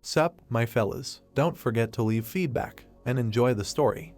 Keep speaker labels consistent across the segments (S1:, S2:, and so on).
S1: Sup, my fellas, don't forget to leave feedback, and enjoy the story.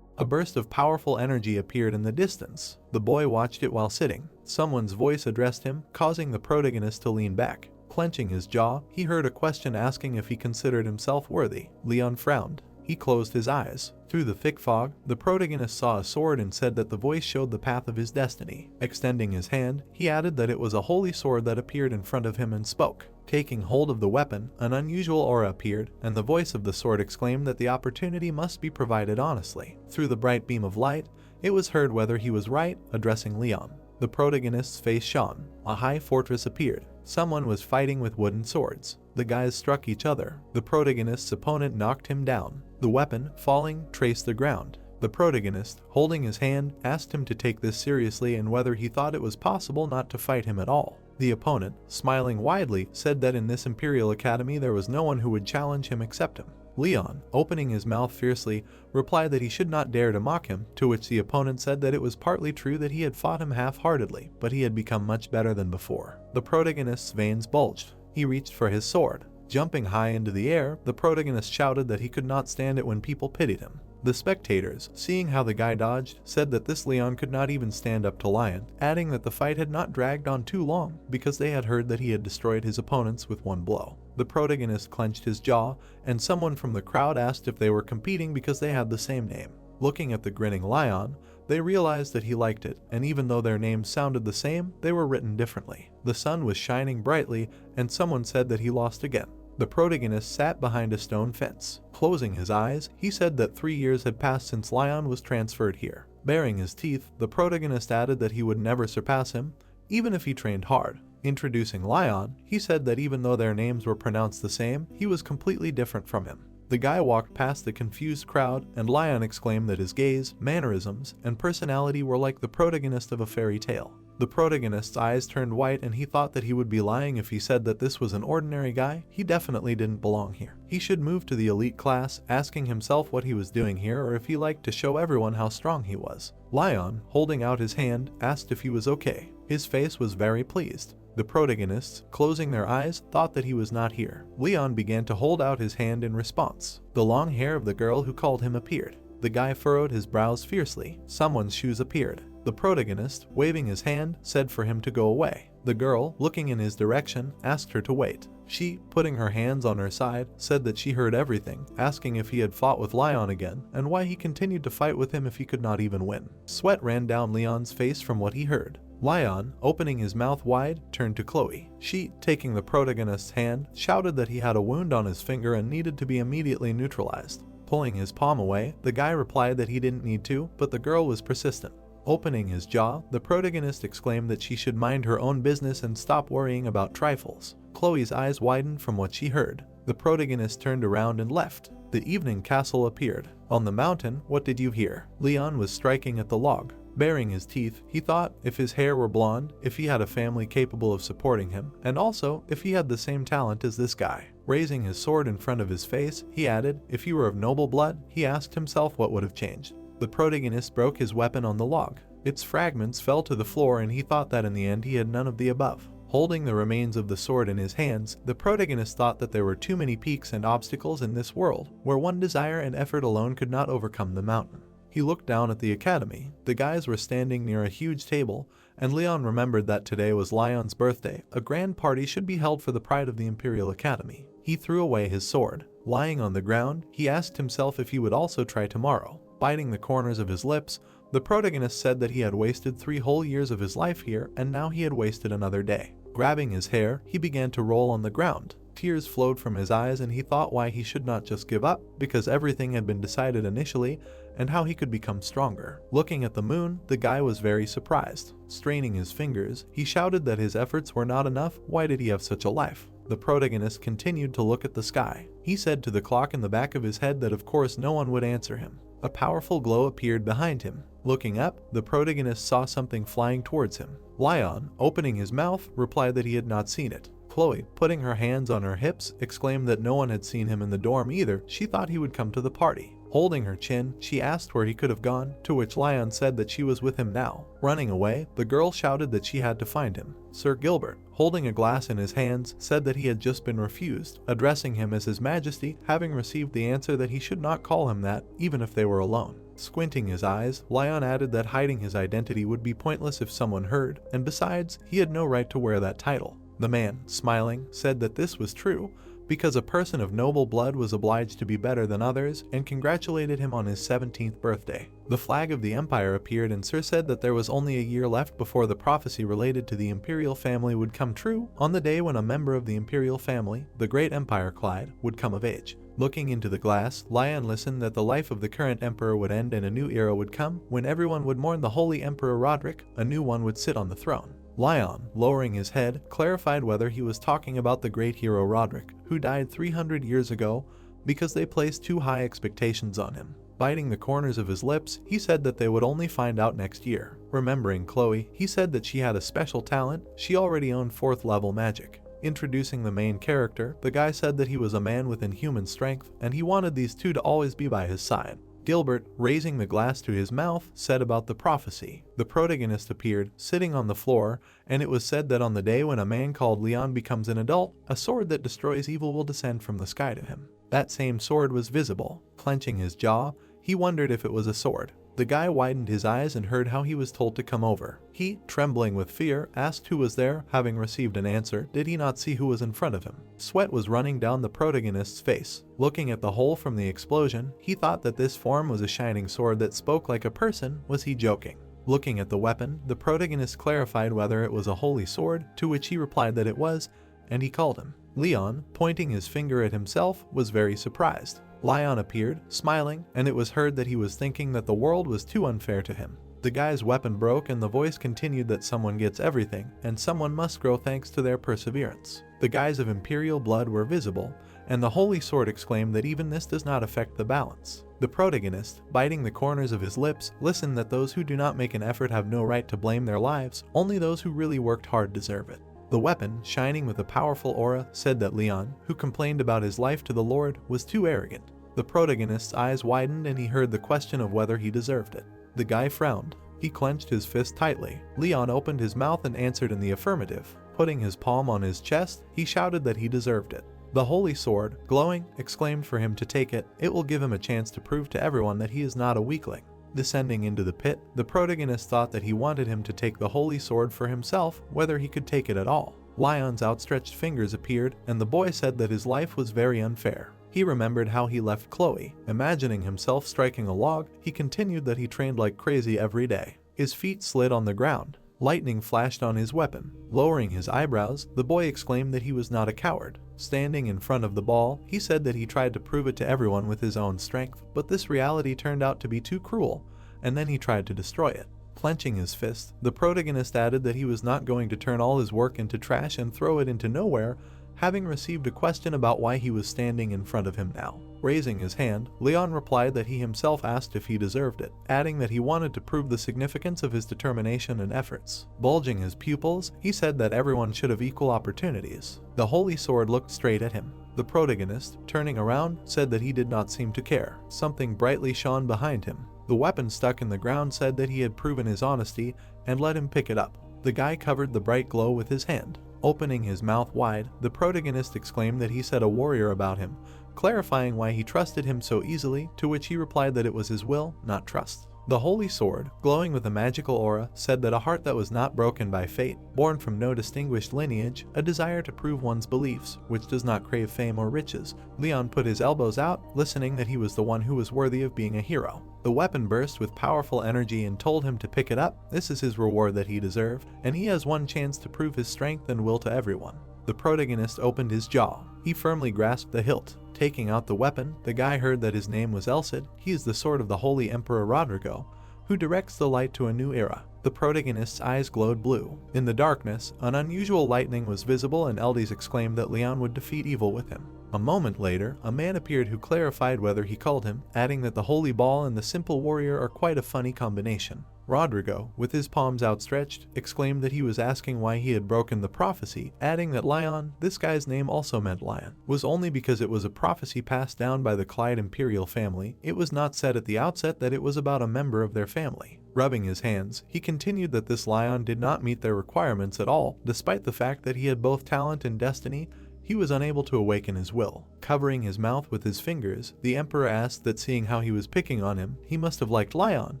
S1: A burst of powerful energy appeared in the distance. The boy watched it while sitting. Someone's voice addressed him, causing the protagonist to lean back. Clenching his jaw, he heard a question asking if he considered himself worthy. Leon frowned. He closed his eyes. Through the thick fog, the protagonist saw a sword and said that the voice showed the path of his destiny. Extending his hand, he added that it was a holy sword that appeared in front of him and spoke. Taking hold of the weapon, an unusual aura appeared, and the voice of the sword exclaimed that the opportunity must be provided honestly. Through the bright beam of light, it was heard whether he was right, addressing Leon. The protagonist's face shone. A high fortress appeared. Someone was fighting with wooden swords. The guys struck each other. The protagonist's opponent knocked him down. The weapon, falling, traced the ground. The protagonist, holding his hand, asked him to take this seriously and whether he thought it was possible not to fight him at all. The opponent, smiling widely, said that in this Imperial Academy there was no one who would challenge him except him. Leon, opening his mouth fiercely, replied that he should not dare to mock him, to which the opponent said that it was partly true that he had fought him half-heartedly, but he had become much better than before. The protagonist's veins bulged. He reached for his sword. Jumping high into the air, the protagonist shouted that he could not stand it when people pitied him. The spectators, seeing how the guy dodged, said that this Leon could not even stand up to Lion, adding that the fight had not dragged on too long because they had heard that he had destroyed his opponents with one blow. The protagonist clenched his jaw, and someone from the crowd asked if they were competing because they had the same name. Looking at the grinning Lion, they realized that he liked it, and even though their names sounded the same, they were written differently. The sun was shining brightly, and someone said that he lost again. The protagonist sat behind a stone fence. Closing his eyes, he said that 3 years had passed since Lion was transferred here. Baring his teeth, the protagonist added that he would never surpass him, even if he trained hard. Introducing Lion, he said that even though their names were pronounced the same, he was completely different from him. The guy walked past the confused crowd, and Lion exclaimed that his gaze, mannerisms, and personality were like the protagonist of a fairy tale. The protagonist's eyes turned white and he thought that he would be lying if he said that this was an ordinary guy. He definitely didn't belong here. He should move to the elite class, asking himself what he was doing here or if he liked to show everyone how strong he was. Lion, holding out his hand, asked if he was okay. His face was very pleased. The protagonists, closing their eyes, thought that he was not here. Leon began to hold out his hand in response. The long hair of the girl who called him appeared. The guy furrowed his brows fiercely. Someone's shoes appeared. The protagonist, waving his hand, said for him to go away. The girl, looking in his direction, asked her to wait. She, putting her hands on her side, said that she heard everything, asking if he had fought with Leon again, and why he continued to fight with him if he could not even win. Sweat ran down Leon's face from what he heard. Leon, opening his mouth wide, turned to Chloe. She, taking the protagonist's hand, shouted that he had a wound on his finger and needed to be immediately neutralized. Pulling his palm away, the guy replied that he didn't need to, but the girl was persistent. Opening his jaw, the protagonist exclaimed that she should mind her own business and stop worrying about trifles. Chloe's eyes widened from what she heard. The protagonist turned around and left. The evening castle appeared. On the mountain, what did you hear? Leon was striking at the log. Baring his teeth, he thought if his hair were blonde, if he had a family capable of supporting him, and also if he had the same talent as this guy. Raising his sword in front of his face, he added, if he were of noble blood, he asked himself what would have changed. The protagonist broke his weapon on the log. Its fragments fell to the floor and he thought that in the end he had none of the above. Holding the remains of the sword in his hands, the protagonist thought that there were too many peaks and obstacles in this world, where one desire and effort alone could not overcome the mountain. He looked down at the academy. The guys were standing near a huge table, and Leon remembered that today was Lion's birthday. A grand party should be held for the pride of the Imperial Academy. He threw away his sword. Lying on the ground, he asked himself if he would also try tomorrow. Biting the corners of his lips, the protagonist said that he had wasted 3 whole years of his life here, and now he had wasted another day. Grabbing his hair, he began to roll on the ground. Tears flowed from his eyes and he thought why he should not just give up, because everything had been decided initially, and how he could become stronger. Looking at the moon, the guy was very surprised. Straining his fingers, he shouted that his efforts were not enough. Why did he have such a life? The protagonist continued to look at the sky. He said to the clock in the back of his head that of course no one would answer him. A powerful glow appeared behind him. Looking up, the protagonist saw something flying towards him. Lion, opening his mouth, replied that he had not seen it. Chloe, putting her hands on her hips, exclaimed that no one had seen him in the dorm either. She thought he would come to the party. Holding her chin, she asked where he could have gone, to which Leon said that she was with him now. Running away, the girl shouted that she had to find him. Sir Gilbert, holding a glass in his hands, said that he had just been refused, addressing him as His Majesty, having received the answer that he should not call him that, even if they were alone. Squinting his eyes, Leon added that hiding his identity would be pointless if someone heard, and besides, he had no right to wear that title. The man, smiling, said that this was true, because a person of noble blood was obliged to be better than others, and congratulated him on his 17th birthday. The flag of the empire appeared, and Sir said that there was only a year left before the prophecy related to the imperial family would come true, on the day when a member of the imperial family, the great empire Clyde, would come of age. Looking into the glass, Leon listened that the life of the current emperor would end and a new era would come, when everyone would mourn the holy Emperor Roderick, a new one would sit on the throne. Leon, lowering his head, clarified whether he was talking about the great hero Roderick, who died 300 years ago, because they placed too high expectations on him. Biting the corners of his lips, he said that they would only find out next year. Remembering Chloe, he said that she had a special talent, she already owned 4th level magic. Introducing the main character, the guy said that he was a man with inhuman strength, and he wanted these two to always be by his side. Gilbert, raising the glass to his mouth, said about the prophecy. The protagonist appeared, sitting on the floor, and it was said that on the day when a man called Leon becomes an adult, a sword that destroys evil will descend from the sky to him. That same sword was visible. Clenching his jaw, he wondered if it was a sword. The guy widened his eyes and heard how he was told to come over. He, trembling with fear, asked who was there. Having received an answer, did he not see who was in front of him? Sweat was running down the protagonist's face. Looking at the hole from the explosion, he thought that this form was a shining sword that spoke like a person. Was he joking? Looking at the weapon, the protagonist clarified whether it was a holy sword, to which he replied that it was, and he called him. Leon, pointing his finger at himself, was very surprised. Leon appeared, smiling, and it was heard that he was thinking that the world was too unfair to him. The guy's weapon broke and the voice continued that someone gets everything, and someone must grow thanks to their perseverance. The guys of imperial blood were visible, and the holy sword exclaimed that even this does not affect the balance. The protagonist, biting the corners of his lips, listened that those who do not make an effort have no right to blame their lives, only those who really worked hard deserve it. The weapon, shining with a powerful aura, said that Leon, who complained about his life to the Lord, was too arrogant. The protagonist's eyes widened and he heard the question of whether he deserved it. The guy frowned. He clenched his fist tightly. Leon opened his mouth and answered in the affirmative. Putting his palm on his chest, he shouted that he deserved it. The holy sword, glowing, exclaimed for him to take it. It will give him a chance to prove to everyone that he is not a weakling. Descending into the pit, the protagonist thought that he wanted him to take the holy sword for himself, whether he could take it at all. Leon's outstretched fingers appeared, and the boy said that his life was very unfair. He remembered how he left Chloe. Imagining himself striking a log, he continued that he trained like crazy every day. His feet slid on the ground. Lightning flashed on his weapon. Lowering his eyebrows, the boy exclaimed that he was not a coward. Standing in front of the ball, he said that he tried to prove it to everyone with his own strength, but this reality turned out to be too cruel, and then he tried to destroy it. Clenching his fist, the protagonist added that he was not going to turn all his work into trash and throw it into nowhere, having received a question about why he was standing in front of him now. Raising his hand, Leon replied that he himself asked if he deserved it, adding that he wanted to prove the significance of his determination and efforts. Bulging his pupils, he said that everyone should have equal opportunities. The holy sword looked straight at him. The protagonist, turning around, said that he did not seem to care. Something brightly shone behind him. The weapon stuck in the ground said that he had proven his honesty and let him pick it up. The guy covered the bright glow with his hand. Opening his mouth wide, the protagonist exclaimed that he said a warrior about him, clarifying why he trusted him so easily, to which he replied that it was his will, not trust. The holy sword, glowing with a magical aura, said that a heart that was not broken by fate, born from no distinguished lineage, a desire to prove one's beliefs, which does not crave fame or riches. Leon put his elbows out, listening that he was the one who was worthy of being a hero. The weapon burst with powerful energy and told him to pick it up. This is his reward that he deserved, and he has one chance to prove his strength and will to everyone. The protagonist opened his jaw. He firmly grasped the hilt. Taking out the weapon, the guy heard that his name was Elcid. He is the sword of the Holy Emperor Rodrigo, who directs the light to a new era. The protagonist's eyes glowed blue. In the darkness, an unusual lightning was visible and Eldis exclaimed that Leon would defeat evil with him. A moment later, a man appeared who clarified whether he called him, adding that the holy ball and the simple warrior are quite a funny combination. Rodrigo, with his palms outstretched, exclaimed that he was asking why he had broken the prophecy, adding that Lion, this guy's name also meant lion, was only because it was a prophecy passed down by the Clyde imperial family. It was not said at the outset that it was about a member of their family. Rubbing his hands, he continued that this lion did not meet their requirements at all, despite the fact that he had both talent and destiny. He was unable to awaken his will. Covering his mouth with his fingers, the emperor asked that seeing how he was picking on him, he must have liked Lion,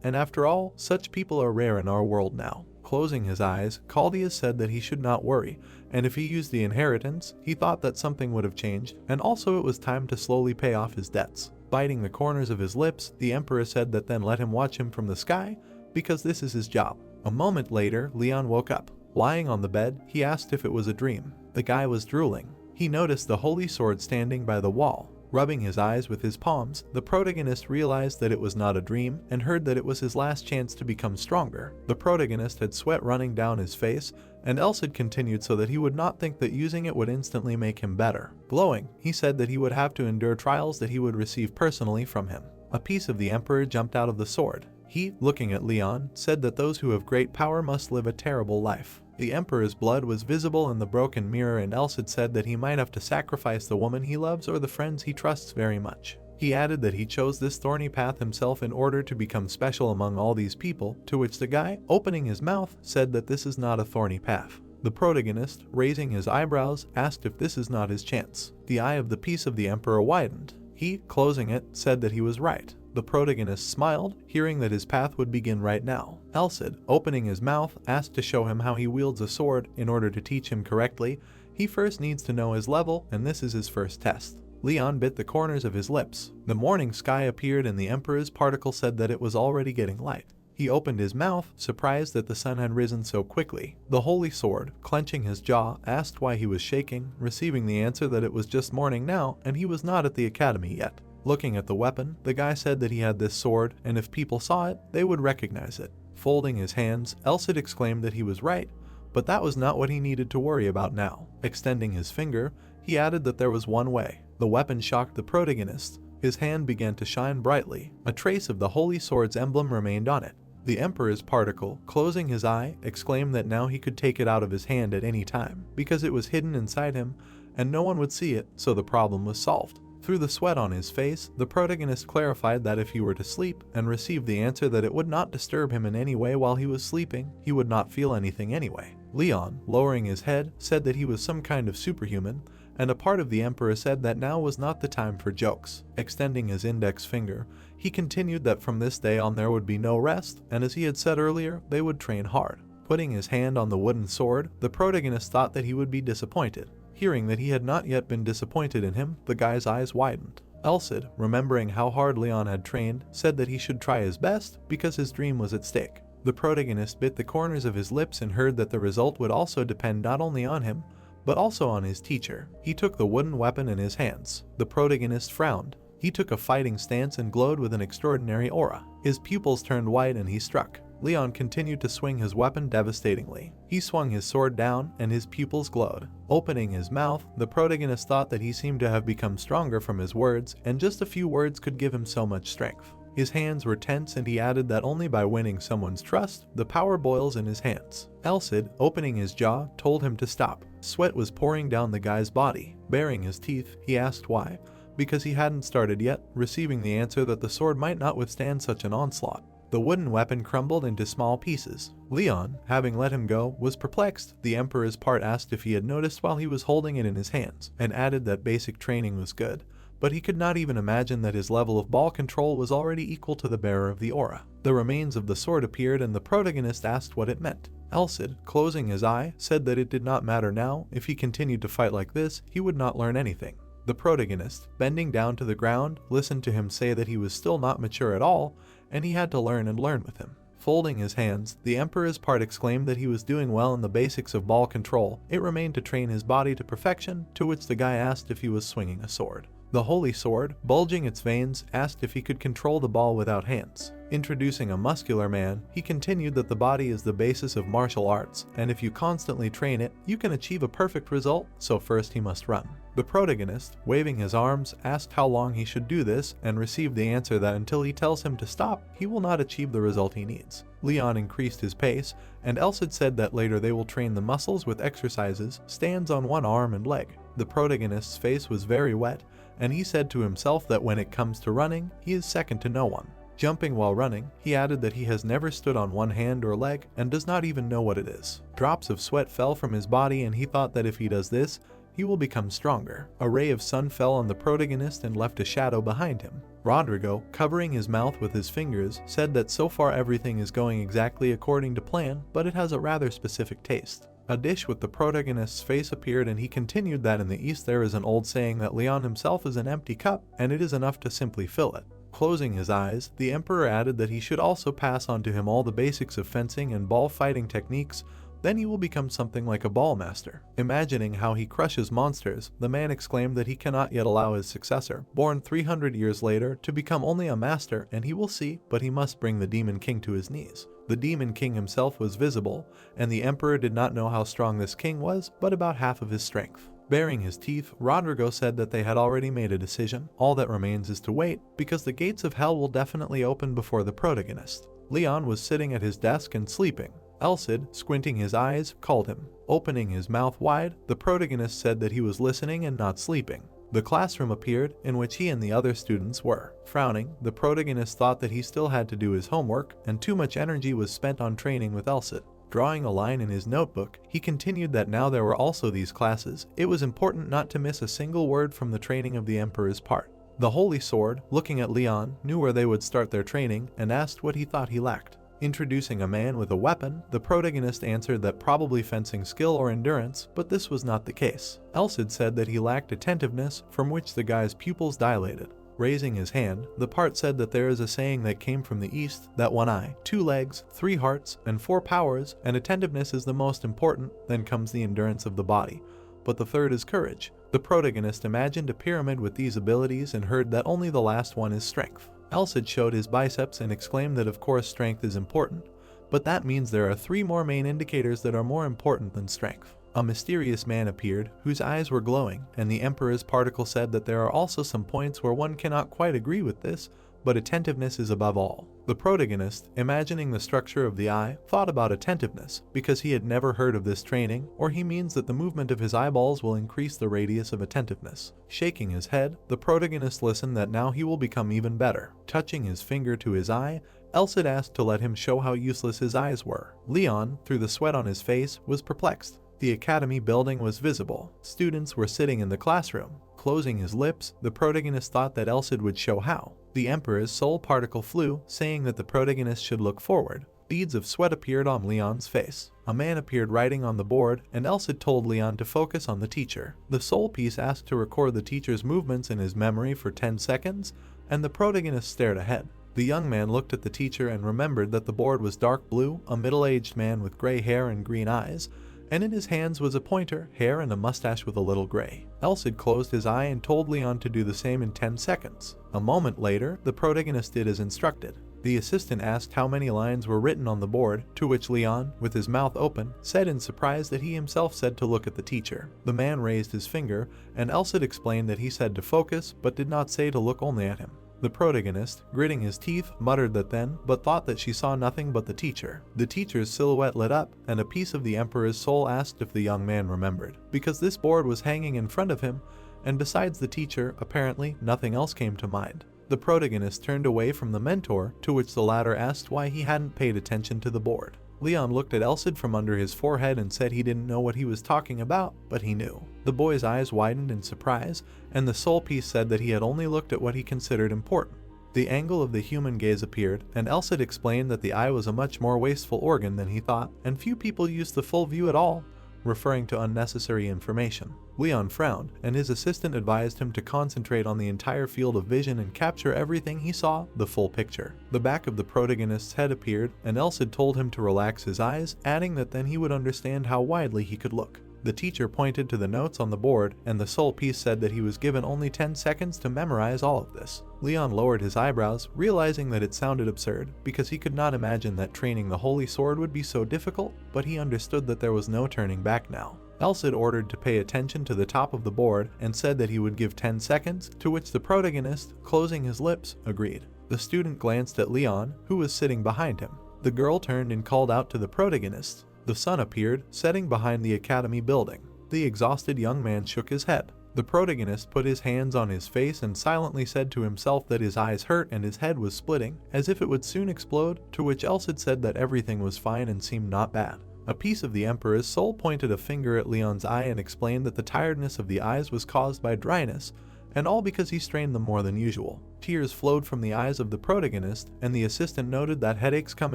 S1: and after all, such people are rare in our world now. Closing his eyes, Chaldeus said that he should not worry, and if he used the inheritance, he thought that something would have changed, and also it was time to slowly pay off his debts. Biting the corners of his lips, the emperor said that then let him watch him from the sky, because this is his job. A moment later, Leon woke up. Lying on the bed, he asked if it was a dream. The guy was drooling. He noticed the holy sword standing by the wall. Rubbing his eyes with his palms, the protagonist realized that it was not a dream and heard that it was his last chance to become stronger. The protagonist had sweat running down his face, and else had continued so that he would not think that using it would instantly make him better. Glowing, he said that he would have to endure trials that he would receive personally from him. A piece of the emperor jumped out of the sword. He, looking at Leon, said that those who have great power must live a terrible life. The emperor's blood was visible in the broken mirror, and Else had said that he might have to sacrifice the woman he loves or the friends he trusts very much. He added that he chose this thorny path himself in order to become special among all these people, to which the guy, opening his mouth, said that this is not a thorny path. The protagonist, raising his eyebrows, asked if this is not his chance. The eye of the piece of the emperor widened. He, closing it, said that he was right. The protagonist smiled, hearing that his path would begin right now. Elcid, opening his mouth, asked to show him how he wields a sword. In order to teach him correctly, he first needs to know his level, and this is his first test. Leon bit the corners of his lips. The morning sky appeared and the emperor's particle said that it was already getting light. He opened his mouth, surprised that the sun had risen so quickly. The holy sword, clenching his jaw, asked why he was shaking, receiving the answer that it was just morning now and he was not at the academy yet. Looking at the weapon, the guy said that he had this sword, and if people saw it, they would recognize it. Folding his hands, Elcid exclaimed that he was right, but that was not what he needed to worry about now. Extending his finger, he added that there was one way. The weapon shocked the protagonist. His hand began to shine brightly. A trace of the holy sword's emblem remained on it. The emperor's particle, closing his eye, exclaimed that now he could take it out of his hand at any time, because it was hidden inside him, and no one would see it, so the problem was solved. Through the sweat on his face, the protagonist clarified that if he were to sleep and received the answer that it would not disturb him in any way while he was sleeping, he would not feel anything anyway. Leon, lowering his head, said that he was some kind of superhuman, and a part of the emperor said that now was not the time for jokes. Extending his index finger, he continued that from this day on there would be no rest, and as he had said earlier, they would train hard. Putting his hand on the wooden sword, the protagonist thought that he would be disappointed. Hearing that he had not yet been disappointed in him, the guy's eyes widened. Elcid, remembering how hard Leon had trained, said that he should try his best because his dream was at stake. The protagonist bit the corners of his lips and heard that the result would also depend not only on him, but also on his teacher. He took the wooden weapon in his hands. The protagonist frowned. He took a fighting stance and glowed with an extraordinary aura. His pupils turned white and he struck. Leon continued to swing his weapon devastatingly. He swung his sword down and his pupils glowed. Opening his mouth, the protagonist thought that he seemed to have become stronger from his words, and just a few words could give him so much strength. His hands were tense and he added that only by winning someone's trust, the power boils in his hands. Elcid, opening his jaw, told him to stop. Sweat was pouring down the guy's body. Baring his teeth, he asked why, because he hadn't started yet, receiving the answer that the sword might not withstand such an onslaught. The wooden weapon crumbled into small pieces. Leon, having let him go, was perplexed. The emperor's part asked if he had noticed while he was holding it in his hands, and added that basic training was good, but he could not even imagine that his level of ball control was already equal to the bearer of the aura. The remains of the sword appeared and the protagonist asked what it meant. Elcid, closing his eye, said that it did not matter now. If he continued to fight like this, he would not learn anything. The protagonist, bending down to the ground, listened to him say that he was still not mature at all, and he had to learn and learn with him. Folding his hands, the emperor's part exclaimed that he was doing well in the basics of ball control. It remained to train his body to perfection, to which the guy asked if he was swinging a sword. The holy sword, bulging its veins, asked if he could control the ball without hands. Introducing a muscular man, he continued that the body is the basis of martial arts, and if you constantly train it, you can achieve a perfect result, so first he must run. The protagonist, waving his arms, asked how long he should do this and received the answer that until he tells him to stop, he will not achieve the result he needs. Leon increased his pace, and Elsid said that later they will train the muscles with exercises, stands on one arm and leg. The protagonist's face was very wet, and he said to himself that when it comes to running, he is second to no one. Jumping while running, he added that he has never stood on one hand or leg and does not even know what it is. Drops of sweat fell from his body, and he thought that if he does this, he will become stronger. A ray of sun fell on the protagonist and left a shadow behind him. Rodrigo, covering his mouth with his fingers, said that so far everything is going exactly according to plan, but it has a rather specific taste. A dish with the protagonist's face appeared, and he continued that in the East there is an old saying that Leon himself is an empty cup, and it is enough to simply fill it. Closing his eyes, the emperor added that he should also pass on to him all the basics of fencing and ball fighting techniques. Then he will become something like a ball master. Imagining how he crushes monsters, the man exclaimed that he cannot yet allow his successor, born 300 years later, to become only a master, and he will see, but he must bring the Demon King to his knees. The Demon King himself was visible, and the emperor did not know how strong this king was, but about half of his strength. Baring his teeth, Rodrigo said that they had already made a decision. All that remains is to wait, because the gates of hell will definitely open before the protagonist. Leon was sitting at his desk and sleeping. Elsid, squinting his eyes, called him. Opening his mouth wide, the protagonist said that he was listening and not sleeping. The classroom appeared, in which he and the other students were. Frowning, the protagonist thought that he still had to do his homework, and too much energy was spent on training with Elsid. Drawing a line in his notebook, he continued that now there were also these classes, it was important not to miss a single word from the training of the Emperor's part. The Holy Sword, looking at Leon, knew where they would start their training, and asked what he thought he lacked. Introducing a man with a weapon, the protagonist answered that probably fencing skill or endurance, but this was not the case. Elsid said that he lacked attentiveness, from which the guy's pupils dilated. Raising his hand, the part said that there is a saying that came from the East, that 1 eye, 2 legs, 3 hearts, and 4 powers, and attentiveness is the most important, then comes the endurance of the body. But the third is courage. The protagonist imagined a pyramid with these abilities and heard that only the last one is strength. Elsid showed his biceps and exclaimed that of course strength is important, but that means there are 3 more main indicators that are more important than strength. A mysterious man appeared, whose eyes were glowing, and the Emperor's particle said that there are also some points where one cannot quite agree with this, but attentiveness is above all. The protagonist, imagining the structure of the eye, thought about attentiveness, because he had never heard of this training, or he means that the movement of his eyeballs will increase the radius of attentiveness. Shaking his head, the protagonist listened that now he will become even better. Touching his finger to his eye, Elsid asked to let him show how useless his eyes were. Leon, through the sweat on his face, was perplexed. The academy building was visible. Students were sitting in the classroom. Closing his lips, the protagonist thought that Elsid would show how. The Emperor's soul particle flew, saying that the protagonist should look forward. Beads of sweat appeared on Leon's face. A man appeared writing on the board, and Elsid told Leon to focus on the teacher. The soul piece asked to record the teacher's movements in his memory for 10 seconds, and the protagonist stared ahead. The young man looked at the teacher and remembered that the board was dark blue, a middle-aged man with gray hair and green eyes, and in his hands was a pointer, hair, and a mustache with a little gray. Elsid closed his eye and told Leon to do the same in 10 seconds. A moment later, the protagonist did as instructed. The assistant asked how many lines were written on the board, to which Leon, with his mouth open, said in surprise that he himself said to look at the teacher. The man raised his finger, and Elsid explained that he said to focus, but did not say to look only at him. The protagonist, gritting his teeth, muttered that then, but thought that she saw nothing but the teacher. The teacher's silhouette lit up, and a piece of the Emperor's soul asked if the young man remembered. Because this board was hanging in front of him, and besides the teacher, apparently, nothing else came to mind. The protagonist turned away from the mentor, to which the latter asked why he hadn't paid attention to the board. Leon looked at Elsid from under his forehead and said he didn't know what he was talking about, but he knew. The boy's eyes widened in surprise, and the soul piece said that he had only looked at what he considered important. The angle of the human gaze appeared, and Elsid explained that the eye was a much more wasteful organ than he thought, and few people use the full view at all, referring to unnecessary information. Leon frowned, and his assistant advised him to concentrate on the entire field of vision and capture everything he saw, the full picture. The back of the protagonist's head appeared, and Elsid told him to relax his eyes, adding that then he would understand how widely he could look. The teacher pointed to the notes on the board, and the soul piece said that he was given only 10 seconds to memorize all of this. Leon lowered his eyebrows, realizing that it sounded absurd, because he could not imagine that training the Holy Sword would be so difficult, but he understood that there was no turning back now. Elsid ordered to pay attention to the top of the board and said that he would give 10 seconds, to which the protagonist, closing his lips, agreed. The student glanced at Leon, who was sitting behind him. The girl turned and called out to the protagonist. The sun appeared, setting behind the academy building. The exhausted young man shook his head. The protagonist put his hands on his face and silently said to himself that his eyes hurt and his head was splitting, as if it would soon explode, to which Elsid said that everything was fine and seemed not bad. A piece of the Emperor's soul pointed a finger at Leon's eye and explained that the tiredness of the eyes was caused by dryness, and all because he strained them more than usual. Tears flowed from the eyes of the protagonist, and the assistant noted that headaches come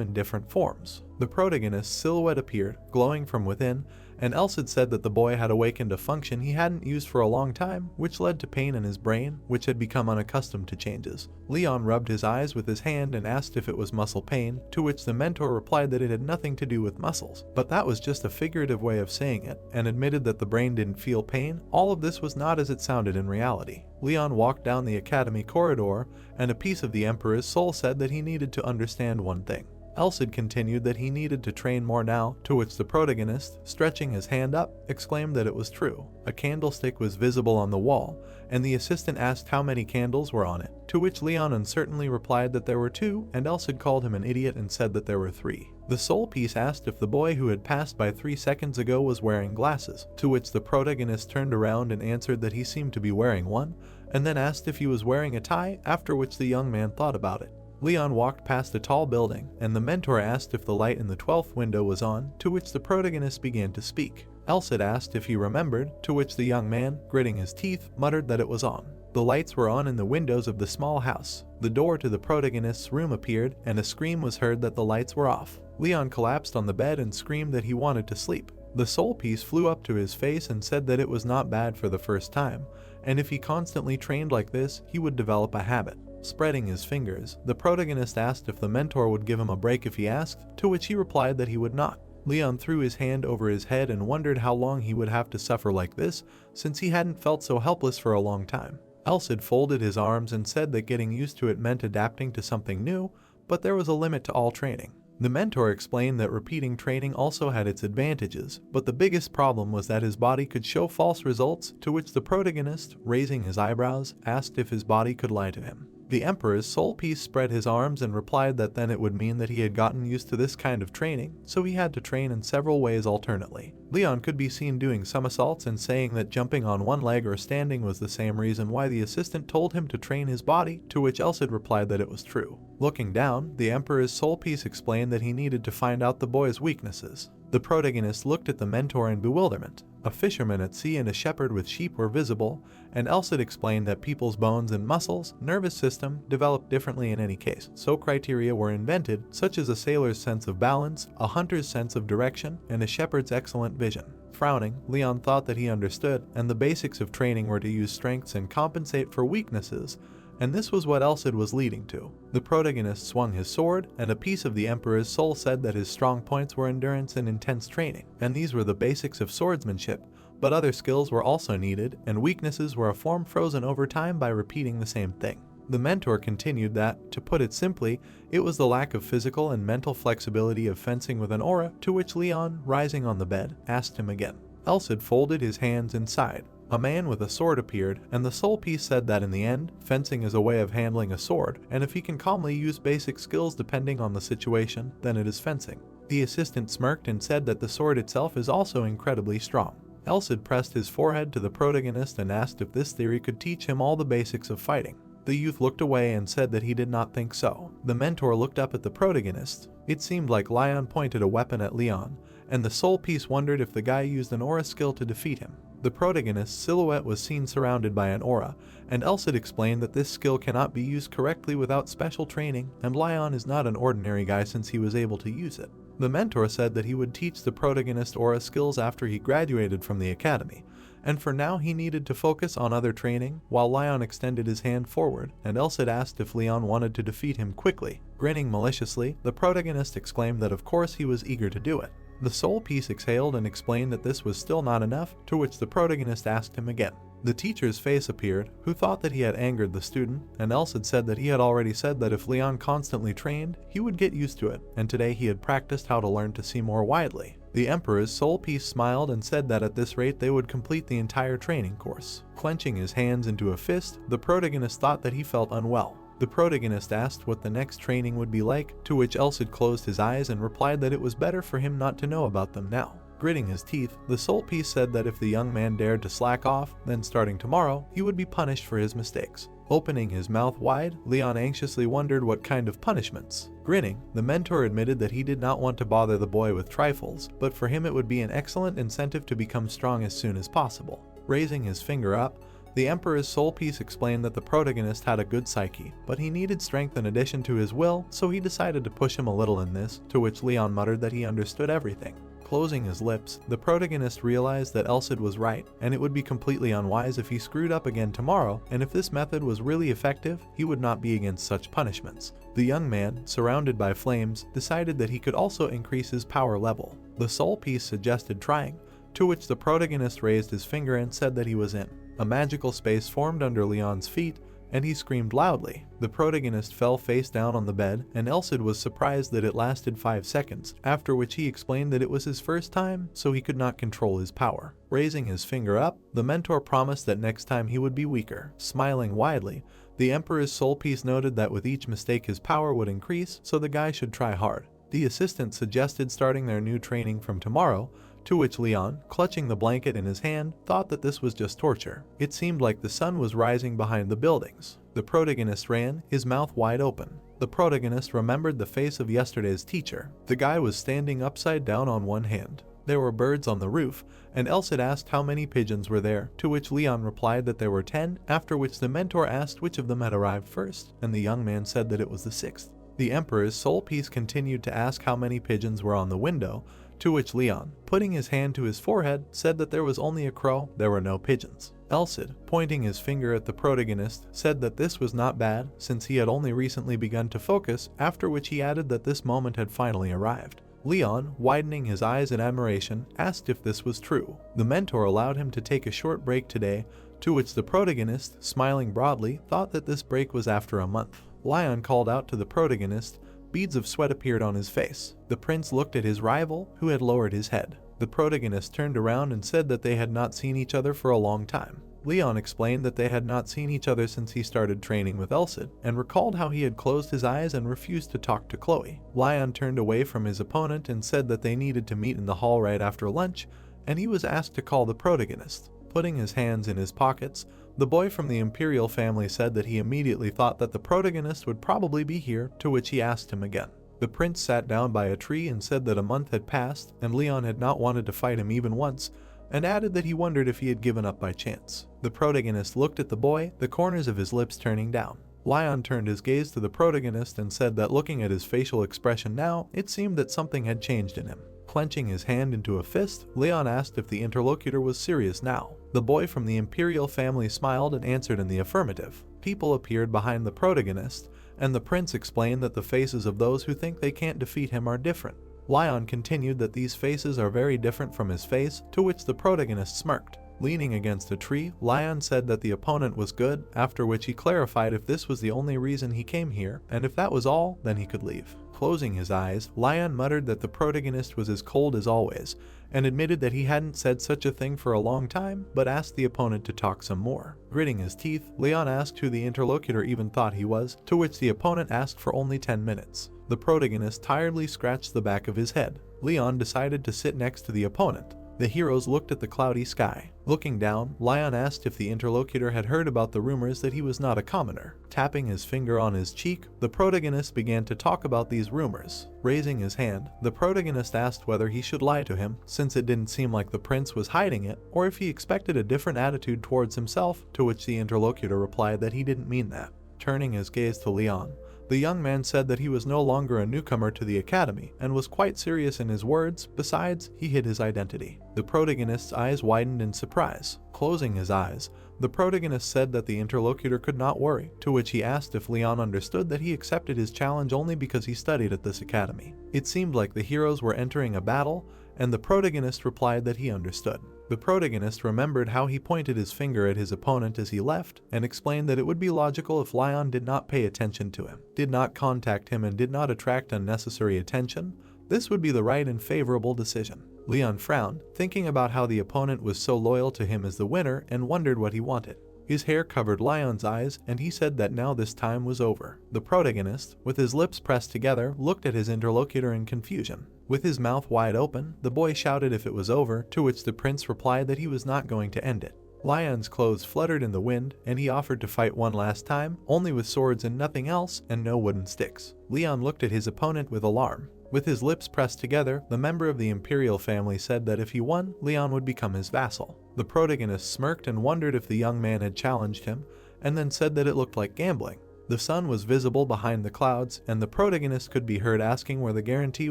S1: in different forms. The protagonist's silhouette appeared, glowing from within, and Elsid said that the boy had awakened a function he hadn't used for a long time, which led to pain in his brain, which had become unaccustomed to changes. Leon rubbed his eyes with his hand and asked if it was muscle pain, to which the mentor replied that it had nothing to do with muscles, but that was just a figurative way of saying it, and admitted that the brain didn't feel pain. All of this was not as it sounded in reality. Leon walked down the academy corridor, and a piece of the Emperor's soul said that he needed to understand one thing. Elsid continued that he needed to train more now, to which the protagonist, stretching his hand up, exclaimed that it was true. A candlestick was visible on the wall, and the assistant asked how many candles were on it, to which Leon uncertainly replied that there were 2, and Elsid called him an idiot and said that there were 3. The soul piece asked if the boy who had passed by 3 seconds ago was wearing glasses, to which the protagonist turned around and answered that he seemed to be wearing one, and then asked if he was wearing a tie, after which the young man thought about it. Leon walked past a tall building, and the mentor asked if the light in the 12th window was on, to which the protagonist began to speak. Elsid asked if he remembered, to which the young man, gritting his teeth, muttered that it was on. The lights were on in the windows of the small house. The door to the protagonist's room appeared, and a scream was heard that the lights were off. Leon collapsed on the bed and screamed that he wanted to sleep. The soul piece flew up to his face and said that it was not bad for the first time, and if he constantly trained like this, he would develop a habit. Spreading his fingers, the protagonist asked if the mentor would give him a break if he asked, to which he replied that he would not. Leon threw his hand over his head and wondered how long he would have to suffer like this, since he hadn't felt so helpless for a long time. Elsid folded his arms and said that getting used to it meant adapting to something new, but there was a limit to all training. The mentor explained that repeating training also had its advantages, but the biggest problem was that his body could show false results, to which the protagonist, raising his eyebrows, asked if his body could lie to him. The Emperor's soul piece spread his arms and replied that then it would mean that he had gotten used to this kind of training, so he had to train in several ways alternately. Leon could be seen doing somersaults and saying that jumping on one leg or standing was the same reason why the assistant told him to train his body, to which Elsid replied that it was true. Looking down, the Emperor's soul piece explained that he needed to find out the boy's weaknesses. The protagonist looked at the mentor in bewilderment. A fisherman at sea and a shepherd with sheep were visible, and Elsid explained that people's bones and muscles, nervous system, developed differently in any case, so criteria were invented, such as a sailor's sense of balance, a hunter's sense of direction, and a shepherd's excellent vision. Frowning, Leon thought that he understood, and the basics of training were to use strengths and compensate for weaknesses, and this was what Elsid was leading to. The protagonist swung his sword, and a piece of the Emperor's soul said that his strong points were endurance and intense training, and these were the basics of swordsmanship, but other skills were also needed, and weaknesses were a form frozen over time by repeating the same thing. The mentor continued that, to put it simply, it was the lack of physical and mental flexibility of fencing with an aura, to which Leon, rising on the bed, asked him again. Elsid folded his hands and sighed. A man with a sword appeared, and the soul piece said that in the end, fencing is a way of handling a sword, and if he can calmly use basic skills depending on the situation, then it is fencing. The assistant smirked and said that the sword itself is also incredibly strong. Elsid pressed his forehead to the protagonist and asked if this theory could teach him all the basics of fighting. The youth looked away and said that he did not think so. The mentor looked up at the protagonist. It seemed like Leon pointed a weapon at Leon, and the soul piece wondered if the guy used an aura skill to defeat him. The protagonist's silhouette was seen surrounded by an aura, and Elsid explained that this skill cannot be used correctly without special training, and Leon is not an ordinary guy since he was able to use it. The mentor said that he would teach the protagonist aura skills after he graduated from the academy, and for now he needed to focus on other training, while Leon extended his hand forward, and Elsid asked if Leon wanted to defeat him quickly. Grinning maliciously, the protagonist exclaimed that of course he was eager to do it. The soul piece exhaled and explained that this was still not enough, to which the protagonist asked him again. The teacher's face appeared, who thought that he had angered the student, and Elsid said that he had already said that if Leon constantly trained, he would get used to it, and today he had practiced how to learn to see more widely. The Emperor's soul piece smiled and said that at this rate they would complete the entire training course. Clenching his hands into a fist, the protagonist thought that he felt unwell. The protagonist asked what the next training would be like, to which Elsid closed his eyes and replied that it was better for him not to know about them now. Gritting his teeth, the soul piece said that if the young man dared to slack off, then starting tomorrow, he would be punished for his mistakes. Opening his mouth wide, Leon anxiously wondered what kind of punishments. Grinning, the mentor admitted that he did not want to bother the boy with trifles, but for him it would be an excellent incentive to become strong as soon as possible. Raising his finger up, the Emperor's soul piece explained that the protagonist had a good psyche, but he needed strength in addition to his will, so he decided to push him a little in this, to which Leon muttered that he understood everything. Closing his lips, the protagonist realized that Elsid was right, and it would be completely unwise if he screwed up again tomorrow, and if this method was really effective, he would not be against such punishments. The young man, surrounded by flames, decided that he could also increase his power level. The soul piece suggested trying, to which the protagonist raised his finger and said that he was in. A magical space formed under Leon's feet, and he screamed loudly. The protagonist fell face down on the bed, and Elsid was surprised that it lasted 5 seconds, after which he explained that it was his first time, so he could not control his power. Raising his finger up, the mentor promised that next time he would be weaker. Smiling widely, the Emperor's soul piece noted that with each mistake his power would increase, so the guy should try hard. The assistant suggested starting their new training from tomorrow, to which Leon, clutching the blanket in his hand, thought that this was just torture. It seemed like the sun was rising behind the buildings. The protagonist ran, his mouth wide open. The protagonist remembered the face of yesterday's teacher. The guy was standing upside down on one hand. There were birds on the roof, and Elsid asked how many pigeons were there, to which Leon replied that there were 10, after which the mentor asked which of them had arrived first, and the young man said that it was the 6th. The Emperor's soul piece continued to ask how many pigeons were on the window, to which Leon, putting his hand to his forehead, said that there was only a crow, there were no pigeons. Elsid, pointing his finger at the protagonist, said that this was not bad, since he had only recently begun to focus, after which he added that this moment had finally arrived. Leon, widening his eyes in admiration, asked if this was true. The mentor allowed him to take a short break today, to which the protagonist, smiling broadly, thought that this break was after a month. Leon called out to the protagonist. Beads of sweat appeared on his face. The prince looked at his rival, who had lowered his head. The protagonist turned around and said that they had not seen each other for a long time. Leon explained that they had not seen each other since he started training with Elsid, and recalled how he had closed his eyes and refused to talk to Chloe. Leon turned away from his opponent and said that they needed to meet in the hall right after lunch, and he was asked to call the protagonist. Putting his hands in his pockets, the boy from the Imperial family said that he immediately thought that the protagonist would probably be here, to which he asked him again. The prince sat down by a tree and said that a month had passed and Leon had not wanted to fight him even once, and added that he wondered if he had given up by chance. The protagonist looked at the boy, the corners of his lips turning down. Leon turned his gaze to the protagonist and said that looking at his facial expression now, it seemed that something had changed in him. Clenching his hand into a fist, Leon asked if the interlocutor was serious now. The boy from the Imperial family smiled and answered in the affirmative. People appeared behind the protagonist, and the prince explained that the faces of those who think they can't defeat him are different. Leon continued that these faces are very different from his face, to which the protagonist smirked. Leaning against a tree, Leon said that the opponent was good, after which he clarified if this was the only reason he came here, and if that was all, then he could leave. Closing his eyes, Leon muttered that the protagonist was as cold as always, and admitted that he hadn't said such a thing for a long time, but asked the opponent to talk some more. Gritting his teeth, Leon asked who the interlocutor even thought he was, to which the opponent asked for only 10 minutes. The protagonist tiredly scratched the back of his head. Leon decided to sit next to the opponent. The heroes looked at the cloudy sky. Looking down, Leon asked if the interlocutor had heard about the rumors that he was not a commoner. Tapping his finger on his cheek, the protagonist began to talk about these rumors. Raising his hand, the protagonist asked whether he should lie to him, since it didn't seem like the prince was hiding it, or if he expected a different attitude towards himself, to which the interlocutor replied that he didn't mean that. Turning his gaze to Leon, the young man said that he was no longer a newcomer to the academy and was quite serious in his words. Besides, he hid his identity. The protagonist's eyes widened in surprise. Closing his eyes, the protagonist said that the interlocutor could not worry, to which he asked if Leon understood that he accepted his challenge only because he studied at this academy. It seemed like the heroes were entering a battle, and the protagonist replied that he understood. The protagonist remembered how he pointed his finger at his opponent as he left, and explained that it would be logical if Leon did not pay attention to him, did not contact him, and did not attract unnecessary attention. This would be the right and favorable decision. Leon frowned, thinking about how the opponent was so loyal to him as the winner, and wondered what he wanted. His hair covered Leon's eyes, and he said that now this time was over. The protagonist, with his lips pressed together, looked at his interlocutor in confusion. With his mouth wide open, the boy shouted if it was over, to which the prince replied that he was not going to end it. Leon's clothes fluttered in the wind, and he offered to fight one last time, only with swords and nothing else, and no wooden sticks. Leon looked at his opponent with alarm. With his lips pressed together, the member of the imperial family said that if he won, Leon would become his vassal. The protagonist smirked and wondered if the young man had challenged him, and then said that it looked like gambling. The sun was visible behind the clouds, and the protagonist could be heard asking where the guarantee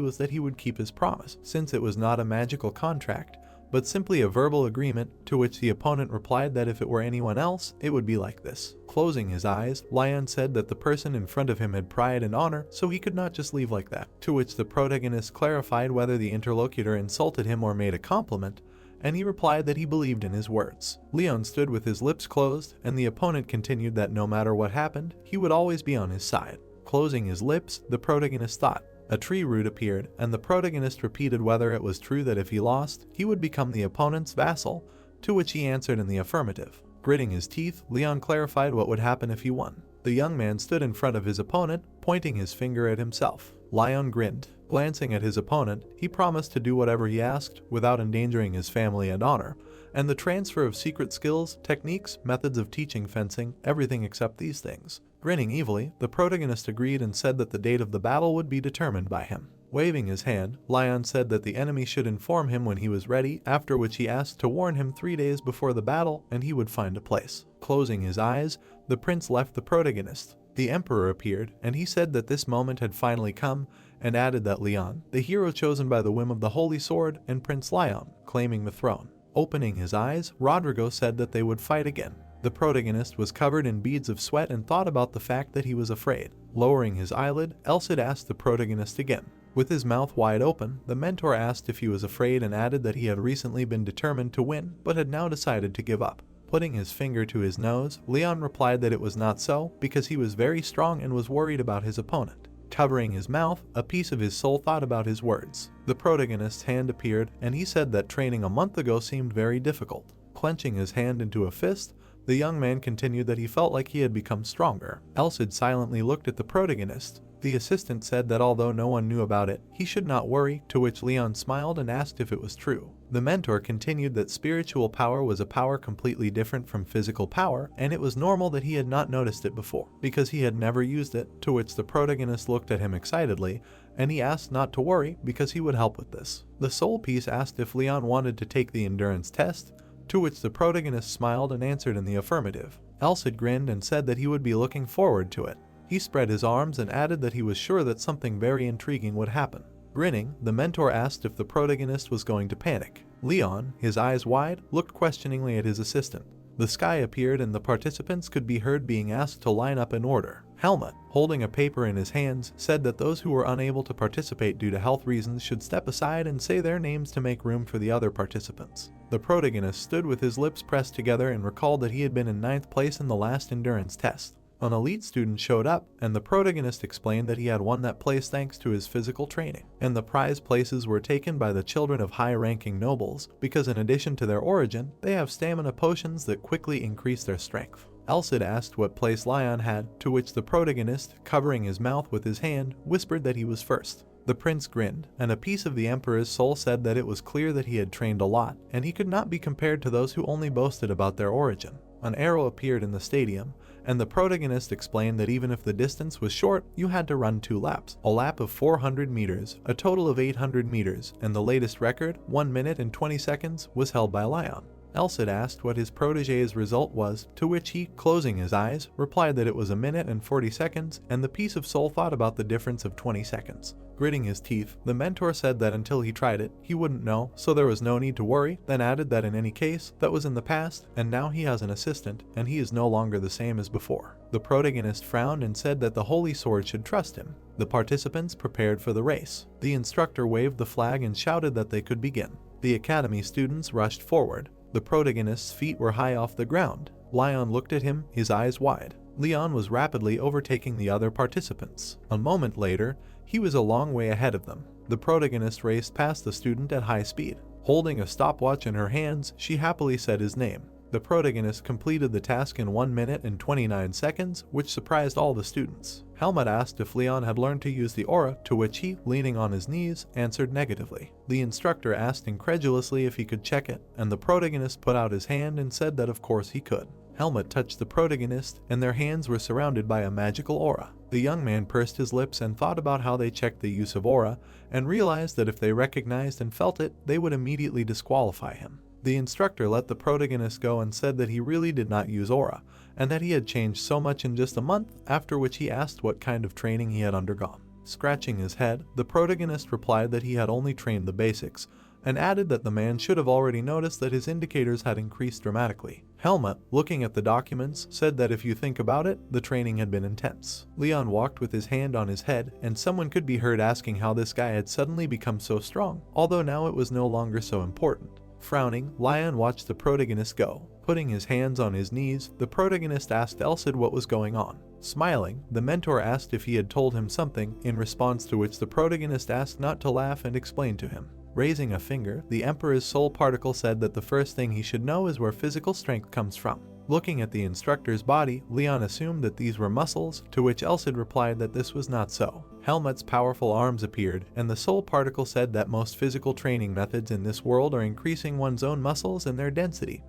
S1: was that he would keep his promise, since it was not a magical contract, but simply a verbal agreement, to which the opponent replied that if it were anyone else, it would be like this. Closing his eyes, Leon said that the person in front of him had pride and honor, so he could not just leave like that, to which the protagonist clarified whether the interlocutor insulted him or made a compliment, and he replied that he believed in his words. Leon stood with his lips closed, and the opponent continued that no matter what happened, he would always be on his side. Closing his lips, the protagonist thought. A tree root appeared, and the protagonist repeated whether it was true that if he lost, he would become the opponent's vassal, to which he answered in the affirmative. Gritting his teeth, Leon clarified what would happen if he won. The young man stood in front of his opponent, pointing his finger at himself. Leon grinned. Glancing at his opponent, he promised to do whatever he asked without endangering his family and honor, and the transfer of secret skills, techniques, methods of teaching fencing, everything except these things. Grinning evilly, the protagonist agreed and said that the date of the battle would be determined by him. Waving his hand, Leon said that the enemy should inform him when he was ready, after which he asked to warn him 3 days before the battle and he would find a place. Closing his eyes, the prince left the protagonist. The emperor appeared, and he said that this moment had finally come, and added that Leon, the hero chosen by the whim of the Holy Sword, and Prince Leon, claiming the throne. Opening his eyes, Rodrigo said that they would fight again. The protagonist was covered in beads of sweat and thought about the fact that he was afraid. Lowering his eyelid, Elcid asked the protagonist again. With his mouth wide open, the mentor asked if he was afraid and added that he had recently been determined to win, but had now decided to give up. Putting his finger to his nose, Leon replied that it was not so, because he was very strong and was worried about his opponent. Covering his mouth, a piece of his soul thought about his words. The protagonist's hand appeared, and he said that training a month ago seemed very difficult. Clenching his hand into a fist, the young man continued that he felt like he had become stronger. Elcid silently looked at the protagonist. The assistant said that although no one knew about it, he should not worry, to which Leon smiled and asked if it was true. The mentor continued that spiritual power was a power completely different from physical power, and it was normal that he had not noticed it before, because he had never used it, to which the protagonist looked at him excitedly, and he asked not to worry because he would help with this. The soul piece asked if Leon wanted to take the endurance test, to which the protagonist smiled and answered in the affirmative. Elcid grinned and said that he would be looking forward to it. He spread his arms and added that he was sure that something very intriguing would happen. Grinning, the mentor asked if the protagonist was going to panic. Leon, his eyes wide, looked questioningly at his assistant. The sky appeared and the participants could be heard being asked to line up in order. Helmut, holding a paper in his hands, said that those who were unable to participate due to health reasons should step aside and say their names to make room for the other participants. The protagonist stood with his lips pressed together and recalled that he had been in 9th place in the last endurance test. An elite student showed up, and the protagonist explained that he had won that place thanks to his physical training, and the prize places were taken by the children of high-ranking nobles, because in addition to their origin, they have stamina potions that quickly increase their strength. Elcid asked what place Leon had, to which the protagonist, covering his mouth with his hand, whispered that he was first. The prince grinned, and a piece of the emperor's soul said that it was clear that he had trained a lot, and he could not be compared to those who only boasted about their origin. An arrow appeared in the stadium, and the protagonist explained that even if the distance was short, you had to run 2 laps. A lap of 400 meters, a total of 800 meters, and the latest record, 1 minute and 20 seconds, was held by Leon. Elcid asked what his protege's result was, to which he, closing his eyes, replied that it was 1 minute and 40 seconds, and the piece of soul thought about the difference of 20 seconds. Gritting his teeth, the mentor said that until he tried it, he wouldn't know, so there was no need to worry, then added that in any case, that was in the past, and now he has an assistant, and he is no longer the same as before. The protagonist frowned and said that the Holy Sword should trust him. The participants prepared for the race. The instructor waved the flag and shouted that they could begin. The academy students rushed forward. The protagonist's feet were high off the ground. Leon looked at him, his eyes wide. Leon was rapidly overtaking the other participants. A moment later, he was a long way ahead of them. The protagonist raced past the student at high speed. Holding a stopwatch in her hands, she happily said his name. The protagonist completed the task in 1 minute and 29 seconds, which surprised all the students. Helmut asked if Leon had learned to use the aura, to which he, leaning on his knees, answered negatively. The instructor asked incredulously if he could check it, and the protagonist put out his hand and said that of course he could. Helmut touched the protagonist, and their hands were surrounded by a magical aura. The young man pursed his lips and thought about how they checked the use of aura, and realized that if they recognized and felt it, they would immediately disqualify him. The instructor let the protagonist go and said that he really did not use aura, and that he had changed so much in just a month, after which he asked what kind of training he had undergone. Scratching his head, the protagonist replied that he had only trained the basics, and added that the man should have already noticed that his indicators had increased dramatically. Helmut, looking at the documents, said that if you think about it, the training had been intense. Leon walked with his hand on his head, and someone could be heard asking how this guy had suddenly become so strong, although now it was no longer so important. Frowning, Leon watched the protagonist go. Putting his hands on his knees, the protagonist asked Elsid what was going on. Smiling, the mentor asked if he had told him something, in response to which the protagonist asked not to laugh and explained to him. Raising a finger, the Emperor's soul particle said that the first thing he should know is where physical strength comes from. Looking at the instructor's body, Leon assumed that these were muscles, to which Elsid replied that this was not so. Helmut's powerful arms appeared, and the soul particle said that most physical training methods in this world are increasing one's own muscles and their density,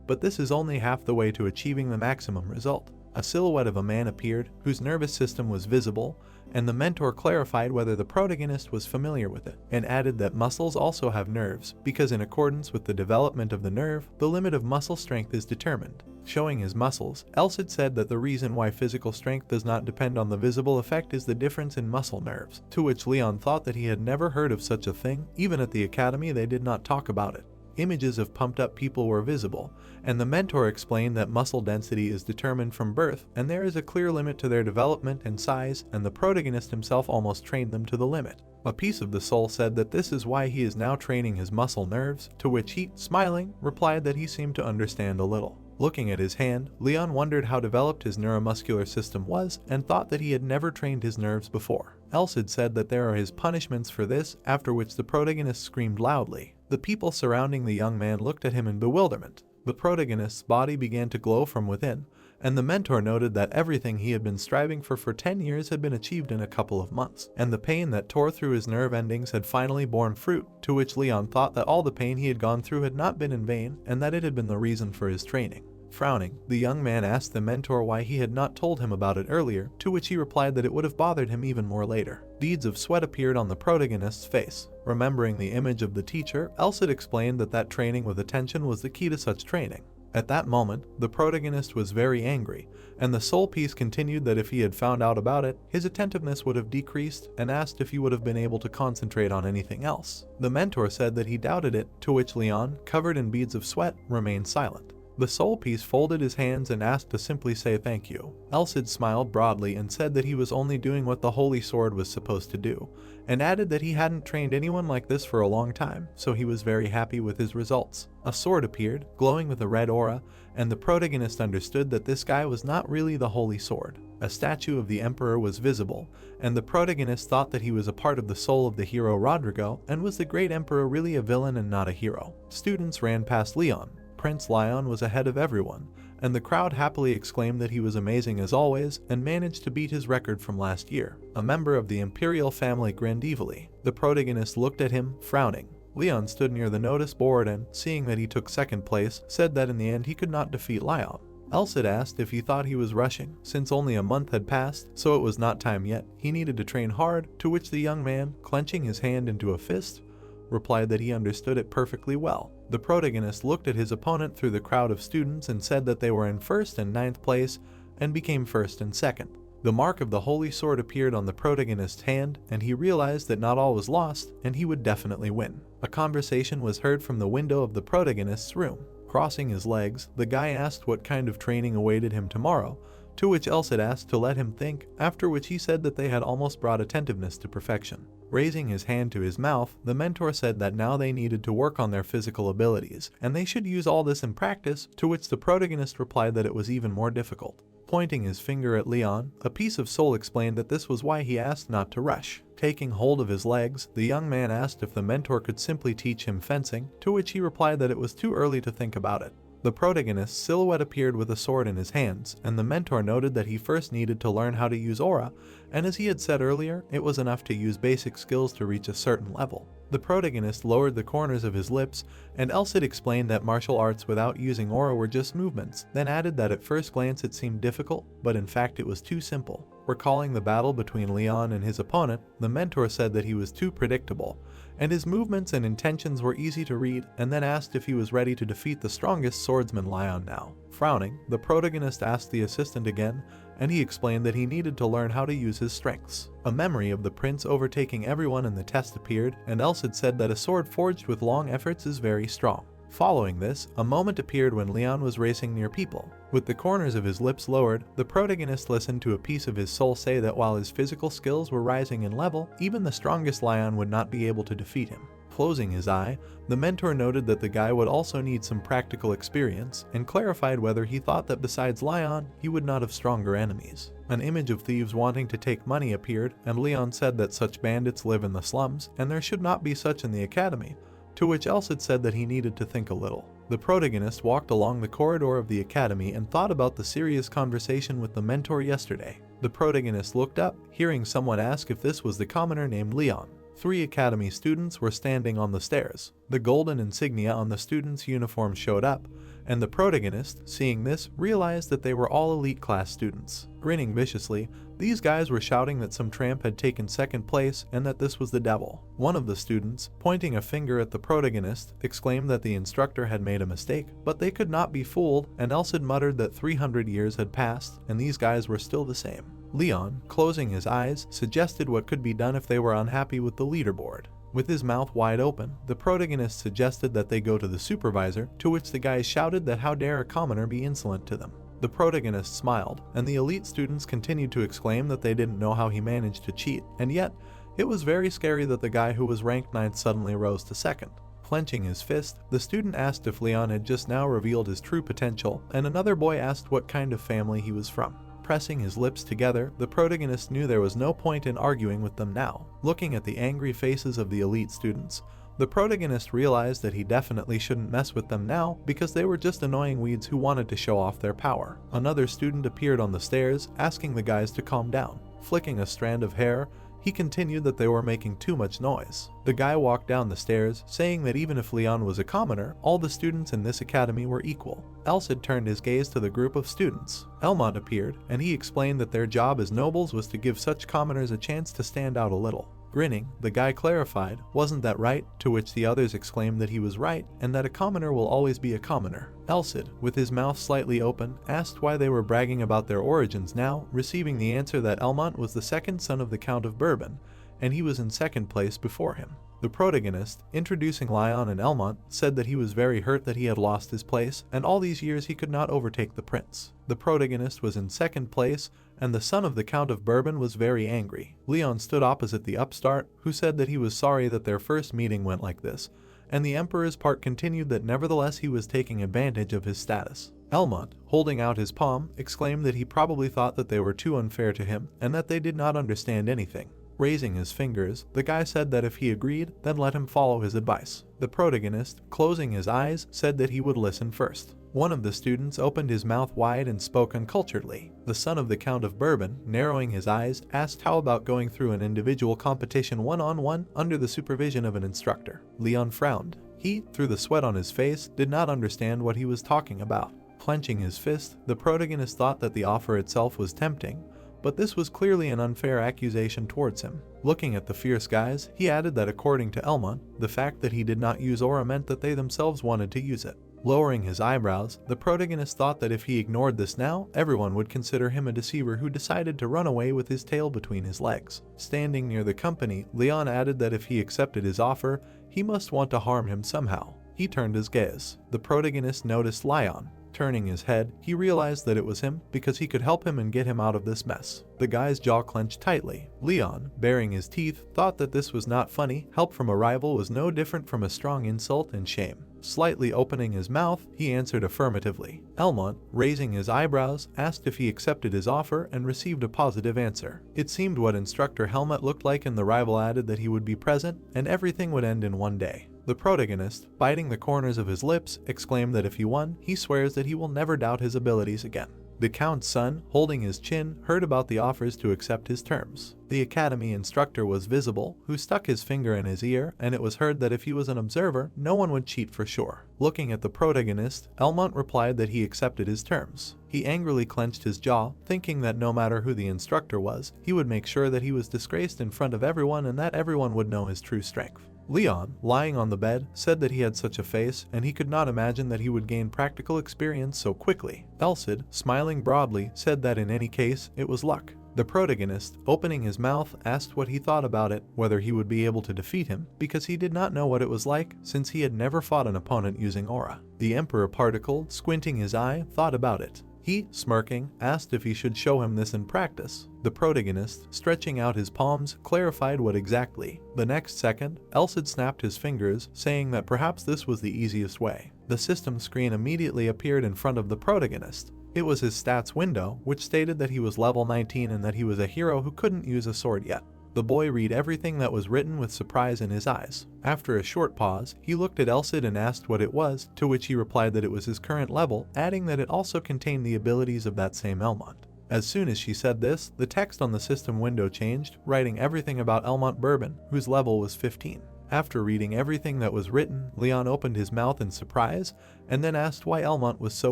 S1: but this is only half the way to achieving the maximum result. A silhouette of a man appeared, whose nervous system was visible, and the mentor clarified whether the protagonist was familiar with it, and added that muscles also have nerves, because in accordance with the development of the nerve, the limit of muscle strength is determined. Showing his muscles, Elsid said that the reason why physical strength does not depend on the visible effect is the difference in muscle nerves, to which Leon thought that he had never heard of such a thing. Even at the academy they did not talk about it. Images of pumped-up people were visible, and the mentor explained that muscle density is determined from birth, and there is a clear limit to their development and size, and the protagonist himself almost trained them to the limit. A piece of the soul said that this is why he is now training his muscle nerves, to which he, smiling, replied that he seemed to understand a little. Looking at his hand, Leon wondered how developed his neuromuscular system was, and thought that he had never trained his nerves before. Elsid said that there are his punishments for this, after which the protagonist screamed loudly. The people surrounding the young man looked at him in bewilderment. The protagonist's body began to glow from within, and the mentor noted that everything he had been striving for 10 years had been achieved in a couple of months, and the pain that tore through his nerve endings had finally borne fruit, to which Leon thought that all the pain he had gone through had not been in vain, and that it had been the reason for his training. Frowning, the young man asked the mentor why he had not told him about it earlier, to which he replied that it would have bothered him even more later. Beads of sweat appeared on the protagonist's face. Remembering the image of the teacher, Elsid explained that training with attention was the key to such training. At that moment, the protagonist was very angry, and the soul piece continued that if he had found out about it, his attentiveness would have decreased, and asked if he would have been able to concentrate on anything else. The mentor said that he doubted it, to which Leon, covered in beads of sweat, remained silent. The soul piece folded his hands and asked to simply say thank you. Elsid smiled broadly and said that he was only doing what the holy sword was supposed to do, and added that he hadn't trained anyone like this for a long time, so he was very happy with his results. A sword appeared, glowing with a red aura, and the protagonist understood that this guy was not really the holy sword. A statue of the Emperor was visible, and the protagonist thought that he was a part of the soul of the hero Rodrigo, and was the great Emperor really a villain and not a hero? Students ran past Leon. Prince Leon was ahead of everyone, and the crowd happily exclaimed that he was amazing as always and managed to beat his record from last year. A member of the imperial family grinned evilly. The protagonist looked at him, frowning. Leon stood near the notice board and, seeing that he took second place, said that in the end he could not defeat Leon. Elsid asked if he thought he was rushing, since only a month had passed, so it was not time yet. He needed to train hard, to which the young man, clenching his hand into a fist, replied that he understood it perfectly well. The protagonist looked at his opponent through the crowd of students and said that they were in 1st and 9th place and became 1st and 2nd. The mark of the holy sword appeared on the protagonist's hand, and he realized that not all was lost and he would definitely win. A conversation was heard from the window of the protagonist's room. Crossing his legs, the guy asked what kind of training awaited him tomorrow, to which Elsid asked to let him think, after which he said that they had almost brought attentiveness to perfection. Raising his hand to his mouth, the mentor said that now they needed to work on their physical abilities, and they should use all this in practice, to which the protagonist replied that it was even more difficult. Pointing his finger at Leon, a piece of soul explained that this was why he asked not to rush. Taking hold of his legs, the young man asked if the mentor could simply teach him fencing, to which he replied that it was too early to think about it. The protagonist's silhouette appeared with a sword in his hands, and the mentor noted that he first needed to learn how to use aura, and as he had said earlier, it was enough to use basic skills to reach a certain level. The protagonist lowered the corners of his lips, and Elsid explained that martial arts without using aura were just movements, then added that at first glance it seemed difficult, but in fact it was too simple. Recalling the battle between Leon and his opponent, the mentor said that he was too predictable, and his movements and intentions were easy to read, and then asked if he was ready to defeat the strongest swordsman Leon now. Frowning, the protagonist asked the assistant again, and he explained that he needed to learn how to use his strengths. A memory of the prince overtaking everyone in the test appeared, and Elsid said that a sword forged with long efforts is very strong. Following this, a moment appeared when Leon was racing near people. With the corners of his lips lowered, the protagonist listened to a piece of his soul say that while his physical skills were rising in level, even the strongest Leon would not be able to defeat him. Closing his eye, the mentor noted that the guy would also need some practical experience, and clarified whether he thought that besides Leon, he would not have stronger enemies. An image of thieves wanting to take money appeared, and Leon said that such bandits live in the slums, and there should not be such in the academy, to which Elsid said that he needed to think a little. The protagonist walked along the corridor of the academy and thought about the serious conversation with the mentor yesterday. The protagonist looked up, hearing someone ask if this was the commoner named Leon. 3 academy students were standing on the stairs. The golden insignia on the students' uniforms showed up, and the protagonist, seeing this, realized that they were all elite class students. Grinning viciously, these guys were shouting that some tramp had taken second place and that this was the devil. One of the students, pointing a finger at the protagonist, exclaimed that the instructor had made a mistake, but they could not be fooled, and Elsid muttered that 300 years had passed and these guys were still the same. Leon, closing his eyes, suggested what could be done if they were unhappy with the leaderboard. With his mouth wide open, the protagonist suggested that they go to the supervisor, to which the guys shouted that how dare a commoner be insolent to them. The protagonist smiled, and the elite students continued to exclaim that they didn't know how he managed to cheat, and yet, it was very scary that the guy who was ranked 9th suddenly rose to 2nd. Clenching his fist, the student asked if Leon had just now revealed his true potential, and another boy asked what kind of family he was from. Pressing his lips together, the protagonist knew there was no point in arguing with them now. Looking at the angry faces of the elite students, the protagonist realized that he definitely shouldn't mess with them now because they were just annoying weeds who wanted to show off their power. Another student appeared on the stairs, asking the guys to calm down. Flicking a strand of hair, he continued that they were making too much noise. The guy walked down the stairs, saying that even if Leon was a commoner, all the students in this academy were equal. Elsid turned his gaze to the group of students. Elmont appeared, and he explained that their job as nobles was to give such commoners a chance to stand out a little. Grinning, the guy clarified, "Wasn't that right?" To which the others exclaimed that he was right, and that a commoner will always be a commoner. Elsid, with his mouth slightly open, asked why they were bragging about their origins now, receiving the answer that Elmont was the second son of the Count of Bourbon, and he was in 2nd place before him. The protagonist, introducing Leon and Elmont, said that he was very hurt that he had lost his place, and all these years he could not overtake the prince. The protagonist was in 2nd place, and the son of the Count of Bourbon was very angry. Leon stood opposite the upstart, who said that he was sorry that their first meeting went like this, and the emperor's part continued that nevertheless he was taking advantage of his status. Elmont, holding out his palm, exclaimed that he probably thought that they were too unfair to him, and that they did not understand anything. Raising his fingers, the guy said that if he agreed, then let him follow his advice. The protagonist, closing his eyes, said that he would listen first. One of the students opened his mouth wide and spoke unculturedly. The son of the Count of Bourbon, narrowing his eyes, asked how about going through an individual competition one-on-one under the supervision of an instructor. Leon frowned. He, through the sweat on his face, did not understand what he was talking about. Clenching his fist, the protagonist thought that the offer itself was tempting, but this was clearly an unfair accusation towards him. Looking at the fierce guys, he added that according to Elmont, the fact that he did not use aura meant that they themselves wanted to use it. Lowering his eyebrows, the protagonist thought that if he ignored this now, everyone would consider him a deceiver who decided to run away with his tail between his legs. Standing near the company, Leon added that if he accepted his offer, he must want to harm him somehow. He turned his gaze. The protagonist noticed Leon. Turning his head, he realized that it was him because he could help him and get him out of this mess. The guy's jaw clenched tightly. Leon, baring his teeth, thought that this was not funny. Help from a rival was no different from a strong insult and shame. Slightly opening his mouth, he answered affirmatively. Elmont, raising his eyebrows, asked if he accepted his offer and received a positive answer. It seemed what Instructor Helmut looked like, and the rival added that he would be present and everything would end in one day. The protagonist, biting the corners of his lips, exclaimed that if he won, he swears that he will never doubt his abilities again. The Count's son, holding his chin, heard about the offers to accept his terms. The academy instructor was visible, who stuck his finger in his ear, and it was heard that if he was an observer, no one would cheat for sure. Looking at the protagonist, Elmont replied that he accepted his terms. He angrily clenched his jaw, thinking that no matter who the instructor was, he would make sure that he was disgraced in front of everyone and that everyone would know his true strength. Leon, lying on the bed, said that he had such a face and he could not imagine that he would gain practical experience so quickly. Elsid, smiling broadly, said that in any case, it was luck. The protagonist, opening his mouth, asked what he thought about it, whether he would be able to defeat him, because he did not know what it was like since he had never fought an opponent using aura. The Emperor Particle, squinting his eye, thought about it. He, smirking, asked if he should show him this in practice. The protagonist, stretching out his palms, clarified what exactly. The next second, Elsid snapped his fingers, saying that perhaps this was the easiest way. The system screen immediately appeared in front of the protagonist. It was his stats window, which stated that he was level 19 and that he was a hero who couldn't use a sword yet. The boy read everything that was written with surprise in his eyes. After a short pause, he looked at Elsid and asked what it was, to which he replied that it was his current level, adding that it also contained the abilities of that same Elmont. As soon as she said this, the text on the system window changed, writing everything about Elmont Bourbon, whose level was 15. After reading everything that was written, Leon opened his mouth in surprise, and then asked why Elmont was so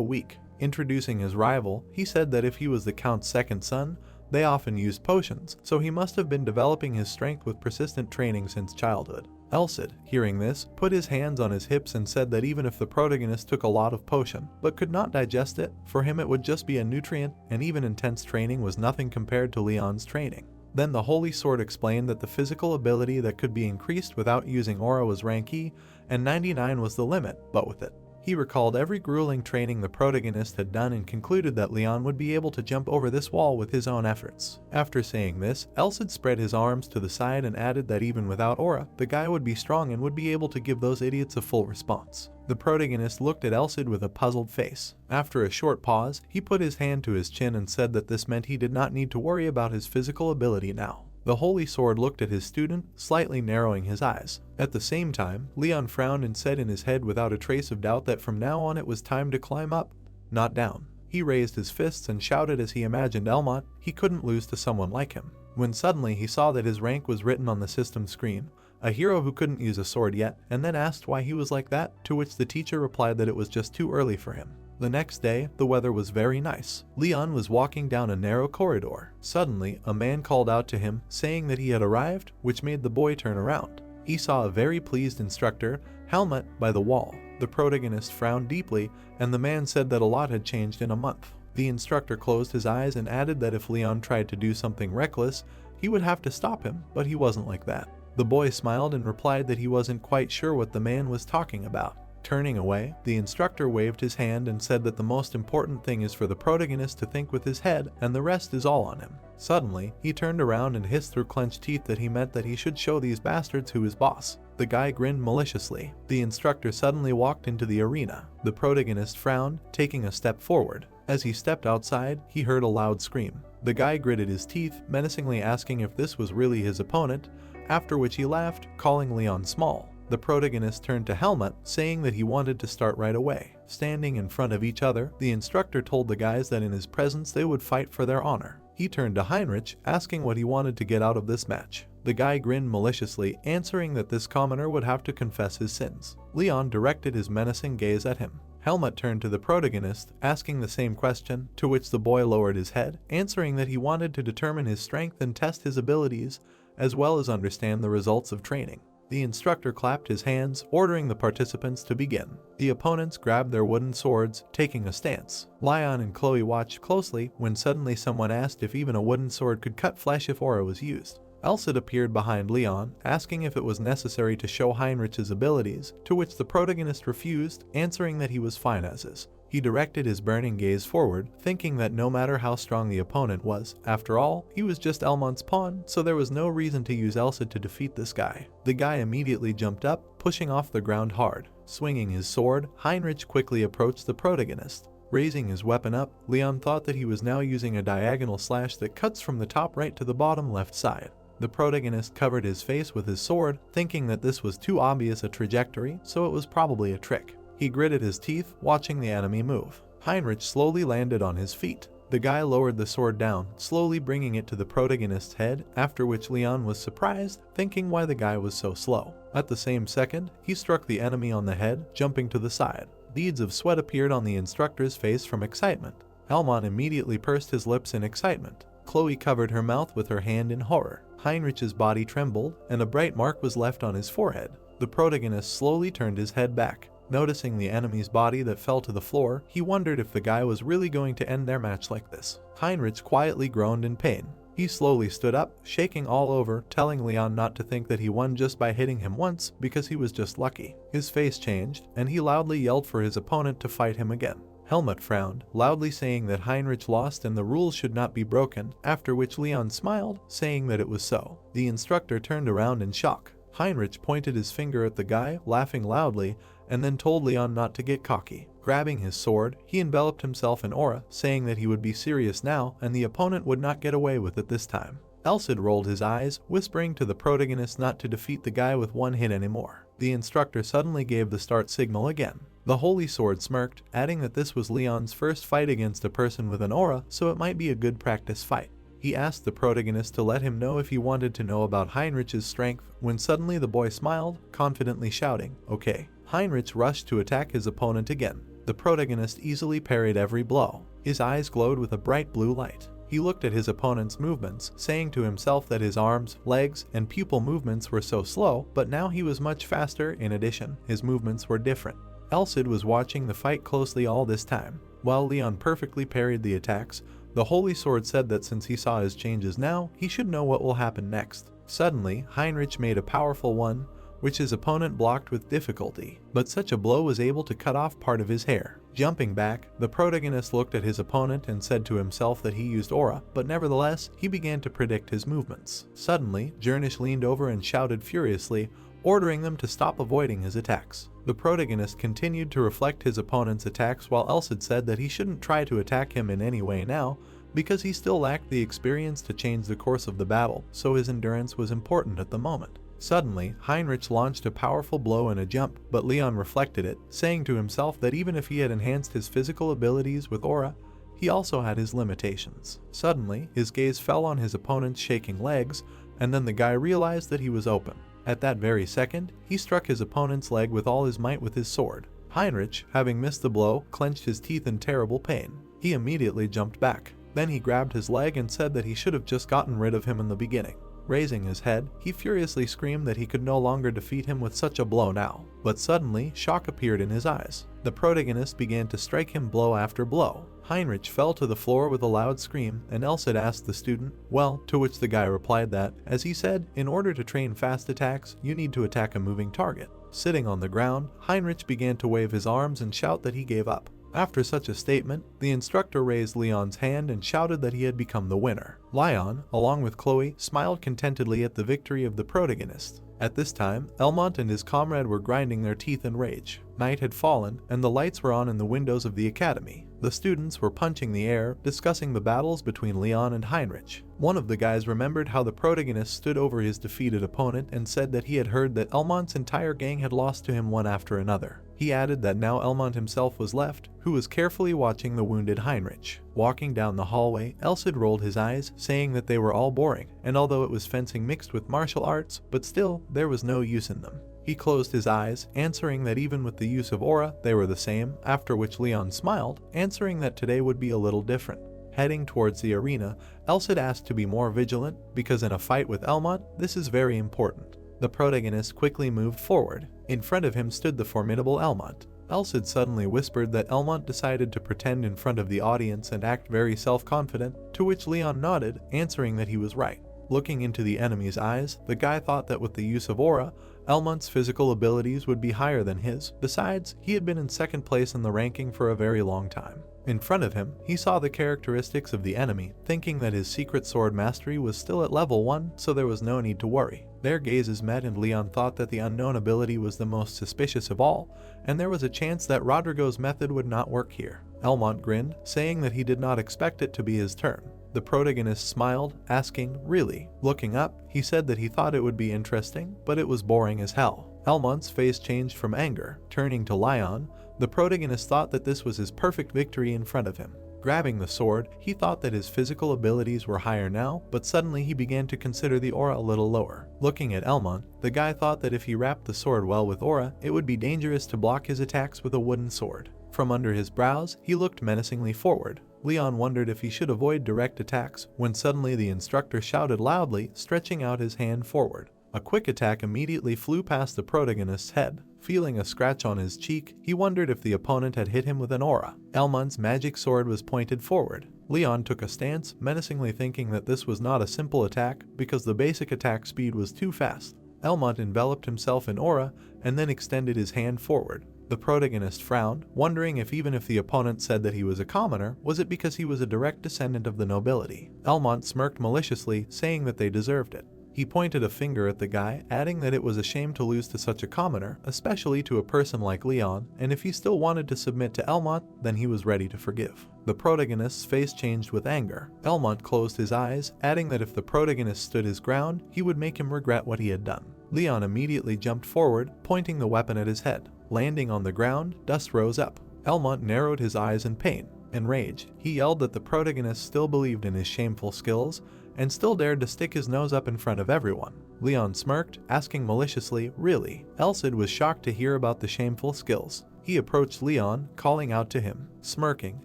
S1: weak. Introducing his rival, he said that if he was the Count's second son, they often used potions, so he must have been developing his strength with persistent training since childhood. Elsid, hearing this, put his hands on his hips and said that even if the protagonist took a lot of potion, but could not digest it, for him it would just be a nutrient, and even intense training was nothing compared to Leon's training. Then the Holy Sword explained that the physical ability that could be increased without using aura was rank E, and 99 was the limit, but with it. He recalled every grueling training the protagonist had done and concluded that Leon would be able to jump over this wall with his own efforts. After saying this, Elsid spread his arms to the side and added that even without aura, the guy would be strong and would be able to give those idiots a full response. The protagonist looked at Elsid with a puzzled face. After a short pause, he put his hand to his chin and said that this meant he did not need to worry about his physical ability now. The Holy Sword looked at his student, slightly narrowing his eyes. At the same time, Leon frowned and said in his head without a trace of doubt that from now on it was time to climb up, not down. He raised his fists and shouted as he imagined Elmont, he couldn't lose to someone like him. When suddenly he saw that his rank was written on the system screen, a hero who couldn't use a sword yet, and then asked why he was like that, to which the teacher replied that it was just too early for him. The next day, the weather was very nice. Leon was walking down a narrow corridor. Suddenly, a man called out to him, saying that he had arrived, which made the boy turn around. He saw a very pleased instructor, Helmut, by the wall. The protagonist frowned deeply, and the man said that a lot had changed in a month. The instructor closed his eyes and added that if Leon tried to do something reckless, he would have to stop him, but he wasn't like that. The boy smiled and replied that he wasn't quite sure what the man was talking about. Turning away, the instructor waved his hand and said that the most important thing is for the protagonist to think with his head and the rest is all on him. Suddenly, he turned around and hissed through clenched teeth that he meant that he should show these bastards who is boss. The guy grinned maliciously. The instructor suddenly walked into the arena. The protagonist frowned, taking a step forward. As he stepped outside, he heard a loud scream. The guy gritted his teeth, menacingly asking if this was really his opponent, after which he laughed, calling Leon small. The protagonist turned to Helmut, saying that he wanted to start right away. Standing in front of each other, the instructor told the guys that in his presence they would fight for their honor. He turned to Heinrich, asking what he wanted to get out of this match. The guy grinned maliciously, answering that this commoner would have to confess his sins. Leon directed his menacing gaze at him. Helmut turned to the protagonist, asking the same question, to which the boy lowered his head, answering that he wanted to determine his strength and test his abilities, as well as understand the results of training. The instructor clapped his hands, ordering the participants to begin. The opponents grabbed their wooden swords, taking a stance. Leon and Chloe watched closely when suddenly someone asked if even a wooden sword could cut flesh if aura was used. Elsid appeared behind Leon, asking if it was necessary to show Heinrich's abilities, to which the protagonist refused, answering that he was fine as is. He directed his burning gaze forward, thinking that no matter how strong the opponent was, after all, he was just Elmont's pawn, so there was no reason to use Elsa to defeat this guy. The guy immediately jumped up, pushing off the ground hard. Swinging his sword, Heinrich quickly approached the protagonist. Raising his weapon up, Leon thought that he was now using a diagonal slash that cuts from the top right to the bottom left side. The protagonist covered his face with his sword, thinking that this was too obvious a trajectory, so it was probably a trick. He gritted his teeth, watching the enemy move. Heinrich slowly landed on his feet. The guy lowered the sword down, slowly bringing it to the protagonist's head, after which Leon was surprised, thinking why the guy was so slow. At the same second, he struck the enemy on the head, jumping to the side. Beads of sweat appeared on the instructor's face from excitement. Elmont immediately pursed his lips in excitement. Chloe covered her mouth with her hand in horror. Heinrich's body trembled, and a bright mark was left on his forehead. The protagonist slowly turned his head back. Noticing the enemy's body that fell to the floor, he wondered if the guy was really going to end their match like this. Heinrich quietly groaned in pain. He slowly stood up, shaking all over, telling Leon not to think that he won just by hitting him once, because he was just lucky. His face changed, and he loudly yelled for his opponent to fight him again. Helmut frowned, loudly saying that Heinrich lost and the rules should not be broken, after which Leon smiled, saying that it was so. The instructor turned around in shock. Heinrich pointed his finger at the guy, laughing loudly, and then told Leon not to get cocky. Grabbing his sword, he enveloped himself in aura, saying that he would be serious now and the opponent would not get away with it this time. Elsid rolled his eyes, whispering to the protagonist not to defeat the guy with one hit anymore. The instructor suddenly gave the start signal again. The Holy Sword smirked, adding that this was Leon's first fight against a person with an aura, so it might be a good practice fight. He asked the protagonist to let him know if he wanted to know about Heinrich's strength, when suddenly the boy smiled, confidently shouting, "Okay." Heinrich rushed to attack his opponent again. The protagonist easily parried every blow. His eyes glowed with a bright blue light. He looked at his opponent's movements, saying to himself that his arms, legs, and pupil movements were so slow, but now he was much faster. In addition, his movements were different. Elsid was watching the fight closely all this time. While Leon perfectly parried the attacks, the Holy Sword said that since he saw his changes now, he should know what will happen next. Suddenly, Heinrich made a powerful one, which his opponent blocked with difficulty, but such a blow was able to cut off part of his hair. Jumping back, the protagonist looked at his opponent and said to himself that he used aura, but nevertheless, he began to predict his movements. Suddenly, Jernish leaned over and shouted furiously, ordering them to stop avoiding his attacks. The protagonist continued to reflect his opponent's attacks while Elsid said that he shouldn't try to attack him in any way now, because he still lacked the experience to change the course of the battle, so his endurance was important at the moment. Suddenly, Heinrich launched a powerful blow and a jump, but Leon reflected it, saying to himself that even if he had enhanced his physical abilities with aura, he also had his limitations. Suddenly, his gaze fell on his opponent's shaking legs, and then the guy realized that he was open. At that very second, he struck his opponent's leg with all his might with his sword. Heinrich, having missed the blow, clenched his teeth in terrible pain. He immediately jumped back. Then he grabbed his leg and said that he should have just gotten rid of him in the beginning. Raising his head, he furiously screamed that he could no longer defeat him with such a blow now. But suddenly, shock appeared in his eyes. The protagonist began to strike him blow after blow. Heinrich fell to the floor with a loud scream, and Elsid asked the student, well, to which the guy replied that, as he said, in order to train fast attacks, you need to attack a moving target. Sitting on the ground, Heinrich began to wave his arms and shout that he gave up. After such a statement, the instructor raised Leon's hand and shouted that he had become the winner. Leon, along with Chloe, smiled contentedly at the victory of the protagonist. At this time, Elmont and his comrade were grinding their teeth in rage. Night had fallen, and the lights were on in the windows of the academy. The students were punching the air, discussing the battles between Leon and Heinrich. One of the guys remembered how the protagonist stood over his defeated opponent and said that he had heard that Elmont's entire gang had lost to him one after another. He added that now Elmont himself was left, who was carefully watching the wounded Heinrich. Walking down the hallway, Elsid rolled his eyes, saying that they were all boring, and although it was fencing mixed with martial arts, but still, there was no use in them. He closed his eyes, answering that even with the use of aura, they were the same, after which Leon smiled, answering that today would be a little different. Heading towards the arena, Elsid asked to be more vigilant, because in a fight with Elmont, this is very important. The protagonist quickly moved forward. In front of him stood the formidable Elmont. Elsid suddenly whispered that Elmont decided to pretend in front of the audience and act very self-confident, to which Leon nodded, answering that he was right. Looking into the enemy's eyes, the guy thought that with the use of aura, Elmont's physical abilities would be higher than his. Besides, he had been in second place in the ranking for a very long time. In front of him, he saw the characteristics of the enemy, thinking that his secret sword mastery was still at level 1, so there was no need to worry. Their gazes met and Leon thought that the unknown ability was the most suspicious of all, and there was a chance that Rodrigo's method would not work here. Elmont grinned, saying that he did not expect it to be his turn. The protagonist smiled, asking, "Really?" Looking up, he said that he thought it would be interesting, but it was boring as hell. Elmont's face changed from anger, turning to Leon. The protagonist thought that this was his perfect victory in front of him. Grabbing the sword, he thought that his physical abilities were higher now, but suddenly he began to consider the aura a little lower. Looking at Elmont, the guy thought that if he wrapped the sword well with aura, it would be dangerous to block his attacks with a wooden sword. From under his brows, he looked menacingly forward. Leon wondered if he should avoid direct attacks, when suddenly the instructor shouted loudly, stretching out his hand forward. A quick attack immediately flew past the protagonist's head. Feeling a scratch on his cheek, he wondered if the opponent had hit him with an aura. Elmont's magic sword was pointed forward. Leon took a stance, menacingly thinking that this was not a simple attack because the basic attack speed was too fast. Elmont enveloped himself in aura and then extended his hand forward. The protagonist frowned, wondering if even if the opponent said that he was a commoner, was it because he was a direct descendant of the nobility. Elmont smirked maliciously, saying that they deserved it. He pointed a finger at the guy, adding that it was a shame to lose to such a commoner, especially to a person like Leon, and if he still wanted to submit to Elmont, then he was ready to forgive. The protagonist's face changed with anger. Elmont closed his eyes, adding that if the protagonist stood his ground, he would make him regret what he had done. Leon immediately jumped forward, pointing the weapon at his head. Landing on the ground, dust rose up. Elmont narrowed his eyes in pain. Enraged, he yelled that the protagonist still believed in his shameful skills, and still dared to stick his nose up in front of everyone. Leon smirked, asking maliciously, "Really?" Elcid was shocked to hear about the shameful skills. He approached Leon, calling out to him. Smirking,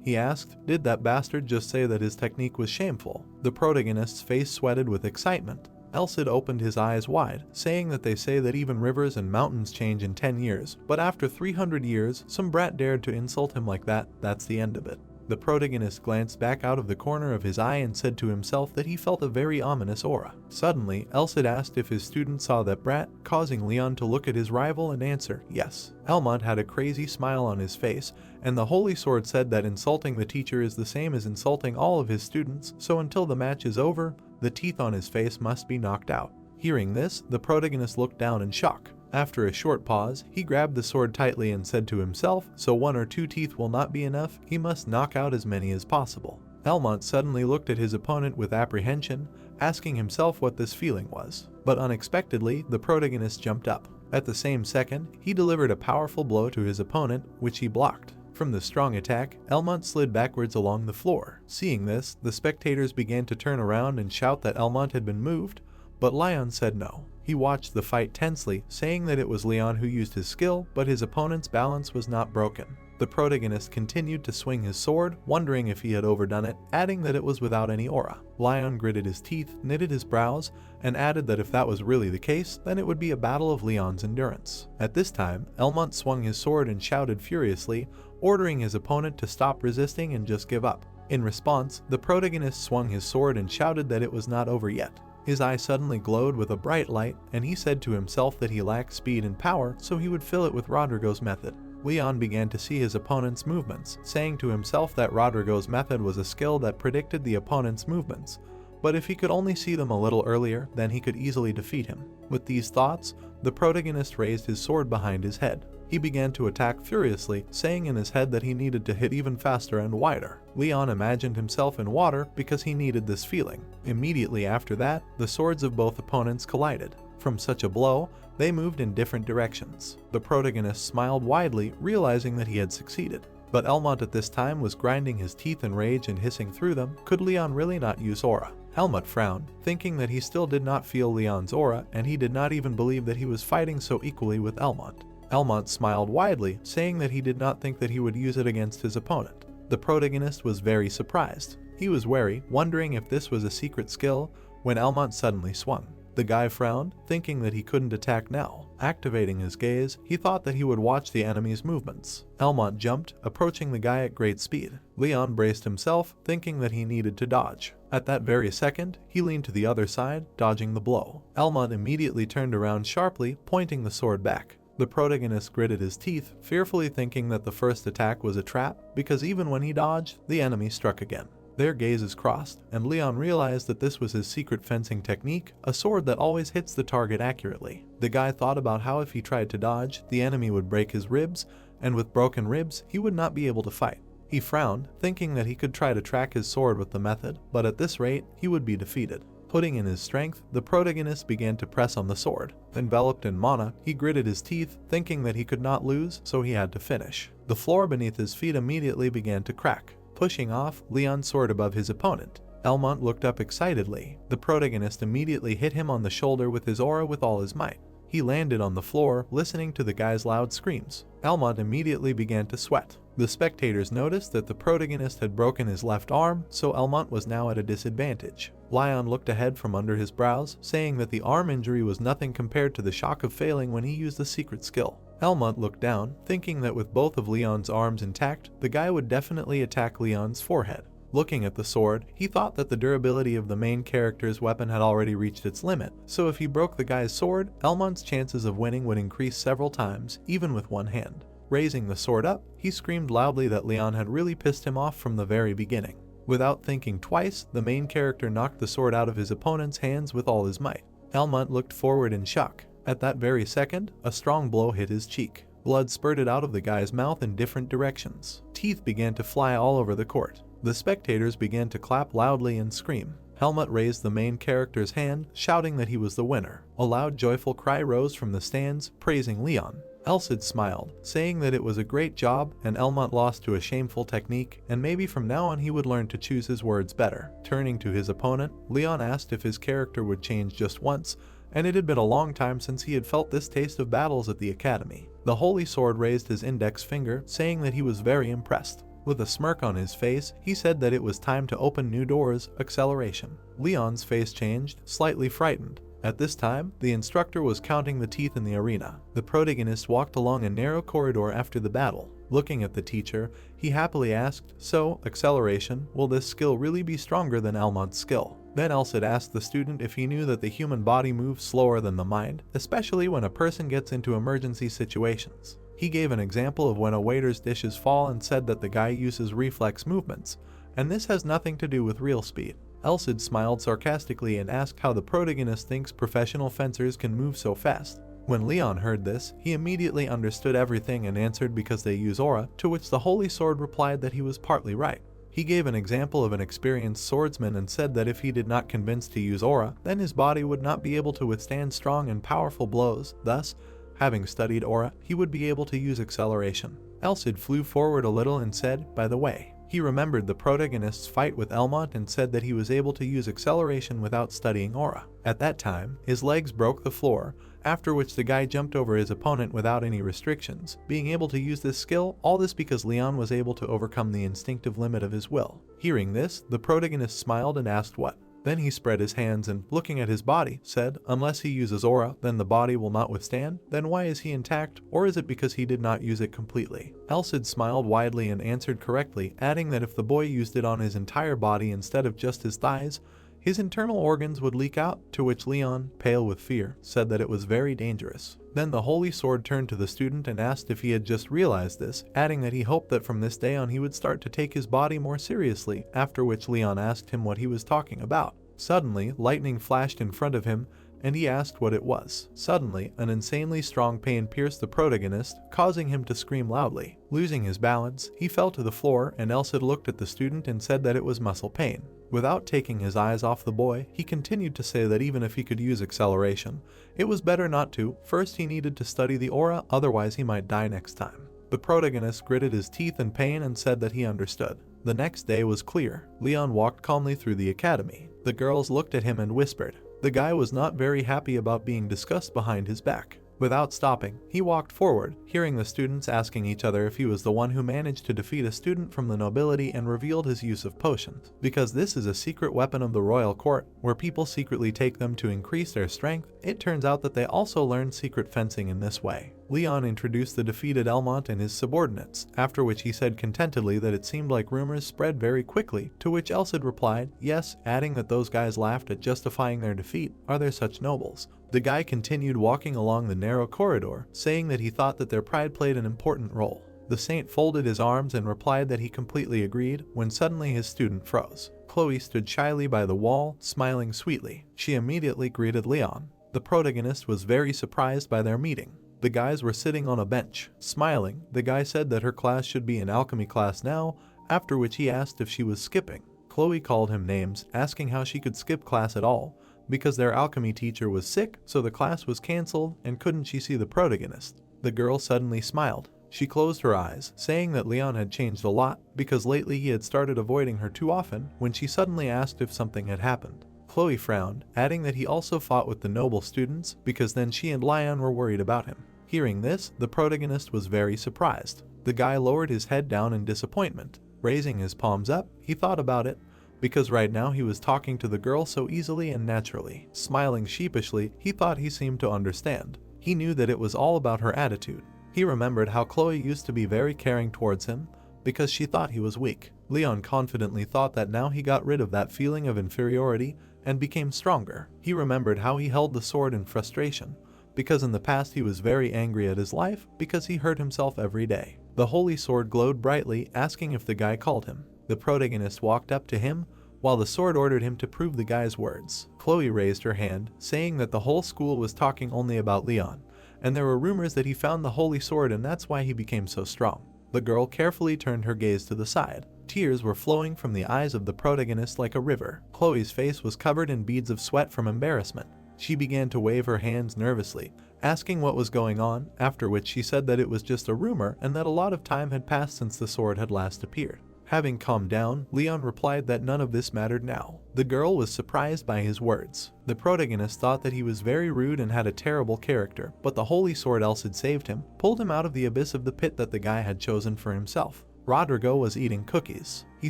S1: he asked, "Did that bastard just say that his technique was shameful?" The protagonist's face sweated with excitement. Elcid opened his eyes wide, saying that they say that even rivers and mountains change in 10 years, but after 300 years, some brat dared to insult him like that, that's the end of it. The protagonist glanced back out of the corner of his eye and said to himself that he felt a very ominous aura. Suddenly, Elcid asked if his student saw that brat, causing Leon to look at his rival and answer, yes. Elmont had a crazy smile on his face, and the Holy Sword said that insulting the teacher is the same as insulting all of his students, so until the match is over, the teeth on his face must be knocked out. Hearing this, the protagonist looked down in shock. After a short pause, he grabbed the sword tightly and said to himself, so 1 or 2 teeth will not be enough, he must knock out as many as possible. Elmont suddenly looked at his opponent with apprehension, asking himself what this feeling was. But unexpectedly, the protagonist jumped up. At the same second, he delivered a powerful blow to his opponent, which he blocked. From the strong attack, Elmont slid backwards along the floor. Seeing this, the spectators began to turn around and shout that Elmont had been moved, but Leon said no. He watched the fight tensely, saying that it was Leon who used his skill, but his opponent's balance was not broken. The protagonist continued to swing his sword, wondering if he had overdone it, adding that it was without any aura. Leon gritted his teeth, knitted his brows, and added that if that was really the case, then it would be a battle of Leon's endurance. At this time, Elmont swung his sword and shouted furiously, ordering his opponent to stop resisting and just give up. In response, the protagonist swung his sword and shouted that it was not over yet. His eye suddenly glowed with a bright light, and he said to himself that he lacked speed and power, so he would fill it with Rodrigo's method. Leon began to see his opponent's movements, saying to himself that Rodrigo's method was a skill that predicted the opponent's movements, but if he could only see them a little earlier, then he could easily defeat him. With these thoughts, the protagonist raised his sword behind his head. He began to attack furiously, saying in his head that he needed to hit even faster and wider. Leon imagined himself in water because he needed this feeling. Immediately after that, the swords of both opponents collided. From such a blow, they moved in different directions. The protagonist smiled widely, realizing that he had succeeded. But Elmont at this time was grinding his teeth in rage and hissing through them. Could Leon really not use aura? Elmont frowned, thinking that he still did not feel Leon's aura, and he did not even believe that he was fighting so equally with Elmont. Elmont smiled widely, saying that he did not think that he would use it against his opponent. The protagonist was very surprised. He was wary, wondering if this was a secret skill, when Elmont suddenly swung. The guy frowned, thinking that he couldn't attack now. Activating his gaze, he thought that he would watch the enemy's movements. Elmont jumped, approaching the guy at great speed. Leon braced himself, thinking that he needed to dodge. At that very second, he leaned to the other side, dodging the blow. Elmont immediately turned around sharply, pointing the sword back. The protagonist gritted his teeth, fearfully thinking that the first attack was a trap, because even when he dodged, the enemy struck again. Their gazes crossed, and Leon realized that this was his secret fencing technique, a sword that always hits the target accurately. The guy thought about how if he tried to dodge, the enemy would break his ribs, and with broken ribs, he would not be able to fight. He frowned, thinking that he could try to track his sword with the method, but at this rate, he would be defeated. Putting in his strength, the protagonist began to press on the sword. Enveloped in mana, he gritted his teeth, thinking that he could not lose, so he had to finish. The floor beneath his feet immediately began to crack. Pushing off, Leon soared above his opponent. Elmont looked up excitedly. The protagonist immediately hit him on the shoulder with his aura with all his might. He landed on the floor, listening to the guy's loud screams. Elmont immediately began to sweat. The spectators noticed that the protagonist had broken his left arm, so Elmont was now at a disadvantage. Leon looked ahead from under his brows, saying that the arm injury was nothing compared to the shock of failing when he used the secret skill. Elmont looked down, thinking that with both of Leon's arms intact, the guy would definitely attack Leon's forehead. Looking at the sword, he thought that the durability of the main character's weapon had already reached its limit, so if he broke the guy's sword, Elmont's chances of winning would increase several times, even with one hand. Raising the sword up, he screamed loudly that Leon had really pissed him off from the very beginning. Without thinking twice, the main character knocked the sword out of his opponent's hands with all his might. Elmont looked forward in shock. At that very second, a strong blow hit his cheek. Blood spurted out of the guy's mouth in different directions. Teeth began to fly all over the court. The spectators began to clap loudly and scream. Helmut raised the main character's hand, shouting that he was the winner. A loud joyful cry rose from the stands, praising Leon. Elsid smiled, saying that it was a great job and Elmont lost to a shameful technique, and maybe from now on he would learn to choose his words better. Turning to his opponent, Leon asked if his character would change just once, and it had been a long time since he had felt this taste of battles at the academy. The Holy Sword raised his index finger, saying that he was very impressed. With a smirk on his face, he said that it was time to open new doors, acceleration. Leon's face changed, slightly frightened. At this time, the instructor was counting the teeth in the arena. The protagonist walked along a narrow corridor after the battle. Looking at the teacher, he happily asked, "So, acceleration, will this skill really be stronger than Elmont's skill?" Then Elsid asked the student if he knew that the human body moves slower than the mind, especially when a person gets into emergency situations. He gave an example of when a waiter's dishes fall and said that the guy uses reflex movements, and this has nothing to do with real speed. Elsid smiled sarcastically and asked how the protagonist thinks professional fencers can move so fast. When Leon heard this, he immediately understood everything and answered because they use aura, to which the Holy Sword replied that he was partly right. He gave an example of an experienced swordsman and said that if he did not convince to use aura, then his body would not be able to withstand strong and powerful blows. Thus, having studied aura, he would be able to use acceleration. Elsid flew forward a little and said, "By the way." He remembered the protagonist's fight with Elmont and said that he was able to use acceleration without studying aura. At that time, his legs broke the floor, after which the guy jumped over his opponent without any restrictions, being able to use this skill, all this because Leon was able to overcome the instinctive limit of his will. Hearing this, the protagonist smiled and asked what. Then he spread his hands and, looking at his body, said, "Unless he uses aura, then the body will not withstand? Then why is he intact, or is it because he did not use it completely?" Elsid smiled widely and answered correctly, adding that if the boy used it on his entire body instead of just his thighs, his internal organs would leak out, to which Leon, pale with fear, said that it was very dangerous. Then the Holy Sword turned to the student and asked if he had just realized this, adding that he hoped that from this day on he would start to take his body more seriously, after which Leon asked him what he was talking about. Suddenly, lightning flashed in front of him, and he asked what it was. Suddenly, an insanely strong pain pierced the protagonist, causing him to scream loudly. Losing his balance, he fell to the floor, and Elsid looked at the student and said that it was muscle pain. Without taking his eyes off the boy, he continued to say that even if he could use acceleration, it was better not to. First he needed to study the aura, otherwise he might die next time. The protagonist gritted his teeth in pain and said that he understood. The next day was clear. Leon walked calmly through the academy. The girls looked at him and whispered. The guy was not very happy about being discussed behind his back. Without stopping, he walked forward, hearing the students asking each other if he was the one who managed to defeat a student from the nobility and revealed his use of potions. Because this is a secret weapon of the royal court, where people secretly take them to increase their strength, it turns out that they also learned secret fencing in this way. Leon introduced the defeated Elmont and his subordinates, after which he said contentedly that it seemed like rumors spread very quickly, to which Elsid replied, yes, adding that those guys laughed at justifying their defeat. Are there such nobles? The guy continued walking along the narrow corridor, saying that he thought that their pride played an important role. The saint folded his arms and replied that he completely agreed, when suddenly his student froze. Chloe stood shyly by the wall, smiling sweetly. She immediately greeted Leon. The protagonist was very surprised by their meeting. The guys were sitting on a bench. Smiling, the guy said that her class should be an alchemy class now, after which he asked if she was skipping. Chloe called him names, asking how she could skip class at all, because their alchemy teacher was sick, so the class was cancelled, and couldn't she see the protagonist? The girl suddenly smiled. She closed her eyes, saying that Leon had changed a lot, because lately he had started avoiding her too often, when she suddenly asked if something had happened. Chloe frowned, adding that he also fought with the noble students, because then she and Leon were worried about him. Hearing this, the protagonist was very surprised. The guy lowered his head down in disappointment. Raising his palms up, he thought about it, because right now he was talking to the girl so easily and naturally. Smiling sheepishly, he thought he seemed to understand. He knew that it was all about her attitude. He remembered how Chloe used to be very caring towards him, because she thought he was weak. Leon confidently thought that now he got rid of that feeling of inferiority and became stronger. He remembered how he held the sword in frustration, because in the past he was very angry at his life because he hurt himself every day. The holy sword glowed brightly, asking if the guy called him. The protagonist walked up to him, while the sword ordered him to prove the guy's words. Chloe raised her hand, saying that the whole school was talking only about Leon, and there were rumors that he found the holy sword and that's why he became so strong. The girl carefully turned her gaze to the side. Tears were flowing from the eyes of the protagonist like a river. Chloe's face was covered in beads of sweat from embarrassment. She began to wave her hands nervously, asking what was going on, after which she said that it was just a rumor and that a lot of time had passed since the sword had last appeared. Having calmed down, Leon replied that none of this mattered now. The girl was surprised by his words. The protagonist thought that he was very rude and had a terrible character, but the holy sword else had saved him, pulled him out of the abyss of the pit that the guy had chosen for himself. Rodrigo was eating cookies. He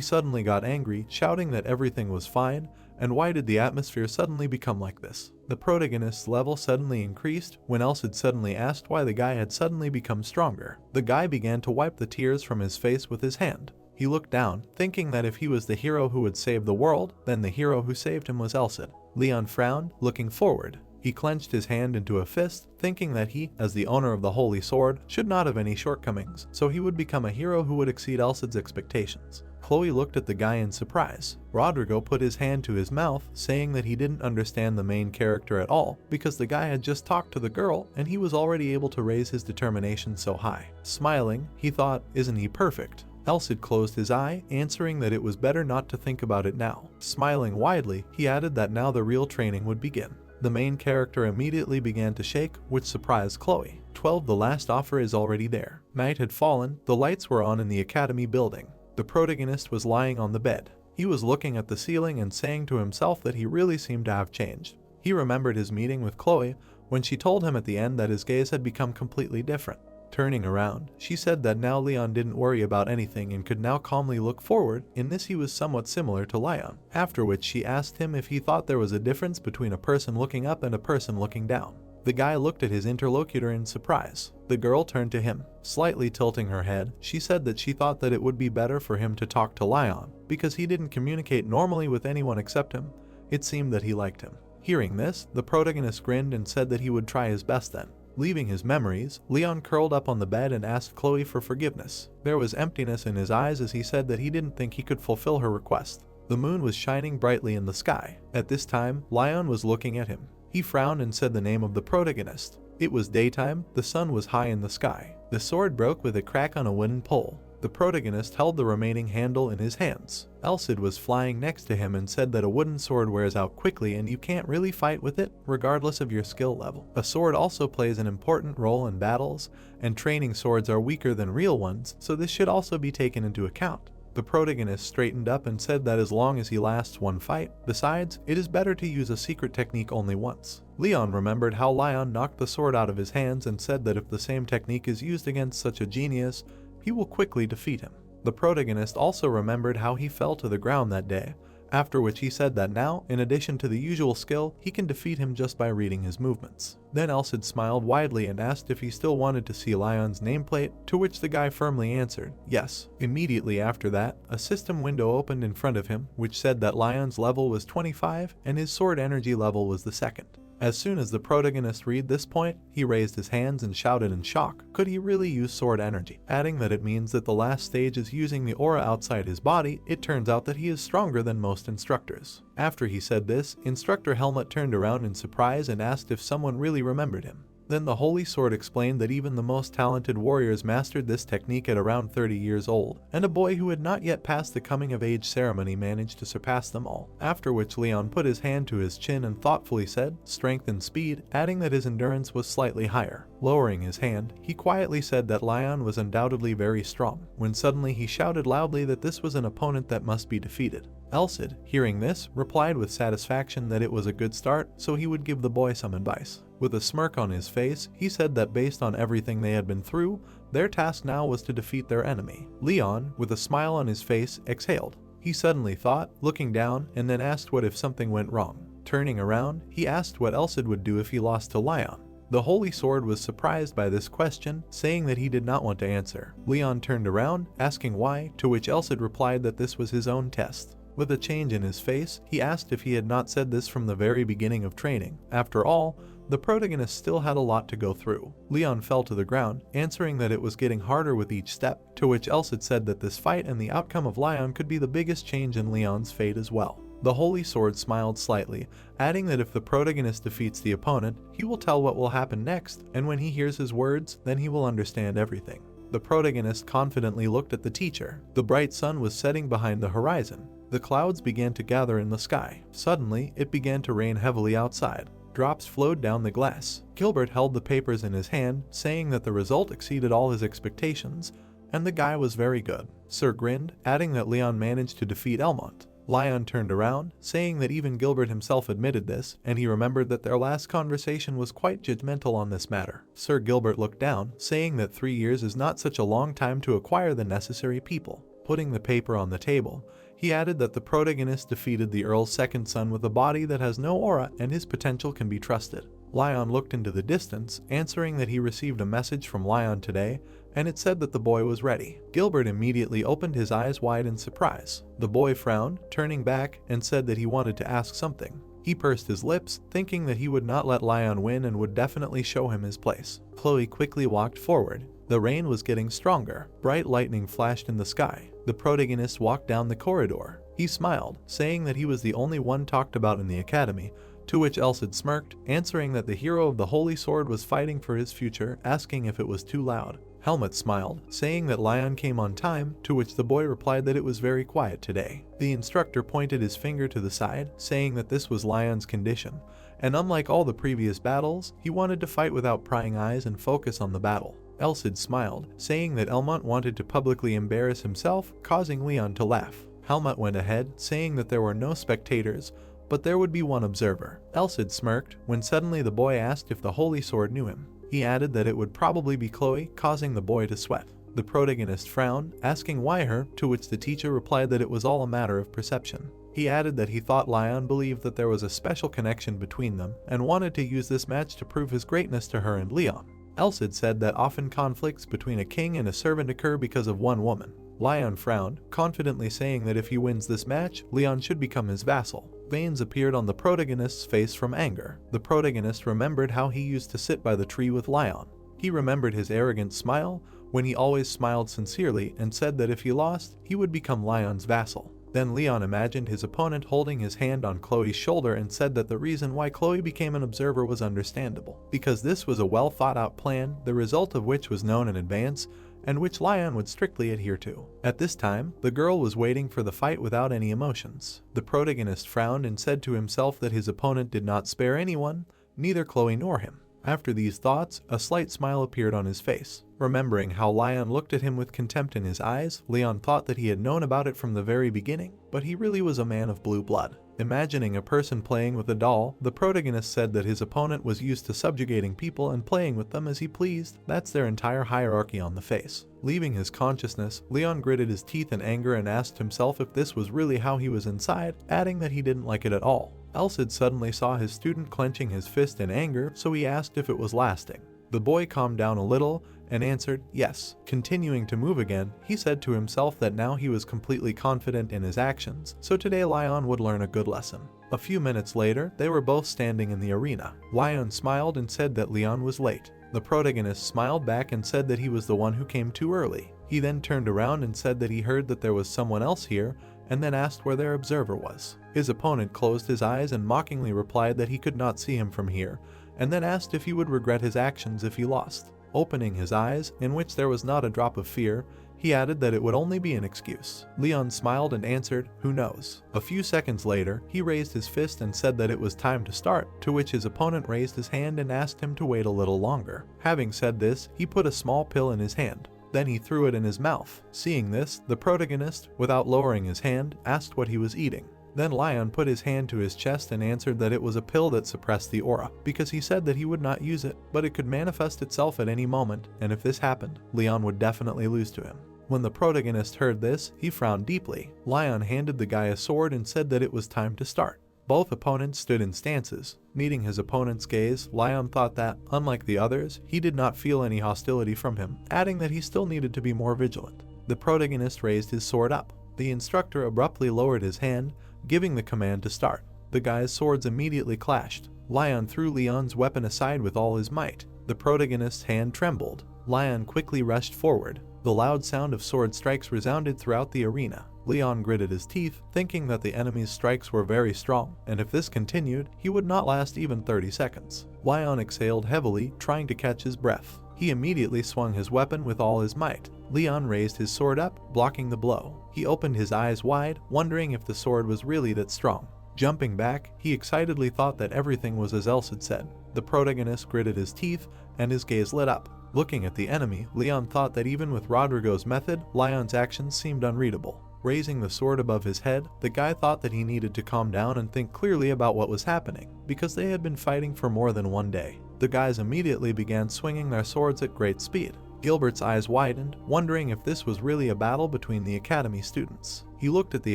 S1: suddenly got angry, shouting that everything was fine, and why did the atmosphere suddenly become like this? The protagonist's level suddenly increased when Elsid suddenly asked why the guy had suddenly become stronger. The guy began to wipe the tears from his face with his hand. He looked down, thinking that if he was the hero who would save the world, then the hero who saved him was Elsid. Leon frowned, looking forward. He clenched his hand into a fist, thinking that he, as the owner of the holy sword, should not have any shortcomings, so he would become a hero who would exceed Elsid's expectations. Chloe looked at the guy in surprise. Rodrigo put his hand to his mouth, saying that he didn't understand the main character at all, because the guy had just talked to the girl and he was already able to raise his determination so high. Smiling, he thought, isn't he perfect? Elsid closed his eye, answering that it was better not to think about it now. Smiling widely, he added that now the real training would begin. The main character immediately began to shake, which surprised Chloe. 12. The last offer is already there. Night had fallen, the lights were on in the academy building. The protagonist was lying on the bed. He was looking at the ceiling and saying to himself that he really seemed to have changed. He remembered his meeting with Chloe when she told him at the end that his gaze had become completely different. Turning around, she said that now Leon didn't worry about anything and could now calmly look forward. In this he was somewhat similar to Leon. After which she asked him if he thought there was a difference between a person looking up and a person looking down. The guy looked at his interlocutor in surprise. The girl turned to him. Slightly tilting her head, she said that she thought that it would be better for him to talk to Leon, because he didn't communicate normally with anyone except him. It seemed that he liked him. Hearing this, the protagonist grinned and said that he would try his best then. Leaving his memories, Leon curled up on the bed and asked Chloe for forgiveness. There was emptiness in his eyes as he said that he didn't think he could fulfill her request. The moon was shining brightly in the sky. At this time, Leon was looking at him. He frowned and said the name of the protagonist. It was daytime, the sun was high in the sky. The sword broke with a crack on a wooden pole. The protagonist held the remaining handle in his hands. Elsid was flying next to him and said that a wooden sword wears out quickly and you can't really fight with it, regardless of your skill level. A sword also plays an important role in battles, and training swords are weaker than real ones, so this should also be taken into account. The protagonist straightened up and said that as long as he lasts one fight, besides, it is better to use a secret technique only once. Leon remembered how Leon knocked the sword out of his hands and said that if the same technique is used against such a genius, he will quickly defeat him. The protagonist also remembered how he fell to the ground that day, after which he said that now, in addition to the usual skill, he can defeat him just by reading his movements. Then Elsid smiled widely and asked if he still wanted to see Lion's nameplate, to which the guy firmly answered, yes. Immediately after that, a system window opened in front of him, which said that Lion's level was 25 and his sword energy level was the second. As soon as the protagonist read this point, he raised his hands and shouted in shock, could he really use sword energy? Adding that it means that the last stage is using the aura outside his body, it turns out that he is stronger than most instructors. After he said this, Instructor Helmut turned around in surprise and asked if someone really remembered him. Then the Holy Sword explained that even the most talented warriors mastered this technique at around 30 years old, and a boy who had not yet passed the coming-of-age ceremony managed to surpass them all. After which Leon put his hand to his chin and thoughtfully said, strength and speed, adding that his endurance was slightly higher. Lowering his hand, he quietly said that Leon was undoubtedly very strong, when suddenly he shouted loudly that this was an opponent that must be defeated. Elsid, hearing this, replied with satisfaction that it was a good start, so he would give the boy some advice. With a smirk on his face, he said that based on everything they had been through, their task now was to defeat their enemy. Leon, with a smile on his face, exhaled. He suddenly thought, looking down, and then asked what if something went wrong. Turning around, he asked what Elsid would do if he lost to Leon. The Holy Sword was surprised by this question, saying that he did not want to answer. Leon turned around, asking why, to which Elsid replied that this was his own test. With a change in his face, he asked if he had not said this from the very beginning of training. After all, the protagonist still had a lot to go through. Leon fell to the ground, answering that it was getting harder with each step, to which Elsid said that this fight and the outcome of Leon could be the biggest change in Leon's fate as well. The Holy Sword smiled slightly, adding that if the protagonist defeats the opponent, he will tell what will happen next, and when he hears his words, then he will understand everything. The protagonist confidently looked at the teacher. The bright sun was setting behind the horizon. The clouds began to gather in the sky. Suddenly, it began to rain heavily outside. Drops flowed down the glass. Gilbert held the papers in his hand, saying that the result exceeded all his expectations, and the guy was very good. Sir grinned, adding that Leon managed to defeat Elmont. Leon turned around, saying that even Gilbert himself admitted this, and he remembered that their last conversation was quite judgmental on this matter. Sir Gilbert looked down, saying that 3 years is not such a long time to acquire the necessary people. Putting the paper on the table, he added that the protagonist defeated the Earl's second son with a body that has no aura and his potential can be trusted. Leon looked into the distance, answering that he received a message from Leon today, and it said that the boy was ready. Gilbert immediately opened his eyes wide in surprise. The boy frowned, turning back, and said that he wanted to ask something. He pursed his lips, thinking that he would not let Leon win and would definitely show him his place. Chloe quickly walked forward. The rain was getting stronger. Bright lightning flashed in the sky. The protagonist walked down the corridor. He smiled, saying that he was the only one talked about in the academy, to which Elsid smirked, answering that the hero of the Holy Sword was fighting for his future, asking if it was too loud. Helmut smiled, saying that Leon came on time, to which the boy replied that it was very quiet today. The instructor pointed his finger to the side, saying that this was Leon's condition, and unlike all the previous battles, he wanted to fight without prying eyes and focus on the battle. Elsid smiled, saying that Elmont wanted to publicly embarrass himself, causing Leon to laugh. Helmut went ahead, saying that there were no spectators, but there would be one observer. Elsid smirked, when suddenly the boy asked if the Holy Sword knew him. He added that it would probably be Chloe, causing the boy to sweat. The protagonist frowned, asking why her, to which the teacher replied that it was all a matter of perception. He added that he thought Leon believed that there was a special connection between them, and wanted to use this match to prove his greatness to her and Leon. Elsid said that often conflicts between a king and a servant occur because of one woman. Leon frowned, confidently saying that if he wins this match, Leon should become his vassal. Veins appeared on the protagonist's face from anger. The protagonist remembered how he used to sit by the tree with Leon. He remembered his arrogant smile, when he always smiled sincerely, and said that if he lost, he would become Leon's vassal. Then Leon imagined his opponent holding his hand on Chloe's shoulder and said that the reason why Chloe became an observer was understandable, because this was a well thought out plan, the result of which was known in advance, and which Leon would strictly adhere to. At this time, the girl was waiting for the fight without any emotions. The protagonist frowned and said to himself that his opponent did not spare anyone, neither Chloe nor him. After these thoughts, a slight smile appeared on his face. Remembering how Leon looked at him with contempt in his eyes, Leon thought that he had known about it from the very beginning, but he really was a man of blue blood. Imagining a person playing with a doll, the protagonist said that his opponent was used to subjugating people and playing with them as he pleased. That's their entire hierarchy on the face. Leaving his consciousness, Leon gritted his teeth in anger and asked himself if this was really how he was inside, adding that he didn't like it at all. Elsid suddenly saw his student clenching his fist in anger, so he asked if it was lasting. The boy calmed down a little and answered yes. Continuing to move again, he said to himself that now he was completely confident in his actions, so today Leon would learn a good lesson. A few minutes later, they were both standing in the arena. Leon smiled and said that Leon was late. The protagonist smiled back and said that he was the one who came too early. He then turned around and said that he heard that there was someone else here, and then asked where their observer was. His opponent closed his eyes and mockingly replied that he could not see him from here, and then asked if he would regret his actions if he lost. Opening his eyes, in which there was not a drop of fear, he added that it would only be an excuse. Leon smiled and answered, "Who knows?" A few seconds later, he raised his fist and said that it was time to start, to which his opponent raised his hand and asked him to wait a little longer. Having said this, he put a small pill in his hand. Then he threw it in his mouth. Seeing this, the protagonist, without lowering his hand, asked what he was eating. Then Leon put his hand to his chest and answered that it was a pill that suppressed the aura, because he said that he would not use it, but it could manifest itself at any moment, and if this happened, Leon would definitely lose to him. When the protagonist heard this, he frowned deeply. Leon handed the guy a sword and said that it was time to start. Both opponents stood in stances. Meeting his opponent's gaze, Leon thought that, unlike the others, he did not feel any hostility from him, adding that he still needed to be more vigilant. The protagonist raised his sword up. The instructor abruptly lowered his hand, giving the command to start. The guys' swords immediately clashed. Leon threw Leon's weapon aside with all his might. The protagonist's hand trembled. Leon quickly rushed forward. The loud sound of sword strikes resounded throughout the arena. Leon gritted his teeth, thinking that the enemy's strikes were very strong, and if this continued, he would not last even 30 seconds. Leon exhaled heavily, trying to catch his breath. He immediately swung his weapon with all his might. Leon raised his sword up, blocking the blow. He opened his eyes wide, wondering if the sword was really that strong. Jumping back, he excitedly thought that everything was as Elsa had said. The protagonist gritted his teeth, and his gaze lit up. Looking at the enemy, Leon thought that even with Rodrigo's method, Leon's actions seemed unreadable. Raising the sword above his head, the guy thought that he needed to calm down and think clearly about what was happening, because they had been fighting for more than one day. The guys immediately began swinging their swords at great speed. Gilbert's eyes widened, wondering if this was really a battle between the academy students. He looked at the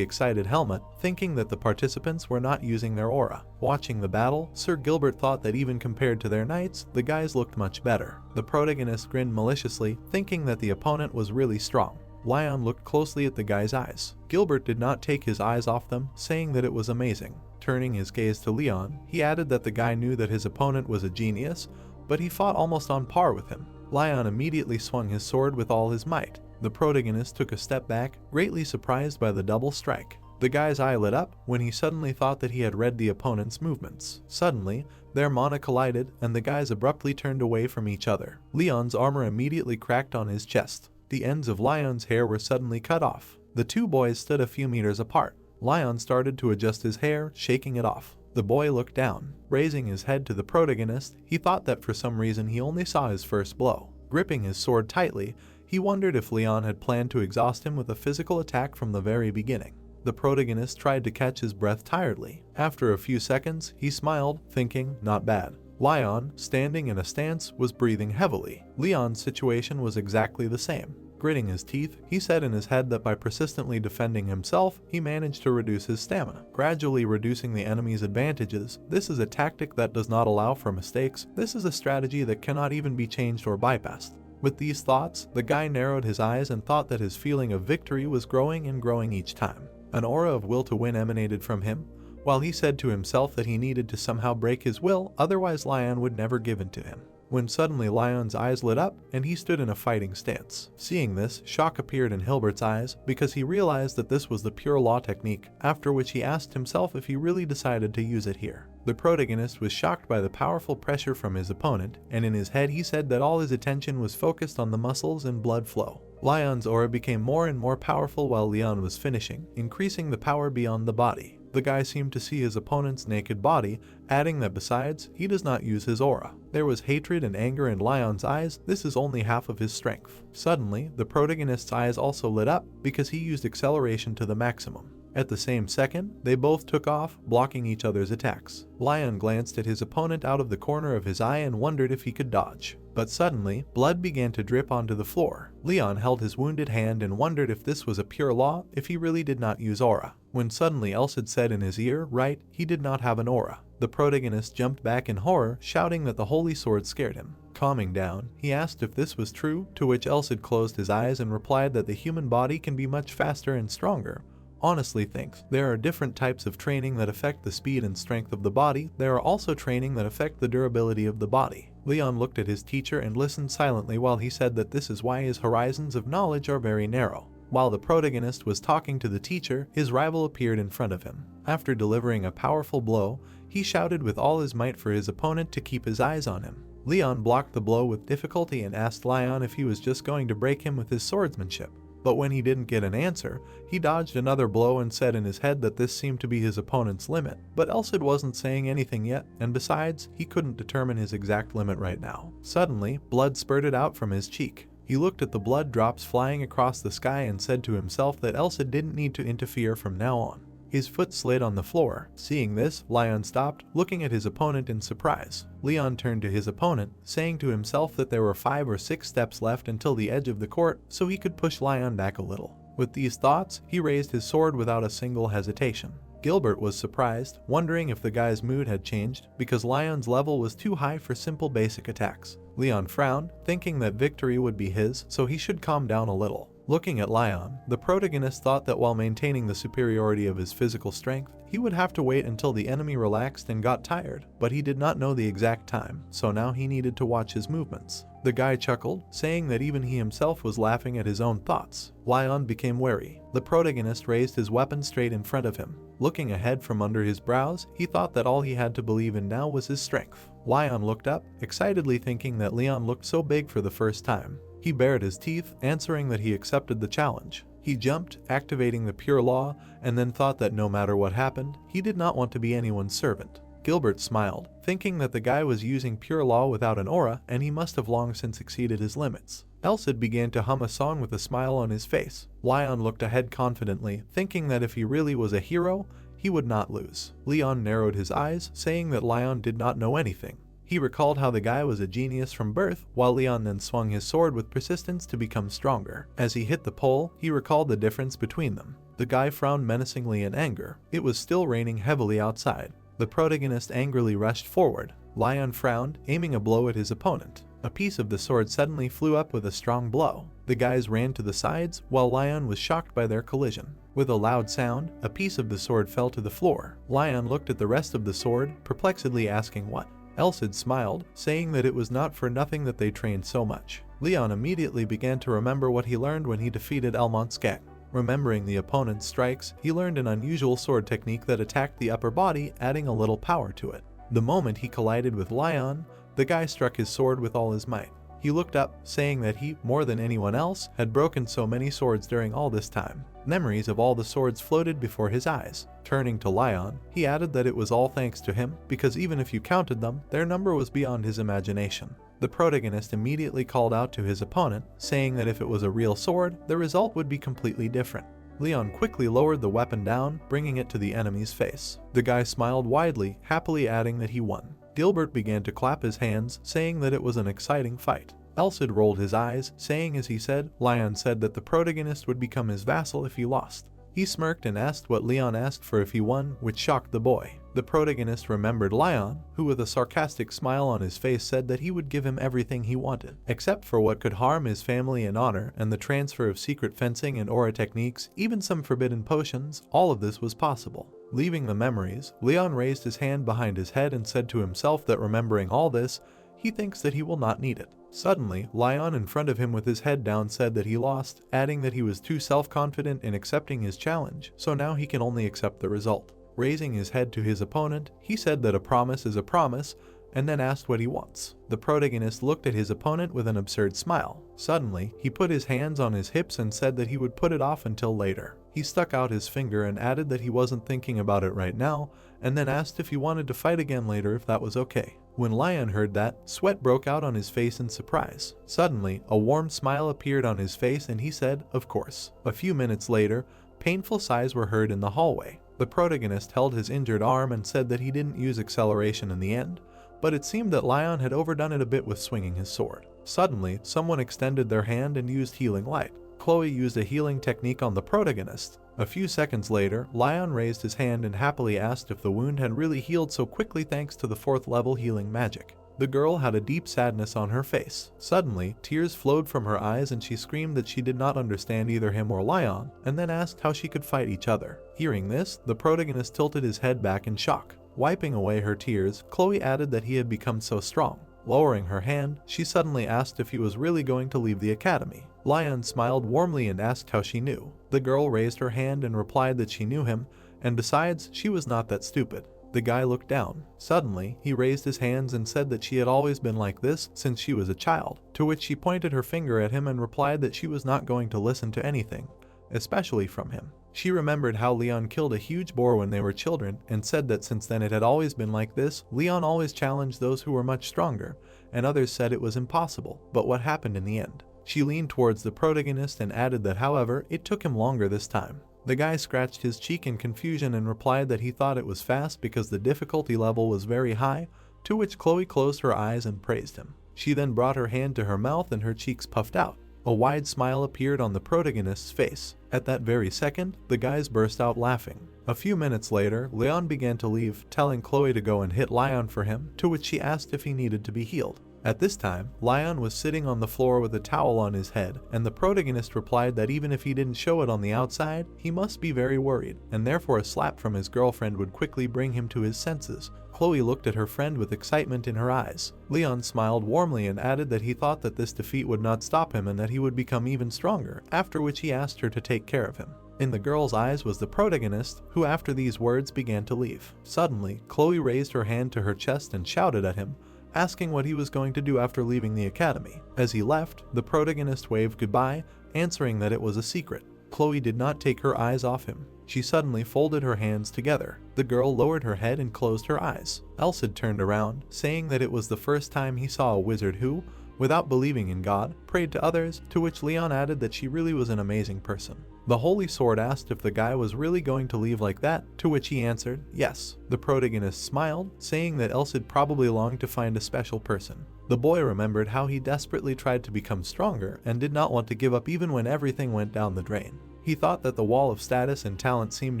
S1: excited helmet, thinking that the participants were not using their aura. Watching the battle, Sir Gilbert thought that even compared to their knights, the guys looked much better. The protagonist grinned maliciously, thinking that the opponent was really strong. Leon looked closely at the guy's eyes. Gilbert did not take his eyes off them, saying that it was amazing. Turning his gaze to Leon, he added that the guy knew that his opponent was a genius, but he fought almost on par with him. Leon immediately swung his sword with all his might. The protagonist took a step back, greatly surprised by the double strike. The guy's eye lit up when he suddenly thought that he had read the opponent's movements. Suddenly, their mana collided and the guys abruptly turned away from each other. Leon's armor immediately cracked on his chest. The ends of Leon's hair were suddenly cut off. The two boys stood a few meters apart. Leon started to adjust his hair, shaking it off. The boy looked down. Raising his head to the protagonist, he thought that for some reason he only saw his first blow. Gripping his sword tightly, he wondered if Leon had planned to exhaust him with a physical attack from the very beginning. The protagonist tried to catch his breath tiredly. After a few seconds, he smiled, thinking, not bad. Leon, standing in a stance, was breathing heavily. Leon's situation was exactly the same. Gritting his teeth, he said in his head that by persistently defending himself, he managed to reduce his stamina, gradually reducing the enemy's advantages. This is a tactic that does not allow for mistakes. This is a strategy that cannot even be changed or bypassed. With these thoughts, the guy narrowed his eyes and thought that his feeling of victory was growing and growing each time. An aura of will to win emanated from him, while he said to himself that he needed to somehow break his will, otherwise Leon would never give in to him. When suddenly Leon's eyes lit up and he stood in a fighting stance. Seeing this, shock appeared in Hilbert's eyes because he realized that this was the pure law technique, after which he asked himself if he really decided to use it here. The protagonist was shocked by the powerful pressure from his opponent, and in his head he said that all his attention was focused on the muscles and blood flow. Leon's aura became more and more powerful while Leon was finishing, increasing the power beyond the body. The guy seemed to see his opponent's naked body, adding that besides, he does not use his aura. There was hatred and anger in Leon's eyes. This is only half of his strength. Suddenly, the protagonist's eyes also lit up because he used acceleration to the maximum. At the same second, they both took off, blocking each other's attacks. Lion glanced at his opponent out of the corner of his eye and wondered if he could dodge. But suddenly, blood began to drip onto the floor. Leon held his wounded hand and wondered if this was a pure law, if he really did not use aura. When suddenly Elsid said in his ear, "Right, he did not have an aura." The protagonist jumped back in horror, shouting that the holy sword scared him. Calming down, he asked if this was true, to which Elsid closed his eyes and replied that the human body can be much faster and stronger. Honestly thinks there are different types of training that affect the speed and strength of the body. There are also training that affect the durability of the body. Leon looked at his teacher and listened silently while he said that this is why his horizons of knowledge are very narrow. While the protagonist was talking to the teacher, his rival appeared in front of him. After delivering a powerful blow, he shouted with all his might for his opponent to keep his eyes on him. Leon blocked the blow with difficulty and asked Lion if he was just going to break him with his swordsmanship. But when he didn't get an answer, he dodged another blow and said in his head that this seemed to be his opponent's limit. But Elsid wasn't saying anything yet, and besides, he couldn't determine his exact limit right now. Suddenly, blood spurted out from his cheek. He looked at the blood drops flying across the sky and said to himself that Elsid didn't need to interfere from now on. His foot slid on the floor. Seeing this, Leon stopped, looking at his opponent in surprise. Leon turned to his opponent, saying to himself that there were 5 or 6 steps left until the edge of the court, so he could push Leon back a little. With these thoughts, he raised his sword without a single hesitation. Gilbert was surprised, wondering if the guy's mood had changed, because Leon's level was too high for simple basic attacks. Leon frowned, thinking that victory would be his, so he should calm down a little. Looking at Leon, the protagonist thought that while maintaining the superiority of his physical strength, he would have to wait until the enemy relaxed and got tired, but he did not know the exact time, so now he needed to watch his movements. The guy chuckled, saying that even he himself was laughing at his own thoughts. Leon became wary. The protagonist raised his weapon straight in front of him. Looking ahead from under his brows, he thought that all he had to believe in now was his strength. Leon looked up, excitedly thinking that Leon looked so big for the first time. He bared his teeth, answering that he accepted the challenge. He jumped, activating the pure law, and then thought that no matter what happened, he did not want to be anyone's servant. Gilbert smiled, thinking that the guy was using pure law without an aura, and he must have long since exceeded his limits. Elsid began to hum a song with a smile on his face. Leon looked ahead confidently, thinking that if he really was a hero, he would not lose. Leon narrowed his eyes, saying that Leon did not know anything. He recalled how the guy was a genius from birth, while Leon then swung his sword with persistence to become stronger. As he hit the pole, he recalled the difference between them. The guy frowned menacingly in anger. It was still raining heavily outside. The protagonist angrily rushed forward. Leon frowned, aiming a blow at his opponent. A piece of the sword suddenly flew up with a strong blow. The guys ran to the sides, while Leon was shocked by their collision. With a loud sound, a piece of the sword fell to the floor. Leon looked at the rest of the sword, perplexedly asking what. Elsid smiled, saying that it was not for nothing that they trained so much. Leon immediately began to remember what he learned when he defeated Elmont's gang. Remembering the opponent's strikes, he learned an unusual sword technique that attacked the upper body, adding a little power to it. The moment he collided with Leon, the guy struck his sword with all his might. He looked up, saying that he, more than anyone else, had broken so many swords during all this time. Memories of all the swords floated before his eyes. Turning to Leon, he added that it was all thanks to him, because even if you counted them, their number was beyond his imagination. The protagonist immediately called out to his opponent, saying that if it was a real sword, the result would be completely different. Leon quickly lowered the weapon down, bringing it to the enemy's face. The guy smiled widely, happily adding that he won. Gilbert began to clap his hands, saying that it was an exciting fight. Elsid rolled his eyes, saying as he said, Leon said that the protagonist would become his vassal if he lost. He smirked and asked what Leon asked for if he won, which shocked the boy. The protagonist remembered Leon, who with a sarcastic smile on his face said that he would give him everything he wanted, except for what could harm his family and honor, and the transfer of secret fencing and aura techniques, even some forbidden potions. All of this was possible. Leaving the memories, Leon raised his hand behind his head and said to himself that remembering all this, he thinks that he will not need it. Suddenly, Leon in front of him with his head down said that he lost, adding that he was too self-confident in accepting his challenge, so now he can only accept the result. Raising his head to his opponent, he said that a promise is a promise, and then asked what he wants. The protagonist looked at his opponent with an absurd smile. Suddenly, he put his hands on his hips and said that he would put it off until later. He stuck out his finger and added that he wasn't thinking about it right now, and then asked if he wanted to fight again later if that was okay. When Leon heard that, sweat broke out on his face in surprise. Suddenly, a warm smile appeared on his face and he said, "Of course." A few minutes later, Painful sighs were heard in the hallway. The protagonist held his injured arm and said that he didn't use acceleration in the end, but it seemed that Lion had overdone it a bit with swinging his sword. Suddenly, someone extended their hand and used healing light. Chloe used a healing technique on the protagonist. A few seconds later, Lion raised his hand and happily asked if the wound had really healed so quickly thanks to the 4th level healing magic. The girl had a deep sadness on her face. Suddenly, tears flowed from her eyes and she screamed that she did not understand either him or Lion, and then asked how she could fight each other. Hearing this, the protagonist tilted his head back in shock. Wiping away her tears, Chloe added that he had become so strong. Lowering her hand, she suddenly asked if he was really going to leave the academy. Lion smiled warmly and asked how she knew. The girl raised her hand and replied that she knew him, and besides, she was not that stupid. The guy looked down. Suddenly, he raised his hands and said that she had always been like this since she was a child, to which she pointed her finger at him and replied that she was not going to listen to anything, especially from him. She remembered how Leon killed a huge boar when they were children and said that since then it had always been like this. Leon always challenged those who were much stronger, and others said it was impossible, but what happened in the end? She leaned towards the protagonist and added that however, it took him longer this time. The guy scratched his cheek in confusion and replied that he thought it was fast because the difficulty level was very high, to which Chloe closed her eyes and praised him. She then brought her hand to her mouth and her cheeks puffed out. A wide smile appeared on the protagonist's face. At that very second, the guys burst out laughing. A few minutes later, Leon began to leave, telling Chloe to go and hit Lion for him, to which she asked if he needed to be healed. At this time, Lion was sitting on the floor with a towel on his head, and the protagonist replied that even if he didn't show it on the outside, he must be very worried, and therefore a slap from his girlfriend would quickly bring him to his senses. Chloe looked at her friend with excitement in her eyes. Leon smiled warmly and added that he thought that this defeat would not stop him and that he would become even stronger, after which he asked her to take care of him. In the girl's eyes was the protagonist, who after these words began to leave. Suddenly, Chloe raised her hand to her chest and shouted at him, asking what he was going to do after leaving the academy. As he left, the protagonist waved goodbye, answering that it was a secret. Chloe did not take her eyes off him. She suddenly folded her hands together. The girl lowered her head and closed her eyes. Elsid turned around, saying that it was the first time he saw a wizard who, without believing in God, prayed to others, to which Leon added that she really was an amazing person. The Holy Sword asked if the guy was really going to leave like that, to which he answered, yes. The protagonist smiled, saying that Elsid probably longed to find a special person. The boy remembered how he desperately tried to become stronger and did not want to give up even when everything went down the drain. He thought that the wall of status and talent seemed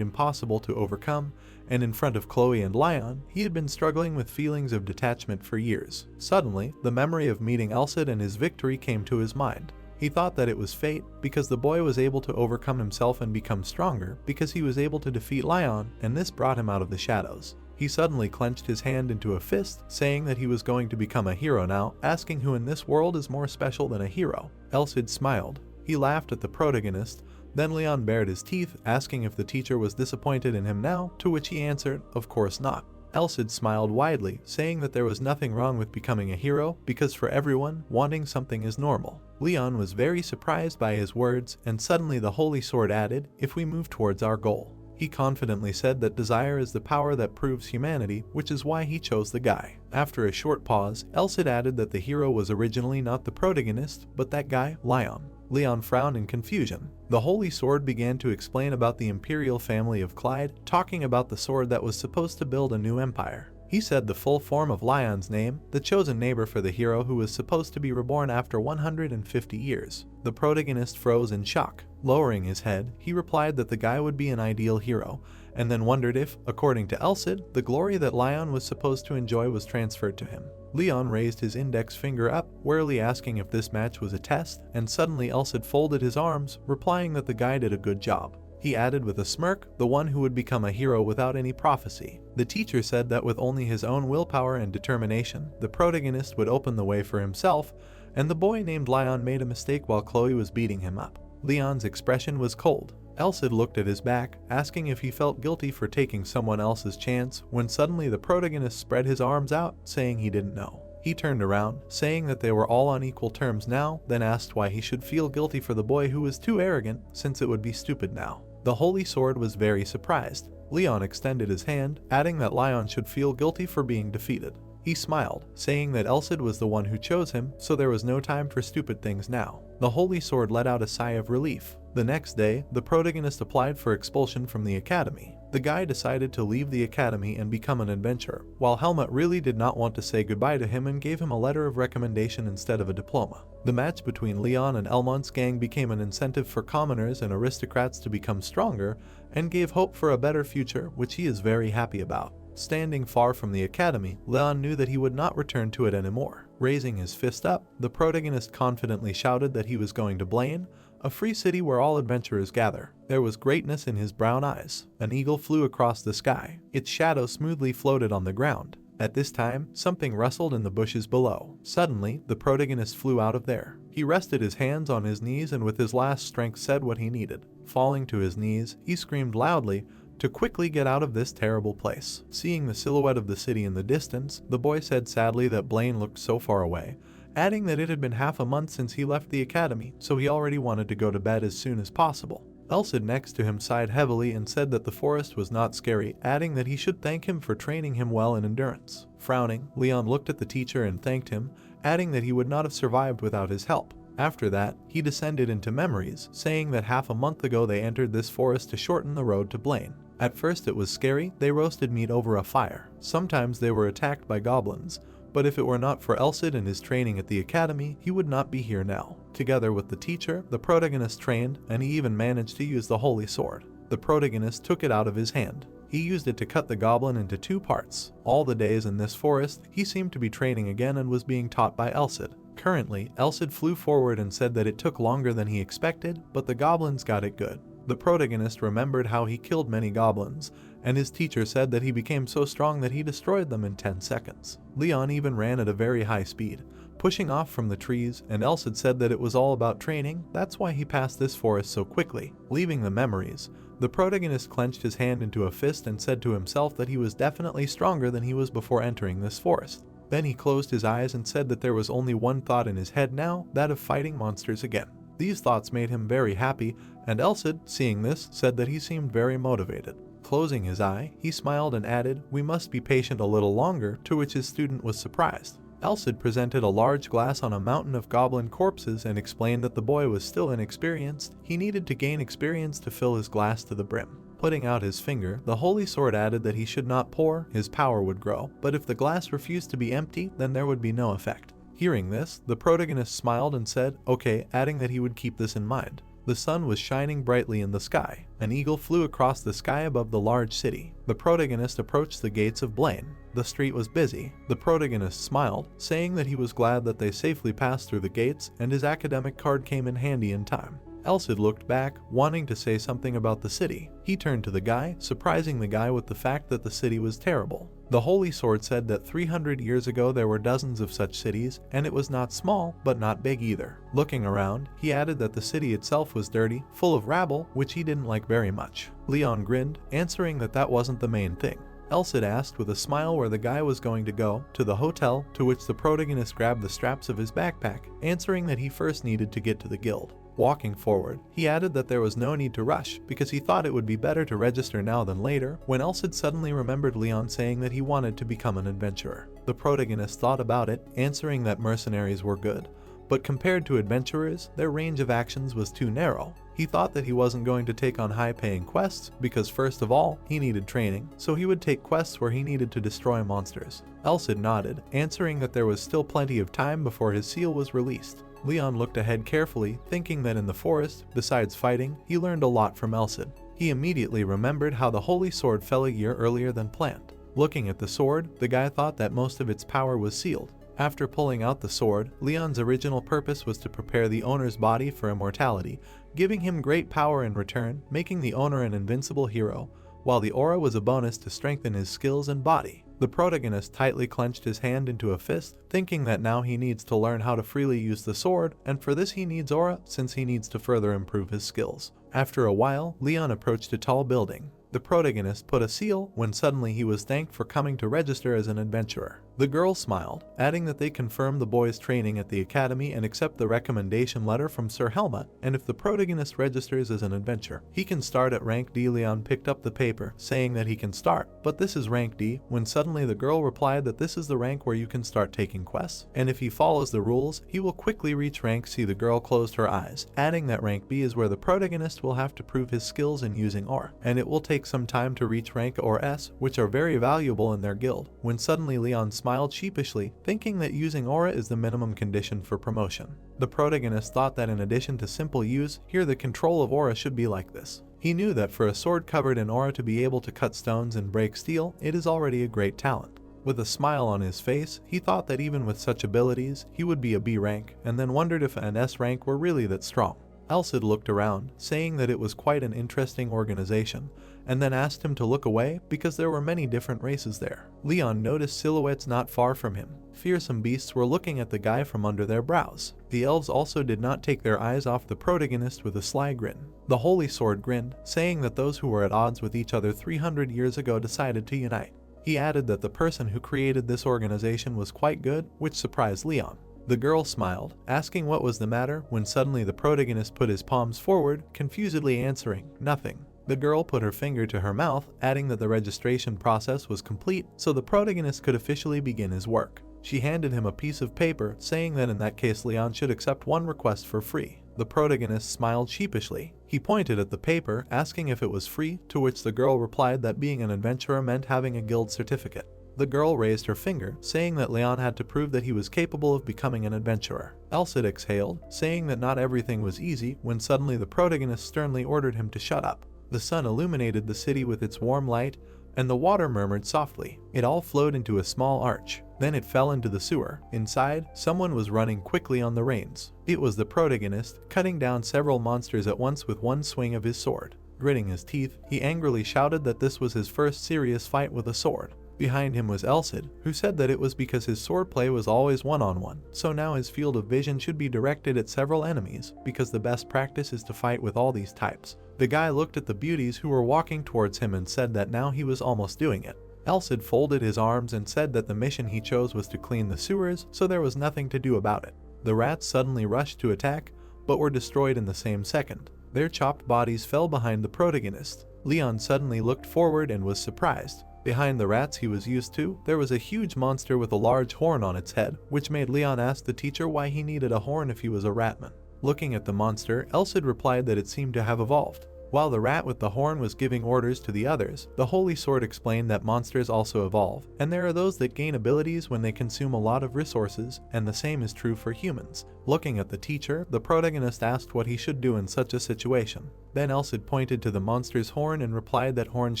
S1: impossible to overcome, and in front of Chloe and Lion, he had been struggling with feelings of detachment for years. Suddenly, the memory of meeting Elsid and his victory came to his mind. He thought that it was fate because the boy was able to overcome himself and become stronger because he was able to defeat Lion, and this brought him out of the shadows. He suddenly clenched his hand into a fist, saying that he was going to become a hero now, asking who in this world is more special than a hero. Elsid smiled. He laughed at the protagonist. Then Leon bared his teeth, asking if the teacher was disappointed in him now, to which he answered, of course not. Elsid smiled widely, saying that there was nothing wrong with becoming a hero, because for everyone, wanting something is normal. Leon was very surprised by his words, and suddenly the Holy Sword added, if we move towards our goal. He confidently said that desire is the power that proves humanity, which is why he chose the guy. After a short pause, Elsid added that the hero was originally not the protagonist, but that guy, Lion. Leon frowned in confusion. The Holy Sword began to explain about the imperial family of Clyde, talking about the sword that was supposed to build a new empire. He said the full form of Lion's name, the chosen neighbor for the hero who was supposed to be reborn after 150 years. The protagonist froze in shock. Lowering his head, he replied that the guy would be an ideal hero, and then wondered if, according to Elsid, the glory that Lion was supposed to enjoy was transferred to him. Leon raised his index finger up, warily asking if this match was a test, and suddenly Elsid folded his arms, replying that the guy did a good job. He added with a smirk, the one who would become a hero without any prophecy. The teacher said that with only his own willpower and determination, the protagonist would open the way for himself, and the boy named Lion made a mistake while Chloe was beating him up. Leon's expression was cold. Elsid looked at his back, asking if he felt guilty for taking someone else's chance, when suddenly the protagonist spread his arms out, saying he didn't know. He turned around, saying that they were all on equal terms now, then asked why he should feel guilty for the boy who was too arrogant, since it would be stupid now. The Holy Sword was very surprised. Leon extended his hand, adding that Lion should feel guilty for being defeated. He smiled, saying that Elsid was the one who chose him, so there was no time for stupid things now. The Holy Sword let out a sigh of relief. The next day, the protagonist applied for expulsion from the academy. The guy decided to leave the academy and become an adventurer, while Helmut really did not want to say goodbye to him and gave him a letter of recommendation instead of a diploma. The match between Leon and Elmont's gang became an incentive for commoners and aristocrats to become stronger and gave hope for a better future, which he is very happy about. Standing far from the academy, Leon knew that he would not return to it anymore. Raising his fist up, the protagonist confidently shouted that he was going to Blaine, a free city where all adventurers gather. There was greatness in his brown eyes. An eagle flew across the sky. Its shadow smoothly floated on the ground. At this time, something rustled in the bushes below. Suddenly, the protagonist flew out of there. He rested his hands on his knees and with his last strength said what he needed. Falling to his knees, he screamed loudly to quickly get out of this terrible place. Seeing the silhouette of the city in the distance, the boy said sadly that Blaine looked so far away, adding that it had been half a month since he left the academy, so he already wanted to go to bed as soon as possible. Elsid next to him sighed heavily and said that the forest was not scary, adding that he should thank him for training him well in endurance. Frowning, Leon looked at the teacher and thanked him, adding that he would not have survived without his help. After that, he descended into memories, saying that half a month ago they entered this forest to shorten the road to Blaine. At first it was scary, they roasted meat over a fire. Sometimes they were attacked by goblins, but if it were not for Elsid and his training at the academy, he would not be here now. Together with the teacher, the protagonist trained, and he even managed to use the holy sword. The protagonist took it out of his hand. He used it to cut the goblin into 2 parts. All the days in this forest, he seemed to be training again and was being taught by Elsid. Currently, Elsid flew forward and said that it took longer than he expected, but the goblins got it good. The protagonist remembered how he killed many goblins, and his teacher said that he became so strong that he destroyed them in 10 seconds. Leon even ran at a very high speed, pushing off from the trees, and Elsid said that it was all about training, that's why he passed this forest so quickly. Leaving the memories, the protagonist clenched his hand into a fist and said to himself that he was definitely stronger than he was before entering this forest. Then he closed his eyes and said that there was only one thought in his head now, that of fighting monsters again. These thoughts made him very happy, and Elsid, seeing this, said that he seemed very motivated. Closing his eye, he smiled and added, "We must be patient a little longer," to which his student was surprised. Elsid presented a large glass on a mountain of goblin corpses and explained that the boy was still inexperienced. He needed to gain experience to fill his glass to the brim. Putting out his finger, the holy sword added that he should not pour, his power would grow, but if the glass refused to be empty, then there would be no effect. Hearing this, the protagonist smiled and said, "Okay," adding that he would keep this in mind. The sun was shining brightly in the sky. An eagle flew across the sky above the large city. The protagonist approached the gates of Blaine. The street was busy. The protagonist smiled, saying that he was glad that they safely passed through the gates, and his academic card came in handy in time. Elsid looked back, wanting to say something about the city. He turned to the guy, surprising the guy with the fact that the city was terrible. The Holy Sword said that 300 years ago there were dozens of such cities, and it was not small, but not big either. Looking around, he added that the city itself was dirty, full of rabble, which he didn't like very much. Leon grinned, answering that that wasn't the main thing. Elsid asked with a smile where the guy was going to go, to the hotel, to which the protagonist grabbed the straps of his backpack, answering that he first needed to get to the guild. Walking forward, he added that there was no need to rush, because he thought it would be better to register now than later, when Elsid suddenly remembered Leon saying that he wanted to become an adventurer. The protagonist thought about it, answering that mercenaries were good, but compared to adventurers, their range of actions was too narrow. He thought that he wasn't going to take on high-paying quests, because first of all, he needed training, so he would take quests where he needed to destroy monsters. Elsid nodded, answering that there was still plenty of time before his seal was released. Leon looked ahead carefully, thinking that in the forest, besides fighting, he learned a lot from Elsid. He immediately remembered how the Holy Sword fell a year earlier than planned. Looking at the sword, the guy thought that most of its power was sealed. After pulling out the sword, Leon's original purpose was to prepare the owner's body for immortality, giving him great power in return, making the owner an invincible hero, while the aura was a bonus to strengthen his skills and body. The protagonist tightly clenched his hand into a fist, thinking that now he needs to learn how to freely use the sword, and for this he needs aura, since he needs to further improve his skills. After a while, Leon approached a tall building. The protagonist put a seal when suddenly he was thanked for coming to register as an adventurer. The girl smiled, adding that they confirmed the boy's training at the academy and accept the recommendation letter from Sir Helma, and if the protagonist registers as an adventurer, he can start at rank D. Leon picked up the paper, saying that he can start, but this is rank D, when suddenly the girl replied that this is the rank where you can start taking quests, and if he follows the rules, he will quickly reach rank C. The girl closed her eyes, adding that rank B is where the protagonist will have to prove his skills in using aura, and it will take some time to reach rank or S, which are very valuable in their guild, when suddenly Leon smiled sheepishly, thinking that using aura is the minimum condition for promotion. The protagonist thought that in addition to simple use, here the control of aura should be like this. He knew that for a sword covered in aura to be able to cut stones and break steel, it is already a great talent. With a smile on his face, he thought that even with such abilities, he would be a B rank, and then wondered if an S rank were really that strong. Elsid looked around, saying that it was quite an interesting organization, and then asked him to look away because there were many different races there. Leon noticed silhouettes not far from him. Fearsome beasts were looking at the guy from under their brows. The elves also did not take their eyes off the protagonist with a sly grin. The Holy Sword grinned, saying that those who were at odds with each other 300 years ago decided to unite. He added that the person who created this organization was quite good, which surprised Leon. The girl smiled, asking what was the matter, when suddenly the protagonist put his palms forward, confusedly answering, "Nothing." The girl put her finger to her mouth, adding that the registration process was complete, so the protagonist could officially begin his work. She handed him a piece of paper, saying that in that case Leon should accept one request for free. The protagonist smiled sheepishly. He pointed at the paper, asking if it was free, to which the girl replied that being an adventurer meant having a guild certificate. The girl raised her finger, saying that Leon had to prove that he was capable of becoming an adventurer. Elsid exhaled, saying that not everything was easy, when suddenly the protagonist sternly ordered him to shut up. The sun illuminated the city with its warm light, and the water murmured softly. It all flowed into a small arch. Then it fell into the sewer. Inside, someone was running quickly on the reins. It was the protagonist, cutting down several monsters at once with one swing of his sword. Gritting his teeth, he angrily shouted that this was his first serious fight with a sword. Behind him was Elsid, who said that it was because his swordplay was always one-on-one, so now his field of vision should be directed at several enemies, because the best practice is to fight with all these types. The guy looked at the beauties who were walking towards him and said that now he was almost doing it. Elsid folded his arms and said that the mission he chose was to clean the sewers, so there was nothing to do about it. The rats suddenly rushed to attack, but were destroyed in the same second. Their chopped bodies fell behind the protagonist. Leon suddenly looked forward and was surprised. Behind the rats he was used to, there was a huge monster with a large horn on its head, which made Leon ask the teacher why he needed a horn if he was a ratman. Looking at the monster, Elsid replied that it seemed to have evolved. While the rat with the horn was giving orders to the others, the Holy Sword explained that monsters also evolve, and there are those that gain abilities when they consume a lot of resources, and the same is true for humans. Looking at the teacher, the protagonist asked what he should do in such a situation. Then Elsid pointed to the monster's horn and replied that horns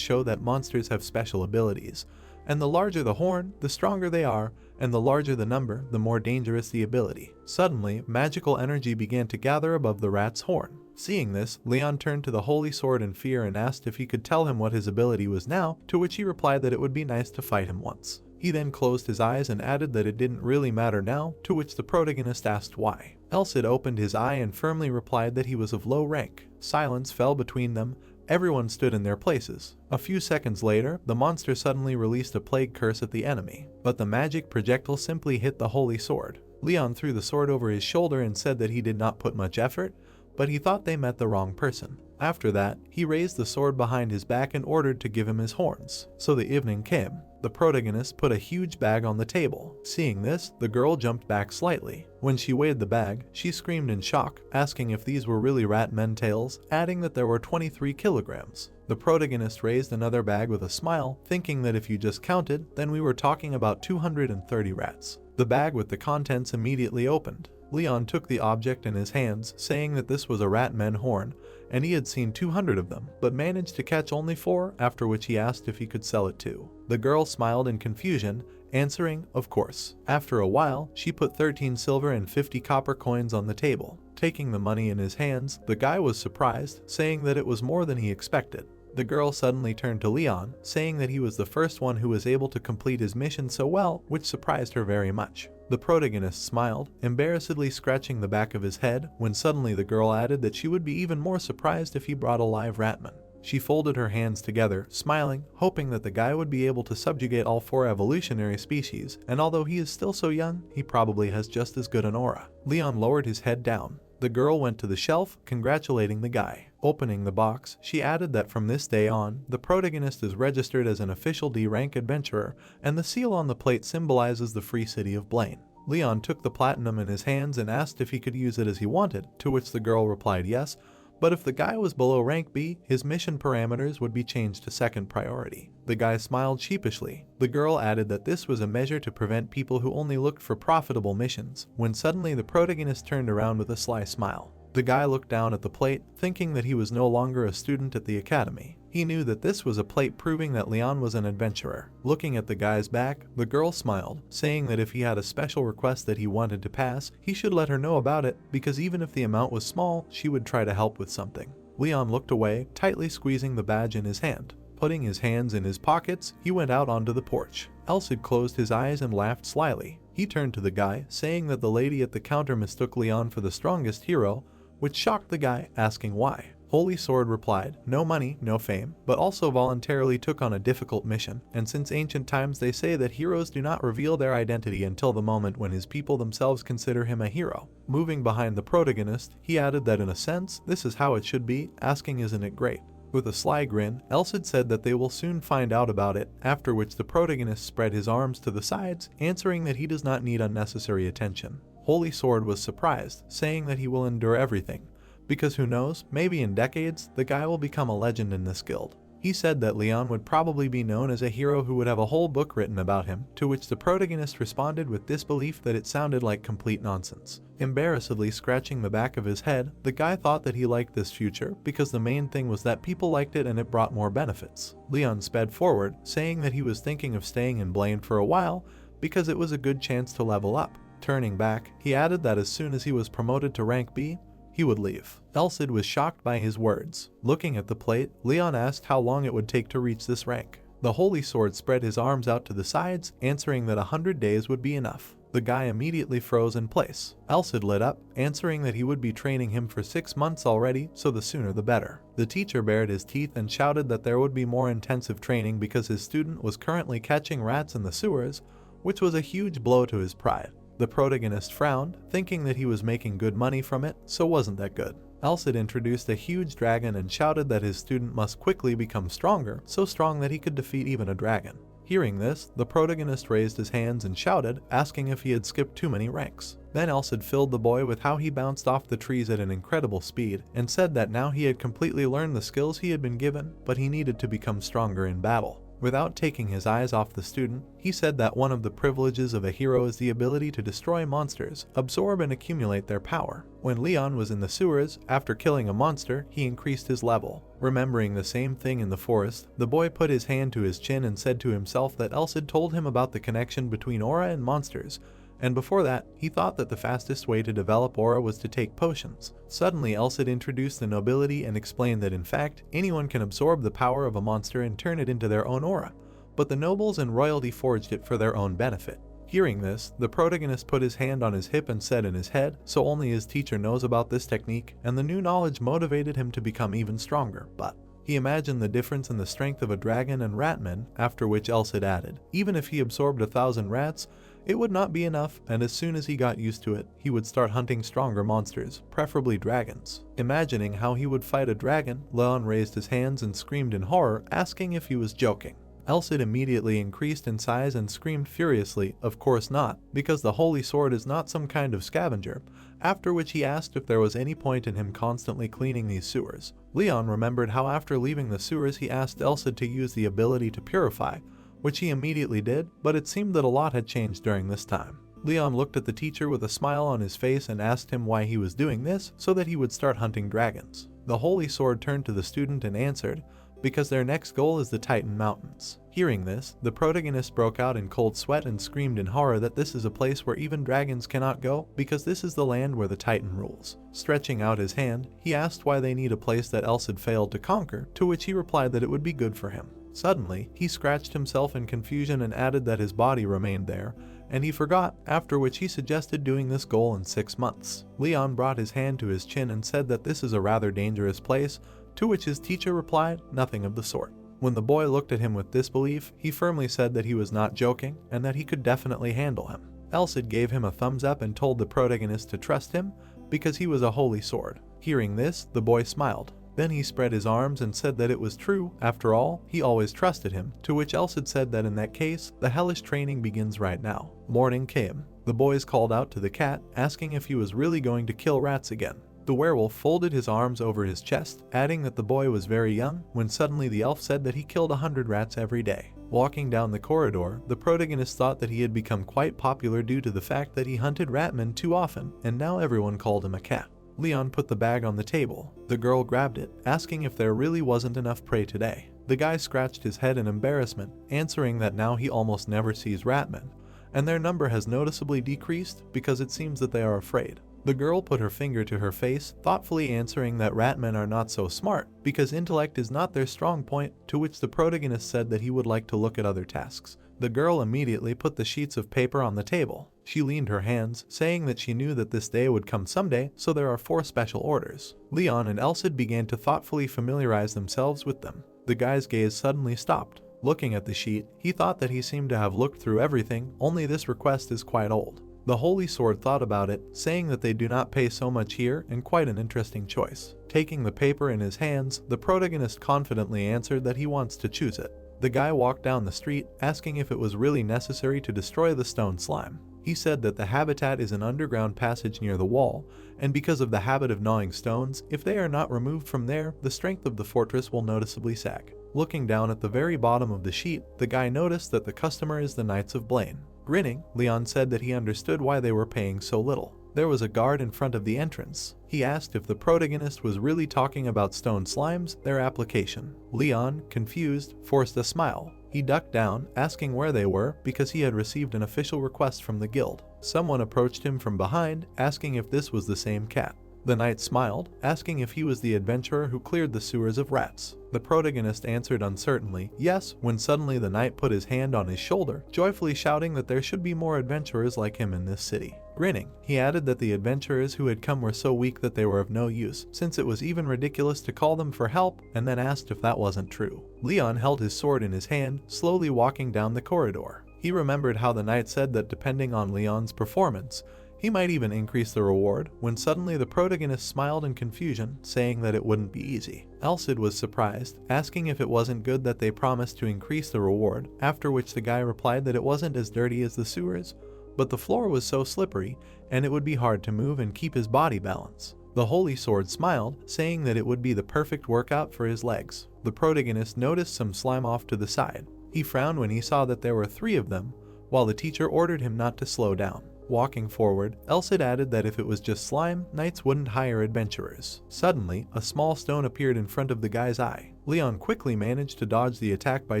S1: show that monsters have special abilities, and the larger the horn, the stronger they are, and the larger the number, the more dangerous the ability. Suddenly, magical energy began to gather above the rat's horn. Seeing this, Leon turned to the Holy Sword in fear and asked if he could tell him what his ability was now, to which he replied that it would be nice to fight him once. He then closed his eyes and added that it didn't really matter now, to which the protagonist asked why. Elsid opened his eye and firmly replied that he was of low rank. Silence fell between them. Everyone stood in their places. A few seconds later, the monster suddenly released a plague curse at the enemy, but the magic projectile simply hit the Holy Sword. Leon threw the sword over his shoulder and said that he did not put much effort, but he thought they met the wrong person. After that, he raised the sword behind his back and ordered to give him his horns. So the evening came. The protagonist put a huge bag on the table. Seeing this, the girl jumped back slightly. When she weighed the bag, she screamed in shock, asking if these were really rat men tails, adding that there were 23 kilograms. The protagonist raised another bag with a smile, thinking that if you just counted, then we were talking about 230 rats. The bag with the contents immediately opened. Leon took the object in his hands, saying that this was a ratman horn, and he had seen 200 of them, but managed to catch only 4, after which he asked if he could sell it too. The girl smiled in confusion, answering, "Of course." After a while, she put 13 silver and 50 copper coins on the table. Taking the money in his hands, the guy was surprised, saying that it was more than he expected. The girl suddenly turned to Leon, saying that he was the first one who was able to complete his mission so well, which surprised her very much. The protagonist smiled, embarrassedly scratching the back of his head, when suddenly the girl added that she would be even more surprised if he brought a live ratman. She folded her hands together, smiling, hoping that the guy would be able to subjugate all 4 evolutionary species, and although he is still so young, he probably has just as good an aura. Leon lowered his head down. The girl went to the shelf, congratulating the guy. Opening the box, she added that from this day on, the protagonist is registered as an official D-rank adventurer, and the seal on the plate symbolizes the free city of Blaine. Leon took the platinum in his hands and asked if he could use it as he wanted, to which the girl replied yes, but if the guy was below rank B, his mission parameters would be changed to second priority. The guy smiled sheepishly. The girl added that this was a measure to prevent people who only looked for profitable missions, when suddenly the protagonist turned around with a sly smile. The guy looked down at the plate, thinking that he was no longer a student at the academy. He knew that this was a plate proving that Leon was an adventurer. Looking at the guy's back, the girl smiled, saying that if he had a special request that he wanted to pass, he should let her know about it, because even if the amount was small, she would try to help with something. Leon looked away, tightly squeezing the badge in his hand. Putting his hands in his pockets, he went out onto the porch. Elsid closed his eyes and laughed slyly. He turned to the guy, saying that the lady at the counter mistook Leon for the strongest hero, which shocked the guy, asking why. Holy Sword replied, no money, no fame, but also voluntarily took on a difficult mission, and since ancient times they say that heroes do not reveal their identity until the moment when his people themselves consider him a hero. Moving behind the protagonist, he added that in a sense, this is how it should be, asking isn't it great? With a sly grin, Elsid said that they will soon find out about it, after which the protagonist spread his arms to the sides, answering that he does not need unnecessary attention. Holy Sword was surprised, saying that he will endure everything, because who knows, maybe in decades, the guy will become a legend in this guild. He said that Leon would probably be known as a hero who would have a whole book written about him, to which the protagonist responded with disbelief that it sounded like complete nonsense. Embarrassedly scratching the back of his head, the guy thought that he liked this future because the main thing was that people liked it and it brought more benefits. Leon sped forward, saying that he was thinking of staying in Blaine for a while because it was a good chance to level up. Turning back, he added that as soon as he was promoted to rank B, he would leave. Elsid was shocked by his words. Looking at the plate, Leon asked how long it would take to reach this rank. The Holy Sword spread his arms out to the sides, answering that 100 days would be enough. The guy immediately froze in place. Elsid lit up, answering that he would be training him for 6 months already, so the sooner the better. The teacher bared his teeth and shouted that there would be more intensive training because his student was currently catching rats in the sewers, which was a huge blow to his pride. The protagonist frowned, thinking that he was making good money from it, so wasn't that good. Elsid introduced a huge dragon and shouted that his student must quickly become stronger, so strong that he could defeat even a dragon. Hearing this, the protagonist raised his hands and shouted, asking if he had skipped too many ranks. Then Elsid filled the boy with how he bounced off the trees at an incredible speed, and said that now he had completely learned the skills he had been given, but he needed to become stronger in battle. Without taking his eyes off the student, he said that one of the privileges of a hero is the ability to destroy monsters, absorb and accumulate their power. When Leon was in the sewers, after killing a monster, he increased his level. Remembering the same thing in the forest, the boy put his hand to his chin and said to himself that Elsid told him about the connection between aura and monsters, and before that, he thought that the fastest way to develop aura was to take potions. Suddenly, Elsid introduced the nobility and explained that in fact, anyone can absorb the power of a monster and turn it into their own aura, but the nobles and royalty forged it for their own benefit. Hearing this, the protagonist put his hand on his hip and said in his head, so only his teacher knows about this technique, and the new knowledge motivated him to become even stronger, but he imagined the difference in the strength of a dragon and ratman, after which Elsid added, even if he absorbed 1,000 rats, it would not be enough, and as soon as he got used to it, he would start hunting stronger monsters, preferably dragons. Imagining how he would fight a dragon, Leon raised his hands and screamed in horror, asking if he was joking. Elsid immediately increased in size and screamed furiously, of course not, because the Holy Sword is not some kind of scavenger, after which he asked if there was any point in him constantly cleaning these sewers. Leon remembered how after leaving the sewers he asked Elsid to use the ability to purify, which he immediately did, but it seemed that a lot had changed during this time. Leon looked at the teacher with a smile on his face and asked him why he was doing this, so that he would start hunting dragons. The Holy Sword turned to the student and answered, because their next goal is the Titan Mountains. Hearing this, the protagonist broke out in cold sweat and screamed in horror that this is a place where even dragons cannot go, because this is the land where the Titan rules. Stretching out his hand, he asked why they need a place that Elsid failed to conquer, to which he replied that it would be good for him. Suddenly, he scratched himself in confusion and added that his body remained there, and he forgot, after which he suggested doing this goal in 6 months. Leon brought his hand to his chin and said that this is a rather dangerous place, To which his teacher replied, "Nothing of the sort." When the boy looked at him with disbelief, he firmly said that he was not joking and that he could definitely handle him. Elsid gave him a thumbs up and told the protagonist to trust him because he was a holy sword. Hearing this, the boy smiled. Then he spread his arms and said that it was true. After all, he always trusted him, to which Elsid said that in that case, the hellish training begins right now. Morning came. The boys called out to the cat, asking if he was really going to kill rats again. The werewolf folded his arms over his chest, adding that the boy was very young, when suddenly the elf said that he killed 100 rats every day. Walking down the corridor, the protagonist thought that he had become quite popular due to the fact that he hunted ratmen too often, and now everyone called him a cat. Leon put the bag on the table. The girl grabbed it, asking if there really wasn't enough prey today. The guy scratched his head in embarrassment, answering that now he almost never sees ratmen, and their number has noticeably decreased because it seems that they are afraid. The girl put her finger to her face, thoughtfully answering that ratmen are not so smart because intellect is not their strong point, to which the protagonist said that he would like to look at other tasks. The girl immediately put the sheets of paper on the table. She leaned her hands, saying that she knew that this day would come someday, so there are 4 special orders. Leon and Elsid began to thoughtfully familiarize themselves with them. The guy's gaze suddenly stopped. Looking at the sheet, he thought that he seemed to have looked through everything, only this request is quite old. The Holy Sword thought about it, saying that they do not pay so much here, and quite an interesting choice. Taking the paper in his hands, the protagonist confidently answered that he wants to choose it. The guy walked down the street, asking if it was really necessary to destroy the stone slime. He said that the habitat is an underground passage near the wall, and because of the habit of gnawing stones, if they are not removed from there, the strength of the fortress will noticeably sag. Looking down at the very bottom of the sheet, the guy noticed that the customer is the Knights of Blaine. Grinning, Leon said that he understood why they were paying so little. There was a guard in front of the entrance. He asked if the protagonist was really talking about stone slimes, their application. Leon, confused, forced a smile. He ducked down, asking where they were because he had received an official request from the guild. Someone approached him from behind, asking if this was the same cat. The knight smiled, asking if he was the adventurer who cleared the sewers of rats. The protagonist answered uncertainly, yes, when suddenly the knight put his hand on his shoulder, joyfully shouting that there should be more adventurers like him in this city. Grinning, he added that the adventurers who had come were so weak that they were of no use, since it was even ridiculous to call them for help, and then asked if that wasn't true. Leon held his sword in his hand, slowly walking down the corridor. He remembered how the knight said that depending on Leon's performance, he might even increase the reward, when suddenly the protagonist smiled in confusion, saying that it wouldn't be easy. Elsid was surprised, asking if it wasn't good that they promised to increase the reward, after which the guy replied that it wasn't as dirty as the sewers, but the floor was so slippery, and it would be hard to move and keep his body balance. The Holy Sword smiled, saying that it would be the perfect workout for his legs. The protagonist noticed some slime off to the side. He frowned when he saw that there were 3 of them, while the teacher ordered him not to slow down. Walking forward, Elsid added that if it was just slime, knights wouldn't hire adventurers. Suddenly, a small stone appeared in front of the guy's eye. Leon quickly managed to dodge the attack by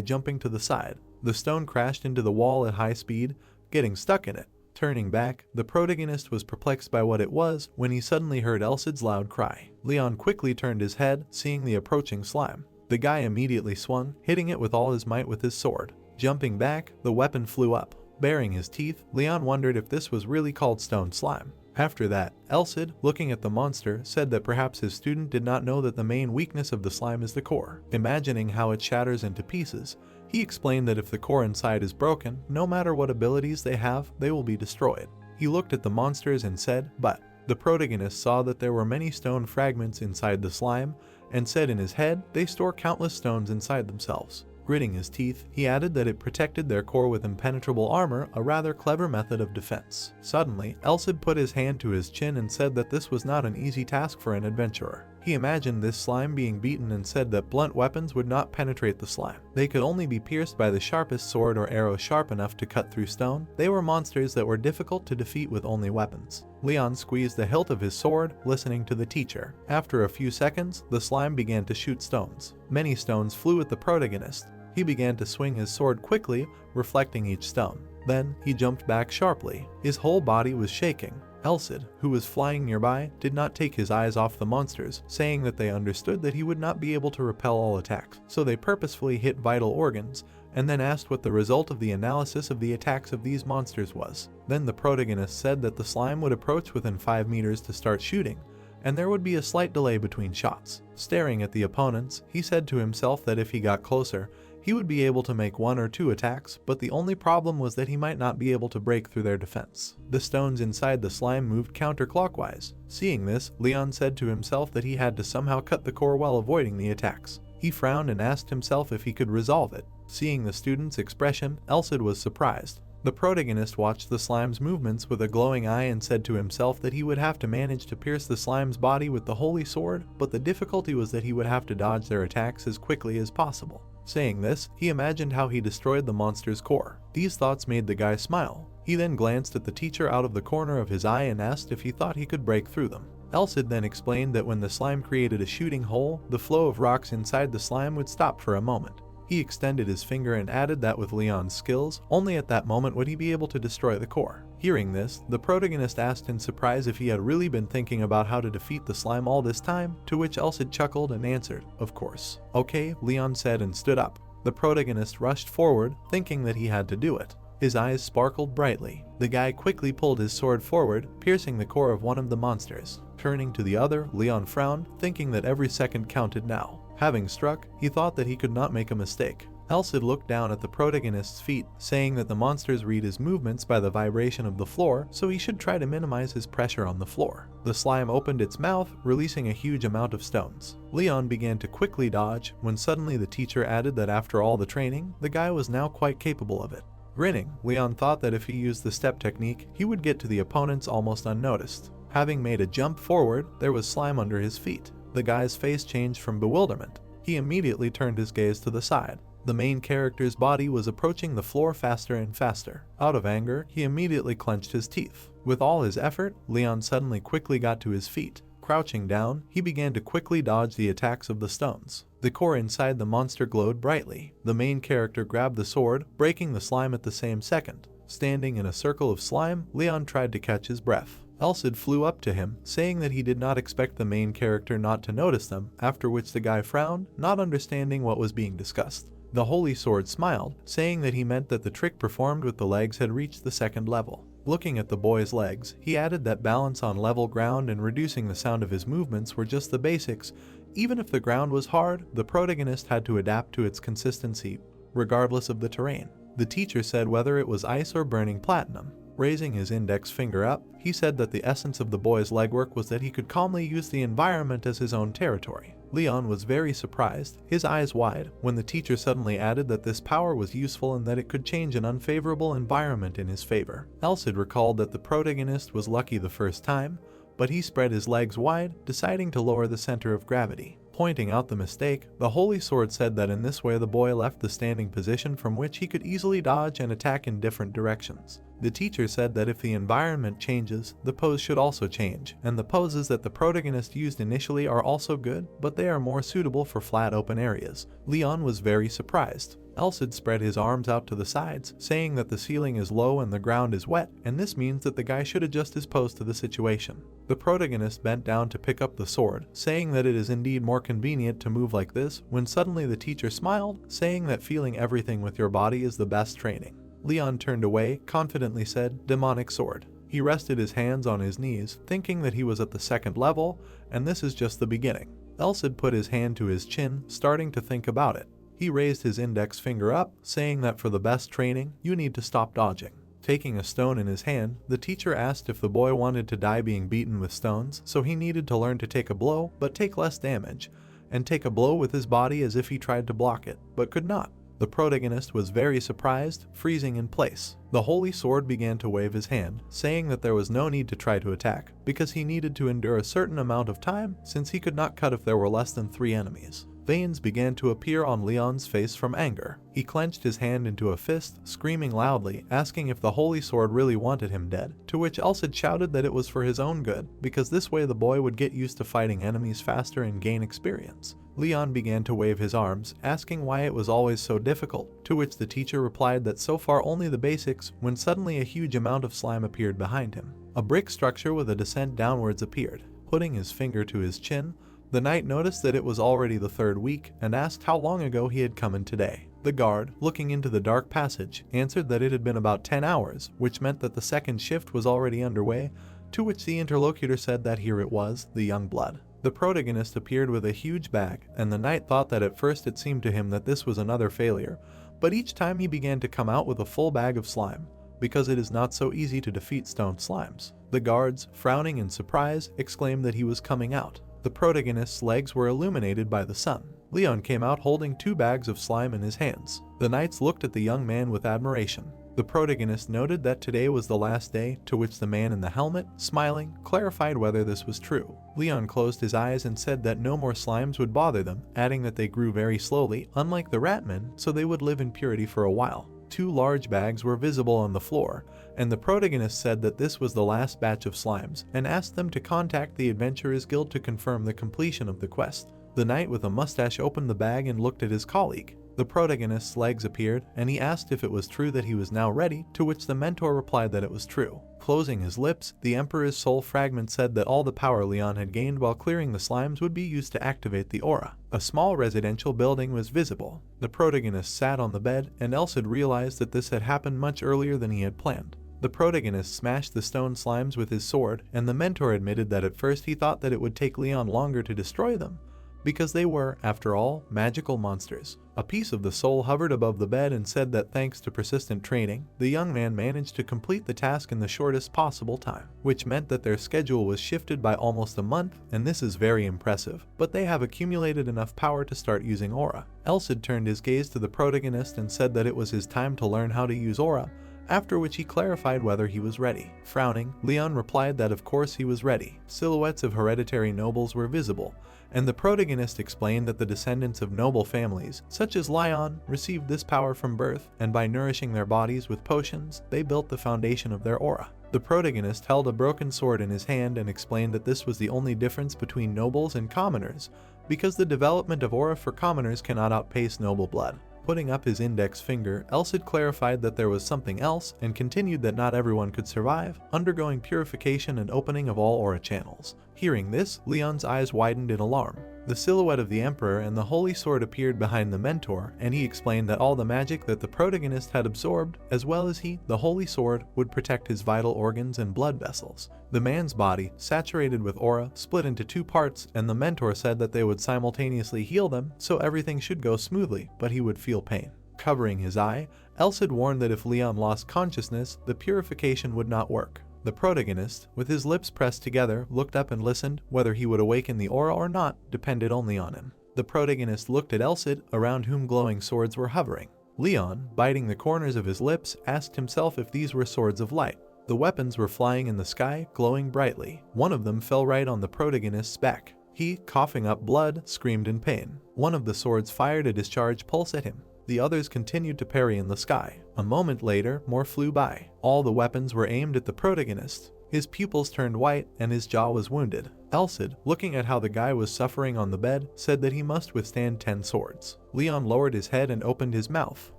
S1: jumping to the side. The stone crashed into the wall at high speed, getting stuck in it. Turning back, the protagonist was perplexed by what it was when he suddenly heard Elsid's loud cry. Leon quickly turned his head, seeing the approaching slime. The guy immediately swung, hitting it with all his might with his sword. Jumping back, the weapon flew up. Baring his teeth, Leon wondered if this was really called stone slime. After that, Elsid, looking at the monster, said that perhaps his student did not know that the main weakness of the slime is the core. Imagining how it shatters into pieces, he explained that if the core inside is broken, no matter what abilities they have, they will be destroyed. He looked at the monsters and said, but the protagonist saw that there were many stone fragments inside the slime, and said in his head, they store countless stones inside themselves. Gritting his teeth, he added that it protected their core with impenetrable armor, a rather clever method of defense. Suddenly, Elsid put his hand to his chin and said that this was not an easy task for an adventurer. He imagined this slime being beaten and said that blunt weapons would not penetrate the slime. They could only be pierced by the sharpest sword or arrow sharp enough to cut through stone. They were monsters that were difficult to defeat with only weapons. Leon squeezed the hilt of his sword, listening to the teacher. After a few seconds, the slime began to shoot stones. Many stones flew at the protagonist. He began to swing his sword quickly, reflecting each stone. Then, he jumped back sharply. His whole body was shaking. Elsid, who was flying nearby, did not take his eyes off the monsters, saying that they understood that he would not be able to repel all attacks, so they purposefully hit vital organs, and then asked what the result of the analysis of the attacks of these monsters was. Then the protagonist said that the slime would approach within 5 meters to start shooting, and there would be a slight delay between shots. Staring at the opponents, he said to himself that if he got closer, he would be able to make 1 or 2 attacks, but the only problem was that he might not be able to break through their defense. The stones inside the slime moved counterclockwise. Seeing this, Leon said to himself that he had to somehow cut the core while avoiding the attacks. He frowned and asked himself if he could resolve it. Seeing the student's expression, Elsid was surprised. The protagonist watched the slime's movements with a glowing eye and said to himself that he would have to manage to pierce the slime's body with the holy sword, but the difficulty was that he would have to dodge their attacks as quickly as possible. Saying this, he imagined how he destroyed the monster's core. These thoughts made the guy smile. He then glanced at the teacher out of the corner of his eye and asked if he thought he could break through them. Elsid then explained that when the slime created a shooting hole, the flow of rocks inside the slime would stop for a moment. He extended his finger and added that with Leon's skills, only at that moment would he be able to destroy the core. Hearing this, the protagonist asked in surprise if he had really been thinking about how to defeat the slime all this time, to which Elsid chuckled and answered, "Of course." "Okay," Leon said and stood up. The protagonist rushed forward, thinking that he had to do it. His eyes sparkled brightly. The guy quickly pulled his sword forward, piercing the core of one of the monsters. Turning to the other, Leon frowned, thinking that every second counted now. Having struck, he thought that he could not make a mistake. Elsid looked down at the protagonist's feet, saying that the monsters read his movements by the vibration of the floor, so he should try to minimize his pressure on the floor. The slime opened its mouth, releasing a huge amount of stones. Leon began to quickly dodge, when suddenly the teacher added that after all the training, the guy was now quite capable of it. Grinning, Leon thought that if he used the step technique, he would get to the opponents almost unnoticed. Having made a jump forward, there was slime under his feet. The guy's face changed from bewilderment. He immediately turned his gaze to the side. The main character's body was approaching the floor faster and faster. Out of anger, he immediately clenched his teeth. With all his effort, Leon suddenly quickly got to his feet. Crouching down, he began to quickly dodge the attacks of the stones. The core inside the monster glowed brightly. The main character grabbed the sword, breaking the slime at the same second. Standing in a circle of slime, Leon tried to catch his breath. Elsid flew up to him, saying that he did not expect the main character not to notice them, after which the guy frowned, not understanding what was being discussed. The holy sword smiled, saying that he meant that the trick performed with the legs had reached the 2nd level. Looking at the boy's legs, he added that balance on level ground and reducing the sound of his movements were just the basics. Even if the ground was hard, the protagonist had to adapt to its consistency, regardless of the terrain. The teacher said whether it was ice or burning platinum. Raising his index finger up, he said that the essence of the boy's legwork was that he could calmly use the environment as his own territory. Leon was very surprised, his eyes wide, when the teacher suddenly added that this power was useful and that it could change an unfavorable environment in his favor. Elsid recalled that the protagonist was lucky the first time, but he spread his legs wide, deciding to lower the center of gravity. Pointing out the mistake, the holy sword said that in this way the boy left the standing position from which he could easily dodge and attack in different directions. The teacher said that if the environment changes, the pose should also change, and the poses that the protagonist used initially are also good, but they are more suitable for flat open areas. Leon was very surprised. Elsid spread his arms out to the sides, saying that the ceiling is low and the ground is wet, and this means that the guy should adjust his pose to the situation. The protagonist bent down to pick up the sword, saying that it is indeed more convenient to move like this, when suddenly the teacher smiled, saying that feeling everything with your body is the best training. Leon turned away, confidently said, "Demonic sword." He rested his hands on his knees, thinking that he was at the 2nd level, and this is just the beginning. Elsid put his hand to his chin, starting to think about it. He raised his index finger up, saying that for the best training, you need to stop dodging. Taking a stone in his hand, the teacher asked if the boy wanted to die being beaten with stones, so he needed to learn to take a blow, but take less damage, and take a blow with his body as if he tried to block it, but could not. The protagonist was very surprised, freezing in place. The holy sword began to wave his hand, saying that there was no need to try to attack, because he needed to endure a certain amount of time, since he could not cut if there were less than 3 enemies. Veins began to appear on Leon's face from anger. He clenched his hand into a fist, screaming loudly, asking if the holy sword really wanted him dead, to which Elsid shouted that it was for his own good, because this way the boy would get used to fighting enemies faster and gain experience. Leon began to wave his arms, asking why it was always so difficult, to which the teacher replied that so far only the basics, when suddenly a huge amount of slime appeared behind him. A brick structure with a descent downwards appeared. Putting his finger to his chin, the knight noticed that it was already the 3rd week and asked how long ago he had come in today. The guard, looking into the dark passage, answered that it had been about 10 hours, which meant that the 2nd shift was already underway, To which the interlocutor said that here it was, the young blood. The protagonist appeared with a huge bag, and the knight thought that at first it seemed to him that this was another failure, but each time he began to come out with a full bag of slime, because it is not so easy to defeat stone slimes. The guards, frowning in surprise, exclaimed that he was coming out. The protagonist's legs were illuminated by the sun. Leon came out holding 2 bags of slime in his hands. The knights looked at the young man with admiration. The protagonist noted that today was the last day, to which the man in the helmet, smiling, clarified whether this was true. Leon closed his eyes and said that no more slimes would bother them, adding that they grew very slowly, unlike the ratmen, so they would live in purity for a while. 2 large bags were visible on the floor, and the protagonist said that this was the last batch of slimes, and asked them to contact the Adventurers Guild to confirm the completion of the quest. The knight with a mustache opened the bag and looked at his colleague. The protagonist's legs appeared, and he asked if it was true that he was now ready, to which the mentor replied that it was true. Closing his lips, the Emperor's soul fragment said that all the power Leon had gained while clearing the slimes would be used to activate the aura. A small residential building was visible. The protagonist sat on the bed, and Elsid realized that this had happened much earlier than he had planned. The protagonist smashed the stone slimes with his sword, and the mentor admitted that at first he thought that it would take Leon longer to destroy them, because they were, after all, magical monsters. A piece of the soul hovered above the bed and said that thanks to persistent training, the young man managed to complete the task in the shortest possible time, which meant that their schedule was shifted by almost a month, and this is very impressive, but they have accumulated enough power to start using aura. Elsid turned his gaze to the protagonist and said that it was his time to learn how to use aura, after which he clarified whether he was ready. Frowning, Leon replied that of course he was ready. Silhouettes of hereditary nobles were visible, and the protagonist explained that the descendants of noble families, such as Leon, received this power from birth, and by nourishing their bodies with potions, they built the foundation of their aura. The protagonist held a broken sword in his hand and explained that this was the only difference between nobles and commoners, because the development of aura for commoners cannot outpace noble blood. Putting up his index finger, Elsid clarified that there was something else and continued that not everyone could survive, undergoing purification and opening of all aura channels. Hearing this, Leon's eyes widened in alarm. The silhouette of the Emperor and the Holy Sword appeared behind the mentor, and he explained that all the magic that the protagonist had absorbed, as well as he, the Holy Sword, would protect his vital organs and blood vessels. The man's body, saturated with aura, split into 2 parts, and the mentor said that they would simultaneously heal them, so everything should go smoothly, but he would feel pain. Covering his eye, Elsid warned that if Leon lost consciousness, the purification would not work. The protagonist, with his lips pressed together, looked up and listened. Whether he would awaken the aura or not depended only on him. The protagonist looked at Elsid, around whom glowing swords were hovering. Leon, biting the corners of his lips, asked himself if these were swords of light. The weapons were flying in the sky, glowing brightly. One of them fell right on the protagonist's back. He, coughing up blood, screamed in pain. One of the swords fired a discharge pulse at him. The others continued to parry in the sky. A moment later, more flew by. All the weapons were aimed at the protagonist. His pupils turned white and his jaw was wounded. Elsid, looking at how the guy was suffering on the bed, said that he must withstand 10 swords. Leon lowered his head and opened his mouth.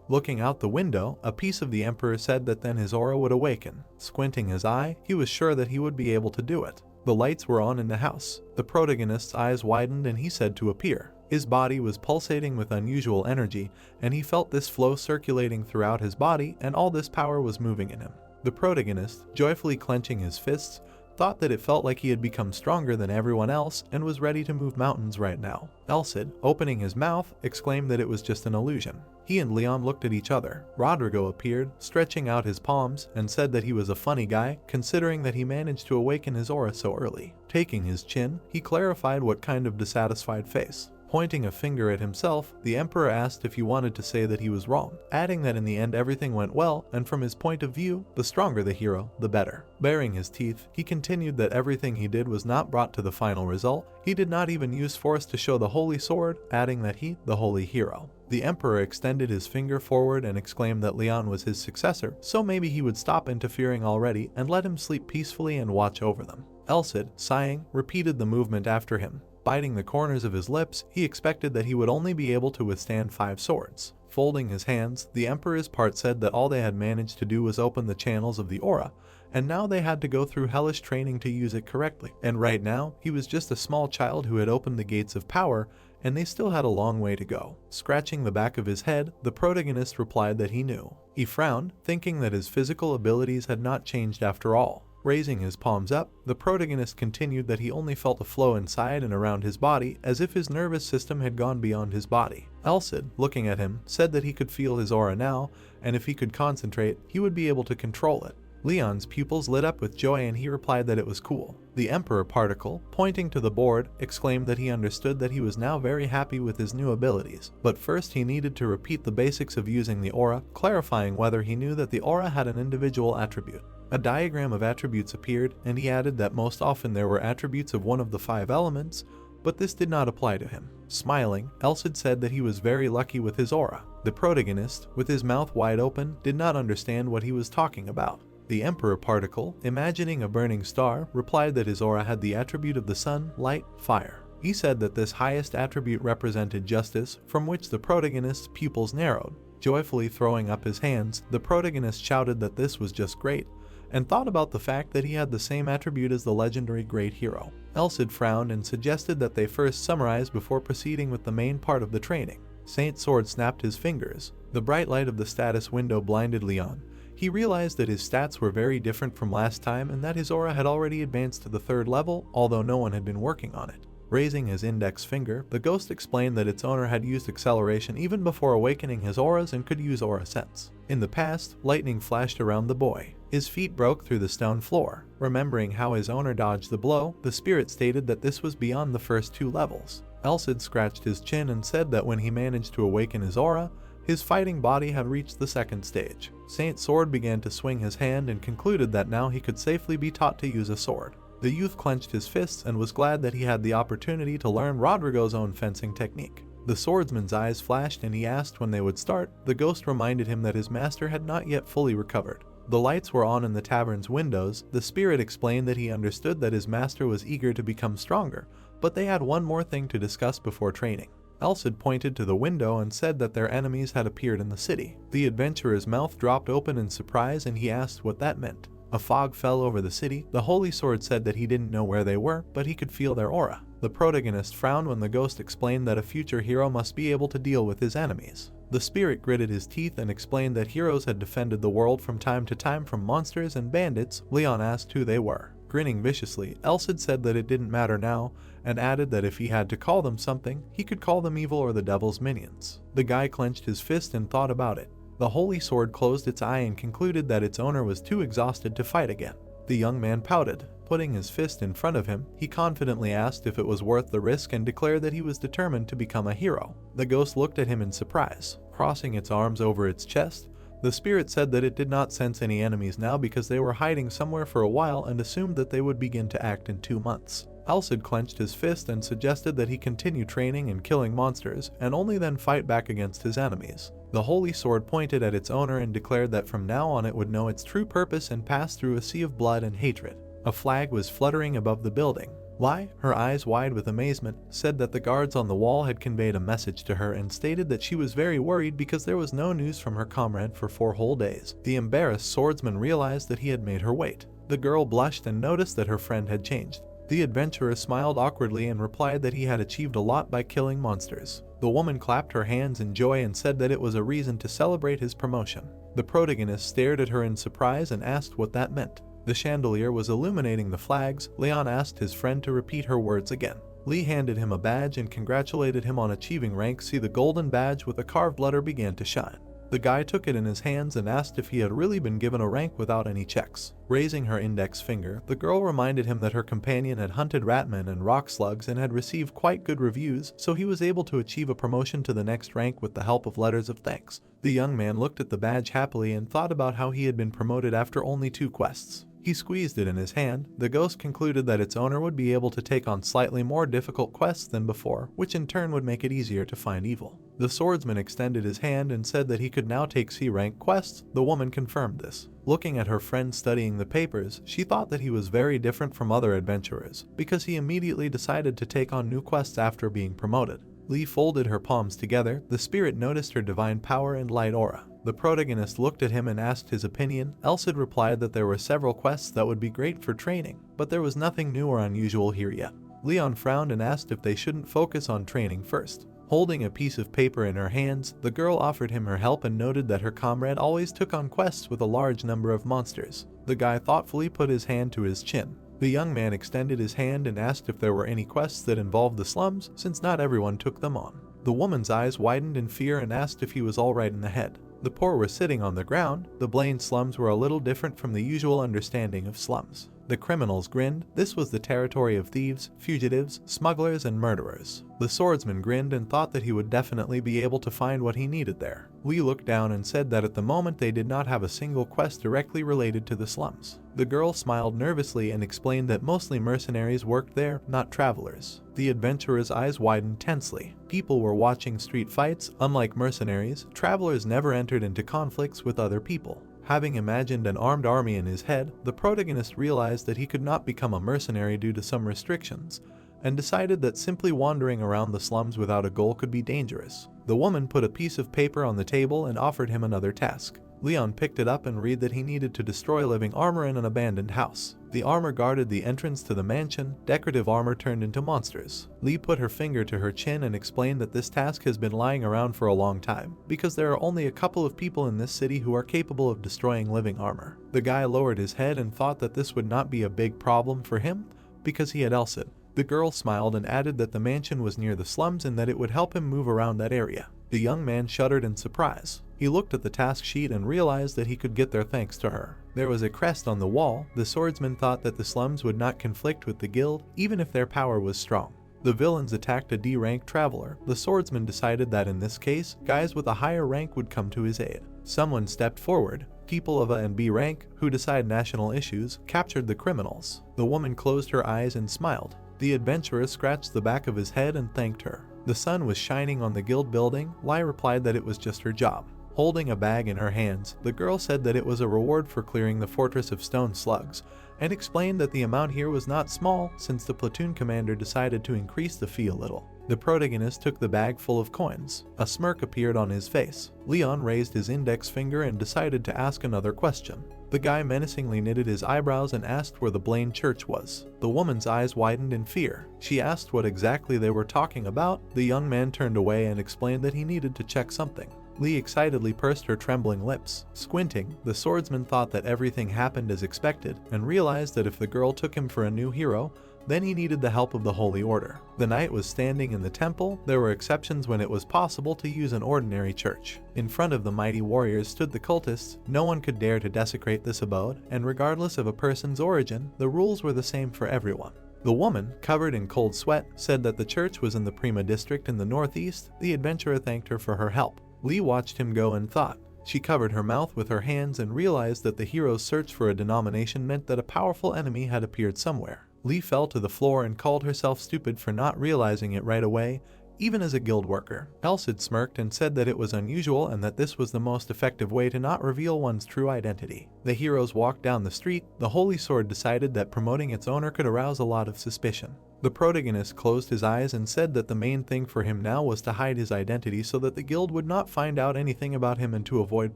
S1: Looking out the window, a piece of the Emperor said that then his aura would awaken. Squinting his eye, he was sure that he would be able to do it. The lights were on in the house. The protagonist's eyes widened and he said to appear. His body was pulsating with unusual energy, and he felt this flow circulating throughout his body, and all this power was moving in him. The protagonist, joyfully clenching his fists, thought that it felt like he had become stronger than everyone else and was ready to move mountains right now. Elsid, opening his mouth, exclaimed that it was just an illusion. He and Leon looked at each other. Rodrigo appeared, stretching out his palms, and said that he was a funny guy, considering that he managed to awaken his aura so early. Taking his chin, he clarified what kind of dissatisfied face. Pointing a finger at himself, the Emperor asked if he wanted to say that he was wrong, adding that in the end everything went well, and from his point of view, the stronger the hero, the better. Baring his teeth, he continued that everything he did was not brought to the final result. He did not even use force to show the Holy Sword, adding that he, the holy hero. The Emperor extended his finger forward and exclaimed that Leon was his successor, so maybe he would stop interfering already and let him sleep peacefully and watch over them. Elsid, sighing, repeated the movement after him. Biting the corners of his lips, he expected that he would only be able to withstand 5 swords. Folding his hands, the Emperor's part said that all they had managed to do was open the channels of the aura, and now they had to go through hellish training to use it correctly. And right now, he was just a small child who had opened the gates of power, and they still had a long way to go. Scratching the back of his head, the protagonist replied that he knew. He frowned, thinking that his physical abilities had not changed after all. Raising his palms up, the protagonist continued that he only felt a flow inside and around his body, as if his nervous system had gone beyond his body. Elsid, looking at him, said that he could feel his aura now, and if he could concentrate, he would be able to control it. Leon's pupils lit up with joy and he replied that it was cool. The Emperor Particle, pointing to the board, exclaimed that he understood that he was now very happy with his new abilities, but first he needed to repeat the basics of using the aura, clarifying whether he knew that the aura had an individual attribute. A diagram of attributes appeared, and he added that most often there were attributes of one of the 5 elements, but this did not apply to him. Smiling, Elsid said that he was very lucky with his aura. The protagonist, with his mouth wide open, did not understand what he was talking about. The Emperor Particle, imagining a burning star, replied that his aura had the attribute of the sun, light, fire. He said that this highest attribute represented justice, from which the protagonist's pupils narrowed. Joyfully throwing up his hands, the protagonist shouted that this was just great, and thought about the fact that he had the same attribute as the legendary great hero. Elsid frowned and suggested that they first summarize before proceeding with the main part of the training. Saint Sword snapped his fingers. The bright light of the status window blinded Leon. He realized that his stats were very different from last time and that his aura had already advanced to the 3rd level, although no one had been working on it. Raising his index finger, the ghost explained that its owner had used acceleration even before awakening his auras and could use aura sense. In the past, lightning flashed around the boy. His feet broke through the stone floor. Remembering how his owner dodged the blow, the spirit stated that this was beyond the first 2 levels. Elsid scratched his chin and said that when he managed to awaken his aura, his fighting body had reached the 2nd stage. Saint Sword began to swing his hand and concluded that now he could safely be taught to use a sword. The youth clenched his fists and was glad that he had the opportunity to learn Rodrigo's own fencing technique. The swordsman's eyes flashed and he asked when they would start. The ghost reminded him that his master had not yet fully recovered. The lights were on in the tavern's windows. The spirit explained that he understood that his master was eager to become stronger, but they had one more thing to discuss before training. Elsid pointed to the window and said that their enemies had appeared in the city. The adventurer's mouth dropped open in surprise and he asked what that meant. A fog fell over the city. The Holy Sword said that he didn't know where they were, but he could feel their aura. The protagonist frowned when the ghost explained that a future hero must be able to deal with his enemies. The spirit gritted his teeth and explained that heroes had defended the world from time to time from monsters and bandits. Leon asked who they were. Grinning viciously, Elsid said that it didn't matter now, and added that if he had to call them something, he could call them evil or the devil's minions. The guy clenched his fist and thought about it. The Holy Sword closed its eye and concluded that its owner was too exhausted to fight again. The young man pouted. Putting his fist in front of him, he confidently asked if it was worth the risk and declared that he was determined to become a hero. The ghost looked at him in surprise. Crossing its arms over its chest, the spirit said that it did not sense any enemies now because they were hiding somewhere for a while and assumed that they would begin to act in 2 months. Elsid clenched his fist and suggested that he continue training and killing monsters, and only then fight back against his enemies. The Holy Sword pointed at its owner and declared that from now on it would know its true purpose and pass through a sea of blood and hatred. A flag was fluttering above the building. Lai, her eyes wide with amazement, said that the guards on the wall had conveyed a message to her and stated that she was very worried because there was no news from her comrade for 4 whole days. The embarrassed swordsman realized that he had made her wait. The girl blushed and noticed that her friend had changed. The adventurer smiled awkwardly and replied that he had achieved a lot by killing monsters. The woman clapped her hands in joy and said that it was a reason to celebrate his promotion. The protagonist stared at her in surprise and asked what that meant. The chandelier was illuminating the flags. Leon asked his friend to repeat her words again. Lee handed him a badge and congratulated him on achieving rank. See, the golden badge with a carved letter began to shine. The guy took it in his hands and asked if he had really been given a rank without any checks. Raising her index finger, the girl reminded him that her companion had hunted ratmen and rock slugs and had received quite good reviews, so he was able to achieve a promotion to the next rank with the help of letters of thanks. The young man looked at the badge happily and thought about how he had been promoted after only 2 quests. He squeezed it in his hand. The ghost concluded that its owner would be able to take on slightly more difficult quests than before, which in turn would make it easier to find evil. The swordsman extended his hand and said that he could now take C-rank quests. The woman confirmed this. Looking at her friend studying the papers, she thought that he was very different from other adventurers, because he immediately decided to take on new quests after being promoted. Lee folded her palms together. The spirit noticed her divine power and light aura. The protagonist looked at him and asked his opinion. Elsid replied that there were several quests that would be great for training, but there was nothing new or unusual here yet. Leon frowned and asked if they shouldn't focus on training first. Holding a piece of paper in her hands, the girl offered him her help and noted that her comrade always took on quests with a large number of monsters. The guy thoughtfully put his hand to his chin. The young man extended his hand and asked if there were any quests that involved the slums, since not everyone took them on. The woman's eyes widened in fear and asked if he was all right in the head. The poor were sitting on the ground. The Blaine slums were a little different from the usual understanding of slums. The criminals grinned. This was the territory of thieves, fugitives, smugglers, and murderers. The swordsman grinned and thought that he would definitely be able to find what he needed there. Lee looked down and said that at the moment they did not have a single quest directly related to the slums. The girl smiled nervously and explained that mostly mercenaries worked there, not travelers. The adventurer's eyes widened tensely. People were watching street fights. Unlike mercenaries, travelers never entered into conflicts with other people. Having imagined an armed army in his head, the protagonist realized that he could not become a mercenary due to some restrictions, and decided that simply wandering around the slums without a goal could be dangerous. The woman put a piece of paper on the table and offered him another task. Leon picked it up and read that he needed to destroy living armor in an abandoned house. The armor guarded the entrance to the mansion. Decorative armor turned into monsters. Lee put her finger to her chin and explained that this task has been lying around for a long time, because there are only a couple of people in this city who are capable of destroying living armor. The guy lowered his head and thought that this would not be a big problem for him, because he had Elsid. The girl smiled and added that the mansion was near the slums and that it would help him move around that area. The young man shuddered in surprise. He looked at the task sheet and realized that he could get there thanks to her. There was a crest on the wall. The swordsman thought that the slums would not conflict with the guild, even if their power was strong. The villains attacked a D-rank traveler. The swordsman decided that in this case, guys with a higher rank would come to his aid. Someone stepped forward. People of A and B rank, who decide national issues, captured the criminals. The woman closed her eyes and smiled. The adventurer scratched the back of his head and thanked her. The sun was shining on the guild building. Lai replied that it was just her job. Holding a bag in her hands, the girl said that it was a reward for clearing the fortress of stone slugs, and explained that the amount here was not small since the platoon commander decided to increase the fee a little. The protagonist took the bag full of coins. A smirk appeared on his face. Leon raised his index finger and decided to ask another question. The guy menacingly knitted his eyebrows and asked where the Blaine church was. The woman's eyes widened in fear. She asked what exactly they were talking about. The young man turned away and explained that he needed to check something. Lee excitedly pursed her trembling lips. Squinting, the swordsman thought that everything happened as expected and realized that if the girl took him for a new hero, then he needed the help of the Holy Order. The knight was standing in the temple. There were exceptions when it was possible to use an ordinary church. In front of the mighty warriors stood the cultists. No one could dare to desecrate this abode, and regardless of a person's origin, the rules were the same for everyone. The woman, covered in cold sweat, said that the church was in the Prima district in the northeast. The adventurer thanked her for her help. Lee watched him go and thought. She covered her mouth with her hands and realized that the hero's search for a denomination meant that a powerful enemy had appeared somewhere. Lee fell to the floor and called herself stupid for not realizing it right away, even as a guild worker. Elsid smirked and said that it was unusual and that this was the most effective way to not reveal one's true identity. The heroes walked down the street. The Holy Sword decided that promoting its owner could arouse a lot of suspicion. The protagonist closed his eyes and said that the main thing for him now was to hide his identity so that the guild would not find out anything about him and to avoid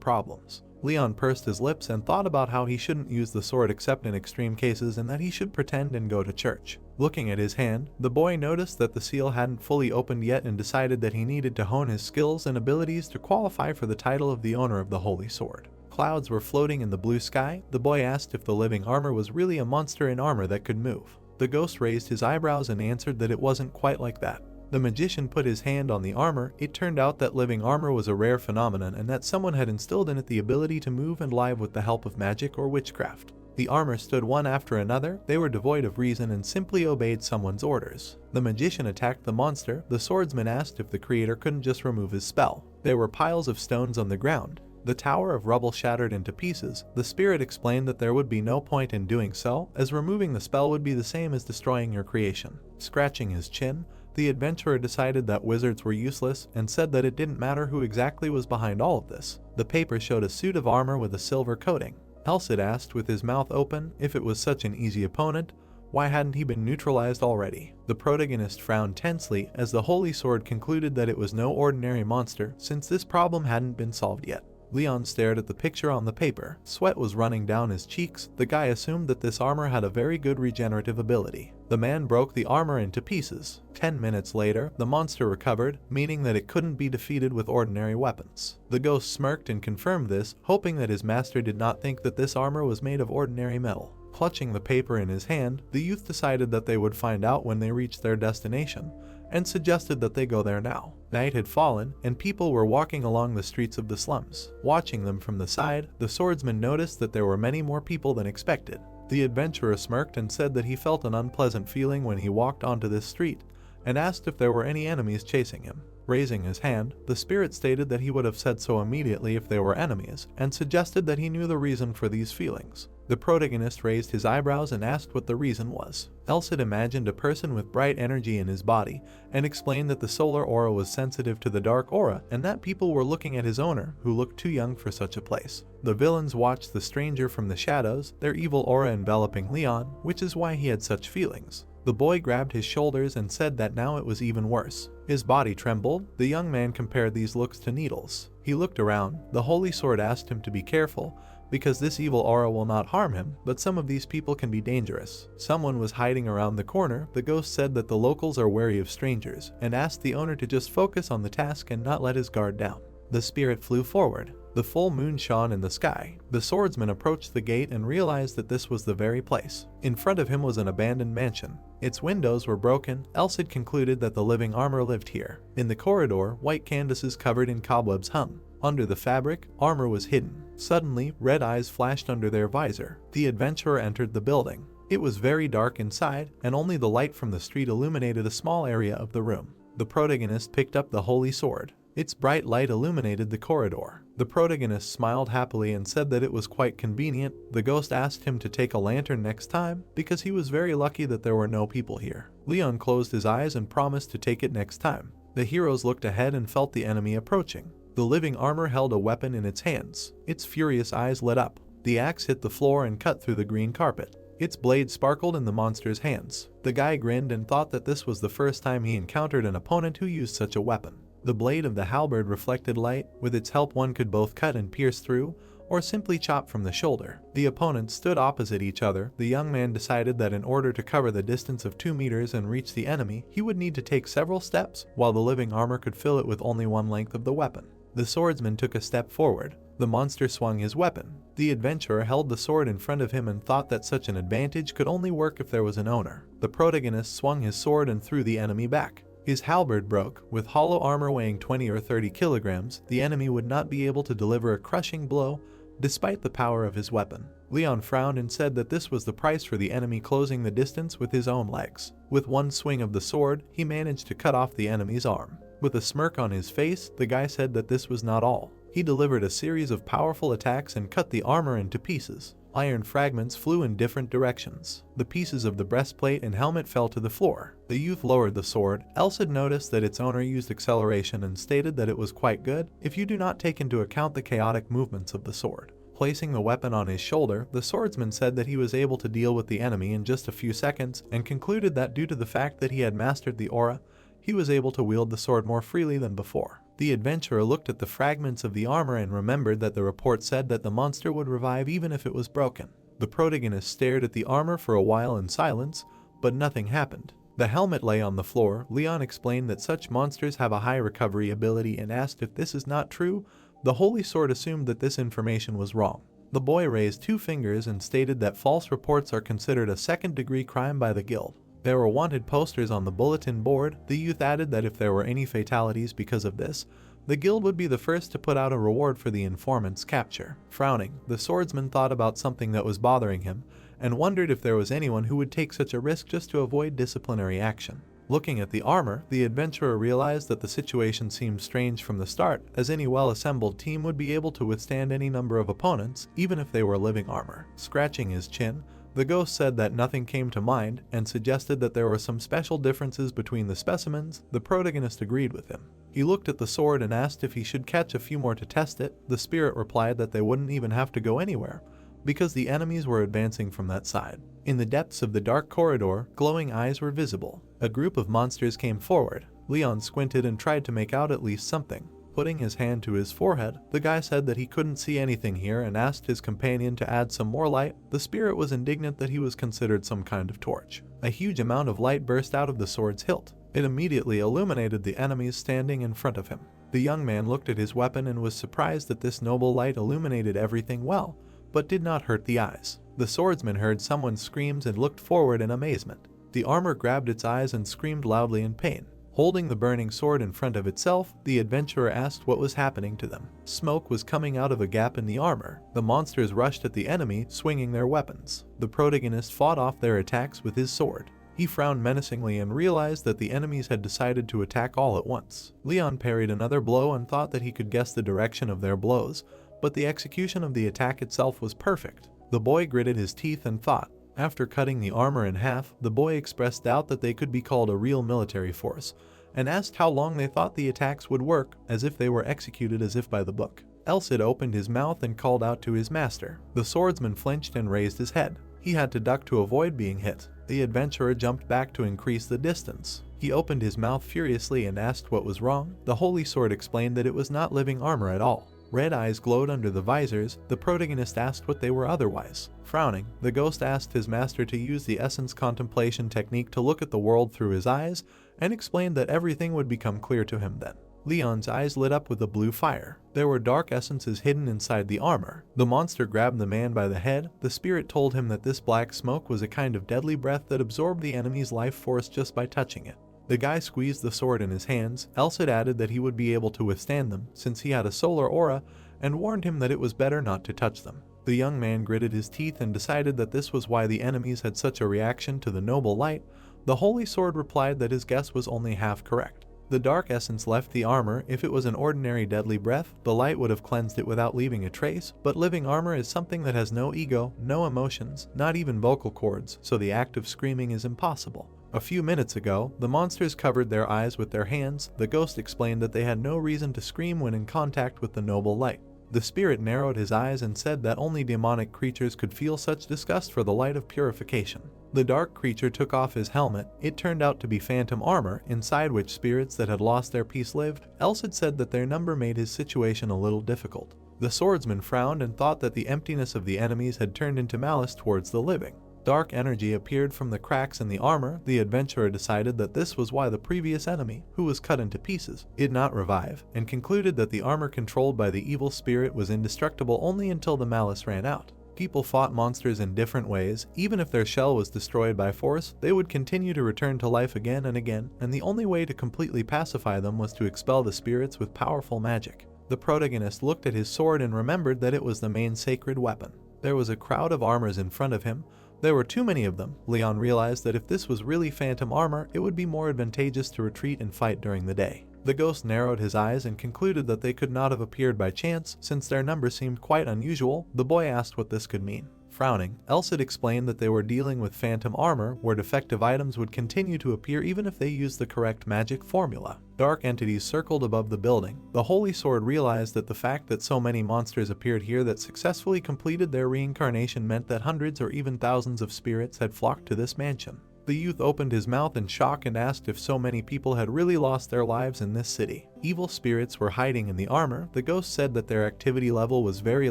S1: problems. Leon pursed his lips and thought about how he shouldn't use the sword except in extreme cases and that he should pretend and go to church. Looking at his hand, the boy noticed that the seal hadn't fully opened yet and decided that he needed to hone his skills and abilities to qualify for the title of the owner of the Holy Sword. Clouds were floating in the blue sky. The boy asked if the living armor was really a monster in armor that could move. The ghost raised his eyebrows and answered that it wasn't quite like that. The magician put his hand on the armor. It turned out that living armor was a rare phenomenon and that someone had instilled in it the ability to move and live with the help of magic or witchcraft. The armor stood one after another. They were devoid of reason and simply obeyed someone's orders. The magician attacked the monster. The swordsman asked if the creator couldn't just remove his spell. There were piles of stones on the ground. The tower of rubble shattered into pieces. The spirit explained that there would be no point in doing so, as removing the spell would be the same as destroying your creation. Scratching his chin, the adventurer decided that wizards were useless and said that it didn't matter who exactly was behind all of this. The paper showed a suit of armor with a silver coating. Elsid asked with his mouth open if it was such an easy opponent, why hadn't he been neutralized already? The protagonist frowned tensely as the Holy Sword concluded that it was no ordinary monster since this problem hadn't been solved yet. Leon stared at the picture on the paper. Sweat was running down his cheeks. The guy assumed that this armor had a very good regenerative ability. The man broke the armor into pieces. 10 minutes later, the monster recovered, meaning that it couldn't be defeated with ordinary weapons. The ghost smirked and confirmed this, hoping that his master did not think that this armor was made of ordinary metal. Clutching the paper in his hand, the youth decided that they would find out when they reached their destination, and suggested that they go there now. Night had fallen, and people were walking along the streets of the slums. Watching them from the side, the swordsman noticed that there were many more people than expected. The adventurer smirked and said that he felt an unpleasant feeling when he walked onto this street, and asked if there were any enemies chasing him. Raising his hand, the spirit stated that he would have said so immediately if they were enemies, and suggested that he knew the reason for these feelings. The protagonist raised his eyebrows and asked what the reason was. Else had imagined a person with bright energy in his body, and explained that the solar aura was sensitive to the dark aura, and that people were looking at his owner, who looked too young for such a place. The villains watched the stranger from the shadows, their evil aura enveloping Leon, which is why he had such feelings. The boy grabbed his shoulders and said that now it was even worse. His body trembled. The young man compared these looks to needles. He looked around. The holy sword asked him to be careful, because this evil aura will not harm him, but some of these people can be dangerous. Someone was hiding around the corner. The ghost said that the locals are wary of strangers, and asked the owner to just focus on the task and not let his guard down. The spirit flew forward. The full moon shone in the sky. The swordsman approached the gate and realized that this was the very place. In front of him was an abandoned mansion. Its windows were broken, else it concluded that the living armor lived here. In the corridor, white canvases covered in cobwebs hung. Under the fabric, armor was hidden. Suddenly, red eyes flashed under their visor. The adventurer entered the building. It was very dark inside, and only the light from the street illuminated a small area of the room. The protagonist picked up the holy sword. Its bright light illuminated the corridor. The protagonist smiled happily and said that it was quite convenient. The ghost asked him to take a lantern next time, because he was very lucky that there were no people here. Leon closed his eyes and promised to take it next time. The heroes looked ahead and felt the enemy approaching. The living armor held a weapon in its hands. Its furious eyes lit up. The axe hit the floor and cut through the green carpet. Its blade sparkled in the monster's hands. The guy grinned and thought that this was the first time he encountered an opponent who used such a weapon. The blade of the halberd reflected light. With its help one could both cut and pierce through, or simply chop from the shoulder. The opponents stood opposite each other. The young man decided that in order to cover the distance of 2 meters and reach the enemy, he would need to take several steps, while the living armor could fill it with only one length of the weapon. The swordsman took a step forward. The monster swung his weapon. The adventurer held the sword in front of him and thought that such an advantage could only work if there was an owner. The protagonist swung his sword and threw the enemy back. His halberd broke. With hollow armor weighing 20 or 30 kilograms, the enemy would not be able to deliver a crushing blow, despite the power of his weapon. Leon frowned and said that this was the price for the enemy closing the distance with his own legs. With one swing of the sword, he managed to cut off the enemy's arm. With a smirk on his face, the guy said that this was not all. He delivered a series of powerful attacks and cut the armor into pieces. Iron fragments flew in different directions. The pieces of the breastplate and helmet fell to the floor. The youth lowered the sword. Else had noticed that its owner used acceleration and stated that it was quite good if you do not take into account the chaotic movements of the sword. Placing the weapon on his shoulder, the swordsman said that he was able to deal with the enemy in just a few seconds, and concluded that due to the fact that he had mastered the aura, he was able to wield the sword more freely than before. The adventurer looked at the fragments of the armor and remembered that the report said that the monster would revive even if it was broken. The protagonist stared at the armor for a while in silence, but nothing happened. The helmet lay on the floor. Leon explained that such monsters have a high recovery ability and asked if this is not true. The holy sword assumed that this information was wrong. The boy raised 2 fingers and stated that false reports are considered a second-degree crime by the guild. There were wanted posters on the bulletin board. The youth added that if there were any fatalities because of this, the guild would be the first to put out a reward for the informant's capture. Frowning, the swordsman thought about something that was bothering him, and wondered if there was anyone who would take such a risk just to avoid disciplinary action. Looking at the armor, the adventurer realized that the situation seemed strange from the start, as any well-assembled team would be able to withstand any number of opponents, even if they were living armor. Scratching his chin, the ghost said that nothing came to mind, and suggested that there were some special differences between the specimens. The protagonist agreed with him. He looked at the sword and asked if he should catch a few more to test it. The spirit replied that they wouldn't even have to go anywhere, because the enemies were advancing from that side. In the depths of the dark corridor, glowing eyes were visible. A group of monsters came forward. Leon squinted and tried to make out at least something. Putting his hand to his forehead, the guy said that he couldn't see anything here and asked his companion to add some more light. The spirit was indignant that he was considered some kind of torch. A huge amount of light burst out of the sword's hilt. It immediately illuminated the enemies standing in front of him. The young man looked at his weapon and was surprised that this noble light illuminated everything well, but did not hurt the eyes. The swordsman heard someone's screams and looked forward in amazement. The armor grabbed its eyes and screamed loudly in pain. Holding the burning sword in front of itself, the adventurer asked what was happening to them. Smoke was coming out of a gap in the armor. The monsters rushed at the enemy, swinging their weapons. The protagonist fought off their attacks with his sword. He frowned menacingly and realized that the enemies had decided to attack all at once. Leon parried another blow and thought that he could guess the direction of their blows, but the execution of the attack itself was perfect. The boy gritted his teeth and thought. After cutting the armor in half, the boy expressed doubt that they could be called a real military force, and asked how long they thought the attacks would work, as if they were executed as if by the book. Elcid opened his mouth and called out to his master. The swordsman flinched and raised his head. He had to duck to avoid being hit. The adventurer jumped back to increase the distance. He opened his mouth furiously and asked what was wrong. The holy sword explained that it was not living armor at all. Red eyes glowed under the visors. The protagonist asked what they were otherwise. Frowning, the ghost asked his master to use the essence contemplation technique to look at the world through his eyes, and explained that everything would become clear to him then. Leon's eyes lit up with a blue fire. There were dark essences hidden inside the armor. The monster grabbed the man by the head. The spirit told him that this black smoke was a kind of deadly breath that absorbed the enemy's life force just by touching it. The guy squeezed the sword in his hands. Elcid added that he would be able to withstand them, since he had a solar aura, and warned him that it was better not to touch them. The young man gritted his teeth and decided that this was why the enemies had such a reaction to the noble light. The holy sword replied that his guess was only half correct. The dark essence left the armor. If it was an ordinary deadly breath, the light would have cleansed it without leaving a trace, but living armor is something that has no ego, no emotions, not even vocal cords, so the act of screaming is impossible. A few minutes ago, the monsters covered their eyes with their hands. The ghost explained that they had no reason to scream when in contact with the noble light. The spirit narrowed his eyes and said that only demonic creatures could feel such disgust for the light of purification. The dark creature took off his helmet. It turned out to be phantom armor, inside which spirits that had lost their peace lived. Elcid said that their number made his situation a little difficult. The swordsman frowned and thought that the emptiness of the enemies had turned into malice towards the living. Dark energy appeared from the cracks in the armor. The adventurer decided that this was why the previous enemy, who was cut into pieces, did not revive, and concluded that the armor controlled by the evil spirit was indestructible only until the malice ran out. People fought monsters in different ways. Even if their shell was destroyed by force, they would continue to return to life again and again, and the only way to completely pacify them was to expel the spirits with powerful magic. The protagonist looked at his sword and remembered that it was the main sacred weapon. There was a crowd of armors in front of him. There were too many of them. Leon realized that if this was really phantom armor, it would be more advantageous to retreat and fight during the day. The ghost narrowed his eyes and concluded that they could not have appeared by chance, since their number seemed quite unusual. The boy asked what this could mean. Frowning, Elcid explained that they were dealing with phantom armor, where defective items would continue to appear even if they used the correct magic formula. Dark entities circled above the building. The holy sword realized that the fact that so many monsters appeared here that successfully completed their reincarnation meant that hundreds or even thousands of spirits had flocked to this mansion. The youth opened his mouth in shock and asked if so many people had really lost their lives in this city. Evil spirits were hiding in the armor. The ghost said that their activity level was very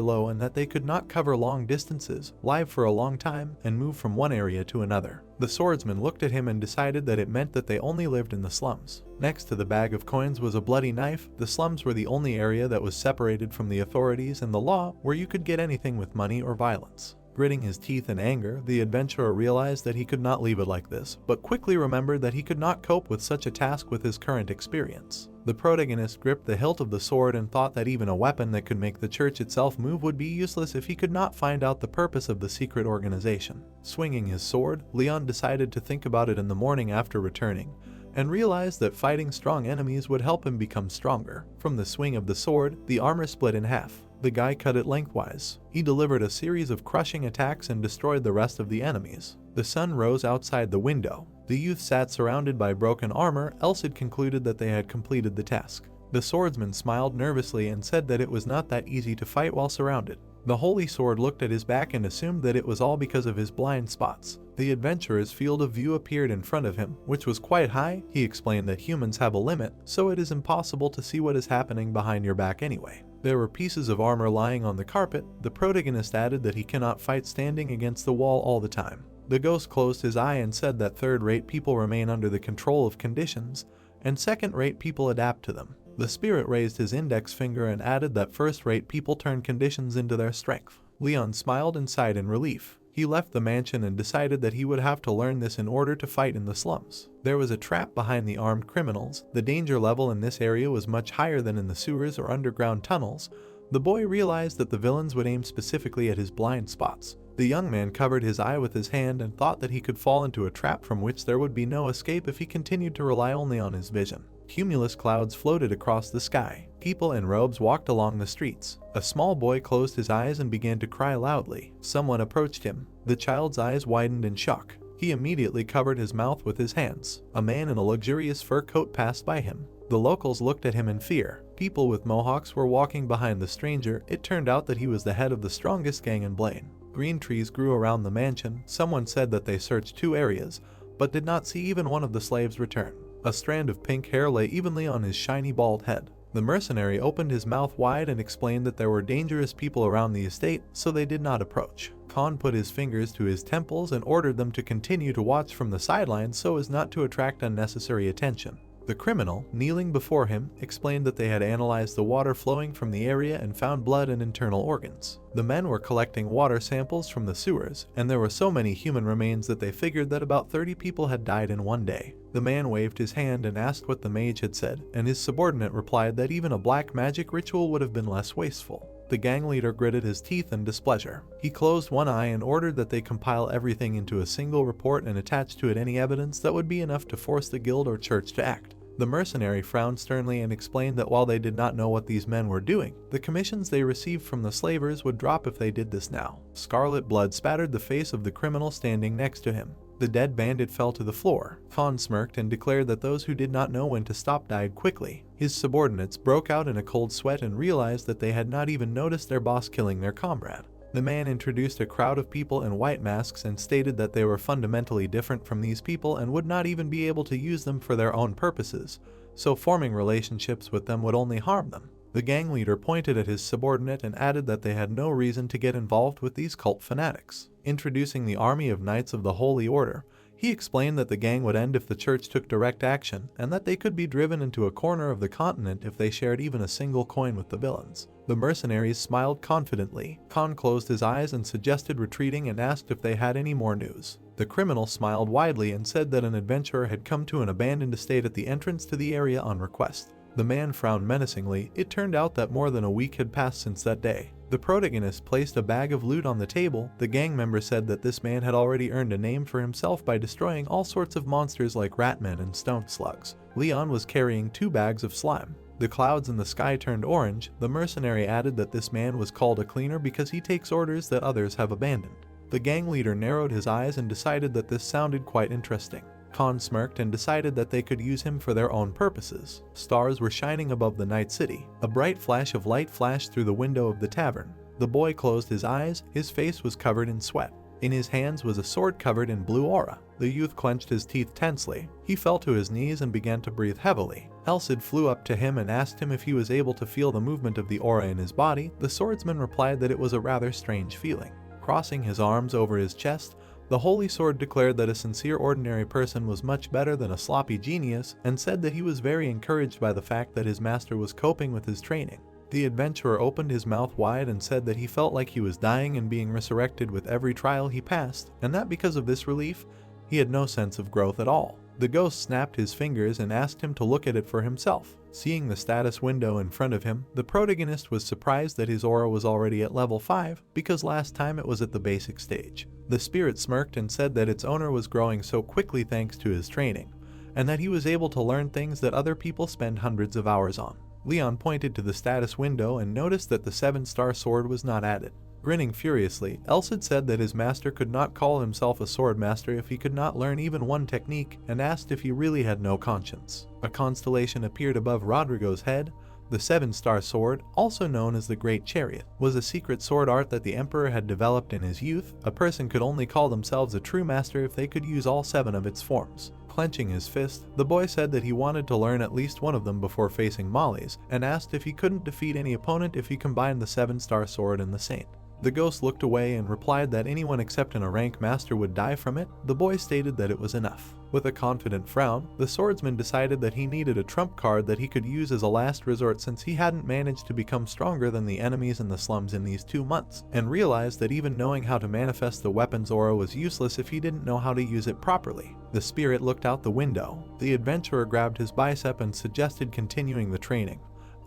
S1: low and that they could not cover long distances, live for a long time, and move from one area to another. The swordsman looked at him and decided that it meant that they only lived in the slums. Next to the bag of coins was a bloody knife. The slums were the only area that was separated from the authorities and the law, where you could get anything with money or violence. Gritting his teeth in anger, the adventurer realized that he could not leave it like this, but quickly remembered that he could not cope with such a task with his current experience. The protagonist gripped the hilt of the sword and thought that even a weapon that could make the church itself move would be useless if he could not find out the purpose of the secret organization. Swinging his sword, Leon decided to think about it in the morning after returning, and realized that fighting strong enemies would help him become stronger. From the swing of the sword, the armor split in half. The guy cut it lengthwise. He delivered a series of crushing attacks and destroyed the rest of the enemies. The sun rose outside the window. The youth sat surrounded by broken armor. Elcid concluded that they had completed the task. The swordsman smiled nervously and said that it was not that easy to fight while surrounded. The holy sword looked at his back and assumed that it was all because of his blind spots. The adventurer's field of view appeared in front of him, which was quite high. He explained that humans have a limit, so it is impossible to see what is happening behind your back anyway. There were pieces of armor lying on the carpet. The protagonist added that he cannot fight standing against the wall all the time. The ghost closed his eye and said that third-rate people remain under the control of conditions, and second-rate people adapt to them. The spirit raised his index finger and added that first-rate people turn conditions into their strength. Leon smiled and sighed in relief. He left the mansion and decided that he would have to learn this in order to fight in the slums. There was a trap behind the armed criminals. The danger level in this area was much higher than in the sewers or underground tunnels. The boy realized that the villains would aim specifically at his blind spots. The young man covered his eye with his hand and thought that he could fall into a trap from which there would be no escape if he continued to rely only on his vision. Cumulus clouds floated across the sky. People in robes walked along the streets. A small boy closed his eyes and began to cry loudly. Someone approached him. The child's eyes widened in shock. He immediately covered his mouth with his hands. A man in a luxurious fur coat passed by him. The locals looked at him in fear. People with mohawks were walking behind the stranger. It turned out that he was the head of the strongest gang in Blaine. Green trees grew around the mansion. Someone said that they searched 2 areas, but did not see even one of the slaves return. A strand of pink hair lay evenly on his shiny bald head. The mercenary opened his mouth wide and explained that there were dangerous people around the estate, so they did not approach. Khan put his fingers to his temples and ordered them to continue to watch from the sidelines so as not to attract unnecessary attention. The criminal, kneeling before him, explained that they had analyzed the water flowing from the area and found blood and internal organs. The men were collecting water samples from the sewers, and there were so many human remains that they figured that about 30 people had died in one day. The man waved his hand and asked what the mage had said, and his subordinate replied that even a black magic ritual would have been less wasteful. The gang leader gritted his teeth in displeasure. He closed one eye and ordered that they compile everything into a single report and attach to it any evidence that would be enough to force the guild or church to act. The mercenary frowned sternly and explained that while they did not know what these men were doing, the commissions they received from the slavers would drop if they did this now. Scarlet blood spattered the face of the criminal standing next to him. The dead bandit fell to the floor. Khan smirked and declared that those who did not know when to stop died quickly. His subordinates broke out in a cold sweat and realized that they had not even noticed their boss killing their comrade. The man introduced a crowd of people in white masks and stated that they were fundamentally different from these people and would not even be able to use them for their own purposes, so forming relationships with them would only harm them. The gang leader pointed at his subordinate and added that they had no reason to get involved with these cult fanatics. Introducing the army of Knights of the Holy Order, he explained that the gang would end if the church took direct action, and that they could be driven into a corner of the continent if they shared even a single coin with the villains. The mercenaries smiled confidently. Khan closed his eyes and suggested retreating and asked if they had any more news. The criminal smiled widely and said that an adventurer had come to an abandoned estate at the entrance to the area on request. The man frowned menacingly. It turned out that more than a week had passed since that day. The protagonist placed a bag of loot on the table. The gang member said that this man had already earned a name for himself by destroying all sorts of monsters like ratmen and stone slugs. Leon was carrying 2 bags of slime. The clouds in the sky turned orange. The mercenary added that this man was called a cleaner because he takes orders that others have abandoned. The gang leader narrowed his eyes and decided that this sounded quite interesting. Khan smirked and decided that they could use him for their own purposes. Stars were shining above the night city. A bright flash of light flashed through the window of the tavern. The boy closed his eyes. His face was covered in sweat. In his hands was a sword covered in blue aura. The youth clenched his teeth tensely. He fell to his knees and began to breathe heavily. Elsid flew up to him and asked him if he was able to feel the movement of the aura in his body. The swordsman replied that it was a rather strange feeling. Crossing his arms over his chest, the Holy Sword declared that a sincere ordinary person was much better than a sloppy genius, and said that he was very encouraged by the fact that his master was coping with his training. The adventurer opened his mouth wide and said that he felt like he was dying and being resurrected with every trial he passed, and that because of this relief, he had no sense of growth at all. The ghost snapped his fingers and asked him to look at it for himself. Seeing the status window in front of him, the protagonist was surprised that his aura was already at level 5, because last time it was at the basic stage. The spirit smirked and said that its owner was growing so quickly thanks to his training, and that he was able to learn things that other people spend hundreds of hours on. Leon pointed to the status window and noticed that the 7-star sword was not added. Grinning furiously, Elsid said that his master could not call himself a sword master if he could not learn even one technique, and asked if he really had no conscience. A constellation appeared above Rodrigo's head. The seven-star sword, also known as the Great Chariot, was a secret sword art that the emperor had developed in his youth. A person could only call themselves a true master if they could use all 7 of its forms. Clenching his fist, the boy said that he wanted to learn at least one of them before facing Molly's, and asked if he couldn't defeat any opponent if he combined the seven-star sword and the saint. The ghost looked away and replied that anyone except a rank master would die from it. The boy stated that it was enough. With a confident frown, the swordsman decided that he needed a trump card that he could use as a last resort since he hadn't managed to become stronger than the enemies in the slums in these 2 months, and realized that even knowing how to manifest the weapon's aura was useless if he didn't know how to use it properly. The spirit looked out the window. The adventurer grabbed his bicep and suggested continuing the training.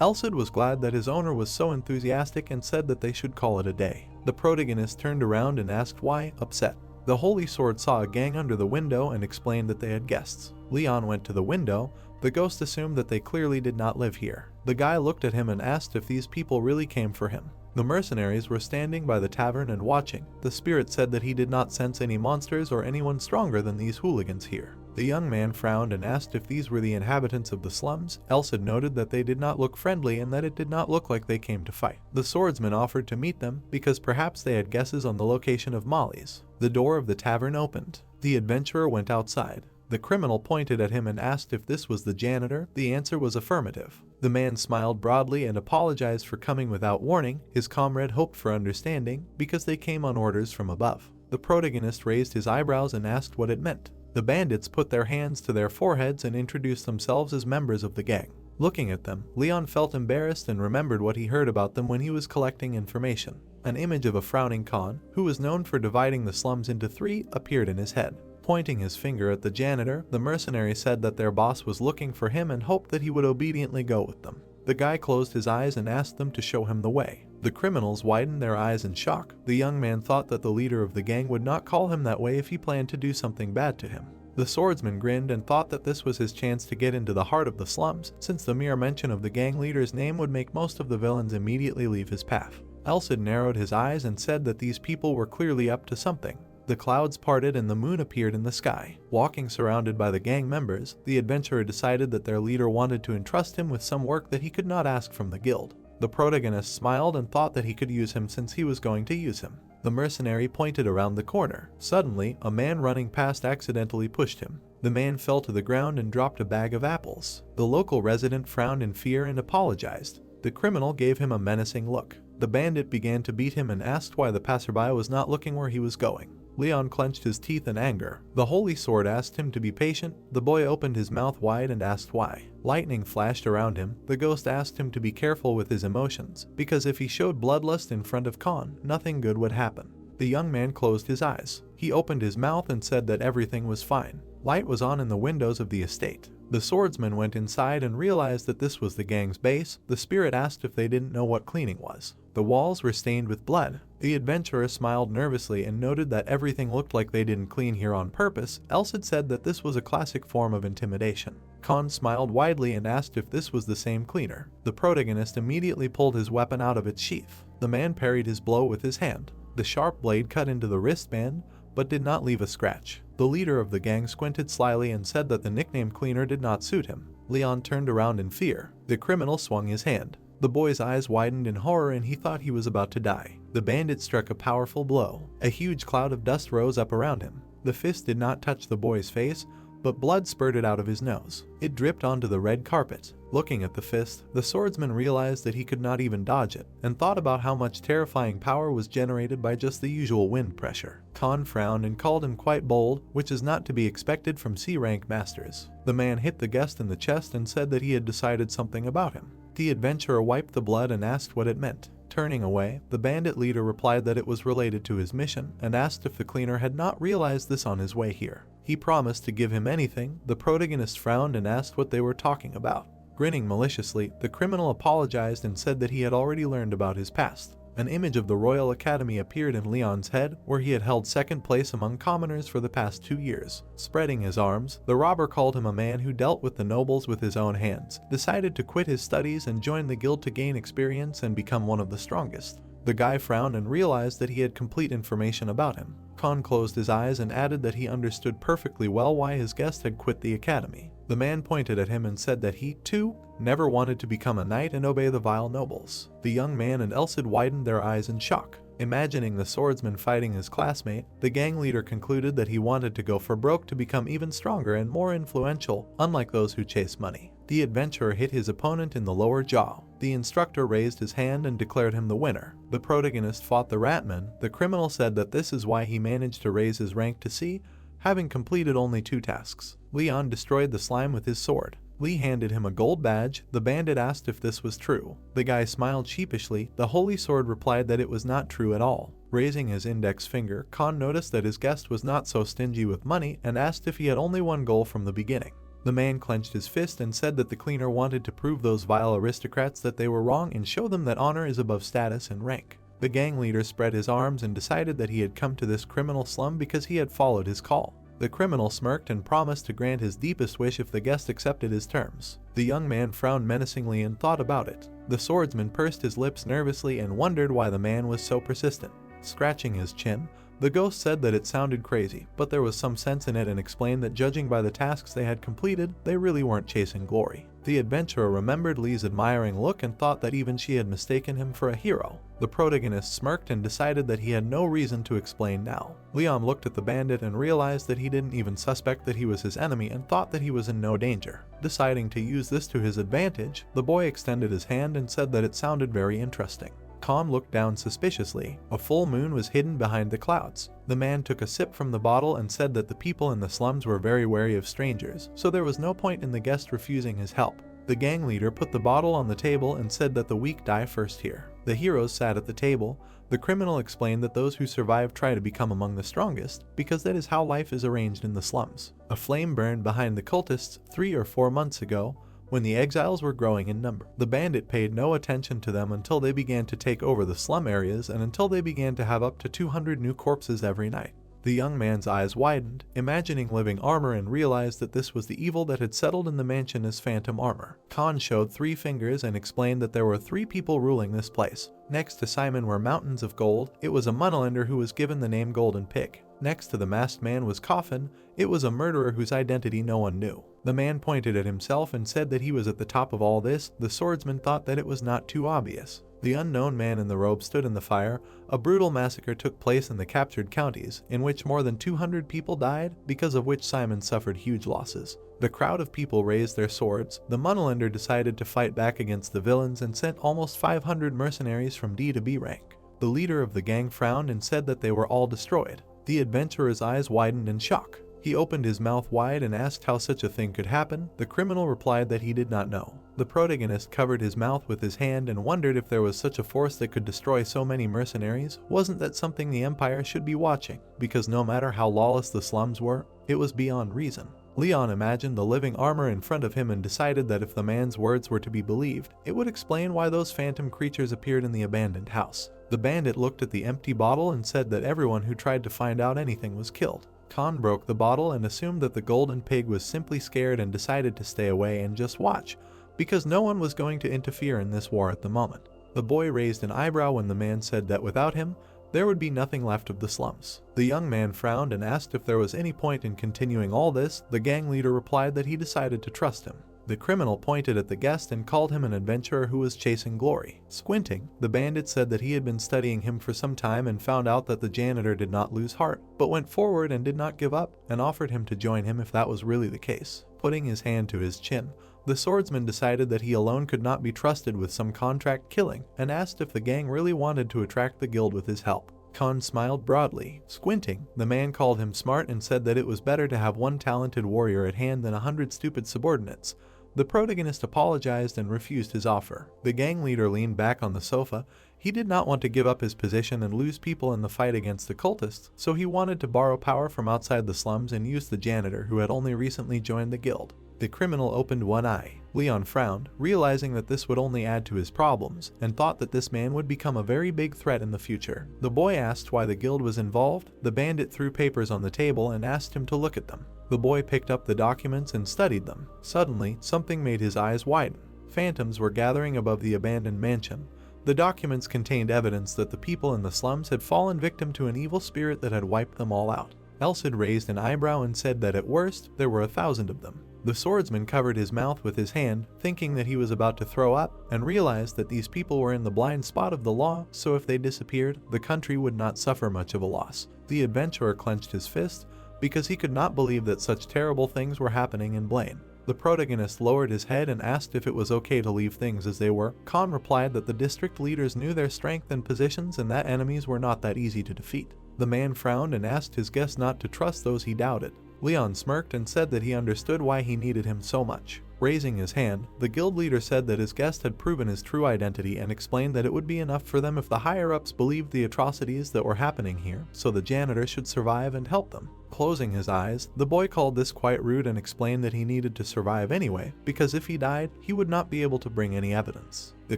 S1: Elsid was glad that his owner was so enthusiastic and said that they should call it a day. The protagonist turned around and asked why, upset. The Holy Sword saw a gang under the window and explained that they had guests. Leon went to the window. The ghost assumed that they clearly did not live here. The guy looked at him and asked if these people really came for him. The mercenaries were standing by the tavern and watching. The spirit said that he did not sense any monsters or anyone stronger than these hooligans here. The young man frowned and asked if these were the inhabitants of the slums. Elsid noted that they did not look friendly and that it did not look like they came to fight. The swordsman offered to meet them because perhaps they had guesses on the location of Molly's. The door of the tavern opened. The adventurer went outside. The criminal pointed at him and asked if this was the janitor. The answer was affirmative. The man smiled broadly and apologized for coming without warning. His comrade hoped for understanding because they came on orders from above. The protagonist raised his eyebrows and asked what it meant. The bandits put their hands to their foreheads and introduced themselves as members of the gang. Looking at them, Leon felt embarrassed and remembered what he heard about them when he was collecting information. An image of a frowning Khan, who was known for dividing the slums into 3, appeared in his head. Pointing his finger at the janitor, the mercenary said that their boss was looking for him and hoped that he would obediently go with them. The guy closed his eyes and asked them to show him the way. The criminals widened their eyes in shock. The young man thought that the leader of the gang would not call him that way if he planned to do something bad to him. The swordsman grinned and thought that this was his chance to get into the heart of the slums, since the mere mention of the gang leader's name would make most of the villains immediately leave his path. Elsid narrowed his eyes and said that these people were clearly up to something. The clouds parted and the moon appeared in the sky. Walking surrounded by the gang members, the adventurer decided that their leader wanted to entrust him with some work that he could not ask from the guild. The protagonist smiled and thought that he could use him since he was going to use him. The mercenary pointed around the corner. Suddenly, a man running past accidentally pushed him. The man fell to the ground and dropped a bag of apples. The local resident frowned in fear and apologized. The criminal gave him a menacing look. The bandit began to beat him and asked why the passerby was not looking where he was going. Leon clenched his teeth in anger. The Holy Sword asked him to be patient. The boy opened his mouth wide and asked why. Lightning flashed around him. The ghost asked him to be careful with his emotions, because if he showed bloodlust in front of Khan, nothing good would happen. The young man closed his eyes. He opened his mouth and said that everything was fine. Light was on in the windows of the estate. The swordsman went inside and realized that this was the gang's base. The spirit asked if they didn't know what cleaning was. The walls were stained with blood. The adventurer smiled nervously and noted that everything looked like they didn't clean here on purpose. Elsid said that this was a classic form of intimidation. Khan smiled widely and asked if this was the same cleaner. The protagonist immediately pulled his weapon out of its sheath. The man parried his blow with his hand. The sharp blade cut into the wristband, but did not leave a scratch. The leader of the gang squinted slyly and said that the nickname Cleaner did not suit him. Leon turned around in fear. The criminal swung his hand. The boy's eyes widened in horror and he thought he was about to die. The bandit struck a powerful blow. A huge cloud of dust rose up around him. The fist did not touch the boy's face, but blood spurted out of his nose. It dripped onto the red carpet. Looking at the fist, the swordsman realized that he could not even dodge it, and thought about how much terrifying power was generated by just the usual wind pressure. Khan frowned and called him quite bold, which is not to be expected from C-rank masters. The man hit the guest in the chest and said that he had decided something about him. The adventurer wiped the blood and asked what it meant. Turning away, the bandit leader replied that it was related to his mission, and asked if the cleaner had not realized this on his way here. He promised to give him anything. The protagonist frowned and asked what they were talking about. Grinning maliciously, the criminal apologized and said that he had already learned about his past. An image of the Royal Academy appeared in Leon's head, where he had held second place among commoners for the past 2 years. Spreading his arms, the robber called him a man who dealt with the nobles with his own hands, decided to quit his studies and join the guild to gain experience and become one of the strongest. The guy frowned and realized that he had complete information about him. Khan closed his eyes and added that he understood perfectly well why his guest had quit the academy. The man pointed at him and said that he, too, never wanted to become a knight and obey the vile nobles. The young man and Elsid widened their eyes in shock. Imagining the swordsman fighting his classmate, the gang leader concluded that he wanted to go for broke to become even stronger and more influential, unlike those who chase money. The adventurer hit his opponent in the lower jaw. The instructor raised his hand and declared him the winner. The protagonist fought the ratman. The criminal said that this is why he managed to raise his rank to C, having completed only 2 tasks. Leon destroyed the slime with his sword. Lee handed him a gold badge. The bandit asked if this was true. The guy smiled sheepishly. The holy sword replied that it was not true at all. Raising his index finger, Khan noticed that his guest was not so stingy with money and asked if he had only one goal from the beginning. The man clenched his fist and said that the cleaner wanted to prove those vile aristocrats that they were wrong and show them that honor is above status and rank. The gang leader spread his arms and decided that he had come to this criminal slum because he had followed his call. The criminal smirked and promised to grant his deepest wish if the guest accepted his terms. The young man frowned menacingly and thought about it. The swordsman pursed his lips nervously and wondered why the man was so persistent. Scratching his chin, the ghost said that it sounded crazy, but there was some sense in it and explained that judging by the tasks they had completed, they really weren't chasing glory. The adventurer remembered Lee's admiring look and thought that even she had mistaken him for a hero. The protagonist smirked and decided that he had no reason to explain now. Leon looked at the bandit and realized that he didn't even suspect that he was his enemy and thought that he was in no danger. Deciding to use this to his advantage, the boy extended his hand and said that it sounded very interesting. Khan looked down suspiciously. A full moon was hidden behind the clouds. The man took a sip from the bottle and said that the people in the slums were very wary of strangers, so there was no point in the guest refusing his help. The gang leader put the bottle on the table and said that the weak die first here. The heroes sat at the table. The criminal explained that those who survive try to become among the strongest, because that is how life is arranged in the slums. A flame burned behind the cultists 3 or 4 months ago, when the exiles were growing in number. The bandit paid no attention to them until they began to take over the slum areas and until they began to have up to 200 new corpses every night. The young man's eyes widened, imagining living armor, and realized that this was the evil that had settled in the mansion as phantom armor. Khan showed 3 fingers and explained that there were 3 people ruling this place. Next to Simon were mountains of gold. It was a moneylender who was given the name Golden Pig. Next to the masked man was Coffin. It was a murderer whose identity no one knew. The man pointed at himself and said that he was at the top of all this. The swordsman thought that it was not too obvious. The unknown man in the robe stood in the fire. A brutal massacre took place in the captured counties, in which more than 200 people died, because of which Simon suffered huge losses. The crowd of people raised their swords. The moneylender decided to fight back against the villains and sent almost 500 mercenaries from D to B rank. The leader of the gang frowned and said that they were all destroyed. The adventurer's eyes widened in shock. He opened his mouth wide and asked how such a thing could happen. The criminal replied that he did not know. The protagonist covered his mouth with his hand and wondered if there was such a force that could destroy so many mercenaries. Wasn't that something the Empire should be watching? Because no matter how lawless the slums were, it was beyond reason. Leon imagined the living armor in front of him and decided that if the man's words were to be believed, it would explain why those phantom creatures appeared in the abandoned house. The bandit looked at the empty bottle and said that everyone who tried to find out anything was killed. Khan broke the bottle and assumed that the Golden Pig was simply scared and decided to stay away and just watch, because no one was going to interfere in this war at the moment. The boy raised an eyebrow when the man said that without him, there would be nothing left of the slums. The young man frowned and asked if there was any point in continuing all this. The gang leader replied that he decided to trust him. The criminal pointed at the guest and called him an adventurer who was chasing glory. Squinting, the bandit said that he had been studying him for some time and found out that the janitor did not lose heart, but went forward and did not give up, and offered him to join him if that was really the case. Putting his hand to his chin, the swordsman decided that he alone could not be trusted with some contract killing, and asked if the gang really wanted to attract the guild with his help. Khan smiled broadly. Squinting, the man called him smart and said that it was better to have one talented warrior at hand than 100 stupid subordinates. The protagonist apologized and refused his offer. The gang leader leaned back on the sofa. He did not want to give up his position and lose people in the fight against the cultists, so he wanted to borrow power from outside the slums and use the janitor who had only recently joined the guild. The criminal opened one eye. Leon frowned, realizing that this would only add to his problems, and thought that this man would become a very big threat in the future. The boy asked why the guild was involved. The bandit threw papers on the table and asked him to look at them. The boy picked up the documents and studied them. Suddenly, something made his eyes widen. Phantoms were gathering above the abandoned mansion. The documents contained evidence that the people in the slums had fallen victim to an evil spirit that had wiped them all out. Elsid raised an eyebrow and said that at worst, there were 1,000 of them. The swordsman covered his mouth with his hand, thinking that he was about to throw up, and realized that these people were in the blind spot of the law, so if they disappeared, the country would not suffer much of a loss. The adventurer clenched his fist, because he could not believe that such terrible things were happening in Blaine. The protagonist lowered his head and asked if it was okay to leave things as they were. Khan replied that the district leaders knew their strength and positions and that enemies were not that easy to defeat. The man frowned and asked his guest not to trust those he doubted. Leon smirked and said that he understood why he needed him so much. Raising his hand, the guild leader said that his guest had proven his true identity and explained that it would be enough for them if the higher-ups believed the atrocities that were happening here, so the janitor should survive and help them. Closing his eyes, the boy called this quite rude and explained that he needed to survive anyway, because if he died, he would not be able to bring any evidence. The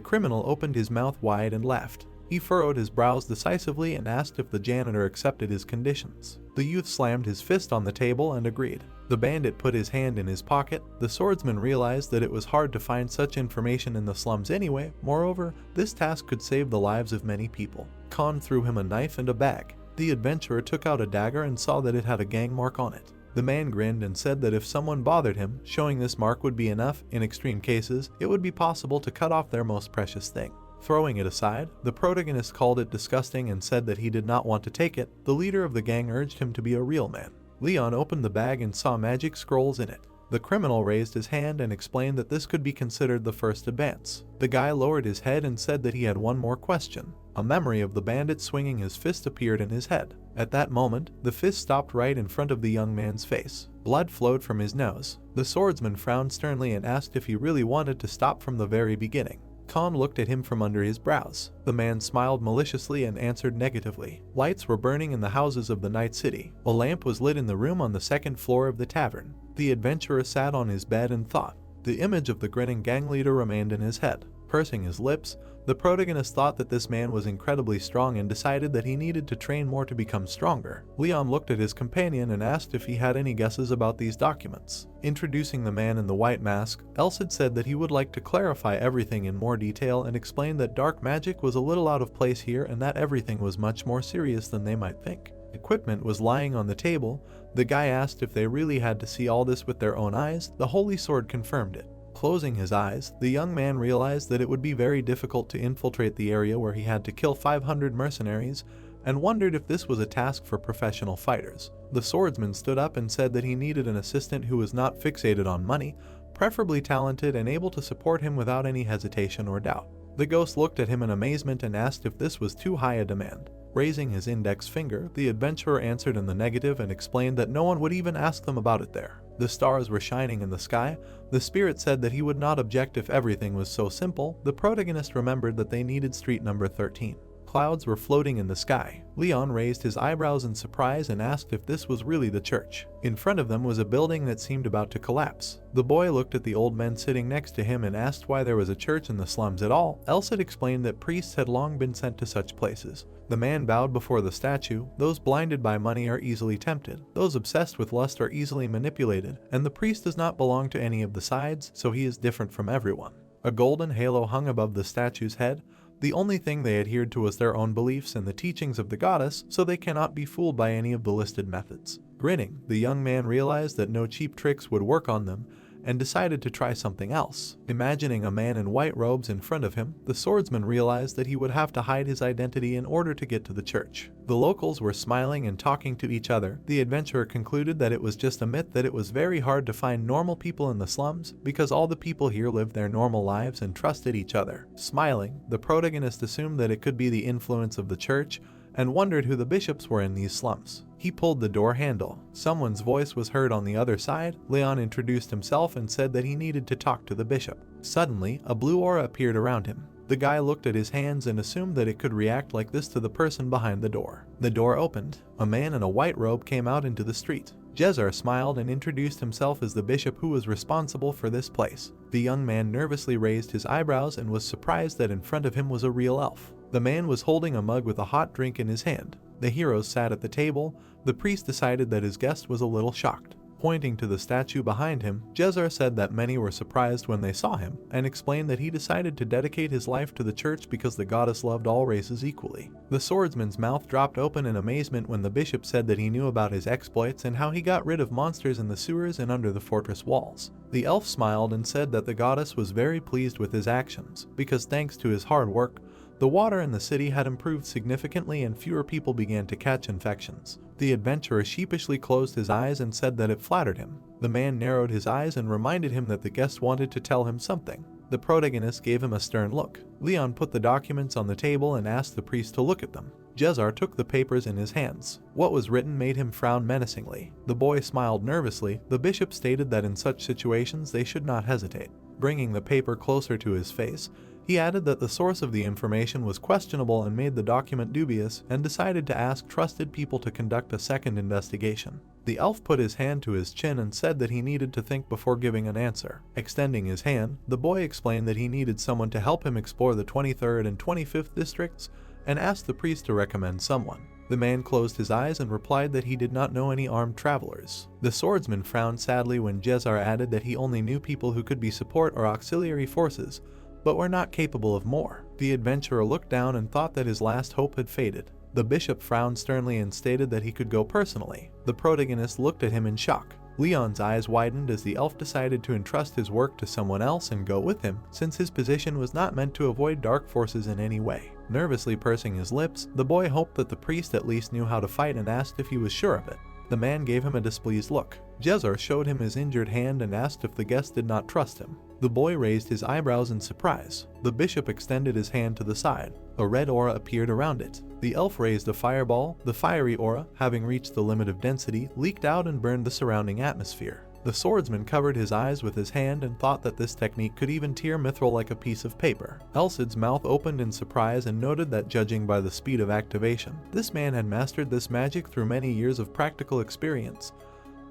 S1: criminal opened his mouth wide and laughed. He furrowed his brows decisively and asked if the janitor accepted his conditions. The youth slammed his fist on the table and agreed. The bandit put his hand in his pocket. The swordsman realized that it was hard to find such information in the slums anyway. Moreover, this task could save the lives of many people. Khan threw him a knife and a bag. The adventurer took out a dagger and saw that it had a gang mark on it. The man grinned and said that if someone bothered him, showing this mark would be enough. In extreme cases, it would be possible to cut off their most precious thing. Throwing it aside, the protagonist called it disgusting and said that he did not want to take it. The leader of the gang urged him to be a real man. Leon opened the bag and saw magic scrolls in it. The criminal raised his hand and explained that this could be considered the first advance. The guy lowered his head and said that he had one more question. A memory of the bandit swinging his fist appeared in his head. At that moment, the fist stopped right in front of the young man's face. Blood flowed from his nose. The swordsman frowned sternly and asked if he really wanted to stop from the very beginning. Khan looked at him from under his brows. The man smiled maliciously and answered negatively. Lights were burning in the houses of the night city. A lamp was lit in the room on the second floor of the tavern. The adventurer sat on his bed and thought. The image of the grinning gang leader remained in his head. Pursing his lips, the protagonist thought that this man was incredibly strong and decided that he needed to train more to become stronger. Leon looked at his companion and asked if he had any guesses about these documents. Introducing the man in the white mask, Elsid said that he would like to clarify everything in more detail and explained that dark magic was a little out of place here and that everything was much more serious than they might think. Equipment was lying on the table. The guy asked if they really had to see all this with their own eyes. The holy sword confirmed it. Closing his eyes, the young man realized that it would be very difficult to infiltrate the area where he had to kill 500 mercenaries and wondered if this was a task for professional fighters. The swordsman stood up and said that he needed an assistant who was not fixated on money, preferably talented and able to support him without any hesitation or doubt. The ghost looked at him in amazement and asked if this was too high a demand. Raising his index finger, the adventurer answered in the negative and explained that no one would even ask them about it there. The stars were shining in the sky. The spirit said that he would not object if everything was so simple. The protagonist remembered that they needed street number 13. Clouds were floating in the sky. Leon raised his eyebrows in surprise and asked if this was really the church. In front of them was a building that seemed about to collapse. The boy looked at the old men sitting next to him and asked why there was a church in the slums at all. Elsid explained that priests had long been sent to such places. The man bowed before the statue. Those blinded by money are easily tempted. Those obsessed with lust are easily manipulated, and the priest does not belong to any of the sides, so he is different from everyone. A golden halo hung above the statue's head. The only thing they adhered to was their own beliefs and the teachings of the goddess, so they cannot be fooled by any of the listed methods. Grinning, the young man realized that no cheap tricks would work on them, and decided to try something else. Imagining a man in white robes in front of him, the swordsman realized that he would have to hide his identity in order to get to the church. The locals were smiling and talking to each other. The adventurer concluded that it was just a myth, that it was very hard to find normal people in the slums because all the people here lived their normal lives and trusted each other. Smiling, the protagonist assumed that it could be the influence of the church and wondered who the bishops were in these slums. He pulled the door handle. Someone's voice was heard on the other side. Leon introduced himself and said that he needed to talk to the bishop. Suddenly, a blue aura appeared around him. The guy looked at his hands and assumed that it could react like this to the person behind the door. The door opened. A man in a white robe came out into the street. Jezar smiled and introduced himself as the bishop who was responsible for this place. The young man nervously raised his eyebrows and was surprised that in front of him was a real elf. The man was holding a mug with a hot drink in his hand. The heroes sat at the table. The priest decided that his guest was a little shocked. Pointing to the statue behind him, Jezar said that many were surprised when they saw him, and explained that he decided to dedicate his life to the church because the goddess loved all races equally. The swordsman's mouth dropped open in amazement when the bishop said that he knew about his exploits and how he got rid of monsters in the sewers and under the fortress walls. The elf smiled and said that the goddess was very pleased with his actions, because thanks to his hard work, the water in the city had improved significantly and fewer people began to catch infections. The adventurer sheepishly closed his eyes and said that it flattered him. The man narrowed his eyes and reminded him that the guest wanted to tell him something. The protagonist gave him a stern look. Leon put the documents on the table and asked the priest to look at them. Jezar took the papers in his hands. What was written made him frown menacingly. The boy smiled nervously. The bishop stated that in such situations they should not hesitate. Bringing the paper closer to his face, he added that the source of the information was questionable and made the document dubious, and decided to ask trusted people to conduct a second investigation. The elf put his hand to his chin and said that he needed to think before giving an answer. Extending his hand, the boy explained that he needed someone to help him explore the 23rd and 25th districts, and asked the priest to recommend someone. The man closed his eyes and replied that he did not know any armed travelers. The swordsman frowned sadly when Jezar added that he only knew people who could be support or auxiliary forces, but were not capable of more. The adventurer looked down and thought that his last hope had faded. The bishop frowned sternly and stated that he could go personally. The protagonist looked at him in shock. Leon's eyes widened as the elf decided to entrust his work to someone else and go with him, since his position was not meant to avoid dark forces in any way. Nervously pursing his lips, the boy hoped that the priest at least knew how to fight and asked if he was sure of it. The man gave him a displeased look. Jezar showed him his injured hand and asked if the guest did not trust him. The boy raised his eyebrows in surprise. The bishop extended his hand to the side. A red aura appeared around it. The elf raised a fireball. The fiery aura, having reached the limit of density, leaked out and burned the surrounding atmosphere. The swordsman covered his eyes with his hand and thought that this technique could even tear mithril like a piece of paper. Elcid's mouth opened in surprise and noted that judging by the speed of activation, this man had mastered this magic through many years of practical experience.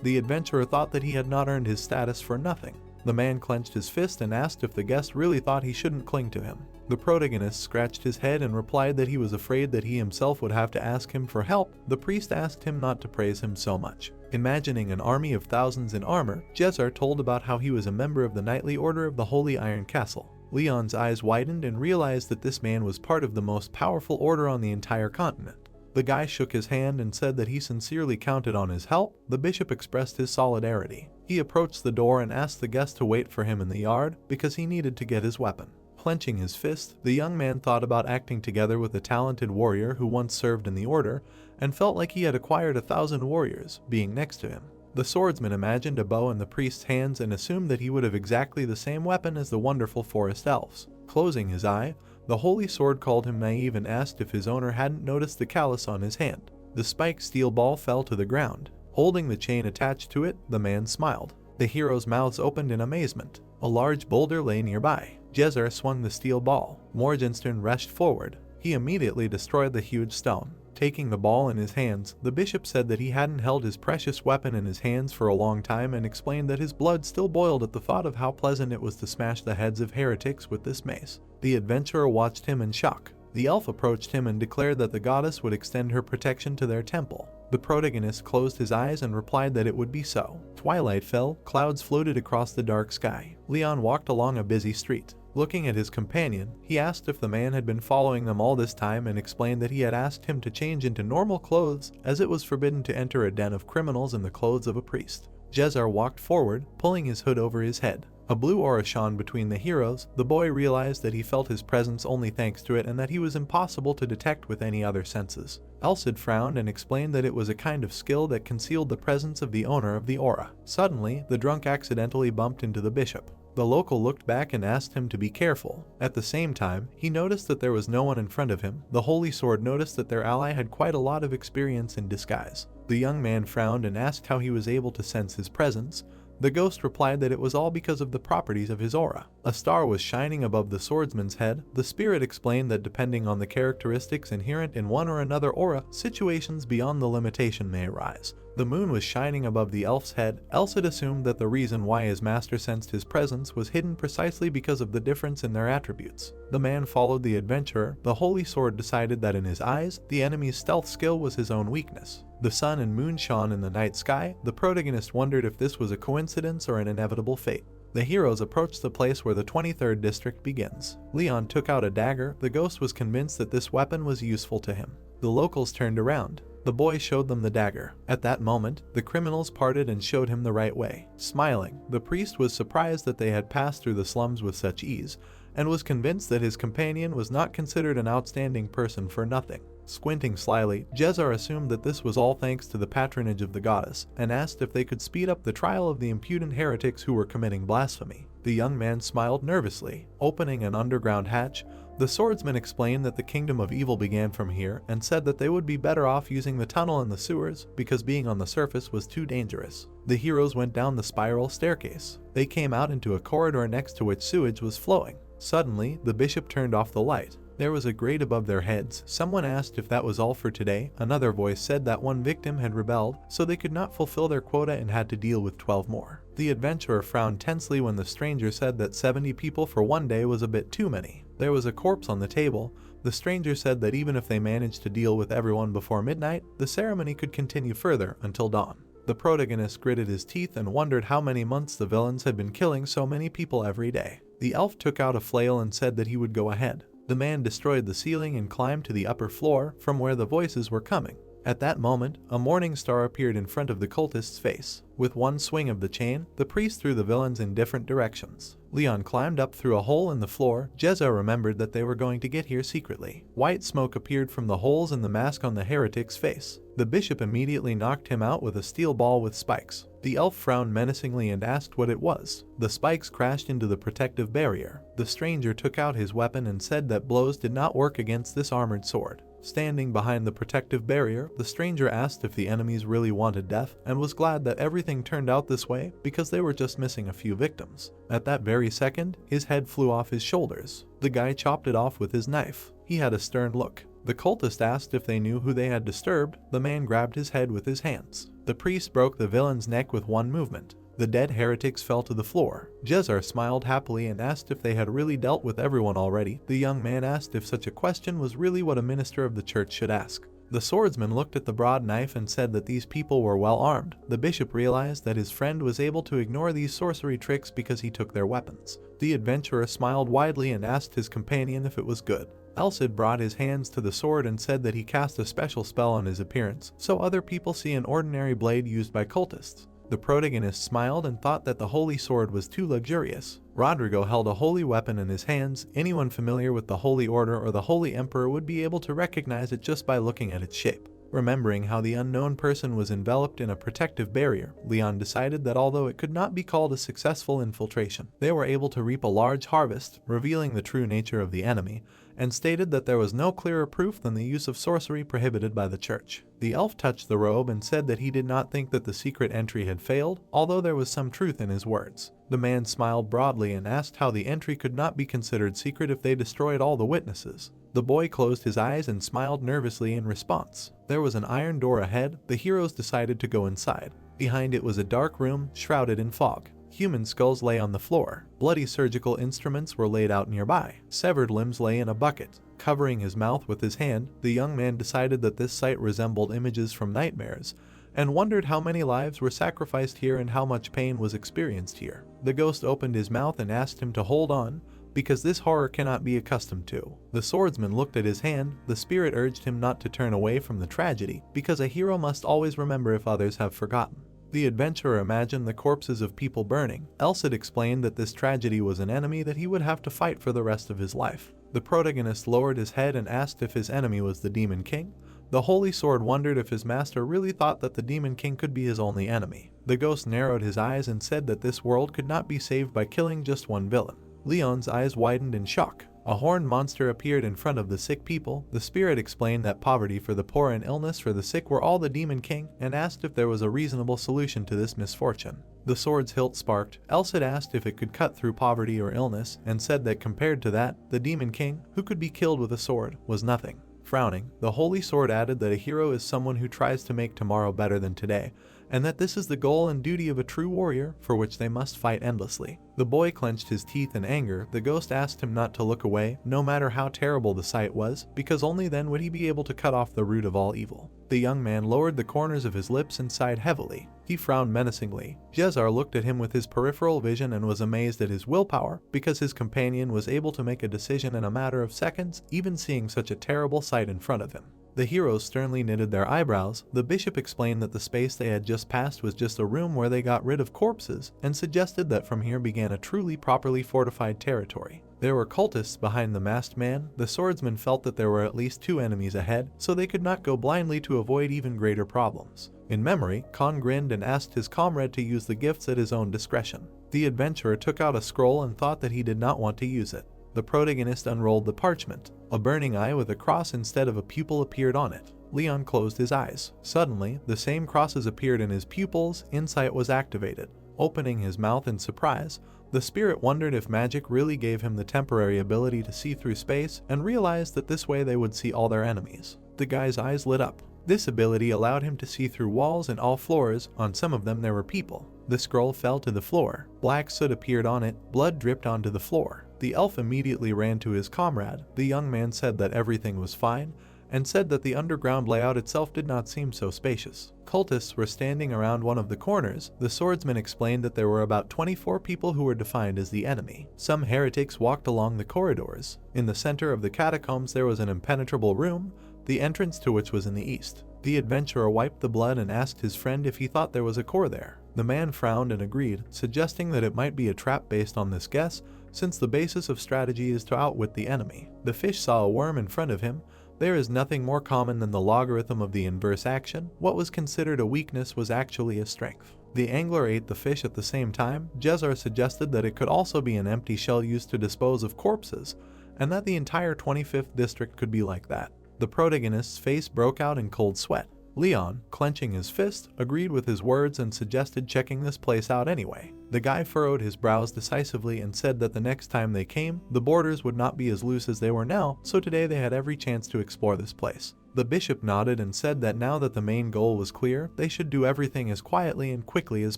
S1: The adventurer thought that he had not earned his status for nothing. The man clenched his fist and asked if the guest really thought he shouldn't cling to him. The protagonist scratched his head and replied that he was afraid that he himself would have to ask him for help. The priest asked him not to praise him so much. Imagining an army of thousands in armor, Jezar told about how he was a member of the Knightly Order of the Holy Iron Castle. Leon's eyes widened and realized that this man was part of the most powerful order on the entire continent. The guy shook his hand and said that he sincerely counted on his help. The bishop expressed his solidarity. He approached the door and asked the guest to wait for him in the yard because he needed to get his weapon. Clenching his fist, the young man thought about acting together with a talented warrior who once served in the order and felt like he had acquired 1,000 warriors being next to him. The swordsman imagined a bow in the priest's hands and assumed that he would have exactly the same weapon as the wonderful forest elves. Closing his eye, the holy sword called him naive and asked if his owner hadn't noticed the callus on his hand. The spiked steel ball fell to the ground. Holding the chain attached to it, the man smiled. The heroes' mouths opened in amazement. A large boulder lay nearby. Jezar swung the steel ball. Morgenstern rushed forward. He immediately destroyed the huge stone. Taking the ball in his hands, the bishop said that he hadn't held his precious weapon in his hands for a long time and explained that his blood still boiled at the thought of how pleasant it was to smash the heads of heretics with this mace. The adventurer watched him in shock. The elf approached him and declared that the goddess would extend her protection to their temple. The protagonist closed his eyes and replied that it would be so. Twilight fell, clouds floated across the dark sky. Leon walked along a busy street. Looking at his companion, he asked if the man had been following them all this time and explained that he had asked him to change into normal clothes as it was forbidden to enter a den of criminals in the clothes of a priest. Jezar walked forward, pulling his hood over his head. A blue aura shone between the heroes. The boy realized that he felt his presence only thanks to it and that he was impossible to detect with any other senses. Elcid frowned and explained that it was a kind of skill that concealed the presence of the owner of the aura. Suddenly, the drunk accidentally bumped into the bishop. The local looked back and asked him to be careful. At the same time, he noticed that there was no one in front of him. The holy sword noticed that their ally had quite a lot of experience in disguise. The young man frowned and asked how he was able to sense his presence. The ghost replied that it was all because of the properties of his aura. A star was shining above the swordsman's head. The spirit explained that depending on the characteristics inherent in one or another aura, situations beyond the limitation may arise. The moon was shining above the elf's head. Elcid assumed that the reason why his master sensed his presence was hidden precisely because of the difference in their attributes. The man followed the adventurer. The holy sword decided that in his eyes, the enemy's stealth skill was his own weakness. The sun and moon shone in the night sky. The protagonist wondered if this was a coincidence or an inevitable fate. The heroes approached the place where the 23rd district begins. Leon took out a dagger. The ghost was convinced that this weapon was useful to him. The locals turned around. The boy showed them the dagger. At that moment, the criminals parted and showed him the right way. Smiling, the priest was surprised that they had passed through the slums with such ease, and was convinced that his companion was not considered an outstanding person for nothing. Squinting slyly, Jezar assumed that this was all thanks to the patronage of the goddess, and asked if they could speed up the trial of the impudent heretics who were committing blasphemy. The young man smiled nervously. Opening an underground hatch, the swordsman explained that the kingdom of evil began from here and said that they would be better off using the tunnel and the sewers because being on the surface was too dangerous. The heroes went down the spiral staircase. They came out into a corridor next to which sewage was flowing. Suddenly, the bishop turned off the light. There was a grate above their heads. Someone asked if that was all for today. Another voice said that one victim had rebelled, so they could not fulfill their quota and had to deal with 12 more. The adventurer frowned tensely when the stranger said that 70 people for one day was a bit too many. There was a corpse on the table. The stranger said that even if they managed to deal with everyone before midnight, the ceremony could continue further until dawn. The protagonist gritted his teeth and wondered how many months the villains had been killing so many people every day. The elf took out a flail and said that he would go ahead. The man destroyed the ceiling and climbed to the upper floor from where the voices were coming. At that moment, a morning star appeared in front of the cultist's face. With one swing of the chain, the priest threw the villains in different directions. Leon climbed up through a hole in the floor. Jezza remembered that they were going to get here secretly. White smoke appeared from the holes in the mask on the heretic's face. The bishop immediately knocked him out with a steel ball with spikes. The elf frowned menacingly and asked what it was. The spikes crashed into the protective barrier. The stranger took out his weapon and said that blows did not work against this armored sword. Standing behind the protective barrier, the stranger asked if the enemies really wanted death and was glad that everything turned out this way because they were just missing a few victims. At that very second, his head flew off his shoulders. The guy chopped it off with his knife. He had a stern look. The cultist asked if they knew who they had disturbed. The man grabbed his head with his hands. The priest broke the villain's neck with one movement. The dead heretics fell to the floor. Jezar smiled happily and asked if they had really dealt with everyone already. The young man asked if such a question was really what a minister of the church should ask. The swordsman looked at the broad knife and said that these people were well armed. The bishop realized that his friend was able to ignore these sorcery tricks because he took their weapons. The adventurer smiled widely and asked his companion if it was good. Elcid brought his hands to the sword and said that he cast a special spell on his appearance, so other people see an ordinary blade used by cultists. The protagonist smiled and thought that the holy sword was too luxurious. Rodrigo held a holy weapon in his hands. Anyone familiar with the Holy Order or the Holy Emperor would be able to recognize it just by looking at its shape. Remembering how the unknown person was enveloped in a protective barrier, Leon decided that although it could not be called a successful infiltration, they were able to reap a large harvest, revealing the true nature of the enemy, and stated that there was no clearer proof than the use of sorcery prohibited by the church. The elf touched the robe and said that he did not think that the secret entry had failed, although there was some truth in his words. The man smiled broadly and asked how the entry could not be considered secret if they destroyed all the witnesses. The boy closed his eyes and smiled nervously in response. There was an iron door ahead. The heroes decided to go inside. Behind it was a dark room, shrouded in fog. Human skulls lay on the floor. Bloody surgical instruments were laid out nearby. Severed limbs lay in a bucket. Covering his mouth with his hand, the young man decided that this sight resembled images from nightmares, and wondered how many lives were sacrificed here and how much pain was experienced here. The ghost opened his mouth and asked him to hold on, because this horror cannot be accustomed to. The swordsman looked at his hand. The spirit urged him not to turn away from the tragedy, because a hero must always remember if others have forgotten. The adventurer imagined the corpses of people burning. Elcid explained that this tragedy was an enemy that he would have to fight for the rest of his life. The protagonist lowered his head and asked if his enemy was the Demon King. The Holy Sword wondered if his master really thought that the Demon King could be his only enemy. The ghost narrowed his eyes and said that this world could not be saved by killing just one villain. Leon's eyes widened in shock. A horned monster appeared in front of the sick people. The spirit explained that poverty for the poor and illness for the sick were all the Demon King, and asked if there was a reasonable solution to this misfortune. The sword's hilt sparked. Elcid asked if it could cut through poverty or illness, and said that compared to that, the Demon King, who could be killed with a sword, was nothing. Frowning, the Holy Sword added that a hero is someone who tries to make tomorrow better than today, and that this is the goal and duty of a true warrior, for which they must fight endlessly. The boy clenched his teeth in anger. The ghost asked him not to look away, no matter how terrible the sight was, because only then would he be able to cut off the root of all evil. The young man lowered the corners of his lips and sighed heavily. He frowned menacingly. Jezar looked at him with his peripheral vision and was amazed at his willpower, because his companion was able to make a decision in a matter of seconds, even seeing such a terrible sight in front of him. The heroes sternly knitted their eyebrows. The bishop explained that the space they had just passed was just a room where they got rid of corpses, and suggested that from here began a truly properly fortified territory. There were cultists behind the masked man. The swordsman felt that there were at least 2 enemies ahead, so they could not go blindly to avoid even greater problems. In memory, Khan grinned and asked his comrade to use the gifts at his own discretion. The adventurer took out a scroll and thought that he did not want to use it. The protagonist unrolled the parchment. A burning eye with a cross instead of a pupil appeared on it. Leon closed his eyes. Suddenly, the same crosses appeared in his pupils. Insight was activated. Opening his mouth in surprise, the spirit wondered if magic really gave him the temporary ability to see through space, and realized that this way they would see all their enemies. The guy's eyes lit up. This ability allowed him to see through walls and all floors. On some of them there were people. The scroll fell to the floor. Black soot appeared on it. Blood dripped onto the floor. The elf immediately ran to his comrade. The young man said that everything was fine, and said that the underground layout itself did not seem so spacious. Cultists were standing around one of the corners. The swordsman explained that there were about 24 people who were defined as the enemy. Some heretics walked along the corridors. In the center of the catacombs there was an impenetrable room, the entrance to which was in the east. The adventurer wiped the blood and asked his friend if he thought there was a core there. The man frowned and agreed, suggesting that it might be a trap based on this guess, since the basis of strategy is to outwit the enemy. The fish saw a worm in front of him. There is nothing more common than the logarithm of the inverse action. What was considered a weakness was actually a strength. The angler ate the fish at the same time. Jezar suggested that it could also be an empty shell used to dispose of corpses, and that the entire 25th district could be like that. The protagonist's face broke out in cold sweat. Leon, clenching his fist, agreed with his words and suggested checking this place out anyway. The guy furrowed his brows decisively and said that the next time they came, the borders would not be as loose as they were now, so today they had every chance to explore this place. The bishop nodded and said that now that the main goal was clear, they should do everything as quietly and quickly as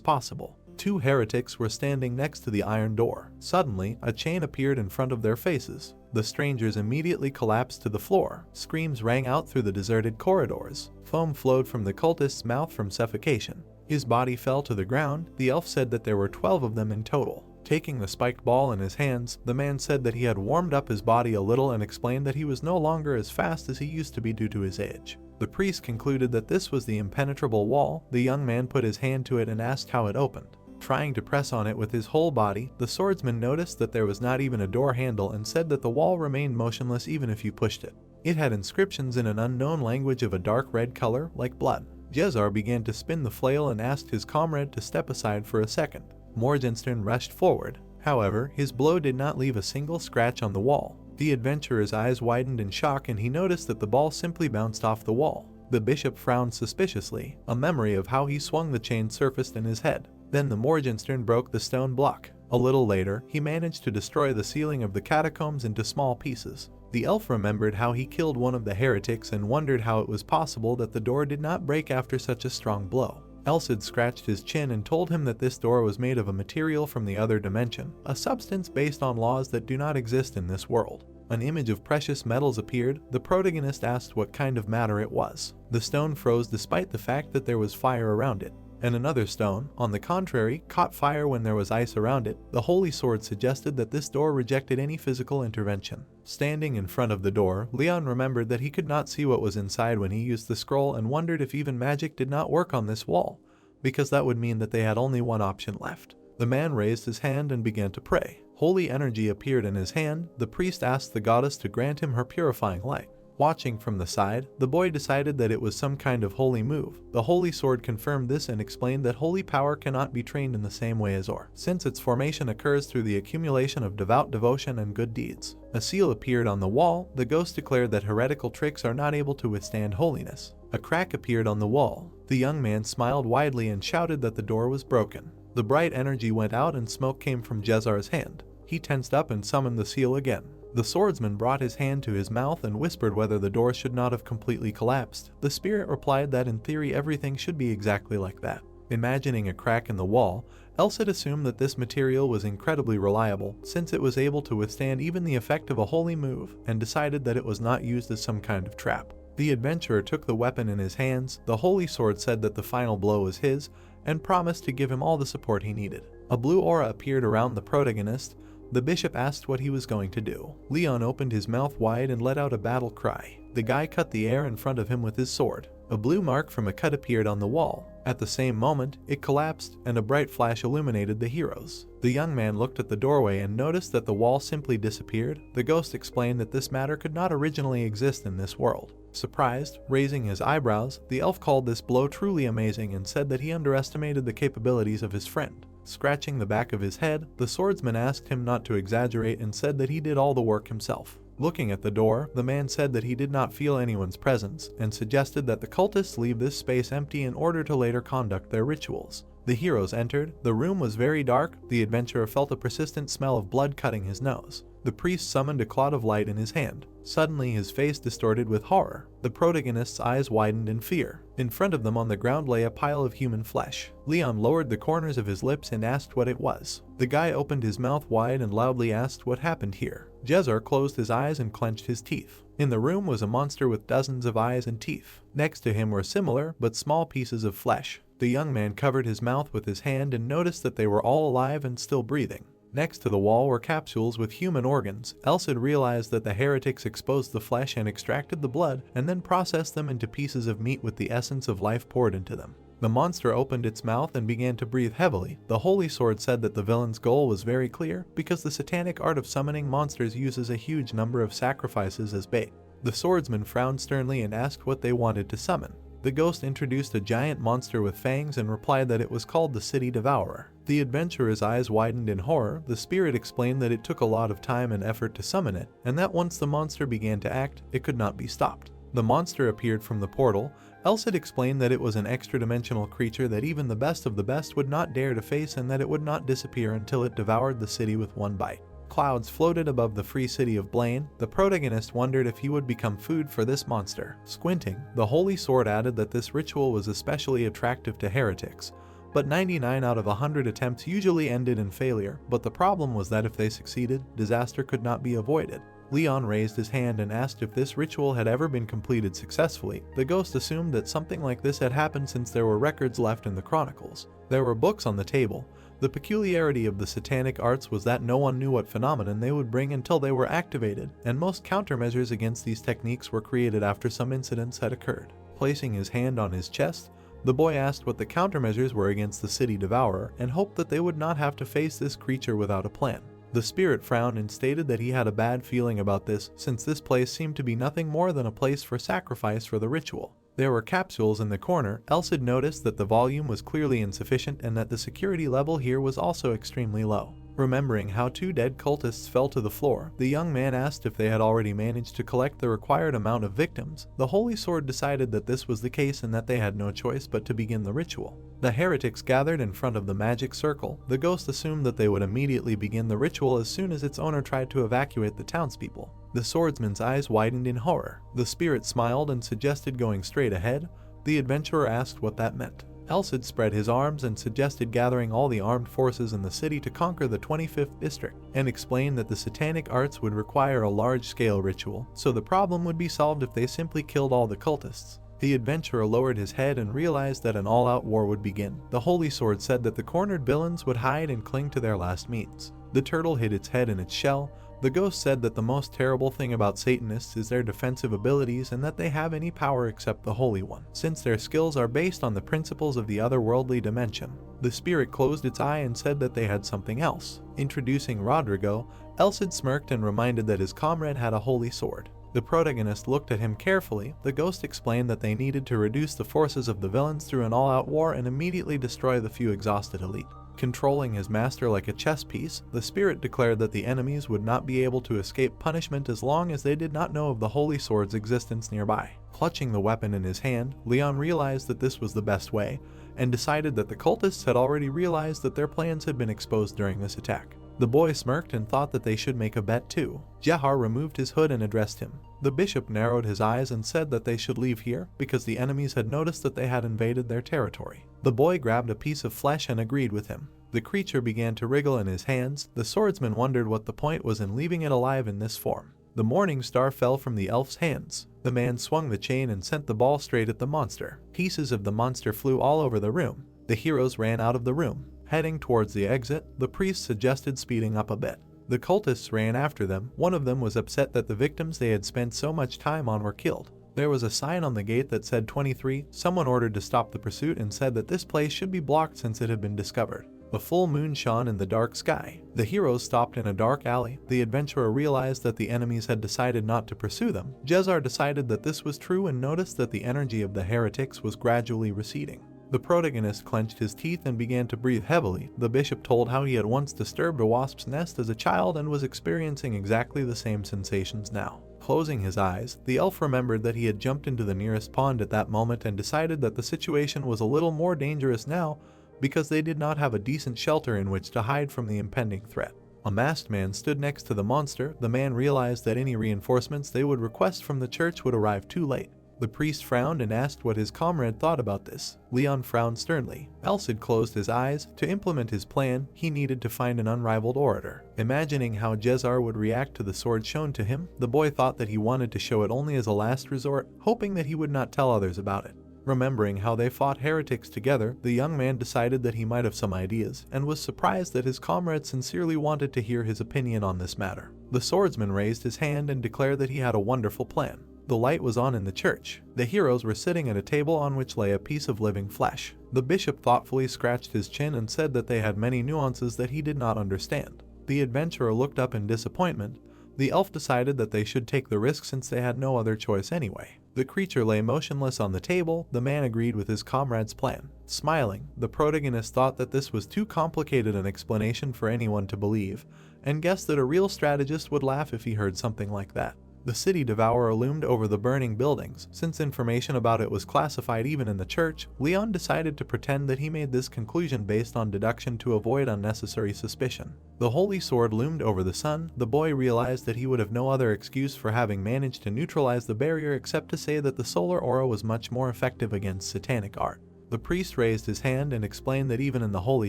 S1: possible. 2 heretics were standing next to the iron door. Suddenly, a chain appeared in front of their faces. The strangers immediately collapsed to the floor. Screams rang out through the deserted corridors. Foam flowed from the cultist's mouth from suffocation. His body fell to the ground. The elf said that there were 12 of them in total. Taking the spiked ball in his hands, the man said that he had warmed up his body a little and explained that he was no longer as fast as he used to be due to his age. The priest concluded that this was the impenetrable wall. The young man put his hand to it and asked how it opened. Trying to press on it with his whole body, the swordsman noticed that there was not even a door handle and said that the wall remained motionless even if you pushed it. It had inscriptions in an unknown language of a dark red color, like blood. Jezar began to spin the flail and asked his comrade to step aside for a second. Morgenstern rushed forward. However, his blow did not leave a single scratch on the wall. The adventurer's eyes widened in shock and he noticed that the ball simply bounced off the wall. The bishop frowned suspiciously. A memory of how he swung the chain surfaced in his head. Then the Morgenstern broke the stone block. A little later, he managed to destroy the ceiling of the catacombs into small pieces. The elf remembered how he killed one of the heretics and wondered how it was possible that the door did not break after such a strong blow. Elcid scratched his chin and told him that this door was made of a material from the other dimension, a substance based on laws that do not exist in this world. An image of precious metals appeared. The protagonist asked what kind of matter it was. The stone froze despite the fact that there was fire around it. And another stone, on the contrary, caught fire when there was ice around it. The holy sword suggested that this door rejected any physical intervention. Standing in front of the door, Leon remembered that he could not see what was inside when he used the scroll and wondered if even magic did not work on this wall, because that would mean that they had only one option left. The man raised his hand and began to pray. Holy energy appeared in his hand. The priest asked the goddess to grant him her purifying light. Watching from the side, the boy decided that it was some kind of holy move. The holy sword confirmed this and explained that holy power cannot be trained in the same way as or, since its formation occurs through the accumulation of devout devotion and good deeds. A seal appeared on the wall. The ghost declared that heretical tricks are not able to withstand holiness. A crack appeared on the wall. The young man smiled widely and shouted that the door was broken. The bright energy went out and smoke came from Jezar's hand. He tensed up and summoned the seal again. The swordsman brought his hand to his mouth and whispered whether the door should not have completely collapsed. The spirit replied that in theory everything should be exactly like that. Imagining a crack in the wall, Elsid assumed that this material was incredibly reliable, since it was able to withstand even the effect of a holy move, and decided that it was not used as some kind of trap. The adventurer took the weapon in his hands. The holy sword said that the final blow was his, and promised to give him all the support he needed. A blue aura appeared around the protagonist. The bishop asked what he was going to do. Leon opened his mouth wide and let out a battle cry. The guy cut the air in front of him with his sword. A blue mark from a cut appeared on the wall. At the same moment, it collapsed, and a bright flash illuminated the heroes. The young man looked at the doorway and noticed that the wall simply disappeared. The ghost explained that this matter could not originally exist in this world. Surprised, raising his eyebrows, the elf called this blow truly amazing and said that he underestimated the capabilities of his friend. Scratching the back of his head, the swordsman asked him not to exaggerate and said that he did all the work himself. Looking at the door, the man said that he did not feel anyone's presence, and suggested that the cultists leave this space empty in order to later conduct their rituals. The heroes entered. The room was very dark. The adventurer felt a persistent smell of blood cutting his nose. The priest summoned a clot of light in his hand. Suddenly his face distorted with horror. The protagonist's eyes widened in fear. In front of them on the ground lay a pile of human flesh. Leon lowered the corners of his lips and asked what it was. The guy opened his mouth wide and loudly asked what happened here. Jezar closed his eyes and clenched his teeth. In the room was a monster with dozens of eyes and teeth. Next to him were similar but small pieces of flesh. The young man covered his mouth with his hand and noticed that they were all alive and still breathing. Next to the wall were capsules with human organs. Elsid realized that the heretics exposed the flesh and extracted the blood, and then processed them into pieces of meat with the essence of life poured into them. The monster opened its mouth and began to breathe heavily. The holy sword said that the villain's goal was very clear, because the satanic art of summoning monsters uses a huge number of sacrifices as bait. The swordsman frowned sternly and asked what they wanted to summon. The ghost introduced a giant monster with fangs and replied that it was called the City Devourer. The adventurer's eyes widened in horror. The spirit explained that it took a lot of time and effort to summon it, and that once the monster began to act, it could not be stopped. The monster appeared from the portal. Elsid explained that it was an extra-dimensional creature that even the best of the best would not dare to face, and that it would not disappear until it devoured the city with one bite. Clouds floated above the free city of Blaine. The protagonist wondered if he would become food for this monster. Squinting, the holy sword added that this ritual was especially attractive to heretics, but 99 out of 100 attempts usually ended in failure. But the problem was that if they succeeded, disaster could not be avoided. Leon raised his hand and asked if this ritual had ever been completed successfully. The ghost assumed that something like this had happened since there were records left in the chronicles. There were books on the table. The peculiarity of the satanic arts was that no one knew what phenomenon they would bring until they were activated, and most countermeasures against these techniques were created after some incidents had occurred. Placing his hand on his chest, the boy asked what the countermeasures were against the City Devourer, and hoped that they would not have to face this creature without a plan. The spirit frowned and stated that he had a bad feeling about this, since this place seemed to be nothing more than a place for sacrifice for the ritual. There were capsules in the corner. Elsid noticed that the volume was clearly insufficient and that the security level here was also extremely low. Remembering how 2 dead cultists fell to the floor, the young man asked if they had already managed to collect the required amount of victims. The holy sword decided that this was the case and that they had no choice but to begin the ritual. The heretics gathered in front of the magic circle. The ghost assumed that they would immediately begin the ritual as soon as its owner tried to evacuate the townspeople. The swordsman's eyes widened in horror. The spirit smiled and suggested going straight ahead. The adventurer asked what that meant. Elsid spread his arms and suggested gathering all the armed forces in the city to conquer the 25th district, and explained that the satanic arts would require a large-scale ritual, so the problem would be solved if they simply killed all the cultists. The adventurer lowered his head and realized that an all-out war would begin. The holy sword said that the cornered villains would hide and cling to their last means. The turtle hid its head in its shell. The ghost said that the most terrible thing about Satanists is their defensive abilities and that they have any power except the Holy One, since their skills are based on the principles of the otherworldly dimension. The spirit closed its eye and said that they had something else. Introducing Rodrigo, Elsid smirked and reminded that his comrade had a holy sword. The protagonist looked at him carefully. The ghost explained that they needed to reduce the forces of the villains through an all-out war and immediately destroy the few exhausted elite. Controlling his master like a chess piece, the spirit declared that the enemies would not be able to escape punishment as long as they did not know of the holy sword's existence nearby. Clutching the weapon in his hand, Leon realized that this was the best way, and decided that the cultists had already realized that their plans had been exposed during this attack. The boy smirked and thought that they should make a bet too. Jahar removed his hood and addressed him. The bishop narrowed his eyes and said that they should leave here because the enemies had noticed that they had invaded their territory. The boy grabbed a piece of flesh and agreed with him. The creature began to wriggle in his hands. The swordsman wondered what the point was in leaving it alive in this form. The morning star fell from the elf's hands. The man swung the chain and sent the ball straight at the monster. Pieces of the monster flew all over the room. The heroes ran out of the room. Heading towards the exit, the priest suggested speeding up a bit. The cultists ran after them. One of them was upset that the victims they had spent so much time on were killed. There was a sign on the gate that said 23. Someone ordered to stop the pursuit and said that this place should be blocked since it had been discovered. A full moon shone in the dark sky. The heroes stopped in a dark alley. The adventurer realized that the enemies had decided not to pursue them. Jezar decided that this was true and noticed that the energy of the heretics was gradually receding. The protagonist clenched his teeth and began to breathe heavily. The bishop told how he had once disturbed a wasp's nest as a child and was experiencing exactly the same sensations now. Closing his eyes, the elf remembered that he had jumped into the nearest pond at that moment and decided that the situation was a little more dangerous now because they did not have a decent shelter in which to hide from the impending threat. A masked man stood next to the monster. The man realized that any reinforcements they would request from the church would arrive too late. The priest frowned and asked what his comrade thought about this. Leon frowned sternly. Elcid closed his eyes. To implement his plan, he needed to find an unrivaled orator. Imagining how Jezar would react to the sword shown to him, the boy thought that he wanted to show it only as a last resort, hoping that he would not tell others about it. Remembering how they fought heretics together, the young man decided that he might have some ideas, and was surprised that his comrade sincerely wanted to hear his opinion on this matter. The swordsman raised his hand and declared that he had a wonderful plan. The light was on in the church. The heroes were sitting at a table on which lay a piece of living flesh. The bishop thoughtfully scratched his chin and said that they had many nuances that he did not understand. The adventurer looked up in disappointment. The elf decided that they should take the risk since they had no other choice anyway. The creature lay motionless on the table. The man agreed with his comrade's plan. Smiling, the protagonist thought that this was too complicated an explanation for anyone to believe, and guessed that a real strategist would laugh if he heard something like that. The city devourer loomed over the burning buildings. Since information about it was classified even in the church, Leon decided to pretend that he made this conclusion based on deduction to avoid unnecessary suspicion. The holy sword loomed over the sun. The boy realized that he would have no other excuse for having managed to neutralize the barrier except to say that the solar aura was much more effective against satanic art. The priest raised his hand and explained that even in the holy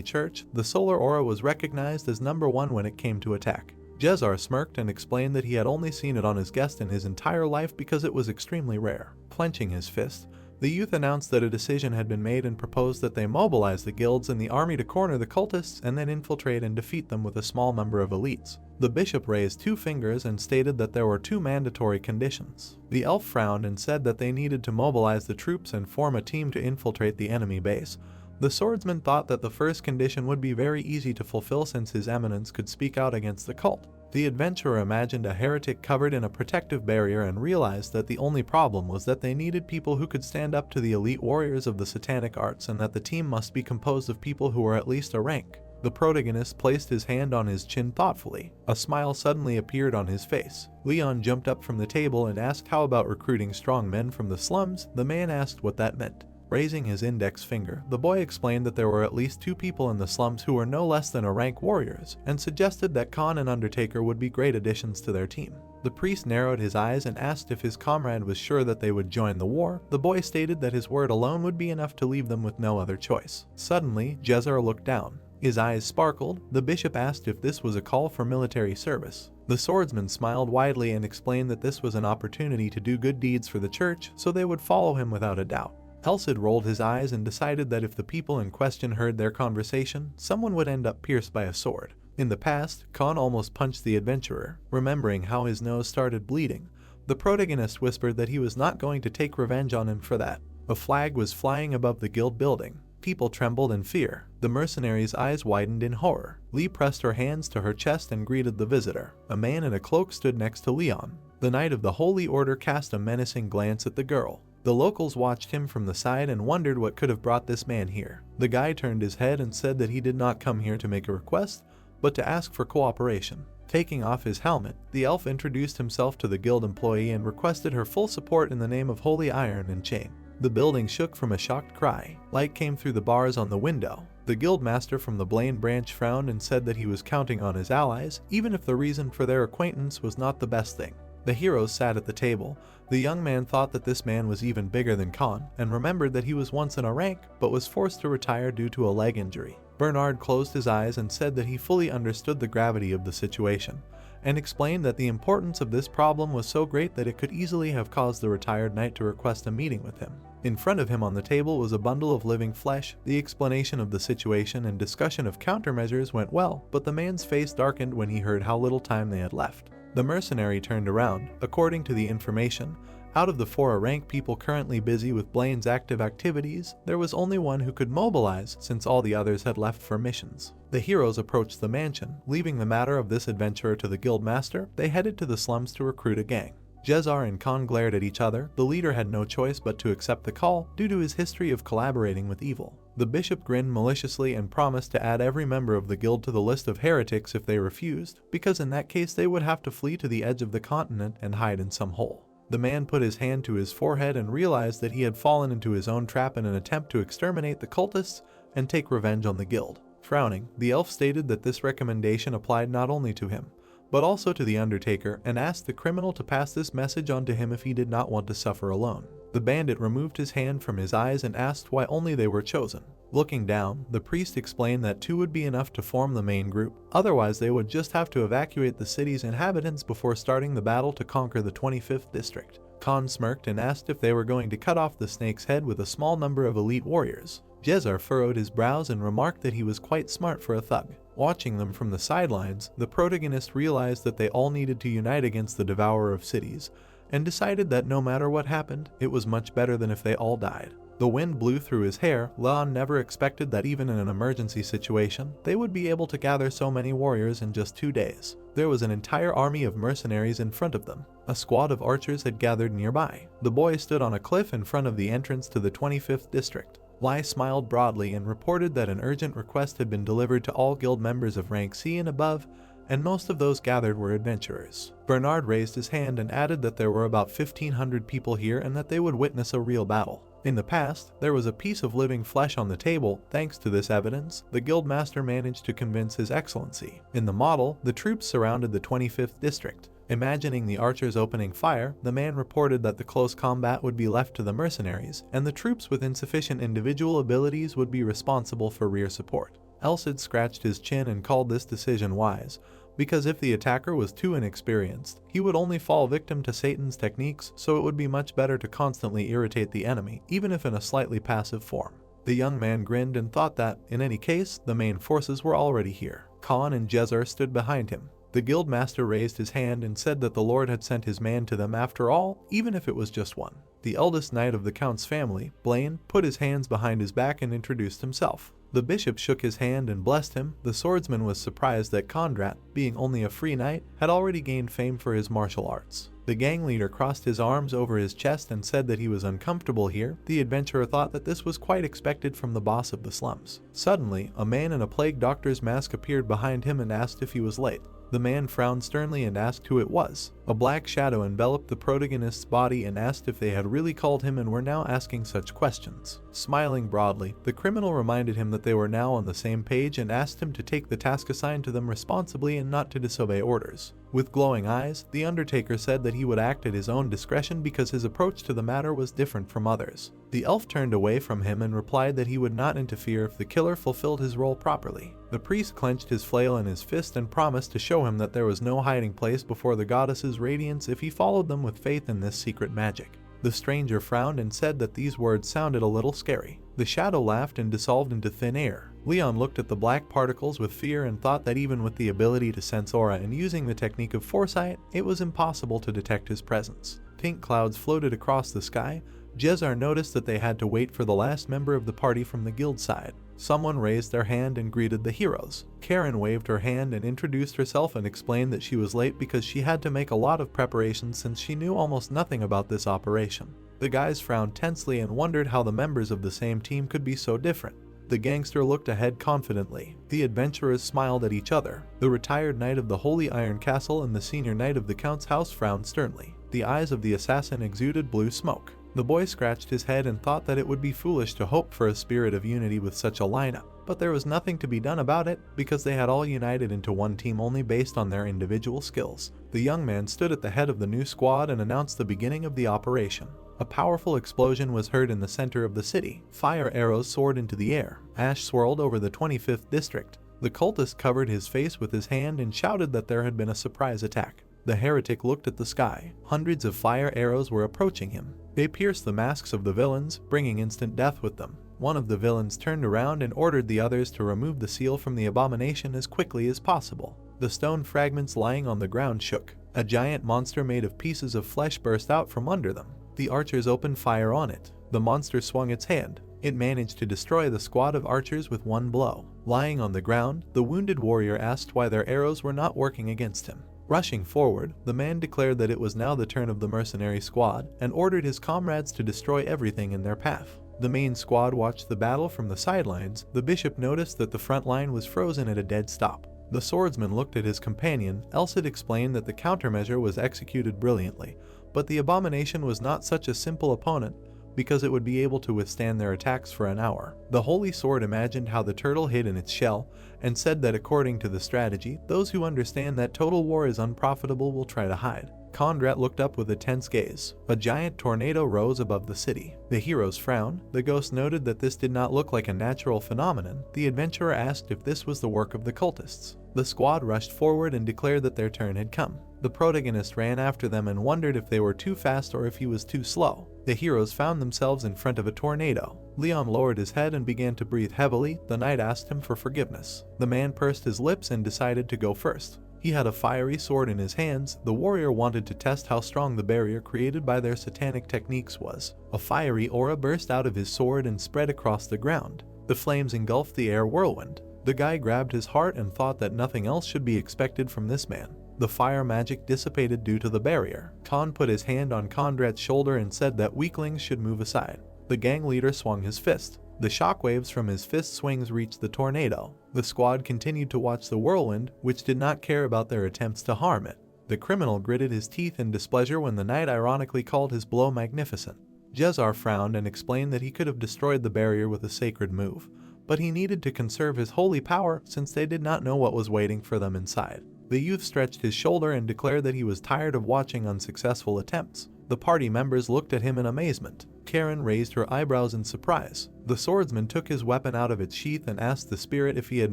S1: church, the solar aura was recognized as number one when it came to attack. Jezar smirked and explained that he had only seen it on his guest in his entire life because it was extremely rare. Clenching his fist, the youth announced that a decision had been made and proposed that they mobilize the guilds and the army to corner the cultists and then infiltrate and defeat them with a small number of elites. The bishop raised 2 fingers and stated that there were 2 mandatory conditions. The elf frowned and said that they needed to mobilize the troops and form a team to infiltrate the enemy base. The swordsman thought that the first condition would be very easy to fulfill since his eminence could speak out against the cult. The adventurer imagined a heretic covered in a protective barrier and realized that the only problem was that they needed people who could stand up to the elite warriors of the satanic arts and that the team must be composed of people who were at least a rank. The protagonist placed his hand on his chin thoughtfully. A smile suddenly appeared on his face. Leon jumped up from the table and asked how about recruiting strong men from the slums. The man asked what that meant. Raising his index finger, the boy explained that there were at least 2 people in the slums who were no less than a rank warriors, and suggested that Khan and Undertaker would be great additions to their team. The priest narrowed his eyes and asked if his comrade was sure that they would join the war. The boy stated that his word alone would be enough to leave them with no other choice. Suddenly, Jezar looked down. His eyes sparkled. The bishop asked if this was a call for military service. The swordsman smiled widely and explained that this was an opportunity to do good deeds for the church, so they would follow him without a doubt. Elcid rolled his eyes and decided that if the people in question heard their conversation, someone would end up pierced by a sword. In the past, Khan almost punched the adventurer. Remembering how his nose started bleeding, the protagonist whispered that he was not going to take revenge on him for that. A flag was flying above the guild building. People trembled in fear. The mercenary's eyes widened in horror. Lee pressed her hands to her chest and greeted the visitor. A man in a cloak stood next to Leon. The Knight of the Holy Order cast a menacing glance at the girl. The locals watched him from the side and wondered what could have brought this man here. The guy turned his head and said that he did not come here to make a request, but to ask for cooperation. Taking off his helmet, the elf introduced himself to the guild employee and requested her full support in the name of Holy Iron and Chain. The building shook from a shocked cry. Light came through the bars on the window. The guildmaster from the Blaine branch frowned and said that he was counting on his allies, even if the reason for their acquaintance was not the best thing. The heroes sat at the table. The young man thought that this man was even bigger than Khan, and remembered that he was once in a rank, but was forced to retire due to a leg injury. Bernard closed his eyes and said that he fully understood the gravity of the situation, and explained that the importance of this problem was so great that it could easily have caused the retired knight to request a meeting with him. In front of him on the table was a bundle of living flesh. The explanation of the situation and discussion of countermeasures went well, but the man's face darkened when he heard how little time they had left. The mercenary turned around. According to the information, out of the 4 rank people currently busy with Blaine's active activities, there was only one who could mobilize since all the others had left for missions. The heroes approached the mansion. Leaving the matter of this adventurer to the guildmaster, they headed to the slums to recruit a gang. Jezar and Khan glared at each other. The leader had no choice but to accept the call due to his history of collaborating with evil. The bishop grinned maliciously and promised to add every member of the guild to the list of heretics if they refused, because in that case they would have to flee to the edge of the continent and hide in some hole. The man put his hand to his forehead and realized that he had fallen into his own trap in an attempt to exterminate the cultists and take revenge on the guild. Frowning, the elf stated that this recommendation applied not only to him, but also to the Undertaker, and asked the criminal to pass this message on to him if he did not want to suffer alone. The bandit removed his hand from his eyes and asked why only they were chosen. Looking down, the priest explained that 2 would be enough to form the main group, otherwise they would just have to evacuate the city's inhabitants before starting the battle to conquer the 25th district. Khan smirked and asked if they were going to cut off the snake's head with a small number of elite warriors. Jezar furrowed his brows and remarked that he was quite smart for a thug. Watching them from the sidelines, the protagonist realized that they all needed to unite against the Devourer of Cities, and decided that no matter what happened, it was much better than if they all died. The wind blew through his hair. Leon never expected that even in an emergency situation, they would be able to gather so many warriors in just 2 days. There was an entire army of mercenaries in front of them. A squad of archers had gathered nearby. The boy stood on a cliff in front of the entrance to the 25th district. Lai smiled broadly and reported that an urgent request had been delivered to all guild members of rank C and above, and most of those gathered were adventurers. Bernard raised his hand and added that there were about 1,500 people here and that they would witness a real battle. In the past, there was a piece of living flesh on the table. Thanks to this evidence, the guildmaster managed to convince His Excellency. In the model, the troops surrounded the 25th district. Imagining the archers opening fire, the man reported that the close combat would be left to the mercenaries, and the troops with insufficient individual abilities would be responsible for rear support. Elcid scratched his chin and called this decision wise, because if the attacker was too inexperienced, he would only fall victim to Satan's techniques, so it would be much better to constantly irritate the enemy, even if in a slightly passive form. The young man grinned and thought that, in any case, the main forces were already here. Khan and Jezar stood behind him. The guildmaster raised his hand and said that the Lord had sent his man to them after all, even if it was just one. The eldest knight of the Count's family, Blaine, put his hands behind his back and introduced himself. The bishop shook his hand and blessed him. The swordsman was surprised that Kondrat, being only a free knight, had already gained fame for his martial arts. The gang leader crossed his arms over his chest and said that he was uncomfortable here. The adventurer thought that this was quite expected from the boss of the slums. Suddenly, a man in a plague doctor's mask appeared behind him and asked if he was late. The man frowned sternly and asked who it was. A black shadow enveloped the protagonist's body and asked if they had really called him and were now asking such questions. Smiling broadly, the criminal reminded him that they were now on the same page and asked him to take the task assigned to them responsibly and not to disobey orders. With glowing eyes, the Undertaker said that he would act at his own discretion because his approach to the matter was different from others. The elf turned away from him and replied that he would not interfere if the killer fulfilled his role properly. The priest clenched his flail in his fist and promised to show him that there was no hiding place before the goddess's radiance if he followed them with faith in this secret magic. The stranger frowned and said that these words sounded a little scary. The shadow laughed and dissolved into thin air. Leon looked at the black particles with fear and thought that even with the ability to sense aura and using the technique of foresight, it was impossible to detect his presence. Pink clouds floated across the sky. Jezar noticed that they had to wait for the last member of the party from the guild side. Someone raised their hand and greeted the heroes. Karen waved her hand and introduced herself and explained that she was late because she had to make a lot of preparations since she knew almost nothing about this operation. The guys frowned tensely and wondered how the members of the same team could be so different. The gangster looked ahead confidently. The adventurers smiled at each other. The retired knight of the Holy Iron Castle and the senior knight of the Count's house frowned sternly. The eyes of the assassin exuded blue smoke. The boy scratched his head and thought that it would be foolish to hope for a spirit of unity with such a lineup, but there was nothing to be done about it because they had all united into one team only based on their individual skills. The young man stood at the head of the new squad and announced the beginning of the operation. A powerful explosion was heard in the center of the city. Fire arrows soared into the air. Ash swirled over the 25th district. The cultist covered his face with his hand and shouted that there had been a surprise attack. The heretic looked at the sky. Hundreds of fire arrows were approaching him. They pierced the masks of the villains, bringing instant death with them. One of the villains turned around and ordered the others to remove the seal from the abomination as quickly as possible. The stone fragments lying on the ground shook. A giant monster made of pieces of flesh burst out from under them. The archers opened fire on it. The monster swung its hand. It managed to destroy the squad of archers with one blow. Lying on the ground, the wounded warrior asked why their arrows were not working against him. Rushing forward, the man declared that it was now the turn of the mercenary squad and ordered his comrades to destroy everything in their path. The main squad watched the battle from the sidelines. The bishop noticed that the front line was frozen at a dead stop. The swordsman looked at his companion. Elsid explained that the countermeasure was executed brilliantly, but the abomination was not such a simple opponent because it would be able to withstand their attacks for an hour. The holy sword imagined how the turtle hid in its shell and said that according to the strategy, those who understand that total war is unprofitable will try to hide. Kondrat looked up with a tense gaze. A giant tornado rose above the city. The heroes frowned. The ghost noted that this did not look like a natural phenomenon. The adventurer asked if this was the work of the cultists. The squad rushed forward and declared that their turn had come. The protagonist ran after them and wondered if they were too fast or if he was too slow. The heroes found themselves in front of a tornado. Leon lowered his head and began to breathe heavily. The knight asked him for forgiveness. The man pursed his lips and decided to go first. He had a fiery sword in his hands. The warrior wanted to test how strong the barrier created by their satanic techniques was. A fiery aura burst out of his sword and spread across the ground. The flames engulfed the air whirlwind. The guy grabbed his heart and thought that nothing else should be expected from this man. The fire magic dissipated due to the barrier. Khan put his hand on Kondrat's shoulder and said that weaklings should move aside. The gang leader swung his fist. The shockwaves from his fist swings reached the tornado. The squad continued to watch the whirlwind, which did not care about their attempts to harm it. The criminal gritted his teeth in displeasure when the knight ironically called his blow magnificent. Jezar frowned and explained that he could have destroyed the barrier with a sacred move, but he needed to conserve his holy power since they did not know what was waiting for them inside. The youth stretched his shoulder and declared that he was tired of watching unsuccessful attempts. The party members looked at him in amazement. Karen raised her eyebrows in surprise. The swordsman took his weapon out of its sheath and asked the spirit if he had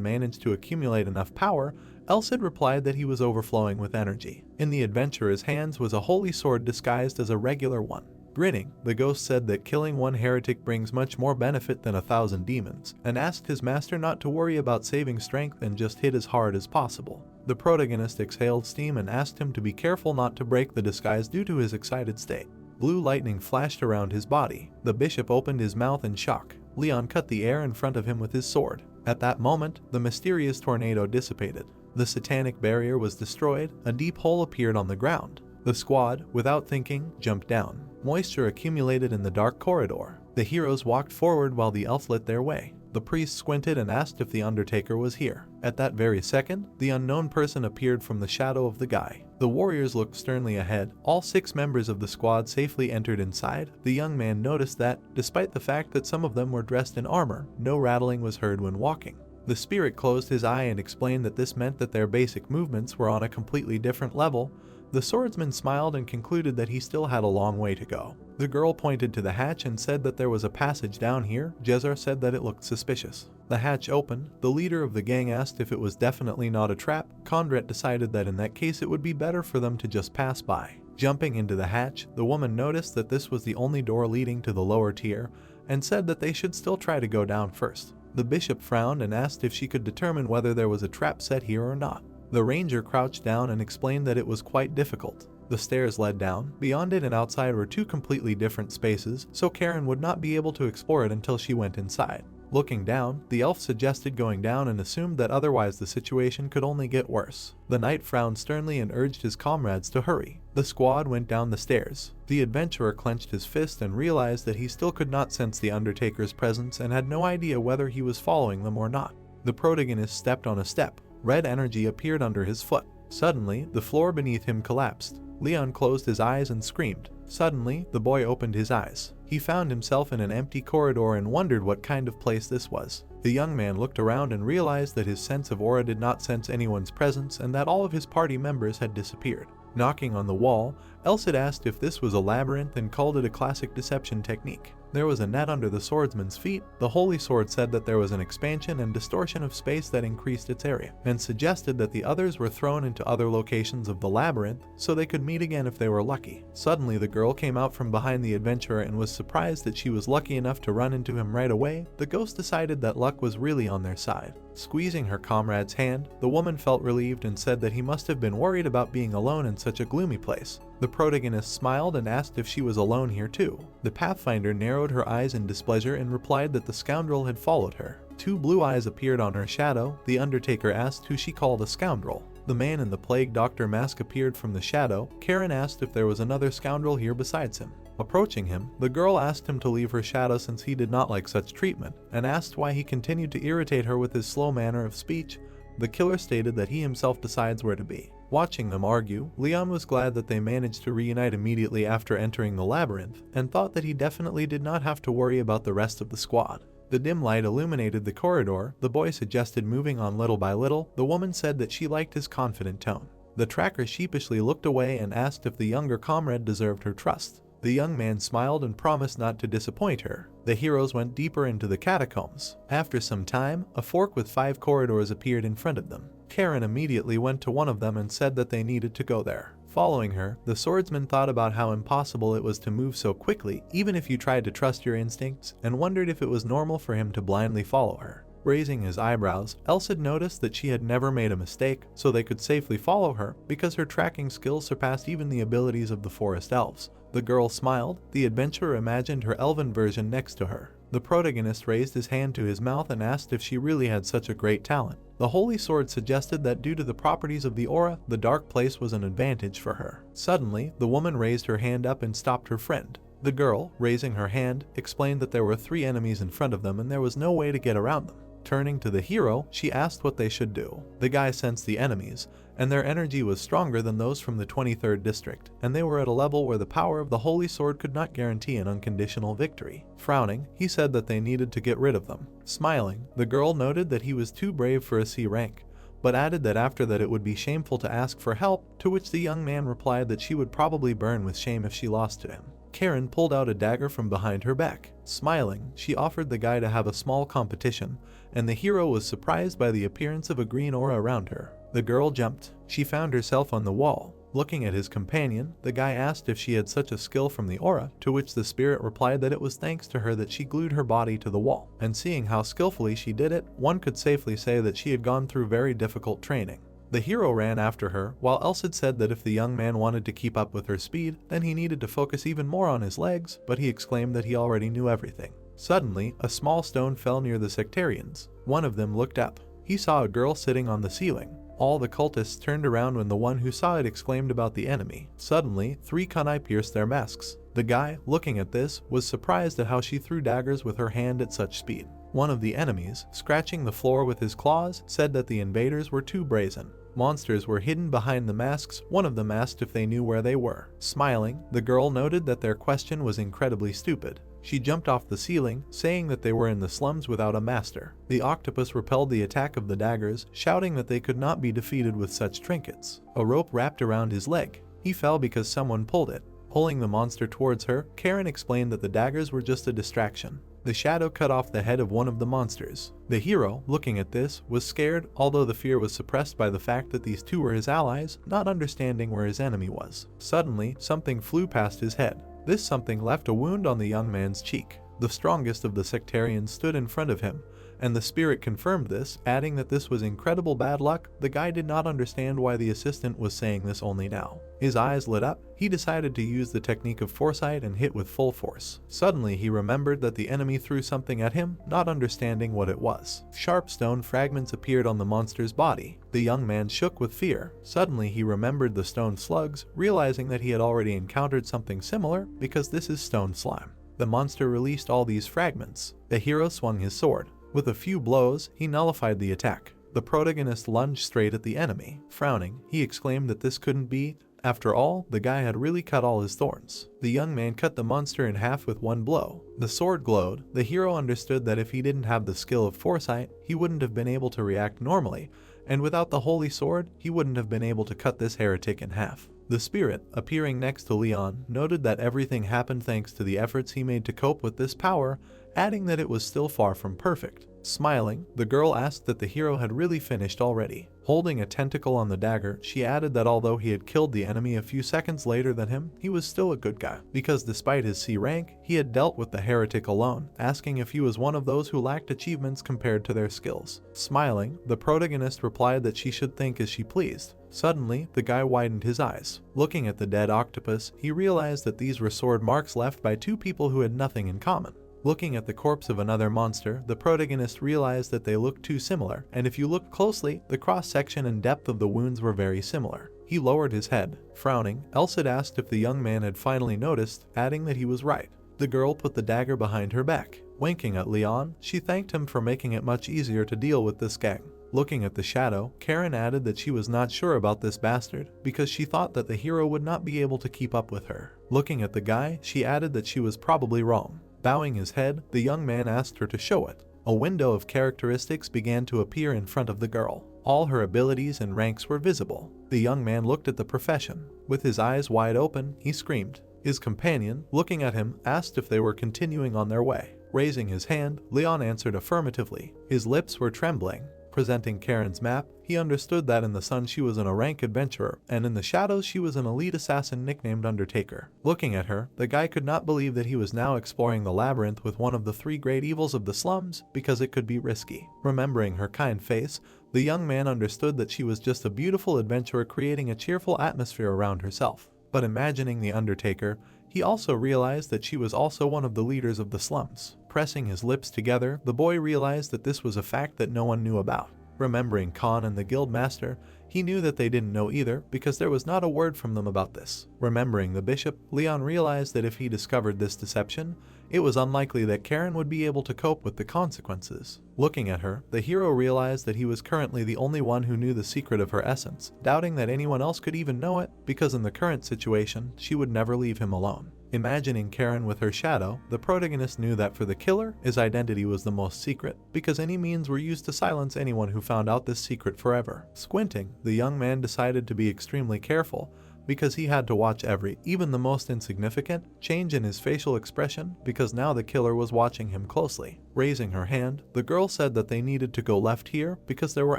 S1: managed to accumulate enough power. Elsid replied that he was overflowing with energy. In the adventurer's hands was a holy sword disguised as a regular one. Grinning, the ghost said that killing one heretic brings much more benefit than 1,000 demons, and asked his master not to worry about saving strength and just hit as hard as possible. The protagonist exhaled steam and asked him to be careful not to break the disguise due to his excited state. Blue lightning flashed around his body. The bishop opened his mouth in shock. Leon cut the air in front of him with his sword. At that moment, the mysterious tornado dissipated. The satanic barrier was destroyed. A deep hole appeared on the ground. The squad, without thinking, jumped down. Moisture accumulated in the dark corridor. The heroes walked forward while the elf lit their way. The priest squinted and asked if the undertaker was here. At that very second, the unknown person appeared from the shadow of the guy. The warriors looked sternly ahead. All 6 members of the squad safely entered inside. The young man noticed that, despite the fact that some of them were dressed in armor, no rattling was heard when walking. The spirit closed his eye and explained that this meant that their basic movements were on a completely different level. The swordsman smiled and concluded that he still had a long way to go. The girl pointed to the hatch and said that there was a passage down here. Jezar said that it looked suspicious. The hatch opened. The leader of the gang asked if it was definitely not a trap. Kondrat decided that in that case it would be better for them to just pass by. Jumping into the hatch, the woman noticed that this was the only door leading to the lower tier and said that they should still try to go down first. The bishop frowned and asked if she could determine whether there was a trap set here or not. The ranger crouched down and explained that it was quite difficult. The stairs led down. Beyond it and outside were 2 completely different spaces, so Karen would not be able to explore it until she went inside. Looking down, the elf suggested going down and assumed that otherwise the situation could only get worse. The knight frowned sternly and urged his comrades to hurry. The squad went down the stairs. The adventurer clenched his fist and realized that he still could not sense the undertaker's presence and had no idea whether he was following them or not. The protagonist stepped on a step. Red energy appeared under his foot. Suddenly, the floor beneath him collapsed. Leon closed his eyes and screamed. Suddenly, the boy opened his eyes. He found himself in an empty corridor and wondered what kind of place this was. The young man looked around and realized that his sense of aura did not sense anyone's presence and that all of his party members had disappeared. Knocking on the wall, Elsid asked if this was a labyrinth and called it a classic deception technique. There was a net under the swordsman's feet. The holy sword said that there was an expansion and distortion of space that increased its area, and suggested that the others were thrown into other locations of the labyrinth so they could meet again if they were lucky. Suddenly, the girl came out from behind the adventurer and was surprised that she was lucky enough to run into him right away. The ghost decided that luck was really on their side. Squeezing her comrade's hand, the woman felt relieved and said that he must have been worried about being alone in such a gloomy place. The protagonist smiled and asked if she was alone here too. The Pathfinder narrowed her eyes in displeasure and replied that the scoundrel had followed her. Two blue eyes appeared on her shadow. The Undertaker asked who she called a scoundrel. The man in the plague doctor mask appeared from the shadow. Karen asked if there was another scoundrel here besides him. Approaching him, the girl asked him to leave her shadow since he did not like such treatment, and asked why he continued to irritate her with his slow manner of speech. The killer stated that he himself decides where to be. Watching them argue, Leon was glad that they managed to reunite immediately after entering the labyrinth, and thought that he definitely did not have to worry about the rest of the squad. The dim light illuminated the corridor. The boy suggested moving on little by little. The woman said that she liked his confident tone. The tracker sheepishly looked away and asked if the younger comrade deserved her trust. The young man smiled and promised not to disappoint her. The heroes went deeper into the catacombs. After some time, a fork with 5 corridors appeared in front of them. Karen immediately went to one of them and said that they needed to go there. Following her, the swordsman thought about how impossible it was to move so quickly, even if you tried to trust your instincts, and wondered if it was normal for him to blindly follow her. Raising his eyebrows, Elsid noticed that she had never made a mistake, so they could safely follow her because her tracking skills surpassed even the abilities of the forest elves. The girl smiled. The adventurer imagined her elven version next to her. The protagonist raised his hand to his mouth and asked if she really had such a great talent. The holy sword suggested that due to the properties of the aura, the dark place was an advantage for her. Suddenly, the woman raised her hand up and stopped her friend. The girl, raising her hand, explained that there were 3 enemies in front of them and there was no way to get around them. Turning to the hero, she asked what they should do. The guy sensed the enemies, and their energy was stronger than those from the 23rd district, and they were at a level where the power of the holy sword could not guarantee an unconditional victory. Frowning, he said that they needed to get rid of them. Smiling, the girl noted that he was too brave for a C rank, but added that after that it would be shameful to ask for help, to which the young man replied that she would probably burn with shame if she lost to him. Karen pulled out a dagger from behind her back. Smiling, she offered the guy to have a small competition, and the hero was surprised by the appearance of a green aura around her. The girl jumped. She found herself on the wall. Looking at his companion, the guy asked if she had such a skill from the aura, to which the spirit replied that it was thanks to her that she glued her body to the wall, and seeing how skillfully she did it, one could safely say that she had gone through very difficult training. The hero ran after her, while Elsid said that if the young man wanted to keep up with her speed, then he needed to focus even more on his legs, but he exclaimed that he already knew everything. Suddenly, a small stone fell near the sectarians. One of them looked up. He saw a girl sitting on the ceiling. All the cultists turned around when the one who saw it exclaimed about the enemy. Suddenly, 3 kunai pierced their masks. The guy, looking at this, was surprised at how she threw daggers with her hand at such speed. One of the enemies, scratching the floor with his claws, said that the invaders were too brazen. Monsters were hidden behind the masks. One of them asked if they knew where they were. Smiling, the girl noted that their question was incredibly stupid. She jumped off the ceiling, saying that they were in the slums without a master. The octopus repelled the attack of the daggers, shouting that they could not be defeated with such trinkets. A rope wrapped around his leg. He fell because someone pulled it. Pulling the monster towards her, Karen explained that the daggers were just a distraction. The shadow cut off the head of one of the monsters. The hero, looking at this, was scared, although the fear was suppressed by the fact that these 2 were his allies, not understanding where his enemy was. Suddenly, something flew past his head. This something left a wound on the young man's cheek. The strongest of the sectarians stood in front of him, and the spirit confirmed this, adding that this was incredible bad luck. The guy did not understand why the assistant was saying this only now. His eyes lit up. He decided to use the technique of foresight and hit with full force. Suddenly he remembered that the enemy threw something at him, not understanding what it was. Sharp stone fragments appeared on the monster's body. The young man shook with fear. Suddenly he remembered the stone slugs, realizing that he had already encountered something similar because this is stone slime. The monster released all these fragments. The hero swung his sword. With a few blows, he nullified the attack. The protagonist lunged straight at the enemy. Frowning, he exclaimed that this couldn't be. After all, the guy had really cut all his thorns. The young man cut the monster in half with one blow. The sword glowed. The hero understood that if he didn't have the skill of foresight, he wouldn't have been able to react normally, and without the holy sword, he wouldn't have been able to cut this heretic in half. The spirit, appearing next to Leon, noted that everything happened thanks to the efforts he made to cope with this power, adding that it was still far from perfect. Smiling, the girl asked that the hero had really finished already. Holding a tentacle on the dagger, she added that although he had killed the enemy a few seconds later than him, he was still a good guy, because despite his C rank, he had dealt with the heretic alone, asking if he was one of those who lacked achievements compared to their skills. Smiling, the protagonist replied that she should think as she pleased. Suddenly, the guy widened his eyes. Looking at the dead octopus, he realized that these were sword marks left by two people who had nothing in common. Looking at the corpse of another monster, the protagonist realized that they looked too similar, and if you looked closely, the cross-section and depth of the wounds were very similar. He lowered his head. Frowning, Elsid asked if the young man had finally noticed, adding that he was right. The girl put the dagger behind her back. Winking at Leon, she thanked him for making it much easier to deal with this gang. Looking at the shadow, Karen added that she was not sure about this bastard, because she thought that the hero would not be able to keep up with her. Looking at the guy, she added that she was probably wrong. Bowing his head, the young man asked her to show it. A window of characteristics began to appear in front of the girl. All her abilities and ranks were visible. The young man looked at the profession. With his eyes wide open, he screamed. His companion, looking at him, asked if they were continuing on their way. Raising his hand, Leon answered affirmatively. His lips were trembling. Presenting Karen's map, he understood that in the sun she was a rank adventurer, and in the shadows she was an elite assassin nicknamed Undertaker. Looking at her, the guy could not believe that he was now exploring the labyrinth with one of the three great evils of the slums, because it could be risky. Remembering her kind face, the young man understood that she was just a beautiful adventurer creating a cheerful atmosphere around herself. But imagining the Undertaker, he also realized that she was also one of the leaders of the slums. Pressing his lips together, the boy realized that this was a fact that no one knew about. Remembering Khan and the guild master, he knew that they didn't know either because there was not a word from them about this. Remembering the bishop, Leon realized that if he discovered this deception, it was unlikely that Karen would be able to cope with the consequences. Looking at her, the hero realized that he was currently the only one who knew the secret of her essence, doubting that anyone else could even know it, because in the current situation, she would never leave him alone. Imagining Karen with her shadow, the protagonist knew that for the killer, his identity was the most secret, because any means were used to silence anyone who found out this secret forever. Squinting, the young man decided to be extremely careful, because he had to watch every, even the most insignificant, change in his facial expression, because now the killer was watching him closely. Raising her hand, the girl said that they needed to go left here because there were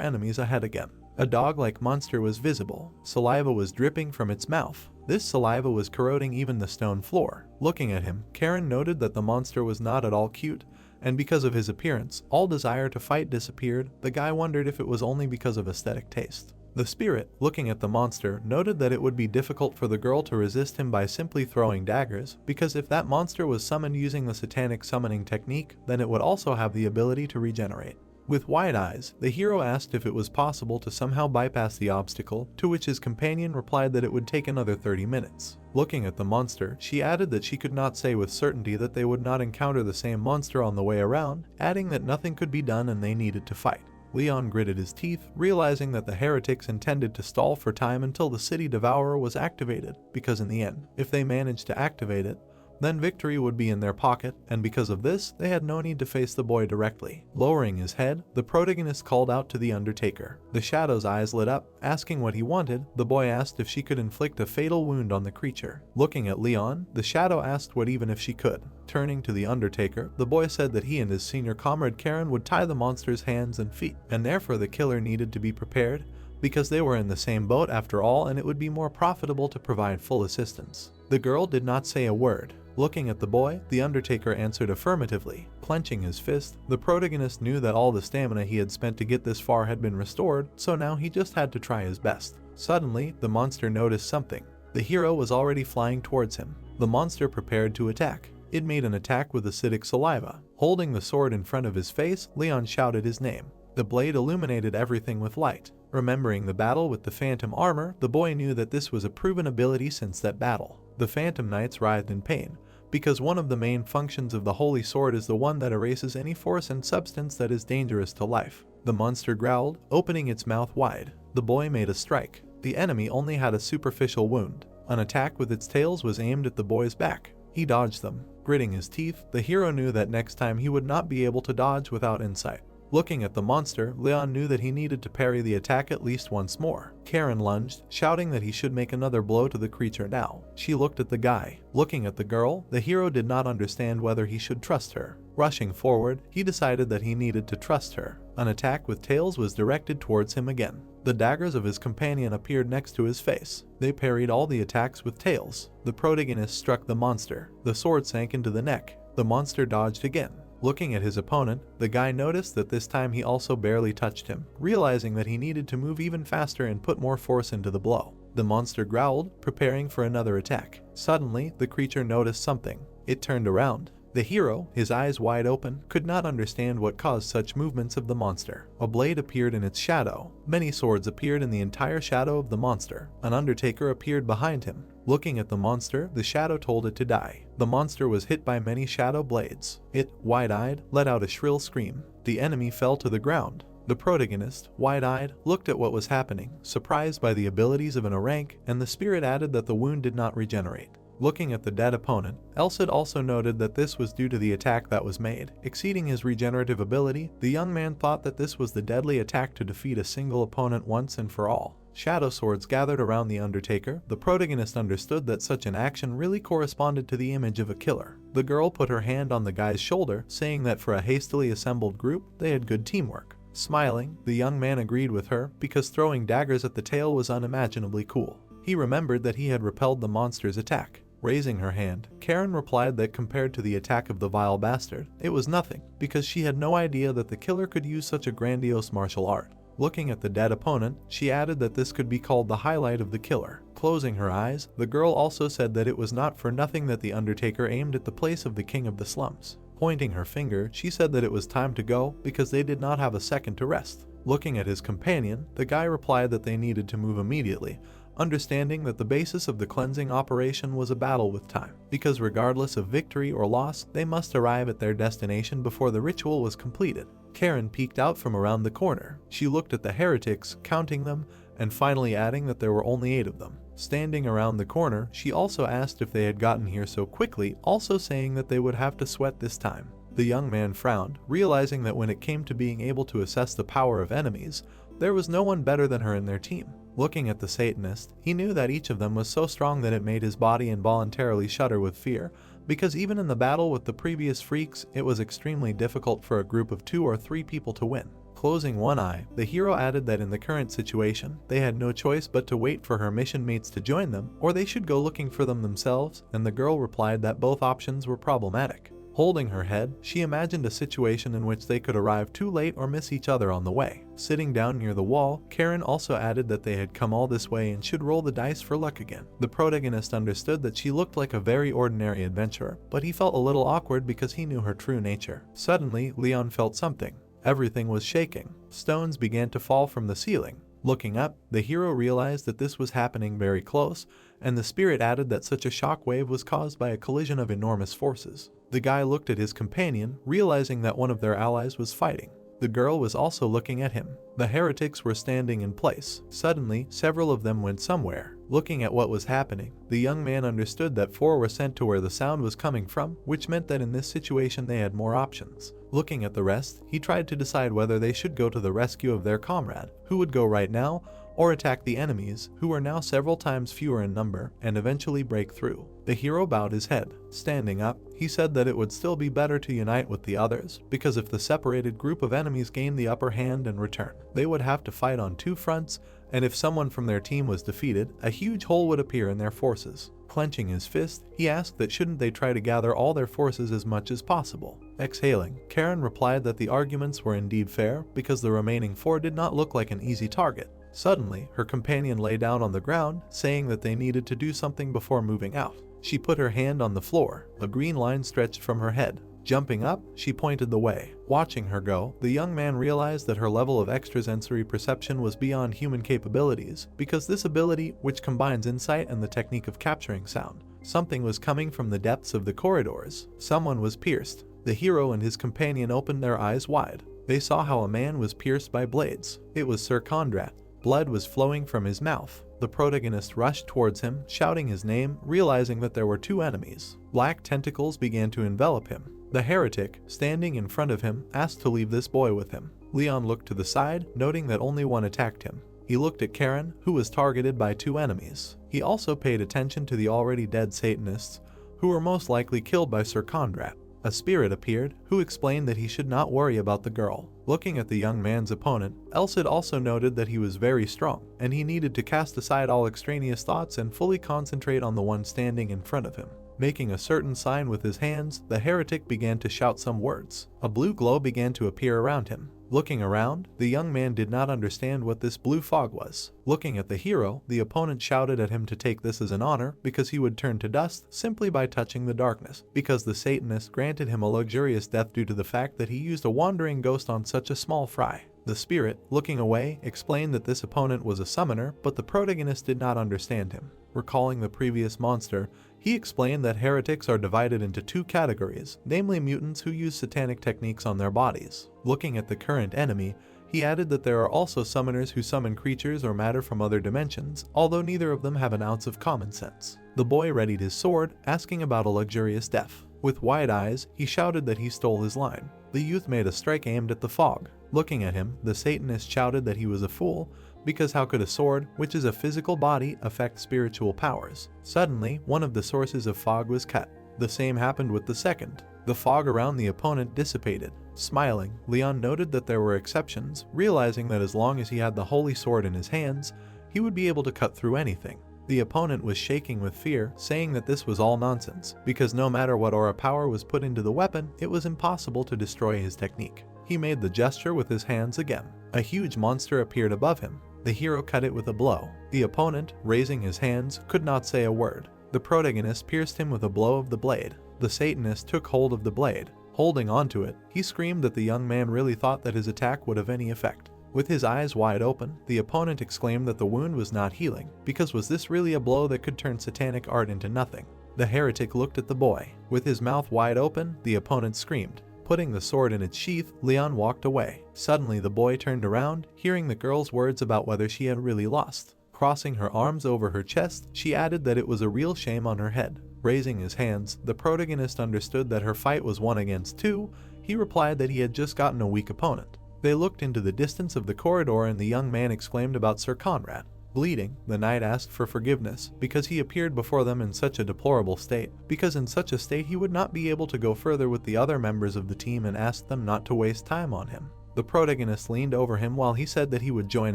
S1: enemies ahead again. A dog-like monster was visible. Saliva was dripping from its mouth. This saliva was corroding even the stone floor. Looking at him, Karen noted that the monster was not at all cute, and because of his appearance, all desire to fight disappeared. The guy wondered if it was only because of aesthetic taste. The spirit, looking at the monster, noted that it would be difficult for the girl to resist him by simply throwing daggers, because if that monster was summoned using the satanic summoning technique, then it would also have the ability to regenerate. With wide eyes, the hero asked if it was possible to somehow bypass the obstacle, to which his companion replied that it would take another 30 minutes. Looking at the monster, she added that she could not say with certainty that they would not encounter the same monster on the way around, adding that nothing could be done and they needed to fight. Leon gritted his teeth, realizing that the heretics intended to stall for time until the city devourer was activated, because in the end, if they managed to activate it, then victory would be in their pocket, and because of this, they had no need to face the boy directly. Lowering his head, the protagonist called out to the Undertaker. The Shadow's eyes lit up. Asking what he wanted, the boy asked if she could inflict a fatal wound on the creature. Looking at Leon, the Shadow asked what even if she could. Turning to the Undertaker, the boy said that he and his senior comrade Karen would tie the monster's hands and feet, and therefore the killer needed to be prepared, because they were in the same boat after all, and it would be more profitable to provide full assistance. The girl did not say a word. Looking at the boy, the Undertaker answered affirmatively. Clenching his fist, the protagonist knew that all the stamina he had spent to get this far had been restored, so now he just had to try his best. Suddenly, the monster noticed something. The hero was already flying towards him. The monster prepared to attack. It made an attack with acidic saliva. Holding the sword in front of his face, Leon shouted his name. The blade illuminated everything with light. Remembering the battle with the Phantom armor, the boy knew that this was a proven ability since that battle. The Phantom Knights writhed in pain, because one of the main functions of the Holy Sword is the one that erases any force and substance that is dangerous to life. The monster growled, opening its mouth wide. The boy made a strike. The enemy only had a superficial wound. An attack with its tails was aimed at the boy's back. He dodged them. Gritting his teeth, the hero knew that next time he would not be able to dodge without insight. Looking at the monster, Leon knew that he needed to parry the attack at least once more. Karen lunged, shouting that he should make another blow to the creature now. She looked at the guy. Looking at the girl, the hero did not understand whether he should trust her. Rushing forward, he decided that he needed to trust her. An attack with tails was directed towards him again. The daggers of his companion appeared next to his face. They parried all the attacks with tails. The protagonist struck the monster. The sword sank into the neck. The monster dodged again. Looking at his opponent, the guy noticed that this time he also barely touched him, realizing that he needed to move even faster and put more force into the blow. The monster growled, preparing for another attack. Suddenly, the creature noticed something. It turned around. The hero, his eyes wide open, could not understand what caused such movements of the monster. A blade appeared in its shadow. Many swords appeared in the entire shadow of the monster. An undertaker appeared behind him. Looking at the monster, the shadow told it to die. The monster was hit by many shadow blades. It, wide-eyed, let out a shrill scream. The enemy fell to the ground. The protagonist, wide-eyed, looked at what was happening, surprised by the abilities of an Orank, and the spirit added that the wound did not regenerate. Looking at the dead opponent, Elsid also noted that this was due to the attack that was made. Exceeding his regenerative ability, the young man thought that this was the deadly attack to defeat a single opponent once and for all. Shadow swords gathered around the Undertaker. The protagonist understood that such an action really corresponded to the image of a killer. The girl put her hand on the guy's shoulder, saying that for a hastily assembled group, they had good teamwork. Smiling, the young man agreed with her because throwing daggers at the tail was unimaginably cool. He remembered that he had repelled the monster's attack. Raising her hand, Karen replied that compared to the attack of the vile bastard, it was nothing, because she had no idea that the killer could use such a grandiose martial art. Looking at the dead opponent, she added that this could be called the highlight of the killer. Closing her eyes, the girl also said that it was not for nothing that the Undertaker aimed at the place of the king of the slums. Pointing her finger, she said that it was time to go because they did not have a second to rest. Looking at his companion, the guy replied that they needed to move immediately, understanding that the basis of the cleansing operation was a battle with time, because regardless of victory or loss, they must arrive at their destination before the ritual was completed. Karen peeked out from around the corner. She looked at the heretics, counting them, and finally adding that there were only 8 of them. Standing around the corner, she also asked if they had gotten here so quickly, also saying that they would have to sweat this time. The young man frowned, realizing that when it came to being able to assess the power of enemies, there was no one better than her in their team. Looking at the Satanist, he knew that each of them was so strong that it made his body involuntarily shudder with fear, because even in the battle with the previous freaks, it was extremely difficult for a group of 2 or 3 people to win. Closing one eye, the hero added that in the current situation, they had no choice but to wait for her mission mates to join them, or they should go looking for them themselves, and the girl replied that both options were problematic. Holding her head, she imagined a situation in which they could arrive too late or miss each other on the way. Sitting down near the wall, Karen also added that they had come all this way and should roll the dice for luck again. The protagonist understood that she looked like a very ordinary adventurer, but he felt a little awkward because he knew her true nature. Suddenly, Leon felt something. Everything was shaking. Stones began to fall from the ceiling. Looking up, the hero realized that this was happening very close, and the spirit added that such a shock wave was caused by a collision of enormous forces. The guy looked at his companion, realizing that one of their allies was fighting. The girl was also looking at him. The heretics were standing in place. Suddenly, several of them went somewhere. Looking at what was happening, the young man understood that 4 were sent to where the sound was coming from, which meant that in this situation they had more options. Looking at the rest, he tried to decide whether they should go to the rescue of their comrade, who would go right now, or attack the enemies, who were now several times fewer in number, and eventually break through. The hero bowed his head. Standing up, he said that it would still be better to unite with the others, because if the separated group of enemies gained the upper hand and return, they would have to fight on 2 fronts, and if someone from their team was defeated, a huge hole would appear in their forces. Clenching his fist, he asked that shouldn't they try to gather all their forces as much as possible. Exhaling, Karen replied that the arguments were indeed fair, because the remaining 4 did not look like an easy target. Suddenly, her companion lay down on the ground, saying that they needed to do something before moving out. She put her hand on the floor. A green line stretched from her head. Jumping up, she pointed the way. Watching her go, the young man realized that her level of extrasensory perception was beyond human capabilities, because this ability, which combines insight and the technique of capturing sound, something was coming from the depths of the corridors. Someone was pierced. The hero and his companion opened their eyes wide. They saw how a man was pierced by blades. It was Sir Conrad. Blood was flowing from his mouth. The protagonist rushed towards him, shouting his name, realizing that there were two enemies. Black tentacles began to envelop him. The heretic, standing in front of him, asked to leave this boy with him. Leon looked to the side, noting that only one attacked him. He looked at Karen, who was targeted by two enemies. He also paid attention to the already dead Satanists, who were most likely killed by Sir Conrad. A spirit appeared, who explained that he should not worry about the girl. Looking at the young man's opponent, Elsid also noted that he was very strong, and he needed to cast aside all extraneous thoughts and fully concentrate on the one standing in front of him. Making a certain sign with his hands, the heretic began to shout some words. A blue glow began to appear around him. Looking around, the young man did not understand what this blue fog was. Looking at the hero, the opponent shouted at him to take this as an honor because he would turn to dust simply by touching the darkness, because the Satanist granted him a luxurious death due to the fact that he used a wandering ghost on such a small fry. The spirit, looking away, explained that this opponent was a summoner, but the protagonist did not understand him. Recalling the previous monster, he explained that heretics are divided into two categories, namely mutants who use satanic techniques on their bodies. Looking at the current enemy, he added that there are also summoners who summon creatures or matter from other dimensions, although neither of them have an ounce of common sense. The boy readied his sword, asking about a luxurious death. With wide eyes, he shouted that he stole his line. The youth made a strike aimed at the fog. Looking at him, the Satanist shouted that he was a fool, because how could a sword, which is a physical body, affect spiritual powers? Suddenly, one of the sources of fog was cut. The same happened with the second. The fog around the opponent dissipated. Smiling, Leon noted that there were exceptions, realizing that as long as he had the holy sword in his hands, he would be able to cut through anything. The opponent was shaking with fear, saying that this was all nonsense, because no matter what aura power was put into the weapon, it was impossible to destroy his technique. He made the gesture with his hands again. A huge monster appeared above him. The hero cut it with a blow. The opponent, raising his hands, could not say a word. The protagonist pierced him with a blow of the blade. The Satanist took hold of the blade. Holding onto it, he screamed that the young man really thought that his attack would have any effect. With his eyes wide open, the opponent exclaimed that the wound was not healing, because was this really a blow that could turn satanic art into nothing? The heretic looked at the boy. With his mouth wide open, the opponent screamed. Putting the sword in its sheath, Leon walked away. Suddenly the boy turned around, hearing the girl's words about whether she had really lost. Crossing her arms over her chest, she added that it was a real shame on her head. Raising his hands, the protagonist understood that her fight was 1 against 2. He replied that he had just gotten a weak opponent. They looked into the distance of the corridor and the young man exclaimed about Sir Conrad. Bleeding, the knight asked for forgiveness because he appeared before them in such a deplorable state, because in such a state he would not be able to go further with the other members of the team, and asked them not to waste time on him. The protagonist leaned over him while he said that he would join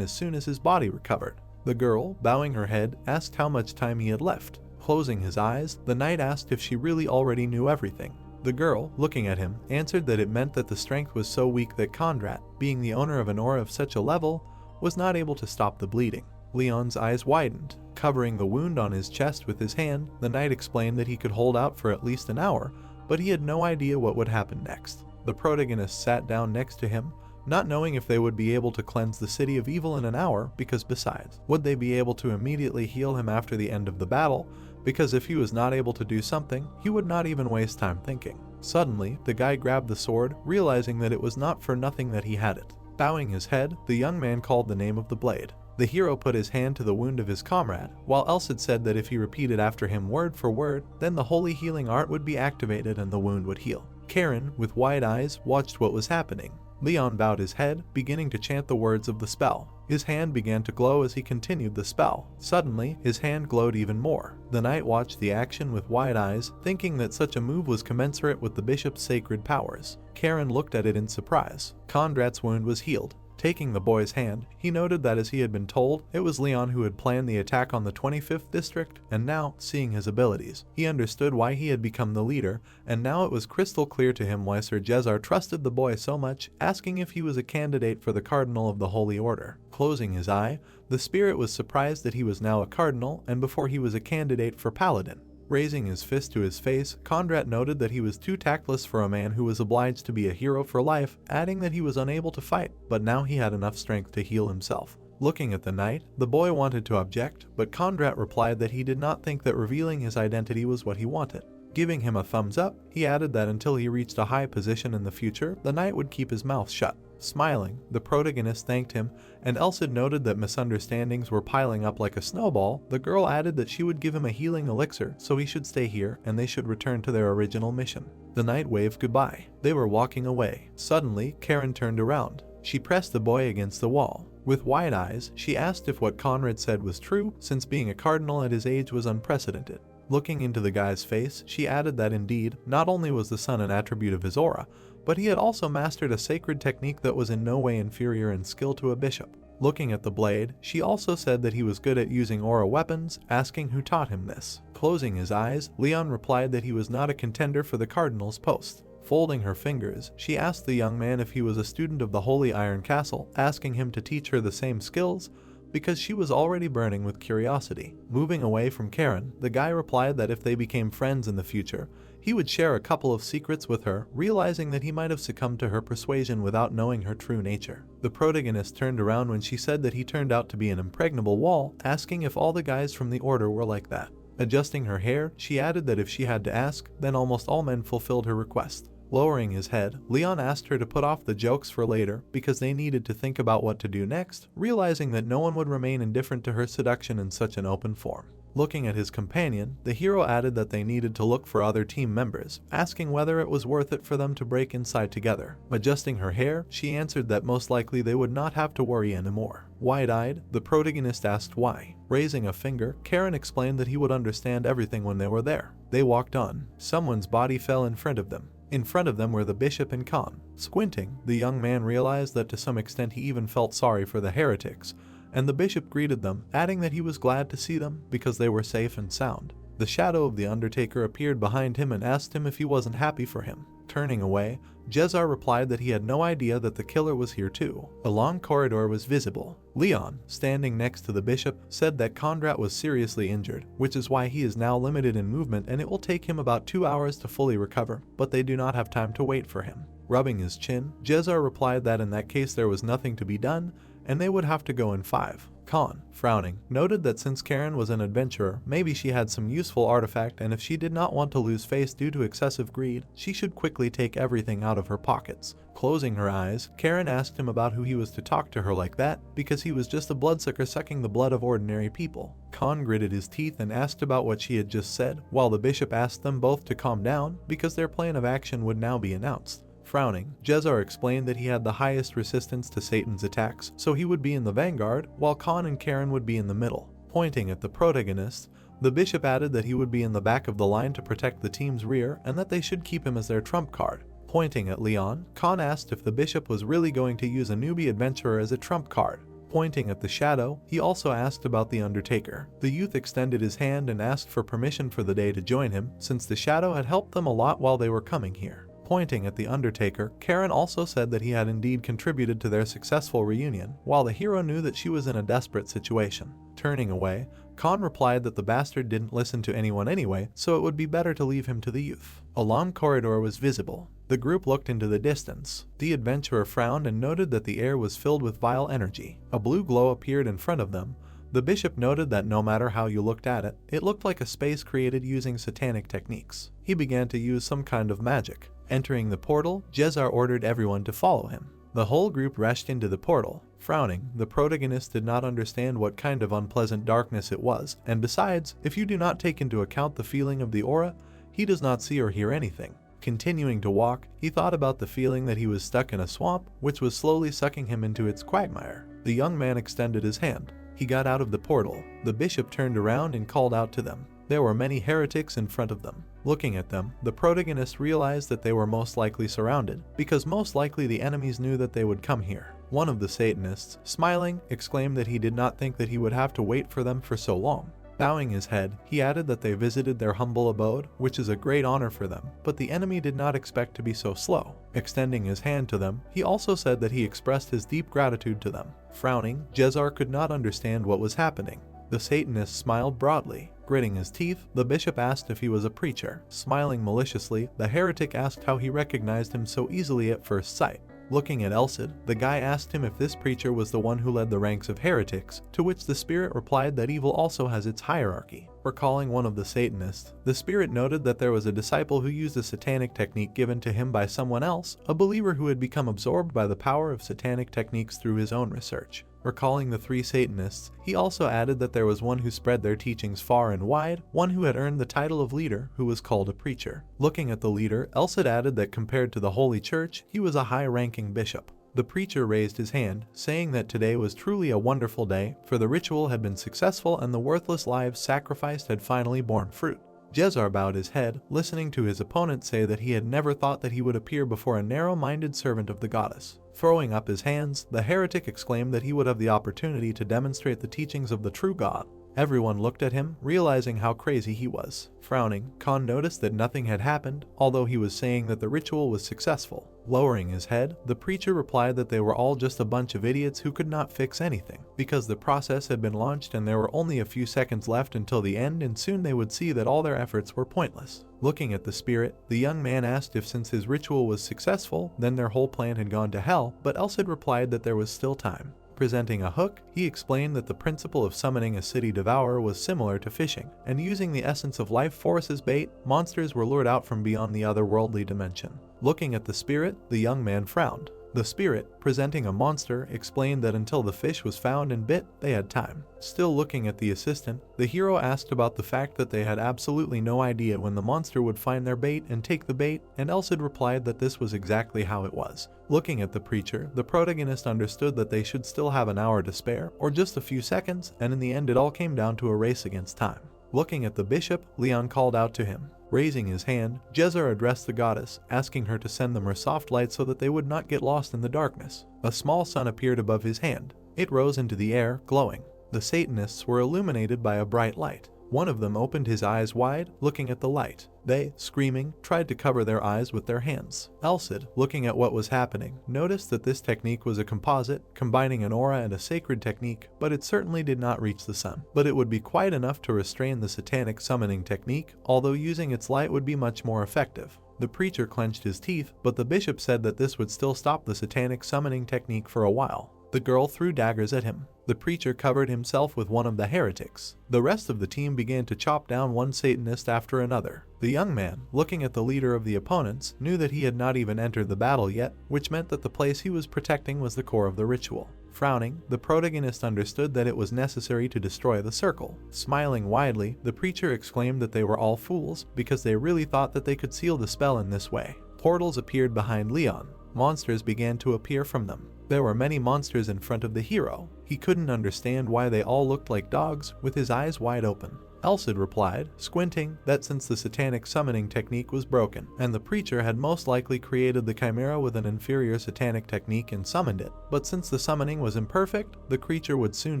S1: as soon as his body recovered. The girl, bowing her head, asked how much time he had left. Closing his eyes, the knight asked if she really already knew everything. The girl, looking at him, answered that it meant that the strength was so weak that Conrad, being the owner of an aura of such a level, was not able to stop the bleeding. Leon's eyes widened. Covering the wound on his chest with his hand, the knight explained that he could hold out for at least an hour, but he had no idea what would happen next. The protagonist sat down next to him, not knowing if they would be able to cleanse the city of evil in an hour, because besides, would they be able to immediately heal him after the end of the battle, because if he was not able to do something, he would not even waste time thinking. Suddenly, the guy grabbed the sword, realizing that it was not for nothing that he had it. Bowing his head, the young man called the name of the blade. The hero put his hand to the wound of his comrade, while Elsid said that if he repeated after him word for word, then the holy healing art would be activated and the wound would heal. Karen, with wide eyes, watched what was happening. Leon bowed his head, beginning to chant the words of the spell. His hand began to glow as he continued the spell. Suddenly, his hand glowed even more. The knight watched the action with wide eyes, thinking that such a move was commensurate with the bishop's sacred powers. Karen looked at it in surprise. Conrad's wound was healed. Taking the boy's hand, he noted that as he had been told, it was Leon who had planned the attack on the 25th district, and now, seeing his abilities, he understood why he had become the leader, and now it was crystal clear to him why Sir Jezar trusted the boy so much, asking if he was a candidate for the Cardinal of the Holy Order. Closing his eye, the spirit was surprised that he was now a cardinal, and before he was a candidate for paladin. Raising his fist to his face, Conrad noted that he was too tactless for a man who was obliged to be a hero for life, adding that he was unable to fight, but now he had enough strength to heal himself. Looking at the knight, the boy wanted to object, but Conrad replied that he did not think that revealing his identity was what he wanted. Giving him a thumbs up, he added that until he reached a high position in the future, the knight would keep his mouth shut. Smiling, the protagonist thanked him, and Elsid noted that misunderstandings were piling up like a snowball. The girl added that she would give him a healing elixir, so he should stay here and they should return to their original mission. The knight waved goodbye. They were walking away. Suddenly, Karen turned around. She pressed the boy against the wall. With wide eyes, she asked if what Conrad said was true, since being a cardinal at his age was unprecedented. Looking into the guy's face, she added that indeed, not only was the sun an attribute of his aura, but he had also mastered a sacred technique that was in no way inferior in skill to a bishop. Looking at the blade, she also said that he was good at using aura weapons, asking who taught him this. Closing his eyes, Leon replied that he was not a contender for the cardinal's post. Folding her fingers, she asked the young man if he was a student of the Holy Iron Castle, asking him to teach her the same skills, because she was already burning with curiosity. Moving away from Karen, the guy replied that if they became friends in the future, he would share a couple of secrets with her, realizing that he might have succumbed to her persuasion without knowing her true nature. The protagonist turned around when she said that he turned out to be an impregnable wall, asking if all the guys from the order were like that. Adjusting her hair, she added that if she had to ask, then almost all men fulfilled her request. Lowering his head, Leon asked her to put off the jokes for later because they needed to think about what to do next, realizing that no one would remain indifferent to her seduction in such an open form. Looking at his companion, the hero added that they needed to look for other team members, asking whether it was worth it for them to break inside together. Adjusting her hair, she answered that most likely they would not have to worry anymore. Wide-eyed, the protagonist asked why. Raising a finger, Karen explained that he would understand everything when they were there. They walked on. Someone's body fell in front of them. In front of them were the bishop and Khan. Squinting, the young man realized that to some extent he even felt sorry for the heretics, and the bishop greeted them, adding that he was glad to see them because they were safe and sound. The shadow of the Undertaker appeared behind him and asked him if he wasn't happy for him. Turning away, Jezar replied that he had no idea that the killer was here too. A long corridor was visible. Leon, standing next to the bishop, said that Kondrat was seriously injured, which is why he is now limited in movement and it will take him about 2 hours to fully recover, but they do not have time to wait for him. Rubbing his chin, Jezar replied that in that case there was nothing to be done, and they would have to go in 5. Khan, frowning, noted that since Karen was an adventurer, maybe she had some useful artifact, and if she did not want to lose face due to excessive greed, she should quickly take everything out of her pockets. Closing her eyes, Karen asked him about who he was to talk to her like that, because he was just a bloodsucker sucking the blood of ordinary people. Khan gritted his teeth and asked about what she had just said, while the bishop asked them both to calm down, because their plan of action would now be announced. Frowning, Jezar explained that he had the highest resistance to Satan's attacks, so he would be in the vanguard, while Khan and Karen would be in the middle. Pointing at the protagonist, the bishop added that he would be in the back of the line to protect the team's rear and that they should keep him as their trump card. Pointing at Leon, Khan asked if the bishop was really going to use a newbie adventurer as a trump card. Pointing at the shadow, he also asked about the Undertaker. The youth extended his hand and asked for permission for the day to join him, since the shadow had helped them a lot while they were coming here. Pointing at the Undertaker, Karen also said that he had indeed contributed to their successful reunion, while the hero knew that she was in a desperate situation. Turning away, Khan replied that the bastard didn't listen to anyone anyway, so it would be better to leave him to the youth. A long corridor was visible. The group looked into the distance. The adventurer frowned and noted that the air was filled with vile energy. A blue glow appeared in front of them. The bishop noted that no matter how you looked at it, it looked like a space created using satanic techniques. He began to use some kind of magic. Entering the portal, Jezar ordered everyone to follow him. The whole group rushed into the portal. Frowning, the protagonist did not understand what kind of unpleasant darkness it was, and besides, if you do not take into account the feeling of the aura, he does not see or hear anything. Continuing to walk, he thought about the feeling that he was stuck in a swamp, which was slowly sucking him into its quagmire. The young man extended his hand. He got out of the portal. The bishop turned around and called out to them. There were many heretics in front of them. Looking at them, the protagonist realized that they were most likely surrounded, because most likely the enemies knew that they would come here. One of the Satanists, smiling, exclaimed that he did not think that he would have to wait for them for so long. Bowing his head, he added that they visited their humble abode, which is a great honor for them, but the enemy did not expect to be so slow. Extending his hand to them, he also said that he expressed his deep gratitude to them. Frowning, Jezar could not understand what was happening. The Satanist smiled broadly. Gritting his teeth, the bishop asked if he was a preacher. Smiling maliciously, the heretic asked how he recognized him so easily at first sight. Looking at Elsid, the guy asked him if this preacher was the one who led the ranks of heretics, to which the spirit replied that evil also has its hierarchy. Recalling one of the Satanists, the spirit noted that there was a disciple who used a satanic technique given to him by someone else, a believer who had become absorbed by the power of satanic techniques through his own research. Recalling the 3 Satanists, he also added that there was one who spread their teachings far and wide, one who had earned the title of leader, who was called a preacher. Looking at the leader, Elsid added that compared to the Holy Church, he was a high-ranking bishop. The preacher raised his hand, saying that today was truly a wonderful day, for the ritual had been successful and the worthless lives sacrificed had finally borne fruit. Jezar bowed his head, listening to his opponent say that he had never thought that he would appear before a narrow-minded servant of the goddess. Throwing up his hands, the heretic exclaimed that he would have the opportunity to demonstrate the teachings of the true God. Everyone looked at him, realizing how crazy he was. Frowning, Khan noticed that nothing had happened, although he was saying that the ritual was successful. Lowering his head, the preacher replied that they were all just a bunch of idiots who could not fix anything, because the process had been launched and there were only a few seconds left until the end, and soon they would see that all their efforts were pointless. Looking at the spirit, the young man asked if since his ritual was successful, then their whole plan had gone to hell, but Elsid replied that there was still time. Presenting a hook, he explained that the principle of summoning a city devourer was similar to fishing, and using the essence of life force as bait, monsters were lured out from beyond the otherworldly dimension. Looking at the spirit, the young man frowned. The spirit, presenting a monster, explained that until the fish was found and bit, they had time. Still looking at the assistant, the hero asked about the fact that they had absolutely no idea when the monster would find their bait and take the bait, and Elsid replied that this was exactly how it was. Looking at the preacher, the protagonist understood that they should still have an hour to spare, or just a few seconds, and in the end it all came down to a race against time. Looking at the bishop, Leon called out to him. Raising his hand, Jezar addressed the goddess, asking her to send them her soft light so that they would not get lost in the darkness. A small sun appeared above his hand. It rose into the air, glowing. The Satanists were illuminated by a bright light. One of them opened his eyes wide, looking at the light. They, screaming, tried to cover their eyes with their hands. Elsid, looking at what was happening, noticed that this technique was a composite, combining an aura and a sacred technique, but it certainly did not reach the sun. But it would be quite enough to restrain the satanic summoning technique, although using its light would be much more effective. The preacher clenched his teeth, but the bishop said that this would still stop the satanic summoning technique for a while. The girl threw daggers at him. The preacher covered himself with one of the heretics. The rest of the team began to chop down one Satanist after another. The young man, looking at the leader of the opponents, knew that he had not even entered the battle yet, which meant that the place he was protecting was the core of the ritual. Frowning, the protagonist understood that it was necessary to destroy the circle. Smiling widely, the preacher exclaimed that they were all fools, because they really thought that they could seal the spell in this way. Portals appeared behind Leon. Monsters began to appear from them. There were many monsters in front of the hero. He couldn't understand why they all looked like dogs, with his eyes wide open. Elsid replied, squinting, that since the satanic summoning technique was broken, and the preacher had most likely created the chimera with an inferior satanic technique and summoned it, but since the summoning was imperfect, the creature would soon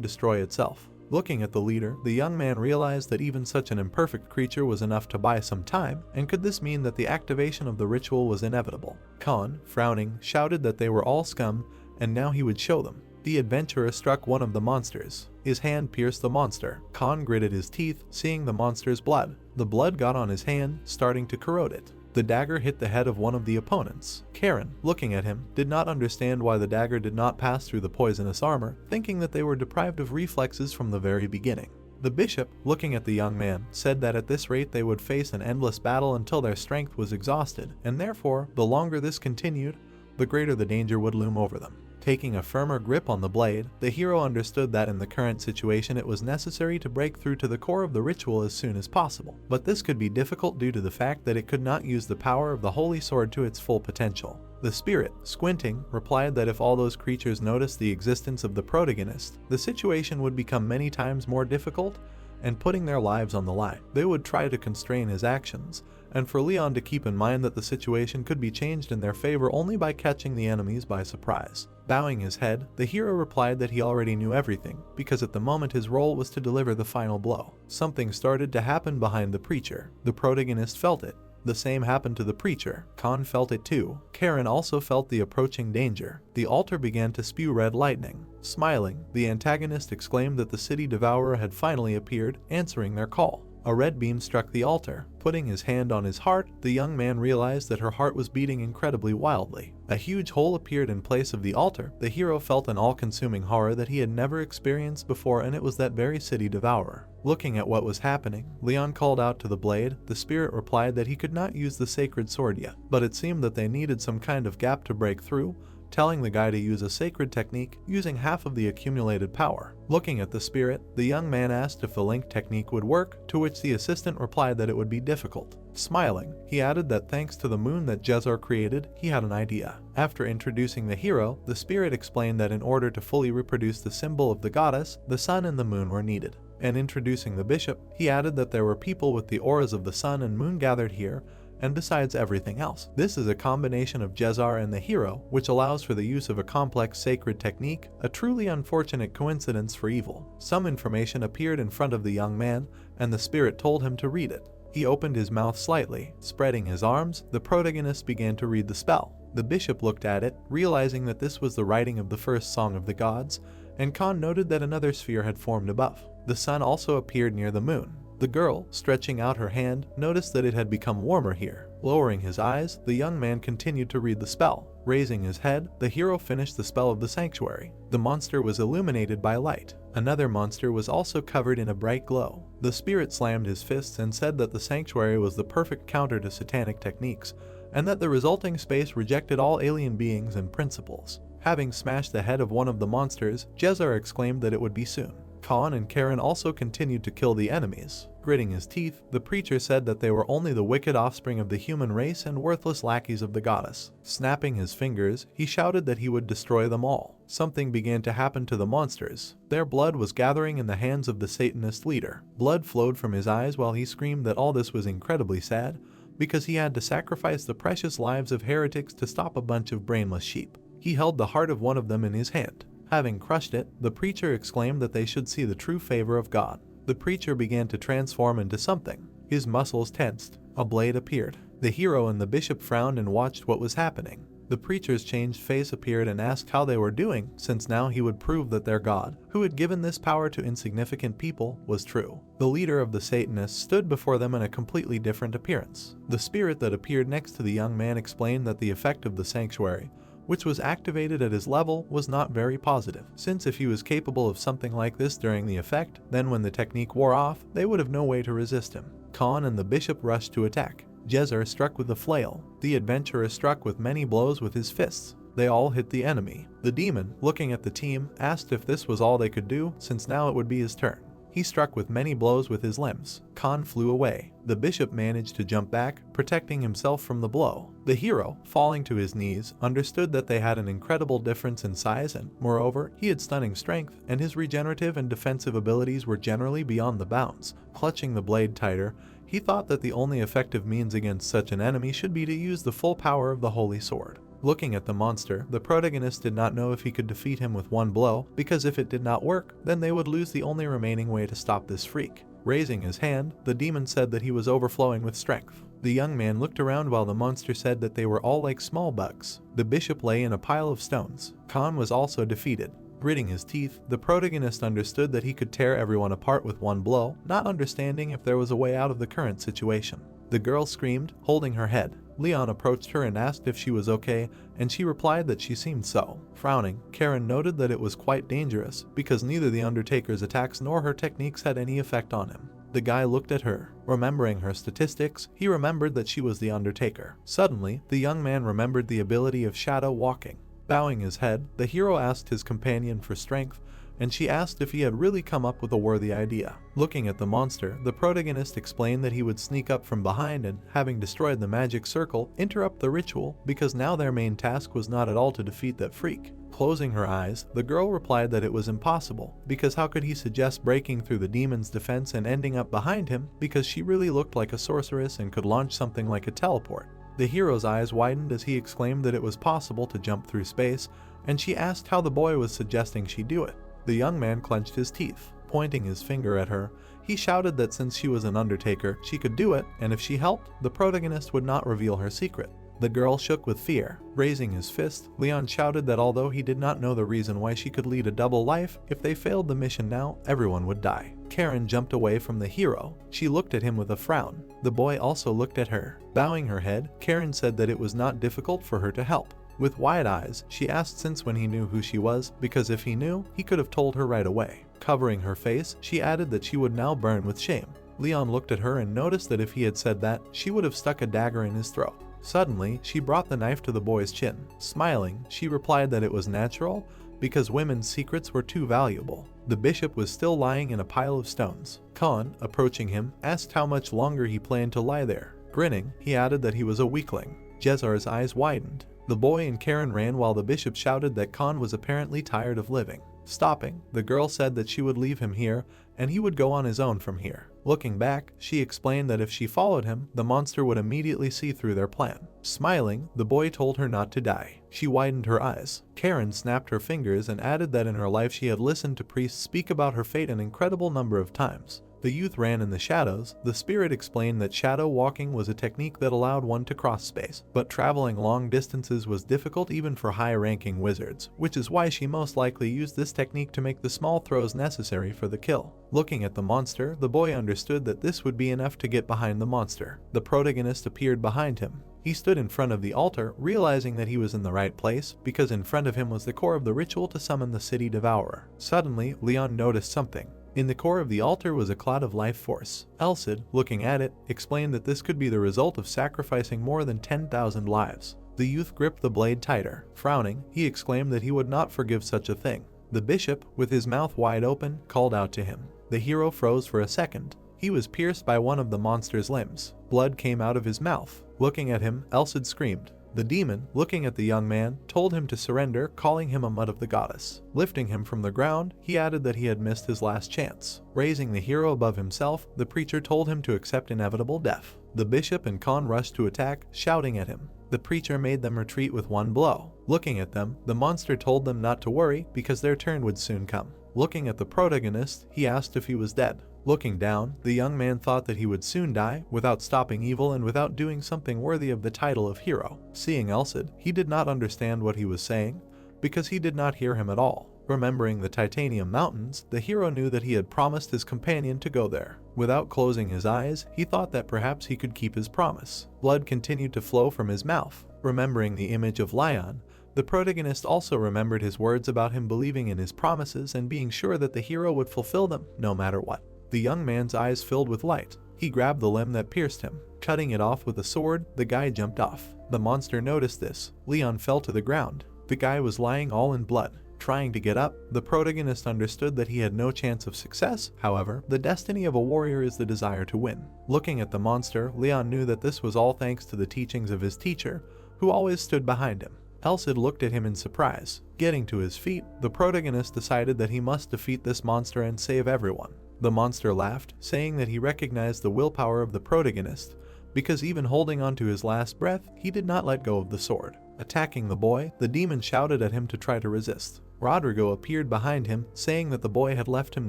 S1: destroy itself. Looking at the leader, the young man realized that even such an imperfect creature was enough to buy some time, and could this mean that the activation of the ritual was inevitable? Khan, frowning, shouted that they were all scum, and now he would show them. The adventurer struck one of the monsters. His hand pierced the monster. Khan gritted his teeth, seeing the monster's blood. The blood got on his hand, starting to corrode it. The dagger hit the head of one of the opponents. Karen, looking at him, did not understand why the dagger did not pass through the poisonous armor, thinking that they were deprived of reflexes from the very beginning. The bishop, looking at the young man, said that at this rate they would face an endless battle until their strength was exhausted, and therefore, the longer this continued, the greater the danger would loom over them. Taking a firmer grip on the blade, the hero understood that in the current situation it was necessary to break through to the core of the ritual as soon as possible, but this could be difficult due to the fact that it could not use the power of the holy sword to its full potential. The spirit, squinting, replied that if all those creatures noticed the existence of the protagonist, the situation would become many times more difficult, and putting their lives on the line. They would try to constrain his actions, and for Leon to keep in mind that the situation could be changed in their favor only by catching the enemies by surprise. Bowing his head, the hero replied that he already knew everything, because at the moment his role was to deliver the final blow. Something started to happen behind the preacher. The protagonist felt it. The same happened to the preacher. Khan felt it too. Karen also felt the approaching danger. The altar began to spew red lightning. Smiling, the antagonist exclaimed that the city devourer had finally appeared, answering their call. A red beam struck the altar. Putting his hand on his heart, the young man realized that her heart was beating incredibly wildly. A huge hole appeared in place of the altar. The hero felt an all-consuming horror that he had never experienced before, and it was that very city devourer. Looking at what was happening, Leon called out to the blade. The spirit replied that he could not use the sacred sword yet, but it seemed that they needed some kind of gap to break through, telling the guy to use a sacred technique using half of the accumulated power. Looking at the spirit, the young man asked if the link technique would work, to which the assistant replied that it would be difficult. Smiling, he added that thanks to the moon that Jezar created, he had an idea. After introducing the hero, the spirit explained that in order to fully reproduce the symbol of the goddess, the sun and the moon were needed. And introducing the bishop, he added that there were people with the auras of the sun and moon gathered here, and besides everything else. This is a combination of Jezar and the hero, which allows for the use of a complex sacred technique, a truly unfortunate coincidence for evil. Some information appeared in front of the young man, and the spirit told him to read it. He opened his mouth slightly. Spreading his arms, the protagonist began to read the spell. The bishop looked at it, realizing that this was the writing of the first song of the gods, and Khan noted that another sphere had formed above. The sun also appeared near the moon. The girl, stretching out her hand, noticed that it had become warmer here. Lowering his eyes, the young man continued to read the spell. Raising his head, the hero finished the spell of the sanctuary. The monster was illuminated by light. Another monster was also covered in a bright glow. The spirit slammed his fists and said that the sanctuary was the perfect counter to satanic techniques, and that the resulting space rejected all alien beings and principles. Having smashed the head of one of the monsters, Jezar exclaimed that it would be soon. Khan and Karen also continued to kill the enemies. Gritting his teeth, the preacher said that they were only the wicked offspring of the human race and worthless lackeys of the goddess. Snapping his fingers, he shouted that he would destroy them all. Something began to happen to the monsters. Their blood was gathering in the hands of the Satanist leader. Blood flowed from his eyes while he screamed that all this was incredibly sad, because he had to sacrifice the precious lives of heretics to stop a bunch of brainless sheep. He held the heart of one of them in his hand. Having crushed it, the preacher exclaimed that they should see the true favor of God. The preacher began to transform into something. His muscles tensed. A blade appeared. The hero and the bishop frowned and watched what was happening. The preacher's changed face appeared and asked how they were doing, since now he would prove that their God, who had given this power to insignificant people, was true. The leader of the Satanists stood before them in a completely different appearance. The spirit that appeared next to the young man explained that the effect of the sanctuary, which was activated at his level, was not very positive, since if he was capable of something like this during the effect, then when the technique wore off, they would have no way to resist him. Khan and the bishop rushed to attack. Jezar struck with a flail. The adventurer struck with many blows with his fists. They all hit the enemy. The demon, looking at the team, asked if this was all they could do, since now it would be his turn. He struck with many blows with his limbs. Khan flew away. The bishop managed to jump back, protecting himself from the blow. The hero, falling to his knees, understood that they had an incredible difference in size and, moreover, he had stunning strength, and his regenerative and defensive abilities were generally beyond the bounds. Clutching the blade tighter, he thought that the only effective means against such an enemy should be to use the full power of the holy sword. Looking at the monster, the protagonist did not know if he could defeat him with one blow, because if it did not work, then they would lose the only remaining way to stop this freak. Raising his hand, the demon said that he was overflowing with strength. The young man looked around while the monster said that they were all like small bugs. The bishop lay in a pile of stones. Khan was also defeated. Gritting his teeth, the protagonist understood that he could tear everyone apart with one blow, not understanding if there was a way out of the current situation. The girl screamed, holding her head. Leon approached her and asked if she was okay, and she replied that she seemed so. Frowning, Karen noted that it was quite dangerous, because neither the Undertaker's attacks nor her techniques had any effect on him. The guy looked at her. Remembering her statistics, he remembered that she was the Undertaker. Suddenly, the young man remembered the ability of shadow walking. Bowing his head, the hero asked his companion for strength, and she asked if he had really come up with a worthy idea. Looking at the monster, the protagonist explained that he would sneak up from behind and, having destroyed the magic circle, interrupt the ritual, because now their main task was not at all to defeat that freak. Closing her eyes, the girl replied that it was impossible, because how could he suggest breaking through the demon's defense and ending up behind him, because she really looked like a sorceress and could launch something like a teleport. The hero's eyes widened as he exclaimed that it was possible to jump through space, and she asked how the boy was suggesting she do it. The young man clenched his teeth. Pointing his finger at her, he shouted that since she was an Undertaker, she could do it, and if she helped, the protagonist would not reveal her secret. The girl shook with fear. Raising his fist, Leon shouted that although he did not know the reason why she could lead a double life, if they failed the mission now, everyone would die. Karen jumped away from the hero. She looked at him with a frown. The boy also looked at her. Bowing her head, Karen said that it was not difficult for her to help. With wide eyes, she asked since when he knew who she was, because if he knew, he could have told her right away. Covering her face, she added that she would now burn with shame. Leon looked at her and noticed that if he had said that, she would have stuck a dagger in his throat. Suddenly, she brought the knife to the boy's chin. Smiling, she replied that it was natural because women's secrets were too valuable. The bishop was still lying in a pile of stones. Khan, approaching him, asked how much longer he planned to lie there. Grinning, he added that he was a weakling. Jezar's eyes widened. The boy and Karen ran while the bishop shouted that Khan was apparently tired of living. Stopping, the girl said that she would leave him here and he would go on his own from here. Looking back, she explained that if she followed him, the monster would immediately see through their plan. Smiling, the boy told her not to die. She widened her eyes. Karen snapped her fingers and added that in her life she had listened to priests speak about her fate an incredible number of times. The youth ran in the shadows. The spirit explained that shadow walking was a technique that allowed one to cross space, but traveling long distances was difficult even for high-ranking wizards, which is why she most likely used this technique to make the small throws necessary for the kill. Looking at the monster, the boy understood that this would be enough to get behind the monster. The protagonist appeared behind him. He stood in front of the altar, realizing that he was in the right place, because in front of him was the core of the ritual to summon the city devourer. Suddenly, Leon noticed something. In the core of the altar was a cloud of life force. Elcid, looking at it, explained that this could be the result of sacrificing more than 10,000 lives. The youth gripped the blade tighter. Frowning, he exclaimed that he would not forgive such a thing. The bishop, with his mouth wide open, called out to him. The hero froze for a second. He was pierced by one of the monster's limbs. Blood came out of his mouth. Looking at him, Elcid screamed. The demon, looking at the young man, told him to surrender, calling him a mud of the goddess. Lifting him from the ground, he added that he had missed his last chance. Raising the hero above himself, the preacher told him to accept inevitable death. The bishop and Khan rushed to attack, shouting at him. The preacher made them retreat with one blow. Looking at them, the monster told them not to worry because their turn would soon come. Looking at the protagonist, he asked if he was dead. Looking down, the young man thought that he would soon die without stopping evil and without doing something worthy of the title of hero. Seeing Elcid, he did not understand what he was saying because he did not hear him at all. Remembering the Titanium Mountains, the hero knew that he had promised his companion to go there. Without closing his eyes, he thought that perhaps he could keep his promise. Blood continued to flow from his mouth. Remembering the image of Lion, the protagonist also remembered his words about him believing in his promises and being sure that the hero would fulfill them no matter what. The young man's eyes filled with light. He grabbed the limb that pierced him. Cutting it off with a sword, the guy jumped off. The monster noticed this. Leon fell to the ground. The guy was lying all in blood. Trying to get up, the protagonist understood that he had no chance of success. However, the destiny of a warrior is the desire to win. Looking at the monster, Leon knew that this was all thanks to the teachings of his teacher, who always stood behind him. Elcid looked at him in surprise. Getting to his feet, the protagonist decided that he must defeat this monster and save everyone. The monster laughed, saying that he recognized the willpower of the protagonist, because even holding on to his last breath, he did not let go of the sword. Attacking the boy, the demon shouted at him to try to resist. Rodrigo appeared behind him, saying that the boy had left him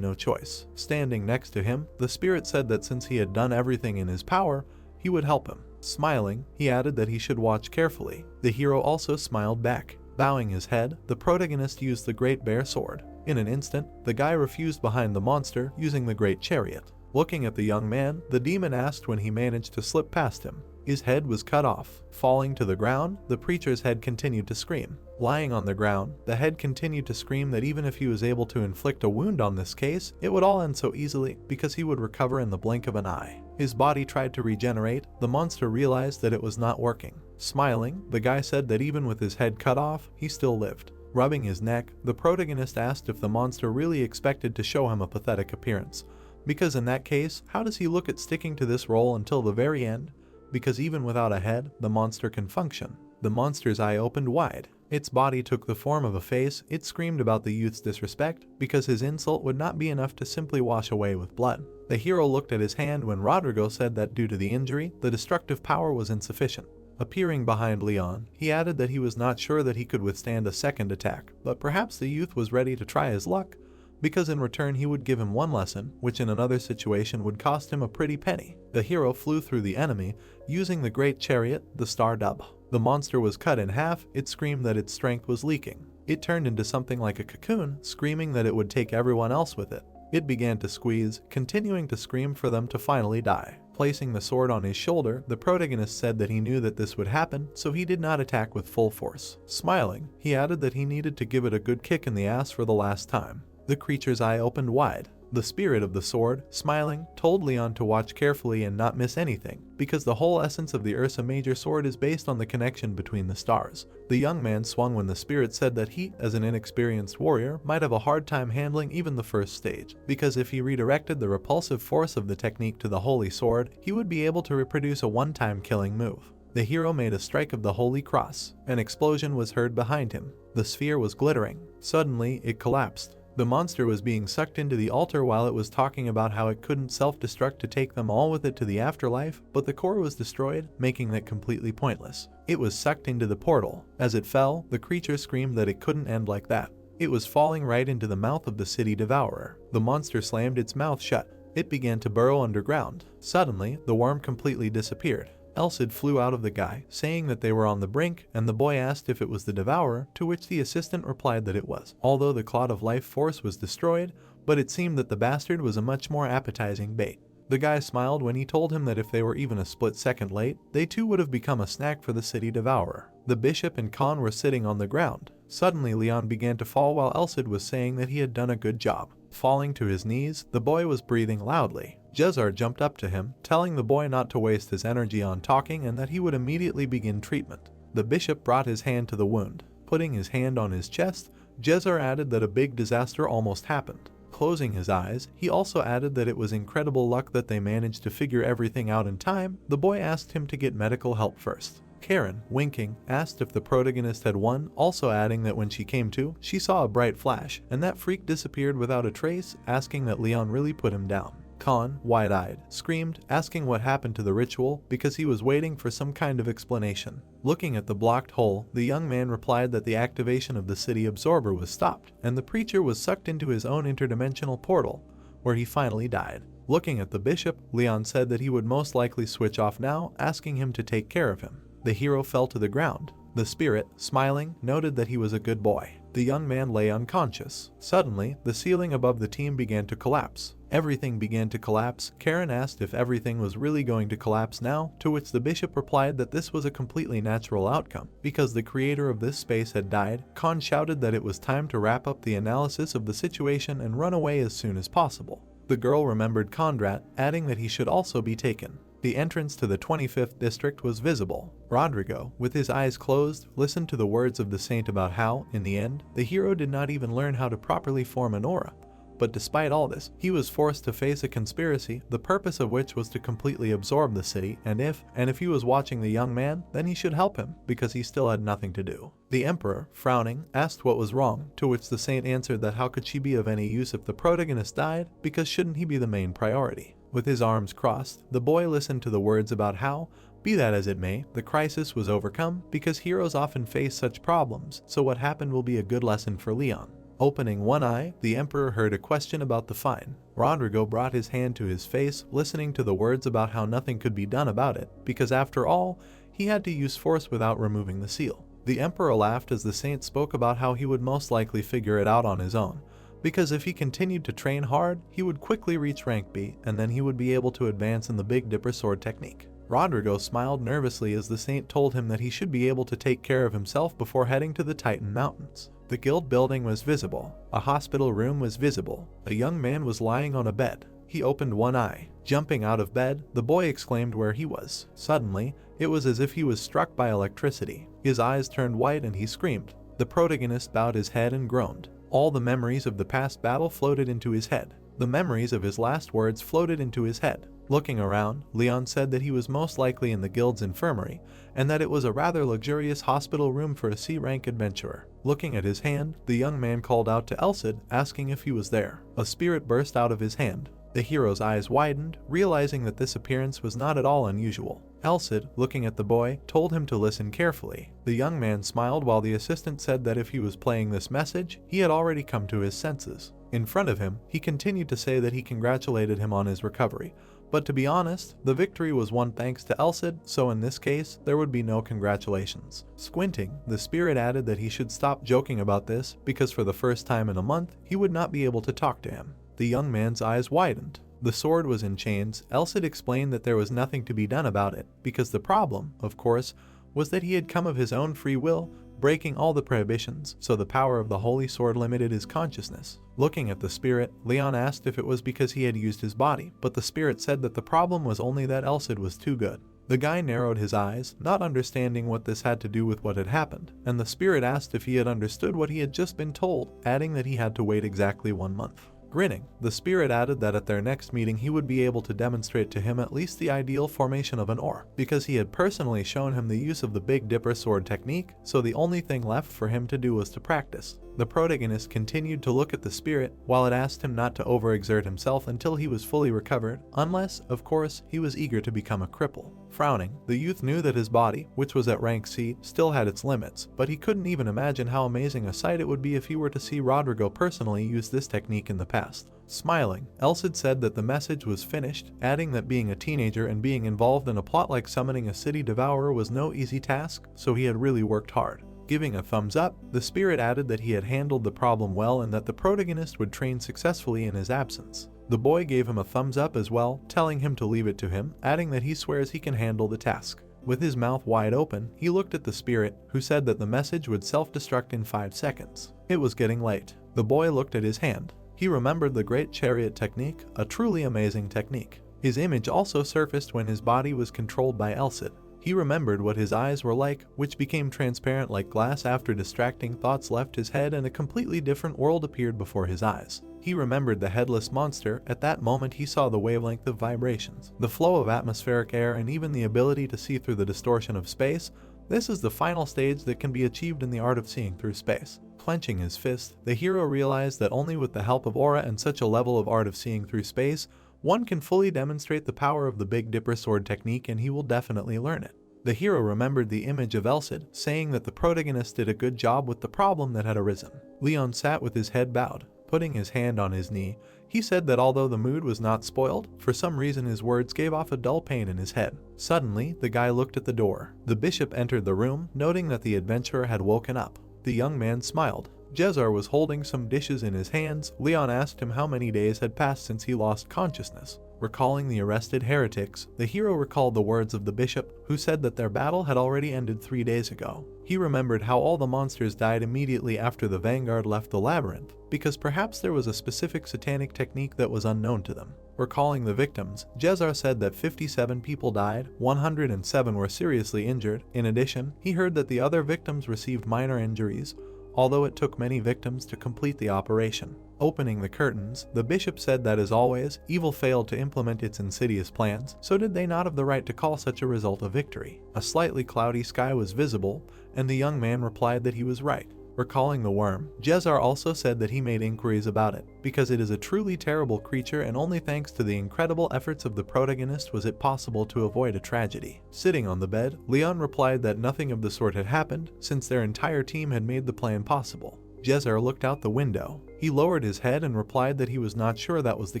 S1: no choice. Standing next to him, the spirit said that since he had done everything in his power, he would help him. Smiling, he added that he should watch carefully. The hero also smiled back. Bowing his head, the protagonist used the great bear sword. In an instant, the guy refused behind the monster, using the great chariot. Looking at the young man, the demon asked when he managed to slip past him. His head was cut off. Falling to the ground, the preacher's head continued to scream. Lying on the ground, the head continued to scream that even if he was able to inflict a wound on this case, it would all end so easily because he would recover in the blink of an eye. His body tried to regenerate. The monster realized that it was not working. Smiling, the guy said that even with his head cut off, he still lived. Rubbing his neck, the protagonist asked if the monster really expected to show him a pathetic appearance, because in that case, how does he look at sticking to this role until the very end? Because even without a head, the monster can function. The monster's eye opened wide. Its body took the form of a face. It screamed about the youth's disrespect, because his insult would not be enough to simply wash away with blood. The hero looked at his hand when Rodrigo said that due to the injury, the destructive power was insufficient. Appearing behind Leon, he added that he was not sure that he could withstand a second attack, but perhaps the youth was ready to try his luck, because in return he would give him one lesson, which in another situation would cost him a pretty penny. The hero flew through the enemy, using the great chariot, the Star Dub. The monster was cut in half. It screamed that its strength was leaking. It turned into something like a cocoon, screaming that it would take everyone else with it. It began to squeeze, continuing to scream for them to finally die. Placing the sword on his shoulder, the protagonist said that he knew that this would happen, so he did not attack with full force. Smiling, he added that he needed to give it a good kick in the ass for the last time. The creature's eye opened wide. The spirit of the sword, smiling, told Leon to watch carefully and not miss anything, because the whole essence of the Ursa Major sword is based on the connection between the stars. The young man swung when the spirit said that he, as an inexperienced warrior, might have a hard time handling even the first stage, because if he redirected the repulsive force of the technique to the holy sword, he would be able to reproduce a one-time killing move. The hero made a strike of the holy cross. An explosion was heard behind him. The sphere was glittering. Suddenly, it collapsed. The monster was being sucked into the altar while it was talking about how it couldn't self-destruct to take them all with it to the afterlife, but the core was destroyed, making that completely pointless. It was sucked into the portal. As it fell, the creature screamed that it couldn't end like that. It was falling right into the mouth of the city devourer. The monster slammed its mouth shut. It began to burrow underground. Suddenly, the worm completely disappeared. Elsid flew out of the guy, saying that they were on the brink, and the boy asked if it was the devourer, to which the assistant replied that it was. Although the clot of life force was destroyed, but it seemed that the bastard was a much more appetizing bait. The guy smiled when he told him that if they were even a split second late, they too would have become a snack for the city devourer. The bishop and Khan were sitting on the ground. Suddenly Leon began to fall while Elsid was saying that he had done a good job. Falling to his knees, the boy was breathing loudly. Jezar jumped up to him, telling the boy not to waste his energy on talking and that he would immediately begin treatment. The bishop brought his hand to the wound. Putting his hand on his chest, Jezar added that a big disaster almost happened. Closing his eyes, he also added that it was incredible luck that they managed to figure everything out in time. The boy asked him to get medical help first. Karen, winking, asked if the protagonist had won, also adding that when she came to, she saw a bright flash, and that freak disappeared without a trace, asking that Leon really put him down. Khan, wide-eyed, screamed, asking what happened to the ritual because he was waiting for some kind of explanation. Looking at the blocked hole, the young man replied that the activation of the city absorber was stopped, and the preacher was sucked into his own interdimensional portal, where he finally died. Looking at the bishop, Leon said that he would most likely switch off now, asking him to take care of him. The hero fell to the ground. The spirit, smiling, noted that he was a good boy. The young man lay unconscious. Suddenly, the ceiling above the team began to collapse. Everything began to collapse. Karen asked if everything was really going to collapse now, to which the bishop replied that this was a completely natural outcome, because the creator of this space had died. Khan shouted that it was time to wrap up the analysis of the situation and run away as soon as possible. The girl remembered Kondrat, adding that he should also be taken. The entrance to the 25th district was visible. Rodrigo, with his eyes closed, listened to the words of the saint about how, in the end, the hero did not even learn how to properly form an aura. But despite all this, he was forced to face a conspiracy, the purpose of which was to completely absorb the city, and if he was watching the young man, then he should help him, because he still had nothing to do. The emperor, frowning, asked what was wrong, to which the saint answered that how could she be of any use if the protagonist died, because shouldn't he be the main priority? With his arms crossed, the boy listened to the words about how, be that as it may, the crisis was overcome, because heroes often face such problems, so what happened will be a good lesson for Leon. Opening one eye, the emperor heard a question about the fine. Rodrigo brought his hand to his face, listening to the words about how nothing could be done about it, because after all, he had to use force without removing the seal. The emperor laughed as the saint spoke about how he would most likely figure it out on his own, because if he continued to train hard, he would quickly reach rank B, and then he would be able to advance in the Big Dipper sword technique. Rodrigo smiled nervously as the saint told him that he should be able to take care of himself before heading to the Titan Mountains. The guild building was visible. A hospital room was visible. A young man was lying on a bed. He opened one eye. Jumping out of bed, the boy exclaimed where he was. Suddenly, it was as if he was struck by electricity. His eyes turned white and he screamed. The protagonist bowed his head and groaned. All the memories of the past battle floated into his head. The memories of his last words floated into his head. Looking around, Leon said that he was most likely in the guild's infirmary, and that it was a rather luxurious hospital room for a C-rank adventurer. Looking at his hand, the young man called out to Elsid, asking if he was there. A spirit burst out of his hand. The hero's eyes widened, realizing that this appearance was not at all unusual. Elsid, looking at the boy, told him to listen carefully. The young man smiled while the assistant said that if he was playing this message, he had already come to his senses. In front of him, he continued to say that he congratulated him on his recovery, But to be honest, the victory was won thanks to Elsid, so in this case, there would be no congratulations. Squinting, the spirit added that he should stop joking about this because for the first time in a month, he would not be able to talk to him. The young man's eyes widened. The sword was in chains. Elsid explained that there was nothing to be done about it, because the problem, of course, was that he had come of his own free will, breaking all the prohibitions, so the power of the holy sword limited his consciousness. Looking at the spirit, Leon asked if it was because he had used his body, but the spirit said that the problem was only that Elsid was too good. The guy narrowed his eyes, not understanding what this had to do with what had happened, and the spirit asked if he had understood what he had just been told, adding that he had to wait exactly 1 month. Grinning, the spirit added that at their next meeting he would be able to demonstrate to him at least the ideal formation of an oar, because he had personally shown him the use of the Big Dipper sword technique, so the only thing left for him to do was to practice. The protagonist continued to look at the spirit, while it asked him not to overexert himself until he was fully recovered, unless, of course, he was eager to become a cripple. Frowning, the youth knew that his body, which was at rank C, still had its limits, but he couldn't even imagine how amazing a sight it would be if he were to see Rodrigo personally use this technique in the past. Smiling, Elsid said that the message was finished, adding that being a teenager and being involved in a plot like summoning a city devourer was no easy task, so he had really worked hard. Giving a thumbs up, the spirit added that he had handled the problem well and that the protagonist would train successfully in his absence. The boy gave him a thumbs up as well, telling him to leave it to him, adding that he swears he can handle the task. With his mouth wide open, he looked at the spirit, who said that the message would self-destruct in 5 seconds. It was getting late. The boy looked at his hand. He remembered the Great Chariot technique, a truly amazing technique. His image also surfaced when his body was controlled by Elsid. He remembered what his eyes were like, which became transparent like glass after distracting thoughts left his head and a completely different world appeared before his eyes. He remembered the headless monster. At that moment he saw the wavelength of vibrations, the flow of atmospheric air, and even the ability to see through the distortion of space. This is the final stage that can be achieved in the art of seeing through space. Clenching his fist, the hero realized that only with the help of aura and such a level of art of seeing through space, one can fully demonstrate the power of the Big Dipper sword technique, and he will definitely learn it. The hero remembered the image of Elsid, saying that the protagonist did a good job with the problem that had arisen. Leon sat with his head bowed. Putting his hand on his knee, he said that although the mood was not spoiled, for some reason his words gave off a dull pain in his head. Suddenly, the guy looked at the door. The bishop entered the room, noting that the adventurer had woken up. The young man smiled. Jezar was holding some dishes in his hands. Leon asked him how many days had passed since he lost consciousness. Recalling the arrested heretics, the hero recalled the words of the bishop, who said that their battle had already ended 3 days ago. He remembered how all the monsters died immediately after the vanguard left the labyrinth, because perhaps there was a specific satanic technique that was unknown to them. Recalling the victims, Jezar said that 57 people died, 107 were seriously injured. In addition, he heard that the other victims received minor injuries, although it took many victims to complete the operation. Opening the curtains, the bishop said that as always, evil failed to implement its insidious plans, so did they not have the right to call such a result a victory? A slightly cloudy sky was visible, and the young man replied that he was right. Recalling the worm, Jezar also said that he made inquiries about it, because it is a truly terrible creature and only thanks to the incredible efforts of the protagonist was it possible to avoid a tragedy. Sitting on the bed, Leon replied that nothing of the sort had happened, since their entire team had made the plan possible. Jezar looked out the window. He lowered his head and replied that he was not sure that was the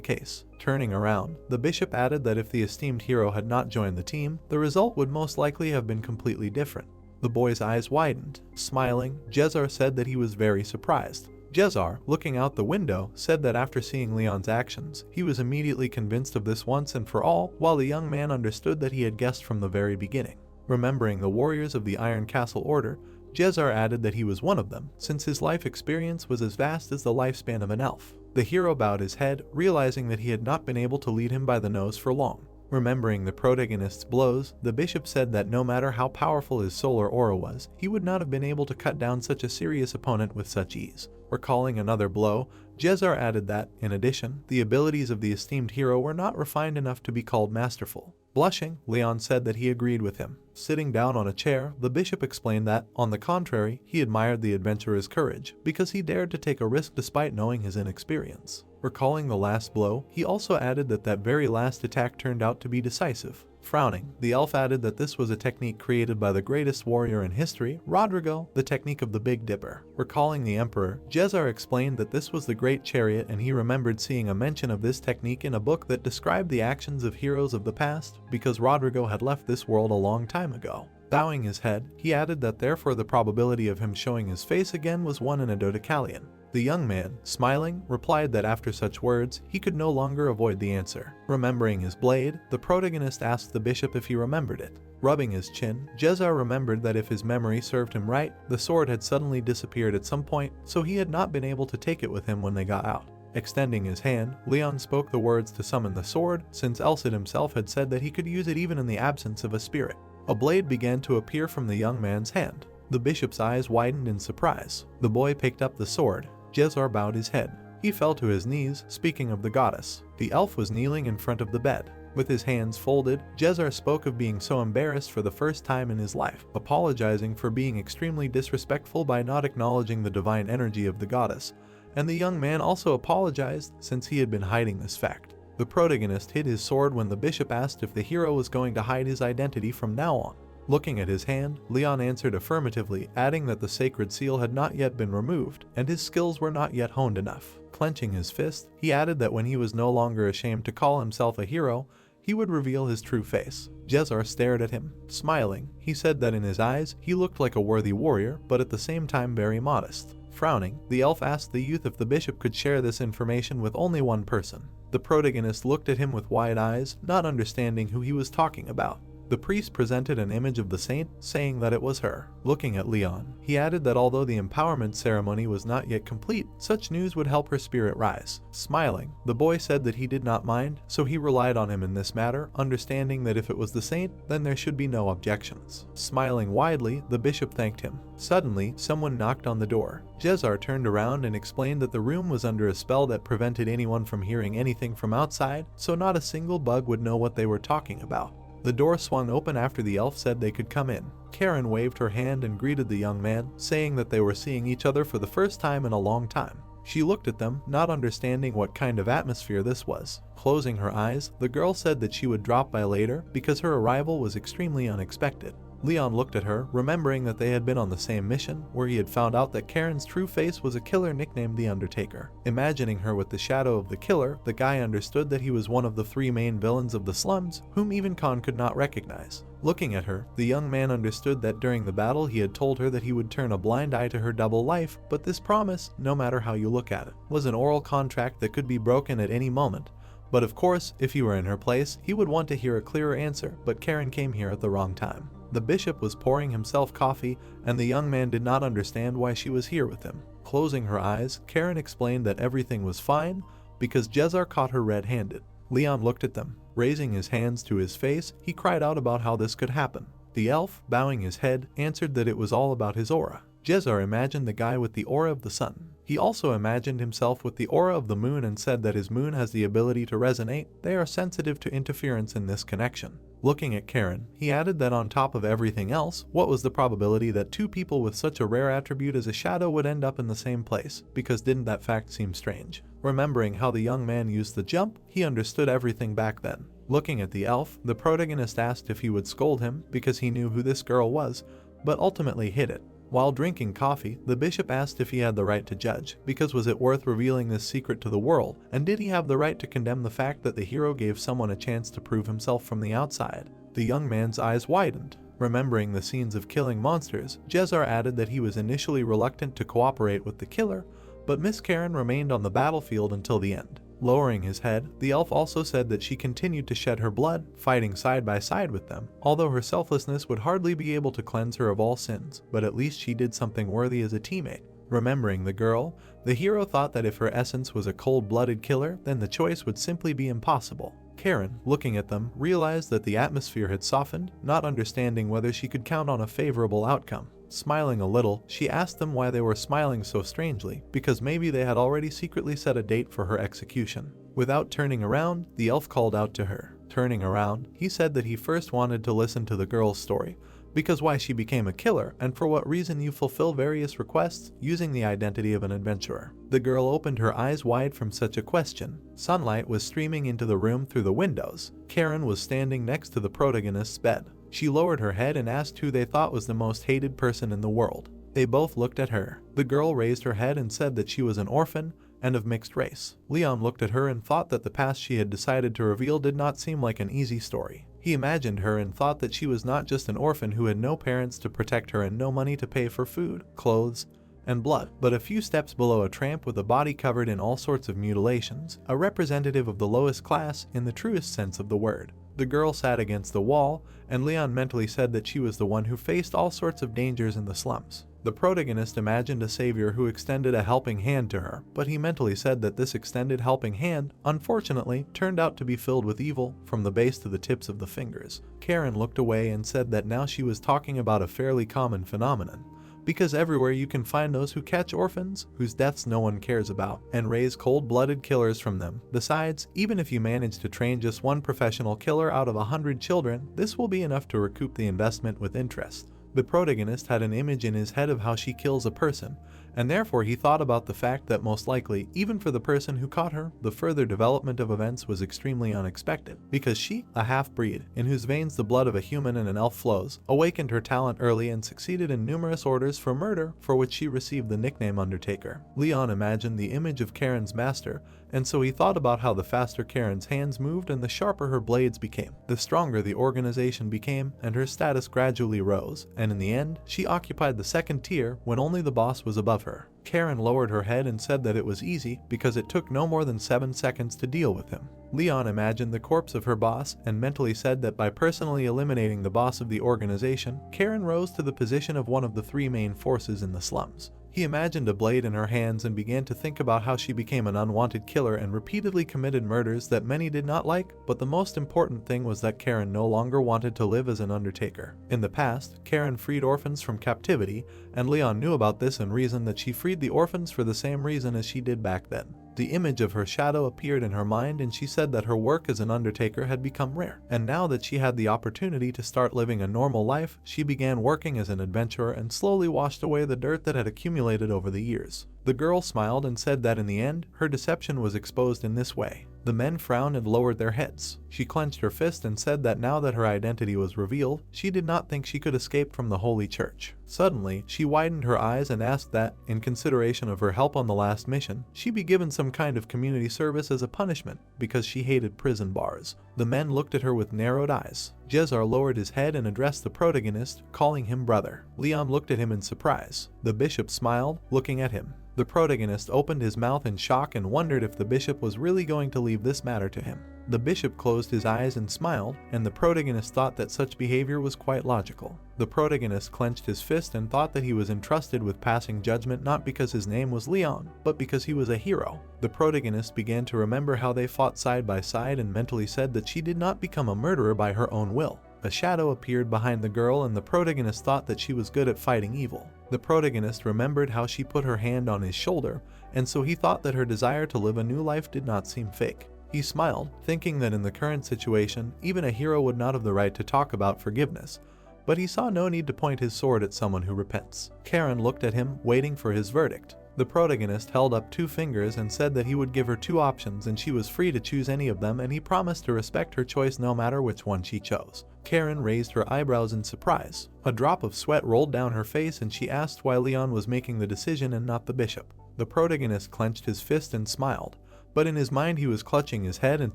S1: case. Turning around, the bishop added that if the esteemed hero had not joined the team, the result would most likely have been completely different. The boy's eyes widened. Smiling, Jezar said that he was very surprised. Jezar, looking out the window, said that after seeing Leon's actions, he was immediately convinced of this once and for all, while the young man understood that he had guessed from the very beginning. Remembering the warriors of the Iron Castle Order, Jezar added that he was one of them, since his life experience was as vast as the lifespan of an elf. The hero bowed his head, realizing that he had not been able to lead him by the nose for long. Remembering the protagonist's blows, the bishop said that no matter how powerful his solar aura was, he would not have been able to cut down such a serious opponent with such ease. Recalling another blow, Jezar added that, in addition, the abilities of the esteemed hero were not refined enough to be called masterful. Blushing, Leon said that he agreed with him. Sitting down on a chair, the bishop explained that, on the contrary, he admired the adventurer's courage because he dared to take a risk despite knowing his inexperience. Recalling the last blow, he also added that that very last attack turned out to be decisive. Frowning, the elf added that this was a technique created by the greatest warrior in history, Rodrigo, the technique of the Big Dipper. Recalling the emperor, Jezar explained that this was the Great Chariot, and he remembered seeing a mention of this technique in a book that described the actions of heroes of the past because Rodrigo had left this world a long time ago. Bowing his head, he added that therefore the probability of him showing his face again was 1 in a dodecallion. The young man, smiling, replied that after such words, he could no longer avoid the answer. Remembering his blade, the protagonist asked the bishop if he remembered it. Rubbing his chin, Jezar remembered that if his memory served him right, the sword had suddenly disappeared at some point, so he had not been able to take it with him when they got out. Extending his hand, Leon spoke the words to summon the sword, since Elcid himself had said that he could use it even in the absence of a spirit. A blade began to appear from the young man's hand. The bishop's eyes widened in surprise. The boy picked up the sword. Jezar bowed his head. He fell to his knees, speaking of the goddess. The elf was kneeling in front of the bed. With his hands folded, Jezar spoke of being so embarrassed for the first time in his life, apologizing for being extremely disrespectful by not acknowledging the divine energy of the goddess, and the young man also apologized since he had been hiding this fact. The protagonist hid his sword when the bishop asked if the hero was going to hide his identity from now on. Looking at his hand, Leon answered affirmatively, adding that the sacred seal had not yet been removed, and his skills were not yet honed enough. Clenching his fist, he added that when he was no longer ashamed to call himself a hero, he would reveal his true face. Jezar stared at him. Smiling, he said that in his eyes, he looked like a worthy warrior, but at the same time very modest. Frowning, the elf asked the youth if the bishop could share this information with only one person. The protagonist looked at him with wide eyes, not understanding who he was talking about. The priest presented an image of the saint, saying that it was her. Looking at Leon, he added that although the empowerment ceremony was not yet complete, such news would help her spirit rise. Smiling, the boy said that he did not mind, so he relied on him in this matter, understanding that if it was the saint, then there should be no objections. Smiling widely, the bishop thanked him. Suddenly, someone knocked on the door. Jezar turned around and explained that the room was under a spell that prevented anyone from hearing anything from outside, so not a single bug would know what they were talking about. The door swung open after the elf said they could come in. Karen waved her hand and greeted the young man, saying that they were seeing each other for the first time in a long time. She looked at them, not understanding what kind of atmosphere this was. Closing her eyes, the girl said that she would drop by later because her arrival was extremely unexpected. Leon looked at her, remembering that they had been on the same mission, where he had found out that Karen's true face was a killer nicknamed the Undertaker. Imagining her with the shadow of the killer, the guy understood that he was one of the 3 main villains of the slums, whom even Khan could not recognize. Looking at her, the young man understood that during the battle he had told her that he would turn a blind eye to her double life, but this promise, no matter how you look at it, was an oral contract that could be broken at any moment. But of course, if he were in her place, he would want to hear a clearer answer, but Karen came here at the wrong time. The bishop was pouring himself coffee, and the young man did not understand why she was here with him. Closing her eyes, Karen explained that everything was fine because Jezar caught her red-handed. Leon looked at them. Raising his hands to his face, he cried out about how this could happen. The elf, bowing his head, answered that it was all about his aura. Jezar imagined the guy with the aura of the sun. He also imagined himself with the aura of the moon and said that his moon has the ability to resonate. They are sensitive to interference in this connection. Looking at Karen, he added that on top of everything else, what was the probability that 2 people with such a rare attribute as a shadow would end up in the same place, because didn't that fact seem strange? Remembering how the young man used the jump, he understood everything back then. Looking at the elf, the protagonist asked if he would scold him because he knew who this girl was, but ultimately hid it. While drinking coffee, the bishop asked if he had the right to judge, because was it worth revealing this secret to the world, and did he have the right to condemn the fact that the hero gave someone a chance to prove himself from the outside? The young man's eyes widened. Remembering the scenes of killing monsters, Jezar added that he was initially reluctant to cooperate with the killer, but Miss Karen remained on the battlefield until the end. Lowering his head, the elf also said that she continued to shed her blood, fighting side by side with them, although her selflessness would hardly be able to cleanse her of all sins, but at least she did something worthy as a teammate. Remembering the girl, the hero thought that if her essence was a cold-blooded killer, then the choice would simply be impossible. Karen, looking at them, realized that the atmosphere had softened, not understanding whether she could count on a favorable outcome. Smiling a little, she asked them why they were smiling so strangely, because maybe they had already secretly set a date for her execution. Without turning around, the elf called out to her. Turning around, he said that he first wanted to listen to the girl's story, because why she became a killer and for what reason you fulfill various requests using the identity of an adventurer. The girl opened her eyes wide from such a question. Sunlight was streaming into the room through the windows. Karen was standing next to the protagonist's bed. She lowered her head and asked who they thought was the most hated person in the world. They both looked at her. The girl raised her head and said that she was an orphan and of mixed race. Leon looked at her and thought that the past she had decided to reveal did not seem like an easy story. He imagined her and thought that she was not just an orphan who had no parents to protect her and no money to pay for food, clothes, and blood, but a few steps below a tramp with a body covered in all sorts of mutilations, a representative of the lowest class in the truest sense of the word. The girl sat against the wall, and Leon mentally said that she was the one who faced all sorts of dangers in the slums. The protagonist imagined a savior who extended a helping hand to her, but he mentally said that this extended helping hand, unfortunately, turned out to be filled with evil from the base to the tips of the fingers. Karen looked away and said that now she was talking about a fairly common phenomenon, because everywhere you can find those who catch orphans, whose deaths no one cares about, and raise cold-blooded killers from them. Besides, even if you manage to train just one professional killer out of 100 children, this will be enough to recoup the investment with interest. The protagonist had an image in his head of how she kills a person, and therefore he thought about the fact that most likely, even for the person who caught her, the further development of events was extremely unexpected, because she, a half-breed, in whose veins the blood of a human and an elf flows, awakened her talent early and succeeded in numerous orders for murder, for which she received the nickname Undertaker. Leon imagined the image of Karen's master, and so he thought about how the faster Karen's hands moved and the sharper her blades became, the stronger the organization became, and her status gradually rose, and in the end, she occupied the second tier when only the boss was above her. Karen lowered her head and said that it was easy because it took no more than 7 seconds to deal with him. Leon imagined the corpse of her boss and mentally said that by personally eliminating the boss of the organization, Karen rose to the position of one of the 3 main forces in the slums. He imagined a blade in her hands and began to think about how she became an unwanted killer and repeatedly committed murders that many did not like, but the most important thing was that Karen no longer wanted to live as an undertaker. In the past, Karen freed orphans from captivity, and Leon knew about this and reasoned that she freed the orphans for the same reason as she did back then. The image of her shadow appeared in her mind and she said that her work as an undertaker had become rare, and now that she had the opportunity to start living a normal life, she began working as an adventurer and slowly washed away the dirt that had accumulated over the years. The girl smiled and said that in the end, her deception was exposed in this way. The men frowned and lowered their heads. She clenched her fist and said that now that her identity was revealed, she did not think she could escape from the Holy Church. Suddenly, she widened her eyes and asked that, in consideration of her help on the last mission, she be given some kind of community service as a punishment, because she hated prison bars. The men looked at her with narrowed eyes. Jezar lowered his head and addressed the protagonist, calling him brother. Leon looked at him in surprise. The bishop smiled, looking at him. The protagonist opened his mouth in shock and wondered if the bishop was really going to leave this matter to him. The bishop closed his eyes and smiled, and the protagonist thought that such behavior was quite logical. The protagonist clenched his fist and thought that he was entrusted with passing judgment not because his name was Leon, but because he was a hero. The protagonist began to remember how they fought side by side and mentally said that she did not become a murderer by her own will. A shadow appeared behind the girl and the protagonist thought that she was good at fighting evil. The protagonist remembered how she put her hand on his shoulder, and so he thought that her desire to live a new life did not seem fake. He smiled, thinking that in the current situation, even a hero would not have the right to talk about forgiveness, but he saw no need to point his sword at someone who repents. Karen looked at him, waiting for his verdict. The protagonist held up 2 fingers and said that he would give her 2 options and she was free to choose any of them, and he promised to respect her choice no matter which one she chose. Karen raised her eyebrows in surprise. A drop of sweat rolled down her face and she asked why Leon was making the decision and not the bishop. The protagonist clenched his fist and smiled, but in his mind he was clutching his head and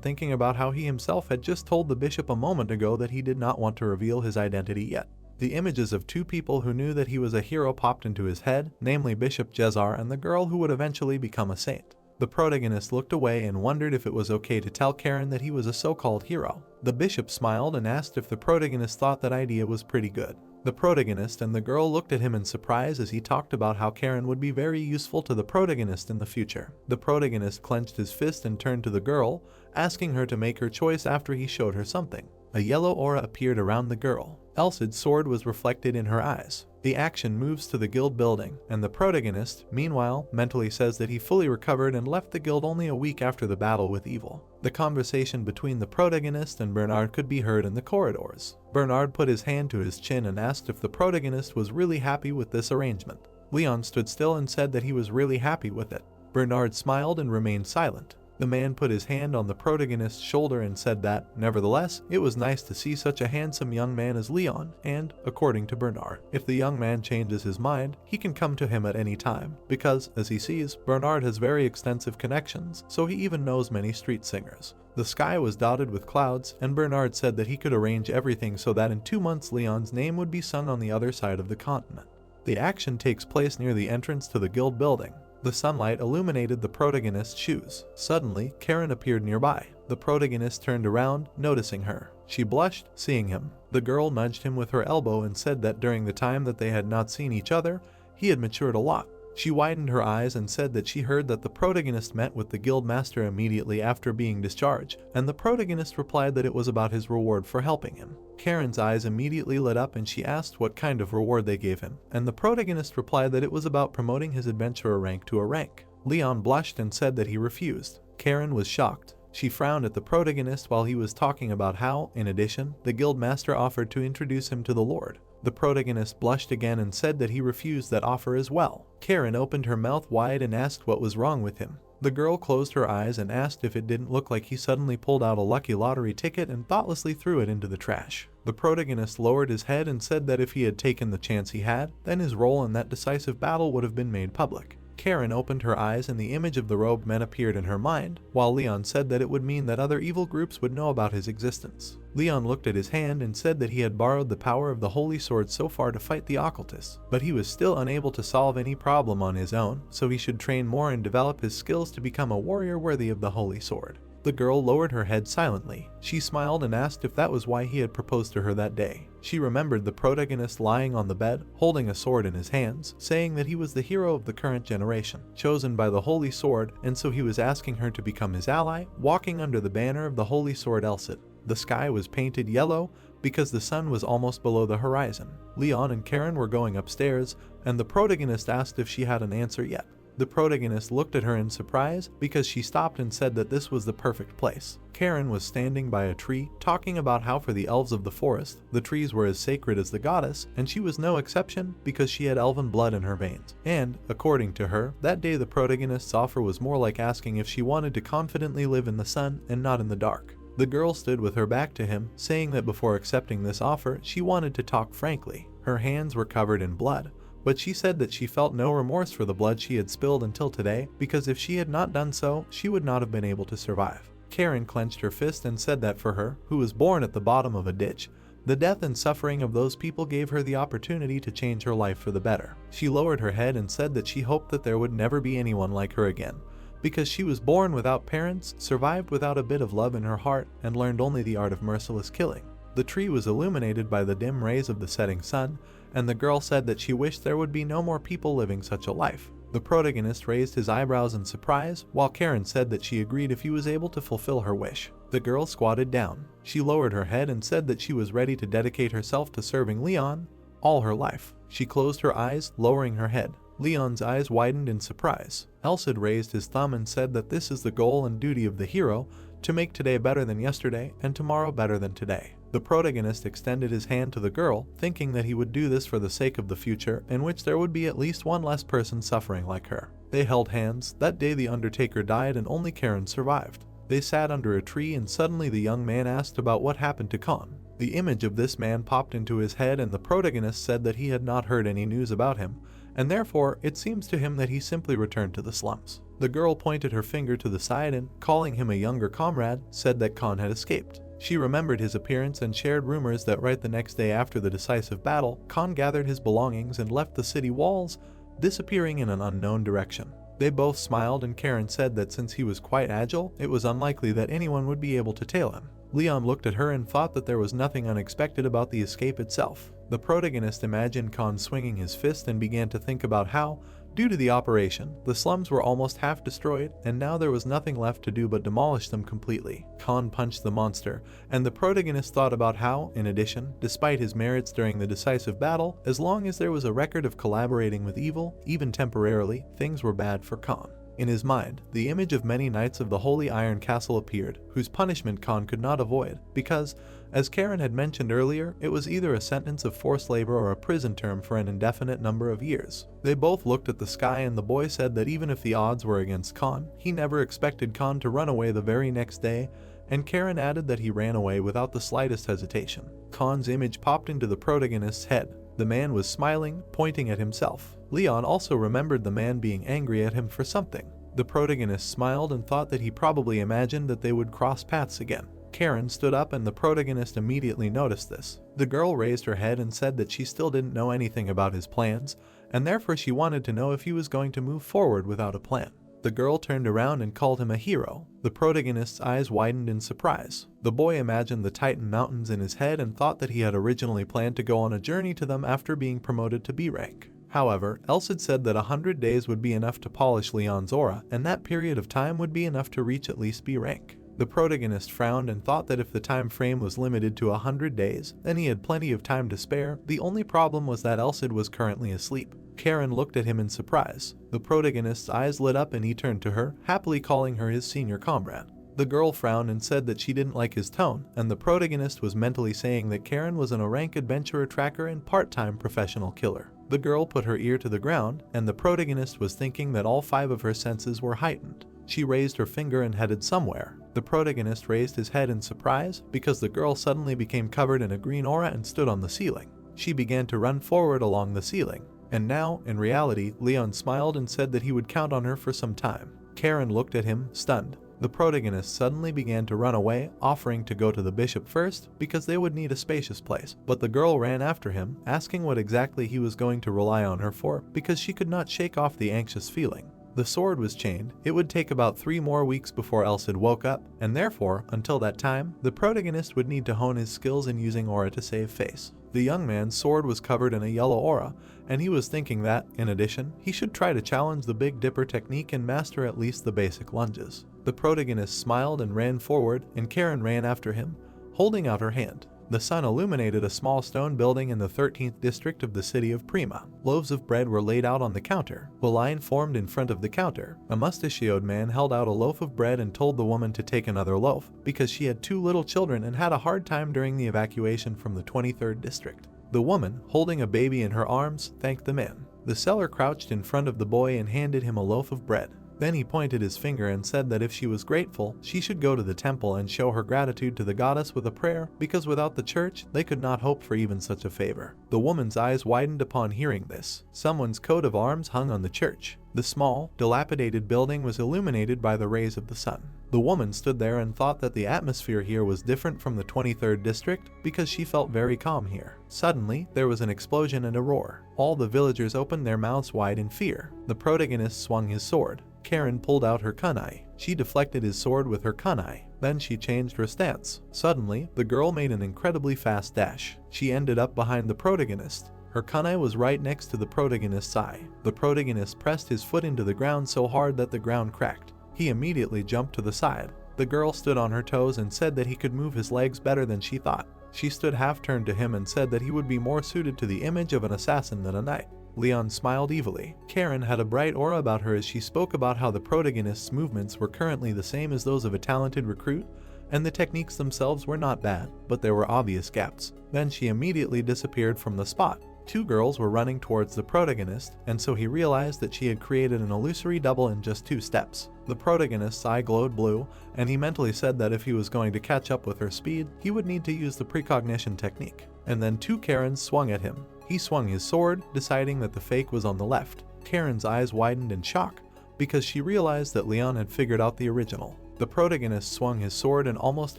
S1: thinking about how he himself had just told the bishop a moment ago that he did not want to reveal his identity yet. The images of 2 people who knew that he was a hero popped into his head, namely Bishop Jezar and the girl who would eventually become a saint. The protagonist looked away and wondered if it was okay to tell Karen that he was a so-called hero. The bishop smiled and asked if the protagonist thought that idea was pretty good. The protagonist and the girl looked at him in surprise as he talked about how Karen would be very useful to the protagonist in the future. The protagonist clenched his fist and turned to the girl, asking her to make her choice after he showed her something. a yellow aura appeared around the girl. Elsid's sword was reflected in her eyes. The action moves to the guild building, and the protagonist, meanwhile, mentally says that he fully recovered and left the guild only a week after the battle with evil. The conversation between the protagonist and Bernard could be heard in the corridors. Bernard put his hand to his chin and asked if the protagonist was really happy with this arrangement. Leon stood still and said that he was really happy with it. Bernard smiled and remained silent. The man put his hand on the protagonist's shoulder and said that, nevertheless, it was nice to see such a handsome young man as Leon, and, according to Bernard, if the young man changes his mind, he can come to him at any time, because, as he sees, Bernard has very extensive connections, so he even knows many street singers. The sky was dotted with clouds, and Bernard said that he could arrange everything so that in 2 months Leon's name would be sung on the other side of the continent. The action takes place near the entrance to the guild building. The sunlight illuminated the protagonist's shoes. Suddenly, Karen appeared nearby. The protagonist turned around, noticing her. She blushed, seeing him. The girl nudged him with her elbow and said that during the time that they had not seen each other, he had matured a lot. She widened her eyes and said that she heard that the protagonist met with the guild master immediately after being discharged, and the protagonist replied that it was about his reward for helping him. Karen's eyes immediately lit up and she asked what kind of reward they gave him, and the protagonist replied that it was about promoting his adventurer rank to a rank. Leon blushed and said that he refused. Karen was shocked. She frowned at the protagonist while he was talking about how, in addition, the guild master offered to introduce him to the Lord. The protagonist blushed again and said that he refused that offer as well. Karen opened her mouth wide and asked what was wrong with him. The girl closed her eyes and asked if it didn't look like he suddenly pulled out a lucky lottery ticket and thoughtlessly threw it into the trash. The protagonist lowered his head and said that if he had taken the chance he had, then his role in that decisive battle would have been made public. Karen opened her eyes and the image of the robed men appeared in her mind, while Leon said that it would mean that other evil groups would know about his existence. Leon looked at his hand and said that he had borrowed the power of the holy sword so far to fight the occultists, but he was still unable to solve any problem on his own, so he should train more and develop his skills to become a warrior worthy of the holy sword. The girl lowered her head silently. She smiled and asked if that was why he had proposed to her that day. She remembered the protagonist lying on the bed, holding a sword in his hands, saying that he was the hero of the current generation, chosen by the Holy Sword, and so he was asking her to become his ally, walking under the banner of the Holy Sword Elsid. The sky was painted yellow because the sun was almost below the horizon. Leon and Karen were going upstairs, and the protagonist asked if she had an answer yet. The protagonist looked at her in surprise because she stopped and said that this was the perfect place. Karen was standing by a tree, talking about how for the elves of the forest, the trees were as sacred as the goddess, and she was no exception because she had elven blood in her veins. And, according to her, that day the protagonist's offer was more like asking if she wanted to confidently live in the sun and not in the dark. The girl stood with her back to him, saying that before accepting this offer, she wanted to talk frankly. Her hands were covered in blood, but she said that she felt no remorse for the blood she had spilled until today, because if she had not done so, she would not have been able to survive. Karen clenched her fist and said that for her, who was born at the bottom of a ditch, the death and suffering of those people gave her the opportunity to change her life for the better. She lowered her head and said that she hoped that there would never be anyone like her again, because she was born without parents, survived without a bit of love in her heart, and learned only the art of merciless killing. The tree was illuminated by the dim rays of the setting sun, and the girl said that she wished there would be no more people living such a life. The protagonist raised his eyebrows in surprise, while Karen said that she agreed if he was able to fulfill her wish. The girl squatted down. She lowered her head and said that she was ready to dedicate herself to serving Leon all her life. She closed her eyes, lowering her head. Leon's eyes widened in surprise. Elsid raised his thumb and said that this is the goal and duty of the hero, to make today better than yesterday and tomorrow better than today. The protagonist extended his hand to the girl, thinking that he would do this for the sake of the future, in which there would be at least one less person suffering like her. They held hands. That day the Undertaker died and only Karen survived. They sat under a tree and suddenly the young man asked about what happened to Khan. The image of this man popped into his head and the protagonist said that he had not heard any news about him, and therefore it seems to him that he simply returned to the slums. The girl pointed her finger to the side and, calling him a younger comrade, said that Khan had escaped. She remembered his appearance and shared rumors that right the next day after the decisive battle, Khan gathered his belongings and left the city walls, disappearing in an unknown direction. They both smiled and Karen said that since he was quite agile, it was unlikely that anyone would be able to tail him. Leon looked at her and thought that there was nothing unexpected about the escape itself. The protagonist imagined Khan swinging his fist and began to think about how, Due to the operation, the slums were almost half destroyed, and now there was nothing left to do but demolish them completely. Khan punched the monster, and the protagonist thought about how, in addition, despite his merits during the decisive battle, as long as there was a record of collaborating with evil, even temporarily, things were bad for Khan. In his mind, the image of many knights of the Holy Iron Castle appeared, whose punishment Khan could not avoid, because, as Karen had mentioned earlier, it was either a sentence of forced labor or a prison term for an indefinite number of years. They both looked at the sky, and the boy said that even if the odds were against Khan, he never expected Khan to run away the very next day, and Karen added that he ran away without the slightest hesitation. Khan's image popped into the protagonist's head. The man was smiling, pointing at himself. Leon also remembered the man being angry at him for something. The protagonist smiled and thought that he probably imagined that they would cross paths again. Karen stood up, and the protagonist immediately noticed this. The girl raised her head and said that she still didn't know anything about his plans, and therefore she wanted to know if he was going to move forward without a plan. The girl turned around and called him a hero. The protagonist's eyes widened in surprise. The boy imagined the Titan Mountains in his head and thought that he had originally planned to go on a journey to them after being promoted to B rank. However, Else had said that 100 days would be enough to polish Leon's aura, and that period of time would be enough to reach at least B rank. The protagonist frowned and thought that if the time frame was limited to 100 days, then he had plenty of time to spare. The only problem was that Elsid was currently asleep. Karen looked at him in surprise. The protagonist's eyes lit up and he turned to her, happily calling her his senior comrade. The girl frowned and said that she didn't like his tone, and the protagonist was mentally saying that Karen was an A-rank adventurer tracker and part-time professional killer. The girl put her ear to the ground, and the protagonist was thinking that all 5 of her senses were heightened. She raised her finger and headed somewhere. The protagonist raised his head in surprise because the girl suddenly became covered in a green aura and stood on the ceiling. She began to run forward along the ceiling. And now, in reality, Leon smiled and said that he would count on her for some time. Karen looked at him, stunned. The protagonist suddenly began to run away, offering to go to the bishop first because they would need a spacious place. But the girl ran after him, asking what exactly he was going to rely on her for because she could not shake off the anxious feeling. The sword was chained. It would take about 3 more weeks before Elsid woke up, and therefore, until that time, the protagonist would need to hone his skills in using aura to save face. The young man's sword was covered in a yellow aura, and he was thinking that, in addition, he should try to challenge the Big Dipper technique and master at least the basic lunges. The protagonist smiled and ran forward, and Karen ran after him, holding out her hand. The sun illuminated a small stone building in the 13th district of the city of Prima. Loaves of bread were laid out on the counter. A line formed in front of the counter. A mustachioed man held out a loaf of bread and told the woman to take another loaf, because she had 2 little children and had a hard time during the evacuation from the 23rd district. The woman, holding a baby in her arms, thanked the man. The seller crouched in front of the boy and handed him a loaf of bread. Then he pointed his finger and said that if she was grateful, she should go to the temple and show her gratitude to the goddess with a prayer, because without the church, they could not hope for even such a favor. The woman's eyes widened upon hearing this. Someone's coat of arms hung on the church. The small, dilapidated building was illuminated by the rays of the sun. The woman stood there and thought that the atmosphere here was different from the 23rd district because she felt very calm here. Suddenly, there was an explosion and a roar. All the villagers opened their mouths wide in fear. The protagonist swung his sword. Karen pulled out her kunai. She deflected his sword with her kunai. Then she changed her stance. Suddenly, the girl made an incredibly fast dash. She ended up behind the protagonist. Her kunai was right next to the protagonist's eye. The protagonist pressed his foot into the ground so hard that the ground cracked. He immediately jumped to the side. The girl stood on her toes and said that he could move his legs better than she thought. She stood half-turned to him and said that he would be more suited to the image of an assassin than a knight. Leon smiled evilly. Karen had a bright aura about her as she spoke about how the protagonist's movements were currently the same as those of a talented recruit, and the techniques themselves were not bad, but there were obvious gaps. Then she immediately disappeared from the spot. 2 girls were running towards the protagonist, and so he realized that she had created an illusory double in just 2 steps. The protagonist's eye glowed blue, and he mentally said that if he was going to catch up with her speed, he would need to use the precognition technique. And then 2 Karens swung at him. He swung his sword, deciding that the fake was on the left. Karen's eyes widened in shock, because she realized that Leon had figured out the original. The protagonist swung his sword and almost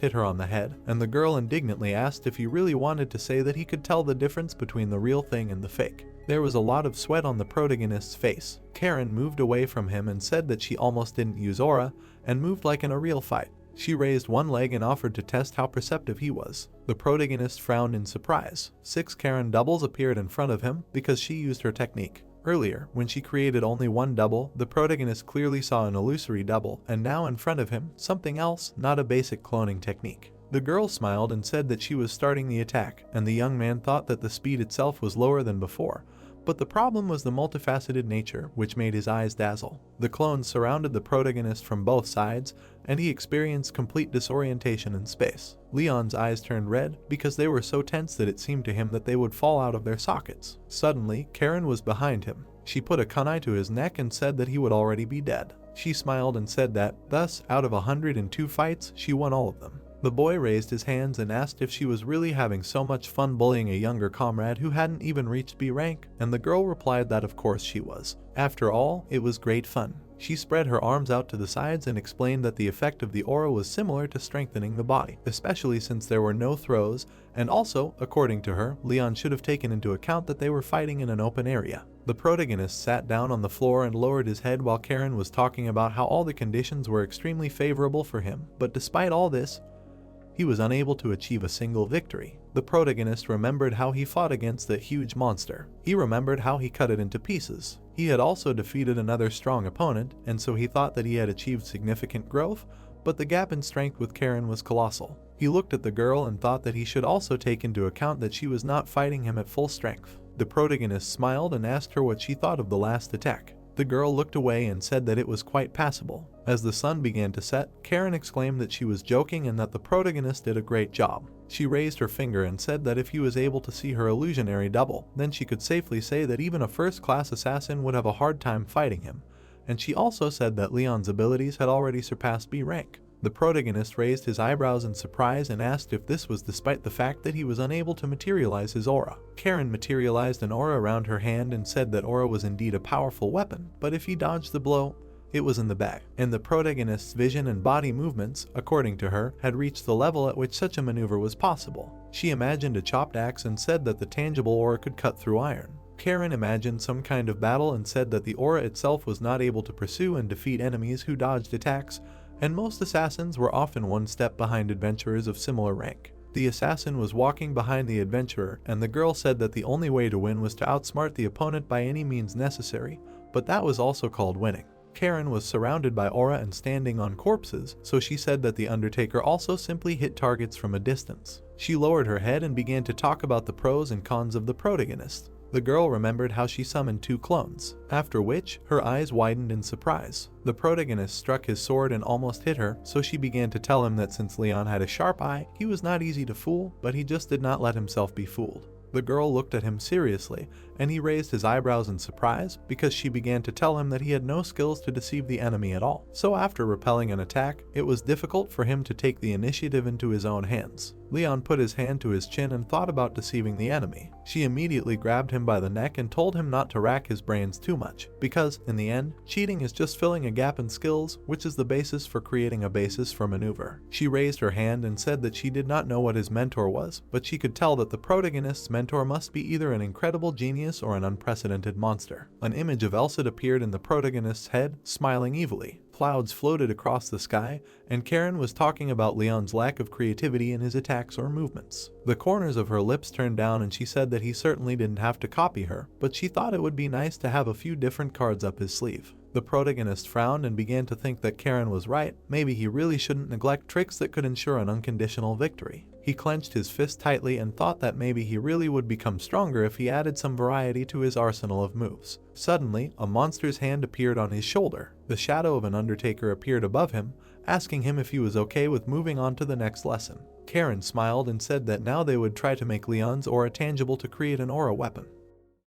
S1: hit her on the head, and the girl indignantly asked if he really wanted to say that he could tell the difference between the real thing and the fake. There was a lot of sweat on the protagonist's face. Karen moved away from him and said that she almost didn't use aura, and moved like in a real fight. She raised one leg and offered to test how perceptive he was. The protagonist frowned in surprise. 6 Karen doubles appeared in front of him because she used her technique. Earlier, when she created only one double, the protagonist clearly saw an illusory double, and now in front of him, something else, not a basic cloning technique. The girl smiled and said that she was starting the attack, and the young man thought that the speed itself was lower than before, but the problem was the multifaceted nature, which made his eyes dazzle. The clones surrounded the protagonist from both sides, and he experienced complete disorientation in space. Leon's eyes turned red because they were so tense that it seemed to him that they would fall out of their sockets. Suddenly, Karen was behind him. She put a kunai to his neck and said that he would already be dead. She smiled and said that, thus, out of 102 fights, she won all of them. The boy raised his hands and asked if she was really having so much fun bullying a younger comrade who hadn't even reached B rank, and the girl replied that of course she was. After all, it was great fun. She spread her arms out to the sides and explained that the effect of the aura was similar to strengthening the body, especially since there were no throws, and also, according to her, Leon should have taken into account that they were fighting in an open area. The protagonist sat down on the floor and lowered his head while Karen was talking about how all the conditions were extremely favorable for him, but despite all this, he was unable to achieve a single victory. The protagonist remembered how he fought against that huge monster. He remembered how he cut it into pieces. He had also defeated another strong opponent, and so he thought that he had achieved significant growth, but the gap in strength with Karen was colossal. He looked at the girl and thought that he should also take into account that she was not fighting him at full strength. The protagonist smiled and asked her what she thought of the last attack. The girl looked away and said that it was quite passable. As the sun began to set, Karen exclaimed that she was joking and that the protagonist did a great job. She raised her finger and said that if he was able to see her illusionary double, then she could safely say that even a first-class assassin would have a hard time fighting him. And she also said that Leon's abilities had already surpassed B rank. The protagonist raised his eyebrows in surprise and asked if this was despite the fact that he was unable to materialize his aura. Karen materialized an aura around her hand and said that aura was indeed a powerful weapon, but if he dodged the blow, it was in the bag. And the protagonist's vision and body movements, according to her, had reached the level at which such a maneuver was possible. She imagined a chopped axe and said that the tangible aura could cut through iron. Karen imagined some kind of battle and said that the aura itself was not able to pursue and defeat enemies who dodged attacks, and most assassins were often one step behind adventurers of similar rank. The assassin was walking behind the adventurer, and the girl said that the only way to win was to outsmart the opponent by any means necessary, but that was also called winning. Karen was surrounded by aura and standing on corpses, so she said that the Undertaker also simply hit targets from a distance. She lowered her head and began to talk about the pros and cons of the protagonist. The girl remembered how she summoned 2 clones, after which, her eyes widened in surprise. The protagonist struck his sword and almost hit her, so she began to tell him that since Leon had a sharp eye, he was not easy to fool, but he just did not let himself be fooled. The girl looked at him seriously, and he raised his eyebrows in surprise because she began to tell him that he had no skills to deceive the enemy at all. So after repelling an attack, it was difficult for him to take the initiative into his own hands. Leon put his hand to his chin and thought about deceiving the enemy. She immediately grabbed him by the neck and told him not to rack his brains too much, because, in the end, cheating is just filling a gap in skills, which is the basis for creating a basis for maneuver. She raised her hand and said that she did not know what his mentor was, but she could tell that the protagonist's mentor must be either an incredible genius or an unprecedented monster. An image of Elsa appeared in the protagonist's head, smiling evilly. Clouds floated across the sky, and Karen was talking about Leon's lack of creativity in his attacks or movements. The corners of her lips turned down and she said that he certainly didn't have to copy her, but she thought it would be nice to have a few different cards up his sleeve. The protagonist frowned and began to think that Karen was right. Maybe he really shouldn't neglect tricks that could ensure an unconditional victory. He clenched his fist tightly and thought that maybe he really would become stronger if he added some variety to his arsenal of moves. Suddenly, a monster's hand appeared on his shoulder. The shadow of an Undertaker appeared above him, asking him if he was okay with moving on to the next lesson. Karen smiled and said that now they would try to make Leon's aura tangible to create an aura weapon.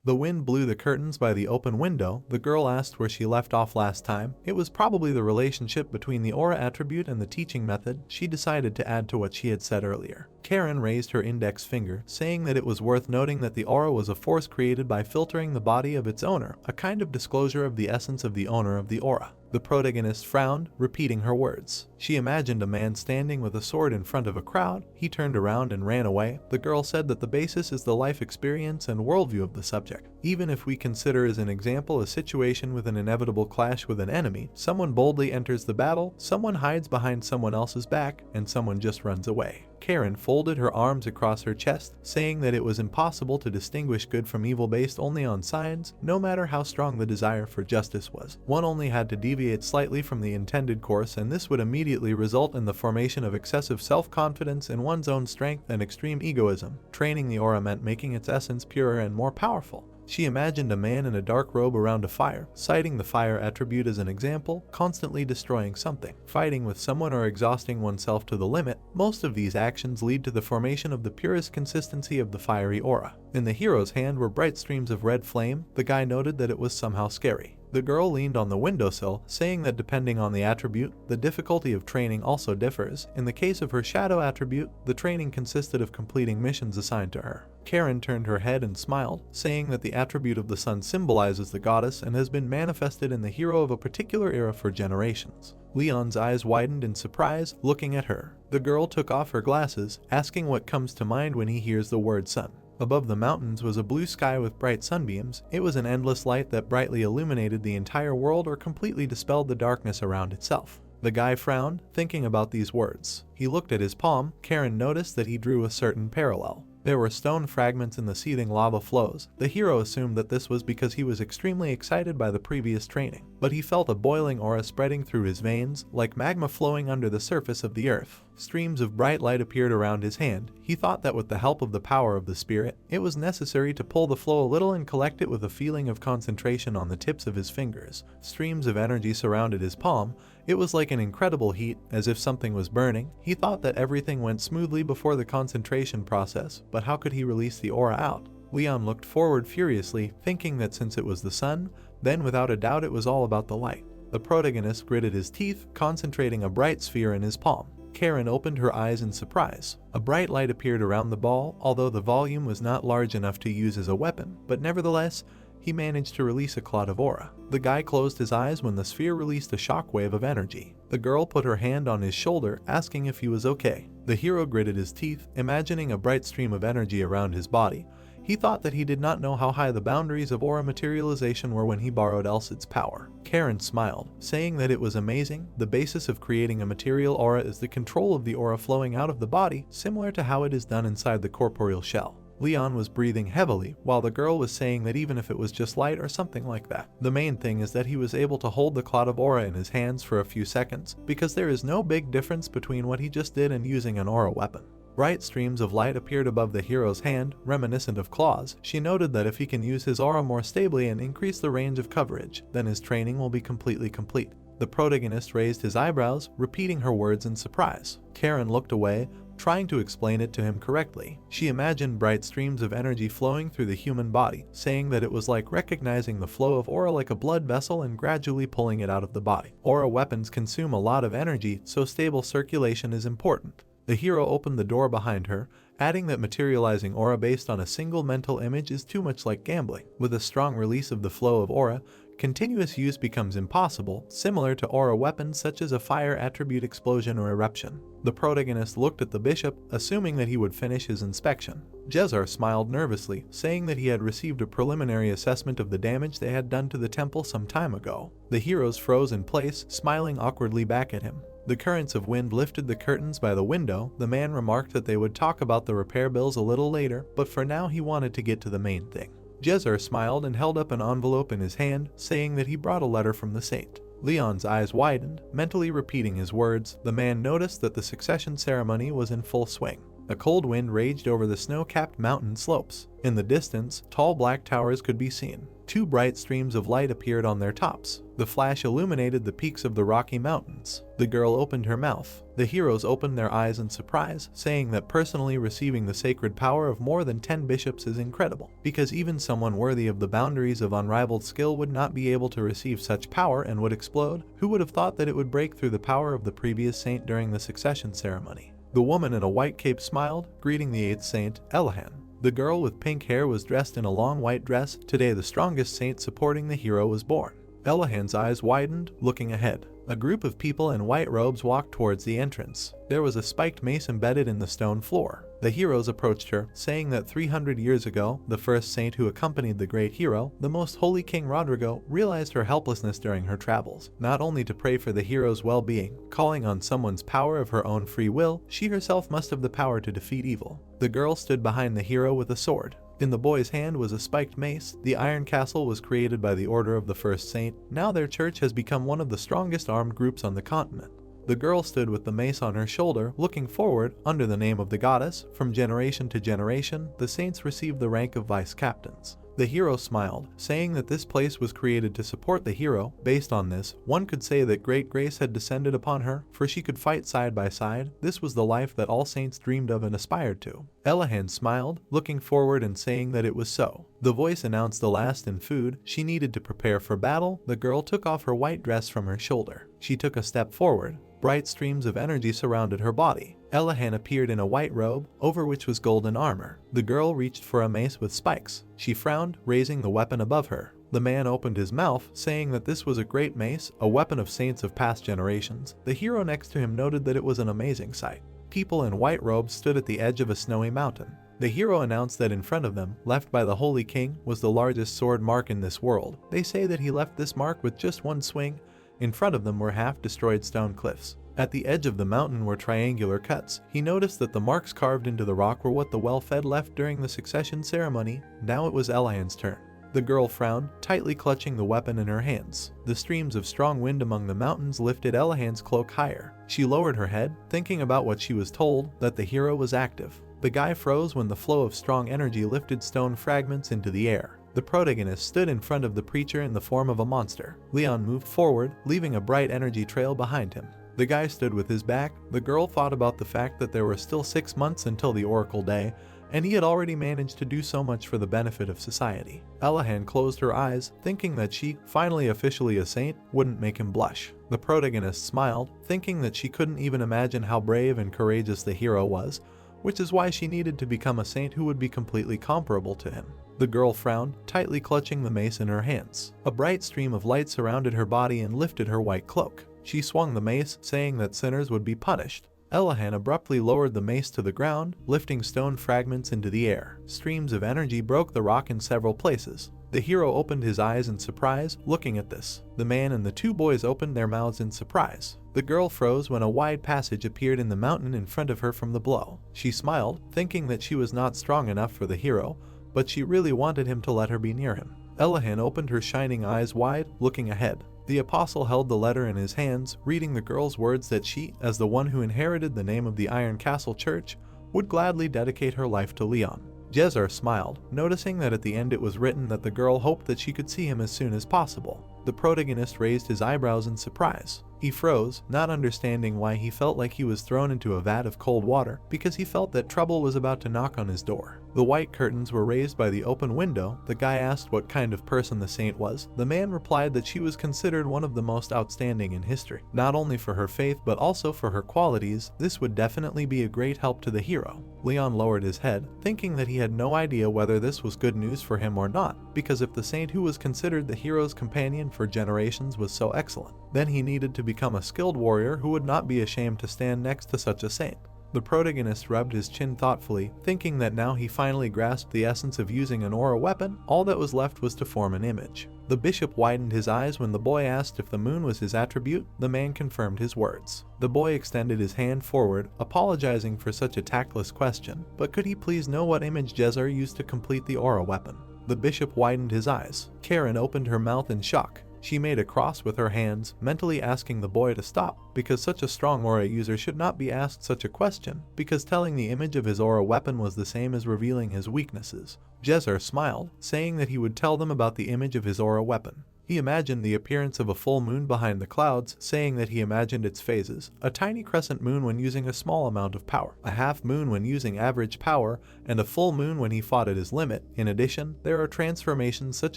S1: The wind blew the curtains by the open window. The girl asked where she left off last time. It was probably the relationship between the aura attribute and the teaching method she decided to add to what she had said earlier. Karen raised her index finger, saying that it was worth noting that the aura was a force created by filtering the body of its owner, a kind of disclosure of the essence of the owner of the aura. The protagonist frowned, repeating her words. She imagined a man standing with a sword in front of a crowd. He turned around and ran away. The girl said that the basis is the life experience and worldview of the subject. Even if we consider as an example a situation with an inevitable clash with an enemy, someone boldly enters the battle, someone hides behind someone else's back, and someone just runs away. Karen folded her arms across her chest, saying that it was impossible to distinguish good from evil based only on science, no matter how strong the desire for justice was. One only had to deviate slightly from the intended course, and this would immediately result in the formation of excessive self-confidence in one's own strength and extreme egoism. Training the aura meant making its essence purer and more powerful. She imagined a man in a dark robe around a fire, citing the fire attribute as an example, constantly destroying something, fighting with someone, or exhausting oneself to the limit. Most of these actions lead to the formation of the purest consistency of the fiery aura. In the hero's hand were bright streams of red flame. The guy noted that it was somehow scary. The girl leaned on the windowsill, saying that depending on the attribute, the difficulty of training also differs. In the case of her shadow attribute, the training consisted of completing missions assigned to her. Karen turned her head and smiled, saying that the attribute of the sun symbolizes the goddess and has been manifested in the hero of a particular era for generations. Leon's eyes widened in surprise, looking at her. The girl took off her glasses, asking what comes to mind when he hears the word sun. Above the mountains was a blue sky with bright sunbeams. It was an endless light that brightly illuminated the entire world or completely dispelled the darkness around itself. The guy frowned, thinking about these words. He looked at his palm. Karen noticed that he drew a certain parallel. There were stone fragments in the seething lava flows. The hero assumed that this was because he was extremely excited by the previous training, but he felt a boiling aura spreading through his veins, like magma flowing under the surface of the earth. Streams of bright light appeared around his hand. He thought that with the help of the power of the spirit, it was necessary to pull the flow a little and collect it with a feeling of concentration on the tips of his fingers. Streams of energy surrounded his palm. It was like an incredible heat, as if something was burning. He thought that everything went smoothly before the concentration process, but how could he release the aura out? Leon looked forward furiously, thinking that since it was the sun, then without a doubt it was all about the light. The protagonist gritted his teeth, concentrating a bright sphere in his palm. Karen opened her eyes in surprise. A bright light appeared around the ball, although the volume was not large enough to use as a weapon, but nevertheless, he managed to release a cloud of aura. The guy closed his eyes when the sphere released a shockwave of energy. The girl put her hand on his shoulder, asking if he was okay. The hero gritted his teeth, imagining a bright stream of energy around his body. He thought that he did not know how high the boundaries of aura materialization were when he borrowed Elsid's power. Karen smiled, saying that it was amazing. The basis of creating a material aura is the control of the aura flowing out of the body, similar to how it is done inside the corporeal shell. Leon was breathing heavily, while the girl was saying that even if it was just light or something like that. The main thing is that he was able to hold the cloud of aura in his hands for a few seconds, because there is no big difference between what he just did and using an aura weapon. Bright streams of light appeared above the hero's hand, reminiscent of claws. She noted that if he can use his aura more stably and increase the range of coverage, then his training will be completely complete. The protagonist raised his eyebrows, repeating her words in surprise. Karen looked away, trying to explain it to him correctly. She imagined bright streams of energy flowing through the human body, saying that it was like recognizing the flow of aura like a blood vessel and gradually pulling it out of the body. Aura weapons consume a lot of energy, so stable circulation is important. The hero opened the door behind her, adding that materializing aura based on a single mental image is too much like gambling. With a strong release of the flow of aura, continuous use becomes impossible, similar to aura weapons such as a fire attribute explosion or eruption. The protagonist looked at the bishop, assuming that he would finish his inspection. Jezar smiled nervously, saying that he had received a preliminary assessment of the damage they had done to the temple some time ago. The heroes froze in place, smiling awkwardly back at him. The currents of wind lifted the curtains by the window. The man remarked that they would talk about the repair bills a little later, but for now he wanted to get to the main thing. Jezar smiled and held up an envelope in his hand, saying that he brought a letter from the saint. Leon's eyes widened, mentally repeating his words. The man noticed that the succession ceremony was in full swing. A cold wind raged over the snow-capped mountain slopes. In the distance, tall black towers could be seen. Two bright streams of light appeared on their tops. The flash illuminated the peaks of the Rocky Mountains. The girl opened her mouth. The heroes opened their eyes in surprise, saying that personally receiving the sacred power of more than 10 bishops is incredible, because even someone worthy of the boundaries of unrivaled skill would not be able to receive such power and would explode. Who would have thought that it would break through the power of the previous saint during the succession ceremony? The woman in a white cape smiled, greeting the 8th saint, Elahan. The girl with pink hair was dressed in a long white dress. Today the strongest saint supporting the hero was born. Elahan's eyes widened, looking ahead. A group of people in white robes walked towards the entrance. There was a spiked mace embedded in the stone floor. The heroes approached her, saying that 300 years ago, the first saint who accompanied the great hero, the most holy King Rodrigo, realized her helplessness during her travels. Not only to pray for the hero's well-being, calling on someone's power of her own free will, she herself must have the power to defeat evil. The girl stood behind the hero with a sword. In the boy's hand was a spiked mace. The Iron Castle was created by the order of the first saint. Now their church has become one of the strongest armed groups on the continent. The girl stood with the mace on her shoulder, looking forward, under the name of the goddess. From generation to generation, the saints received the rank of vice captains. The hero smiled, saying that this place was created to support the hero. Based on this, one could say that great grace had descended upon her, for she could fight side by side. This was the life that all saints dreamed of and aspired to. Elahan smiled, looking forward and saying that it was so. The voice announced the last in food. She needed to prepare for battle. The girl took off her white dress from her shoulder. She took a step forward. Bright streams of energy surrounded her body. Elahan appeared in a white robe, over which was golden armor. The girl reached for a mace with spikes. She frowned, raising the weapon above her. The man opened his mouth, saying that this was a great mace, a weapon of saints of past generations. The hero next to him noted that it was an amazing sight. People in white robes stood at the edge of a snowy mountain. The hero announced that in front of them, left by the Holy King, was the largest sword mark in this world. They say that he left this mark with just one swing. In front of them were half-destroyed stone cliffs. At the edge of the mountain were triangular cuts. He noticed that the marks carved into the rock were what the well-fed left during the succession ceremony. Now it was Elahan's turn. The girl frowned, tightly clutching the weapon in her hands. The streams of strong wind among the mountains lifted Elahan's cloak higher. She lowered her head, thinking about what she was told, that the hero was active. The guy froze when the flow of strong energy lifted stone fragments into the air. The protagonist stood in front of the preacher in the form of a monster. Leon moved forward, leaving a bright energy trail behind him. The guy stood with his back. The girl thought about the fact that there were still 6 months until the Oracle Day, and he had already managed to do so much for the benefit of society. Elahan closed her eyes, thinking that she, finally officially a saint, wouldn't make him blush. The protagonist smiled, thinking that she couldn't even imagine how brave and courageous the hero was, which is why she needed to become a saint who would be completely comparable to him. The girl frowned, tightly clutching the mace in her hands. A bright stream of light surrounded her body and lifted her white cloak. She swung the mace, saying that sinners would be punished. Elahan abruptly lowered the mace to the ground, lifting stone fragments into the air. Streams of energy broke the rock in several places. The hero opened his eyes in surprise, looking at this. The man and the 2 boys opened their mouths in surprise. The girl froze when a wide passage appeared in the mountain in front of her from the blow. She smiled, thinking that she was not strong enough for the hero, but she really wanted him to let her be near him. Elahan opened her shining eyes wide, looking ahead. The apostle held the letter in his hands, reading the girl's words that she, as the one who inherited the name of the Iron Castle Church, would gladly dedicate her life to Leon. Jezar smiled, noticing that at the end it was written that the girl hoped that she could see him as soon as possible. The protagonist raised his eyebrows in surprise. He froze, not understanding why he felt like he was thrown into a vat of cold water, because he felt that trouble was about to knock on his door. The white curtains were raised by the open window. The guy asked what kind of person the saint was. The man replied that she was considered one of the most outstanding in history. Not only for her faith but also for her qualities, this would definitely be a great help to the hero. Leon lowered his head, thinking that he had no idea whether this was good news for him or not, because if the saint who was considered the hero's companion for generations was so excellent, then he needed to become a skilled warrior who would not be ashamed to stand next to such a saint. The protagonist rubbed his chin thoughtfully, thinking that now he finally grasped the essence of using an aura weapon. All that was left was to form an image. The bishop widened his eyes when the boy asked if the moon was his attribute. The man confirmed his words. The boy extended his hand forward, apologizing for such a tactless question, but could he please know what image Jezar used to complete the aura weapon? The bishop widened his eyes. Karen opened her mouth in shock. She made a cross with her hands, mentally asking the boy to stop, because such a strong aura user should not be asked such a question, because telling the image of his aura weapon was the same as revealing his weaknesses. Jezar smiled, saying that he would tell them about the image of his aura weapon. He imagined the appearance of a full moon behind the clouds, saying that he imagined its phases: a tiny crescent moon when using a small amount of power, a half moon when using average power, and a full moon when he fought at his limit. In addition, there are transformations such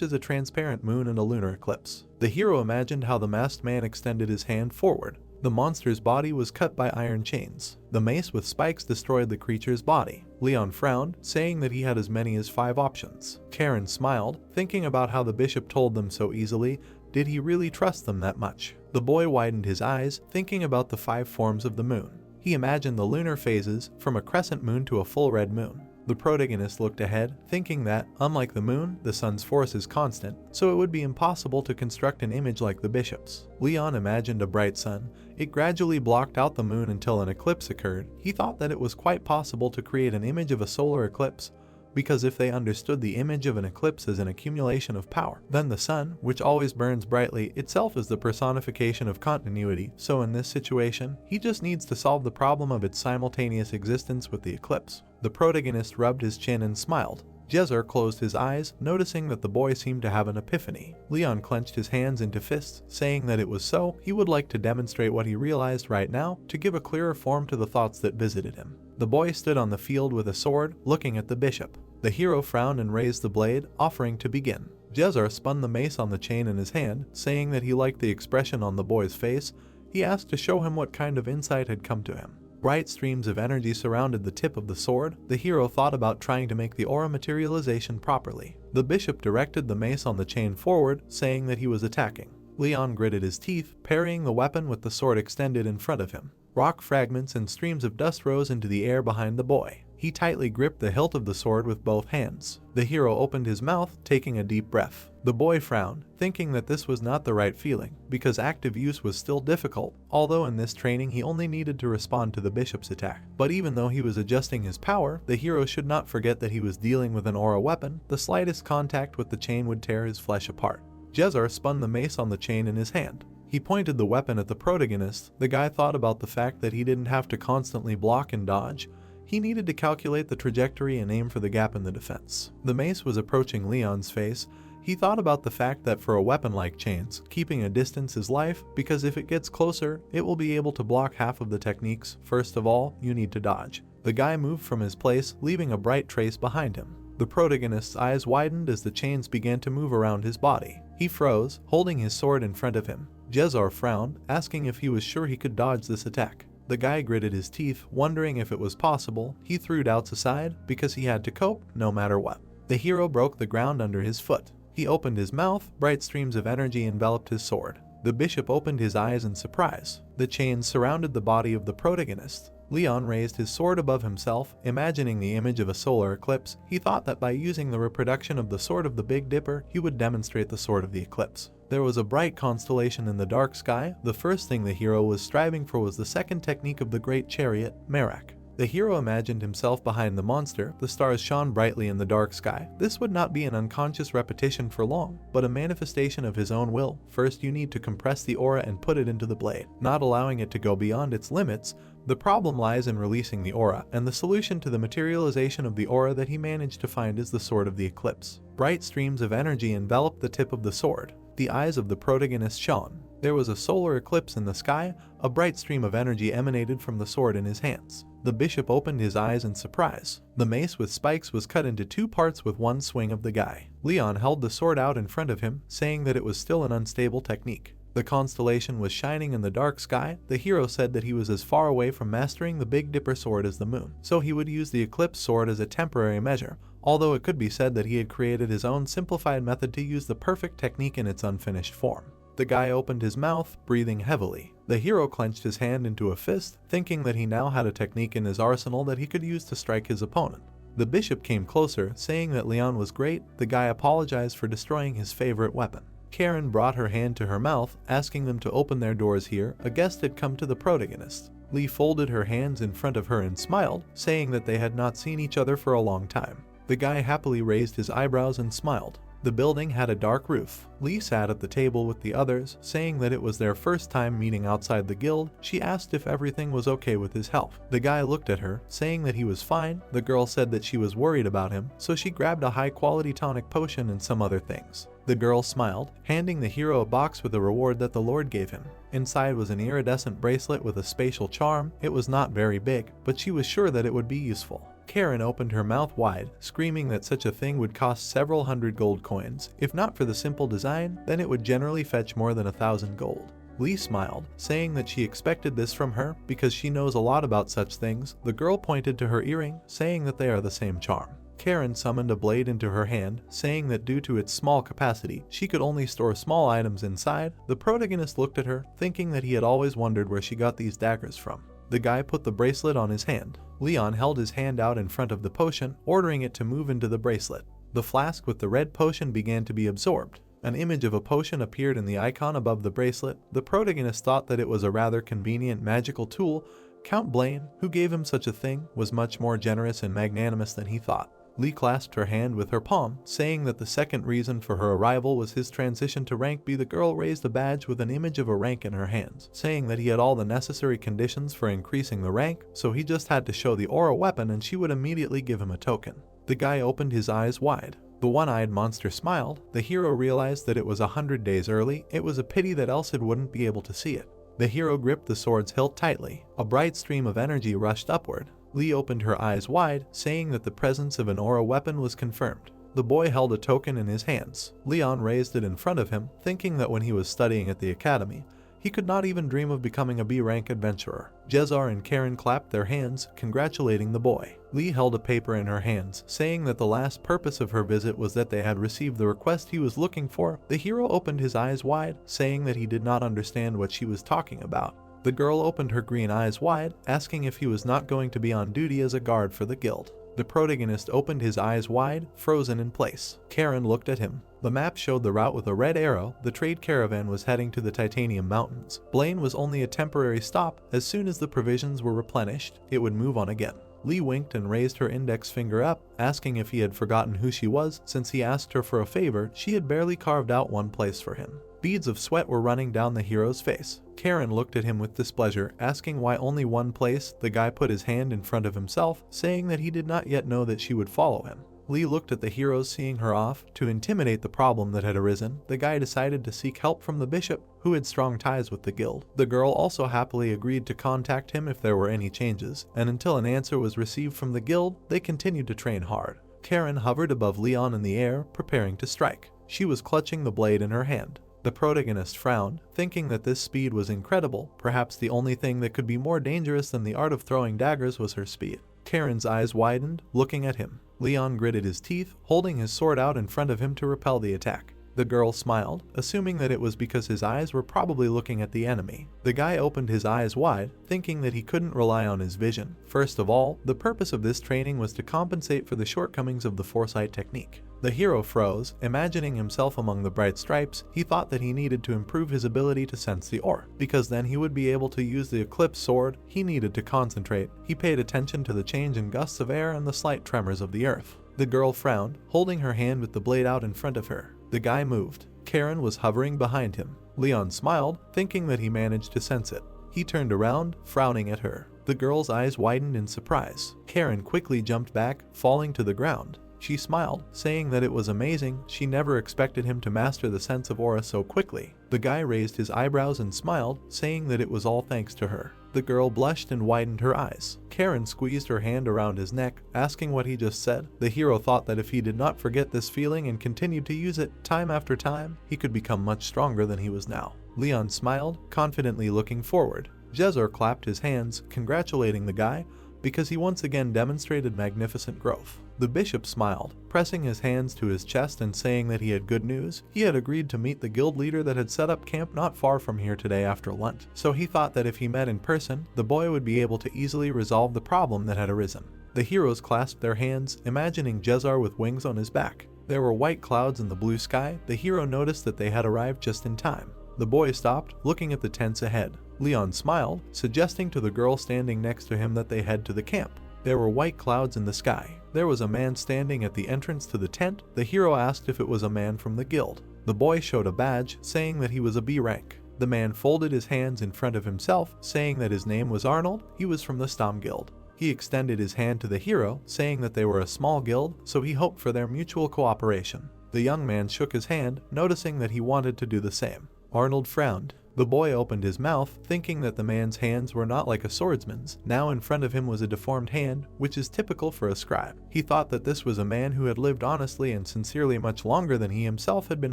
S1: as a transparent moon and a lunar eclipse. The hero imagined how the masked man extended his hand forward. The monster's body was cut by iron chains. The mace with spikes destroyed the creature's body. Leon frowned, saying that he had as many as 5 options. Karen smiled, thinking about how the bishop told them so easily. Did he really trust them that much? The boy widened his eyes, thinking about the 5 forms of the moon. He imagined the lunar phases, from a crescent moon to a full red moon. The protagonist looked ahead, thinking that, unlike the moon, the sun's force is constant, so it would be impossible to construct an image like the bishop's. Leon imagined a bright sun. It gradually blocked out the moon until an eclipse occurred. He thought that it was quite possible to create an image of a solar eclipse, because if they understood the image of an eclipse as an accumulation of power, then the sun, which always burns brightly, itself is the personification of continuity. So in this situation, he just needs to solve the problem of its simultaneous existence with the eclipse. The protagonist rubbed his chin and smiled. Jezer closed his eyes, noticing that the boy seemed to have an epiphany. Leon clenched his hands into fists, saying that it was so. He would like to demonstrate what he realized right now, to give a clearer form to the thoughts that visited him. The boy stood on the field with a sword, looking at the bishop. The hero frowned and raised the blade, offering to begin. Jezer spun the mace on the chain in his hand, saying that he liked the expression on the boy's face. He asked to show him what kind of insight had come to him. Bright streams of energy surrounded the tip of the sword. The hero thought about trying to make the aura materialization properly. The bishop directed the mace on the chain forward, saying that he was attacking. Leon gritted his teeth, parrying the weapon with the sword extended in front of him. Rock fragments and streams of dust rose into the air behind the boy. He tightly gripped the hilt of the sword with both hands. The hero opened his mouth, taking a deep breath. The boy frowned, thinking that this was not the right feeling, because active use was still difficult, although in this training he only needed to respond to the bishop's attack. But even though he was adjusting his power, the hero should not forget that he was dealing with an aura weapon. The slightest contact with the chain would tear his flesh apart. Jezer spun the mace on the chain in his hand. He pointed the weapon at the protagonist. The guy thought about the fact that he didn't have to constantly block and dodge. He needed to calculate the trajectory and aim for the gap in the defense. The mace was approaching Leon's face. He thought about the fact that for a weapon like chains, keeping a distance is life, because if it gets closer, it will be able to block half of the techniques. First of all, you need to dodge. The guy moved from his place, leaving a bright trace behind him. The protagonist's eyes widened as the chains began to move around his body. He froze, holding his sword in front of him. Jezer frowned, asking if he was sure he could dodge this attack. The guy gritted his teeth, wondering if it was possible. He threw doubts aside, because he had to cope, no matter what. The hero broke the ground under his foot. He opened his mouth, bright streams of energy enveloped his sword. The bishop opened his eyes in surprise. The chains surrounded the body of the protagonist. Leon raised his sword above himself, imagining the image of a solar eclipse. He thought that by using the reproduction of the sword of the Big Dipper, he would demonstrate the sword of the eclipse. There was a bright constellation in the dark sky. The first thing the hero was striving for was the second technique of the Great Chariot, Merak. The hero imagined himself behind the monster. The stars shone brightly in the dark sky. This would not be an unconscious repetition for long, but a manifestation of his own will. First, you need to compress the aura and put it into the blade, not allowing it to go beyond its limits. The problem lies in releasing the aura, and the solution to the materialization of the aura that he managed to find is the sword of the eclipse. Bright streams of energy enveloped the tip of the sword. The eyes of the protagonist shone. There was a solar eclipse in the sky. A bright stream of energy emanated from the sword in his hands. The bishop opened his eyes in surprise. The mace with spikes was cut into 2 parts with one swing of the guy. Leon held the sword out in front of him, saying that it was still an unstable technique. The constellation was shining in the dark sky. The hero said that he was as far away from mastering the Big Dipper sword as the moon, so he would use the eclipse sword as a temporary measure, although it could be said that he had created his own simplified method to use the perfect technique in its unfinished form. The guy opened his mouth, breathing heavily. The hero clenched his hand into a fist, thinking that he now had a technique in his arsenal that he could use to strike his opponent. The bishop came closer, saying that Leon was great. The guy apologized for destroying his favorite weapon. Karen brought her hand to her mouth, asking them to open their doors here. A guest had come to the protagonist. Lee folded her hands in front of her and smiled, saying that they had not seen each other for a long time. The guy happily raised his eyebrows and smiled. The building had a dark roof. Lee sat at the table with the others, saying that it was their first time meeting outside the guild. She asked if everything was okay with his health. The guy looked at her, saying that he was fine. The girl said that she was worried about him, so she grabbed a high-quality tonic potion and some other things. The girl smiled, handing the hero a box with a reward that the Lord gave him. Inside was an iridescent bracelet with a spatial charm. It was not very big, but she was sure that it would be useful. Karen opened her mouth wide, screaming that such a thing would cost several hundred gold coins. If not for the simple design, then it would generally fetch more than 1,000 gold. Lee smiled, saying that she expected this from her because she knows a lot about such things. The girl pointed to her earring, saying that they are the same charm. Karen summoned a blade into her hand, saying that due to its small capacity, she could only store small items inside. The protagonist looked at her, thinking that he had always wondered where she got these daggers from. The guy put the bracelet on his hand. Leon held his hand out in front of the potion, ordering it to move into the bracelet. The flask with the red potion began to be absorbed. An image of a potion appeared in the icon above the bracelet. The protagonist thought that it was a rather convenient magical tool. Count Blaine, who gave him such a thing, was much more generous and magnanimous than he thought. Lee clasped her hand with her palm, saying that the second reason for her arrival was his transition to rank B. The girl raised a badge with an image of a rank in her hands, saying that he had all the necessary conditions for increasing the rank, so he just had to show the aura weapon and she would immediately give him a token. The guy opened his eyes wide. The one-eyed monster smiled. The hero realized that it was 100 days early. It was a pity that Elsid wouldn't be able to see it. The hero gripped the sword's hilt tightly. A bright stream of energy rushed upward. Lee opened her eyes wide, saying that the presence of an aura weapon was confirmed. The boy held a token in his hands. Leon raised it in front of him, thinking that when he was studying at the academy, he could not even dream of becoming a B-rank adventurer. Jezar and Karen clapped their hands, congratulating the boy. Lee held a paper in her hands, saying that the last purpose of her visit was that they had received the request he was looking for. The hero opened his eyes wide, saying that he did not understand what she was talking about. The girl opened her green eyes wide, asking if he was not going to be on duty as a guard for the guild. The protagonist opened his eyes wide, frozen in place. Karen looked at him. The map showed the route with a red arrow. The trade caravan was heading to the Titanium Mountains. Blaine was only a temporary stop. As soon as the provisions were replenished, it would move on again. Lee winked and raised her index finger up, asking if he had forgotten who she was. Since he asked her for a favor, she had barely carved out one place for him. Beads of sweat were running down the hero's face. Karen looked at him with displeasure, asking why only one place. The guy put his hand in front of himself, saying that he did not yet know that she would follow him. Lee looked at the heroes, seeing her off. To intimidate the problem that had arisen, the guy decided to seek help from the bishop, who had strong ties with the guild. The girl also happily agreed to contact him if there were any changes, and until an answer was received from the guild, they continued to train hard. Karen hovered above Leon in the air, preparing to strike. She was clutching the blade in her hand. The protagonist frowned, thinking that this speed was incredible. Perhaps the only thing that could be more dangerous than the art of throwing daggers was her speed. Karen's eyes widened, looking at him. Leon gritted his teeth, holding his sword out in front of him to repel the attack. The girl smiled, assuming that it was because his eyes were probably looking at the enemy. The guy opened his eyes wide, thinking that he couldn't rely on his vision. First of all, the purpose of this training was to compensate for the shortcomings of the foresight technique. The hero froze, imagining himself among the bright stripes. He thought that he needed to improve his ability to sense the aura, because then he would be able to use the eclipse sword. He needed to concentrate. He paid attention to the change in gusts of air and the slight tremors of the earth. The girl frowned, holding her hand with the blade out in front of her. The guy moved. Karen was hovering behind him. Leon smiled, thinking that he managed to sense it. He turned around, frowning at her. The girl's eyes widened in surprise. Karen quickly jumped back, falling to the ground. She smiled, saying that it was amazing. She never expected him to master the sense of aura so quickly. The guy raised his eyebrows and smiled, saying that it was all thanks to her. The girl blushed and widened her eyes. Karen squeezed her hand around his neck, asking what he just said. The hero thought that if he did not forget this feeling and continued to use it time after time, he could become much stronger than he was now. Leon smiled, confidently looking forward. Jezor clapped his hands, congratulating the guy, because he once again demonstrated magnificent growth. The bishop smiled, pressing his hands to his chest and saying that he had good news. He had agreed to meet the guild leader that had set up camp not far from here today after lunch, so he thought that if he met in person, the boy would be able to easily resolve the problem that had arisen. The heroes clasped their hands, imagining Jezar with wings on his back. There were white clouds in the blue sky. The hero noticed that they had arrived just in time. The boy stopped, looking at the tents ahead. Leon smiled, suggesting to the girl standing next to him that they head to the camp. There were white clouds in the sky. There was a man standing at the entrance to the tent. The hero asked if it was a man from the guild. The boy showed a badge, saying that he was a B rank. The man folded his hands in front of himself, saying that his name was Arnold. He was from the Stom Guild. He extended his hand to the hero, saying that they were a small guild, so he hoped for their mutual cooperation. The young man shook his hand, noticing that he wanted to do the same. Arnold frowned. The boy opened his mouth, thinking that the man's hands were not like a swordsman's. Now in front of him was a deformed hand, which is typical for a scribe. He thought that this was a man who had lived honestly and sincerely much longer than he himself had been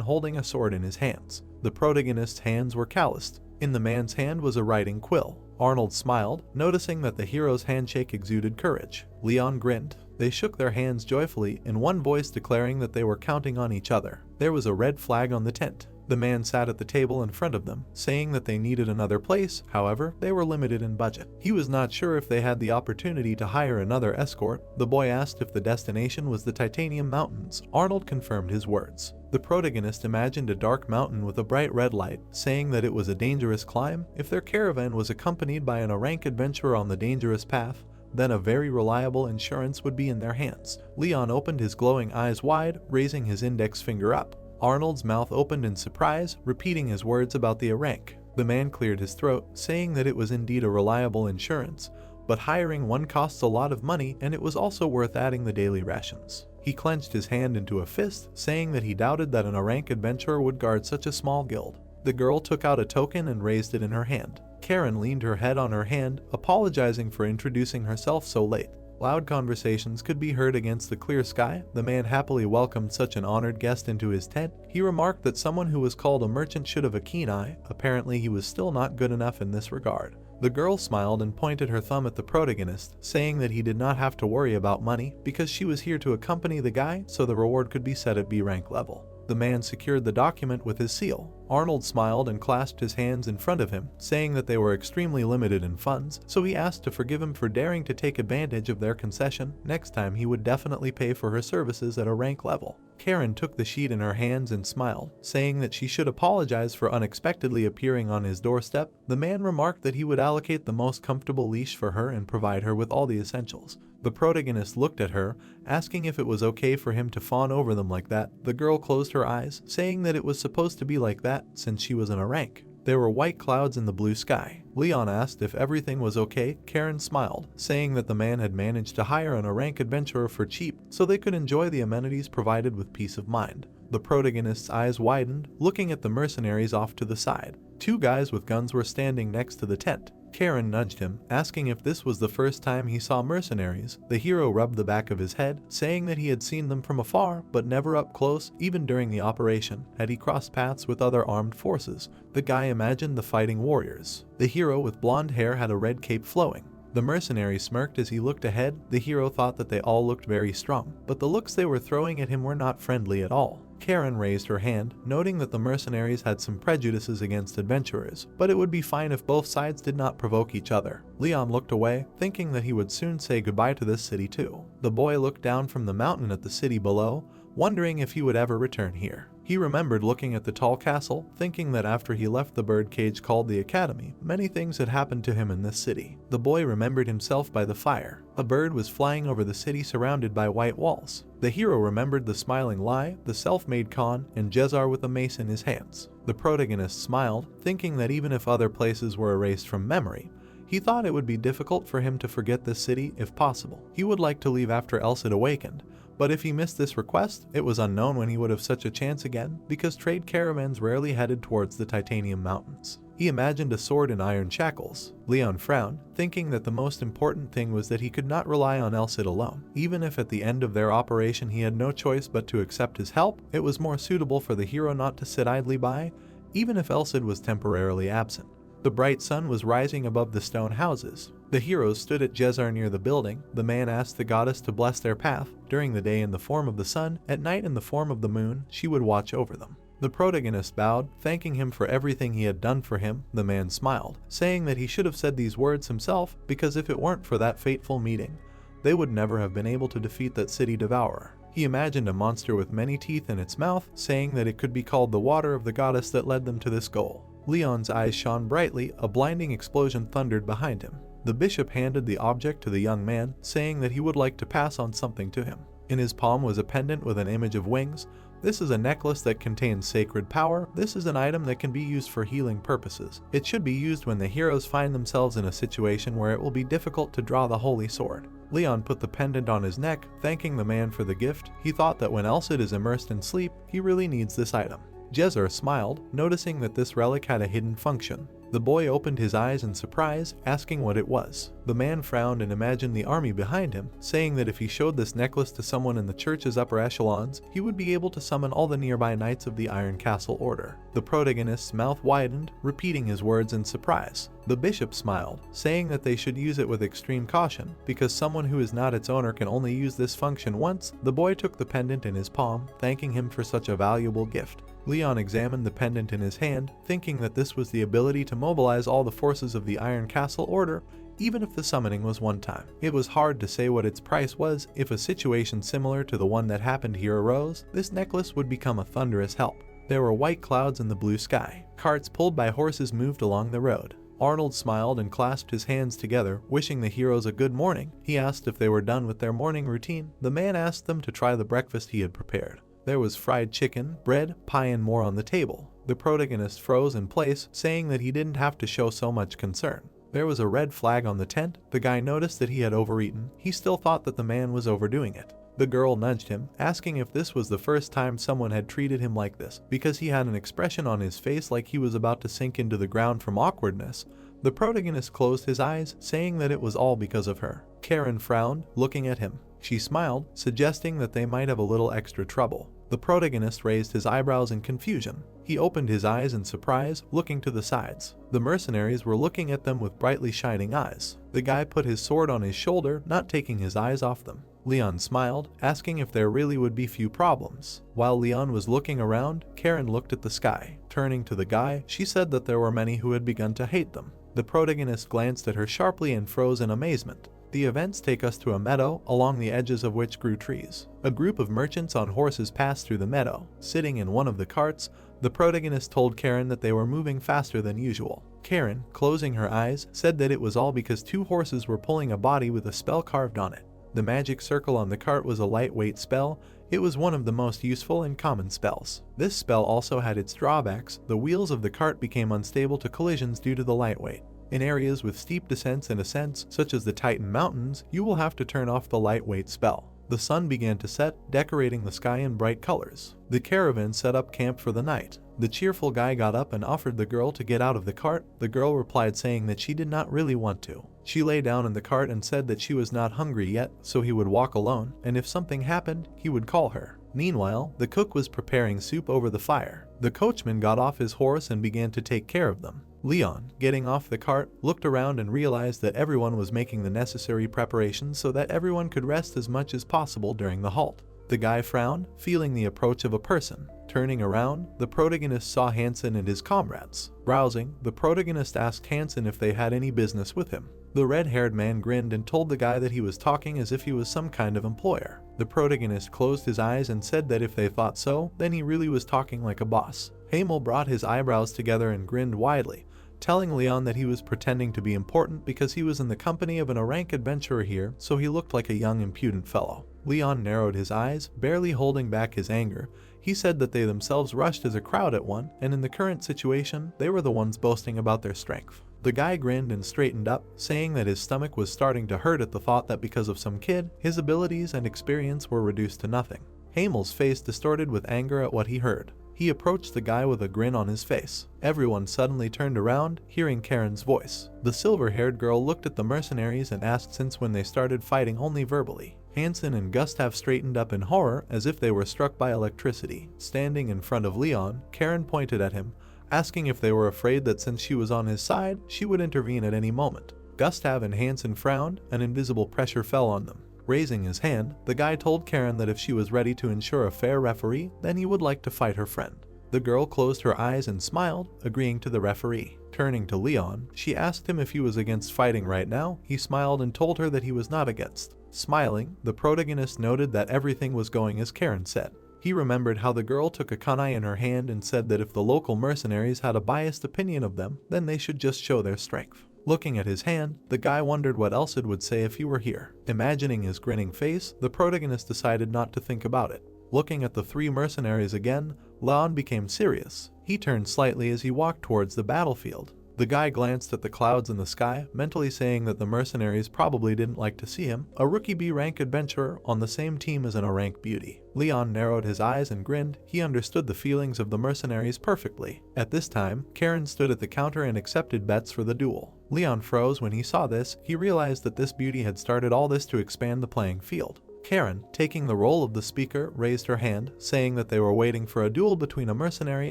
S1: holding a sword in his hands. The protagonist's hands were calloused. In the man's hand was a writing quill. Arnold smiled, noticing that the hero's handshake exuded courage. Leon grinned. They shook their hands joyfully, in one voice declaring that they were counting on each other. There was a red flag on the tent. The man sat at the table in front of them, saying that they needed another place. However, they were limited in budget. He was not sure if they had the opportunity to hire another escort. The boy asked if the destination was the Titanium Mountains. Arnold confirmed his words. The protagonist imagined a dark mountain with a bright red light, saying that it was a dangerous climb. If their caravan was accompanied by an rank adventurer on the dangerous path, then a very reliable insurance would be in their hands. Leon opened his glowing eyes wide, raising his index finger up. Arnold's mouth opened in surprise, repeating his words about the rank. The man cleared his throat, saying that it was indeed a reliable insurance, but hiring one costs a lot of money, and it was also worth adding the daily rations. He clenched his hand into a fist, saying that he doubted that an rank adventurer would guard such a small guild. The girl took out a token and raised it in her hand. Karen leaned her head on her hand, apologizing for introducing herself so late. Loud conversations could be heard against the clear sky. The man happily welcomed such an honored guest into his tent. He remarked that someone who was called a merchant should have a keen eye. Apparently he was still not good enough in this regard. The girl smiled and pointed her thumb at the protagonist, saying that he did not have to worry about money because she was here to accompany the guy, so the reward could be set at B rank level. The man secured the document with his seal. Arnold smiled and clasped his hands in front of him, saying that they were extremely limited in funds, so he asked to forgive him for daring to take advantage of their concession. Next time he would definitely pay for her services at a rank level. Karen took the sheet in her hands and smiled, saying that she should apologize for unexpectedly appearing on his doorstep. The man remarked that he would allocate the most comfortable leash for her and provide her with all the essentials. The protagonist looked at her, asking if it was okay for him to fawn over them like that. The girl closed her eyes, saying that it was supposed to be like that since she was in a rank. There were white clouds in the blue sky. Leon asked if everything was okay. Karen smiled, saying that the man had managed to hire a rank adventurer for cheap so they could enjoy the amenities provided with peace of mind. The protagonist's eyes widened, looking at the mercenaries off to the side. Two guys with guns were standing next to the tent. Karen nudged him, asking if this was the first time he saw mercenaries. The hero rubbed the back of his head, saying that he had seen them from afar, but never up close. Even during the operation, had he crossed paths with other armed forces. The guy imagined the fighting warriors. The hero with blonde hair had a red cape flowing. The mercenary smirked as he looked ahead. The hero thought that they all looked very strong, but the looks they were throwing at him were not friendly at all. Karen raised her hand, noting that the mercenaries had some prejudices against adventurers, but it would be fine if both sides did not provoke each other. Leon looked away, thinking that he would soon say goodbye to this city too. The boy looked down from the mountain at the city below, wondering if he would ever return here. He remembered looking at the tall castle, thinking that after he left the birdcage called the Academy, many things had happened to him in this city. The boy remembered himself by the fire. A bird was flying over the city surrounded by white walls. The hero remembered the smiling Lai, the self-made Khan, and Jezar with a mace in his hands. The protagonist smiled, thinking that even if other places were erased from memory, he thought it would be difficult for him to forget this city if possible. He would like to leave after Else had awakened, but if he missed this request, it was unknown when he would have such a chance again, because trade caravans rarely headed towards the Titanium Mountains. He imagined a sword in iron shackles. Leon frowned, thinking that the most important thing was that he could not rely on Elsid alone. Even if at the end of their operation he had no choice but to accept his help, it was more suitable for the hero not to sit idly by, even if Elsid was temporarily absent. The bright sun was rising above the stone houses. The heroes stood at Jezar near the building. The man asked the goddess to bless their path. During the day in the form of the sun, at night in the form of the moon, she would watch over them. The protagonist bowed, thanking him for everything he had done for him. The man smiled, saying that he should have said these words himself, because if it weren't for that fateful meeting, they would never have been able to defeat that city devourer. He imagined a monster with many teeth in its mouth, saying that it could be called the water of the goddess that led them to this goal. Leon's eyes shone brightly. A blinding explosion thundered behind him. The bishop handed the object to the young man, saying that he would like to pass on something to him. In his palm was a pendant with an image of wings. This is a necklace that contains sacred power. This is an item that can be used for healing purposes. It should be used when the heroes find themselves in a situation where it will be difficult to draw the holy sword. Leon put the pendant on his neck, thanking the man for the gift. He thought that when Elsid is immersed in sleep, he really needs this item. Jezar smiled, noticing that this relic had a hidden function. The boy opened his eyes in surprise, asking what it was. The man frowned and imagined the army behind him, saying that if he showed this necklace to someone in the church's upper echelons, he would be able to summon all the nearby knights of the Iron Castle Order. The protagonist's mouth widened, repeating his words in surprise. The bishop smiled, saying that they should use it with extreme caution, because someone who is not its owner can only use this function once. The boy took the pendant in his palm, thanking him for such a valuable gift. Leon examined the pendant in his hand, thinking that this was the ability to mobilize all the forces of the Iron Castle Order, even if the summoning was one time. It was hard to say what its price was. If a situation similar to the one that happened here arose, this necklace would become a thunderous help. There were white clouds in the blue sky. Carts pulled by horses moved along the road. Arnold smiled and clasped his hands together, wishing the heroes a good morning. He asked if they were done with their morning routine. The man asked them to try the breakfast he had prepared. There was fried chicken, bread, pie, and more on the table. The protagonist froze in place, saying that he didn't have to show so much concern. There was a red flag on the tent. The guy noticed that he had overeaten. He still thought that the man was overdoing it. The girl nudged him, asking if this was the first time someone had treated him like this, because he had an expression on his face like he was about to sink into the ground from awkwardness. The protagonist closed his eyes, saying that it was all because of her. Karen frowned, looking at him. She smiled, suggesting that they might have a little extra trouble. The protagonist raised his eyebrows in confusion. He opened his eyes in surprise, looking to the sides. The mercenaries were looking at them with brightly shining eyes. The guy put his sword on his shoulder, not taking his eyes off them. Leon smiled, asking if there really would be few problems. While Leon was looking around, Karen looked at the sky. Turning to the guy, she said that there were many who had begun to hate them. The protagonist glanced at her sharply and froze in amazement. The events take us to a meadow, along the edges of which grew trees. A group of merchants on horses passed through the meadow. Sitting in one of the carts, the protagonist told Karen that they were moving faster than usual. Karen, closing her eyes, said that it was all because two horses were pulling a body with a spell carved on it. The magic circle on the cart was a lightweight spell. It was one of the most useful and common spells. This spell also had its drawbacks. The wheels of the cart became unstable to collisions due to the lightweight. In areas with steep descents and ascents, such as the Titan Mountains, you will have to turn off the lightweight spell. The sun began to set, decorating the sky in bright colors. The caravan set up camp for the night. The cheerful guy got up and offered the girl to get out of the cart. The girl replied, saying that she did not really want to. She lay down in the cart and said that she was not hungry yet, so he would walk alone, and if something happened, he would call her. Meanwhile, the cook was preparing soup over the fire. The coachman got off his horse and began to take care of them. Leon, getting off the cart, looked around and realized that everyone was making the necessary preparations so that everyone could rest as much as possible during the halt. The guy frowned, feeling the approach of a person. Turning around, the protagonist saw Hansen and his comrades. Browsing, the protagonist asked Hansen if they had any business with him. The red-haired man grinned and told the guy that he was talking as if he was some kind of employer. The protagonist closed his eyes and said that if they thought so, then he really was talking like a boss. Hamel brought his eyebrows together and grinned widely, telling Leon that he was pretending to be important because he was in the company of an rank adventurer here, so he looked like a young impudent fellow. Leon narrowed his eyes, barely holding back his anger. He said that they themselves rushed as a crowd at one, and in the current situation, they were the ones boasting about their strength. The guy grinned and straightened up, saying that his stomach was starting to hurt at the thought that because of some kid, his abilities and experience were reduced to nothing. Hamel's face distorted with anger at what he heard. He approached the guy with a grin on his face. Everyone suddenly turned around, hearing Karen's voice. The silver-haired girl looked at the mercenaries and asked since when they started fighting only verbally. Hansen and Gustav straightened up in horror as if they were struck by electricity. Standing in front of Leon, Karen pointed at him, asking if they were afraid that since she was on his side, she would intervene at any moment. Gustav and Hansen frowned, an invisible pressure fell on them. Raising his hand, the guy told Karen that if she was ready to ensure a fair referee, then he would like to fight her friend. The girl closed her eyes and smiled, agreeing to the referee. Turning to Leon, she asked him if he was against fighting right now. He smiled and told her that he was not against. Smiling, the protagonist noted that everything was going as Karen said. He remembered how the girl took a kunai in her hand and said that if the local mercenaries had a biased opinion of them, then they should just show their strength. Looking at his hand, the guy wondered what else it would say if he were here. Imagining his grinning face, the protagonist decided not to think about it. Looking at the three mercenaries again, Leon became serious. He turned slightly as he walked towards the battlefield. The guy glanced at the clouds in the sky, mentally saying that the mercenaries probably didn't like to see him, a rookie B-rank adventurer, on the same team as an A-rank beauty. Leon narrowed his eyes and grinned. He understood the feelings of the mercenaries perfectly. At this time, Karen stood at the counter and accepted bets for the duel. Leon froze when he saw this. He realized that this beauty had started all this to expand the playing field. Karen, taking the role of the speaker, raised her hand, saying that they were waiting for a duel between a mercenary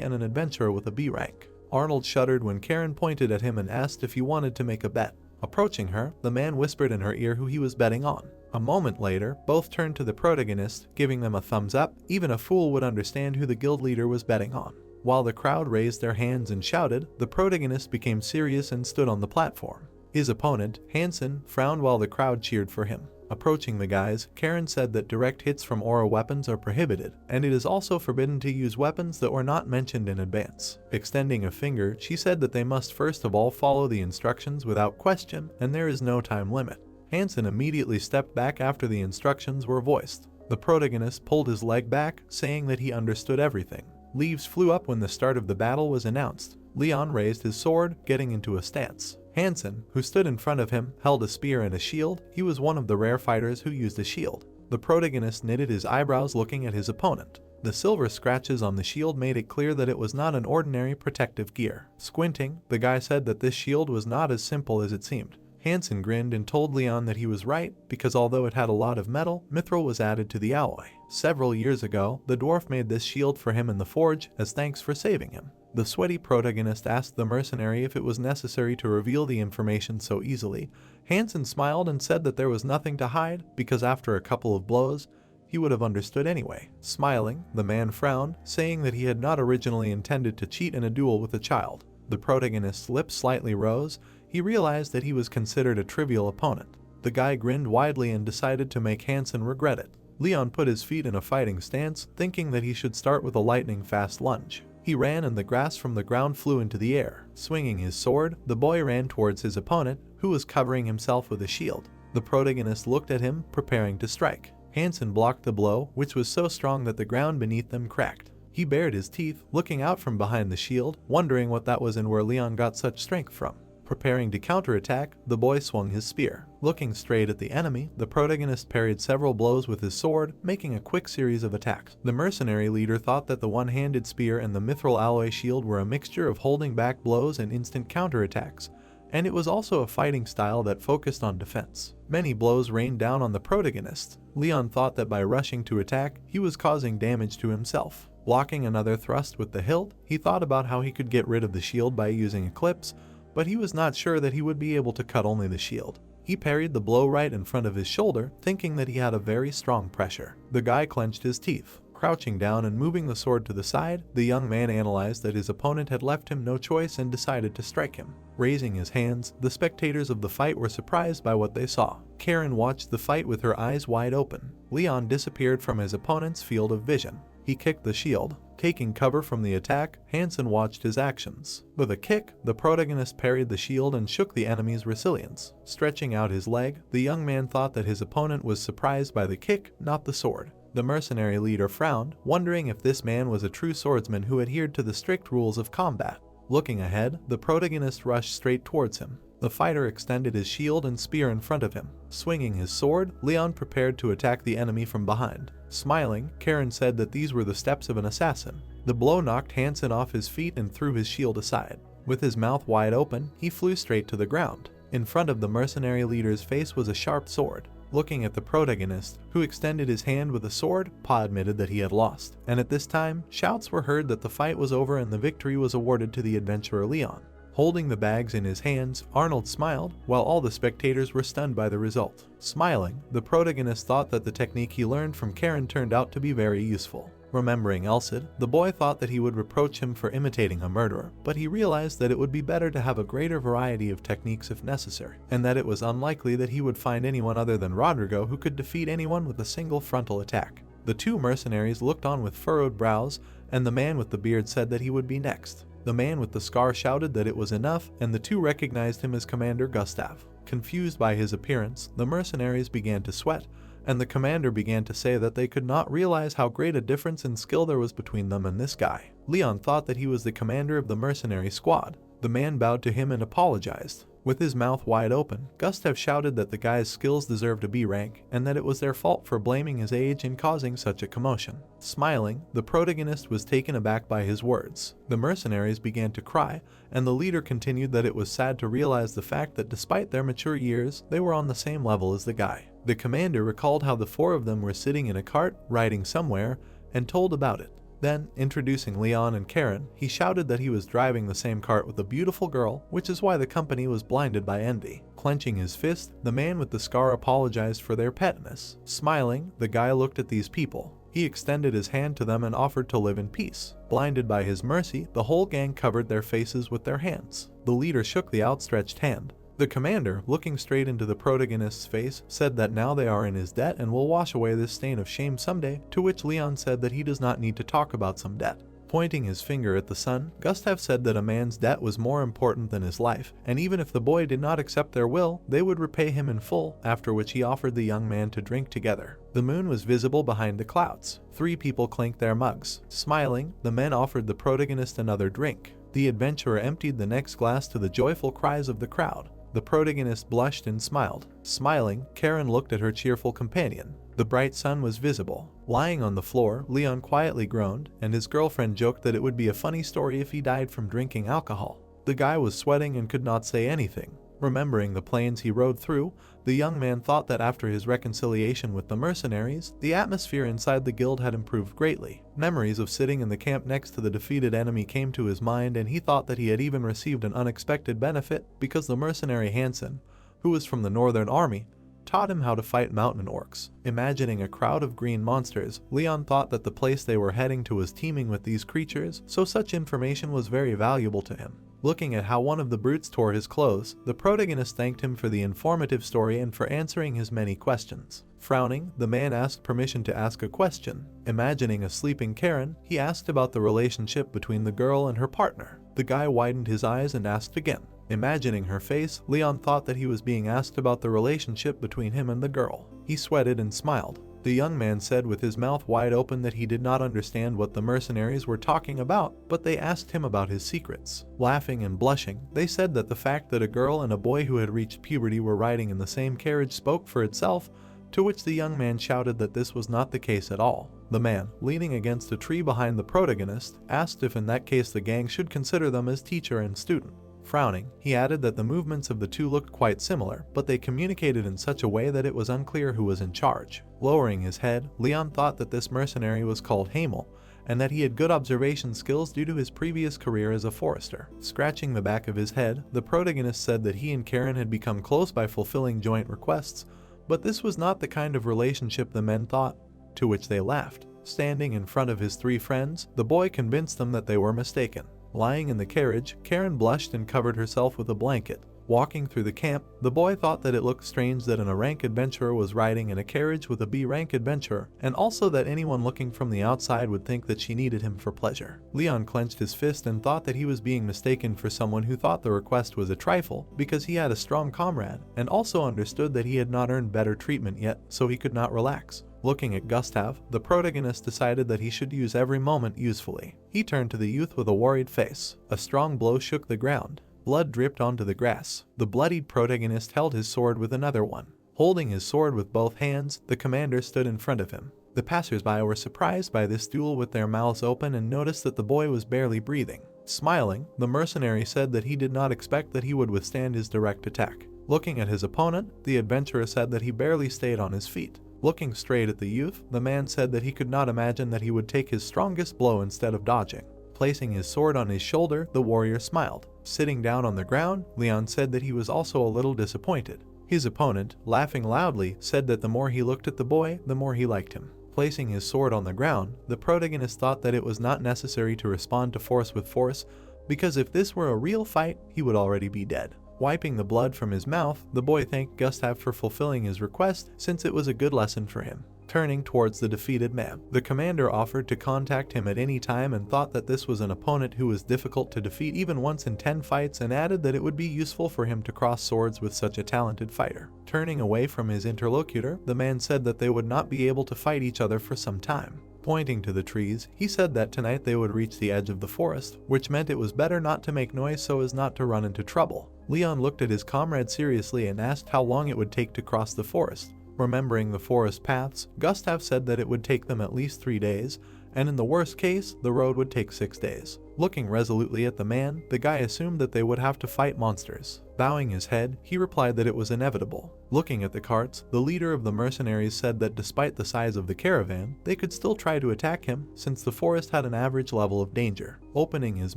S1: and an adventurer with a B rank. Arnold shuddered when Karen pointed at him and asked if he wanted to make a bet. Approaching her, the man whispered in her ear who he was betting on. A moment later, both turned to the protagonist, giving them a thumbs up. Even a fool would understand who the guild leader was betting on. While the crowd raised their hands and shouted, the protagonist became serious and stood on the platform. His opponent, Hansen, frowned while the crowd cheered for him. Approaching the guys, Karen said that direct hits from aura weapons are prohibited, and it is also forbidden to use weapons that were not mentioned in advance. Extending a finger, she said that they must first of all follow the instructions without question, and there is no time limit. Hansen immediately stepped back after the instructions were voiced. The protagonist pulled his leg back, saying that he understood everything. Leaves flew up when the start of the battle was announced. Leon raised his sword, getting into a stance. Hansen, who stood in front of him, held a spear and a shield. He was one of the rare fighters who used a shield. The protagonist knitted his eyebrows looking at his opponent. The silver scratches on the shield made it clear that it was not an ordinary protective gear. Squinting, the guy said that this shield was not as simple as it seemed. Hansen grinned and told Leon that he was right, because although it had a lot of metal, mithril was added to the alloy. Several years ago, the dwarf made this shield for him in the forge as thanks for saving him. The sweaty protagonist asked the mercenary if it was necessary to reveal the information so easily. Hansen smiled and said that there was nothing to hide, because after a couple of blows, he would have understood anyway. Smiling, the man frowned, saying that he had not originally intended to cheat in a duel with a child. The protagonist's lips slightly rose. He realized that he was considered a trivial opponent. The guy grinned widely and decided to make Hansen regret it. Leon put his feet in a fighting stance, thinking that he should start with a lightning-fast lunge. He ran and the grass from the ground flew into the air. Swinging his sword, the boy ran towards his opponent, who was covering himself with a shield. The protagonist looked at him, preparing to strike. Hansen blocked the blow, which was so strong that the ground beneath them cracked. He bared his teeth, looking out from behind the shield, wondering what that was and where Leon got such strength from. Preparing to counterattack, the boy swung his spear. Looking straight at the enemy, the protagonist parried several blows with his sword, making a quick series of attacks. The mercenary leader thought that the one-handed spear and the mithril alloy shield were a mixture of holding back blows and instant counterattacks, and it was also a fighting style that focused on defense. Many blows rained down on the protagonist. Leon thought that by rushing to attack, he was causing damage to himself. Blocking another thrust with the hilt, he thought about how he could get rid of the shield by using Eclipse, but he was not sure that he would be able to cut only the shield. He parried the blow right in front of his shoulder, thinking that he had a very strong pressure. The guy clenched his teeth. Crouching down and moving the sword to the side, the young man analyzed that his opponent had left him no choice and decided to strike him. Raising his hands, the spectators of the fight were surprised by what they saw. Karen watched the fight with her eyes wide open. Leon disappeared from his opponent's field of vision. He kicked the shield. Taking cover from the attack, Hansen watched his actions. With a kick, the protagonist parried the shield and shook the enemy's resilience. Stretching out his leg, the young man thought that his opponent was surprised by the kick, not the sword. The mercenary leader frowned, wondering if this man was a true swordsman who adhered to the strict rules of combat. Looking ahead, the protagonist rushed straight towards him. The fighter extended his shield and spear in front of him. Swinging his sword, Leon prepared to attack the enemy from behind. Smiling, Karen said that these were the steps of an assassin. The blow knocked Hansen off his feet and threw his shield aside. With his mouth wide open, he flew straight to the ground. In front of the mercenary leader's face was a sharp sword. Looking at the protagonist, who extended his hand with a sword, Pa admitted that he had lost. And at this time, shouts were heard that the fight was over and the victory was awarded to the adventurer Leon. Holding the bags in his hands, Arnold smiled, while all the spectators were stunned by the result. Smiling, the protagonist thought that the technique he learned from Karen turned out to be very useful. Remembering Elsid, the boy thought that he would reproach him for imitating a murderer, but he realized that it would be better to have a greater variety of techniques if necessary, and that it was unlikely that he would find anyone other than Rodrigo who could defeat anyone with a single frontal attack. The two mercenaries looked on with furrowed brows, and the man with the beard said that he would be next. The man with the scar shouted that it was enough, and the two recognized him as Commander Gustav. Confused by his appearance, the mercenaries began to sweat, and the commander began to say that they could not realize how great a difference in skill there was between them and this guy. Leon thought that he was the commander of the mercenary squad. The man bowed to him and apologized. With his mouth wide open, Gustav shouted that the guy's skills deserved a B rank and that it was their fault for blaming his age and causing such a commotion. Smiling, the protagonist was taken aback by his words. The mercenaries began to cry, and the leader continued that it was sad to realize the fact that despite their mature years, they were on the same level as the guy. The commander recalled how the four of them were sitting in a cart, riding somewhere, and told about it. Then, introducing Leon and Karen, he shouted that he was driving the same cart with a beautiful girl, which is why the company was blinded by envy. Clenching his fist, the man with the scar apologized for their pettiness. Smiling, the guy looked at these people. He extended his hand to them and offered to live in peace. Blinded by his mercy, the whole gang covered their faces with their hands. The leader shook the outstretched hand. The commander, looking straight into the protagonist's face, said that now they are in his debt and will wash away this stain of shame someday, to which Leon said that he does not need to talk about some debt. Pointing his finger at the sun, Gustav said that a man's debt was more important than his life, and even if the boy did not accept their will, they would repay him in full, after which he offered the young man to drink together. The moon was visible behind the clouds. 3 people clinked their mugs. Smiling, the men offered the protagonist another drink. The adventurer emptied the next glass to the joyful cries of the crowd. The protagonist blushed and smiled. Smiling, Karen looked at her cheerful companion. The bright sun was visible. Lying on the floor, Leon quietly groaned, and his girlfriend joked that it would be a funny story if he died from drinking alcohol. The guy was sweating and could not say anything. Remembering the plains he rode through, the young man thought that after his reconciliation with the mercenaries, the atmosphere inside the guild had improved greatly. Memories of sitting in the camp next to the defeated enemy came to his mind, and he thought that he had even received an unexpected benefit because the mercenary Hansen, who was from the Northern Army, taught him how to fight mountain orcs. Imagining a crowd of green monsters, Leon thought that the place they were heading to was teeming with these creatures, so such information was very valuable to him. Looking at how one of the brutes tore his clothes, the protagonist thanked him for the informative story and for answering his many questions. Frowning, the man asked permission to ask a question. Imagining a sleeping Karen, he asked about the relationship between the girl and her partner. The guy widened his eyes and asked again. Imagining her face, Leon thought that he was being asked about the relationship between him and the girl. He sweated and smiled. The young man said with his mouth wide open that he did not understand what the mercenaries were talking about, but they asked him about his secrets. Laughing and blushing, they said that the fact that a girl and a boy who had reached puberty were riding in the same carriage spoke for itself, to which the young man shouted that this was not the case at all. The man, leaning against a tree behind the protagonist, asked if in that case the gang should consider them as teacher and student. Frowning, he added that the movements of the two looked quite similar, but they communicated in such a way that it was unclear who was in charge. Lowering his head, Leon thought that this mercenary was called Hamel, and that he had good observation skills due to his previous career as a forester. Scratching the back of his head, the protagonist said that he and Karen had become close by fulfilling joint requests, but this was not the kind of relationship the men thought, to which they laughed. Standing in front of his 3 friends, the boy convinced them that they were mistaken. Lying in the carriage, Karen blushed and covered herself with a blanket. Walking through the camp, the boy thought that it looked strange that an A-rank adventurer was riding in a carriage with a B-rank adventurer, and also that anyone looking from the outside would think that she needed him for pleasure. Leon clenched his fist and thought that he was being mistaken for someone who thought the request was a trifle because he had a strong comrade, and also understood that he had not earned better treatment yet, so he could not relax. Looking at Gustav, the protagonist decided that he should use every moment usefully. He turned to the youth with a worried face. A strong blow shook the ground. Blood dripped onto the grass. The bloodied protagonist held his sword with another one. Holding his sword with both hands, the commander stood in front of him. The passers-by were surprised by this duel with their mouths open and noticed that the boy was barely breathing. Smiling, the mercenary said that he did not expect that he would withstand his direct attack. Looking at his opponent, the adventurer said that he barely stayed on his feet. Looking straight at the youth, the man said that he could not imagine that he would take his strongest blow instead of dodging. Placing his sword on his shoulder, the warrior smiled. Sitting down on the ground, Leon said that he was also a little disappointed. His opponent, laughing loudly, said that the more he looked at the boy, the more he liked him. Placing his sword on the ground, the protagonist thought that it was not necessary to respond to force with force, because if this were a real fight, he would already be dead. Wiping the blood from his mouth, the boy thanked Gustav for fulfilling his request since it was a good lesson for him. Turning towards the defeated man, the commander offered to contact him at any time and thought that this was an opponent who was difficult to defeat even once in 10 fights, and added that it would be useful for him to cross swords with such a talented fighter. Turning away from his interlocutor, the man said that they would not be able to fight each other for some time. Pointing to the trees, he said that tonight they would reach the edge of the forest, which meant it was better not to make noise so as not to run into trouble. Leon looked at his comrade seriously and asked how long it would take to cross the forest. Remembering the forest paths, Gustav said that it would take them at least 3 days, and in the worst case, the road would take 6 days. Looking resolutely at the man, the guy assumed that they would have to fight monsters. Bowing his head, he replied that it was inevitable. Looking at the carts, the leader of the mercenaries said that despite the size of the caravan, they could still try to attack him since the forest had an average level of danger. Opening his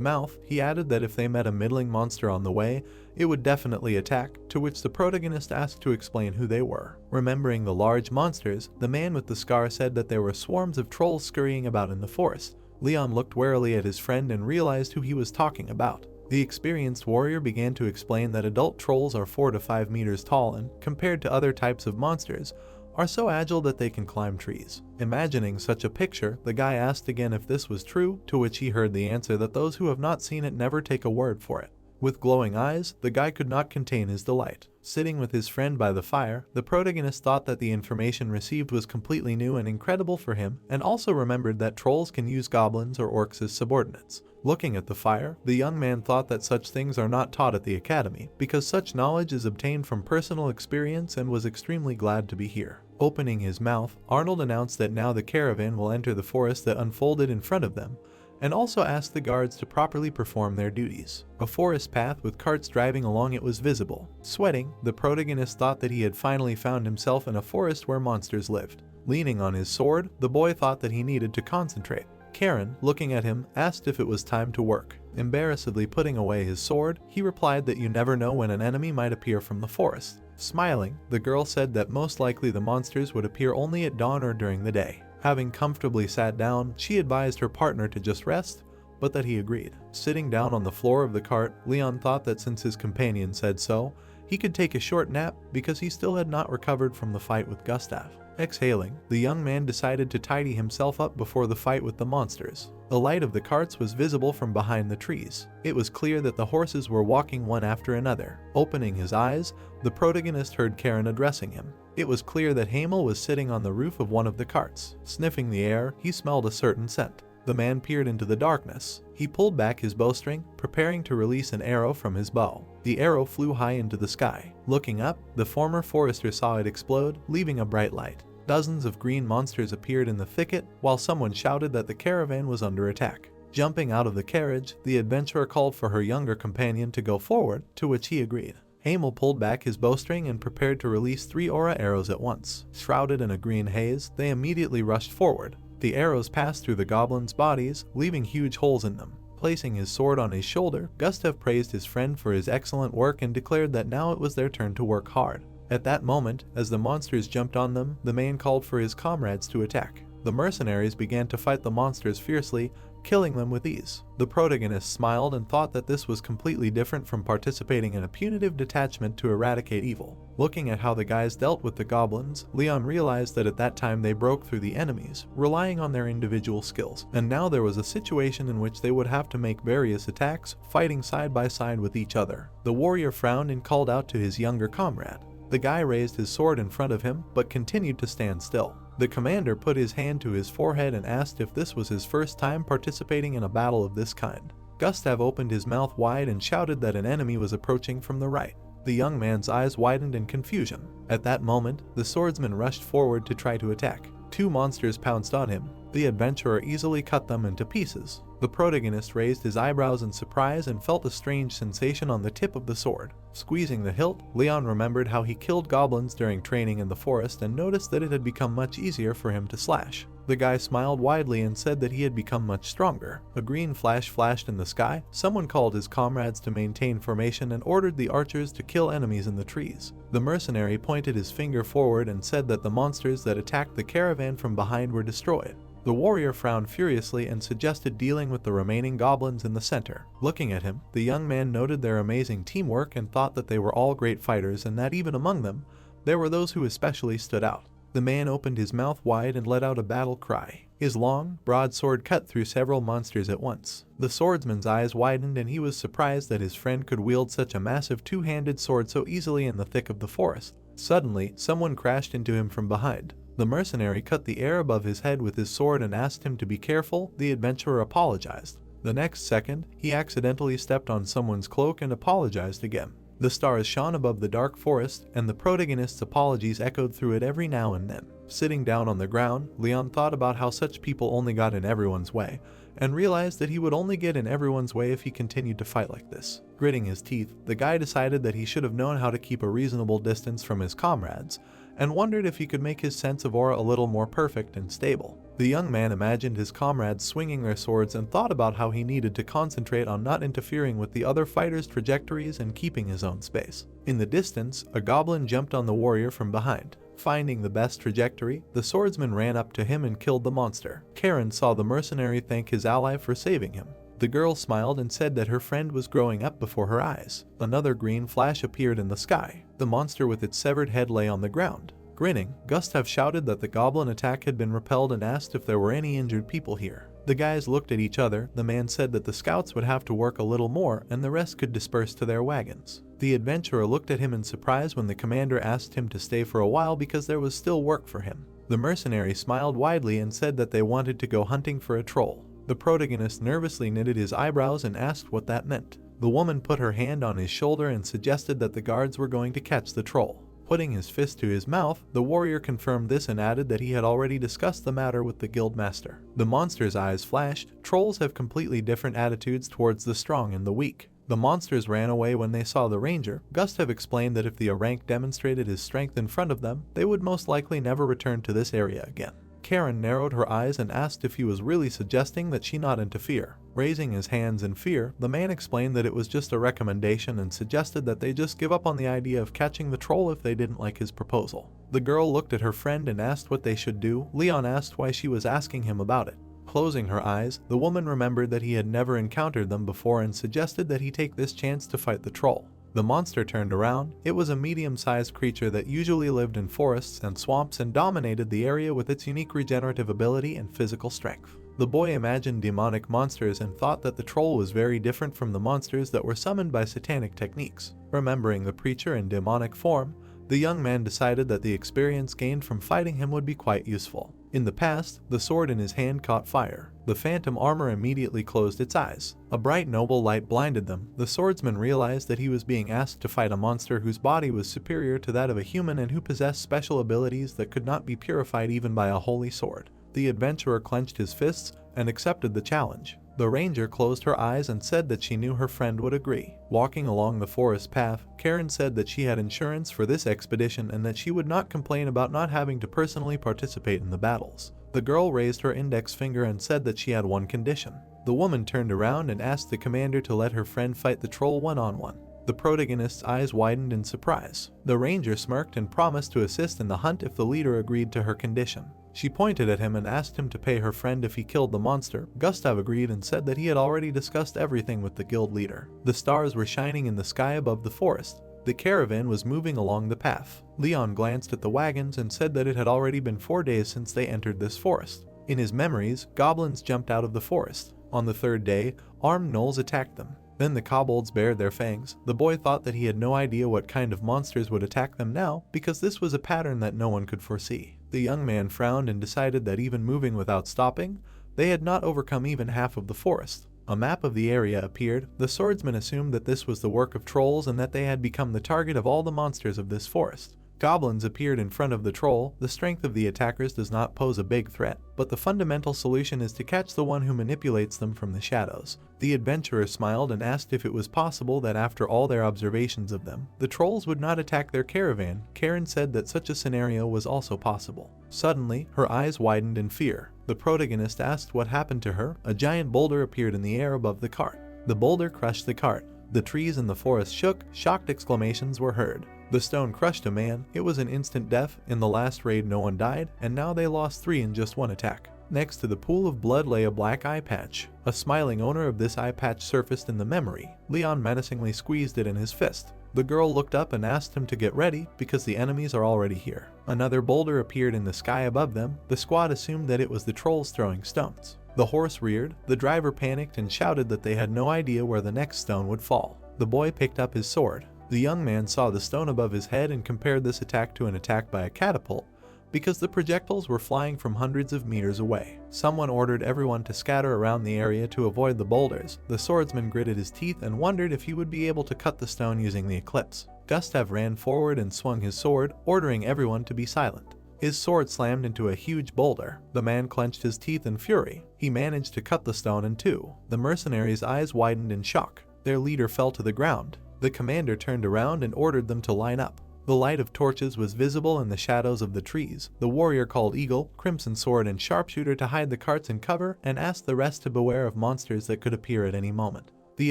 S1: mouth, he added that if they met a middling monster on the way, it would definitely attack, to which the protagonist asked to explain who they were. Remembering the large monsters, the man with the scar said that there were swarms of trolls scurrying about in the forest. Leon looked warily at his friend and realized who he was talking about. The experienced warrior began to explain that adult trolls are 4 to 5 meters tall and, compared to other types of monsters, are so agile that they can climb trees. Imagining such a picture, the guy asked again if this was true, to which he heard the answer that those who have not seen it never take a word for it. With glowing eyes, the guy could not contain his delight. Sitting with his friend by the fire, the protagonist thought that the information received was completely new and incredible for him, and also remembered that trolls can use goblins or orcs as subordinates. Looking at the fire, the young man thought that such things are not taught at the academy, because such knowledge is obtained from personal experience, and was extremely glad to be here. Opening his mouth, Arnold announced that now the caravan will enter the forest that unfolded in front of them, and also asked the guards to properly perform their duties. A forest path with carts driving along it was visible. Sweating, the protagonist thought that he had finally found himself in a forest where monsters lived. Leaning on his sword, the boy thought that he needed to concentrate. Karen, looking at him, asked if it was time to work. Embarrassedly putting away his sword, he replied that you never know when an enemy might appear from the forest. Smiling, the girl said that most likely the monsters would appear only at dawn or during the day. Having comfortably sat down, she advised her partner to just rest, but that he agreed. Sitting down on the floor of the cart, Leon thought that since his companion said so, he could take a short nap because he still had not recovered from the fight with Gustav. Exhaling, the young man decided to tidy himself up before the fight with the monsters. The light of the carts was visible from behind the trees. It was clear that the horses were walking one after another. Opening his eyes, the protagonist heard Karen addressing him. It was clear that Hamel was sitting on the roof of one of the carts. Sniffing the air, he smelled a certain scent. The man peered into the darkness. He pulled back his bowstring, preparing to release an arrow from his bow. The arrow flew high into the sky. Looking up, the former forester saw it explode, leaving a bright light. Dozens of green monsters appeared in the thicket, while someone shouted that the caravan was under attack. Jumping out of the carriage, the adventurer called for her younger companion to go forward, to which he agreed. Hamel pulled back his bowstring and prepared to release 3 aura arrows at once. Shrouded in a green haze, they immediately rushed forward. The arrows passed through the goblins' bodies, leaving huge holes in them. Placing his sword on his shoulder, Gustav praised his friend for his excellent work and declared that now it was their turn to work hard. At that moment, as the monsters jumped on them, the man called for his comrades to attack. The mercenaries began to fight the monsters fiercely, killing them with ease. The protagonist smiled and thought that this was completely different from participating in a punitive detachment to eradicate evil. Looking at how the guys dealt with the goblins, Leon realized that at that time they broke through the enemies, relying on their individual skills, and now there was a situation in which they would have to make various attacks, fighting side by side with each other. The warrior frowned and called out to his younger comrade. The guy raised his sword in front of him, but continued to stand still. The commander put his hand to his forehead and asked if this was his first time participating in a battle of this kind. Gustav opened his mouth wide and shouted that an enemy was approaching from the right. The young man's eyes widened in confusion. At that moment, the swordsman rushed forward to try to attack. 2 monsters pounced on him. The adventurer easily cut them into pieces. The protagonist raised his eyebrows in surprise and felt a strange sensation on the tip of the sword. Squeezing the hilt, Leon remembered how he killed goblins during training in the forest and noticed that it had become much easier for him to slash. The guy smiled widely and said that he had become much stronger. A green flash flashed in the sky. Someone called his comrades to maintain formation and ordered the archers to kill enemies in the trees. The mercenary pointed his finger forward and said that the monsters that attacked the caravan from behind were destroyed. The warrior frowned furiously and suggested dealing with the remaining goblins in the center. Looking at him, the young man noted their amazing teamwork and thought that they were all great fighters and that even among them, there were those who especially stood out. The man opened his mouth wide and let out a battle cry. His long, broad sword cut through several monsters at once. The swordsman's eyes widened and he was surprised that his friend could wield such a massive 2-handed sword so easily in the thick of the forest. Suddenly, someone crashed into him from behind. The mercenary cut the air above his head with his sword and asked him to be careful. The adventurer apologized. The next second, he accidentally stepped on someone's cloak and apologized again. The stars shone above the dark forest, and the protagonist's apologies echoed through it every now and then. Sitting down on the ground, Leon thought about how such people only got in everyone's way, and realized that he would only get in everyone's way if he continued to fight like this. Gritting his teeth, the guy decided that he should have known how to keep a reasonable distance from his comrades, and wondered if he could make his sense of aura a little more perfect and stable. The young man imagined his comrades swinging their swords and thought about how he needed to concentrate on not interfering with the other fighters' trajectories and keeping his own space. In the distance, a goblin jumped on the warrior from behind. Finding the best trajectory, the swordsman ran up to him and killed the monster. Karen saw the mercenary thank his ally for saving him. The girl smiled and said that her friend was growing up before her eyes. Another green flash appeared in the sky. The monster with its severed head lay on the ground. Grinning, Gustav shouted that the goblin attack had been repelled and asked if there were any injured people here. The guys looked at each other. The man said that the scouts would have to work a little more and the rest could disperse to their wagons. The adventurer looked at him in surprise when the commander asked him to stay for a while because there was still work for him. The mercenary smiled widely and said that they wanted to go hunting for a troll. The protagonist nervously knitted his eyebrows and asked what that meant. The woman put her hand on his shoulder and suggested that the guards were going to catch the troll. Putting his fist to his mouth, the warrior confirmed this and added that he had already discussed the matter with the guildmaster. The monster's eyes flashed. Trolls have completely different attitudes towards the strong and the weak. The monsters ran away when they saw the ranger. Gustav explained that if the Arank demonstrated his strength in front of them, they would most likely never return to this area again. Karen narrowed her eyes and asked if he was really suggesting that she not interfere. Raising his hands in fear, the man explained that it was just a recommendation and suggested that they just give up on the idea of catching the troll if they didn't like his proposal. The girl looked at her friend and asked what they should do. Leon asked why she was asking him about it. Closing her eyes, the woman remembered that he had never encountered them before and suggested that he take this chance to fight the troll. The monster turned around. It was a medium-sized creature that usually lived in forests and swamps and dominated the area with its unique regenerative ability and physical strength. The boy imagined demonic monsters and thought that the troll was very different from the monsters that were summoned by satanic techniques. Remembering the preacher in demonic form, the young man decided that the experience gained from fighting him would be quite useful. In the past, the sword in his hand caught fire. The phantom armor immediately closed its eyes. A bright noble light blinded them. The swordsman realized that he was being asked to fight a monster whose body was superior to that of a human and who possessed special abilities that could not be purified even by a holy sword. The adventurer clenched his fists and accepted the challenge. The ranger closed her eyes and said that she knew her friend would agree. Walking along the forest path, Karen said that she had insurance for this expedition and that she would not complain about not having to personally participate in the battles. The girl raised her index finger and said that she had one condition. The woman turned around and asked the commander to let her friend fight the troll one-on-one. The protagonist's eyes widened in surprise. The ranger smirked and promised to assist in the hunt if the leader agreed to her condition. She pointed at him and asked him to pay her friend if he killed the monster. Gustav agreed and said that he had already discussed everything with the guild leader. The stars were shining in the sky above the forest. The caravan was moving along the path. Leon glanced at the wagons and said that it had already been 4 days since they entered this forest. In his memories, goblins jumped out of the forest. On the 3rd day, armed gnolls attacked them. Then the kobolds bared their fangs. The boy thought that he had no idea what kind of monsters would attack them now, because this was a pattern that no one could foresee. The young man frowned and decided that even moving without stopping, they had not overcome even half of the forest. A map of the area appeared. The swordsman assumed that this was the work of trolls and that they had become the target of all the monsters of this forest. Goblins appeared in front of the troll. The strength of the attackers does not pose a big threat, but the fundamental solution is to catch the one who manipulates them from the shadows. The adventurer smiled and asked if it was possible that after all their observations of them, the trolls would not attack their caravan. Karen said that such a scenario was also possible. Suddenly, her eyes widened in fear. The protagonist asked what happened to her. A giant boulder appeared in the air above the cart. The boulder crushed the cart. The trees in the forest shook. Shocked exclamations were heard. The stone crushed a man. It was an instant death. In the last raid no one died, and now they lost 3 in just 1 attack. Next to the pool of blood lay a black eye patch. A smiling owner of this eye patch surfaced in the memory. Leon menacingly squeezed it in his fist. The girl looked up and asked him to get ready because the enemies are already here. Another boulder appeared in the sky above them. The squad assumed that it was the trolls throwing stones. The horse reared. The driver panicked and shouted that they had no idea where the next stone would fall. The boy picked up his sword. The young man saw the stone above his head and compared this attack to an attack by a catapult, because the projectiles were flying from hundreds of meters away. Someone ordered everyone to scatter around the area to avoid the boulders. The swordsman gritted his teeth and wondered if he would be able to cut the stone using the eclipse. Gustav ran forward and swung his sword, ordering everyone to be silent. His sword slammed into a huge boulder. The man clenched his teeth in fury. He managed to cut the stone in two. The mercenaries' eyes widened in shock. Their leader fell to the ground. The commander turned around and ordered them to line up. The light of torches was visible in the shadows of the trees. The warrior called Eagle, Crimson Sword, and Sharpshooter to hide the carts in cover and asked the rest to beware of monsters that could appear at any moment. The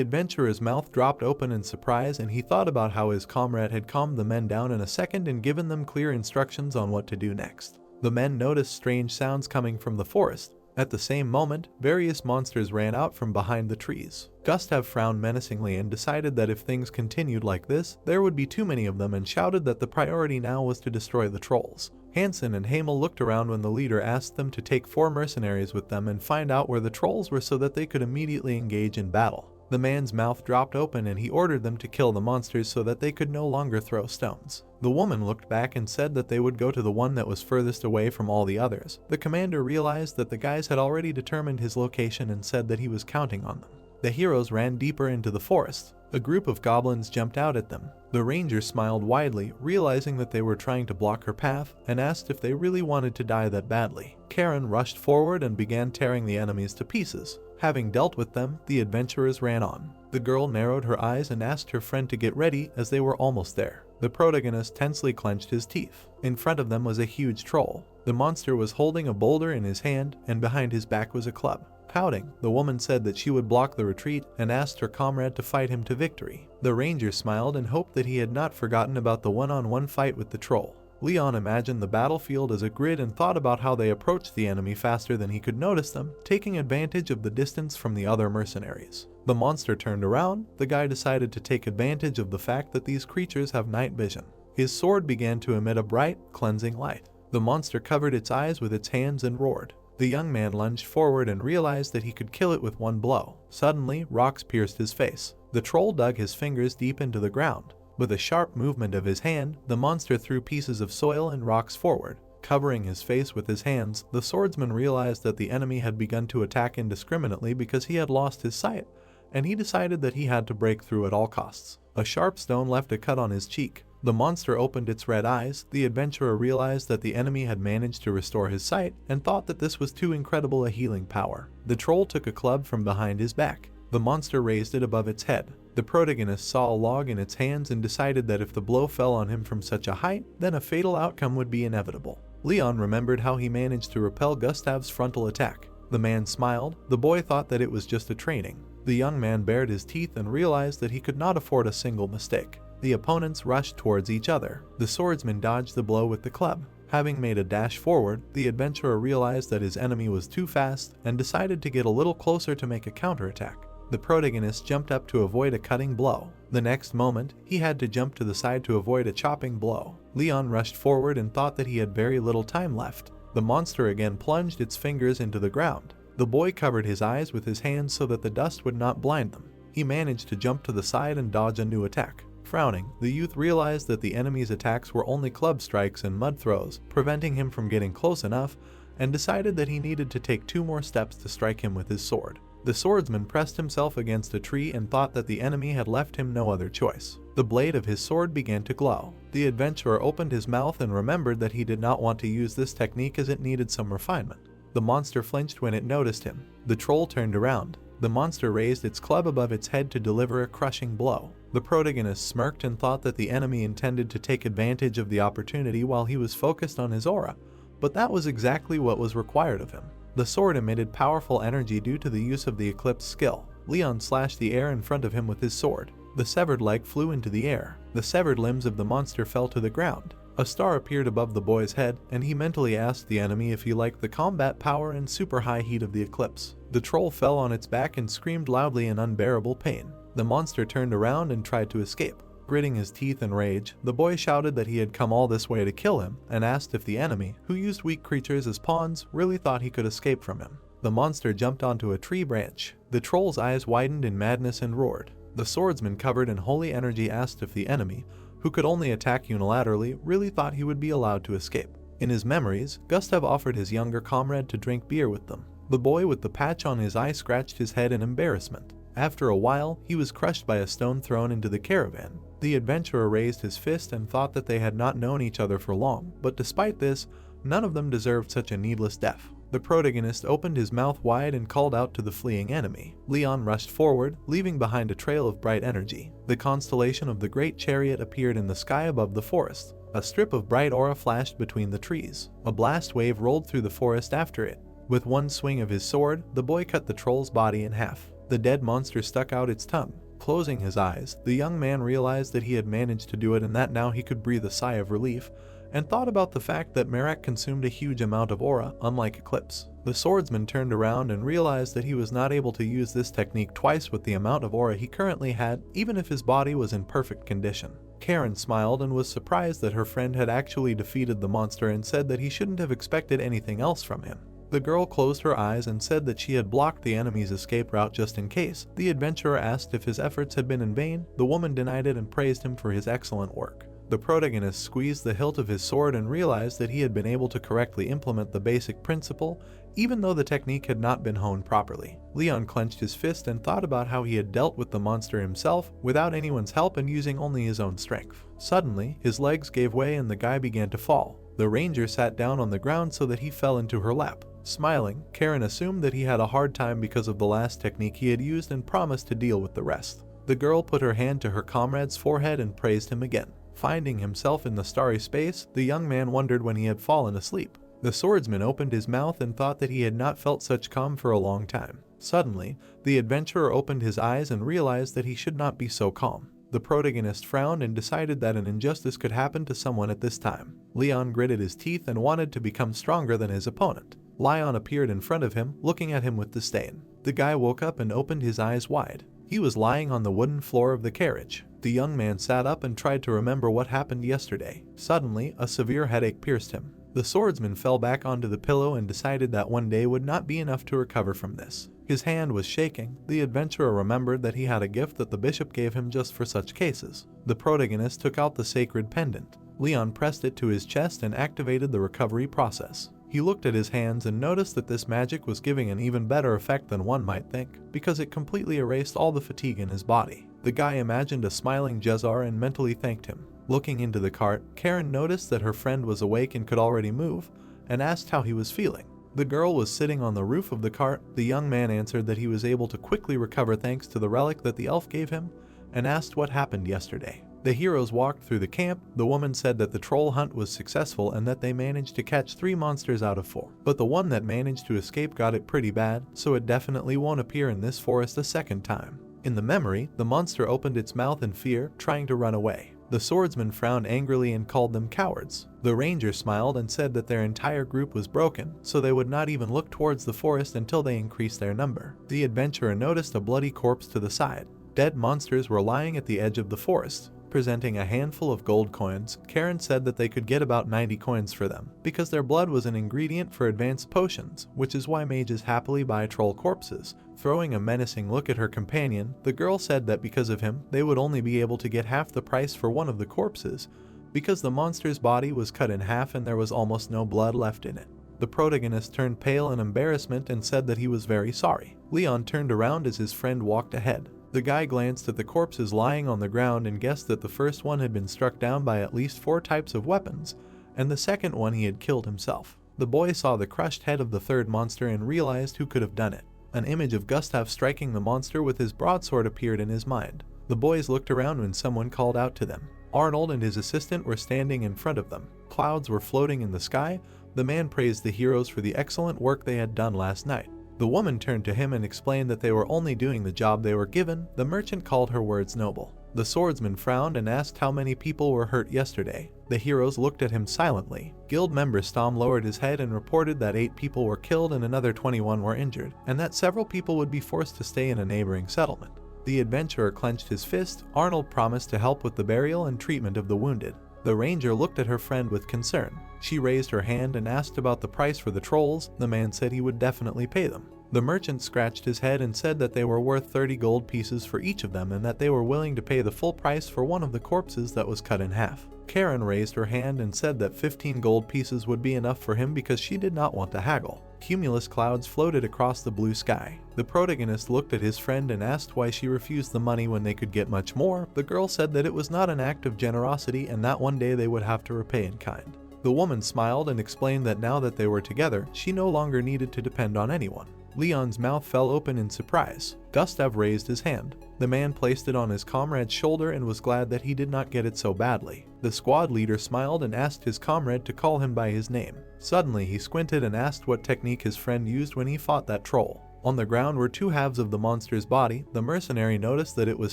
S1: adventurer's mouth dropped open in surprise, and he thought about how his comrade had calmed the men down in a second and given them clear instructions on what to do next. The men noticed strange sounds coming from the forest. At the same moment, various monsters ran out from behind the trees. Gustav frowned menacingly and decided that if things continued like this, there would be too many of them, and shouted that the priority now was to destroy the trolls. Hansen and Hamel looked around when the leader asked them to take 4 mercenaries with them and find out where the trolls were so that they could immediately engage in battle. The man's mouth dropped open and he ordered them to kill the monsters so that they could no longer throw stones. The woman looked back and said that they would go to the one that was furthest away from all the others. The commander realized that the guys had already determined his location and said that he was counting on them. The heroes ran deeper into the forest. A group of goblins jumped out at them. The ranger smiled widely, realizing that they were trying to block her path, and asked if they really wanted to die that badly. Karen rushed forward and began tearing the enemies to pieces. Having dealt with them, the adventurers ran on. The girl narrowed her eyes and asked her friend to get ready as they were almost there. The protagonist tensely clenched his teeth. In front of them was a huge troll. The monster was holding a boulder in his hand, and behind his back was a club. Pouting, the woman said that she would block the retreat and asked her comrade to fight him to victory. The ranger smiled and hoped that he had not forgotten about the one-on-one fight with the troll. Leon imagined the battlefield as a grid and thought about how they approached the enemy faster than he could notice them, taking advantage of the distance from the other mercenaries. The monster turned around. The guy decided to take advantage of the fact that these creatures have night vision. His sword began to emit a bright, cleansing light. The monster covered its eyes with its hands and roared. The young man lunged forward and realized that he could kill it with one blow. Suddenly, rocks pierced his face. The troll dug his fingers deep into the ground. With a sharp movement of his hand, the monster threw pieces of soil and rocks forward. Covering his face with his hands, the swordsman realized that the enemy had begun to attack indiscriminately because he had lost his sight, and he decided that he had to break through at all costs. A sharp stone left a cut on his cheek. The monster opened its red eyes. The adventurer realized that the enemy had managed to restore his sight and thought that this was too incredible a healing power. The troll took a club from behind his back. The monster raised it above its head. The protagonist saw a log in its hands and decided that if the blow fell on him from such a height, then a fatal outcome would be inevitable. Leon remembered how he managed to repel Gustav's frontal attack. The man smiled. The boy thought that it was just a training. The young man bared his teeth and realized that he could not afford a single mistake. The opponents rushed towards each other. The swordsman dodged the blow with the club. Having made a dash forward, the adventurer realized that his enemy was too fast and decided to get a little closer to make a counterattack. The protagonist jumped up to avoid a cutting blow. The next moment, he had to jump to the side to avoid a chopping blow. Leon rushed forward and thought that he had very little time left. The monster again plunged its fingers into the ground. The boy covered his eyes with his hands so that the dust would not blind them. He managed to jump to the side and dodge a new attack. Frowning, the youth realized that the enemy's attacks were only club strikes and mud throws, preventing him from getting close enough, and decided that he needed to take 2 more steps to strike him with his sword. The swordsman pressed himself against a tree and thought that the enemy had left him no other choice. The blade of his sword began to glow. The adventurer opened his mouth and remembered that he did not want to use this technique as it needed some refinement. The monster flinched when it noticed him. The troll turned around. The monster raised its club above its head to deliver a crushing blow. The protagonist smirked and thought that the enemy intended to take advantage of the opportunity while he was focused on his aura, but that was exactly what was required of him. The sword emitted powerful energy due to the use of the Eclipse skill. Leon slashed the air in front of him with his sword. The severed leg flew into the air. The severed limbs of the monster fell to the ground. A star appeared above the boy's head, and he mentally asked the enemy if he liked the combat power and super high heat of the Eclipse. The troll fell on its back and screamed loudly in unbearable pain. The monster turned around and tried to escape. Gritting his teeth in rage, the boy shouted that he had come all this way to kill him, and asked if the enemy, who used weak creatures as pawns, really thought he could escape from him. The monster jumped onto a tree branch. The troll's eyes widened in madness and roared. The swordsman, covered in holy energy, asked if the enemy, who could only attack unilaterally, really thought he would be allowed to escape. In his memories, Gustav offered his younger comrade to drink beer with them. The boy with the patch on his eye scratched his head in embarrassment. After a while, he was crushed by a stone thrown into the caravan. The adventurer raised his fist and thought that they had not known each other for long, but despite this, none of them deserved such a needless death. The protagonist opened his mouth wide and called out to the fleeing enemy. Leon rushed forward, leaving behind a trail of bright energy. The constellation of the Great Chariot appeared in the sky above the forest. A strip of bright aura flashed between the trees. A blast wave rolled through the forest after it. With one swing of his sword, the boy cut the troll's body in half. The dead monster stuck out its tongue. Closing his eyes, the young man realized that he had managed to do it and that now he could breathe a sigh of relief, and thought about the fact that Merak consumed a huge amount of aura, unlike Eclipse. The swordsman turned around and realized that he was not able to use this technique twice with the amount of aura he currently had, even if his body was in perfect condition. Karen smiled and was surprised that her friend had actually defeated the monster and said that he shouldn't have expected anything else from him. The girl closed her eyes and said that she had blocked the enemy's escape route just in case. The adventurer asked if his efforts had been in vain. The woman denied it and praised him for his excellent work. The protagonist squeezed the hilt of his sword and realized that he had been able to correctly implement the basic principle, even though the technique had not been honed properly. Leon clenched his fist and thought about how he had dealt with the monster himself, without anyone's help and using only his own strength. Suddenly, his legs gave way and the guy began to fall. The ranger sat down on the ground so that he fell into her lap. Smiling, Karen assumed that he had a hard time because of the last technique he had used and promised to deal with the rest. The girl put her hand to her comrade's forehead and praised him again. Finding himself in the starry space, the young man wondered when he had fallen asleep. The swordsman opened his mouth and thought that he had not felt such calm for a long time. Suddenly, the adventurer opened his eyes and realized that he should not be so calm. The protagonist frowned and decided that an injustice could happen to someone at this time. Leon gritted his teeth and wanted to become stronger than his opponent. Leon appeared in front of him, looking at him with disdain. The guy woke up and opened his eyes wide. He was lying on the wooden floor of the carriage. The young man sat up and tried to remember what happened yesterday. Suddenly, a severe headache pierced him. The swordsman fell back onto the pillow and decided that one day would not be enough to recover from this. His hand was shaking. The adventurer remembered that he had a gift that the bishop gave him just for such cases. The protagonist took out the sacred pendant. Leon pressed it to his chest and activated the recovery process. He looked at his hands and noticed that this magic was giving an even better effect than one might think, because it completely erased all the fatigue in his body. The guy imagined a smiling Jezar and mentally thanked him. Looking into the cart, Karen noticed that her friend was awake and could already move, and asked how he was feeling. The girl was sitting on the roof of the cart. The young man answered that he was able to quickly recover thanks to the relic that the elf gave him, and asked what happened yesterday. The heroes walked through the camp. The woman said that the troll hunt was successful and that they managed to catch 3 monsters out of 4. But the one that managed to escape got it pretty bad, so it definitely won't appear in this forest a second time. In the memory, the monster opened its mouth in fear, trying to run away. The swordsman frowned angrily and called them cowards. The ranger smiled and said that their entire group was broken, so they would not even look towards the forest until they increased their number. The adventurer noticed a bloody corpse to the side. Dead monsters were lying at the edge of the forest. Presenting a handful of gold coins, Karen said that they could get about 90 coins for them, because their blood was an ingredient for advanced potions, which is why mages happily buy troll corpses. Throwing a menacing look at her companion, the girl said that because of him, they would only be able to get half the price for one of the corpses, because the monster's body was cut in half and there was almost no blood left in it. The protagonist turned pale in embarrassment and said that he was very sorry. Leon turned around as his friend walked ahead. The guy glanced at the corpses lying on the ground and guessed that the first one had been struck down by at least 4 types of weapons, and the second one he had killed himself. The boy saw the crushed head of the third monster and realized who could have done it. An image of Gustav striking the monster with his broadsword appeared in his mind. The boys looked around when someone called out to them. Arnold and his assistant were standing in front of them. Clouds were floating in the sky. The man praised the heroes for the excellent work they had done last night. The woman turned to him and explained that they were only doing the job they were given. The merchant called her words noble. The swordsman frowned and asked how many people were hurt yesterday. The heroes looked at him silently. Guild member Stom lowered his head and reported that 8 people were killed and another 21 were injured, and that several people would be forced to stay in a neighboring settlement. The adventurer clenched his fist. Arnold promised to help with the burial and treatment of the wounded. The ranger looked at her friend with concern. She raised her hand and asked about the price for the trolls. The man said he would definitely pay them. The merchant scratched his head and said that they were worth 30 gold pieces for each of them and that they were willing to pay the full price for one of the corpses that was cut in half. Karen raised her hand and said that 15 gold pieces would be enough for him because she did not want to haggle. Cumulus clouds floated across the blue sky. The protagonist looked at his friend and asked why she refused the money when they could get much more. The girl said that it was not an act of generosity and that one day they would have to repay in kind. The woman smiled and explained that now that they were together, she no longer needed to depend on anyone. Leon's mouth fell open in surprise. Gustav raised his hand. The man placed it on his comrade's shoulder and was glad that he did not get it so badly. The squad leader smiled and asked his comrade to call him by his name. Suddenly he squinted and asked what technique his friend used when he fought that troll. On the ground were two halves of the monster's body. The mercenary noticed that it was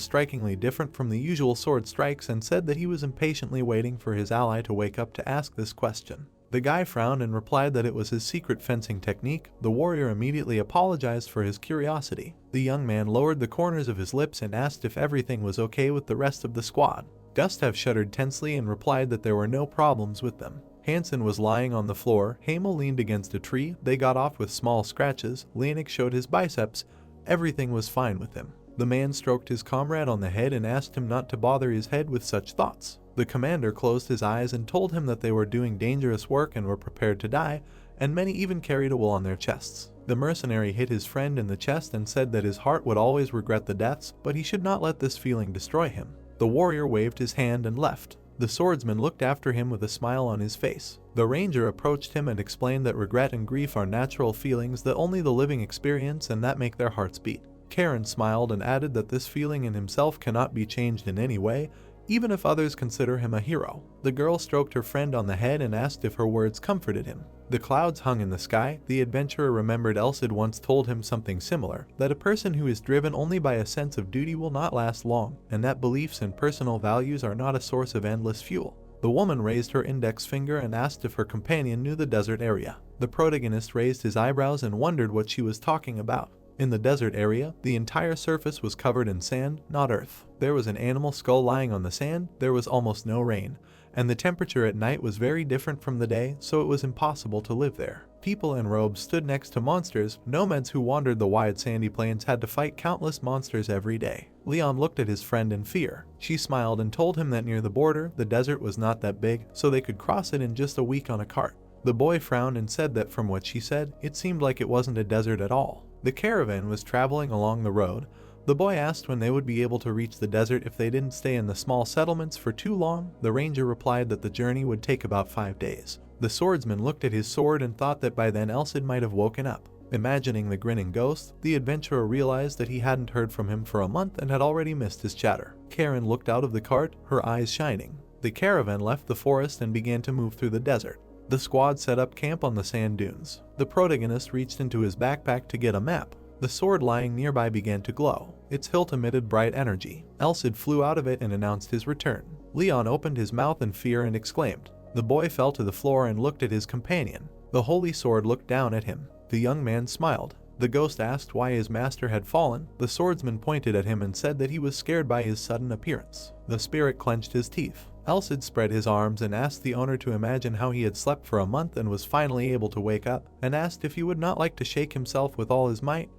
S1: strikingly different from the usual sword strikes and said that he was impatiently waiting for his ally to wake up to ask this question. The guy frowned and replied that it was his secret fencing technique. The warrior immediately apologized for his curiosity. The young man lowered the corners of his lips and asked if everything was okay with the rest of the squad. Gustav shuddered tensely and replied that there were no problems with them. Hansen was lying on the floor. Hamel leaned against a tree. They got off with small scratches. Leonic showed his biceps. Everything was fine with him. The man stroked his comrade on the head and asked him not to bother his head with such thoughts. The commander closed his eyes and told him that they were doing dangerous work and were prepared to die, and many even carried a will on their chests. The mercenary hit his friend in the chest and said that his heart would always regret the deaths, but he should not let this feeling destroy him. The warrior waved his hand and left. The swordsman looked after him with a smile on his face. The ranger approached him and explained that regret and grief are natural feelings that only the living experience and that make their hearts beat. Karen smiled and added that this feeling in himself cannot be changed in any way, even if others consider him a hero. The girl stroked her friend on the head and asked if her words comforted him. The clouds hung in the sky. The adventurer remembered Else had once told him something similar, that a person who is driven only by a sense of duty will not last long, and that beliefs and personal values are not a source of endless fuel. The woman raised her index finger and asked if her companion knew the desert area. The protagonist raised his eyebrows and wondered what she was talking about. In the desert area, the entire surface was covered in sand, not earth. There was an animal skull lying on the sand. There was almost no rain, and the temperature at night was very different from the day, so it was impossible to live there. People in robes stood next to monsters. Nomads who wandered the wide sandy plains had to fight countless monsters every day. Leon looked at his friend in fear. She smiled and told him that near the border, the desert was not that big, so they could cross it in just a week on a cart. The boy frowned and said that from what she said, it seemed like it wasn't a desert at all. The caravan was traveling along the road. The boy asked when they would be able to reach the desert if they didn't stay in the small settlements for too long. The ranger replied that the journey would take about 5 days. The swordsman looked at his sword and thought that by then Elsid might have woken up. Imagining the grinning ghost, the adventurer realized that he hadn't heard from him for a month and had already missed his chatter. Karen looked out of the cart, her eyes shining. The caravan left the forest and began to move through the desert. The squad set up camp on the sand dunes. The protagonist reached into his backpack to get a map. The sword lying nearby began to glow. Its hilt emitted bright energy. Elsid flew out of it and announced his return. Leon opened his mouth in fear and exclaimed. The boy fell to the floor and looked at his companion. The holy sword looked down at him. The young man smiled. The ghost asked why his master had fallen. The swordsman pointed at him and said that he was scared by his sudden appearance. The spirit clenched his teeth. Elsid spread his arms and asked the owner to imagine how he had slept for a month and was finally able to wake up, and asked if he would not like to shake himself with all his might.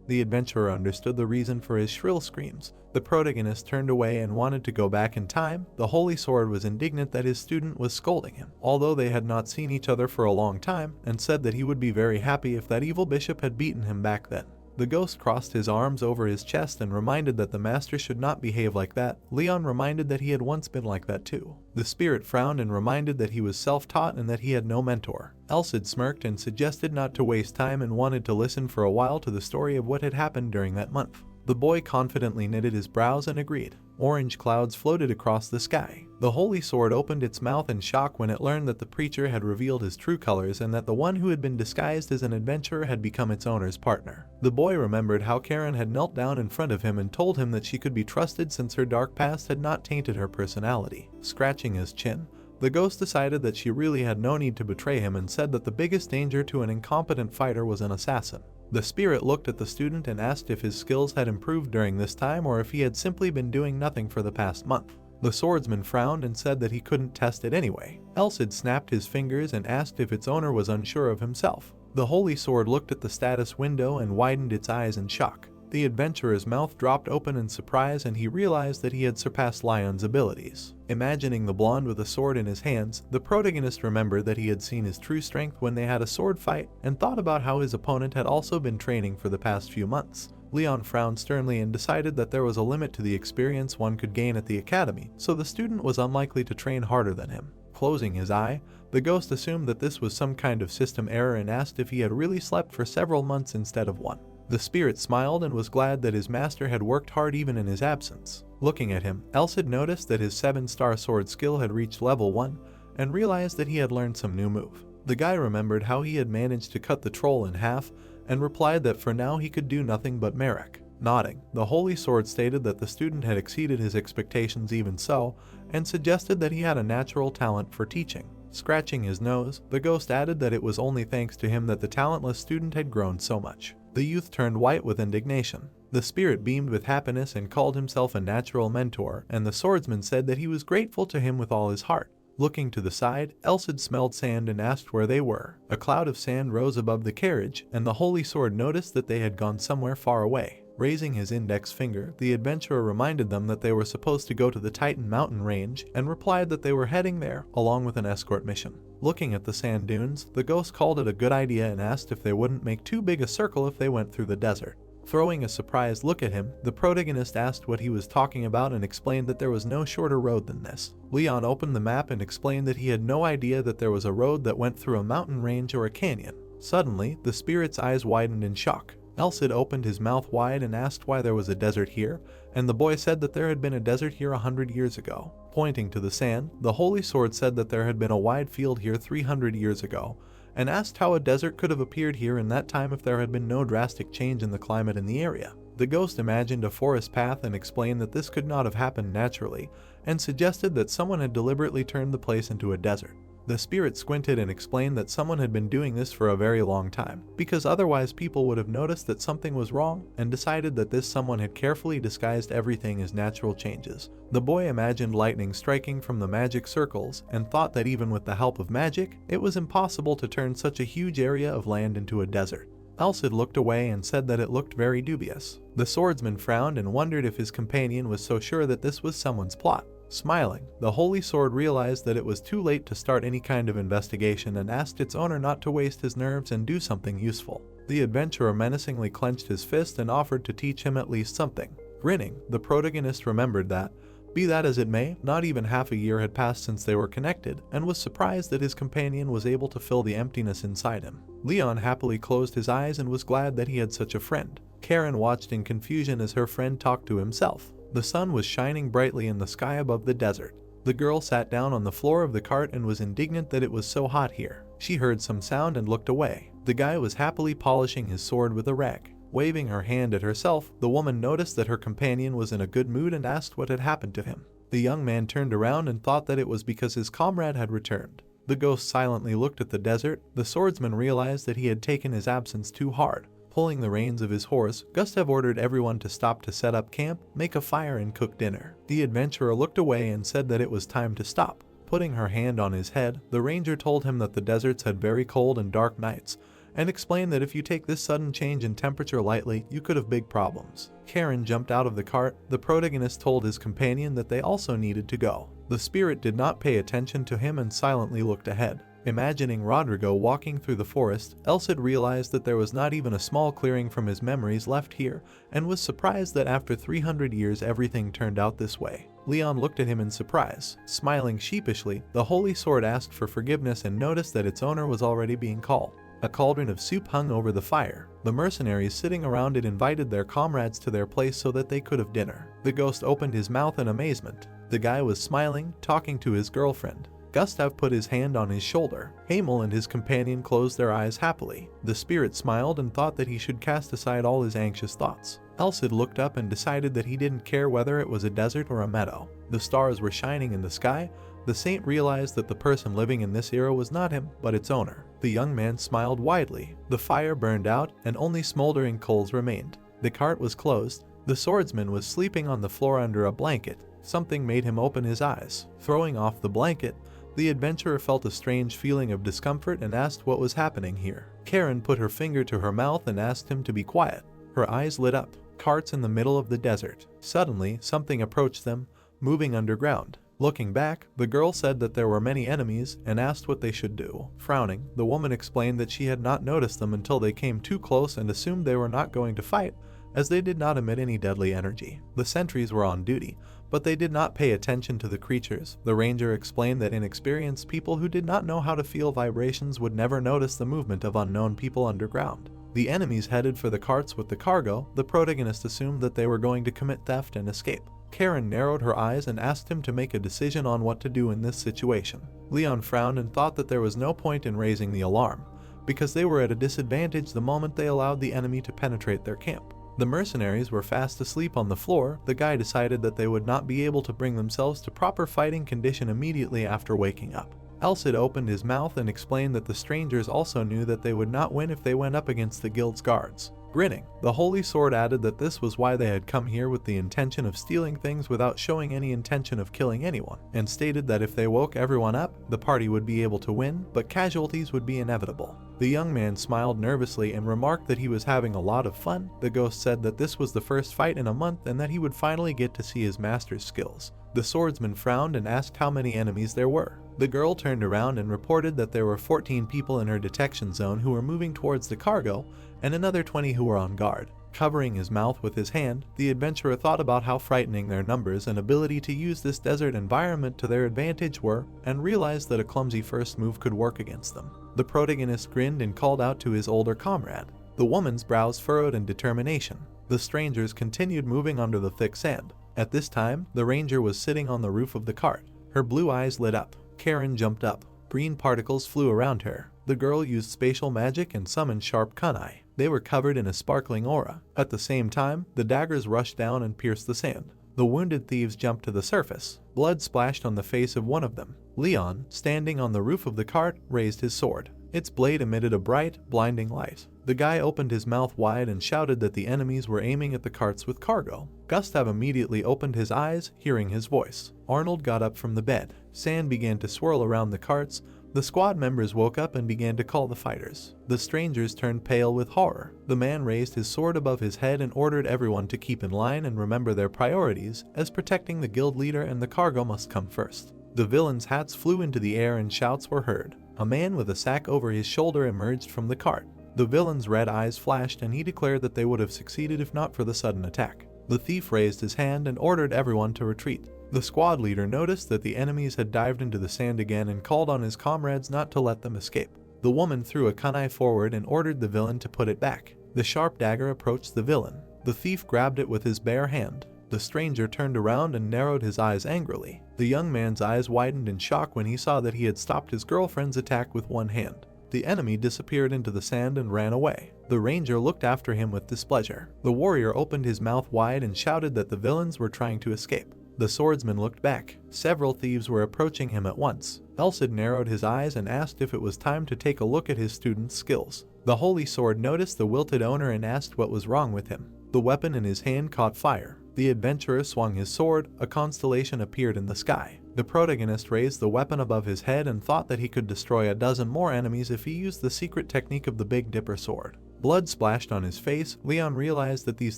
S1: The adventurer understood the reason for his shrill screams. The protagonist turned away and wanted to go back in time. The holy sword was indignant that his student was scolding him, although they had not seen each other for a long time, and said that he would be very happy if that evil bishop had beaten him back then. The ghost crossed his arms over his chest and reminded that the master should not behave like that. Leon reminded that he had once been like that too. The spirit frowned and reminded that he was self-taught and that he had no mentor. Elsid smirked and suggested not to waste time and wanted to listen for a while to the story of what had happened during that month. The boy confidently knitted his brows and agreed. Orange clouds floated across the sky. The holy sword opened its mouth in shock when it learned that the preacher had revealed his true colors and that the one who had been disguised as an adventurer had become its owner's partner. The boy remembered how Karen had knelt down in front of him and told him that she could be trusted since her dark past had not tainted her personality. Scratching his chin, the ghost decided that she really had no need to betray him and said that the biggest danger to an incompetent fighter was an assassin. The spirit looked at the student and asked if his skills had improved during this time or if he had simply been doing nothing for the past month. The swordsman frowned and said that he couldn't test it anyway. Elsid snapped his fingers and asked if its owner was unsure of himself. The holy sword looked at the status window and widened its eyes in shock. The adventurer's mouth dropped open in surprise and he realized that he had surpassed Lion's abilities. Imagining the blonde with a sword in his hands, the protagonist remembered that he had seen his true strength when they had a sword fight and thought about how his opponent had also been training for the past few months. Leon frowned sternly and decided that there was a limit to the experience one could gain at the academy, so the student was unlikely to train harder than him. Closing his eye, the ghost assumed that this was some kind of system error and asked if he had really slept for several months instead of one. The spirit smiled and was glad that his master had worked hard even in his absence. Looking at him, Elsid noticed that his 7-star sword skill had reached level 1 and realized that he had learned some new move. The guy remembered how he had managed to cut the troll in half and replied that for now he could do nothing but Merrick. Nodding, the holy sword stated that the student had exceeded his expectations even so, and suggested that he had a natural talent for teaching. Scratching his nose, the ghost added that it was only thanks to him that the talentless student had grown so much. The youth turned white with indignation. The spirit beamed with happiness and called himself a natural mentor, and the swordsman said that he was grateful to him with all his heart. Looking to the side, Elsid smelled sand and asked where they were. A cloud of sand rose above the carriage, and the holy sword noticed that they had gone somewhere far away. Raising his index finger, the adventurer reminded them that they were supposed to go to the Titan mountain range and replied that they were heading there, along with an escort mission. Looking at the sand dunes, the ghost called it a good idea and asked if they wouldn't make too big a circle if they went through the desert. Throwing a surprised look at him, the protagonist asked what he was talking about and explained that there was no shorter road than this. Leon opened the map and explained that he had no idea that there was a road that went through a mountain range or a canyon. Suddenly, the spirit's eyes widened in shock. Elsid opened his mouth wide and asked why there was a desert here, and the boy said that there had been a desert here 100 years ago. Pointing to the sand, the holy sword said that there had been a wide field here 300 years ago, and asked how a desert could have appeared here in that time if there had been no drastic change in the climate in the area. The ghost imagined a forest path and explained that this could not have happened naturally, and suggested that someone had deliberately turned the place into a desert. The spirit squinted and explained that someone had been doing this for a very long time, because otherwise people would have noticed that something was wrong and decided that this someone had carefully disguised everything as natural changes. The boy imagined lightning striking from the magic circles and thought that even with the help of magic, it was impossible to turn such a huge area of land into a desert. Elsid looked away and said that it looked very dubious. The swordsman frowned and wondered if his companion was so sure that this was someone's plot. Smiling, the holy sword realized that it was too late to start any kind of investigation and asked its owner not to waste his nerves and do something useful. The adventurer menacingly clenched his fist and offered to teach him at least something. Grinning, the protagonist remembered that, be that as it may, not even half a year had passed since they were connected, and was surprised that his companion was able to fill the emptiness inside him. Leon happily closed his eyes and was glad that he had such a friend. Karen watched in confusion as her friend talked to himself. The sun was shining brightly in the sky above the desert. The girl sat down on the floor of the cart and was indignant that it was so hot here. She heard some sound and looked away. The guy was happily polishing his sword with a rag. Waving her hand at herself, the woman noticed that her companion was in a good mood and asked what had happened to him. The young man turned around and thought that it was because his comrade had returned. The ghost silently looked at the desert. The swordsman realized that he had taken his absence too hard. Pulling the reins of his horse, Gustav ordered everyone to stop to set up camp, make a fire and cook dinner. The adventurer looked away and said that it was time to stop. Putting her hand on his head, the ranger told him that the deserts had very cold and dark nights, and explained that if you take this sudden change in temperature lightly, you could have big problems. Karen jumped out of the cart. The protagonist told his companion that they also needed to go. The spirit did not pay attention to him and silently looked ahead. Imagining Rodrigo walking through the forest, Elsid realized that there was not even a small clearing from his memories left here, and was surprised that after 300 years everything turned out this way. Leon looked at him in surprise. Smiling sheepishly, the holy sword asked for forgiveness and noticed that its owner was already being called. A cauldron of soup hung over the fire. The mercenaries sitting around it invited their comrades to their place so that they could have dinner. The ghost opened his mouth in amazement. The guy was smiling, talking to his girlfriend. Gustav put his hand on his shoulder. Hamel and his companion closed their eyes happily. The spirit smiled and thought that he should cast aside all his anxious thoughts. Elsid looked up and decided that he didn't care whether it was a desert or a meadow. The stars were shining in the sky. The saint realized that the person living in this era was not him, but its owner. The young man smiled widely. The fire burned out, and only smoldering coals remained. The cart was closed. The swordsman was sleeping on the floor under a blanket. Something made him open his eyes. Throwing off the blanket, the adventurer felt a strange feeling of discomfort and asked what was happening here. Karen put her finger to her mouth and asked him to be quiet. Her eyes lit up. carts in the middle of the desert. Suddenly, something approached them, moving underground. Looking back, the girl said that there were many enemies and asked what they should do. Frowning, the woman explained that she had not noticed them until they came too close and assumed they were not going to fight, as they did not emit any deadly energy. The sentries were on duty, but they did not pay attention to the creatures. The ranger explained that inexperienced people who did not know how to feel vibrations would never notice the movement of unknown people underground. The enemies headed for the carts with the cargo. The protagonist assumed that they were going to commit theft and escape. Karen narrowed her eyes and asked him to make a decision on what to do in this situation. Leon frowned and thought that there was no point in raising the alarm, because they were at a disadvantage the moment they allowed the enemy to penetrate their camp. The mercenaries were fast asleep on the floor. The guy decided that they would not be able to bring themselves to proper fighting condition immediately after waking up. Elsid opened his mouth and explained that the strangers also knew that they would not win if they went up against the guild's guards. Grinning, the Holy Sword added that this was why they had come here, with the intention of stealing things without showing any intention of killing anyone, and stated that if they woke everyone up, the party would be able to win, but casualties would be inevitable. The young man smiled nervously and remarked that he was having a lot of fun. The ghost said that this was the first fight in a month and that he would finally get to see his master's skills. The swordsman frowned and asked how many enemies there were. The girl turned around and reported that there were 14 people in her detection zone who were moving towards the cargo, and another 20 who were on guard. Covering his mouth with his hand, the adventurer thought about how frightening their numbers and ability to use this desert environment to their advantage were, and realized that a clumsy first move could work against them. The protagonist grinned and called out to his older comrade. The woman's brows furrowed in determination. The strangers continued moving under the thick sand. At this time, the ranger was sitting on the roof of the cart. Her blue eyes lit up. Karen jumped up. Green particles flew around her. The girl used spatial magic and summoned sharp kunai. They were covered in a sparkling aura. At the same time, the daggers rushed down and pierced the sand. The wounded thieves jumped to the surface. Blood splashed on the face of one of them. Leon, standing on the roof of the cart, raised his sword. Its blade emitted a bright, blinding light. The guy opened his mouth wide and shouted that the enemies were aiming at the carts with cargo. Gustav immediately opened his eyes, hearing his voice. Arnold got up from the bed. Sand began to swirl around the carts. The squad members woke up and began to call the fighters. The strangers turned pale with horror. The man raised his sword above his head and ordered everyone to keep in line and remember their priorities, as protecting the guild leader and the cargo must come first. The villains' hats flew into the air and shouts were heard. A man with a sack over his shoulder emerged from the cart. The villain's red eyes flashed and he declared that they would have succeeded if not for the sudden attack. The thief raised his hand and ordered everyone to retreat. The squad leader noticed that the enemies had dived into the sand again and called on his comrades not to let them escape. The woman threw a kunai forward and ordered the villain to put it back. The sharp dagger approached the villain. The thief grabbed it with his bare hand. The stranger turned around and narrowed his eyes angrily. The young man's eyes widened in shock when he saw that he had stopped his girlfriend's attack with one hand. The enemy disappeared into the sand and ran away. The ranger looked after him with displeasure. The warrior opened his mouth wide and shouted that the villains were trying to escape. The swordsman looked back. Several thieves were approaching him at once. Elsid narrowed his eyes and asked if it was time to take a look at his student's skills. The holy sword noticed the wilted owner and asked what was wrong with him. The weapon in his hand caught fire. The adventurer swung his sword. A constellation appeared in the sky. The protagonist raised the weapon above his head and thought that he could destroy a dozen more enemies if he used the secret technique of the Big Dipper sword. Blood splashed on his face. Leon realized that these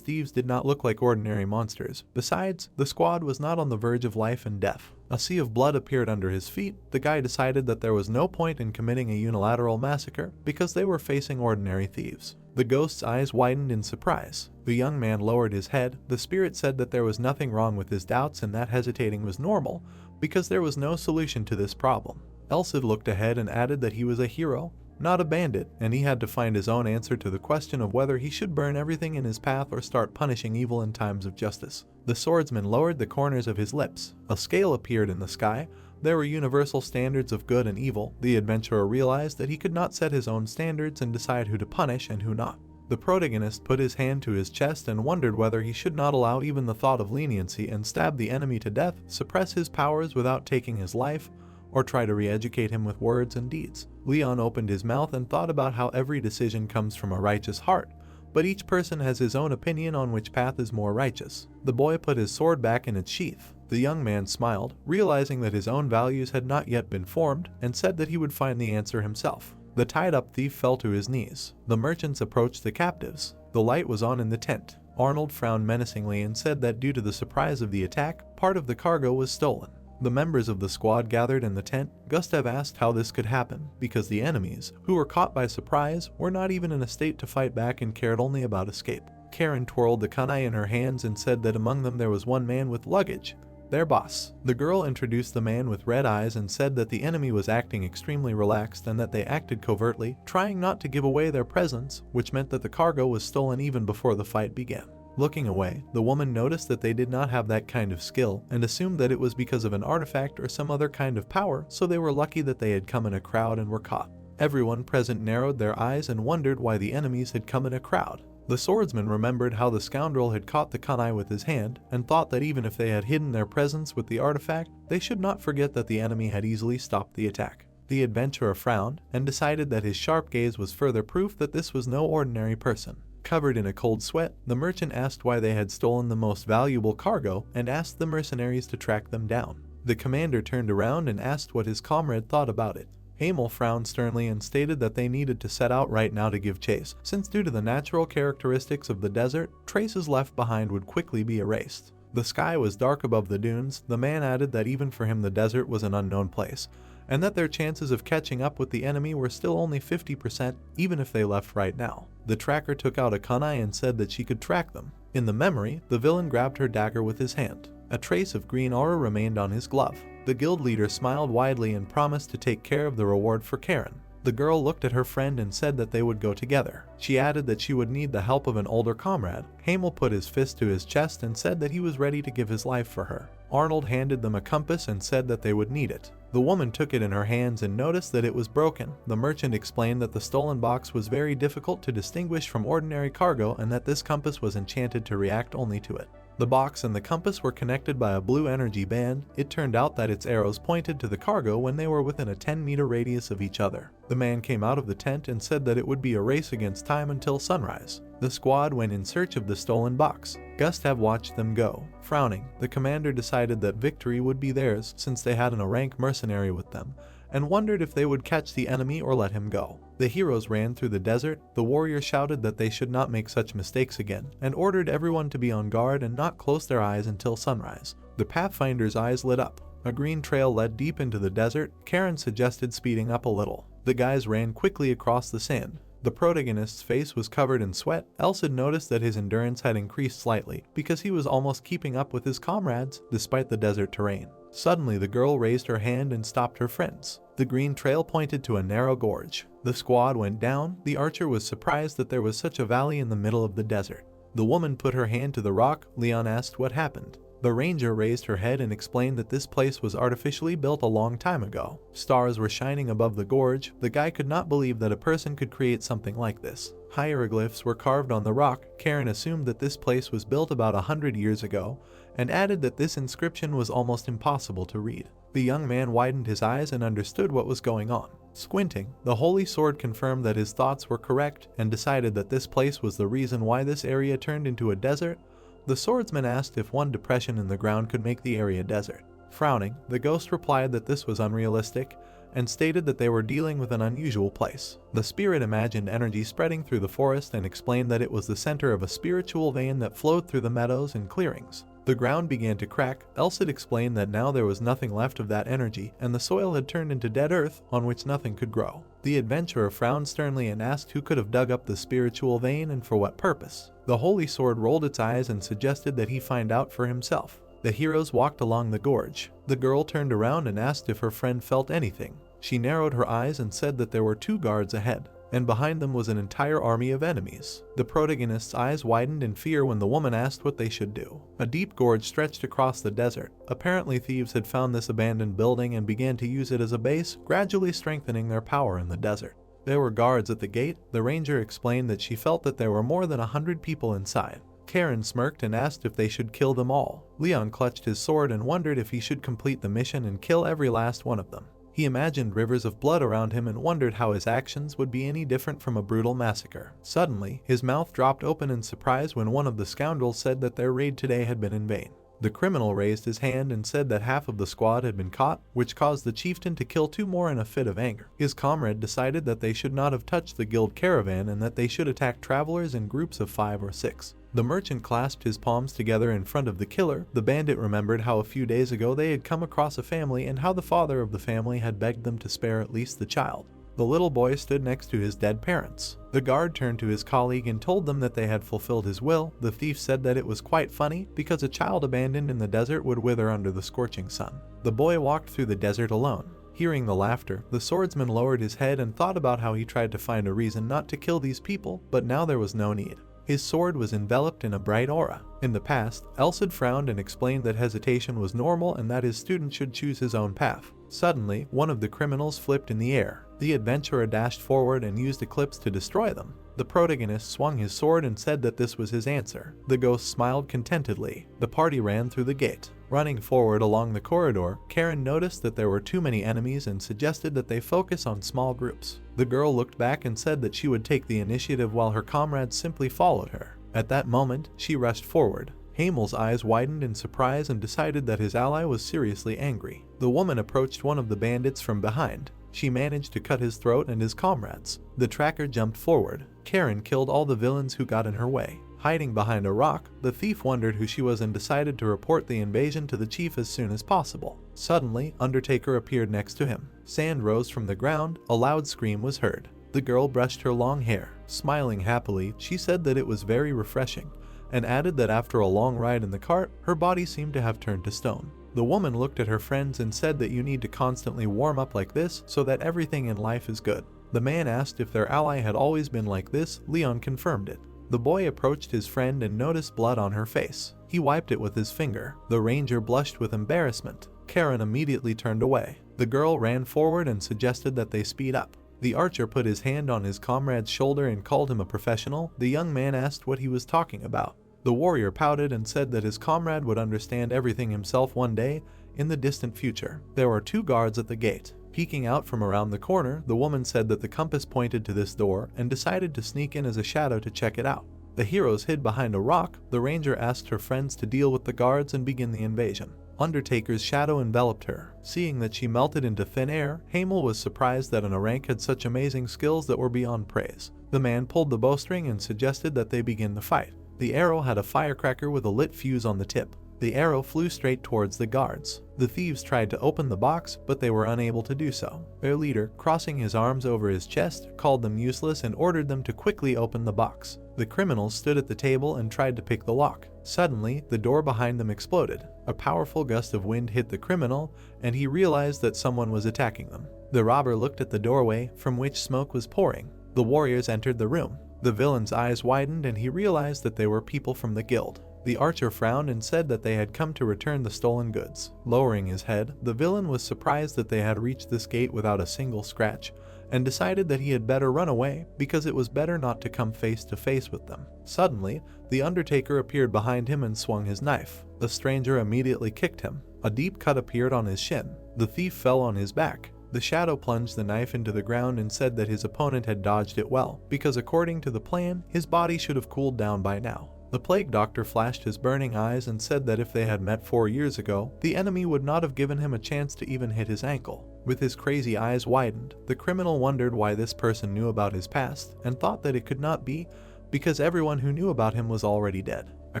S1: thieves did not look like ordinary monsters. Besides, the squad was not on the verge of life and death. A sea of blood appeared under his feet. The guy decided that there was no point in committing a unilateral massacre because they were facing ordinary thieves. The ghost's eyes widened in surprise. The young man lowered his head. The spirit said that there was nothing wrong with his doubts and that hesitating was normal because there was no solution to this problem. Elsid looked ahead and added that he was a hero, not a bandit, and he had to find his own answer to the question of whether he should burn everything in his path or start punishing evil in times of justice. The swordsman lowered the corners of his lips. A scale appeared in the sky. There were universal standards of good and evil. The adventurer realized that he could not set his own standards and decide who to punish and who not. The protagonist put his hand to his chest and wondered whether he should not allow even the thought of leniency and stab the enemy to death, suppress his powers without taking his life, or try to re-educate him with words and deeds. Leon opened his mouth and thought about how every decision comes from a righteous heart, but each person has his own opinion on which path is more righteous. The boy put his sword back in its sheath. The young man smiled, realizing that his own values had not yet been formed, and said that he would find the answer himself. The tied-up thief fell to his knees. The merchants approached the captives. The light was on in the tent. Arnold frowned menacingly and said that due to the surprise of the attack, part of the cargo was stolen. The members of the squad gathered in the tent. Gustav asked how this could happen, because the enemies, who were caught by surprise, were not even in a state to fight back and cared only about escape. Karen twirled the kunai in her hands and said that among them there was one man with luggage, their boss. The girl introduced the man with red eyes and said that the enemy was acting extremely relaxed and that they acted covertly, trying not to give away their presence, which meant that the cargo was stolen even before the fight began. Looking away, the woman noticed that they did not have that kind of skill and assumed that it was because of an artifact or some other kind of power, so they were lucky that they had come in a crowd and were caught. Everyone present narrowed their eyes and wondered why the enemies had come in a crowd. The swordsman remembered how the scoundrel had caught the kunai with his hand and thought that even if they had hidden their presence with the artifact, they should not forget that the enemy had easily stopped the attack. The adventurer frowned and decided that his sharp gaze was further proof that this was no ordinary person. Covered in a cold sweat, the merchant asked why they had stolen the most valuable cargo and asked the mercenaries to track them down. The commander turned around and asked what his comrade thought about it. Hamel frowned sternly and stated that they needed to set out right now to give chase, since due to the natural characteristics of the desert, traces left behind would quickly be erased. The sky was dark above the dunes. The man added that even for him the desert was an unknown place, and that their chances of catching up with the enemy were still only 50% even if they left right now. The tracker took out a kunai and said that she could track them. In the memory, the villain grabbed her dagger with his hand. A trace of green aura remained on his glove. The guild leader smiled widely and promised to take care of the reward for Karen. The girl looked at her friend and said that they would go together. She added that she would need the help of an older comrade. Hamel put his fist to his chest and said that he was ready to give his life for her. Arnold handed them a compass and said that they would need it. The woman took it in her hands and noticed that it was broken. The merchant explained that the stolen box was very difficult to distinguish from ordinary cargo and that this compass was enchanted to react only to it. The box and the compass were connected by a blue energy band. It turned out that its arrows pointed to the cargo when they were within a 10-meter radius of each other. The man came out of the tent and said that it would be a race against time until sunrise. The squad went in search of the stolen box. Gustav watched them go. Frowning, the commander decided that victory would be theirs since they had a rank mercenary with them, and wondered if they would catch the enemy or let him go. The heroes ran through the desert. The warrior shouted that they should not make such mistakes again, and ordered everyone to be on guard and not close their eyes until sunrise. The pathfinder's eyes lit up. A green trail led deep into the desert. Karen suggested speeding up a little. The guys ran quickly across the sand. The protagonist's face was covered in sweat. Elsa noticed that his endurance had increased slightly because he was almost keeping up with his comrades despite the desert terrain. Suddenly, the girl raised her hand and stopped her friends. The green trail pointed to a narrow gorge. The squad went down. The archer was surprised that there was such a valley in the middle of the desert. The woman put her hand to the rock. Leon asked what happened. The ranger raised her head and explained that this place was artificially built a long time ago. Stars were shining above the gorge. The guy could not believe that a person could create something like this. Hieroglyphs were carved on the rock. Karen assumed that this place was built about 100 years ago, and added that this inscription was almost impossible to read. The young man widened his eyes and understood what was going on. Squinting, the holy sword confirmed that his thoughts were correct and decided that this place was the reason why this area turned into a desert. The swordsman asked if one depression in the ground could make the area desert. Frowning, the ghost replied that this was unrealistic and stated that they were dealing with an unusual place. The spirit imagined energy spreading through the forest and explained that it was the center of a spiritual vein that flowed through the meadows and clearings. The ground began to crack. Elsa explained that now there was nothing left of that energy, and the soil had turned into dead earth on which nothing could grow. The adventurer frowned sternly and asked who could have dug up the spiritual vein and for what purpose. The holy sword rolled its eyes and suggested that he find out for himself. The heroes walked along the gorge. The girl turned around and asked if her friend felt anything. She narrowed her eyes and said that there were 2 guards ahead, and behind them was an entire army of enemies. The protagonist's eyes widened in fear when the woman asked what they should do. A deep gorge stretched across the desert. Apparently thieves had found this abandoned building and began to use it as a base, gradually strengthening their power in the desert. There were guards at the gate. The ranger explained that she felt that there were more than 100 people inside. Karen smirked and asked if they should kill them all. Leon clutched his sword and wondered if he should complete the mission and kill every last one of them. He imagined rivers of blood around him and wondered how his actions would be any different from a brutal massacre. Suddenly, his mouth dropped open in surprise when one of the scoundrels said that their raid today had been in vain. The criminal raised his hand and said that half of the squad had been caught, which caused the chieftain to kill 2 more in a fit of anger. His comrade decided that they should not have touched the guild caravan and that they should attack travelers in groups of 5 or 6. The merchant clasped his palms together in front of the killer. The bandit remembered how a few days ago they had come across a family and how the father of the family had begged them to spare at least the child. The little boy stood next to his dead parents. The guard turned to his colleague and told them that they had fulfilled his will. The thief said that it was quite funny because a child abandoned in the desert would wither under the scorching sun. The boy walked through the desert alone. Hearing the laughter, the swordsman lowered his head and thought about how he tried to find a reason not to kill these people, but now there was no need. His sword was enveloped in a bright aura. In the past, Elsid frowned and explained that hesitation was normal and that his student should choose his own path. Suddenly, one of the criminals flipped in the air. The adventurer dashed forward and used Eclipse to destroy them. The protagonist swung his sword and said that this was his answer. The ghost smiled contentedly. The party ran through the gate. Running forward along the corridor, Karen noticed that there were too many enemies and suggested that they focus on small groups. The girl looked back and said that she would take the initiative while her comrades simply followed her. At that moment, she rushed forward. Hamel's eyes widened in surprise and decided that his ally was seriously angry. The woman approached one of the bandits from behind. She managed to cut his throat and his comrades. The tracker jumped forward. Karen killed all the villains who got in her way. Hiding behind a rock, the thief wondered who she was and decided to report the invasion to the chief as soon as possible. Suddenly, Undertaker appeared next to him. Sand rose from the ground. A loud scream was heard. The girl brushed her long hair. Smiling happily, she said that it was very refreshing, and added that after a long ride in the cart, her body seemed to have turned to stone. The woman looked at her friends and said that you need to constantly warm up like this so that everything in life is good. The man asked if their ally had always been like this. Leon confirmed it. The boy approached his friend and noticed blood on her face. He wiped it with his finger. The ranger blushed with embarrassment. Karen immediately turned away. The girl ran forward and suggested that they speed up. The archer put his hand on his comrade's shoulder and called him a professional. The young man asked what he was talking about. The warrior pouted and said that his comrade would understand everything himself one day in the distant future. There were 2 guards at the gate. Peeking out from around the corner, the woman said that the compass pointed to this door and decided to sneak in as a shadow to check it out. The heroes hid behind a rock. The ranger asked her friends to deal with the guards and begin the invasion. Undertaker's shadow enveloped her. Seeing that she melted into thin air, Hamel was surprised that an Arank had such amazing skills that were beyond praise. The man pulled the bowstring and suggested that they begin the fight. The arrow had a firecracker with a lit fuse on the tip. The arrow flew straight towards the guards. The thieves tried to open the box, but they were unable to do so. Their leader, crossing his arms over his chest, called them useless and ordered them to quickly open the box. The criminals stood at the table and tried to pick the lock. Suddenly, the door behind them exploded. A powerful gust of wind hit the criminal, and he realized that someone was attacking them. The robber looked at the doorway, from which smoke was pouring. The warriors entered the room. The villain's eyes widened and he realized that they were people from the guild. The archer frowned and said that they had come to return the stolen goods. Lowering his head, the villain was surprised that they had reached this gate without a single scratch, and decided that he had better run away because it was better not to come face to face with them. Suddenly, the Undertaker appeared behind him and swung his knife. The stranger immediately kicked him. A deep cut appeared on his shin. The thief fell on his back. The shadow plunged the knife into the ground and said that his opponent had dodged it well, because according to the plan, his body should have cooled down by now. The plague doctor flashed his burning eyes and said that if they had met 4 years ago, the enemy would not have given him a chance to even hit his ankle. With his crazy eyes widened, the criminal wondered why this person knew about his past, and thought that it could not be, because everyone who knew about him was already dead. A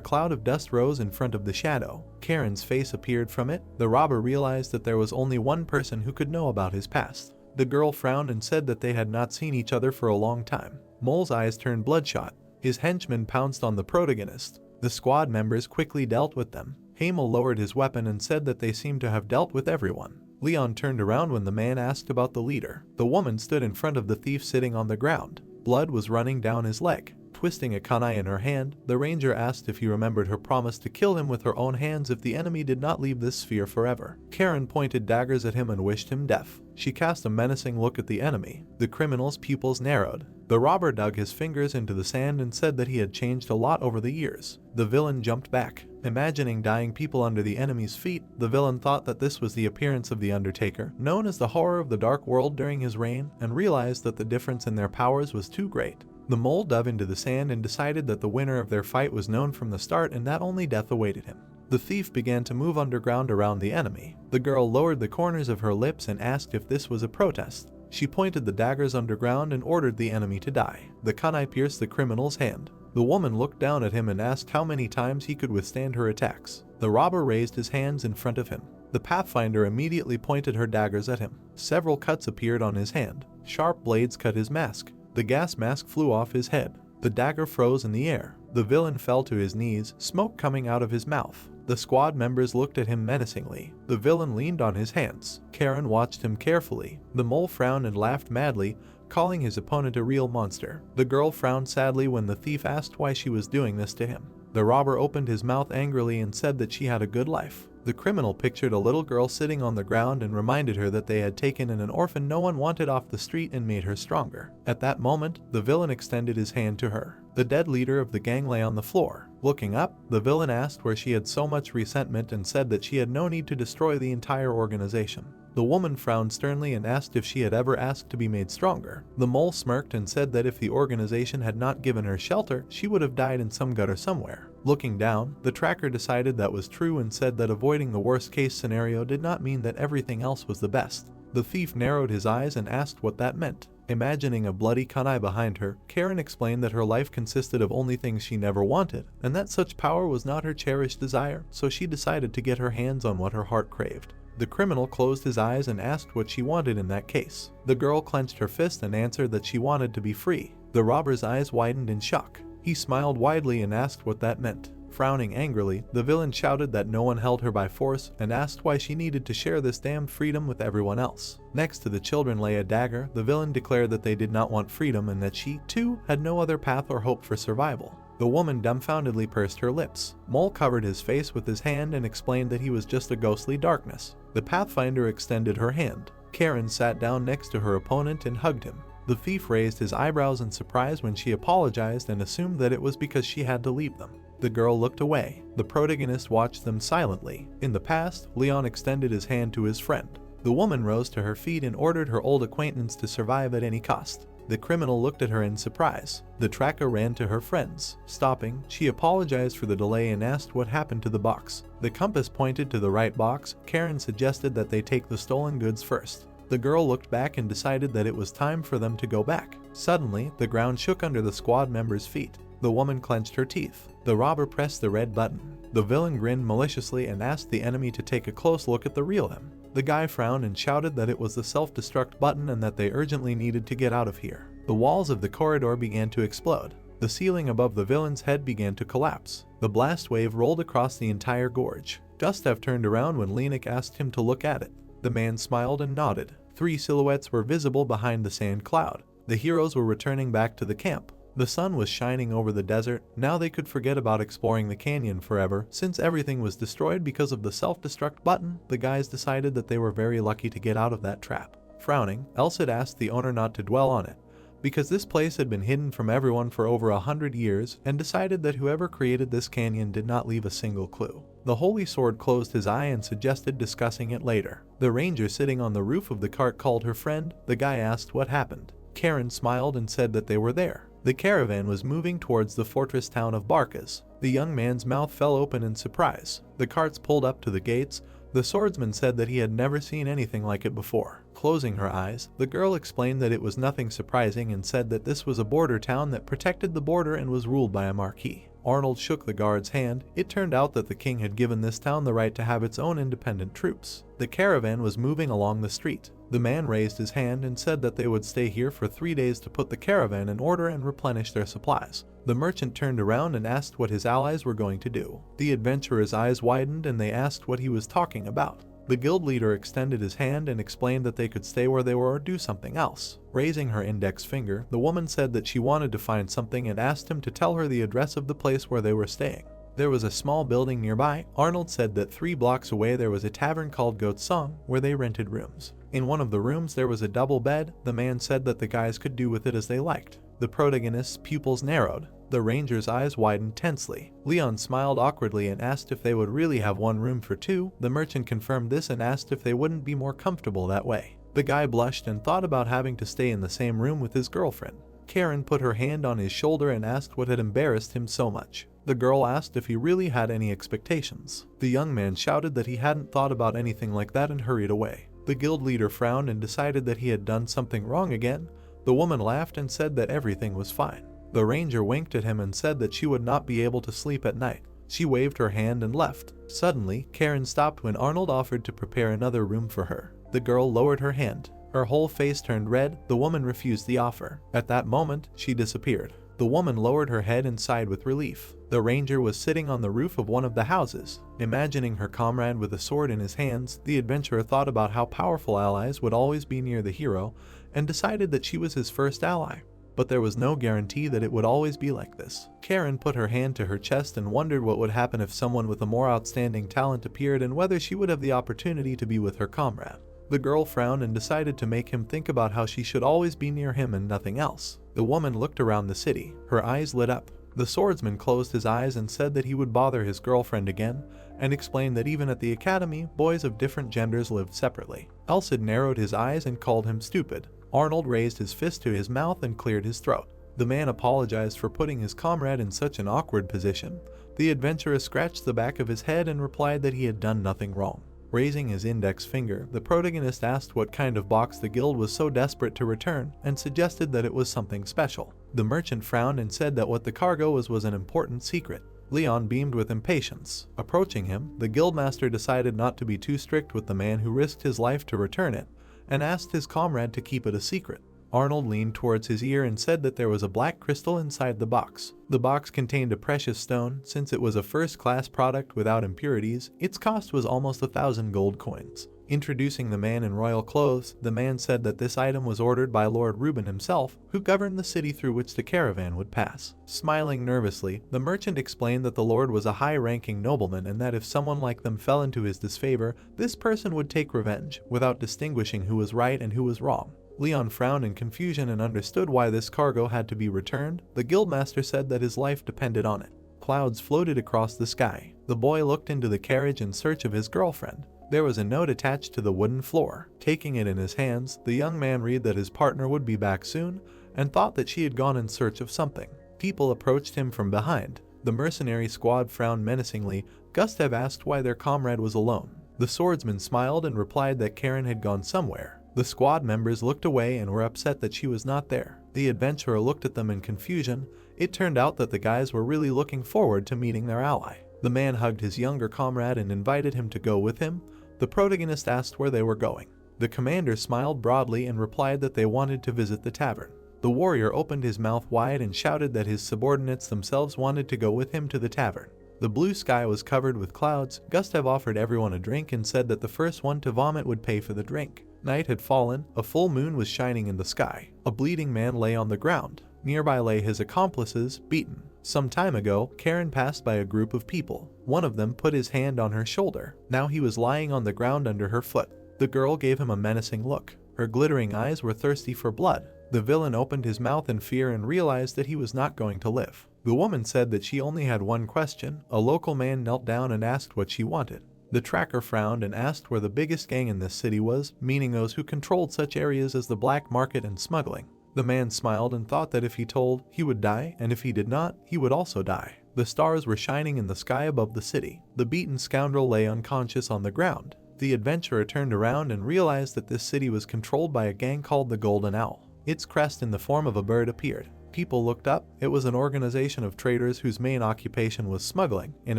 S1: cloud of dust rose in front of the shadow. Karen's face appeared from it. The robber realized that there was only one person who could know about his past. The girl frowned and said that they had not seen each other for a long time. Mole's eyes turned bloodshot. His henchmen pounced on the protagonist. The squad members quickly dealt with them. Hamel lowered his weapon and said that they seemed to have dealt with everyone. Leon turned around when the man asked about the leader. The woman stood in front of the thief sitting on the ground. Blood was running down his leg. Twisting a kunai in her hand, the ranger asked if he remembered her promise to kill him with her own hands if the enemy did not leave this sphere forever. Karen pointed daggers at him and wished him death. She cast a menacing look at the enemy. The criminal's pupils narrowed. The robber dug his fingers into the sand and said that he had changed a lot over the years. The villain jumped back. Imagining dying people under the enemy's feet, the villain thought that this was the appearance of the Undertaker, known as the horror of the Dark World during his reign, and realized that the difference in their powers was too great. The mole dove into the sand and decided that the winner of their fight was known from the start and that only death awaited him. The thief began to move underground around the enemy. The girl lowered the corners of her lips and asked if this was a protest. She pointed the daggers underground and ordered the enemy to die. The kunai pierced the criminal's hand. The woman looked down at him and asked how many times he could withstand her attacks. The robber raised his hands in front of him. The Pathfinder immediately pointed her daggers at him. Several cuts appeared on his hand. Sharp blades cut his mask. The gas mask flew off his head. The dagger froze in the air. The villain fell to his knees, smoke coming out of his mouth. The squad members looked at him menacingly. The villain leaned on his hands. Karen watched him carefully. The mole frowned and laughed madly, calling his opponent a real monster. The girl frowned sadly when the thief asked why she was doing this to him. The robber opened his mouth angrily and said that she had a good life. The criminal pictured a little girl sitting on the ground and reminded her that they had taken in an orphan no one wanted off the street and made her stronger. At that moment, the villain extended his hand to her. The dead leader of the gang lay on the floor. Looking up, the villain asked where she had so much resentment and said that she had no need to destroy the entire organization. The woman frowned sternly and asked if she had ever asked to be made stronger. The mole smirked and said that if the organization had not given her shelter, she would have died in some gutter somewhere. Looking down, the tracker decided that was true and said that avoiding the worst-case scenario did not mean that everything else was the best. The thief narrowed his eyes and asked what that meant. Imagining a bloody kunai behind her, Karen explained that her life consisted of only things she never wanted, and that such power was not her cherished desire, so she decided to get her hands on what her heart craved. The criminal closed his eyes and asked what she wanted in that case. The girl clenched her fist and answered that she wanted to be free. The robber's eyes widened in shock. He smiled widely and asked what that meant. Frowning angrily, the villain shouted that no one held her by force and asked why she needed to share this damned freedom with everyone else. Next to the children lay a dagger. The villain declared that they did not want freedom and that she, too, had no other path or hope for survival. The woman dumbfoundedly pursed her lips. Mole covered his face with his hand and explained that he was just a ghostly darkness. The Pathfinder extended her hand. Karen sat down next to her opponent and hugged him. The thief raised his eyebrows in surprise when she apologized and assumed that it was because she had to leave them. The girl looked away. The protagonist watched them silently. In the past, Leon extended his hand to his friend. The woman rose to her feet and ordered her old acquaintance to survive at any cost. The criminal looked at her in surprise. The tracker ran to her friends. Stopping, she apologized for the delay and asked what happened to the box. The compass pointed to the right box. Karen suggested that they take the stolen goods first. The girl looked back and decided that it was time for them to go back. Suddenly, the ground shook under the squad members' feet. The woman clenched her teeth. The robber pressed the red button. The villain grinned maliciously and asked the enemy to take a close look at the real him. The guy frowned and shouted that it was the self-destruct button and that they urgently needed to get out of here. The walls of the corridor began to explode. The ceiling above the villain's head began to collapse. The blast wave rolled across the entire gorge. Gustav turned around when Lenik asked him to look at it. The man smiled and nodded. 3 silhouettes were visible behind the sand cloud. The heroes were returning back to the camp. The sun was shining over the desert. Now they could forget about exploring the canyon forever. Since everything was destroyed because of the self-destruct button, the guys decided that they were very lucky to get out of that trap. Frowning, Elsid asked the owner not to dwell on it, because this place had been hidden from everyone for over 100 years, and decided that whoever created this canyon did not leave a single clue. The Holy Sword closed his eye and suggested discussing it later. The ranger sitting on the roof of the cart called her friend. The guy asked what happened. Karen smiled and said that they were there. The caravan was moving towards the fortress town of Barkas. The young man's mouth fell open in surprise. The carts pulled up to the gates. The swordsman said that he had never seen anything like it before. Closing her eyes, the girl explained that it was nothing surprising and said that this was a border town that protected the border and was ruled by a marquis. Arnold shook the guard's hand. It turned out that the king had given this town the right to have its own independent troops. The caravan was moving along the street. The man raised his hand and said that they would stay here for 3 days to put the caravan in order and replenish their supplies. The merchant turned around and asked what his allies were going to do. The adventurer's eyes widened and they asked what he was talking about. The guild leader extended his hand and explained that they could stay where they were or do something else. Raising her index finger, the woman said that she wanted to find something and asked him to tell her the address of the place where they were staying. There was a small building nearby. Arnold said that 3 blocks away there was a tavern called Goat's Song where they rented rooms. In one of the rooms there was a double bed. The man said that the guys could do with it as they liked. The protagonist's pupils narrowed. The ranger's eyes widened tensely. Leon smiled awkwardly and asked if they would really have 1 room for 2. The merchant confirmed this and asked if they wouldn't be more comfortable that way. The guy blushed and thought about having to stay in the same room with his girlfriend. Karen put her hand on his shoulder and asked what had embarrassed him so much. The girl asked if he really had any expectations. The young man shouted that he hadn't thought about anything like that and hurried away. The guild leader frowned and decided that he had done something wrong again. The woman laughed and said that everything was fine. The ranger winked at him and said that she would not be able to sleep at night. She waved her hand and left. Suddenly, Karen stopped when Arnold offered to prepare another room for her. The girl lowered her hand. Her whole face turned red. The woman refused the offer. At that moment, she disappeared. The woman lowered her head and sighed with relief. The ranger was sitting on the roof of one of the houses. Imagining her comrade with a sword in his hands, the adventurer thought about how powerful allies would always be near the hero and decided that she was his first ally. But there was no guarantee that it would always be like this. Karen put her hand to her chest and wondered what would happen if someone with a more outstanding talent appeared and whether she would have the opportunity to be with her comrade. The girl frowned and decided to make him think about how she should always be near him and nothing else. The woman looked around the city. Her eyes lit up. The swordsman closed his eyes and said that he would bother his girlfriend again, and explained that even at the academy, boys of different genders lived separately. Alcid narrowed his eyes and called him stupid. Arnold raised his fist to his mouth and cleared his throat. The man apologized for putting his comrade in such an awkward position. The adventurer scratched the back of his head and replied that he had done nothing wrong. Raising his index finger, the protagonist asked what kind of box the guild was so desperate to return and suggested that it was something special. The merchant frowned and said that what the cargo was an important secret. Leon beamed with impatience. Approaching him, the guildmaster decided not to be too strict with the man who risked his life to return it, and asked his comrade to keep it a secret. Arnold leaned towards his ear and said that there was a black crystal inside the box. The box contained a precious stone. Since it was a first-class product without impurities, its cost was almost 1,000 gold coins. Introducing the man in royal clothes, the man said that this item was ordered by Lord Reuben himself, who governed the city through which the caravan would pass. Smiling nervously, the merchant explained that the lord was a high-ranking nobleman and that if someone like them fell into his disfavor, this person would take revenge, without distinguishing who was right and who was wrong. Leon frowned in confusion and understood why this cargo had to be returned. The guildmaster said that his life depended on it. Clouds floated across the sky. The boy looked into the carriage in search of his girlfriend. There was a note attached to the wooden floor. Taking it in his hands, the young man read that his partner would be back soon and thought that she had gone in search of something. People approached him from behind. The mercenary squad frowned menacingly. Gustav asked why their comrade was alone. The swordsman smiled and replied that Karen had gone somewhere. The squad members looked away and were upset that she was not there. The adventurer looked at them in confusion. It turned out that the guys were really looking forward to meeting their ally. The man hugged his younger comrade and invited him to go with him. The protagonist asked where they were going. The commander smiled broadly and replied that they wanted to visit the tavern. The warrior opened his mouth wide and shouted that his subordinates themselves wanted to go with him to the tavern. The blue sky was covered with clouds. Gustav offered everyone a drink and said that the first one to vomit would pay for the drink. Night had fallen. A full moon was shining in the sky. A bleeding man lay on the ground. Nearby lay his accomplices, beaten. Some time ago, Karen passed by a group of people. One of them put his hand on her shoulder. Now he was lying on the ground under her foot. The girl gave him a menacing look. Her glittering eyes were thirsty for blood. The villain opened his mouth in fear and realized that he was not going to live. The woman said that she only had one question. A local man knelt down and asked what she wanted. The tracker frowned and asked where the biggest gang in this city was, meaning those who controlled such areas as the black market and smuggling. The man smiled and thought that if he told, he would die, and if he did not, he would also die. The stars were shining in the sky above the city. The beaten scoundrel lay unconscious on the ground. The adventurer turned around and realized that this city was controlled by a gang called the Golden Owl. Its crest in the form of a bird appeared. People looked up. It was an organization of traders whose main occupation was smuggling. In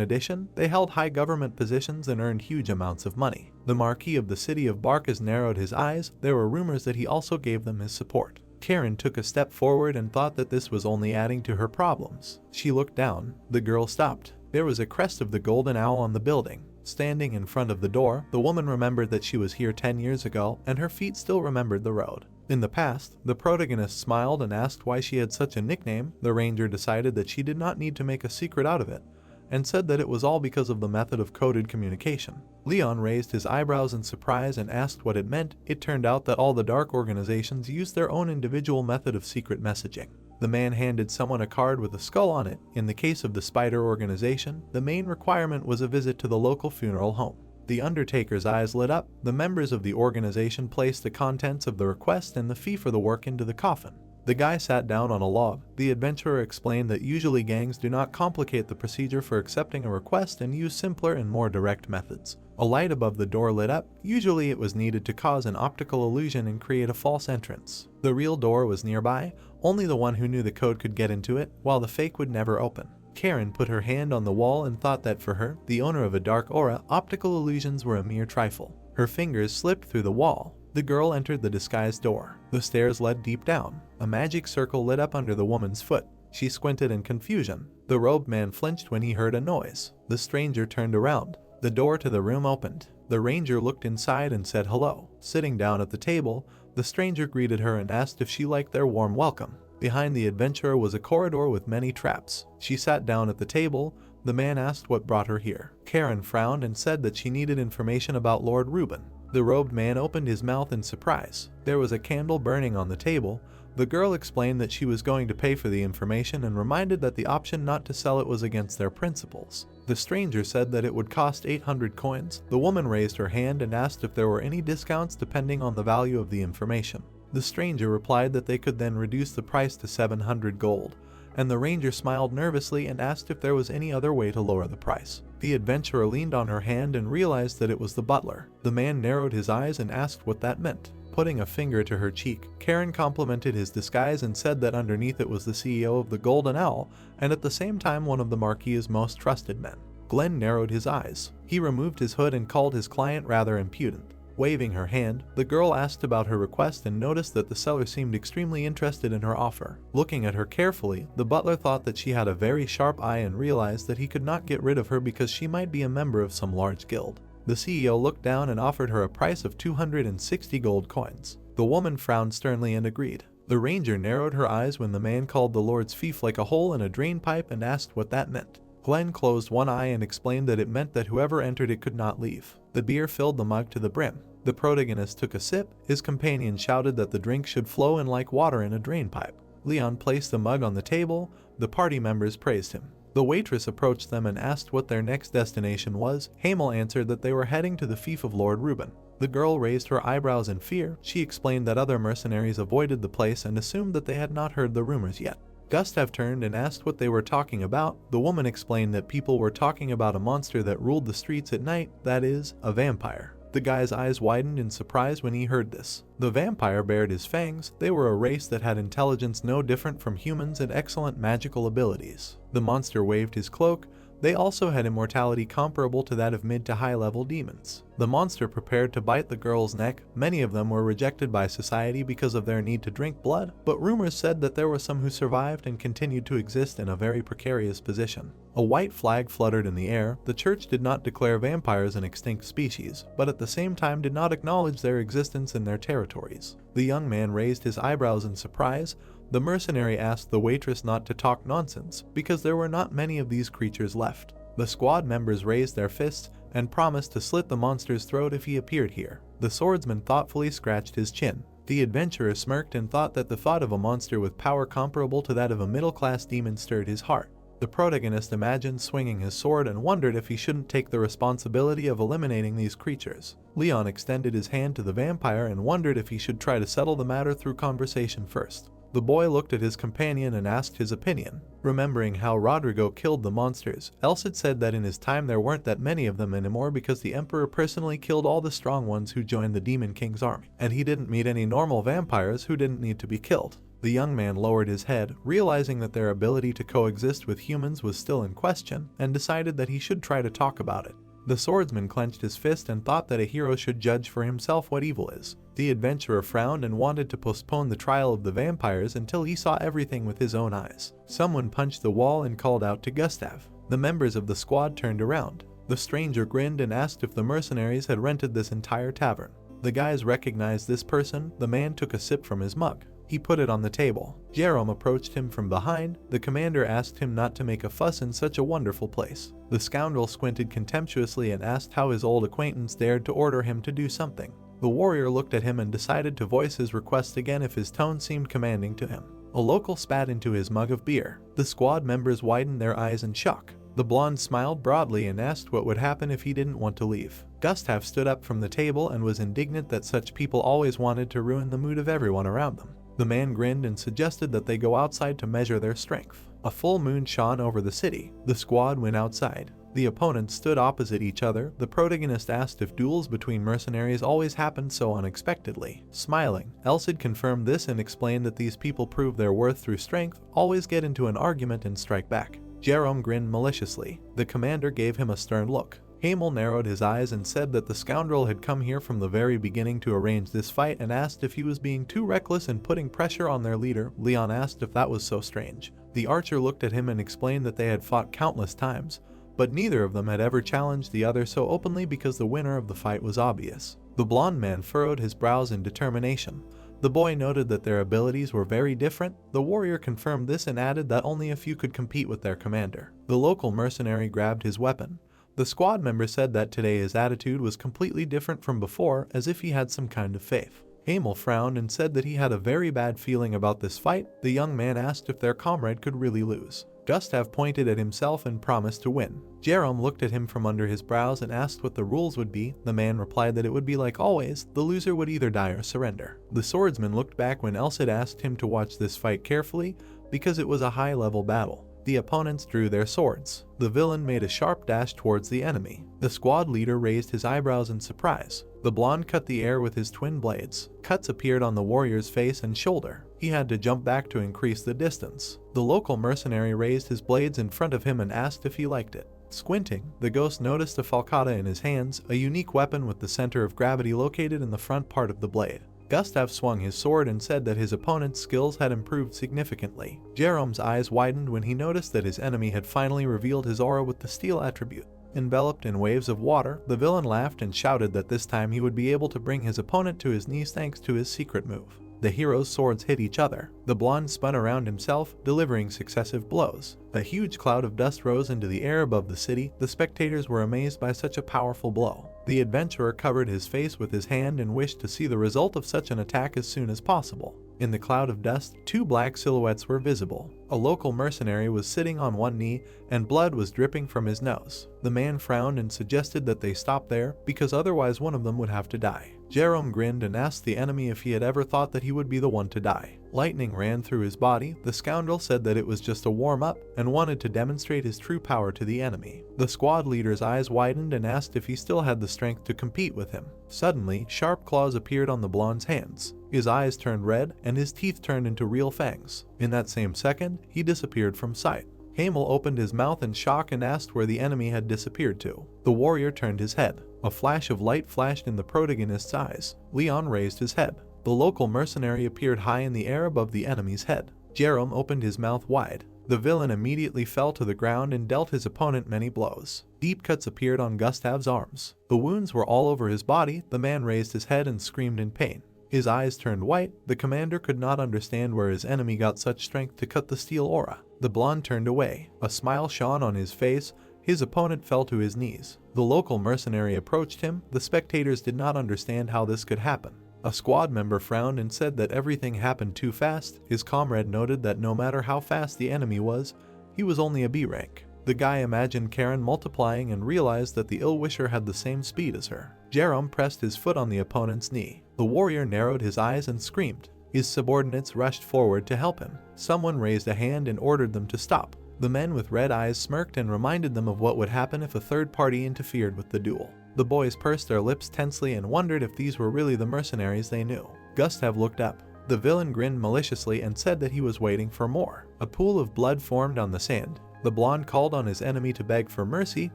S1: addition, they held high government positions and earned huge amounts of money. The Marquis of the city of Barkas narrowed his eyes. There were rumors that he also gave them his support. Karen took a step forward and thought that this was only adding to her problems. She looked down. The girl stopped. There was a crest of the Golden Owl on the building. Standing in front of the door, the woman remembered that she was here 10 years ago, and her feet still remembered the road. In the past, the protagonist smiled and asked why she had such a nickname. The ranger decided that she did not need to make a secret out of it, and said that it was all because of the method of coded communication. Leon raised his eyebrows in surprise and asked what it meant. It turned out that all the dark organizations used their own individual method of secret messaging. The man handed someone a card with a skull on it. In the case of the Spider organization, the main requirement was a visit to the local funeral home. The undertaker's eyes lit up. The members of the organization placed the contents of the request and the fee for the work into the coffin. The guy sat down on a log. The adventurer explained that usually gangs do not complicate the procedure for accepting a request and use simpler and more direct methods. A light above the door lit up. Usually it was needed to cause an optical illusion and create a false entrance. The real door was nearby. Only the one who knew the code could get into it, while the fake would never open. Karen put her hand on the wall and thought that for her, the owner of a dark aura, optical illusions were a mere trifle. Her fingers slipped through the wall. The girl entered the disguised door. The stairs led deep down. A magic circle lit up under the woman's foot. She squinted in confusion. The robed man flinched when he heard a noise. The stranger turned around. The door to the room opened. The ranger looked inside and said hello. Sitting down at the table, the stranger greeted her and asked if she liked their warm welcome. Behind the adventurer was a corridor with many traps. She sat down at the table. The man asked what brought her here. Karen frowned and said that she needed information about Lord Reuben. The robed man opened his mouth in surprise. There was a candle burning on the table. The girl explained that she was going to pay for the information and reminded that the option not to sell it was against their principles. The stranger said that it would cost 800 coins. The woman raised her hand and asked if there were any discounts depending on the value of the information. The stranger replied that they could then reduce the price to 700 gold, and the ranger smiled nervously and asked if there was any other way to lower the price. The adventurer leaned on her hand and realized that it was the butler. The man narrowed his eyes and asked what that meant. Putting a finger to her cheek, Karen complimented his disguise and said that underneath it was the CEO of the Golden Owl, and at the same time one of the Marquis's most trusted men. Glenn narrowed his eyes. He removed his hood and called his client rather impudent. Waving her hand, the girl asked about her request and noticed that the seller seemed extremely interested in her offer. Looking at her carefully, the butler thought that she had a very sharp eye and realized that he could not get rid of her because she might be a member of some large guild. The CEO looked down and offered her a price of 260 gold coins. The woman frowned sternly and agreed. The ranger narrowed her eyes when the man called the Lord's fief like a hole in a drain pipe and asked what that meant. Glenn closed one eye and explained that it meant that whoever entered it could not leave. The beer filled the mug to the brim. The protagonist took a sip. His companion shouted that the drink should flow in like water in a drain pipe. Leon placed the mug on the table. The party members praised him. The waitress approached them and asked what their next destination was. Hamel answered that they were heading to the fief of Lord Reuben. The girl raised her eyebrows in fear. She explained that other mercenaries avoided the place and assumed that they had not heard the rumors yet. Gustav turned and asked what they were talking about. The woman explained that people were talking about a monster that ruled the streets at night, that is, a vampire. The guy's eyes widened in surprise when he heard this. The vampire bared his fangs. They were a race that had intelligence no different from humans and excellent magical abilities. The monster waved his cloak. They also had immortality comparable to that of mid to high level demons. The monster prepared to bite the girl's neck. Many of them were rejected by society because of their need to drink blood, but rumors said that there were some who survived and continued to exist in a very precarious position. A white flag fluttered in the air. The church did not declare vampires an extinct species, but at the same time did not acknowledge their existence in their territories. The young man raised his eyebrows in surprise. The mercenary asked the waitress not to talk nonsense, because there were not many of these creatures left. The squad members raised their fists and promised to slit the monster's throat if he appeared here. The swordsman thoughtfully scratched his chin. The adventurer smirked and thought that the thought of a monster with power comparable to that of a middle-class demon stirred his heart. The protagonist imagined swinging his sword and wondered if he shouldn't take the responsibility of eliminating these creatures. Leon extended his hand to the vampire and wondered if he should try to settle the matter through conversation first. The boy looked at his companion and asked his opinion. Remembering how Rodrigo killed the monsters, Elsid said that in his time there weren't that many of them anymore because the Emperor personally killed all the strong ones who joined the Demon King's army, and he didn't meet any normal vampires who didn't need to be killed. The young man lowered his head, realizing that their ability to coexist with humans was still in question, and decided that he should try to talk about it. The swordsman clenched his fist and thought that a hero should judge for himself what evil is. The adventurer frowned and wanted to postpone the trial of the vampires until he saw everything with his own eyes. Someone punched the wall and called out to Gustav. The members of the squad turned around. The stranger grinned and asked if the mercenaries had rented this entire tavern. The guys recognized this person. The man took a sip from his mug. He put it on the table. Jerome approached him from behind. The commander asked him not to make a fuss in such a wonderful place. The scoundrel squinted contemptuously and asked how his old acquaintance dared to order him to do something. The warrior looked at him and decided to voice his request again if his tone seemed commanding to him. A local spat into his mug of beer. The squad members widened their eyes in shock. The blonde smiled broadly and asked what would happen if he didn't want to leave. Gustav stood up from the table and was indignant that such people always wanted to ruin the mood of everyone around them. The man grinned and suggested that they go outside to measure their strength. A full moon shone over the city. The squad went outside. The opponents stood opposite each other. The protagonist asked if duels between mercenaries always happened so unexpectedly. Smiling, Elsid confirmed this and explained that these people prove their worth through strength, always get into an argument and strike back. Jerome grinned maliciously. The commander gave him a stern look. Hamel narrowed his eyes and said that the scoundrel had come here from the very beginning to arrange this fight and asked if he was being too reckless and putting pressure on their leader. Leon asked if that was so strange. The archer looked at him and explained that they had fought countless times, but neither of them had ever challenged the other so openly because the winner of the fight was obvious. The blonde man furrowed his brows in determination. The boy noted that their abilities were very different. The warrior confirmed this and added that only a few could compete with their commander. The local mercenary grabbed his weapon. The squad member said that today his attitude was completely different from before, as if he had some kind of faith. Hamel frowned and said that he had a very bad feeling about this fight. The young man asked if their comrade could really lose. Gustav pointed at himself and promised to win. Jerome looked at him from under his brows and asked what the rules would be. The man replied that it would be like always, the loser would either die or surrender. The swordsman looked back when Elsid asked him to watch this fight carefully, because it was a high-level battle. The opponents drew their swords. The villain made a sharp dash towards the enemy. The squad leader raised his eyebrows in surprise. The blonde cut the air with his twin blades. Cuts appeared on the warrior's face and shoulder. He had to jump back to increase the distance. The local mercenary raised his blades in front of him and asked if he liked it. Squinting, the ghost noticed a falcata in his hands, a unique weapon with the center of gravity located in the front part of the blade. Gustav swung his sword and said that his opponent's skills had improved significantly. Jerome's eyes widened when he noticed that his enemy had finally revealed his aura with the steel attribute. Enveloped in waves of water, the villain laughed and shouted that this time he would be able to bring his opponent to his knees thanks to his secret move. The heroes' swords hit each other. The blonde spun around himself, delivering successive blows. A huge cloud of dust rose into the air above the city. The spectators were amazed by such a powerful blow. The adventurer covered his face with his hand and wished to see the result of such an attack as soon as possible. In the cloud of dust, two black silhouettes were visible. A local mercenary was sitting on one knee, and blood was dripping from his nose. The man frowned and suggested that they stop there, because otherwise one of them would have to die. Jerome grinned and asked the enemy if he had ever thought that he would be the one to die. Lightning ran through his body. The scoundrel said that it was just a warm-up and wanted to demonstrate his true power to the enemy. The squad leader's eyes widened and asked if he still had the strength to compete with him. Suddenly, sharp claws appeared on the blonde's hands. His eyes turned red and his teeth turned into real fangs. In that same second, he disappeared from sight. Hamel opened his mouth in shock and asked where the enemy had disappeared to. The warrior turned his head. A flash of light flashed in the protagonist's eyes. Leon raised his head. The local mercenary appeared high in the air above the enemy's head. Jerome opened his mouth wide. The villain immediately fell to the ground and dealt his opponent many blows. Deep cuts appeared on Gustav's arms. The wounds were all over his body. The man raised his head and screamed in pain. His eyes turned white. The commander could not understand where his enemy got such strength to cut the steel aura. The blonde turned away. A smile shone on his face. His opponent fell to his knees. The local mercenary approached him. The spectators did not understand how this could happen. A squad member frowned and said that everything happened too fast. His comrade noted that no matter how fast the enemy was, he was only a B rank. The guy imagined Karen multiplying and realized that the ill-wisher had the same speed as her. Jerome pressed his foot on the opponent's knee. The warrior narrowed his eyes and screamed. His subordinates rushed forward to help him. Someone raised a hand and ordered them to stop. The men with red eyes smirked and reminded them of what would happen if a third party interfered with the duel. The boys pursed their lips tensely and wondered if these were really the mercenaries they knew. Gustav looked up. The villain grinned maliciously and said that he was waiting for more. A pool of blood formed on the sand. The blonde called on his enemy to beg for mercy,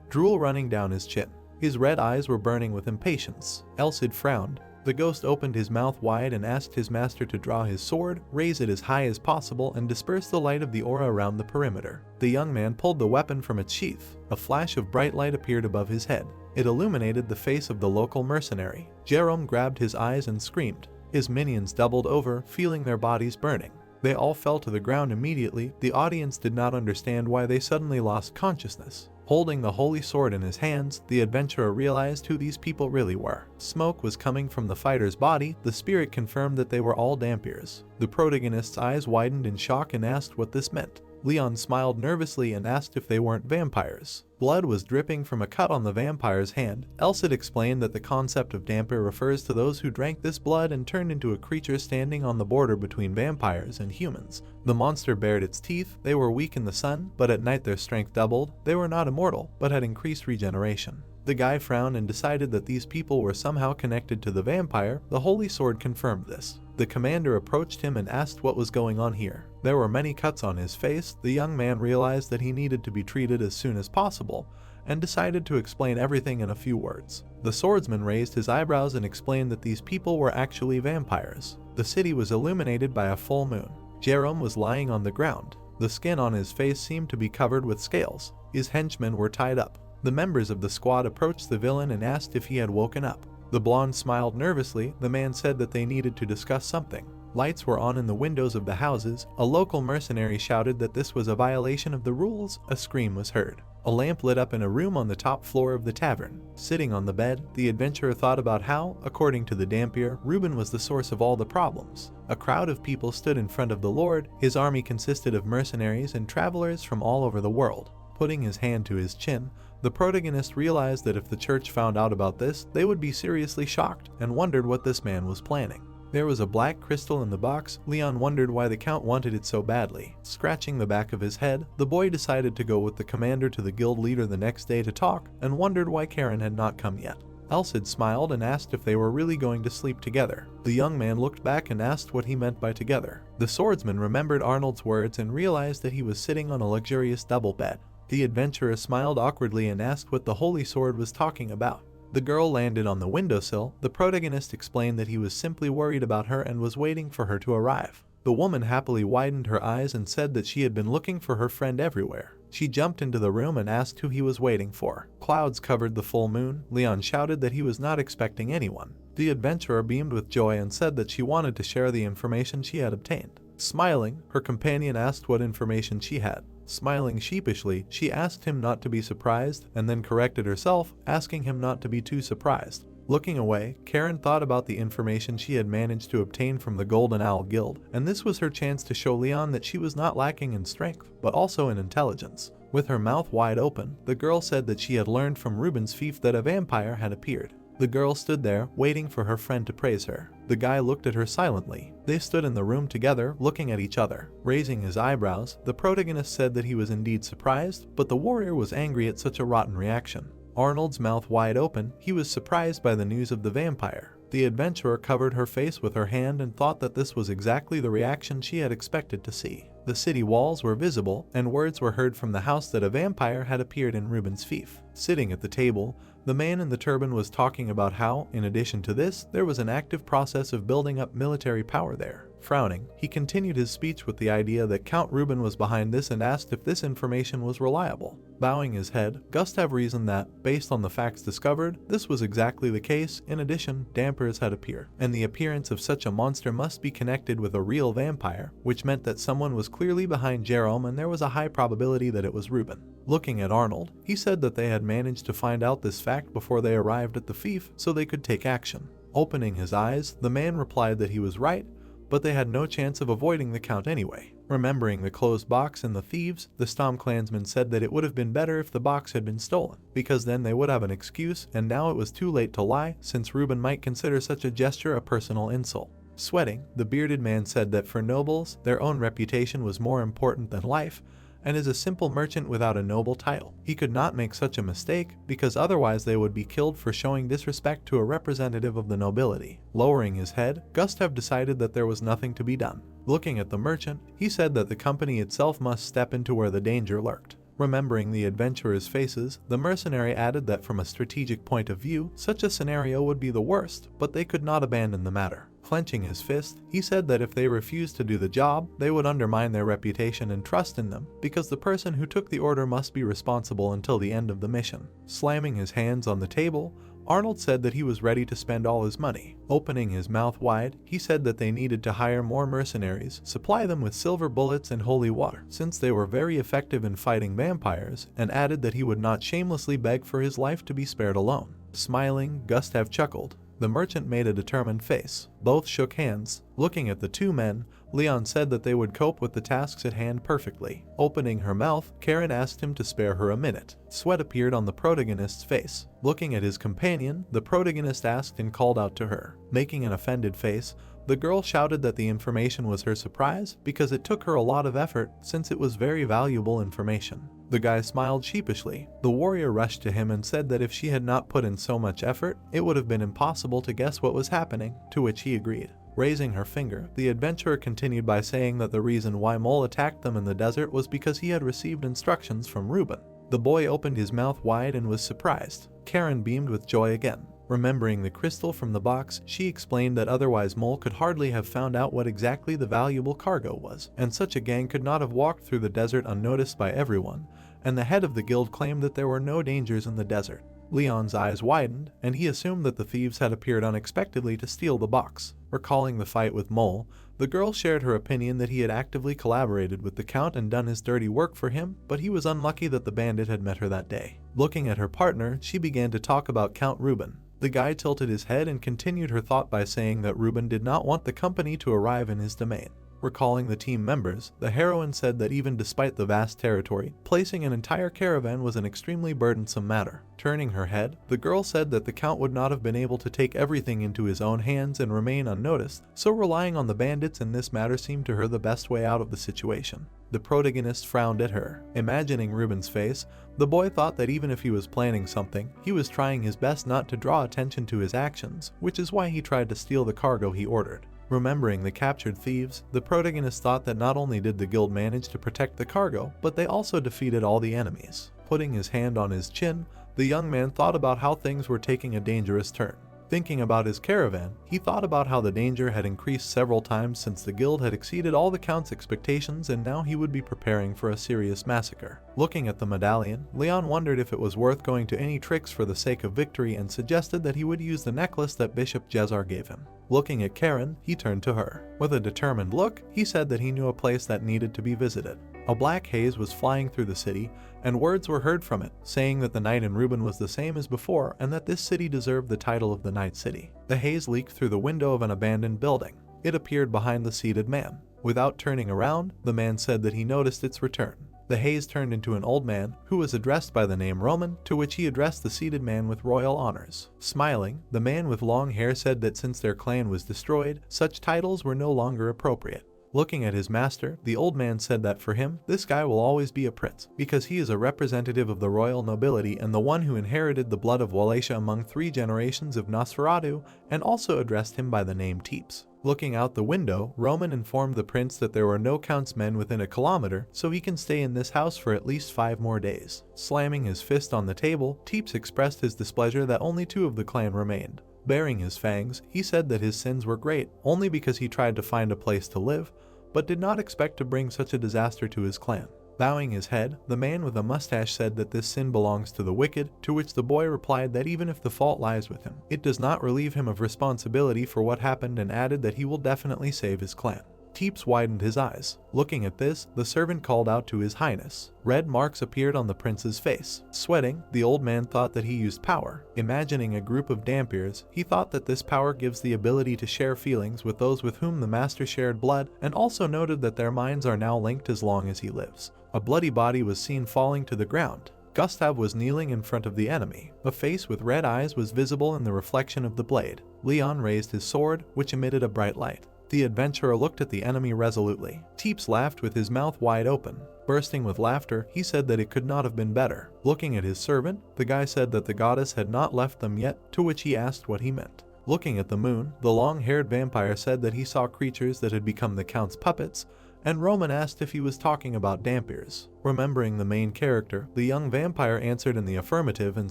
S1: drool running down his chin. His red eyes were burning with impatience. Elsid frowned. The ghost opened his mouth wide and asked his master to draw his sword, raise it as high as possible, and disperse the light of the aura around the perimeter. The young man pulled the weapon from its sheath. A flash of bright light appeared above his head. It illuminated the face of the local mercenary. Jerome grabbed his eyes and screamed. His minions doubled over, feeling their bodies burning. They all fell to the ground immediately. The audience did not understand why they suddenly lost consciousness. Holding the holy sword in his hands, the adventurer realized who these people really were. Smoke was coming from the fighter's body. The spirit confirmed that they were all Dampiers. The protagonist's eyes widened in shock and asked what this meant. Leon smiled nervously and asked if they weren't vampires. Blood was dripping from a cut on the vampire's hand. Elsid explained that the concept of damper refers to those who drank this blood and turned into a creature standing on the border between vampires and humans. The monster bared its teeth. They were weak in the sun, but at night their strength doubled. They were not immortal, but had increased regeneration. The guy frowned and decided that these people were somehow connected to the vampire. The Holy Sword confirmed this. The commander approached him and asked what was going on here. There were many cuts on his face. The young man realized that he needed to be treated as soon as possible and decided to explain everything in a few words. The swordsman raised his eyebrows and explained that these people were actually vampires. The city was illuminated by a full moon. Jerome was lying on the ground. The skin on his face seemed to be covered with scales. His henchmen were tied up. The members of the squad approached the villain and asked if he had woken up. The blonde smiled nervously. The man said that they needed to discuss something. Lights were on in the windows of the houses. A local mercenary shouted that this was a violation of the rules. A scream was heard. A lamp lit up in a room on the top floor of the tavern. Sitting on the bed, the adventurer thought about how, according to the Dampier, Reuben was the source of all the problems. A crowd of people stood in front of the Lord. His army consisted of mercenaries and travelers from all over the world. Putting his hand to his chin, the protagonist realized that if the church found out about this, they would be seriously shocked and wondered what this man was planning. There was a black crystal in the box. Leon wondered why the Count wanted it so badly. Scratching the back of his head, the boy decided to go with the commander to the guild leader the next day to talk and wondered why Karen had not come yet. Elsid smiled and asked if they were really going to sleep together. The young man looked back and asked what he meant by together. The swordsman remembered Arnold's words and realized that he was sitting on a luxurious double bed. The adventurer smiled awkwardly and asked what the Holy Sword was talking about. The girl landed on the windowsill. The protagonist explained that he was simply worried about her and was waiting for her to arrive. The woman happily widened her eyes and said that she had been looking for her friend everywhere. She jumped into the room and asked who he was waiting for. Clouds covered the full moon. Leon shouted that he was not expecting anyone. The adventurer beamed with joy and said that she wanted to share the information she had obtained. Smiling, her companion asked what information she had. Smiling sheepishly, she asked him not to be surprised and then corrected herself, asking him not to be too surprised. Looking away, Karen thought about the information she had managed to obtain from the Golden Owl Guild, and this was her chance to show Leon that she was not lacking in strength, but also in intelligence. With her mouth wide open, the girl said that she had learned from Reuben's fief that a vampire had appeared. The girl stood there, waiting for her friend to praise her. The guy looked at her silently. They stood in the room together, looking at each other. Raising his eyebrows, the protagonist said that he was indeed surprised, but the warrior was angry at such a rotten reaction. Arnold's mouth wide open, he was surprised by the news of the vampire. The adventurer covered her face with her hand and thought that this was exactly the reaction she had expected to see. The city walls were visible, and words were heard from the house that a vampire had appeared in Reuben's fief. Sitting at the table, the man in the turban was talking about how, in addition to this, there was an active process of building up military power there. Frowning, he continued his speech with the idea that Count Reuben was behind this and asked if this information was reliable. Bowing his head, Gustav reasoned that, based on the facts discovered, this was exactly the case. In addition, dampers had appeared, and the appearance of such a monster must be connected with a real vampire, which meant that someone was clearly behind Jerome and there was a high probability that it was Reuben. Looking at Arnold, he said that they had managed to find out this fact before they arrived at the fief so they could take action. Opening his eyes, the man replied that he was right, but they had no chance of avoiding the Count anyway. Remembering the closed box and the thieves, the Stom clansman said that it would have been better if the box had been stolen, because then they would have an excuse, and now it was too late to lie, since Reuben might consider such a gesture a personal insult. Sweating, the bearded man said that for nobles, their own reputation was more important than life, and as a simple merchant without a noble title, he could not make such a mistake, because otherwise they would be killed for showing disrespect to a representative of the nobility. Lowering his head, Gustav decided that there was nothing to be done. Looking at the merchant, he said that the company itself must step into where the danger lurked. Remembering the adventurers' faces, the mercenary added that from a strategic point of view, such a scenario would be the worst, but they could not abandon the matter. Clenching his fist, he said that if they refused to do the job, they would undermine their reputation and trust in them, because the person who took the order must be responsible until the end of the mission. Slamming his hands on the table, Arnold said that he was ready to spend all his money. Opening his mouth wide, he said that they needed to hire more mercenaries, supply them with silver bullets and holy water, since they were very effective in fighting vampires, and added that he would not shamelessly beg for his life to be spared alone. Smiling, Gustav chuckled. The merchant made a determined face. Both shook hands. Looking at the two men, Leon said that they would cope with the tasks at hand perfectly. Opening her mouth, Karen asked him to spare her a minute. Sweat appeared on the protagonist's face. Looking at his companion, the protagonist asked and called out to her. Making an offended face, the girl shouted that the information was her surprise because it took her a lot of effort since it was very valuable information. The guy smiled sheepishly. The warrior rushed to him and said that if she had not put in so much effort, it would have been impossible to guess what was happening, to which he agreed. Raising her finger, the adventurer continued by saying that the reason why Mole attacked them in the desert was because he had received instructions from Reuben. The boy opened his mouth wide and was surprised. Karen beamed with joy again. Remembering the crystal from the box, she explained that otherwise Mole could hardly have found out what exactly the valuable cargo was, and such a gang could not have walked through the desert unnoticed by everyone, and the head of the guild claimed that there were no dangers in the desert. Leon's eyes widened, and he assumed that the thieves had appeared unexpectedly to steal the box. Recalling the fight with Mole, the girl shared her opinion that he had actively collaborated with the Count and done his dirty work for him, but he was unlucky that the bandit had met her that day. Looking at her partner, she began to talk about Count Reuben. The guy tilted his head and continued her thought by saying that Reuben did not want the company to arrive in his domain. Recalling the team members, the heroine said that even despite the vast territory, placing an entire caravan was an extremely burdensome matter. Turning her head, the girl said that the Count would not have been able to take everything into his own hands and remain unnoticed, so relying on the bandits in this matter seemed to her the best way out of the situation. The protagonist frowned at her. Imagining Reuben's face, the boy thought that even if he was planning something, he was trying his best not to draw attention to his actions, which is why he tried to steal the cargo he ordered. Remembering the captured thieves, the protagonist thought that not only did the guild manage to protect the cargo, but they also defeated all the enemies. Putting his hand on his chin, the young man thought about how things were taking a dangerous turn. Thinking about his caravan, he thought about how the danger had increased several times since the guild had exceeded all the Count's expectations and now he would be preparing for a serious massacre. Looking at the medallion, Leon wondered if it was worth going to any tricks for the sake of victory and suggested that he would use the necklace that Bishop Jezar gave him. Looking at Karen, he turned to her. With a determined look, he said that he knew a place that needed to be visited. A black haze was flying through the city, and words were heard from it, saying that the night in Reuben was the same as before and that this city deserved the title of the Night City. The haze leaked through the window of an abandoned building. It appeared behind the seated man. Without turning around, the man said that he noticed its return. The haze turned into an old man, who was addressed by the name Roman, to which he addressed the seated man with royal honors. Smiling, the man with long hair said that since their clan was destroyed, such titles were no longer appropriate. Looking at his master, the old man said that for him, this guy will always be a prince, because he is a representative of the royal nobility and the one who inherited the blood of Wallachia among 3 generations of Nosferatu, and also addressed him by the name Teeps. Looking out the window, Roman informed the prince that there were no Count's men within a kilometer, so he can stay in this house for at least 5 more days. Slamming his fist on the table, Teeps expressed his displeasure that only 2 of the clan remained. Baring his fangs, he said that his sins were great, only because he tried to find a place to live, but did not expect to bring such a disaster to his clan. Bowing his head, the man with a mustache said that this sin belongs to the wicked, to which the boy replied that even if the fault lies with him, it does not relieve him of responsibility for what happened and added that he will definitely save his clan. Teeps widened his eyes. Looking at this, the servant called out to his highness. Red marks appeared on the prince's face. Sweating, the old man thought that he used power. Imagining a group of Dampiers, he thought that this power gives the ability to share feelings with those with whom the master shared blood, and also noted that their minds are now linked as long as he lives. A bloody body was seen falling to the ground. Gustav was kneeling in front of the enemy. A face with red eyes was visible in the reflection of the blade. Leon raised his sword, which emitted a bright light. The adventurer looked at the enemy resolutely. Teeps laughed with his mouth wide open. Bursting with laughter, he said that it could not have been better. Looking at his servant, the guy said that the goddess had not left them yet, to which he asked what he meant. Looking at the moon, the long-haired vampire said that he saw creatures that had become the Count's puppets, and Roman asked if he was talking about Dampiers. Remembering the main character, the young vampire answered in the affirmative and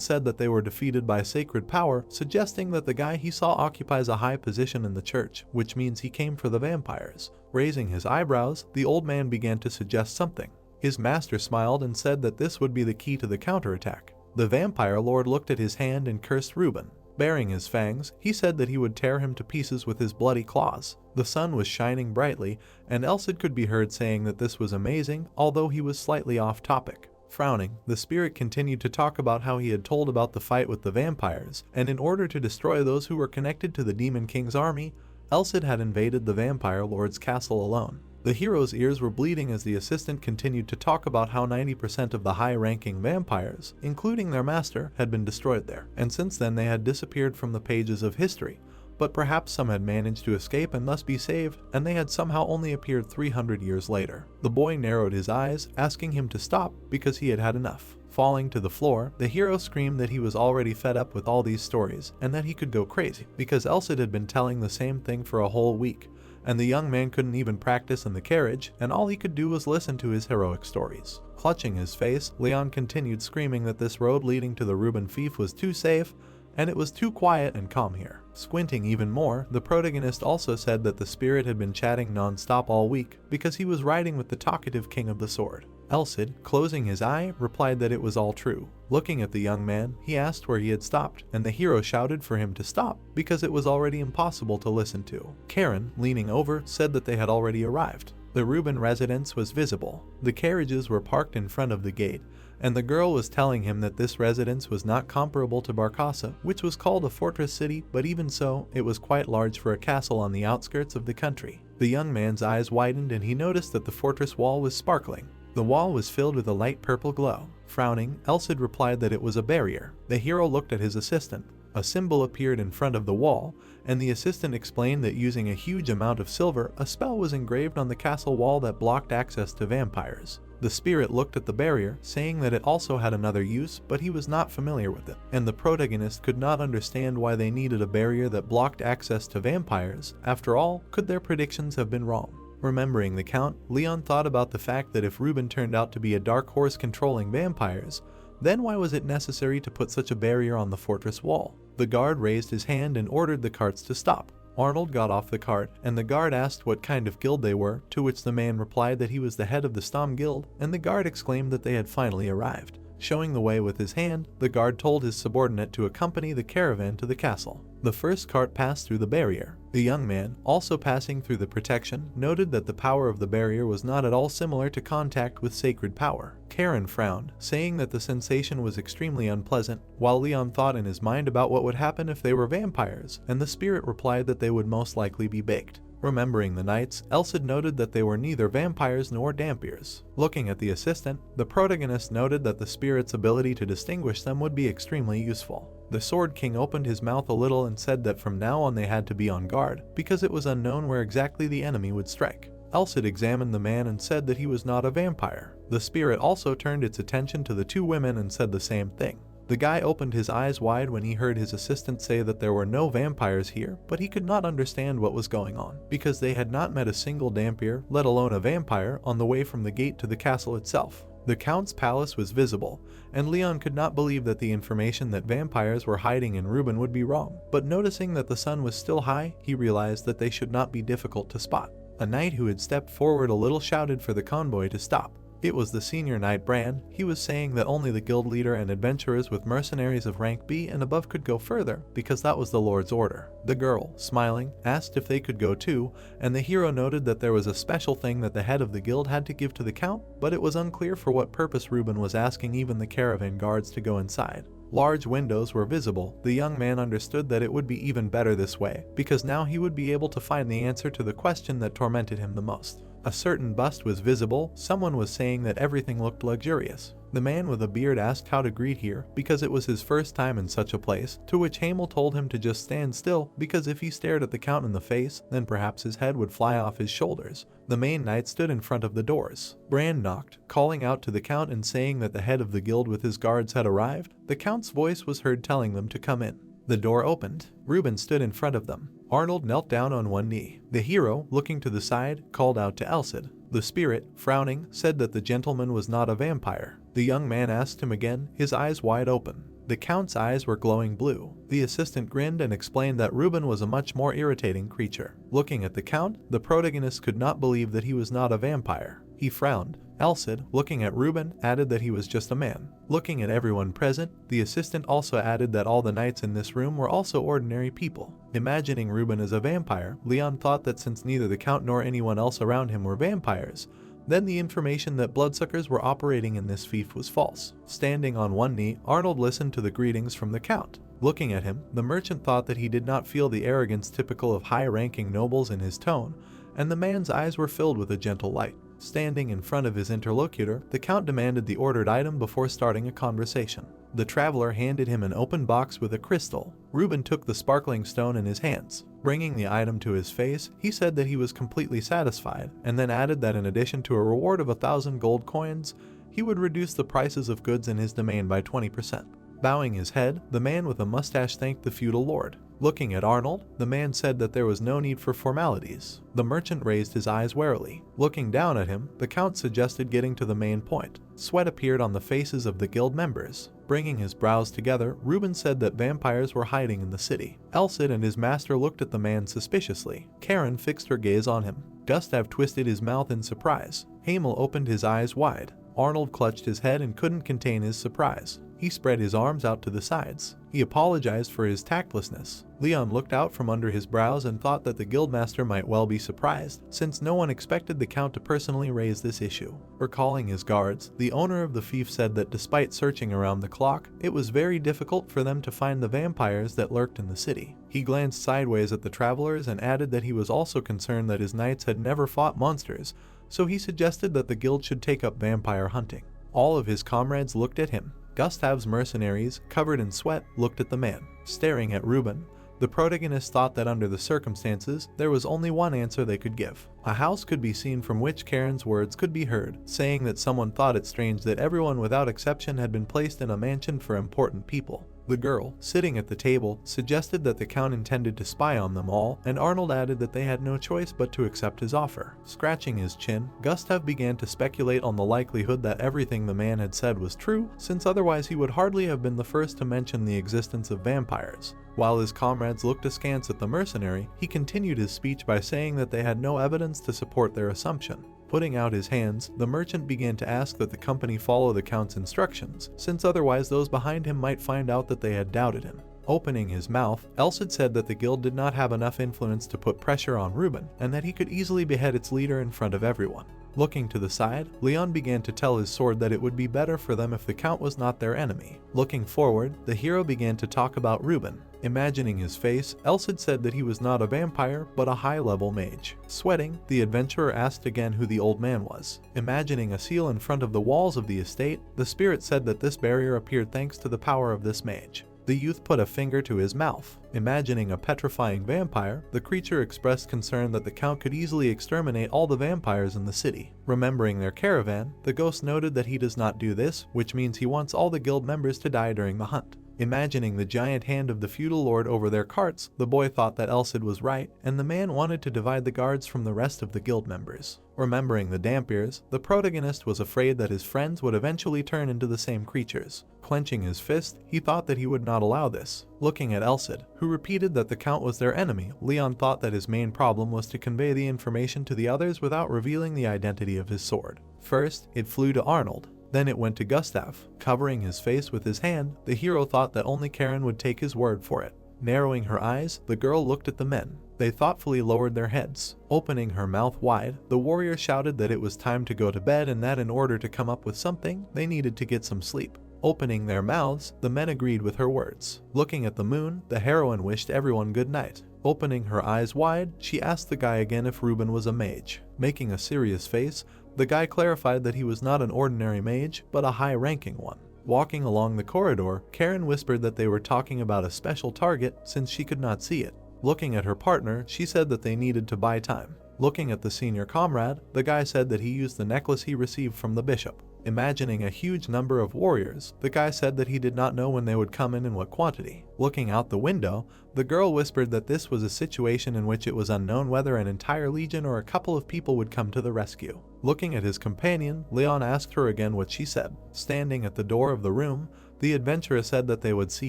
S1: said that they were defeated by sacred power, suggesting that the guy he saw occupies a high position in the church, which means he came for the vampires. Raising his eyebrows, the old man began to suggest something. His master smiled and said that this would be the key to the counterattack. The vampire lord looked at his hand and cursed Reuben. Baring his fangs, he said that he would tear him to pieces with his bloody claws. The sun was shining brightly, and Elsid could be heard saying that this was amazing, although he was slightly off topic. Frowning, the spirit continued to talk about how he had told about the fight with the vampires, and in order to destroy those who were connected to the Demon King's army, Elsid had invaded the vampire lord's castle alone. The hero's ears were bleeding as the assistant continued to talk about how 90% of the high-ranking vampires, including their master, had been destroyed there, and since then they had disappeared from the pages of history. But perhaps some had managed to escape and thus be saved, and they had somehow only appeared 300 years later. The boy narrowed his eyes, asking him to stop because he had had enough. Falling to the floor, the hero screamed that he was already fed up with all these stories and that he could go crazy because Elsid had been telling the same thing for a whole week, and the young man couldn't even practice in the carriage, and all he could do was listen to his heroic stories. Clutching his face, Leon continued screaming that this road leading to the Reuben fief was too safe, and it was too quiet and calm here. Squinting even more, the protagonist also said that the spirit had been chatting non-stop all week because he was riding with the talkative king of the sword. Elsid, closing his eye, replied that it was all true. Looking at the young man, he asked where he had stopped, and the hero shouted for him to stop because it was already impossible to listen to. Karen, leaning over, said that they had already arrived. The Reuben residence was visible. The carriages were parked in front of the gate, and the girl was telling him that this residence was not comparable to Barkasa, which was called a fortress city, but even so, it was quite large for a castle on the outskirts of the country. The young man's eyes widened and he noticed that the fortress wall was sparkling. The wall was filled with a light purple glow. Frowning, Elsid replied that it was a barrier. The hero looked at his assistant. A symbol appeared in front of the wall, and the assistant explained that using a huge amount of silver, a spell was engraved on the castle wall that blocked access to vampires. The spirit looked at the barrier, saying that it also had another use, but he was not familiar with it, and the protagonist could not understand why they needed a barrier that blocked access to vampires. After all, could their predictions have been wrong? Remembering the Count, Leon thought about the fact that if Reuben turned out to be a dark horse controlling vampires, then why was it necessary to put such a barrier on the fortress wall? The guard raised his hand and ordered the carts to stop. Arnold got off the cart, and the guard asked what kind of guild they were, to which the man replied that he was the head of the Stom Guild, and the guard exclaimed that they had finally arrived. Showing the way with his hand, the guard told his subordinate to accompany the caravan to the castle. The first cart passed through the barrier. The young man, also passing through the protection, noted that the power of the barrier was not at all similar to contact with sacred power. Karen frowned, saying that the sensation was extremely unpleasant, while Leon thought in his mind about what would happen if they were vampires, and the spirit replied that they would most likely be baked. Remembering the knights, Elsid noted that they were neither vampires nor dampiers. Looking at the assistant, the protagonist noted that the spirit's ability to distinguish them would be extremely useful. The Sword King opened his mouth a little and said that from now on they had to be on guard, because it was unknown where exactly the enemy would strike. Elsid examined the man and said that he was not a vampire. The spirit also turned its attention to the two women and said the same thing. The guy opened his eyes wide when he heard his assistant say that there were no vampires here, but he could not understand what was going on, because they had not met a single dampier, let alone a vampire, on the way from the gate to the castle itself. The Count's palace was visible, and Leon could not believe that the information that vampires were hiding in Reuben would be wrong, but noticing that the sun was still high, he realized that they should not be difficult to spot. A knight who had stepped forward a little shouted for the convoy to stop. It was the senior knight Bran. He was saying that only the guild leader and adventurers with mercenaries of rank B and above could go further, because that was the Lord's order. The girl, smiling, asked if they could go too, and the hero noted that there was a special thing that the head of the guild had to give to the Count, but it was unclear for what purpose Reuben was asking even the caravan guards to go inside. Large windows were visible. The young man understood that it would be even better this way, because now he would be able to find the answer to the question that tormented him the most. A certain bust was visible. Someone was saying that everything looked luxurious. The man with a beard asked how to greet here, because it was his first time in such a place, to which Hamel told him to just stand still, because if he stared at the Count in the face, then perhaps his head would fly off his shoulders. The main knight stood in front of the doors. Bran knocked, calling out to the Count and saying that the head of the guild with his guards had arrived. The Count's voice was heard telling them to come in. The door opened. Reuben stood in front of them. Arnold knelt down on one knee. The hero, looking to the side, called out to Elsid. The spirit, frowning, said that the gentleman was not a vampire. The young man asked him again, his eyes wide open. The Count's eyes were glowing blue. The assistant grinned and explained that Reuben was a much more irritating creature. Looking at the Count, the protagonist could not believe that he was not a vampire. He frowned. Elsid, looking at Reuben, added that he was just a man. Looking at everyone present, the assistant also added that all the knights in this room were also ordinary people. Imagining Reuben as a vampire, Leon thought that since neither the Count nor anyone else around him were vampires, Then the information that bloodsuckers were operating in this fief was false. Standing on one knee, Arnold listened to the greetings from the Count. Looking at him, the merchant thought that he did not feel the arrogance typical of high-ranking nobles in his tone, and the man's eyes were filled with a gentle light. Standing in front of his interlocutor, the Count demanded the ordered item before starting a conversation. The traveler handed him an open box with a crystal. Reuben took the sparkling stone in his hands. Bringing the item to his face, he said that he was completely satisfied, and then added that in addition to a reward of 1,000 gold coins, he would reduce the prices of goods in his domain by 20%. Bowing his head, the man with a mustache thanked the feudal lord. Looking at Arnold, the man said that there was no need for formalities. The merchant raised his eyes warily. Looking down at him, the Count suggested getting to the main point. Sweat appeared on the faces of the guild members. Bringing his brows together, Reuben said that vampires were hiding in the city. Elsid and his master looked at the man suspiciously. Karen fixed her gaze on him. Gustav twisted his mouth in surprise. Hamel opened his eyes wide. Arnold clutched his head and couldn't contain his surprise. He spread his arms out to the sides. He apologized for his tactlessness. Leon looked out from under his brows and thought that the guildmaster might well be surprised, since no one expected the Count to personally raise this issue. Recalling his guards, the owner of the fief said that despite searching around the clock, it was very difficult for them to find the vampires that lurked in the city. He glanced sideways at the travelers and added that he was also concerned that his knights had never fought monsters, so he suggested that the guild should take up vampire hunting. All of his comrades looked at him. Gustav's mercenaries, covered in sweat, looked at the man. Staring at Reuben, the protagonist thought that under the circumstances, there was only one answer they could give. A house could be seen from which Karen's words could be heard, saying that someone thought it strange that everyone without exception had been placed in a mansion for important people. The girl, sitting at the table, suggested that the Count intended to spy on them all, and Arnold added that they had no choice but to accept his offer. Scratching his chin, Gustav began to speculate on the likelihood that everything the man had said was true, since otherwise he would hardly have been the first to mention the existence of vampires. While his comrades looked askance at the mercenary, he continued his speech by saying that they had no evidence to support their assumption. Putting out his hands, the merchant began to ask that the company follow the Count's instructions, since otherwise those behind him might find out that they had doubted him. Opening his mouth, Elsid said that the guild did not have enough influence to put pressure on Reuben, and that he could easily behead its leader in front of everyone. Looking to the side, Leon began to tell his sword that it would be better for them if the Count was not their enemy. Looking forward, the hero began to talk about Reuben. Imagining his face, Elsid said that he was not a vampire, but a high-level mage. Sweating, the adventurer asked again who the old man was. Imagining a seal in front of the walls of the estate, the spirit said that this barrier appeared thanks to the power of this mage. The youth put a finger to his mouth. Imagining a petrifying vampire, the creature expressed concern that the Count could easily exterminate all the vampires in the city. Remembering their caravan, the ghost noted that he does not do this, which means he wants all the guild members to die during the hunt. Imagining the giant hand of the feudal lord over their carts, the boy thought that Elsid was right, and the man wanted to divide the guards from the rest of the guild members. Remembering the Dampiers, the protagonist was afraid that his friends would eventually turn into the same creatures. Clenching his fist, he thought that he would not allow this. Looking at Elsid, who repeated that the Count was their enemy, Leon thought that his main problem was to convey the information to the others without revealing the identity of his sword. First, it flew to Arnold. Then it went to Gustav. Covering his face with his hand, the hero thought that only Karen would take his word for it. Narrowing her eyes, the girl looked at the men. They thoughtfully lowered their heads. Opening her mouth wide, the warrior shouted that it was time to go to bed and that in order to come up with something, they needed to get some sleep. Opening their mouths, the men agreed with her words. Looking at the moon, the heroine wished everyone good night. Opening her eyes wide, she asked the guy again if Reuben was a mage. Making a serious face, the guy clarified that he was not an ordinary mage, but a high-ranking one. Walking along the corridor, Karen whispered that they were talking about a special target since she could not see it. Looking at her partner, she said that they needed to buy time. Looking at the senior comrade, the guy said that he used the necklace he received from the bishop. Imagining a huge number of warriors, the guy said that he did not know when they would come in and what quantity. Looking out the window, the girl whispered that this was a situation in which it was unknown whether an entire legion or a couple of people would come to the rescue. Looking at his companion, Leon asked her again what she said. Standing at the door of the room, the adventurer said that they would see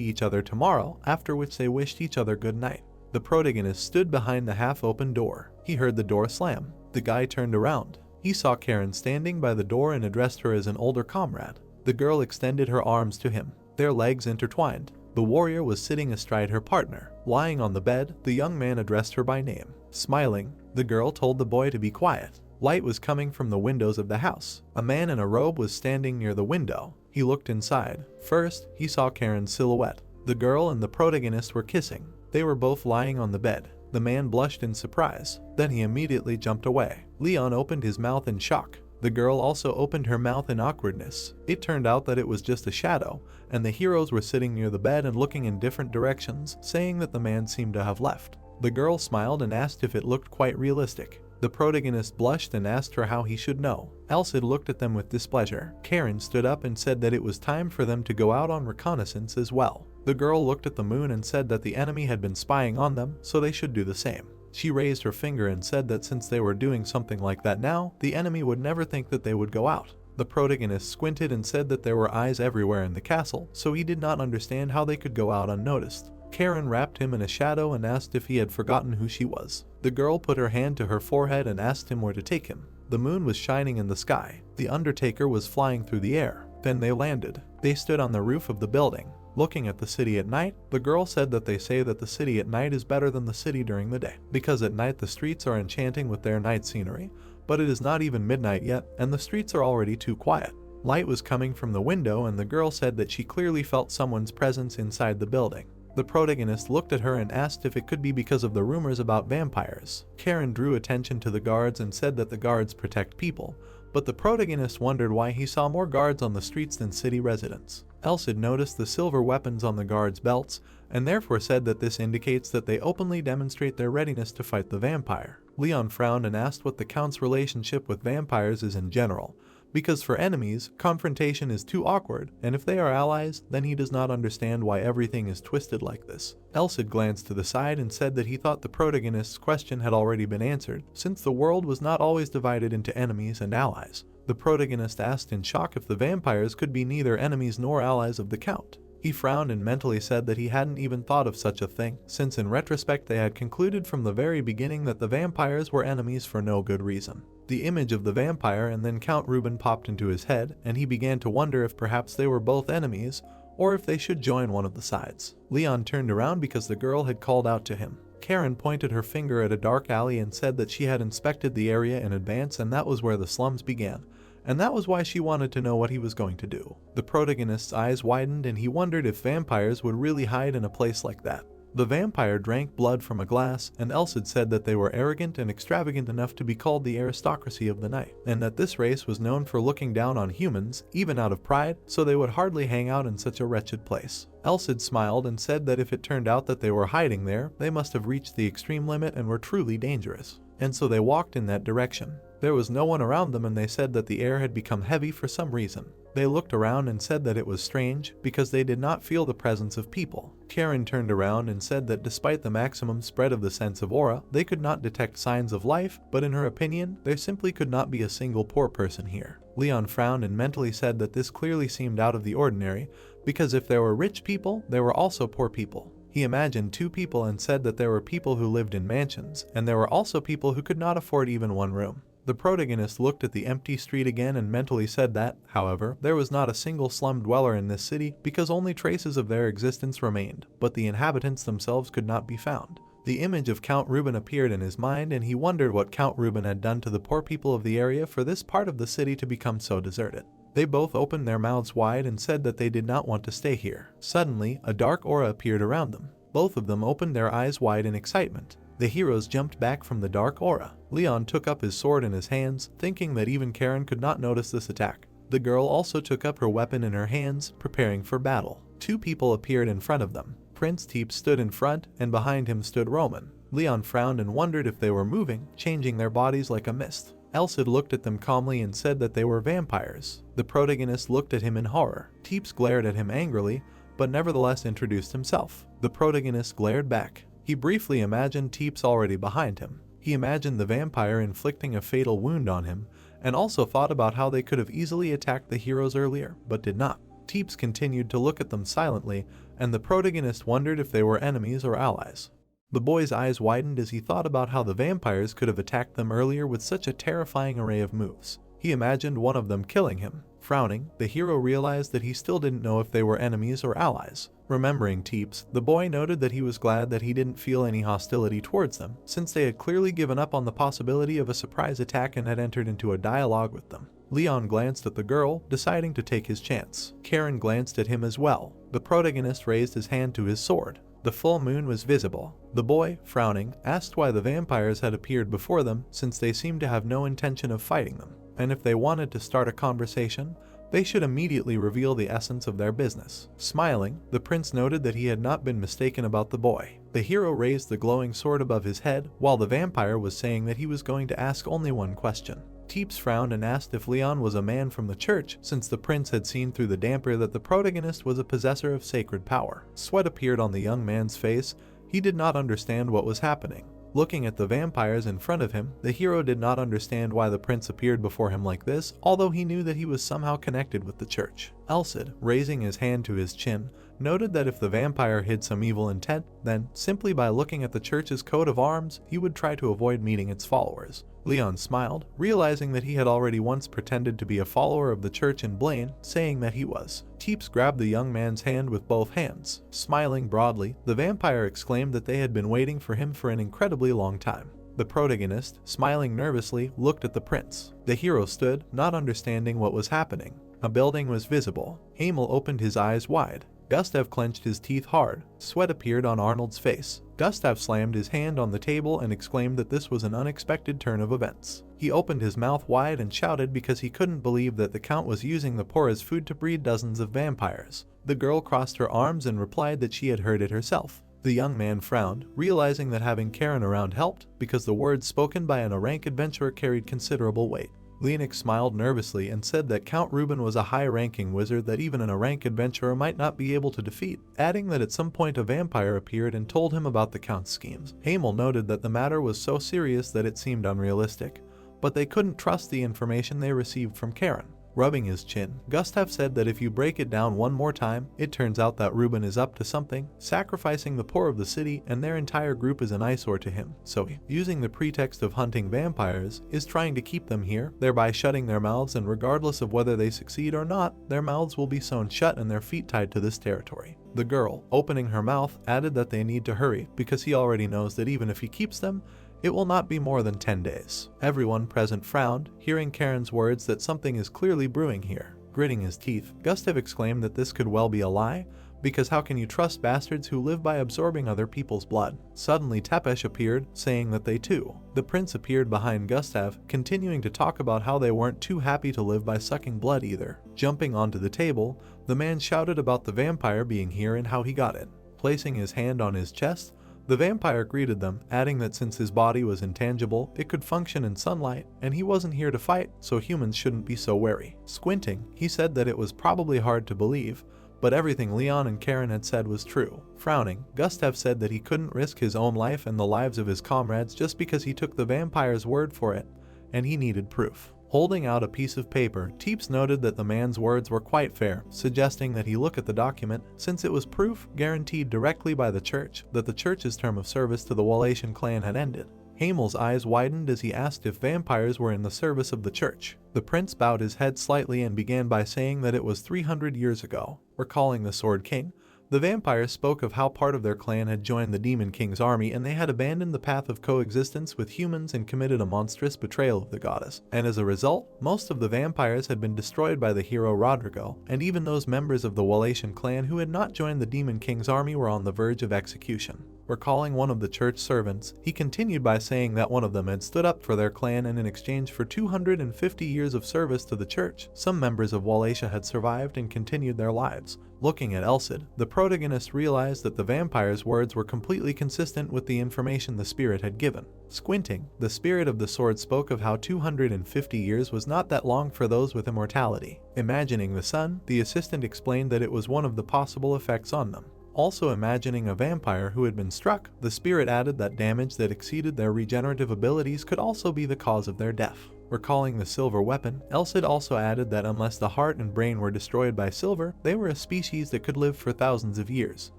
S1: each other tomorrow, after which they wished each other good night. The protagonist stood behind the half-open door. He heard the door slam. The guy turned around. He saw Karen standing by the door and addressed her as an older comrade. The girl extended her arms to him. Their legs intertwined. The warrior was sitting astride her partner. Lying on the bed, the young man addressed her by name. Smiling, the girl told the boy to be quiet. Light was coming from the windows of the house. A man in a robe was standing near the window. He looked inside. First, he saw Karen's silhouette. The girl and the protagonist were kissing. They were both lying on the bed. The man blushed in surprise. Then he immediately jumped away. Leon opened his mouth in shock. The girl also opened her mouth in awkwardness. It turned out that it was just a shadow, and the heroes were sitting near the bed and looking in different directions, saying that the man seemed to have left. The girl smiled and asked if it looked quite realistic. The protagonist blushed and asked her how he should know. Elsid looked at them with displeasure. Karen stood up and said that it was time for them to go out on reconnaissance as well. The girl looked at the moon and said that the enemy had been spying on them, so they should do the same. She raised her finger and said that since they were doing something like that now, the enemy would never think that they would go out. The protagonist squinted and said that there were eyes everywhere in the castle, so he did not understand how they could go out unnoticed. Karen wrapped him in a shadow and asked if he had forgotten who she was. The girl put her hand to her forehead and asked him where to take him. The moon was shining in the sky. The Undertaker was flying through the air. Then they landed. They stood on the roof of the building, looking at the city at night. The girl said that they say that the city at night is better than the city during the day, because at night the streets are enchanting with their night scenery, but it is not even midnight yet, and the streets are already too quiet. Light was coming from the window, and the girl said that she clearly felt someone's presence inside the building. The protagonist looked at her and asked if it could be because of the rumors about vampires. Karen drew attention to the guards and said that the guards protect people, but the protagonist wondered why he saw more guards on the streets than city residents. Elsid noticed the silver weapons on the guards' belts, and therefore said that this indicates that they openly demonstrate their readiness to fight the vampire. Leon frowned and asked what the Count's relationship with vampires is in general, because for enemies, confrontation is too awkward, and if they are allies, then he does not understand why everything is twisted like this. Elsid glanced to the side and said that he thought the protagonist's question had already been answered, since the world was not always divided into enemies and allies. The protagonist asked in shock if the vampires could be neither enemies nor allies of the Count. He frowned and mentally said that he hadn't even thought of such a thing, since in retrospect they had concluded from the very beginning that the vampires were enemies for no good reason. The image of the vampire and then Count Ruben popped into his head, and he began to wonder if perhaps they were both enemies, or if they should join one of the sides. Leon turned around because the girl had called out to him. Karen pointed her finger at a dark alley and said that she had inspected the area in advance, and that was where the slums began, and that was why she wanted to know what he was going to do. The protagonist's eyes widened and he wondered if vampires would really hide in a place like that. The vampire drank blood from a glass, and Elsid said that they were arrogant and extravagant enough to be called the aristocracy of the night, and that this race was known for looking down on humans, even out of pride, so they would hardly hang out in such a wretched place. Elsid smiled and said that if it turned out that they were hiding there, they must have reached the extreme limit and were truly dangerous. And so they walked in that direction. There was no one around them, and they said that the air had become heavy for some reason. They looked around and said that it was strange, because they did not feel the presence of people. Karen turned around and said that despite the maximum spread of the sense of aura, they could not detect signs of life, but in her opinion, there simply could not be a single poor person here. Leon frowned and mentally said that this clearly seemed out of the ordinary, because if there were rich people, there were also poor people. He imagined two people and said that there were people who lived in mansions, and there were also people who could not afford even one room. The protagonist looked at the empty street again and mentally said that, however, there was not a single slum dweller in this city because only traces of their existence remained, but the inhabitants themselves could not be found. The image of Count Ruben appeared in his mind, and he wondered what Count Ruben had done to the poor people of the area for this part of the city to become so deserted. They both opened their mouths wide and said that they did not want to stay here. Suddenly, a dark aura appeared around them. Both of them opened their eyes wide in excitement. The heroes jumped back from the dark aura. Leon took up his sword in his hands, thinking that even Karen could not notice this attack. The girl also took up her weapon in her hands, preparing for battle. Two people appeared in front of them. Prince Teep stood in front, and behind him stood Roman. Leon frowned and wondered if they were moving, changing their bodies like a mist. Elsid looked at them calmly and said that they were vampires. The protagonist looked at him in horror. Teeps glared at him angrily, but nevertheless introduced himself. The protagonist glared back. He briefly imagined Teeps already behind him. He imagined the vampire inflicting a fatal wound on him, and also thought about how they could have easily attacked the heroes earlier, but did not. Teeps continued to look at them silently, and the protagonist wondered if they were enemies or allies. The boy's eyes widened as he thought about how the vampires could have attacked them earlier with such a terrifying array of moves. He imagined one of them killing him. Frowning, the hero realized that he still didn't know if they were enemies or allies. Remembering Teeps, the boy noted that he was glad that he didn't feel any hostility towards them, since they had clearly given up on the possibility of a surprise attack and had entered into a dialogue with them. Leon glanced at the girl, deciding to take his chance. Karen glanced at him as well. The protagonist raised his hand to his sword. The full moon was visible. The boy, frowning, asked why the vampires had appeared before them, since they seemed to have no intention of fighting them, and if they wanted to start a conversation, they should immediately reveal the essence of their business. Smiling, the prince noted that he had not been mistaken about the boy. The hero raised the glowing sword above his head, while the vampire was saying that he was going to ask only one question. Teeps frowned and asked if Leon was a man from the church, since the prince had seen through the damper that the protagonist was a possessor of sacred power. Sweat appeared on the young man's face. He did not understand what was happening. Looking at the vampires in front of him, the hero did not understand why the prince appeared before him like this, although he knew that he was somehow connected with the church. Elsid, raising his hand to his chin, noted that if the vampire hid some evil intent, then, simply by looking at the church's coat of arms, he would try to avoid meeting its followers. Leon smiled, realizing that he had already once pretended to be a follower of the church in Blaine, saying that he was. Teeps grabbed the young man's hand with both hands. Smiling broadly, the vampire exclaimed that they had been waiting for him for an incredibly long time. The protagonist, smiling nervously, looked at the prince. The hero stood, not understanding what was happening. A building was visible. Hamel opened his eyes wide. Gustav clenched his teeth hard. Sweat appeared on Arnold's face. Gustav slammed his hand on the table and exclaimed that this was an unexpected turn of events. He opened his mouth wide and shouted because he couldn't believe that the Count was using the poor as food to breed dozens of vampires. The girl crossed her arms and replied that she had heard it herself. The young man frowned, realizing that having Karen around helped, because the words spoken by an A-rank adventurer carried considerable weight. Leonix smiled nervously and said that Count Ruben was a high-ranking wizard that even an A-rank adventurer might not be able to defeat, adding that at some point a vampire appeared and told him about the Count's schemes. Hamel noted that the matter was so serious that it seemed unrealistic, but they couldn't trust the information they received from Karen. Rubbing his chin, Gustav said that if you break it down one more time, it turns out that Ruben is up to something, sacrificing the poor of the city, and their entire group is an eyesore to him. So he, using the pretext of hunting vampires, is trying to keep them here, thereby shutting their mouths, and regardless of whether they succeed or not, their mouths will be sewn shut and their feet tied to this territory. The girl, opening her mouth, added that they need to hurry, because he already knows that even if he keeps them, it will not be more than 10 days. Everyone present frowned, hearing Karen's words that something is clearly brewing here. Gritting his teeth, Gustav exclaimed that this could well be a lie, because how can you trust bastards who live by absorbing other people's blood? Suddenly Tepesh appeared, saying that they too. The prince appeared behind Gustav, continuing to talk about how they weren't too happy to live by sucking blood either. Jumping onto the table, the man shouted about the vampire being here and how he got it. Placing his hand on his chest, the vampire greeted them, adding that since his body was intangible, it could function in sunlight, and he wasn't here to fight, so humans shouldn't be so wary. Squinting, he said that it was probably hard to believe, but everything Leon and Karen had said was true. Frowning, Gustav said that he couldn't risk his own life and the lives of his comrades just because he took the vampire's word for it, and he needed proof. Holding out a piece of paper, Teeps noted that the man's words were quite fair, suggesting that he look at the document, since it was proof guaranteed directly by the church that the church's term of service to the Wallachian clan had ended. Hamel's eyes widened as he asked if vampires were in the service of the church. The prince bowed his head slightly and began by saying that it was 300 years ago. Recalling the Sword King, the vampires spoke of how part of their clan had joined the Demon King's army and they had abandoned the path of coexistence with humans and committed a monstrous betrayal of the goddess. And as a result, most of the vampires had been destroyed by the hero Rodrigo, and even those members of the Wallachian clan who had not joined the Demon King's army were on the verge of execution. Recalling one of the church servants, he continued by saying that one of them had stood up for their clan, and in exchange for 250 years of service to the church, some members of Wallachia had survived and continued their lives. Looking at Elsid, the protagonist realized that the vampire's words were completely consistent with the information the spirit had given. Squinting, the spirit of the sword spoke of how 250 years was not that long for those with immortality. Imagining the sun, the assistant explained that it was one of the possible effects on them. Also imagining a vampire who had been struck, the spirit added that damage that exceeded their regenerative abilities could also be the cause of their death. Recalling the silver weapon, Elsid also added that unless the heart and brain were destroyed by silver, they were a species that could live for thousands of years.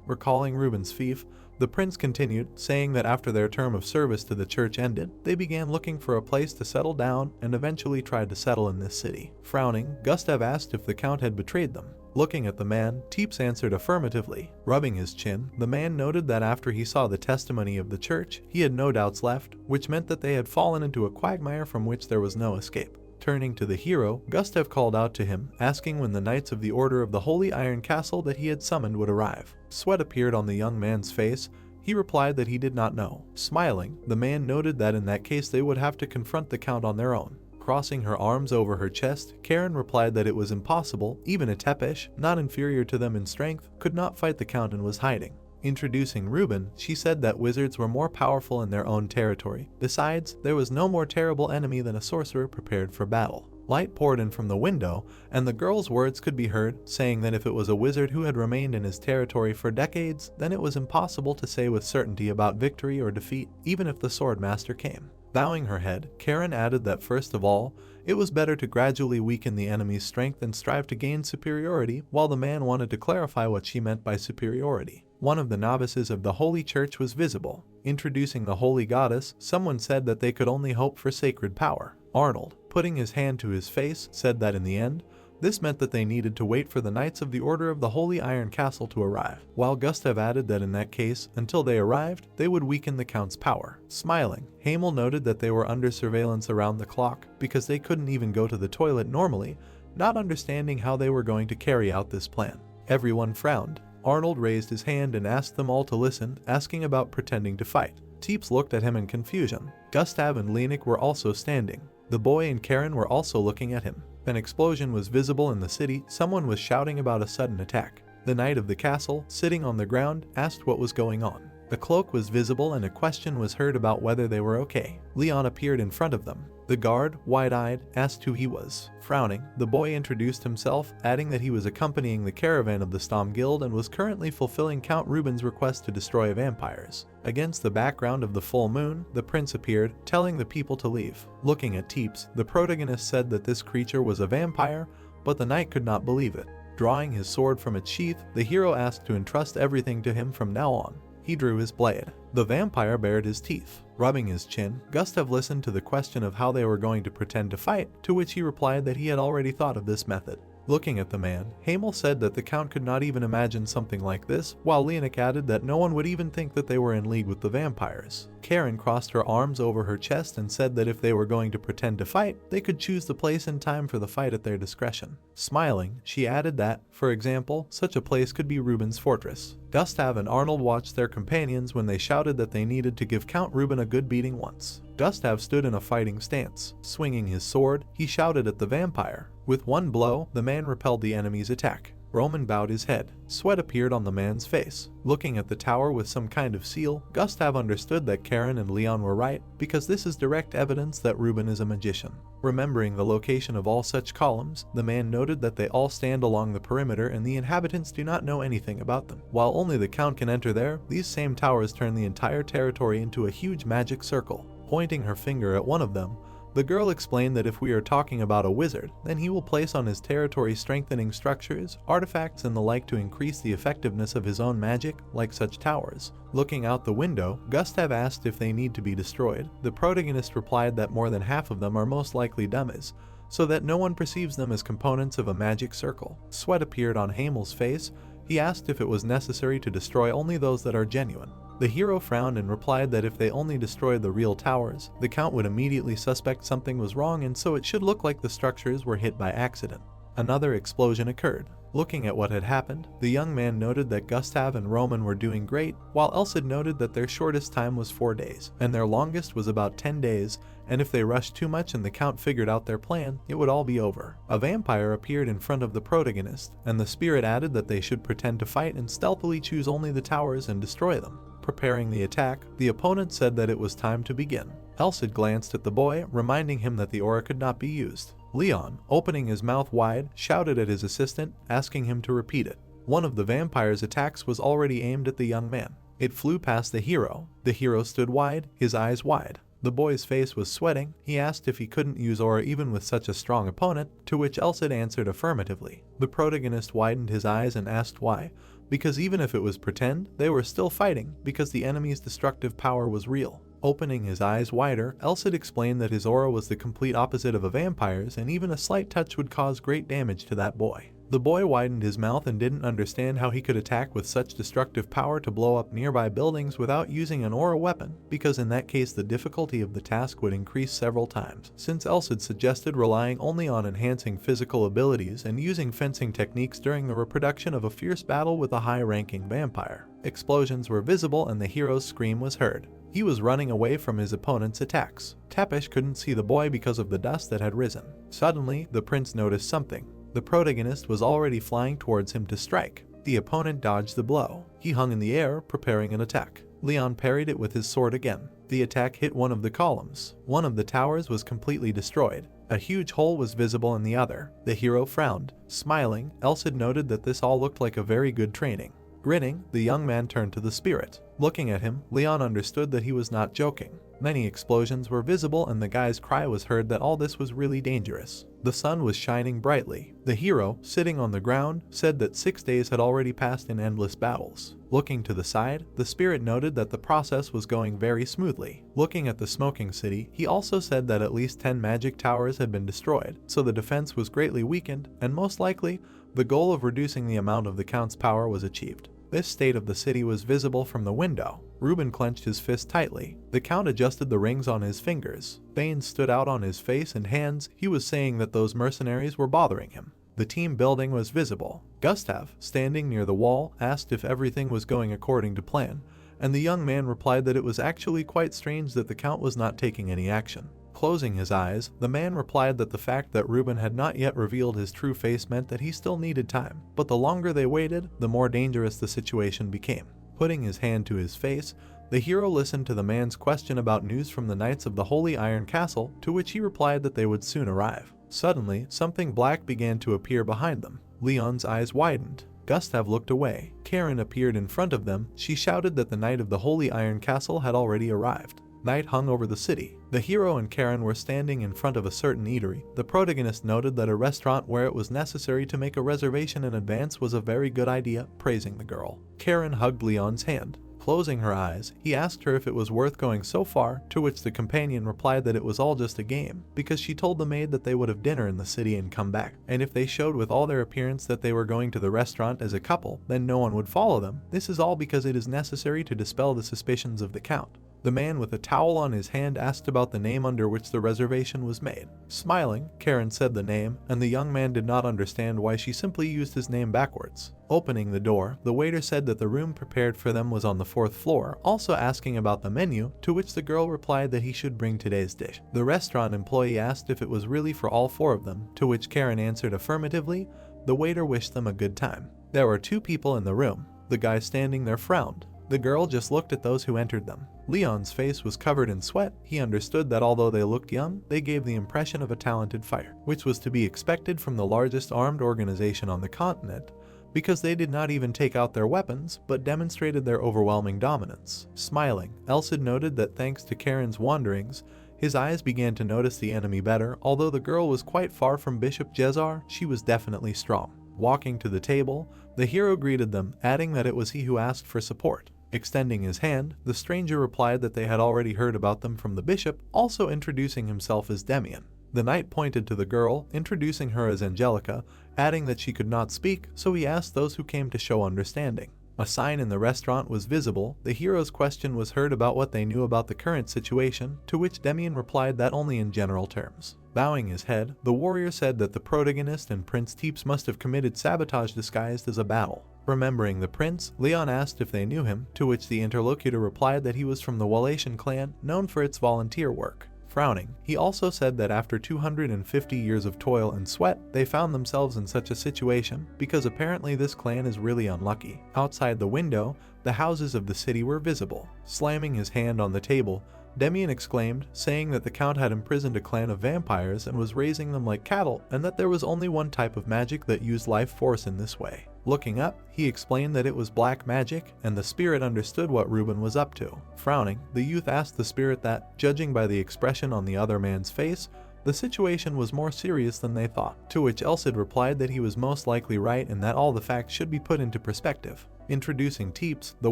S1: Recalling Ruben's fief, The prince continued, saying that after their term of service to the church ended, they began looking for a place to settle down and eventually tried to settle in this city. Frowning, Gustav asked if the count had betrayed them. Looking at the man, Teeps answered affirmatively. Rubbing his chin, the man noted that after he saw the testimony of the church, he had no doubts left, which meant that they had fallen into a quagmire from which there was no escape. Turning to the hero, Gustav called out to him, asking when the Knights of the Order of the Holy Iron Castle that he had summoned would arrive. Sweat appeared on the young man's face. He replied that he did not know. Smiling, the man noted that in that case they would have to confront the count on their own. Crossing her arms over her chest, Karen replied that it was impossible. Even a Tepesh, not inferior to them in strength, could not fight the count and was hiding. Introducing Reuben, she said that wizards were more powerful in their own territory. Besides, there was no more terrible enemy than a sorcerer prepared for battle. Light poured in from the window, and the girl's words could be heard, saying that if it was a wizard who had remained in his territory for decades, then it was impossible to say with certainty about victory or defeat, even if the swordmaster came. Bowing her head, Karen added that first of all, it was better to gradually weaken the enemy's strength and strive to gain superiority, while the man wanted to clarify what she meant by superiority. One of the novices of the Holy Church was visible. Introducing the Holy Goddess, someone said that they could only hope for sacred power. Arnold, putting his hand to his face, said that in the end, this meant that they needed to wait for the Knights of the Order of the Holy Iron Castle to arrive, while Gustav added that in that case, until they arrived, they would weaken the Count's power. Smiling, Hamel noted that they were under surveillance around the clock because they couldn't even go to the toilet normally, not understanding how they were going to carry out this plan. Everyone frowned. Arnold raised his hand and asked them all to listen, asking about pretending to fight. Teeps looked at him in confusion. Gustav and Lenik were also standing. The boy and Karen were also looking at him. An explosion was visible in the city. Someone was shouting about a sudden attack. The knight of the castle, sitting on the ground, asked what was going on. A cloak was visible and a question was heard about whether they were okay. Leon appeared in front of them. The guard, wide-eyed, asked who he was. Frowning, the boy introduced himself, adding that he was accompanying the caravan of the Stom Guild and was currently fulfilling Count Reuben's request to destroy vampires. Against the background of the full moon, the prince appeared, telling the people to leave. Looking at Teeps, the protagonist said that this creature was a vampire, but the knight could not believe it. Drawing his sword from its sheath, the hero asked to entrust everything to him from now on. He drew his blade. The vampire bared his teeth. Rubbing his chin, Gustav listened to the question of how they were going to pretend to fight, to which he replied that he had already thought of this method. Looking at the man, Hamel said that the Count could not even imagine something like this, while Lenik added that no one would even think that they were in league with the vampires. Karen crossed her arms over her chest and said that if they were going to pretend to fight, they could choose the place and time for the fight at their discretion. Smiling, she added that, for example, such a place could be Reuben's fortress. Gustav and Arnold watched their companions when they shouted that they needed to give Count Reuben a good beating once. Gustav stood in a fighting stance. Swinging his sword, he shouted at the vampire. With one blow, the man repelled the enemy's attack. Roman bowed his head. Sweat appeared on the man's face. Looking at the tower with some kind of seal, Gustav understood that Karen and Leon were right, because this is direct evidence that Reuben is a magician. Remembering the location of all such columns, the man noted that they all stand along the perimeter and the inhabitants do not know anything about them. While only the Count can enter there, these same towers turn the entire territory into a huge magic circle. Pointing her finger at one of them, the girl explained that if we are talking about a wizard, then he will place on his territory strengthening structures, artifacts and the like to increase the effectiveness of his own magic, like such towers. Looking out the window, Gustav asked if they need to be destroyed. The protagonist replied that more than half of them are most likely dummies, so that no one perceives them as components of a magic circle. Sweat appeared on Hamel's face. He asked if it was necessary to destroy only those that are genuine. The hero frowned and replied that if they only destroyed the real towers, the Count would immediately suspect something was wrong and so it should look like the structures were hit by accident. Another explosion occurred. Looking at what had happened, the young man noted that Gustav and Roman were doing great, while Elsid noted that their shortest time was 4 days, and their longest was about 10 days, and if they rushed too much and the Count figured out their plan, it would all be over. A vampire appeared in front of the protagonist, and the spirit added that they should pretend to fight and stealthily choose only the towers and destroy them. Preparing the attack, the opponent said that it was time to begin. Elsid glanced at the boy, reminding him that the aura could not be used. Leon, opening his mouth wide, shouted at his assistant, asking him to repeat it. One of the vampire's attacks was already aimed at the young man. It flew past the hero. The hero stood wide, his eyes wide. The boy's face was sweating. He asked if he couldn't use aura even with such a strong opponent, to which Elsid answered affirmatively. The protagonist widened his eyes and asked why, because even if it was pretend, they were still fighting because the enemy's destructive power was real. Opening his eyes wider, Elsid explained that his aura was the complete opposite of a vampire's, and even a slight touch would cause great damage to that boy. The boy widened his mouth and didn't understand how he could attack with such destructive power to blow up nearby buildings without using an aura weapon, because in that case the difficulty of the task would increase several times, since Elsid suggested relying only on enhancing physical abilities and using fencing techniques during the reproduction of a fierce battle with a high-ranking vampire. Explosions were visible and the hero's scream was heard. He was running away from his opponent's attacks. Tepesh couldn't see the boy because of the dust that had risen. Suddenly, the prince noticed something. The protagonist was already flying towards him to strike. The opponent dodged the blow. He hung in the air, preparing an attack. Leon parried it with his sword again. The attack hit one of the columns. One of the towers was completely destroyed. A huge hole was visible in the other. The hero frowned. Smiling, Elsid noted that this all looked like a very good training. Grinning, the young man turned to the spirit. Looking at him, Leon understood that he was not joking. Many explosions were visible and the guy's cry was heard that all this was really dangerous. The sun was shining brightly. The hero, sitting on the ground, said that 6 days had already passed in endless battles. Looking to the side, the spirit noted that the process was going very smoothly. Looking at the smoking city, he also said that at least 10 magic towers had been destroyed, so the defense was greatly weakened, and most likely, the goal of reducing the amount of the Count's power was achieved. This state of the city was visible from the window. Reuben clenched his fist tightly. The Count adjusted the rings on his fingers. Veins stood out on his face and hands. He was saying that those mercenaries were bothering him. The team building was visible. Gustav, standing near the wall, asked if everything was going according to plan, and the young man replied that it was actually quite strange that the Count was not taking any action. Closing his eyes, the man replied that the fact that Reuben had not yet revealed his true face meant that he still needed time, but the longer they waited, the more dangerous the situation became. Putting his hand to his face, the hero listened to the man's question about news from the Knights of the Holy Iron Castle, to which he replied that they would soon arrive. Suddenly, something black began to appear behind them. Leon's eyes widened. Gustav looked away. Karen appeared in front of them. She shouted that the Knight of the Holy Iron Castle had already arrived. Night hung over the city. The hero and Karen were standing in front of a certain eatery. The protagonist noted that a restaurant where it was necessary to make a reservation in advance was a very good idea, praising the girl. Karen hugged Leon's hand. Closing her eyes, he asked her if it was worth going so far, to which the companion replied that it was all just a game, because she told the maid that they would have dinner in the city and come back, and if they showed with all their appearance that they were going to the restaurant as a couple, then no one would follow them. This is all because it is necessary to dispel the suspicions of the Count. The man with a towel on his hand asked about the name under which the reservation was made. Smiling, Karen said the name, and the young man did not understand why she simply used his name backwards. Opening the door, the waiter said that the room prepared for them was on the 4th floor, also asking about the menu, to which the girl replied that he should bring today's dish. The restaurant employee asked if it was really for all 4 of them, to which Karen answered affirmatively. The waiter wished them a good time. There were 2 people in the room. The guy standing there frowned. The girl just looked at those who entered them. Leon's face was covered in sweat. He understood that although they looked young, they gave the impression of a talented fighter, which was to be expected from the largest armed organization on the continent, because they did not even take out their weapons, but demonstrated their overwhelming dominance. Smiling, Elsid noted that thanks to Karen's wanderings, his eyes began to notice the enemy better. Although the girl was quite far from Bishop Jezar, she was definitely strong. Walking to the table, the hero greeted them, adding that it was he who asked for support. Extending his hand, the stranger replied that they had already heard about them from the bishop, also introducing himself as Demian. The knight pointed to the girl, introducing her as Angelica, adding that she could not speak, so he asked those who came to show understanding. A sign in the restaurant was visible. The hero's question was heard about what they knew about the current situation, to which Demian replied that only in general terms. Bowing his head, the warrior said that the protagonist and Prince Teeps must have committed sabotage disguised as a battle. Remembering the prince, Leon asked if they knew him, to which the interlocutor replied that he was from the Wallachian clan, known for its volunteer work. Frowning, he also said that after 250 years of toil and sweat, they found themselves in such a situation, because apparently this clan is really unlucky. Outside the window, the houses of the city were visible. Slamming his hand on the table, Demian exclaimed, saying that the Count had imprisoned a clan of vampires and was raising them like cattle, and that there was only one type of magic that used life force in this way. Looking up, he explained that it was black magic, and the spirit understood what Reuben was up to. Frowning, the youth asked the spirit that, judging by the expression on the other man's face, the situation was more serious than they thought, to which Elsid replied that he was most likely right and that all the facts should be put into perspective. Introducing Teeps, the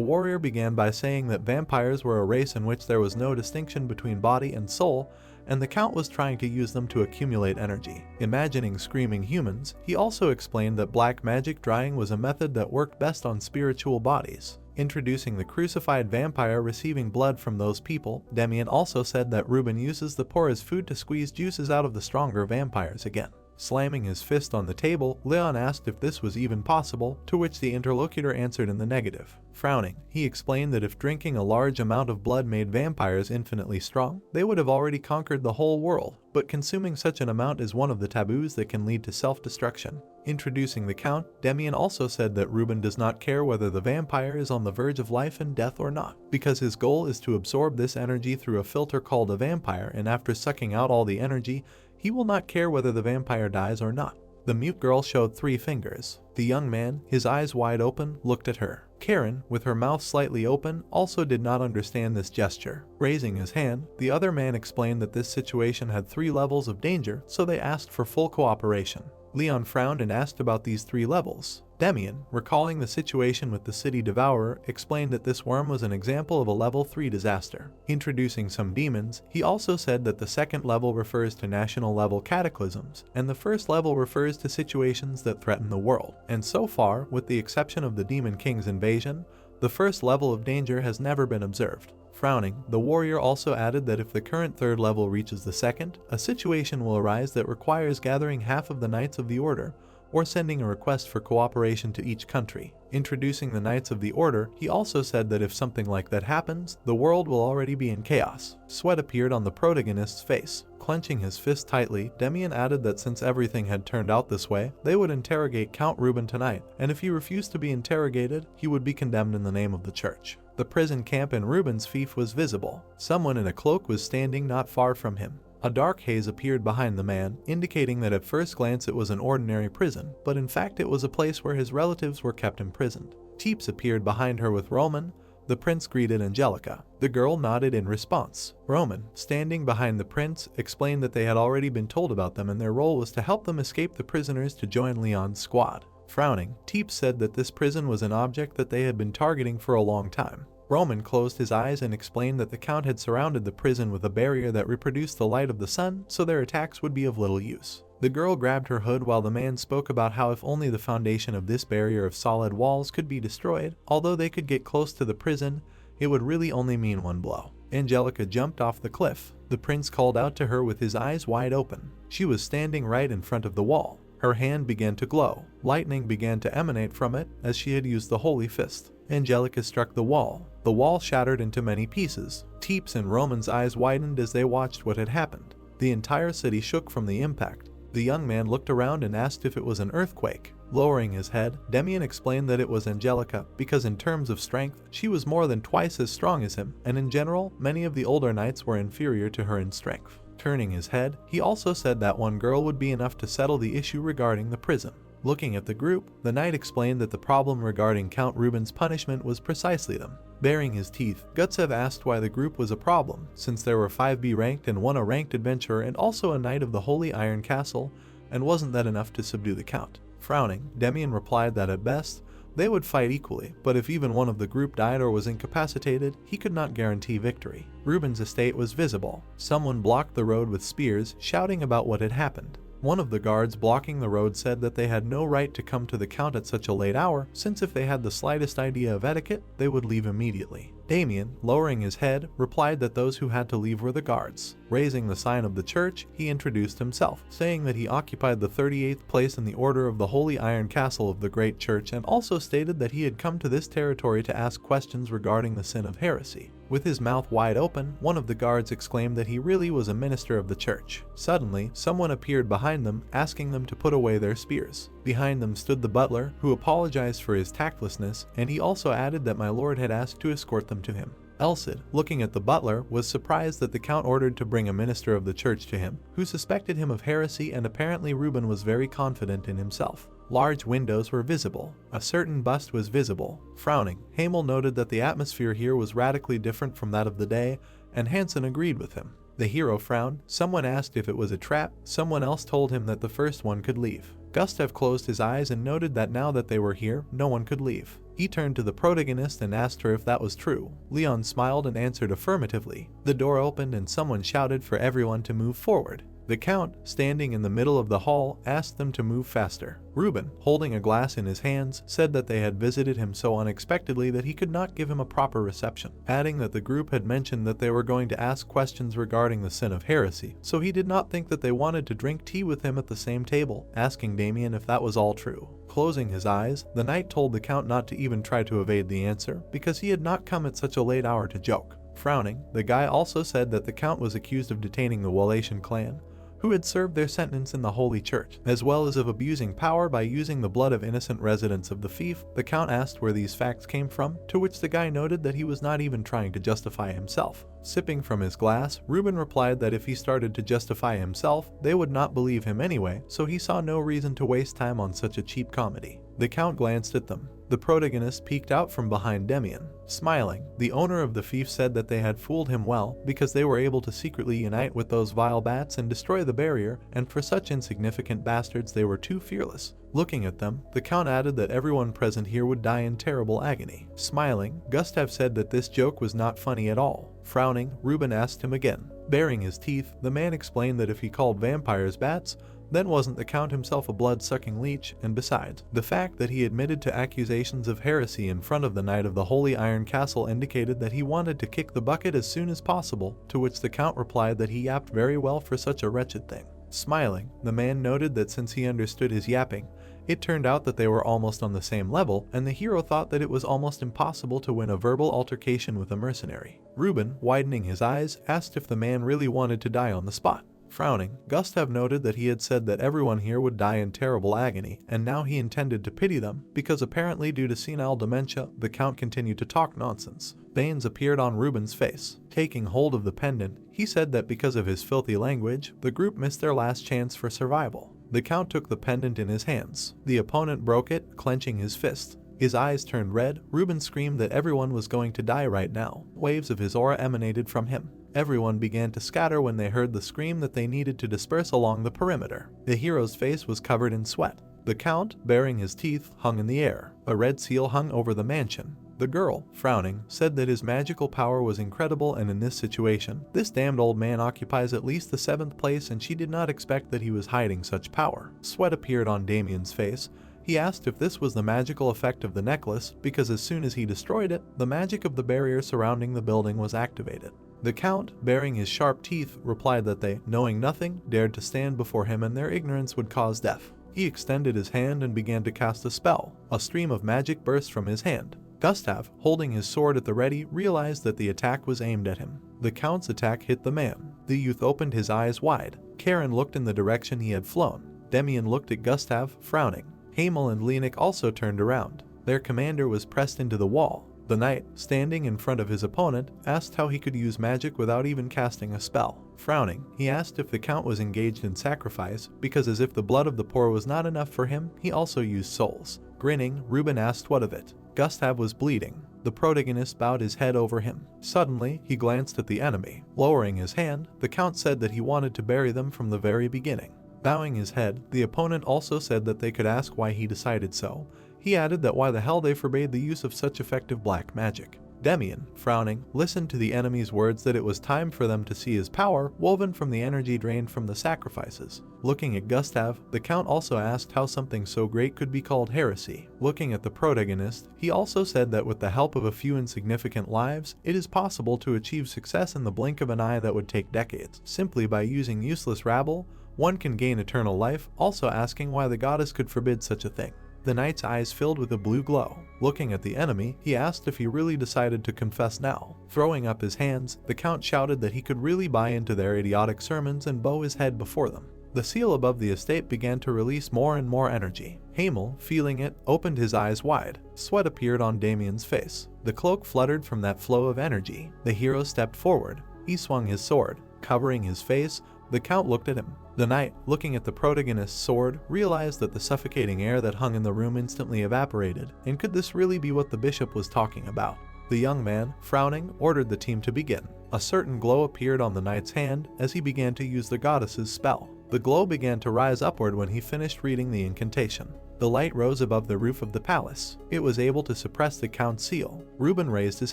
S1: warrior began by saying that vampires were a race in which there was no distinction between body and soul, and the Count was trying to use them to accumulate energy. Imagining screaming humans, he also explained that black magic drying was a method that worked best on spiritual bodies. Introducing the crucified vampire receiving blood from those people, Demian also said that Ruben uses the poor as food to squeeze juices out of the stronger vampires again. Slamming his fist on the table, Leon asked if this was even possible, to which the interlocutor answered in the negative. Frowning, he explained that if drinking a large amount of blood made vampires infinitely strong, they would have already conquered the whole world, but consuming such an amount is one of the taboos that can lead to self-destruction. Introducing the Count, Demian also said that Ruben does not care whether the vampire is on the verge of life and death or not, because his goal is to absorb this energy through a filter called a vampire, and after sucking out all the energy, he will not care whether the vampire dies or not. The mute girl showed 3 fingers. The young man, his eyes wide open, looked at her. Karen, with her mouth slightly open, also did not understand this gesture. Raising his hand, the other man explained that this situation had 3 levels of danger, so they asked for full cooperation. Leon frowned and asked about these 3 levels. Demian, recalling the situation with the city devourer, explained that this worm was an example of a level 3 disaster. Introducing some demons, he also said that the second level refers to national level cataclysms, and the first level refers to situations that threaten the world. And so far, with the exception of the Demon King's invasion, the first level of danger has never been observed. Frowning, the warrior also added that if the current 3rd level reaches the 2nd, a situation will arise that requires gathering half of the Knights of the Order, or sending a request for cooperation to each country. Introducing the Knights of the Order, he also said that if something like that happens, the world will already be in chaos. Sweat appeared on the protagonist's face. Clenching his fist tightly, Demian added that since everything had turned out this way, they would interrogate Count Ruben tonight, and if he refused to be interrogated, he would be condemned in the name of the church. The prison camp in Ruben's fief was visible. Someone in a cloak was standing not far from him. A dark haze appeared behind the man, indicating that at first glance it was an ordinary prison, but in fact it was a place where his relatives were kept imprisoned. Teeps appeared behind her with Roman. The prince greeted Angelica. The girl nodded in response. Roman, standing behind the prince, explained that they had already been told about them and their role was to help them escape the prisoners to join Leon's squad. Frowning, Teeps said that this prison was an object that they had been targeting for a long time. Roman closed his eyes and explained that the Count had surrounded the prison with a barrier that reproduced the light of the sun, so their attacks would be of little use. The girl grabbed her hood while the man spoke about how if only the foundation of this barrier of solid walls could be destroyed, although they could get close to the prison, it would really only mean one blow. Angelica jumped off the cliff. The prince called out to her with his eyes wide open. She was standing right in front of the wall. Her hand began to glow. Lightning began to emanate from it as she had used the holy fist. Angelica struck the wall. The wall shattered into many pieces. Teeps and Roman's eyes widened as they watched what had happened. The entire city shook from the impact. The young man looked around and asked if it was an earthquake. Lowering his head, Demian explained that it was Angelica because in terms of strength, she was more than twice as strong as him, and in general, many of the older knights were inferior to her in strength. Turning his head, he also said that one girl would be enough to settle the issue regarding the prison. Looking at the group, the knight explained that the problem regarding Count Ruben's punishment was precisely them. Baring his teeth, Gutsev asked why the group was a problem, since there were 5B ranked and 1 A ranked adventurer and also a knight of the Holy Iron Castle, and wasn't that enough to subdue the Count? Frowning, Demian replied that at best, they would fight equally, but if even one of the group died or was incapacitated, he could not guarantee victory. Ruben's estate was visible. Someone blocked the road with spears, shouting about what had happened. One of the guards blocking the road said that they had no right to come to the Count at such a late hour, since if they had the slightest idea of etiquette, they would leave immediately. Damian, lowering his head, replied that those who had to leave were the guards. Raising the sign of the church, he introduced himself, saying that he occupied the 38th place in the order of the Holy Iron Castle of the Great Church and also stated that he had come to this territory to ask questions regarding the sin of heresy. With his mouth wide open, one of the guards exclaimed that he really was a minister of the church. Suddenly, someone appeared behind them, asking them to put away their spears. Behind them stood the butler, who apologized for his tactlessness, and he also added that my lord had asked to escort them to him. Elsid, looking at the butler, was surprised that the Count ordered to bring a minister of the church to him, who suspected him of heresy, and apparently Ruben was very confident in himself. Large windows were visible. A certain bust was visible. Frowning, Hamel noted that the atmosphere here was radically different from that of the day, and Hansen agreed with him. The hero frowned. Someone asked if it was a trap. Someone else told him that the first one could leave. Gustav closed his eyes and noted that now that they were here, no one could leave. He turned to the protagonist and asked her if that was true. Leon smiled and answered affirmatively. The door opened and someone shouted for everyone to move forward. The Count, standing in the middle of the hall, asked them to move faster. Ruben, holding a glass in his hands, said that they had visited him so unexpectedly that he could not give him a proper reception, adding that the group had mentioned that they were going to ask questions regarding the sin of heresy, so he did not think that they wanted to drink tea with him at the same table, asking Damien if that was all true. Closing his eyes, the knight told the Count not to even try to evade the answer, because he had not come at such a late hour to joke. Frowning, the guy also said that the Count was accused of detaining the Wallachian clan, who had served their sentence in the Holy Church, as well as of abusing power by using the blood of innocent residents of the fief. The Count asked where these facts came from, to which the guy noted that he was not even trying to justify himself. Sipping from his glass, Ruben replied that if he started to justify himself, they would not believe him anyway, so he saw no reason to waste time on such a cheap comedy. The Count glanced at them. The protagonist peeked out from behind Demian. Smiling, the owner of the fief said that they had fooled him well because they were able to secretly unite with those vile bats and destroy the barrier, and for such insignificant bastards they were too fearless. Looking at them, the Count added that everyone present here would die in terrible agony. Smiling, Gustav said that this joke was not funny at all. Frowning, Ruben asked him again. Baring his teeth, the man explained that if he called vampires bats, then wasn't the Count himself a blood-sucking leech, and besides, the fact that he admitted to accusations of heresy in front of the Knight of the Holy Iron Castle indicated that he wanted to kick the bucket as soon as possible, to which the Count replied that he yapped very well for such a wretched thing. Smiling, the man noted that since he understood his yapping, it turned out that they were almost on the same level, and the hero thought that it was almost impossible to win a verbal altercation with a mercenary. Ruben, widening his eyes, asked if the man really wanted to die on the spot. Frowning, Gustav noted that he had said that everyone here would die in terrible agony, and now he intended to pity them, because apparently due to senile dementia, the Count continued to talk nonsense. Veins appeared on Ruben's face. Taking hold of the pendant, he said that because of his filthy language, the group missed their last chance for survival. The Count took the pendant in his hands. The opponent broke it, clenching his fist. His eyes turned red. Ruben screamed that everyone was going to die right now. Waves of his aura emanated from him. Everyone began to scatter when they heard the scream that they needed to disperse along the perimeter. The hero's face was covered in sweat. The Count, baring his teeth, hung in the air. A red seal hung over the mansion. The girl, frowning, said that his magical power was incredible, and in this situation, this damned old man occupies at least the 7th place, and she did not expect that he was hiding such power. Sweat appeared on Damien's face. He asked if this was the magical effect of the necklace, because as soon as he destroyed it, the magic of the barrier surrounding the building was activated. The Count, baring his sharp teeth, replied that they, knowing nothing, dared to stand before him and their ignorance would cause death. He extended his hand and began to cast a spell. A stream of magic burst from his hand. Gustav, holding his sword at the ready, realized that the attack was aimed at him. The Count's attack hit the man. The youth opened his eyes wide. Karen looked in the direction he had flown. Demian looked at Gustav, frowning. Hamel and Lenik also turned around. Their commander was pressed into the wall. The knight, standing in front of his opponent, asked how he could use magic without even casting a spell. Frowning, he asked if the Count was engaged in sacrifice, because as if the blood of the poor was not enough for him, he also used souls. Grinning, Ruben asked what of it. Gustav was bleeding. The protagonist bowed his head over him. Suddenly, he glanced at the enemy. Lowering his hand, the Count said that he wanted to bury them from the very beginning. Bowing his head, the opponent also said that they could ask why he decided so. He added that why the hell they forbade the use of such effective black magic. Demian, frowning, listened to the enemy's words that it was time for them to see his power woven from the energy drained from the sacrifices. Looking at Gustav, the Count also asked how something so great could be called heresy. Looking at the protagonist, he also said that with the help of a few insignificant lives, it is possible to achieve success in the blink of an eye that would take decades. Simply by using useless rabble, one can gain eternal life, also asking why the goddess could forbid such a thing. The knight's eyes filled with a blue glow. Looking at the enemy, he asked if he really decided to confess now. Throwing up his hands, the Count shouted that he could really buy into their idiotic sermons and bow his head before them. The seal above the estate began to release more and more energy. Hamel, feeling it, opened his eyes wide. Sweat appeared on Damien's face. The cloak fluttered from that flow of energy. The hero stepped forward. He swung his sword. Covering his face, the Count looked at him. The knight, looking at the protagonist's sword, realized that the suffocating air that hung in the room instantly evaporated, and could this really be what the bishop was talking about? The young man, frowning, ordered the team to begin. A certain glow appeared on the knight's hand as he began to use the goddess's spell. The glow began to rise upward when he finished reading the incantation. The light rose above the roof of the palace. It was able to suppress the count's seal. Reuben raised his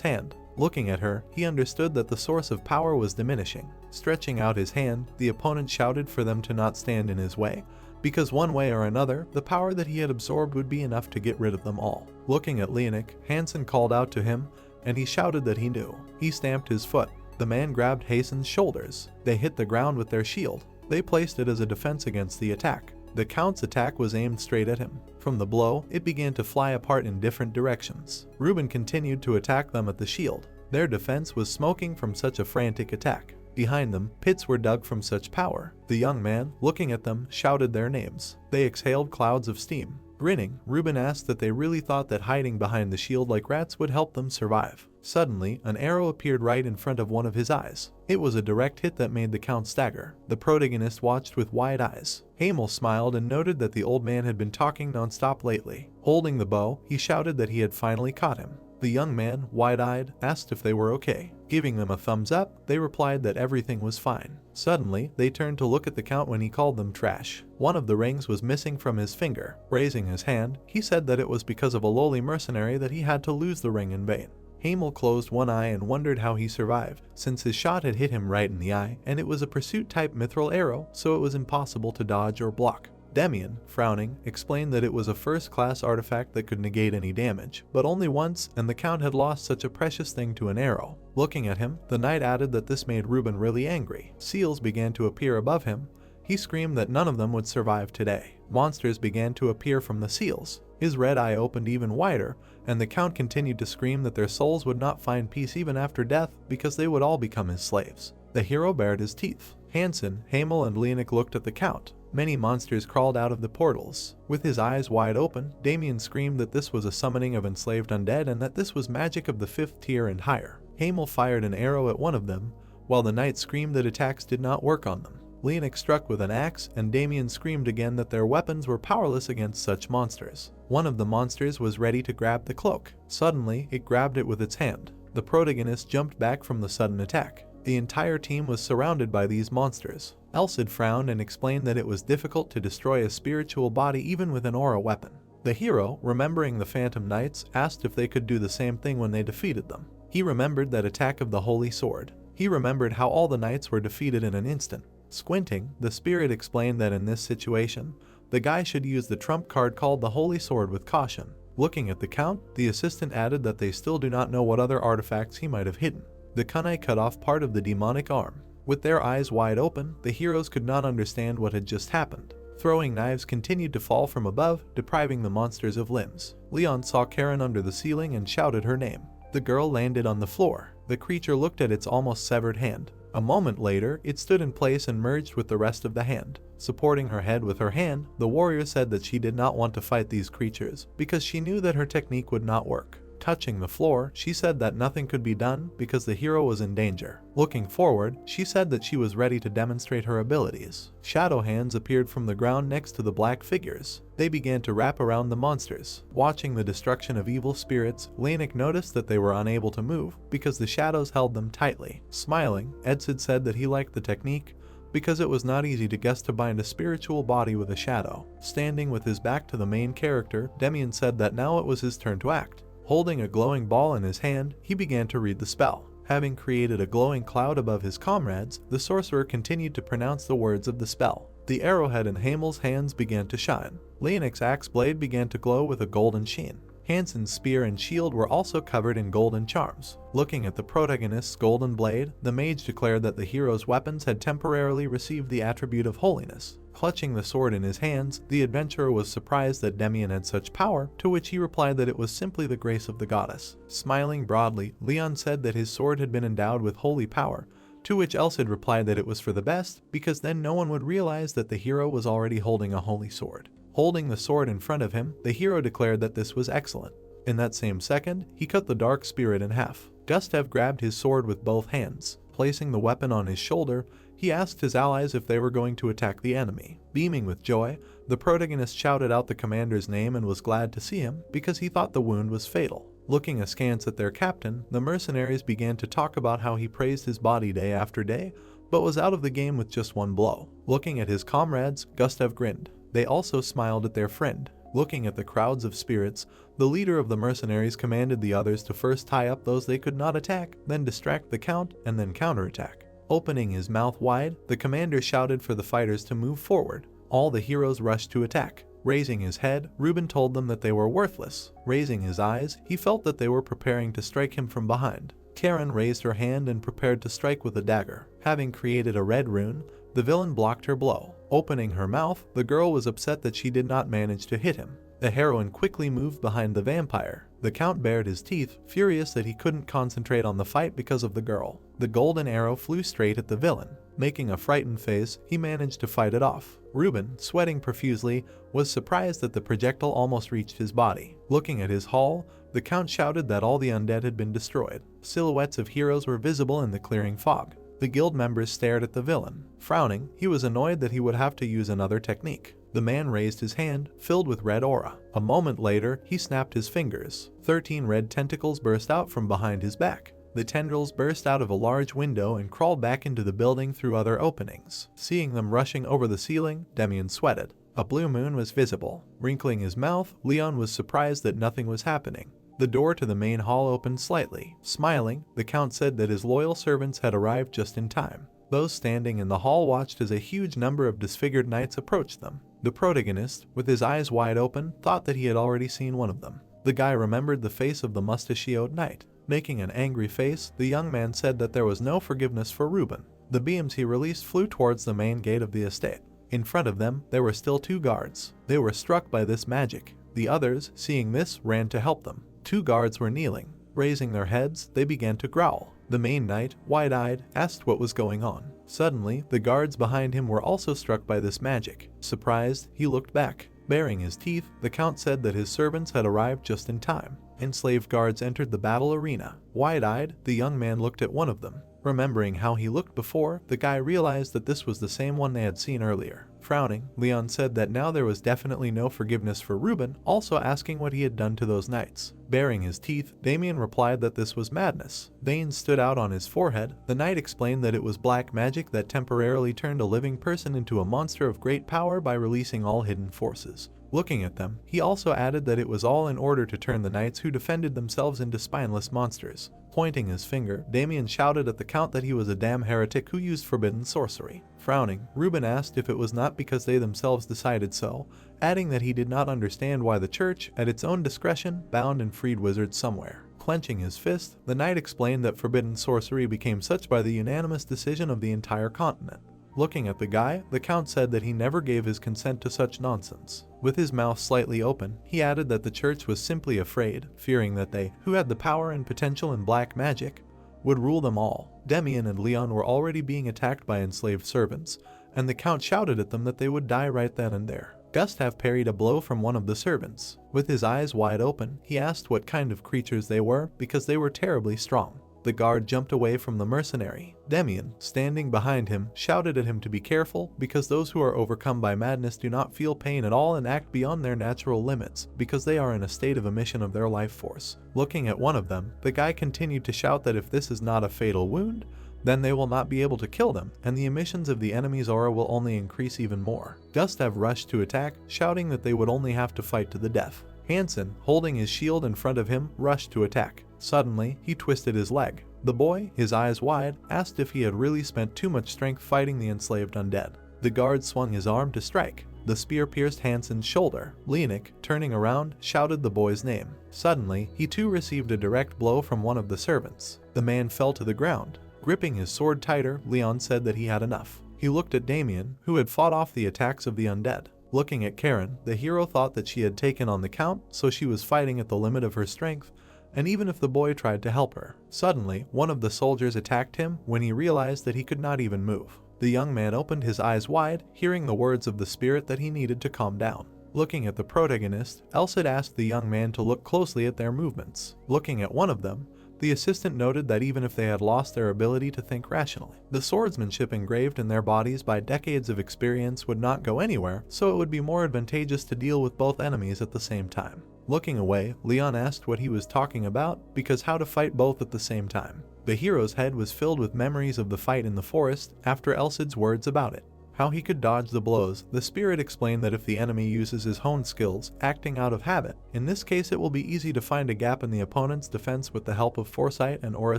S1: hand. Looking at her, he understood that the source of power was diminishing. Stretching out his hand, the opponent shouted for them to not stand in his way, because one way or another, the power that he had absorbed would be enough to get rid of them all. Looking at Leonik, Hansen called out to him, and he shouted that he knew. He stamped his foot. The man grabbed Hasen's shoulders. They hit the ground with their shield. They placed it as a defense against the attack. The count's attack was aimed straight at him. From the blow, it began to fly apart in different directions. Reuben continued to attack them at the shield. Their defense was smoking from such a frantic attack. Behind them, pits were dug from such power. The young man, looking at them, shouted their names. They exhaled clouds of steam. Grinning, Reuben asked that they really thought that hiding behind the shield like rats would help them survive. Suddenly, an arrow appeared right in front of one of his eyes. It was a direct hit that made the count stagger. The protagonist watched with wide eyes. Hamel smiled and noted that the old man had been talking non-stop lately. Holding the bow, he shouted that he had finally caught him. The young man, wide-eyed, asked if they were okay. Giving them a thumbs up, they replied that everything was fine. Suddenly, they turned to look at the count when he called them trash. One of the rings was missing from his finger. Raising his hand, he said that it was because of a lowly mercenary that he had to lose the ring in vain. Hamel closed one eye and wondered how he survived, since his shot had hit him right in the eye, and it was a pursuit-type mithril arrow, so it was impossible to dodge or block. Demian, frowning, explained that it was a first-class artifact that could negate any damage, but only once, and the count had lost such a precious thing to an arrow. Looking at him, the knight added that this made Reuben really angry. Seals began to appear above him. He screamed that none of them would survive today. Monsters began to appear from the seals. His red eye opened even wider, and the count continued to scream that their souls would not find peace even after death because they would all become his slaves. The hero bared his teeth. Hansen, Hamel, and Leonik looked at the count. Many monsters crawled out of the portals. With his eyes wide open, Damien screamed that this was a summoning of enslaved undead and that this was magic of the 5th tier and higher. Hamel fired an arrow at one of them, while the knight screamed that attacks did not work on them. Leonik struck with an axe, and Damien screamed again that their weapons were powerless against such monsters. One of the monsters was ready to grab the cloak. Suddenly, it grabbed it with its hand. The protagonist jumped back from the sudden attack. The entire team was surrounded by these monsters. Elcid frowned and explained that it was difficult to destroy a spiritual body even with an aura weapon. The hero, remembering the Phantom Knights, asked if they could do the same thing when they defeated them. He remembered that attack of the Holy Sword. He remembered how all the knights were defeated in an instant. Squinting, the spirit explained that in this situation, the guy should use the trump card called the Holy Sword with caution. Looking at the count, the assistant added that they still do not know what other artifacts he might have hidden. The kunai cut off part of the demonic arm. With their eyes wide open, the heroes could not understand what had just happened. Throwing knives continued to fall from above, depriving the monsters of limbs. Leon saw Karen under the ceiling and shouted her name. The girl landed on the floor. The creature looked at its almost severed hand. A moment later, it stood in place and merged with the rest of the hand. Supporting her head with her hand, the warrior said that she did not want to fight these creatures because she knew that her technique would not work. Touching the floor, she said that nothing could be done because the hero was in danger. Looking forward, she said that she was ready to demonstrate her abilities. Shadow hands appeared from the ground next to the black figures. They began to wrap around the monsters. Watching the destruction of evil spirits, Leonik noticed that they were unable to move because the shadows held them tightly. Smiling, Edsid said that he liked the technique because it was not easy to guess to bind a spiritual body with a shadow. Standing with his back to the main character, Demian said that now it was his turn to act. Holding a glowing ball in his hand, he began to read the spell. Having created a glowing cloud above his comrades, the sorcerer continued to pronounce the words of the spell. The arrowhead in Hamel's hands began to shine. Leonik's axe blade began to glow with a golden sheen. Hansen's spear and shield were also covered in golden charms. Looking at the protagonist's golden blade, the mage declared that the hero's weapons had temporarily received the attribute of holiness. Clutching the sword in his hands, the adventurer was surprised that Demian had such power, to which he replied that it was simply the grace of the goddess. Smiling broadly, Leon said that his sword had been endowed with holy power, to which Elcid replied that it was for the best, because then no one would realize that the hero was already holding a holy sword. Holding the sword in front of him, the hero declared that this was excellent. In that same second, he cut the dark spirit in half. Gustav grabbed his sword with both hands. Placing the weapon on his shoulder, he asked his allies if they were going to attack the enemy. Beaming with joy, the protagonist shouted out the commander's name and was glad to see him because he thought the wound was fatal. Looking askance at their captain, the mercenaries began to talk about how he praised his body day after day, but was out of the game with just one blow. Looking at his comrades, Gustav grinned. They also smiled at their friend. Looking at the crowds of spirits, the leader of the mercenaries commanded the others to first tie up those they could not attack, then distract the count, and then counterattack. Opening his mouth wide, the commander shouted for the fighters to move forward. All the heroes rushed to attack. Raising his head, Reuben told them that they were worthless. Raising his eyes, he felt that they were preparing to strike him from behind. Karen raised her hand and prepared to strike with a dagger. Having created a red rune, the villain blocked her blow. Opening her mouth, the girl was upset that she did not manage to hit him. The heroine quickly moved behind the vampire. The count bared his teeth, furious that he couldn't concentrate on the fight because of the girl. The golden arrow flew straight at the villain. Making a frightened face, he managed to fight it off. Reuben, sweating profusely, was surprised that the projectile almost reached his body. Looking at his haul, the count shouted that all the undead had been destroyed. Silhouettes of heroes were visible in the clearing fog. The guild members stared at the villain. Frowning, he was annoyed that he would have to use another technique. The man raised his hand, filled with red aura. A moment later, he snapped his fingers. 13 red tentacles burst out from behind his back. The tendrils burst out of a large window and crawled back into the building through other openings. Seeing them rushing over the ceiling, Demian sweated. A blue moon was visible. Wrinkling his mouth, Leon was surprised that nothing was happening. The door to the main hall opened slightly. Smiling, the count said that his loyal servants had arrived just in time. Those standing in the hall watched as a huge number of disfigured knights approached them. The protagonist, with his eyes wide open, thought that he had already seen one of them. The guy remembered the face of the mustachioed knight. Making an angry face, the young man said that there was no forgiveness for Reuben. The beams he released flew towards the main gate of the estate. In front of them, there were still 2 guards. They were struck by this magic. The others, seeing this, ran to help them. 2 guards were kneeling. Raising their heads, they began to growl. The main knight, wide-eyed, asked what was going on. Suddenly, the guards behind him were also struck by this magic. Surprised, he looked back. Baring his teeth, the count said that his servants had arrived just in time. Enslaved guards entered the battle arena. Wide-eyed, the young man looked at one of them. Remembering how he looked before, the guy realized that this was the same one they had seen earlier. Frowning, Leon said that now there was definitely no forgiveness for Reuben, also asking what he had done to those knights. Baring his teeth, Damien replied that this was madness. Veins stood out on his forehead. The knight explained that it was black magic that temporarily turned a living person into a monster of great power by releasing all hidden forces. Looking at them, he also added that it was all in order to turn the knights who defended themselves into spineless monsters. Pointing his finger, Damien shouted at the count that he was a damn heretic who used forbidden sorcery. Frowning, Reuben asked if it was not because they themselves decided so, adding that he did not understand why the church, at its own discretion, bound and freed wizards somewhere. Clenching his fist, the knight explained that forbidden sorcery became such by the unanimous decision of the entire continent. Looking at the guy, the count said that he never gave his consent to such nonsense. With his mouth slightly open, he added that the church was simply afraid, fearing that they, who had the power and potential in black magic, would rule them all. Demian and Leon were already being attacked by enslaved servants, and the count shouted at them that they would die right then and there. Gustav parried a blow from one of the servants. With his eyes wide open, he asked what kind of creatures they were because they were terribly strong. The guard jumped away from the mercenary. Demian, standing behind him, shouted at him to be careful because those who are overcome by madness do not feel pain at all and act beyond their natural limits because they are in a state of emission of their life force. Looking at one of them, the guy continued to shout that if this is not a fatal wound, then they will not be able to kill them, and the emissions of the enemy's aura will only increase even more. Gustav rushed to attack, shouting that they would only have to fight to the death. Hansen, holding his shield in front of him, rushed to attack. Suddenly, he twisted his leg. The boy, his eyes wide, asked if he had really spent too much strength fighting the enslaved undead. The guard swung his arm to strike. The spear pierced Hansen's shoulder. Lenik, turning around, shouted the boy's name. Suddenly, he too received a direct blow from one of the servants. The man fell to the ground. Gripping his sword tighter, Leon said that he had enough. He looked at Damien, who had fought off the attacks of the undead. Looking at Karen, the hero thought that she had taken on the count, so she was fighting at the limit of her strength, and even if the boy tried to help her. Suddenly, one of the soldiers attacked him when he realized that he could not even move. The young man opened his eyes wide, hearing the words of the spirit that he needed to calm down. Looking at the protagonist, Elsid asked the young man to look closely at their movements. Looking at one of them, the assistant noted that even if they had lost their ability to think rationally, the swordsmanship engraved in their bodies by decades of experience would not go anywhere, so it would be more advantageous to deal with both enemies at the same time. Looking away, Leon asked what he was talking about, because how to fight both at the same time. The hero's head was filled with memories of the fight in the forest after Elcid's words about it. How he could dodge the blows. The spirit explained that if the enemy uses his honed skills, acting out of habit, in this case it will be easy to find a gap in the opponent's defense with the help of foresight and aura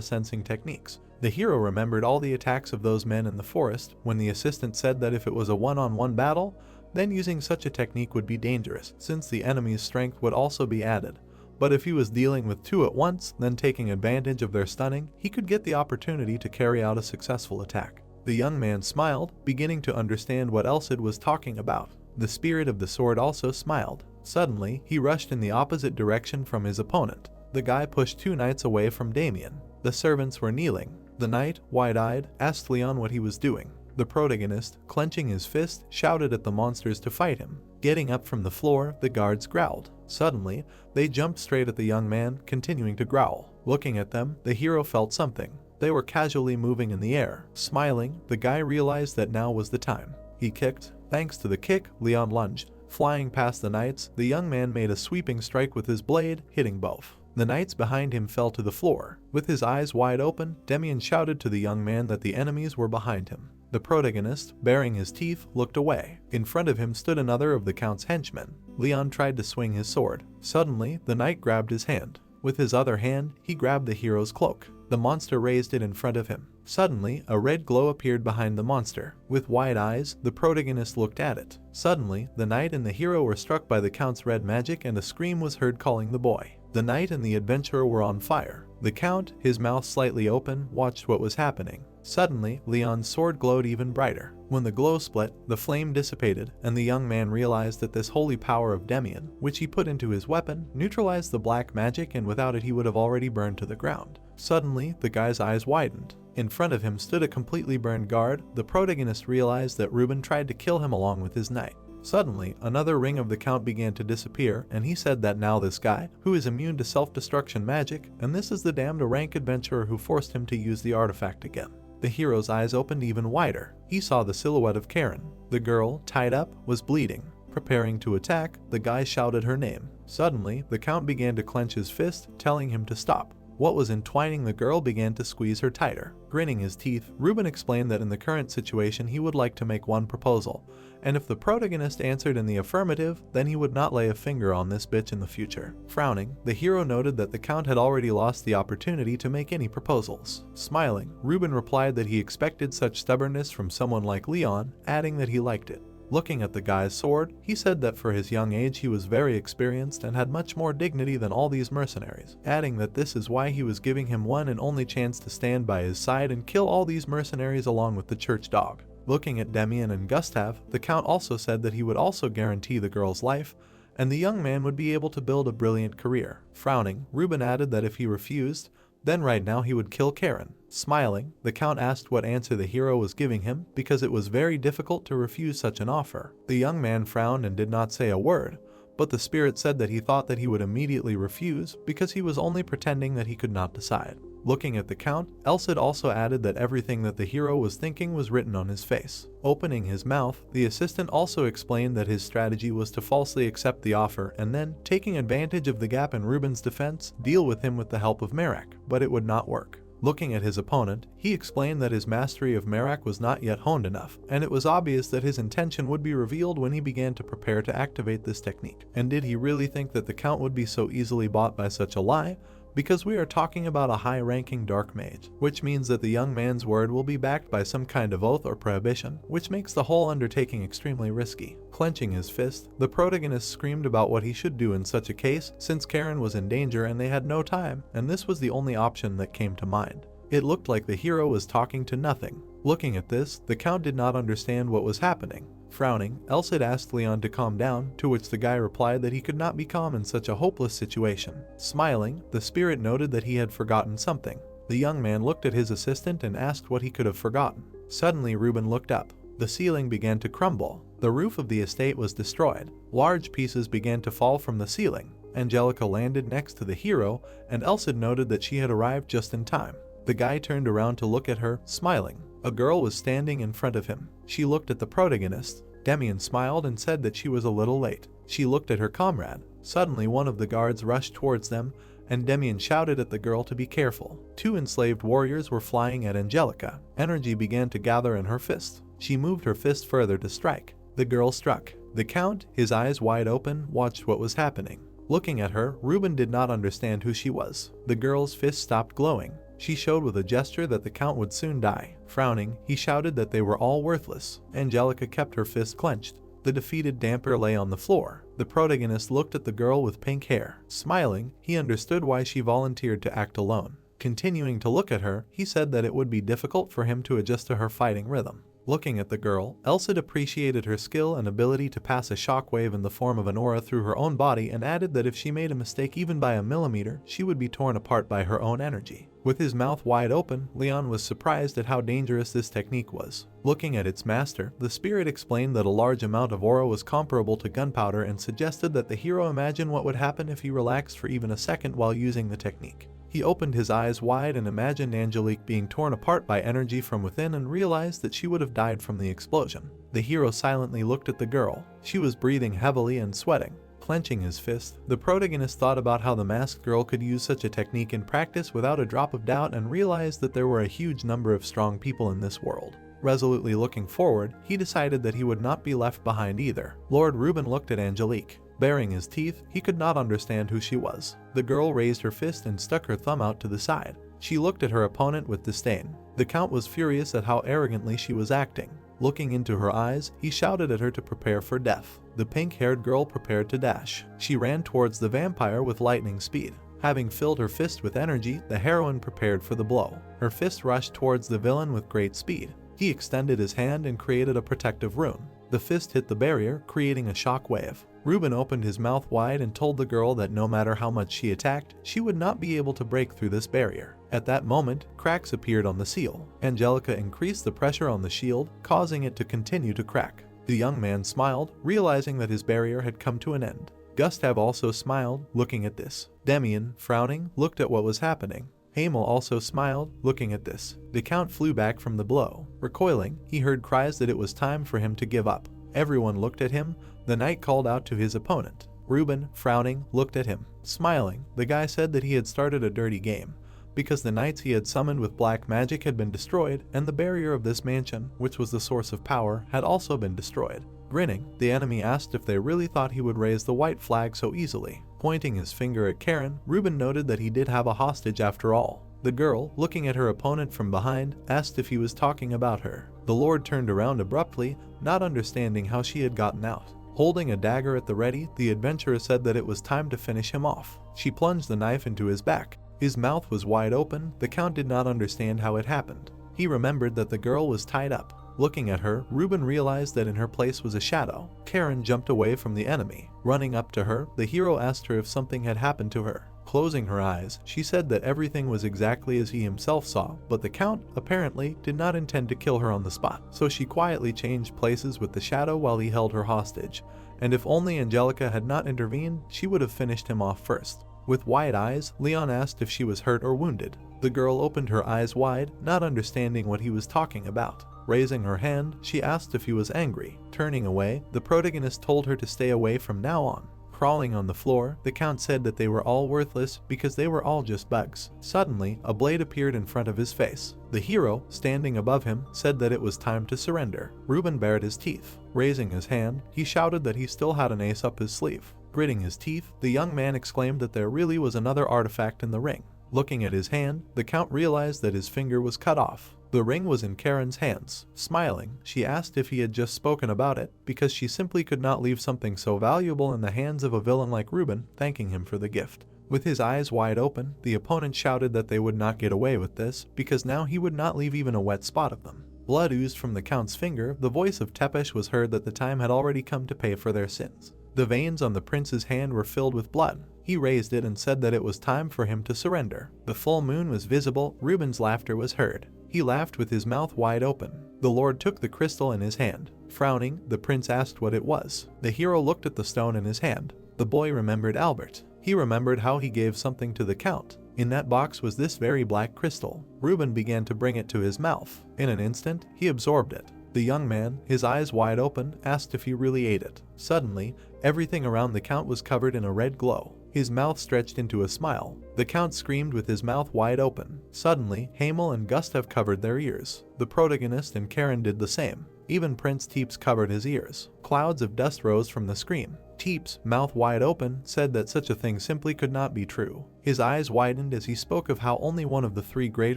S1: sensing techniques. The hero remembered all the attacks of those men in the forest when the assistant said that if it was a one-on-one battle, then using such a technique would be dangerous, since the enemy's strength would also be added. But if he was dealing with two at once, then taking advantage of their stunning, he could get the opportunity to carry out a successful attack. The young man smiled, beginning to understand what Elcid was talking about. The spirit of the sword also smiled. Suddenly, he rushed in the opposite direction from his opponent. The guy pushed two knights away from Damien. The servants were kneeling. The knight, wide-eyed, asked Leon what he was doing. The protagonist, clenching his fist, shouted at the monsters to fight him. Getting up from the floor, the guards growled. Suddenly, they jumped straight at the young man, continuing to growl. Looking at them, the hero felt something. They were casually moving in the air. Smiling, the guy realized that now was the time. He kicked. Thanks to the kick, Leon lunged. Flying past the knights, the young man made a sweeping strike with his blade, hitting both. The knights behind him fell to the floor. With his eyes wide open, Damien shouted to the young man that the enemies were behind him. The protagonist, baring his teeth, looked away. In front of him stood another of the count's henchmen. Leon tried to swing his sword. Suddenly, the knight grabbed his hand. With his other hand, he grabbed the hero's cloak. The monster raised it in front of him. Suddenly, a red glow appeared behind the monster. With wide eyes, the protagonist looked at it. Suddenly, the knight and the hero were struck by the count's red magic and a scream was heard calling the boy. The knight and the adventurer were on fire. The count, his mouth slightly open, watched what was happening. Suddenly, Leon's sword glowed even brighter. When the glow split, the flame dissipated, and the young man realized that this holy power of Damien, which he put into his weapon, neutralized the black magic, and without it he would have already burned to the ground. Suddenly, the guy's eyes widened. In front of him stood a completely burned guard. The protagonist realized that Ruben tried to kill him along with his knight. Suddenly, another ring of the count began to disappear, and he said that now this guy, who is immune to self-destruction magic, and this is the damned rank adventurer who forced him to use the artifact again. The hero's eyes opened even wider. He saw the silhouette of Karen. The girl, tied up, was bleeding. Preparing to attack, the guy shouted her name. Suddenly, the count began to clench his fist, telling him to stop. What was entwining the girl began to squeeze her tighter. Grinning his teeth, Ruben explained that in the current situation he would like to make one proposal, and if the protagonist answered in the affirmative, then he would not lay a finger on this bitch in the future. Frowning, the hero noted that the count had already lost the opportunity to make any proposals. Smiling, Ruben replied that he expected such stubbornness from someone like Leon, adding that he liked it. Looking at the guy's sword, he said that for his young age he was very experienced and had much more dignity than all these mercenaries, adding that this is why he was giving him one and only chance to stand by his side and kill all these mercenaries along with the church dog. Looking at Damien and Gustav, the count also said that he would also guarantee the girl's life, and the young man would be able to build a brilliant career. Frowning, Ruben added that if he refused, then right now he would kill Karen. Smiling, the count asked what answer the hero was giving him, because it was very difficult to refuse such an offer. The young man frowned and did not say a word, but the spirit said that he thought that he would immediately refuse because he was only pretending that he could not decide. Looking at the count, Elcid also added that everything that the hero was thinking was written on his face. Opening his mouth, the assistant also explained that his strategy was to falsely accept the offer and then, taking advantage of the gap in Ruben's defense, deal with him with the help of Merak, but it would not work. Looking at his opponent, he explained that his mastery of Merak was not yet honed enough, and it was obvious that his intention would be revealed when he began to prepare to activate this technique. And did he really think that the count would be so easily bought by such a lie? Because we are talking about a high-ranking dark mage, which means that the young man's word will be backed by some kind of oath or prohibition, which makes the whole undertaking extremely risky. Clenching his fist, the protagonist screamed about what he should do in such a case, since Karen was in danger and they had no time, and this was the only option that came to mind. It looked like the hero was talking to nothing. Looking at this, the count did not understand what was happening. Frowning, Elcid asked Leon to calm down, to which the guy replied that he could not be calm in such a hopeless situation. Smiling, the spirit noted that he had forgotten something. The young man looked at his assistant and asked what he could have forgotten. Suddenly, Ruben looked up. The ceiling began to crumble. The roof of the estate was destroyed. Large pieces began to fall from the ceiling. Angelica landed next to the hero, and Elcid noted that she had arrived just in time. The guy turned around to look at her, smiling. A girl was standing in front of him. She looked at the protagonist. Damien smiled and said that she was a little late. She looked at her comrade. Suddenly one of the guards rushed towards them, and Demian shouted at the girl to be careful. Two enslaved warriors were flying at Angelica. Energy began to gather in her fist. She moved her fist further to strike. The girl struck. The Count, his eyes wide open, watched what was happening. Looking at her, Ruben did not understand who she was. The girl's fist stopped glowing. She showed with a gesture that the Count would soon die. Frowning, he shouted that they were all worthless. Angelica kept her fist clenched. The defeated damper lay on the floor. The protagonist looked at the girl with pink hair. Smiling, he understood why she volunteered to act alone. Continuing to look at her, he said that it would be difficult for him to adjust to her fighting rhythm. Looking at the girl, Elsa appreciated her skill and ability to pass a shockwave in the form of an aura through her own body, and added that if she made a mistake even by a millimeter, she would be torn apart by her own energy. With his mouth wide open, Leon was surprised at how dangerous this technique was. Looking at its master, the spirit explained that a large amount of aura was comparable to gunpowder and suggested that the hero imagine what would happen if he relaxed for even a second while using the technique. He opened his eyes wide and imagined Angelique being torn apart by energy from within and realized that she would have died from the explosion. The hero silently looked at the girl. She was breathing heavily and sweating. Clenching his fist, the protagonist thought about how the masked girl could use such a technique in practice without a drop of doubt and realized that there were a huge number of strong people in this world. Resolutely looking forward, he decided that he would not be left behind either. Lord Ruben looked at Angelique. Baring his teeth, he could not understand who she was. The girl raised her fist and stuck her thumb out to the side. She looked at her opponent with disdain. The Count was furious at how arrogantly she was acting. Looking into her eyes, he shouted at her to prepare for death. The pink-haired girl prepared to dash. She ran towards the vampire with lightning speed. Having filled her fist with energy, the heroine prepared for the blow. Her fist rushed towards the villain with great speed. He extended his hand and created a protective rune. The fist hit the barrier, creating a shock wave. Ruben opened his mouth wide and told the girl that no matter how much she attacked, she would not be able to break through this barrier. At that moment, cracks appeared on the seal. Angelica increased the pressure on the shield, causing it to continue to crack. The young man smiled, realizing that his barrier had come to an end. Gustav also smiled, looking at this. Demian, frowning, looked at what was happening. Hamel also smiled, looking at this. The Count flew back from the blow. Recoiling, he heard cries that it was time for him to give up. Everyone looked at him. The knight called out to his opponent. Ruben, frowning, looked at him. Smiling, the guy said that he had started a dirty game, because the knights he had summoned with black magic had been destroyed, and the barrier of this mansion, which was the source of power, had also been destroyed. Grinning, the enemy asked if they really thought he would raise the white flag so easily. Pointing his finger at Karen, Ruben noted that he did have a hostage after all. The girl, looking at her opponent from behind, asked if he was talking about her. The Lord turned around abruptly, not understanding how she had gotten out. Holding a dagger at the ready, the adventurer said that it was time to finish him off. She plunged the knife into his back. His mouth was wide open. The Count did not understand how it happened. He remembered that the girl was tied up. Looking at her, Ruben realized that in her place was a shadow. Karen jumped away from the enemy. Running up to her, the hero asked her if something had happened to her. Closing her eyes, she said that everything was exactly as he himself saw, but the Count, apparently, did not intend to kill her on the spot. So she quietly changed places with the shadow while he held her hostage, and if only Angelica had not intervened, she would have finished him off first. With wide eyes, Leon asked if she was hurt or wounded. The girl opened her eyes wide, not understanding what he was talking about. Raising her hand, she asked if he was angry. Turning away, the protagonist told her to stay away from now on. Crawling on the floor, the Count said that they were all worthless because they were all just bugs. Suddenly, a blade appeared in front of his face. The hero, standing above him, said that it was time to surrender. Ruben bared his teeth. Raising his hand, he shouted that he still had an ace up his sleeve. Gritting his teeth, the young man exclaimed that there really was another artifact in the ring. Looking at his hand, the Count realized that his finger was cut off. The ring was in Karen's hands. Smiling, she asked if he had just spoken about it, because she simply could not leave something so valuable in the hands of a villain like Ruben, thanking him for the gift. With his eyes wide open, the opponent shouted that they would not get away with this, because now he would not leave even a wet spot of them. Blood oozed from the Count's finger. The voice of Tepesh was heard that the time had already come to pay for their sins. The veins on the prince's hand were filled with blood. He raised it and said that it was time for him to surrender. The full moon was visible. Ruben's laughter was heard. He laughed with his mouth wide open. The Lord took the crystal in his hand. Frowning, the prince asked what it was. The hero looked at the stone in his hand. The boy remembered Albert. He remembered how he gave something to the Count. In that box was this very black crystal. Ruben began to bring it to his mouth. In an instant, he absorbed it. The young man, his eyes wide open, asked if he really ate it. Suddenly, everything around the Count was covered in a red glow. His mouth stretched into a smile. The Count screamed with his mouth wide open. Suddenly, Hamel and Gustav covered their ears. The protagonist and Karen did the same. Even Prince Teeps covered his ears. Clouds of dust rose from the scream. Teeps, mouth wide open, said that such a thing simply could not be true. His eyes widened as he spoke of how only one of the 3 great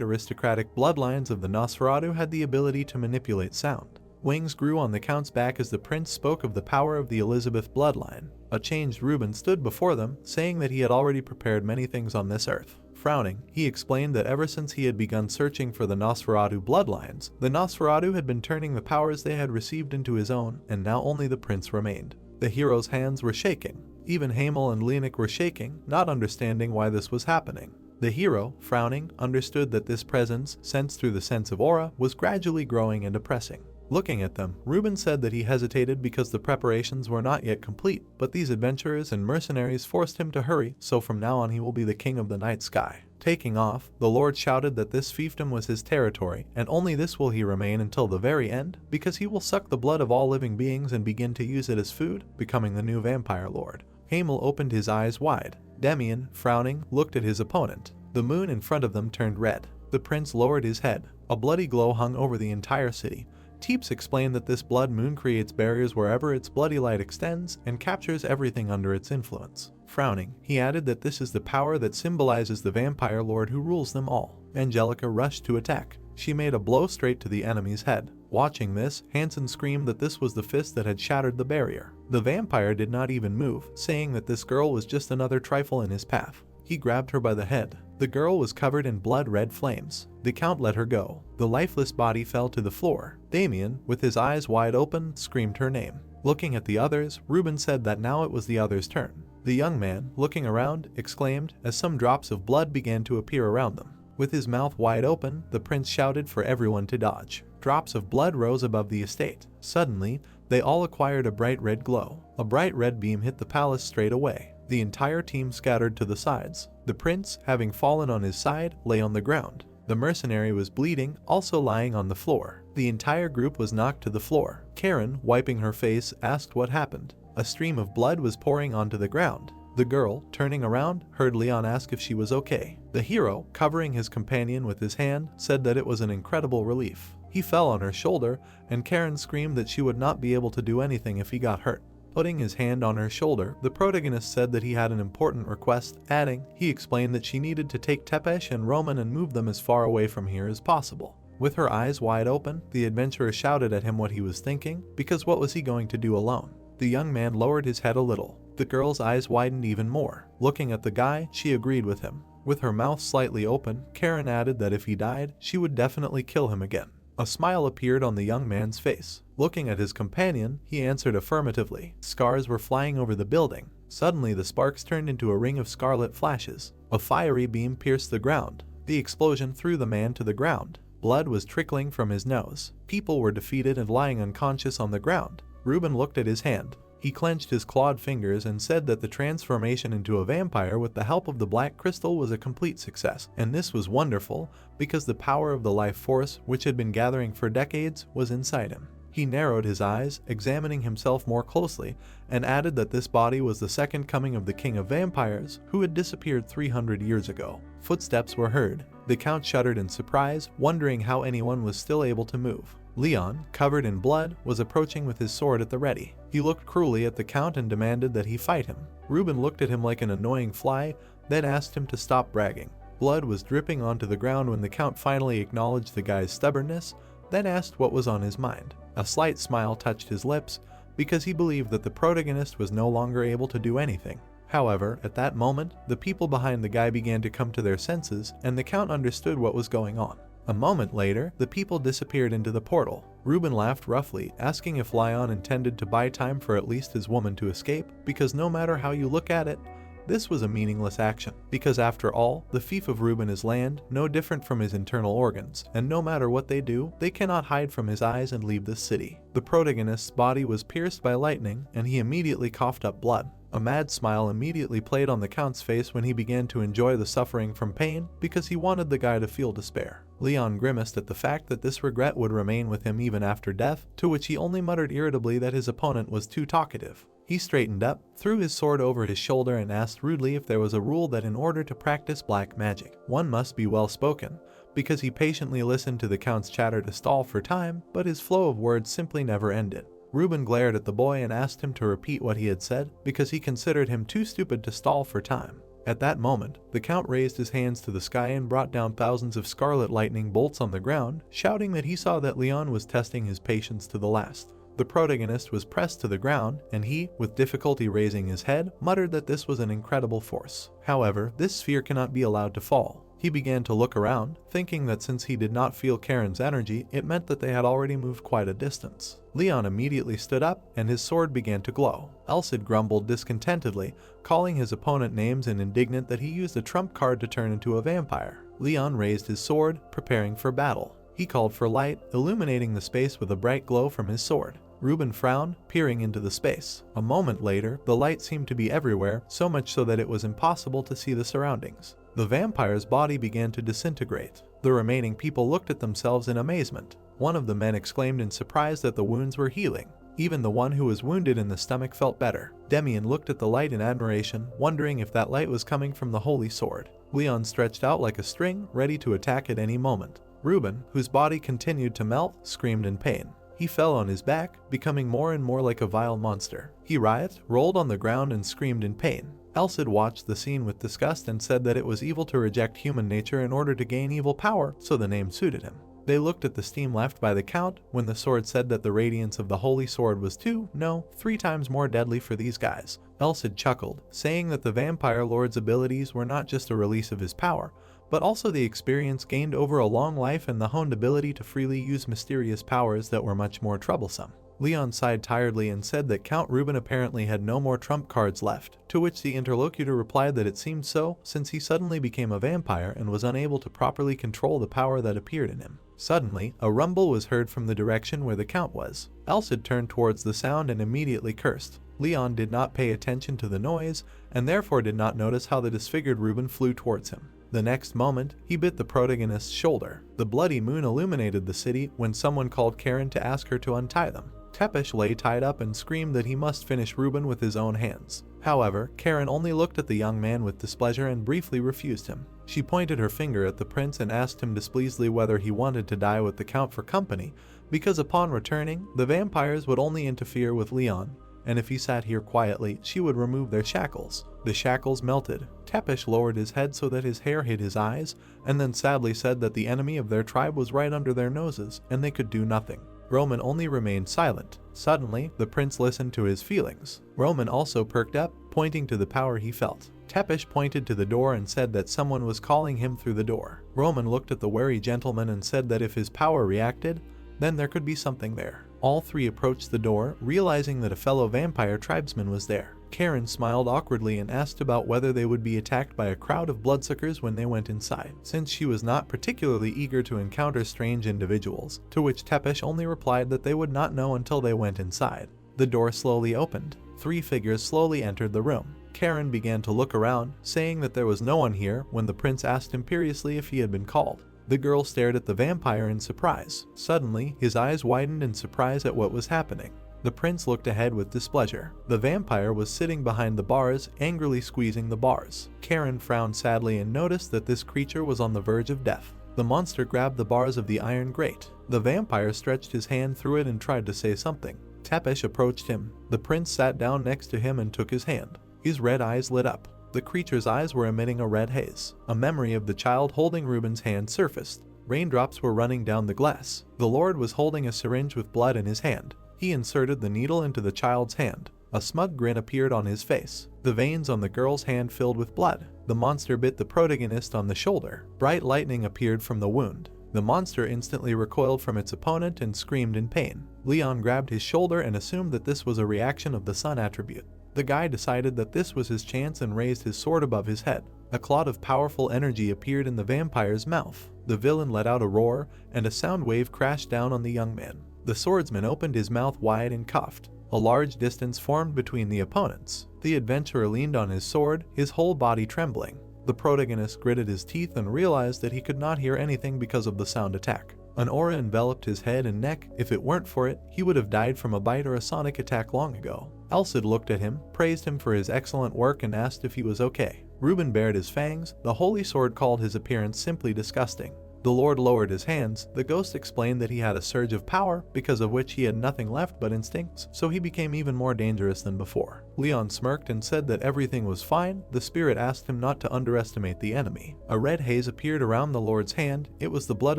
S1: aristocratic bloodlines of the Nosferatu had the ability to manipulate sound. Wings grew on the Count's back as the prince spoke of the power of the Elizabeth bloodline. A changed Reuben stood before them, saying that he had already prepared many things on this earth. Frowning, he explained that ever since he had begun searching for the Nosferatu bloodlines, the Nosferatu had been turning the powers they had received into his own, and now only the prince remained. The hero's hands were shaking. Even Hamel and Lenik were shaking, not understanding why this was happening. The hero, frowning, understood that this presence, sensed through the sense of aura, was gradually growing and oppressing. Looking at them, Reuben said that he hesitated because the preparations were not yet complete, but these adventurers and mercenaries forced him to hurry, so from now on he will be the king of the night sky. Taking off, the Lord shouted that this fiefdom was his territory, and only this will he remain until the very end, because he will suck the blood of all living beings and begin to use it as food, becoming the new vampire lord. Hamel opened his eyes wide. Demian, frowning, looked at his opponent. The moon in front of them turned red. The prince lowered his head. A bloody glow hung over the entire city. Teeps explained that this blood moon creates barriers wherever its bloody light extends and captures everything under its influence. Frowning, he added that this is the power that symbolizes the vampire lord who rules them all. Angelica rushed to attack. She made a blow straight to the enemy's head. Watching this, Hansen screamed that this was the fist that had shattered the barrier. The vampire did not even move, saying that this girl was just another trifle in his path. He grabbed her by the head. The girl was covered in blood-red flames. The Count let her go. The lifeless body fell to the floor. Damien, with his eyes wide open, screamed her name. Looking at the others, Reuben said that now it was the others' turn. The young man, looking around, exclaimed as some drops of blood began to appear around them. With his mouth wide open, the prince shouted for everyone to dodge. Drops of blood rose above the estate. Suddenly, they all acquired a bright red glow. A bright red beam hit the palace straight away. The entire team scattered to the sides. The prince, having fallen on his side, lay on the ground. The mercenary was bleeding, also lying on the floor. The entire group was knocked to the floor. Karen, wiping her face, asked what happened. A stream of blood was pouring onto the ground. The girl, turning around, heard Leon ask if she was okay. The hero, covering his companion with his hand, said that it was an incredible relief. He fell on her shoulder, and Karen screamed that she would not be able to do anything if he got hurt. Putting his hand on her shoulder, the protagonist said that he had an important request, adding, he explained that she needed to take Tepesh and Roman and move them as far away from here as possible. With her eyes wide open, the adventurer shouted at him what he was thinking, because what was he going to do alone? The young man lowered his head a little. The girl's eyes widened even more. Looking at the guy, she agreed with him. With her mouth slightly open, Karen added that if he died, she would definitely kill him again. A smile appeared on the young man's face. Looking at his companion, he answered affirmatively. Scars were flying over the building. Suddenly the sparks turned into a ring of scarlet flashes. A fiery beam pierced the ground. The explosion threw the man to the ground. Blood was trickling from his nose. People were defeated and lying unconscious on the ground. Reuben looked at his hand. He clenched his clawed fingers and said that the transformation into a vampire with the help of the black crystal was a complete success, and this was wonderful because the power of the life force, which had been gathering for decades, was inside him. He narrowed his eyes, examining himself more closely, and added that this body was the second coming of the king of vampires, who had disappeared 300 years ago. Footsteps were heard. The Count shuddered in surprise, wondering how anyone was still able to move. Leon, covered in blood, was approaching with his sword at the ready. He looked cruelly at the Count and demanded that he fight him. Reuben looked at him like an annoying fly, then asked him to stop bragging. Blood was dripping onto the ground when the Count finally acknowledged the guy's stubbornness, then asked what was on his mind. A slight smile touched his lips, because he believed that the protagonist was no longer able to do anything. However, at that moment, the people behind the guy began to come to their senses, and the Count understood what was going on. A moment later, the people disappeared into the portal. Reuben laughed roughly, asking if Leon intended to buy time for at least his woman to escape, because no matter how you look at it, this was a meaningless action. Because after all, the fief of Reuben is land, no different from his internal organs, and no matter what they do, they cannot hide from his eyes and leave this city. The protagonist's body was pierced by lightning, and he immediately coughed up blood. A mad smile immediately played on the Count's face when he began to enjoy the suffering from pain because he wanted the guy to feel despair. Leon grimaced at the fact that this regret would remain with him even after death, to which he only muttered irritably that his opponent was too talkative. He straightened up, threw his sword over his shoulder and asked rudely if there was a rule that in order to practice black magic, one must be well spoken, because he patiently listened to the Count's chatter to stall for time, but his flow of words simply never ended. Reuben glared at the boy and asked him to repeat what he had said, because he considered him too stupid to stall for time. At that moment, the Count raised his hands to the sky and brought down thousands of scarlet lightning bolts on the ground, shouting that he saw that Leon was testing his patience to the last. The protagonist was pressed to the ground, and he, with difficulty raising his head, muttered that this was an incredible force. However, this sphere cannot be allowed to fall. He began to look around, thinking that since he did not feel Karen's energy, it meant that they had already moved quite a distance. Leon immediately stood up, and his sword began to glow. Elsid grumbled discontentedly, calling his opponent names and indignant that he used a trump card to turn into a vampire. Leon raised his sword, preparing for battle. He called for light, illuminating the space with a bright glow from his sword. Reuben frowned, peering into the space. A moment later, the light seemed to be everywhere, so much so that it was impossible to see the surroundings. The vampire's body began to disintegrate. The remaining people looked at themselves in amazement. One of the men exclaimed in surprise that the wounds were healing. Even the one who was wounded in the stomach felt better. Demian looked at the light in admiration, wondering if that light was coming from the holy sword. Leon stretched out like a string, ready to attack at any moment. Reuben, whose body continued to melt, screamed in pain. He fell on his back, becoming more and more like a vile monster. He writhed, rolled on the ground and screamed in pain. Elsid watched the scene with disgust and said that it was evil to reject human nature in order to gain evil power, so the name suited him. They looked at the steam left by the Count when the sword said that the radiance of the holy sword was 3 times more deadly for these guys. Elsid chuckled, saying that the vampire lord's abilities were not just a release of his power, but also the experience gained over a long life and the honed ability to freely use mysterious powers that were much more troublesome. Leon sighed tiredly and said that Count Reuben apparently had no more trump cards left, to which the interlocutor replied that it seemed so, since he suddenly became a vampire and was unable to properly control the power that appeared in him. Suddenly, a rumble was heard from the direction where the Count was. Elsid turned towards the sound and immediately cursed. Leon did not pay attention to the noise, and therefore did not notice how the disfigured Reuben flew towards him. The next moment, he bit the protagonist's shoulder. The bloody moon illuminated the city when someone called Karen to ask her to untie them. Tepesh lay tied up and screamed that he must finish Reuben with his own hands. However, Karen only looked at the young man with displeasure and briefly refused him. She pointed her finger at the prince and asked him displeasedly whether he wanted to die with the Count for company, because upon returning, the vampires would only interfere with Leon, and if he sat here quietly, she would remove their shackles. The shackles melted. Tepesh lowered his head so that his hair hid his eyes, and then sadly said that the enemy of their tribe was right under their noses, and they could do nothing. Roman only remained silent. Suddenly, the prince listened to his feelings. Roman also perked up, pointing to the power he felt. Tepesh pointed to the door and said that someone was calling him through the door. Roman looked at the wary gentleman and said that if his power reacted, then there could be something there. All three approached the door, realizing that a fellow vampire tribesman was there. Karen smiled awkwardly and asked about whether they would be attacked by a crowd of bloodsuckers when they went inside, since she was not particularly eager to encounter strange individuals, to which Tepesh only replied that they would not know until they went inside. The door slowly opened. 3 figures slowly entered the room. Karen began to look around, saying that there was no one here when the prince asked imperiously if he had been called. The girl stared at the vampire in surprise. Suddenly, his eyes widened in surprise at what was happening. The prince looked ahead with displeasure. The vampire was sitting behind the bars, angrily squeezing the bars. Karen frowned sadly and noticed that this creature was on the verge of death. The monster grabbed the bars of the iron grate. The vampire stretched his hand through it and tried to say something. Tepesh approached him. The prince sat down next to him and took his hand. His red eyes lit up. The creature's eyes were emitting a red haze. A memory of the child holding Reuben's hand surfaced. Raindrops were running down the glass. The Lord was holding a syringe with blood in his hand. He inserted the needle into the child's hand. A smug grin appeared on his face. The veins on the girl's hand filled with blood. The monster bit the protagonist on the shoulder. Bright lightning appeared from the wound. The monster instantly recoiled from its opponent and screamed in pain. Leon grabbed his shoulder and assumed that this was a reaction of the sun attribute. The guy decided that this was his chance and raised his sword above his head. A cloud of powerful energy appeared in the vampire's mouth. The villain let out a roar, and a sound wave crashed down on the young man. The swordsman opened his mouth wide and coughed. A large distance formed between the opponents. The adventurer leaned on his sword, his whole body trembling. The protagonist gritted his teeth and realized that he could not hear anything because of the sound attack. An aura enveloped his head and neck. If it weren't for it, he would have died from a bite or a sonic attack long ago. Alcid looked at him, praised him for his excellent work, and asked if he was okay. Reuben bared his fangs. The holy sword called his appearance simply disgusting. The Lord lowered his hands. The ghost explained that he had a surge of power, because of which he had nothing left but instincts, so he became even more dangerous than before. Leon smirked and said that everything was fine. The spirit asked him not to underestimate the enemy. A red haze appeared around the Lord's hand. It was the blood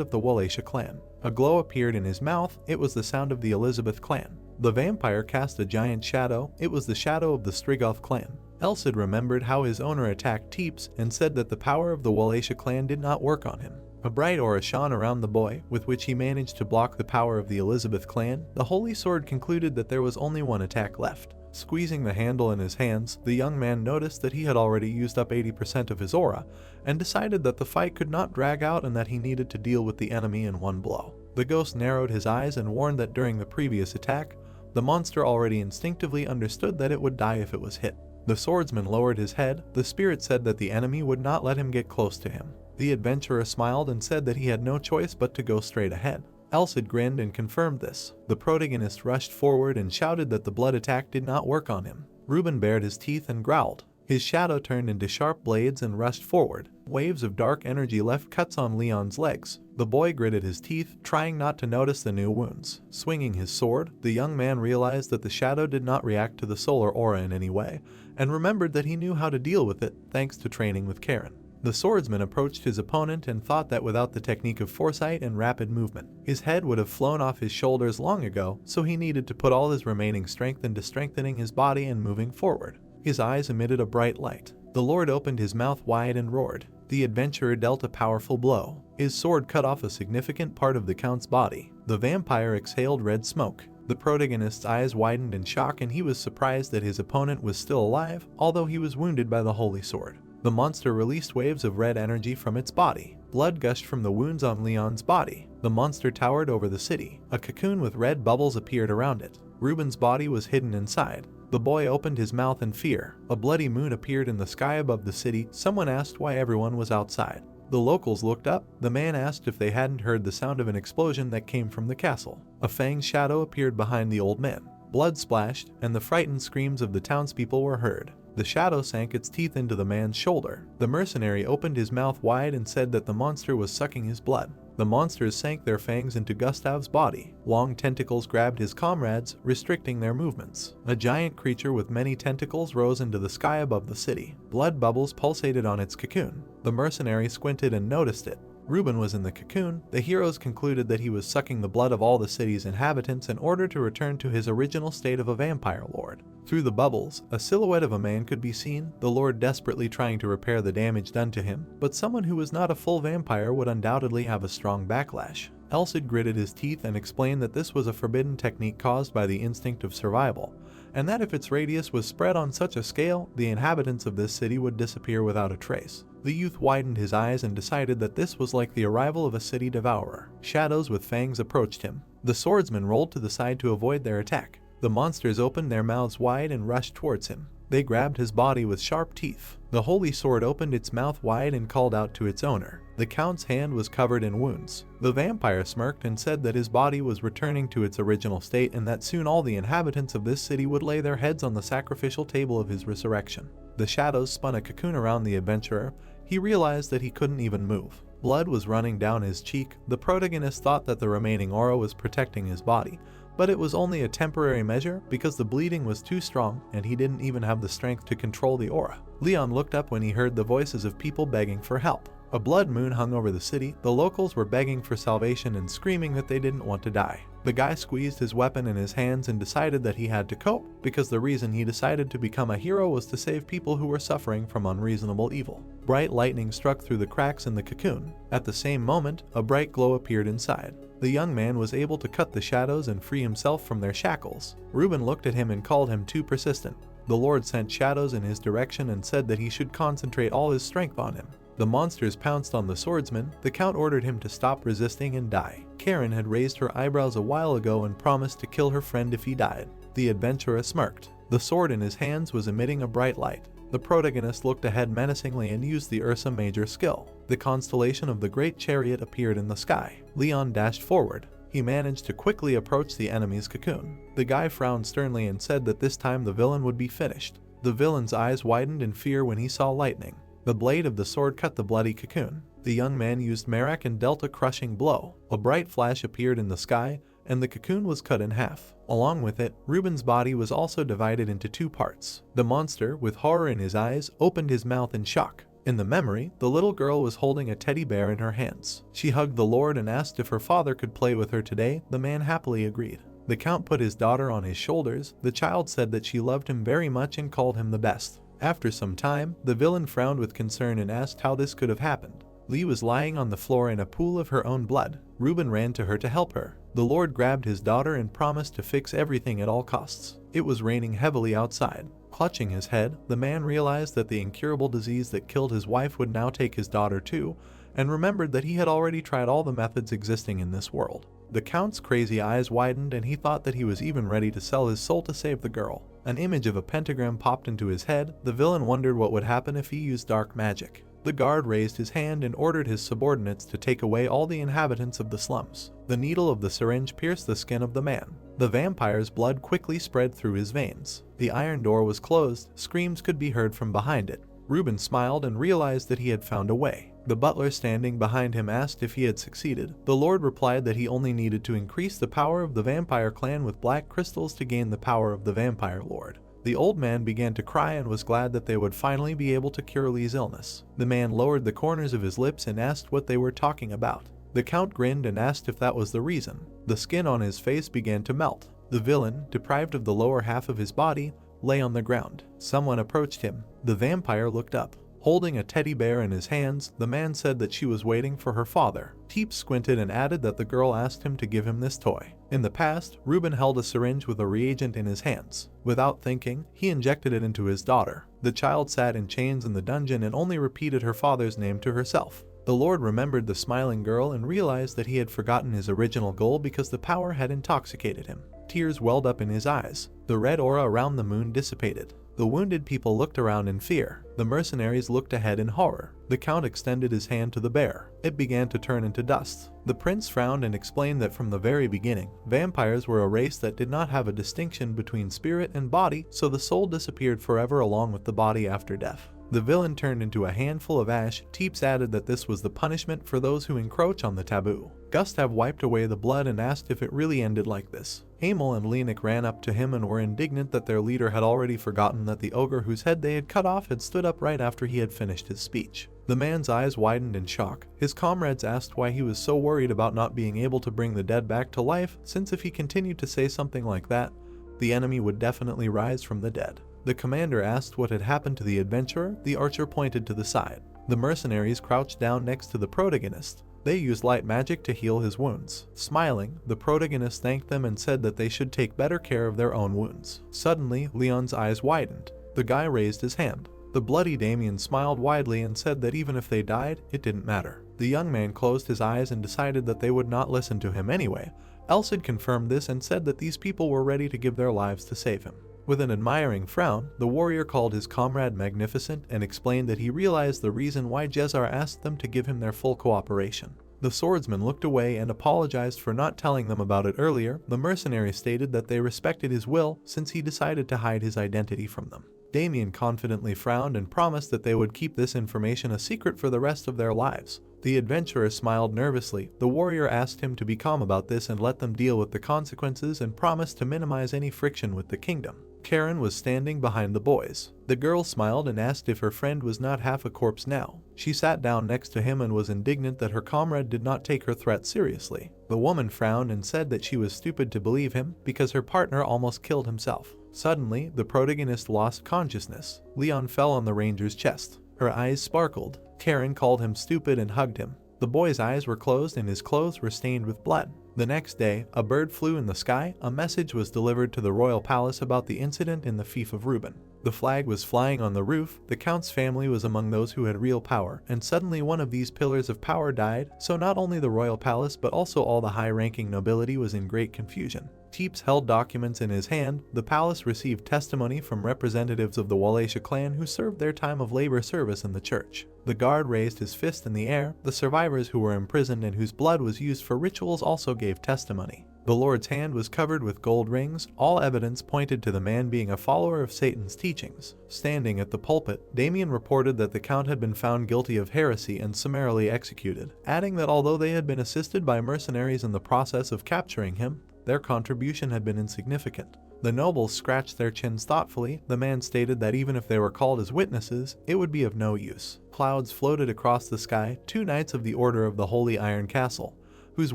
S1: of the Wallachia clan. A glow appeared in his mouth. It was the sound of the Elizabeth clan. The vampire cast a giant shadow. It was the shadow of the Strigoth clan. Alcid remembered how his owner attacked Teeps and said that the power of the Wallachia clan did not work on him. A bright aura shone around the boy, with which he managed to block the power of the Elizabeth clan. The holy sword concluded that there was only one attack left. Squeezing the handle in his hands, the young man noticed that he had already used up 80% of his aura, and decided that the fight could not drag out and that he needed to deal with the enemy in one blow. The ghost narrowed his eyes and warned that during the previous attack, the monster already instinctively understood that it would die if it was hit. The swordsman lowered his head. The spirit said that the enemy would not let him get close to him. The adventurer smiled and said that he had no choice but to go straight ahead. Alcid grinned and confirmed this. The protagonist rushed forward and shouted that the blood attack did not work on him. Reuben bared his teeth and growled. His shadow turned into sharp blades and rushed forward. Waves of dark energy left cuts on Leon's legs. The boy gritted his teeth, trying not to notice the new wounds. Swinging his sword, the young man realized that the shadow did not react to the solar aura in any way, and remembered that he knew how to deal with it thanks to training with Karen. The swordsman approached his opponent and thought that without the technique of foresight and rapid movement, his head would have flown off his shoulders long ago, so he needed to put all his remaining strength into strengthening his body and moving forward. His eyes emitted a bright light. The Lord opened his mouth wide and roared. The adventurer dealt a powerful blow. His sword cut off a significant part of the Count's body. The vampire exhaled red smoke. The protagonist's eyes widened in shock, and he was surprised that his opponent was still alive, although he was wounded by the holy sword. The monster released waves of red energy from its body. Blood gushed from the wounds on Leon's body. The monster towered over the city. A cocoon with red bubbles appeared around it. Reuben's body was hidden inside. The boy opened his mouth in fear. A bloody moon appeared in the sky above the city. Someone asked why everyone was outside. The locals looked up. The man asked if they hadn't heard the sound of an explosion that came from the castle. A fanged shadow appeared behind the old man. Blood splashed, and the frightened screams of the townspeople were heard. The shadow sank its teeth into the man's shoulder. The mercenary opened his mouth wide and said that the monster was sucking his blood. The monsters sank their fangs into Gustav's body. Long tentacles grabbed his comrades, restricting their movements. A giant creature with many tentacles rose into the sky above the city. Blood bubbles pulsated on its cocoon. The mercenary squinted and noticed it. Reuben was in the cocoon. The heroes concluded that he was sucking the blood of all the city's inhabitants in order to return to his original state of a vampire lord. Through the bubbles, a silhouette of a man could be seen, the lord desperately trying to repair the damage done to him, but someone who was not a full vampire would undoubtedly have a strong backlash. Alcid gritted his teeth and explained that this was a forbidden technique caused by the instinct of survival, and that if its radius was spread on such a scale, the inhabitants of this city would disappear without a trace. The youth widened his eyes and decided that this was like the arrival of a city devourer. Shadows with fangs approached him. The swordsman rolled to the side to avoid their attack. The monsters opened their mouths wide and rushed towards him. They grabbed his body with sharp teeth. The holy sword opened its mouth wide and called out to its owner. The Count's hand was covered in wounds. The vampire smirked and said that his body was returning to its original state and that soon all the inhabitants of this city would lay their heads on the sacrificial table of his resurrection. The shadows spun a cocoon around the adventurer. He realized that he couldn't even move. Blood was running down his cheek. The protagonist thought that the remaining aura was protecting his body, but it was only a temporary measure because the bleeding was too strong and he didn't even have the strength to control the aura. Leon looked up when he heard the voices of people begging for help. A blood moon hung over the city. The locals were begging for salvation and screaming that they didn't want to die. The guy squeezed his weapon in his hands and decided that he had to cope, because the reason he decided to become a hero was to save people who were suffering from unreasonable evil. Bright lightning struck through the cracks in the cocoon. At the same moment, a bright glow appeared inside. The young man was able to cut the shadows and free himself from their shackles. Reuben looked at him and called him too persistent. The Lord sent shadows in his direction and said that he should concentrate all his strength on him. The monsters pounced on the swordsman. The Count ordered him to stop resisting and die. Karen had raised her eyebrows a while ago and promised to kill her friend if he died. The adventurer smirked. The sword in his hands was emitting a bright light. The protagonist looked ahead menacingly and used the Ursa Major skill. The constellation of the Great Chariot appeared in the sky. Leon dashed forward. He managed to quickly approach the enemy's cocoon. The guy frowned sternly and said that this time the villain would be finished. The villain's eyes widened in fear when he saw lightning. The blade of the sword cut the bloody cocoon. The young man used Marak and dealt a crushing blow. A bright flash appeared in the sky, and the cocoon was cut in half. Along with it, Ruben's body was also divided into two parts. The monster, with horror in his eyes, opened his mouth in shock. In the memory, the little girl was holding a teddy bear in her hands. She hugged the Lord and asked if her father could play with her today. The man happily agreed. The count put his daughter on his shoulders. The child said that she loved him very much and called him the best. After some time, the villain frowned with concern and asked how this could have happened. Lee was lying on the floor in a pool of her own blood. Ruben ran to her to help her. The Lord grabbed his daughter and promised to fix everything at all costs. It was raining heavily outside. Clutching his head, the man realized that the incurable disease that killed his wife would now take his daughter too, and remembered that he had already tried all the methods existing in this world. The Count's crazy eyes widened and he thought that he was even ready to sell his soul to save the girl. An image of a pentagram popped into his head. The villain wondered what would happen if he used dark magic. The guard raised his hand and ordered his subordinates to take away all the inhabitants of the slums. The needle of the syringe pierced the skin of the man. The vampire's blood quickly spread through his veins. The iron door was closed. Screams could be heard from behind it. Ruben smiled and realized that he had found a way. The butler standing behind him asked if he had succeeded. The Lord replied that he only needed to increase the power of the vampire clan with black crystals to gain the power of the vampire lord. The old man began to cry and was glad that they would finally be able to cure Lee's illness. The man lowered the corners of his lips and asked what they were talking about. The Count grinned and asked if that was the reason. The skin on his face began to melt. The villain, deprived of the lower half of his body, lay on the ground. Someone approached him. The vampire looked up. Holding a teddy bear in his hands, the man said that she was waiting for her father. Teep squinted and added that the girl asked him to give him this toy. In the past, Ruben held a syringe with a reagent in his hands. Without thinking, he injected it into his daughter. The child sat in chains in the dungeon and only repeated her father's name to herself. The Lord remembered the smiling girl and realized that he had forgotten his original goal because the power had intoxicated him. Tears welled up in his eyes. The red aura around the moon dissipated. The wounded people looked around in fear. The mercenaries looked ahead in horror. The Count extended his hand to the bear. It began to turn into dust. The prince frowned and explained that from the very beginning, vampires were a race that did not have a distinction between spirit and body, so the soul disappeared forever along with the body after death. The villain turned into a handful of ash. Teeps added that this was the punishment for those who encroach on the taboo. Gustav wiped away the blood and asked if it really ended like this. Emil and Lenik ran up to him and were indignant that their leader had already forgotten that the ogre whose head they had cut off had stood up right after he had finished his speech. The man's eyes widened in shock. His comrades asked why he was so worried about not being able to bring the dead back to life, since if he continued to say something like that, the enemy would definitely rise from the dead. The commander asked what had happened to the adventurer. The archer pointed to the side. The mercenaries crouched down next to the protagonist. They used light magic to heal his wounds. Smiling, the protagonist thanked them and said that they should take better care of their own wounds. Suddenly, Leon's eyes widened. The guy raised his hand. The bloody Damien smiled widely and said that even if they died, it didn't matter. The young man closed his eyes and decided that they would not listen to him anyway. Elsid confirmed this and said that these people were ready to give their lives to save him. With an admiring frown, the warrior called his comrade magnificent and explained that he realized the reason why Jezar asked them to give him their full cooperation. The swordsman looked away and apologized for not telling them about it earlier. The mercenary stated that they respected his will since he decided to hide his identity from them. Damien confidently frowned and promised that they would keep this information a secret for the rest of their lives. The adventurer smiled nervously. The warrior asked him to be calm about this and let them deal with the consequences and promised to minimize any friction with the kingdom. Karen was standing behind the boys. The girl smiled and asked if her friend was not half a corpse now. She sat down next to him and was indignant that her comrade did not take her threat seriously. The woman frowned and said that she was stupid to believe him because her partner almost killed himself. Suddenly, the protagonist lost consciousness. Leon fell on the ranger's chest. Her eyes sparkled. Karen called him stupid and hugged him. The boy's eyes were closed and his clothes were stained with blood. The next day, a bird flew in the sky. A message was delivered to the royal palace about the incident in the fief of Reuben. The flag was flying on the roof. The count's family was among those who had real power, and suddenly one of these pillars of power died, so not only the royal palace but also all the high-ranking nobility was in great confusion. Teeps held documents in his hand. The palace received testimony from representatives of the Wallachia clan who served their time of labor service in the church. The guard raised his fist in the air. The survivors who were imprisoned and whose blood was used for rituals also gave testimony. The Lord's hand was covered with gold rings. All evidence pointed to the man being a follower of Satan's teachings. Standing at the pulpit, Damien reported that the count had been found guilty of heresy and summarily executed, adding that although they had been assisted by mercenaries in the process of capturing him, their contribution had been insignificant. The nobles scratched their chins thoughtfully. The man stated that even if they were called as witnesses, it would be of no use. Clouds floated across the sky. 2 knights of the Order of the Holy Iron Castle, whose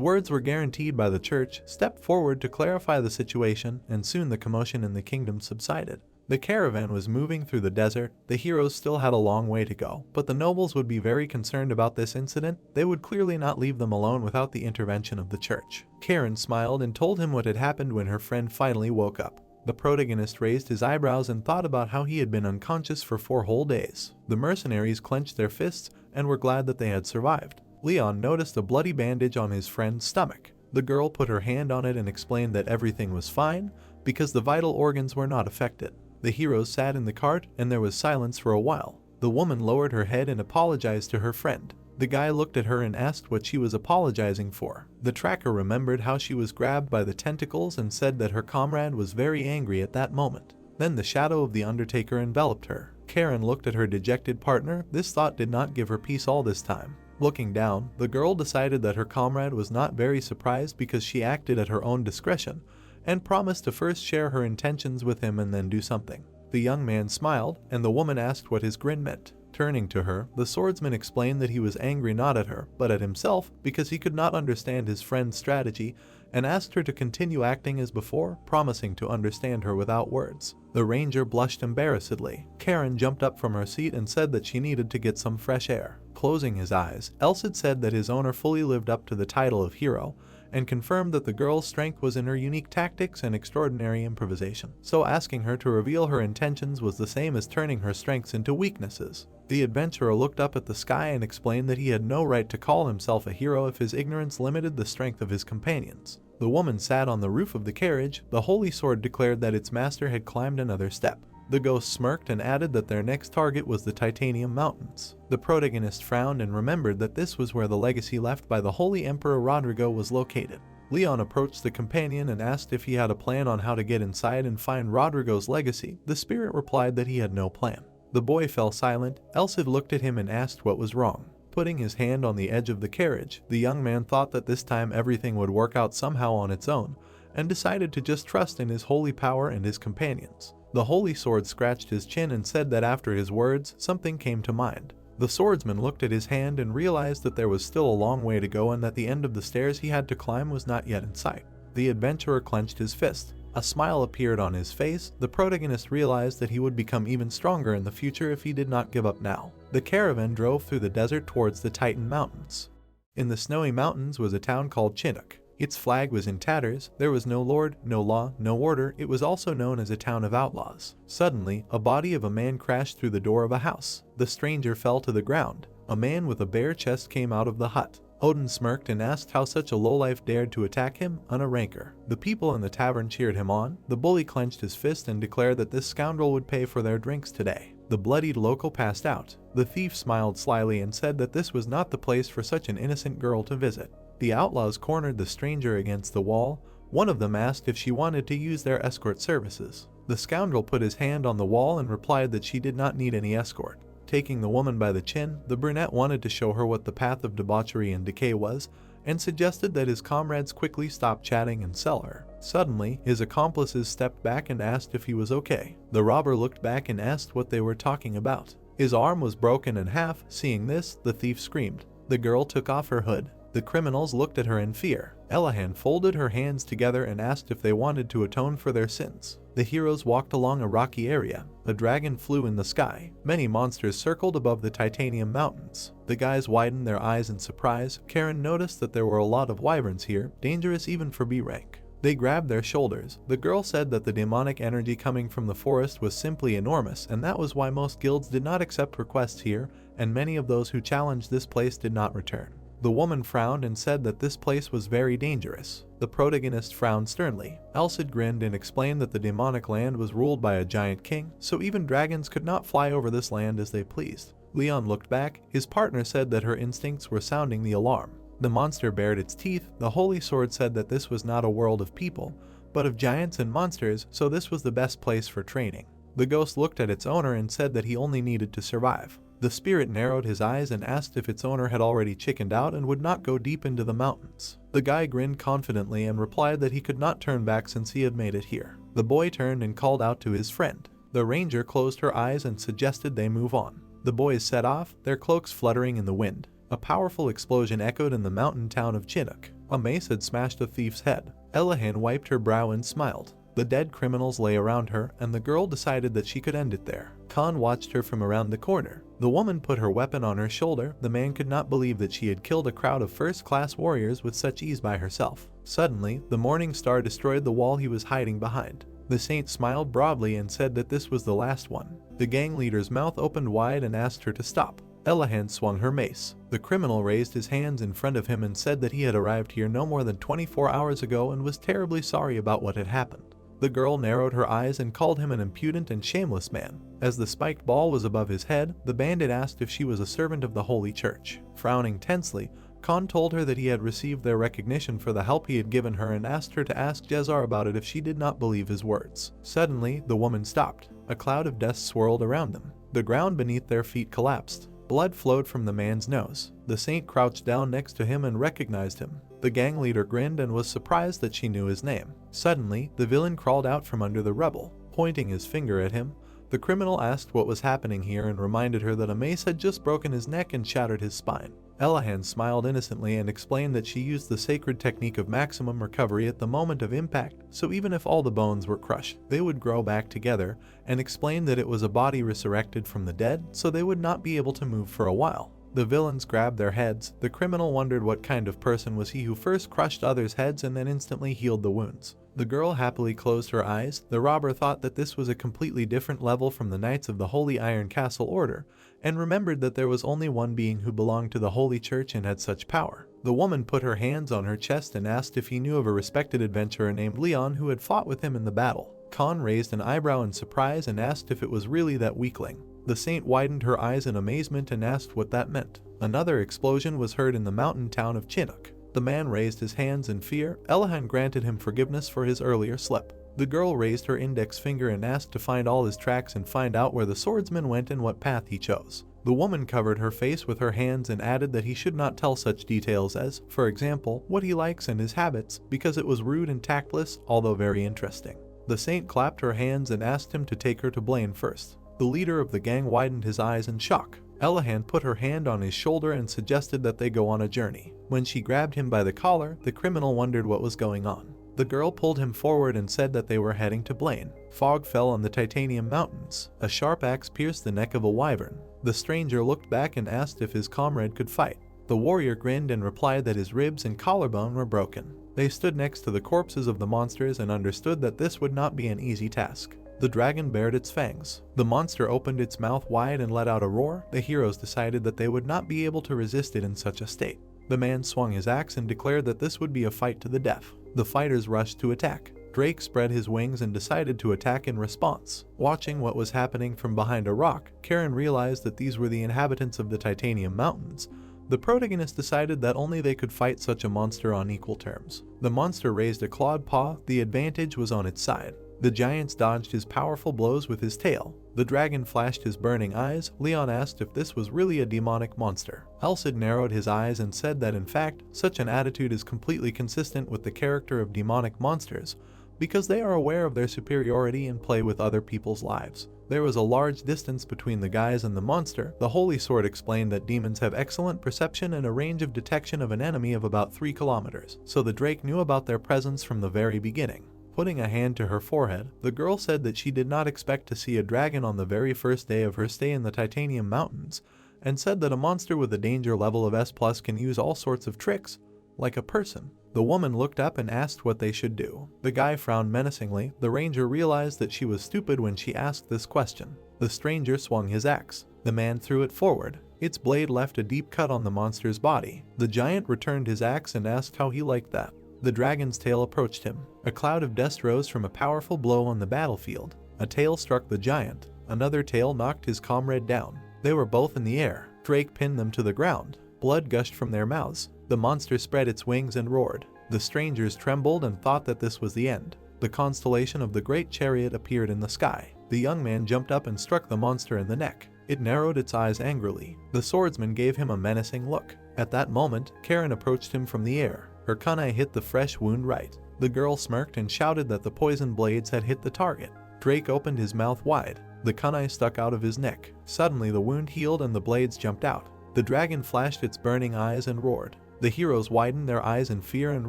S1: words were guaranteed by the church, stepped forward to clarify the situation, and soon the commotion in the kingdom subsided. The caravan was moving through the desert. The heroes still had a long way to go, but the nobles would be very concerned about this incident. They would clearly not leave them alone without the intervention of the church. Karen smiled and told him what had happened when her friend finally woke up. The protagonist raised his eyebrows and thought about how he had been unconscious for 4 whole days. The mercenaries clenched their fists and were glad that they had survived. Leon noticed a bloody bandage on his friend's stomach. The girl put her hand on it and explained that everything was fine because the vital organs were not affected. The heroes sat in the cart and there was silence for a while. The woman lowered her head and apologized to her friend. The guy looked at her and asked what she was apologizing for. The tracker remembered how she was grabbed by the tentacles and said that her comrade was very angry at that moment. Then the shadow of the Undertaker enveloped her. Karen looked at her dejected partner. This thought did not give her peace all this time. Looking down, the girl decided that her comrade was not very surprised because she acted at her own discretion and promised to first share her intentions with him and then do something. The young man smiled, and the woman asked what his grin meant. Turning to her, the swordsman explained that he was angry not at her, but at himself because he could not understand his friend's strategy, and asked her to continue acting as before, promising to understand her without words. The ranger blushed embarrassedly. Karen jumped up from her seat and said that she needed to get some fresh air. Closing his eyes, Elsid said that his owner fully lived up to the title of hero, and confirmed that the girl's strength was in her unique tactics and extraordinary improvisation. So asking her to reveal her intentions was the same as turning her strengths into weaknesses. The adventurer looked up at the sky and explained that he had no right to call himself a hero if his ignorance limited the strength of his companions. The woman sat on the roof of the carriage. The holy sword declared that its master had climbed another step. The ghost smirked and added that their next target was the Titanium Mountains. The protagonist frowned and remembered that this was where the legacy left by the Holy Emperor Rodrigo was located. Leon approached the companion and asked if he had a plan on how to get inside and find Rodrigo's legacy. The spirit replied that he had no plan. The boy fell silent. Elsid looked at him and asked what was wrong. Putting his hand on the edge of the carriage, the young man thought that this time everything would work out somehow on its own, and decided to just trust in his holy power and his companions. The holy sword scratched his chin and said that after his words, something came to mind. The swordsman looked at his hand and realized that there was still a long way to go and that the end of the stairs he had to climb was not yet in sight. The adventurer clenched his fist. A smile appeared on his face. The protagonist realized that he would become even stronger in the future if he did not give up now. The caravan drove through the desert towards the Titan Mountains. In the snowy mountains was a town called Chinook. Its flag was in tatters. There was no lord, no law, no order. It was also known as a town of outlaws. Suddenly, a body of a man crashed through the door of a house. The stranger fell to the ground. A man with a bare chest came out of the hut. Odin smirked and asked how such a lowlife dared to attack him on a rancor. The people in the tavern cheered him on. The bully clenched his fist and declared that this scoundrel would pay for their drinks today. The bloodied local passed out. The thief smiled slyly and said that this was not the place for such an innocent girl to visit. The outlaws cornered the stranger against the wall. One of them asked if she wanted to use their escort services. The scoundrel put his hand on the wall and replied that she did not need any escort. Taking the woman by the chin, the brunette wanted to show her what the path of debauchery and decay was, and suggested that his comrades quickly stop chatting and sell her. Suddenly, his accomplices stepped back and asked if he was okay. The robber looked back and asked what they were talking about. His arm was broken in half. Seeing this, the thief screamed. The girl took off her hood. The criminals looked at her in fear. Elahan folded her hands together and asked if they wanted to atone for their sins. The heroes walked along a rocky area. A dragon flew in the sky. Many monsters circled above the Titanium Mountains. The guys widened their eyes in surprise. Karen noticed that there were a lot of wyverns here, dangerous even for B rank. They grabbed their shoulders. The girl said that the demonic energy coming from the forest was simply enormous, and that was why most guilds did not accept requests here, and many of those who challenged this place did not return. The woman frowned and said that this place was very dangerous. The protagonist frowned sternly. Elsid grinned and explained that the demonic land was ruled by a giant king, so even dragons could not fly over this land as they pleased. Leon looked back. His partner said that her instincts were sounding the alarm. The monster bared its teeth. The holy sword said that this was not a world of people, but of giants and monsters, so this was the best place for training. The ghost looked at its owner and said that he only needed to survive. The spirit narrowed his eyes and asked if its owner had already chickened out and would not go deep into the mountains. The guy grinned confidently and replied that he could not turn back since he had made it here. The boy turned and called out to his friend. The ranger closed her eyes and suggested they move on. The boys set off, their cloaks fluttering in the wind. A powerful explosion echoed in the mountain town of Chinook. A mace had smashed a thief's head. Elahan wiped her brow and smiled. The dead criminals lay around her, and the girl decided that she could end it there. Khan watched her from around the corner. The woman put her weapon on her shoulder. The man could not believe that she had killed a crowd of first-class warriors with such ease by herself. Suddenly, the morning star destroyed the wall he was hiding behind. The saint smiled broadly and said that this was the last one. The gang leader's mouth opened wide and asked her to stop. Elahan swung her mace. The criminal raised his hands in front of him and said that he had arrived here no more than 24 hours ago and was terribly sorry about what had happened. The girl narrowed her eyes and called him an impudent and shameless man. As the spiked ball was above his head, the bandit asked if she was a servant of the Holy Church. Frowning tensely, Khan told her that he had received their recognition for the help he had given her and asked her to ask Jezar about it if she did not believe his words. Suddenly, the woman stopped. A cloud of dust swirled around them. The ground beneath their feet collapsed. Blood flowed from the man's nose. The saint crouched down next to him and recognized him. The gang leader grinned and was surprised that she knew his name. Suddenly, the villain crawled out from under the rubble. Pointing his finger at him, the criminal asked what was happening here and reminded her that a mace had just broken his neck and shattered his spine. Elahan smiled innocently and explained that she used the sacred technique of maximum recovery at the moment of impact, so even if all the bones were crushed, they would grow back together, and explained that it was a body resurrected from the dead, so they would not be able to move for a while. The villains grabbed their heads. The criminal wondered what kind of person was he who first crushed others' heads and then instantly healed the wounds. The girl happily closed her eyes. The robber thought that this was a completely different level from the Knights of the Holy Iron Castle Order, and remembered that there was only one being who belonged to the Holy Church and had such power. The woman put her hands on her chest and asked if he knew of a respected adventurer named Leon who had fought with him in the battle. Khan raised an eyebrow in surprise and asked if it was really that weakling. The saint widened her eyes in amazement and asked what that meant. Another explosion was heard in the mountain town of Chinook. The man raised his hands in fear. Elahan granted him forgiveness for his earlier slip. The girl raised her index finger and asked to find all his tracks and find out where the swordsman went and what path he chose. The woman covered her face with her hands and added that he should not tell such details as, for example, what he likes and his habits, because it was rude and tactless, although very interesting. The saint clapped her hands and asked him to take her to Blaine first. The leader of the gang widened his eyes in shock. Elahan put her hand on his shoulder and suggested that they go on a journey. When she grabbed him by the collar, the criminal wondered what was going on. The girl pulled him forward and said that they were heading to Blaine. Fog fell on the Titanium Mountains. A sharp axe pierced the neck of a wyvern. The stranger looked back and asked if his comrade could fight. The warrior grinned and replied that his ribs and collarbone were broken. They stood next to the corpses of the monsters and understood that this would not be an easy task. The dragon bared its fangs. The monster opened its mouth wide and let out a roar. The heroes decided that they would not be able to resist it in such a state. The man swung his axe and declared that this would be a fight to the death. The fighters rushed to attack. Drake spread his wings and decided to attack in response. Watching what was happening from behind a rock, Karen realized that these were the inhabitants of the Titanium Mountains. The protagonist decided that only they could fight such a monster on equal terms. The monster raised a clawed paw. The advantage was on its side. The giants dodged his powerful blows with his tail. The dragon flashed his burning eyes. Leon asked if this was really a demonic monster. Elsid narrowed his eyes and said that in fact, such an attitude is completely consistent with the character of demonic monsters, because they are aware of their superiority and play with other people's lives. There was a large distance between the guys and the monster. The Holy Sword explained that demons have excellent perception and a range of detection of an enemy of about 3 kilometers, so the Drake knew about their presence from the very beginning. Putting a hand to her forehead, the girl said that she did not expect to see a dragon on the very first day of her stay in the Titanium Mountains, and said that a monster with a danger level of S+ can use all sorts of tricks, like a person. The woman looked up and asked what they should do. The guy frowned menacingly. The ranger realized that she was stupid when she asked this question. The stranger swung his axe. The man threw it forward. Its blade left a deep cut on the monster's body. The giant returned his axe and asked how he liked that. The dragon's tail approached him. A cloud of dust rose from a powerful blow on the battlefield. A tail struck the giant. Another tail knocked his comrade down. They were both in the air. Drake pinned them to the ground. Blood gushed from their mouths. The monster spread its wings and roared. The strangers trembled and thought that this was the end. The constellation of the Great Chariot appeared in the sky. The young man jumped up and struck the monster in the neck. It narrowed its eyes angrily. The swordsman gave him a menacing look. At that moment, Karen approached him from the air. Her kunai hit the fresh wound right. The girl smirked and shouted that the poison blades had hit the target. Drake opened his mouth wide. The kunai stuck out of his neck. Suddenly the wound healed and the blades jumped out. The dragon flashed its burning eyes and roared. The heroes widened their eyes in fear and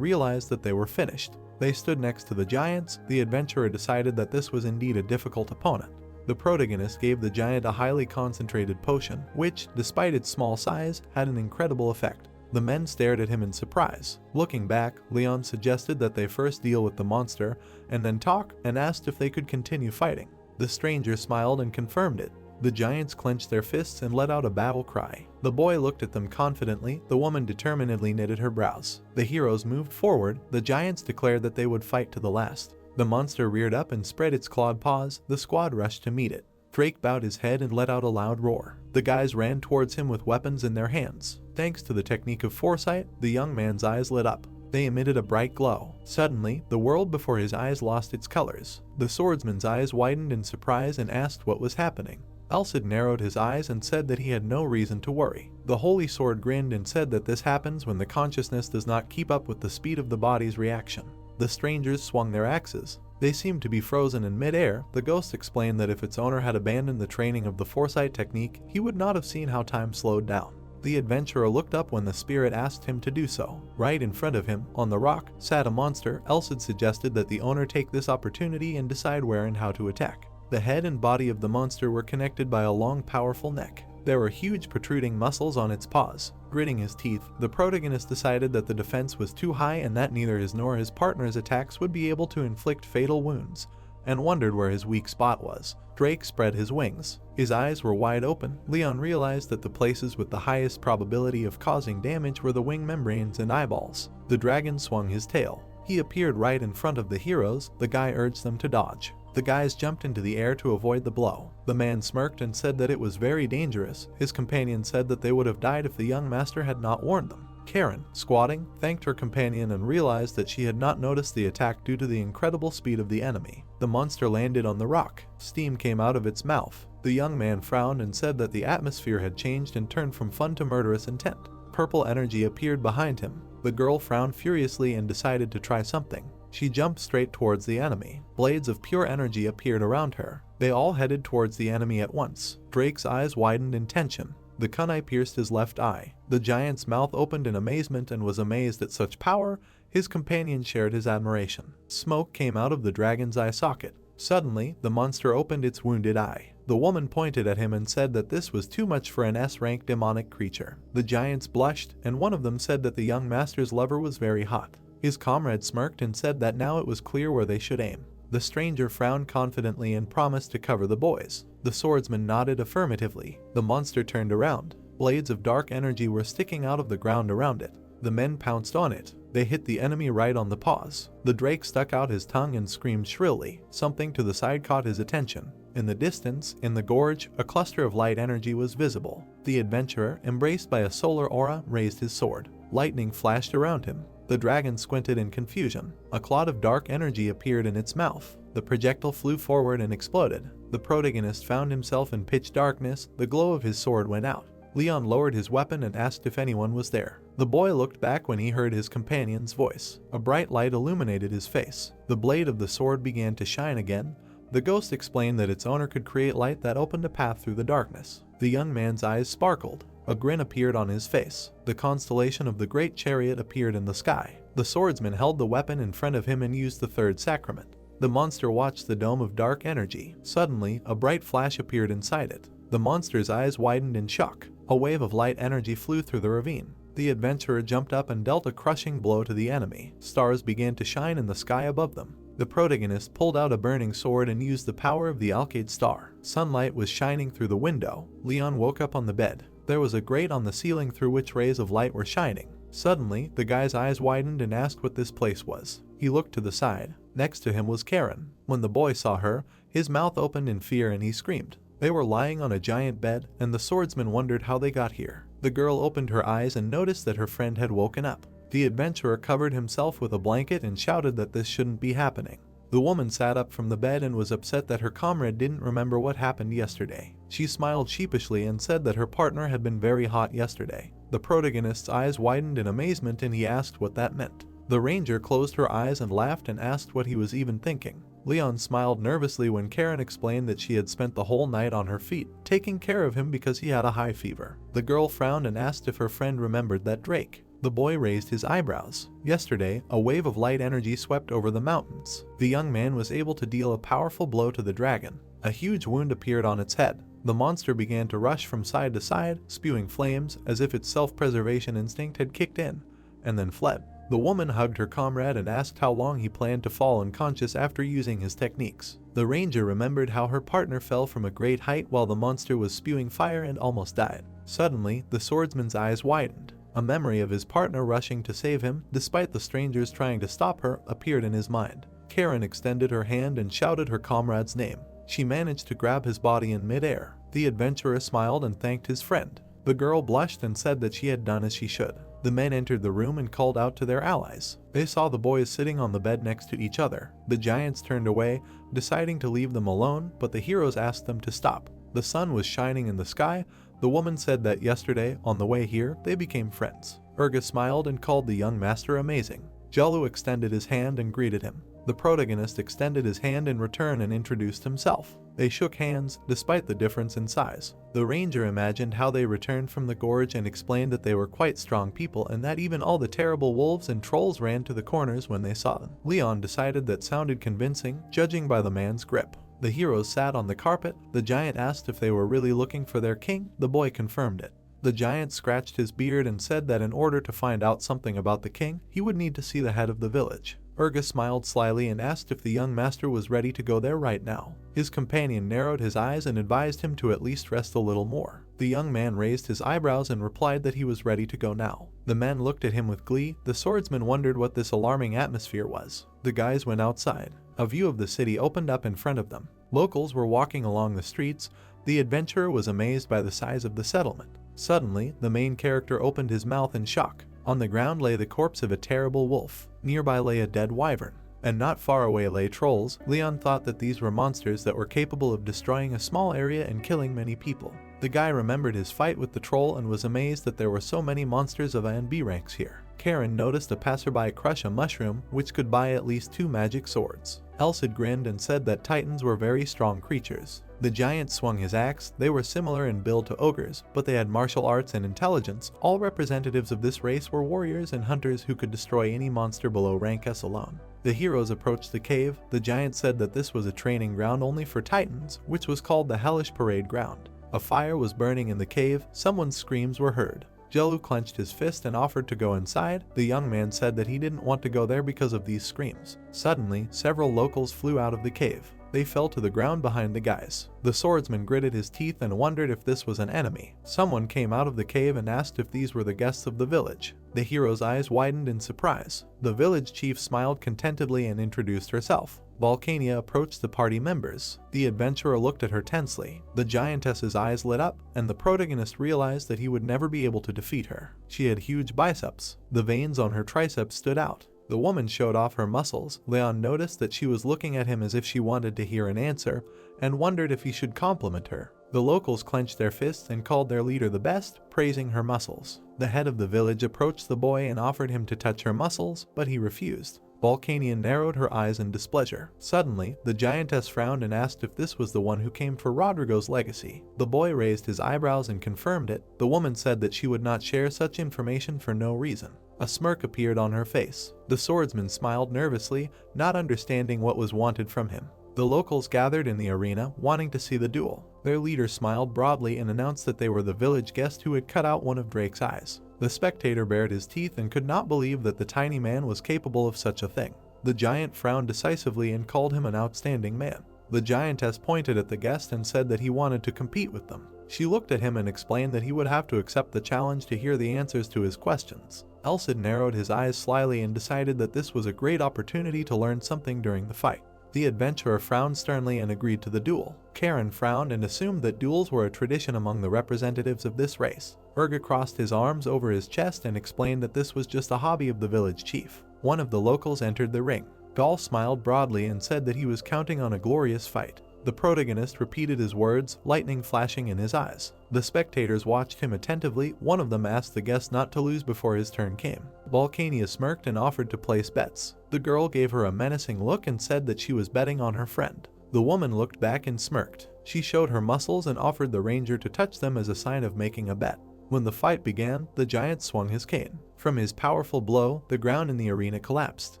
S1: realized that they were finished. They stood next to the giants. The adventurer decided that this was indeed a difficult opponent. The protagonist gave the giant a highly concentrated potion, which, despite its small size, had an incredible effect. The men stared at him in surprise. Looking back, Leon suggested that they first deal with the monster and then talk, and asked if they could continue fighting. The stranger smiled and confirmed it. The giants clenched their fists and let out a battle cry. The boy looked at them confidently. The woman determinedly knitted her brows. The heroes moved forward. The giants declared that they would fight to the last. The monster reared up and spread its clawed paws. The squad rushed to meet it. Drake bowed his head and let out a loud roar. The guys ran towards him with weapons in their hands. Thanks to the technique of foresight, the young man's eyes lit up. They emitted a bright glow. Suddenly, the world before his eyes lost its colors. The swordsman's eyes widened in surprise and asked what was happening. Alcid narrowed his eyes and said that he had no reason to worry. The holy sword grinned and said that this happens when the consciousness does not keep up with the speed of the body's reaction. The strangers swung their axes. They seemed to be frozen in mid-air. The ghost explained that if its owner had abandoned the training of the foresight technique, he would not have seen how time slowed down. The adventurer looked up when the spirit asked him to do so. Right in front of him, on the rock, sat a monster. Alcid suggested that the owner take this opportunity and decide where and how to attack. The head and body of the monster were connected by a long, powerful neck. There were huge protruding muscles on its paws. Gritting his teeth, the protagonist decided that the defense was too high and that neither his nor his partner's attacks would be able to inflict fatal wounds, and wondered where his weak spot was. Drake spread his wings. His eyes were wide open. Leon realized that the places with the highest probability of causing damage were the wing membranes and eyeballs. The dragon swung his tail. He appeared right in front of the heroes. The guy urged them to dodge. The guys jumped into the air to avoid the blow. The man smirked and said that it was very dangerous. His companion said that they would have died if the young master had not warned them. Karen, squatting, thanked her companion and realized that she had not noticed the attack due to the incredible speed of the enemy. The monster landed on the rock. Steam came out of its mouth. The young man frowned and said that the atmosphere had changed and turned from fun to murderous intent. Purple energy appeared behind him. The girl frowned furiously and decided to try something. She jumped straight towards the enemy. Blades of pure energy appeared around her. They all headed towards the enemy at once. Drake's eyes widened in tension. The kunai pierced his left eye. The giant's mouth opened in amazement and was amazed at such power. His companion shared his admiration. Smoke came out of the dragon's eye socket. Suddenly, the monster opened its wounded eye. The woman pointed at him and said that this was too much for an S-rank demonic creature. The giants blushed, and one of them said that the young master's lover was very hot. His comrade smirked and said that now it was clear where they should aim. The stranger frowned confidently and promised to cover the boys. The swordsman nodded affirmatively. The monster turned around. Blades of dark energy were sticking out of the ground around it. The men pounced on it. They hit the enemy right on the paws. The drake stuck out his tongue and screamed shrilly. Something to the side caught his attention. In the distance, in the gorge, a cluster of light energy was visible. The adventurer, embraced by a solar aura, raised his sword. Lightning flashed around him. The dragon squinted in confusion. A cloud of dark energy appeared in its mouth. The projectile flew forward and exploded. The protagonist found himself in pitch darkness. The glow of his sword went out. Leon lowered his weapon and asked if anyone was there. The boy looked back when he heard his companion's voice. A bright light illuminated his face. The blade of the sword began to shine again. The ghost explained that its owner could create light that opened a path through the darkness. The young man's eyes sparkled. A grin appeared on his face. The constellation of the Great Chariot appeared in the sky. The swordsman held the weapon in front of him and used the third sacrament. The monster watched the dome of dark energy. Suddenly, a bright flash appeared inside it. The monster's eyes widened in shock. A wave of light energy flew through the ravine. The adventurer jumped up and dealt a crushing blow to the enemy. Stars began to shine in the sky above them. The protagonist pulled out a burning sword and used the power of the Alcade star. Sunlight was shining through the window. Leon woke up on the bed. There was a grate on the ceiling through which rays of light were shining. Suddenly, the guy's eyes widened and asked what this place was. He looked to the side. Next to him was Karen. When the boy saw her, his mouth opened in fear and he screamed. They were lying on a giant bed, and the swordsman wondered how they got here. The girl opened her eyes and noticed that her friend had woken up. The adventurer covered himself with a blanket and shouted that this shouldn't be happening. The woman sat up from the bed and was upset that her comrade didn't remember what happened yesterday. She smiled sheepishly and said that her partner had been very hot yesterday. The protagonist's eyes widened in amazement and he asked what that meant. The ranger closed her eyes and laughed and asked what he was even thinking. Leon smiled nervously when Karen explained that she had spent the whole night on her feet, taking care of him because he had a high fever. The girl frowned and asked if her friend remembered that Drake. The boy raised his eyebrows. Yesterday, a wave of light energy swept over the mountains. The young man was able to deal a powerful blow to the dragon. A huge wound appeared on its head. The monster began to rush from side to side, spewing flames as if its self-preservation instinct had kicked in, and then fled. The woman hugged her comrade and asked how long he planned to fall unconscious after using his techniques. The ranger remembered how her partner fell from a great height while the monster was spewing fire and almost died. Suddenly, the swordsman's eyes widened. A memory of his partner rushing to save him, despite the strangers trying to stop her, appeared in his mind. Karen extended her hand and shouted her comrade's name. She managed to grab his body in midair. The adventurer smiled and thanked his friend. The girl blushed and said that she had done as she should. The men entered the room and called out to their allies. They saw the boys sitting on the bed next to each other. The giants turned away, deciding to leave them alone, but the heroes asked them to stop. The sun was shining in the sky. The woman said that yesterday, on the way here, they became friends. Urga smiled and called the young master amazing. Jalu extended his hand and greeted him. The protagonist extended his hand in return and introduced himself. They shook hands, despite the difference in size. The ranger imagined how they returned from the gorge and explained that they were quite strong people and that even all the terrible wolves and trolls ran to the corners when they saw them. Leon decided that sounded convincing, judging by the man's grip. The heroes sat on the carpet. The giant asked if they were really looking for their king. The boy confirmed it. The giant scratched his beard and said that in order to find out something about the king, he would need to see the head of the village. Urga smiled slyly and asked if the young master was ready to go there right now. His companion narrowed his eyes and advised him to at least rest a little more. The young man raised his eyebrows and replied that he was ready to go now. The men looked at him with glee. The swordsman wondered what this alarming atmosphere was. The guys went outside. A view of the city opened up in front of them. Locals were walking along the streets. The adventurer was amazed by the size of the settlement. Suddenly, the main character opened his mouth in shock. On the ground lay the corpse of a terrible wolf. Nearby lay a dead wyvern. And not far away lay trolls. Leon thought that these were monsters that were capable of destroying a small area and killing many people. The guy remembered his fight with the troll and was amazed that there were so many monsters of A and B ranks here. Karen noticed a passerby crush a mushroom, which could buy at least 2 magic swords. Elsid grinned and said that titans were very strong creatures. The giant swung his axe. They were similar in build to ogres, but they had martial arts and intelligence. All representatives of this race were warriors and hunters who could destroy any monster below rank S alone. The heroes approached the cave. The giant said that this was a training ground only for titans, which was called the Hellish Parade Ground. A fire was burning in the cave. Someone's screams were heard. Jalu clenched his fist and offered to go inside. The young man said that he didn't want to go there because of these screams. Suddenly, several locals flew out of the cave. They fell to the ground behind the guys. The swordsman gritted his teeth and wondered if this was an enemy. Someone came out of the cave and asked if these were the guests of the village. The hero's eyes widened in surprise. The village chief smiled contentedly and introduced herself. Volcania approached the party members. The adventurer looked at her tensely. The giantess's eyes lit up, and the protagonist realized that he would never be able to defeat her. She had huge biceps. The veins on her triceps stood out. The woman showed off her muscles. Leon noticed that she was looking at him as if she wanted to hear an answer, and wondered if he should compliment her. The locals clenched their fists and called their leader the best, praising her muscles. The head of the village approached the boy and offered him to touch her muscles, but he refused. Volcania narrowed her eyes in displeasure. Suddenly, the giantess frowned and asked if this was the one who came for Rodrigo's legacy. The boy raised his eyebrows and confirmed it. The woman said that she would not share such information for no reason. A smirk appeared on her face. The swordsman smiled nervously, not understanding what was wanted from him. The locals gathered in the arena, wanting to see the duel. Their leader smiled broadly and announced that they were the village guest who had cut out one of Drake's eyes. The spectator bared his teeth and could not believe that the tiny man was capable of such a thing. The giant frowned decisively and called him an outstanding man. The giantess pointed at the guest and said that he wanted to compete with them. She looked at him and explained that he would have to accept the challenge to hear the answers to his questions. Elsid narrowed his eyes slyly and decided that this was a great opportunity to learn something during the fight. The adventurer frowned sternly and agreed to the duel. Karen frowned and assumed that duels were a tradition among the representatives of this race. Urga crossed his arms over his chest and explained that this was just a hobby of the village chief. One of the locals entered the ring. Gaul smiled broadly and said that he was counting on a glorious fight. The protagonist repeated his words, lightning flashing in his eyes. The spectators watched him attentively. One of them asked the guest not to lose before his turn came. Volcania smirked and offered to place bets. The girl gave her a menacing look and said that she was betting on her friend. The woman looked back and smirked. She showed her muscles and offered the ranger to touch them as a sign of making a bet. When the fight began, the giant swung his cane. From his powerful blow, the ground in the arena collapsed.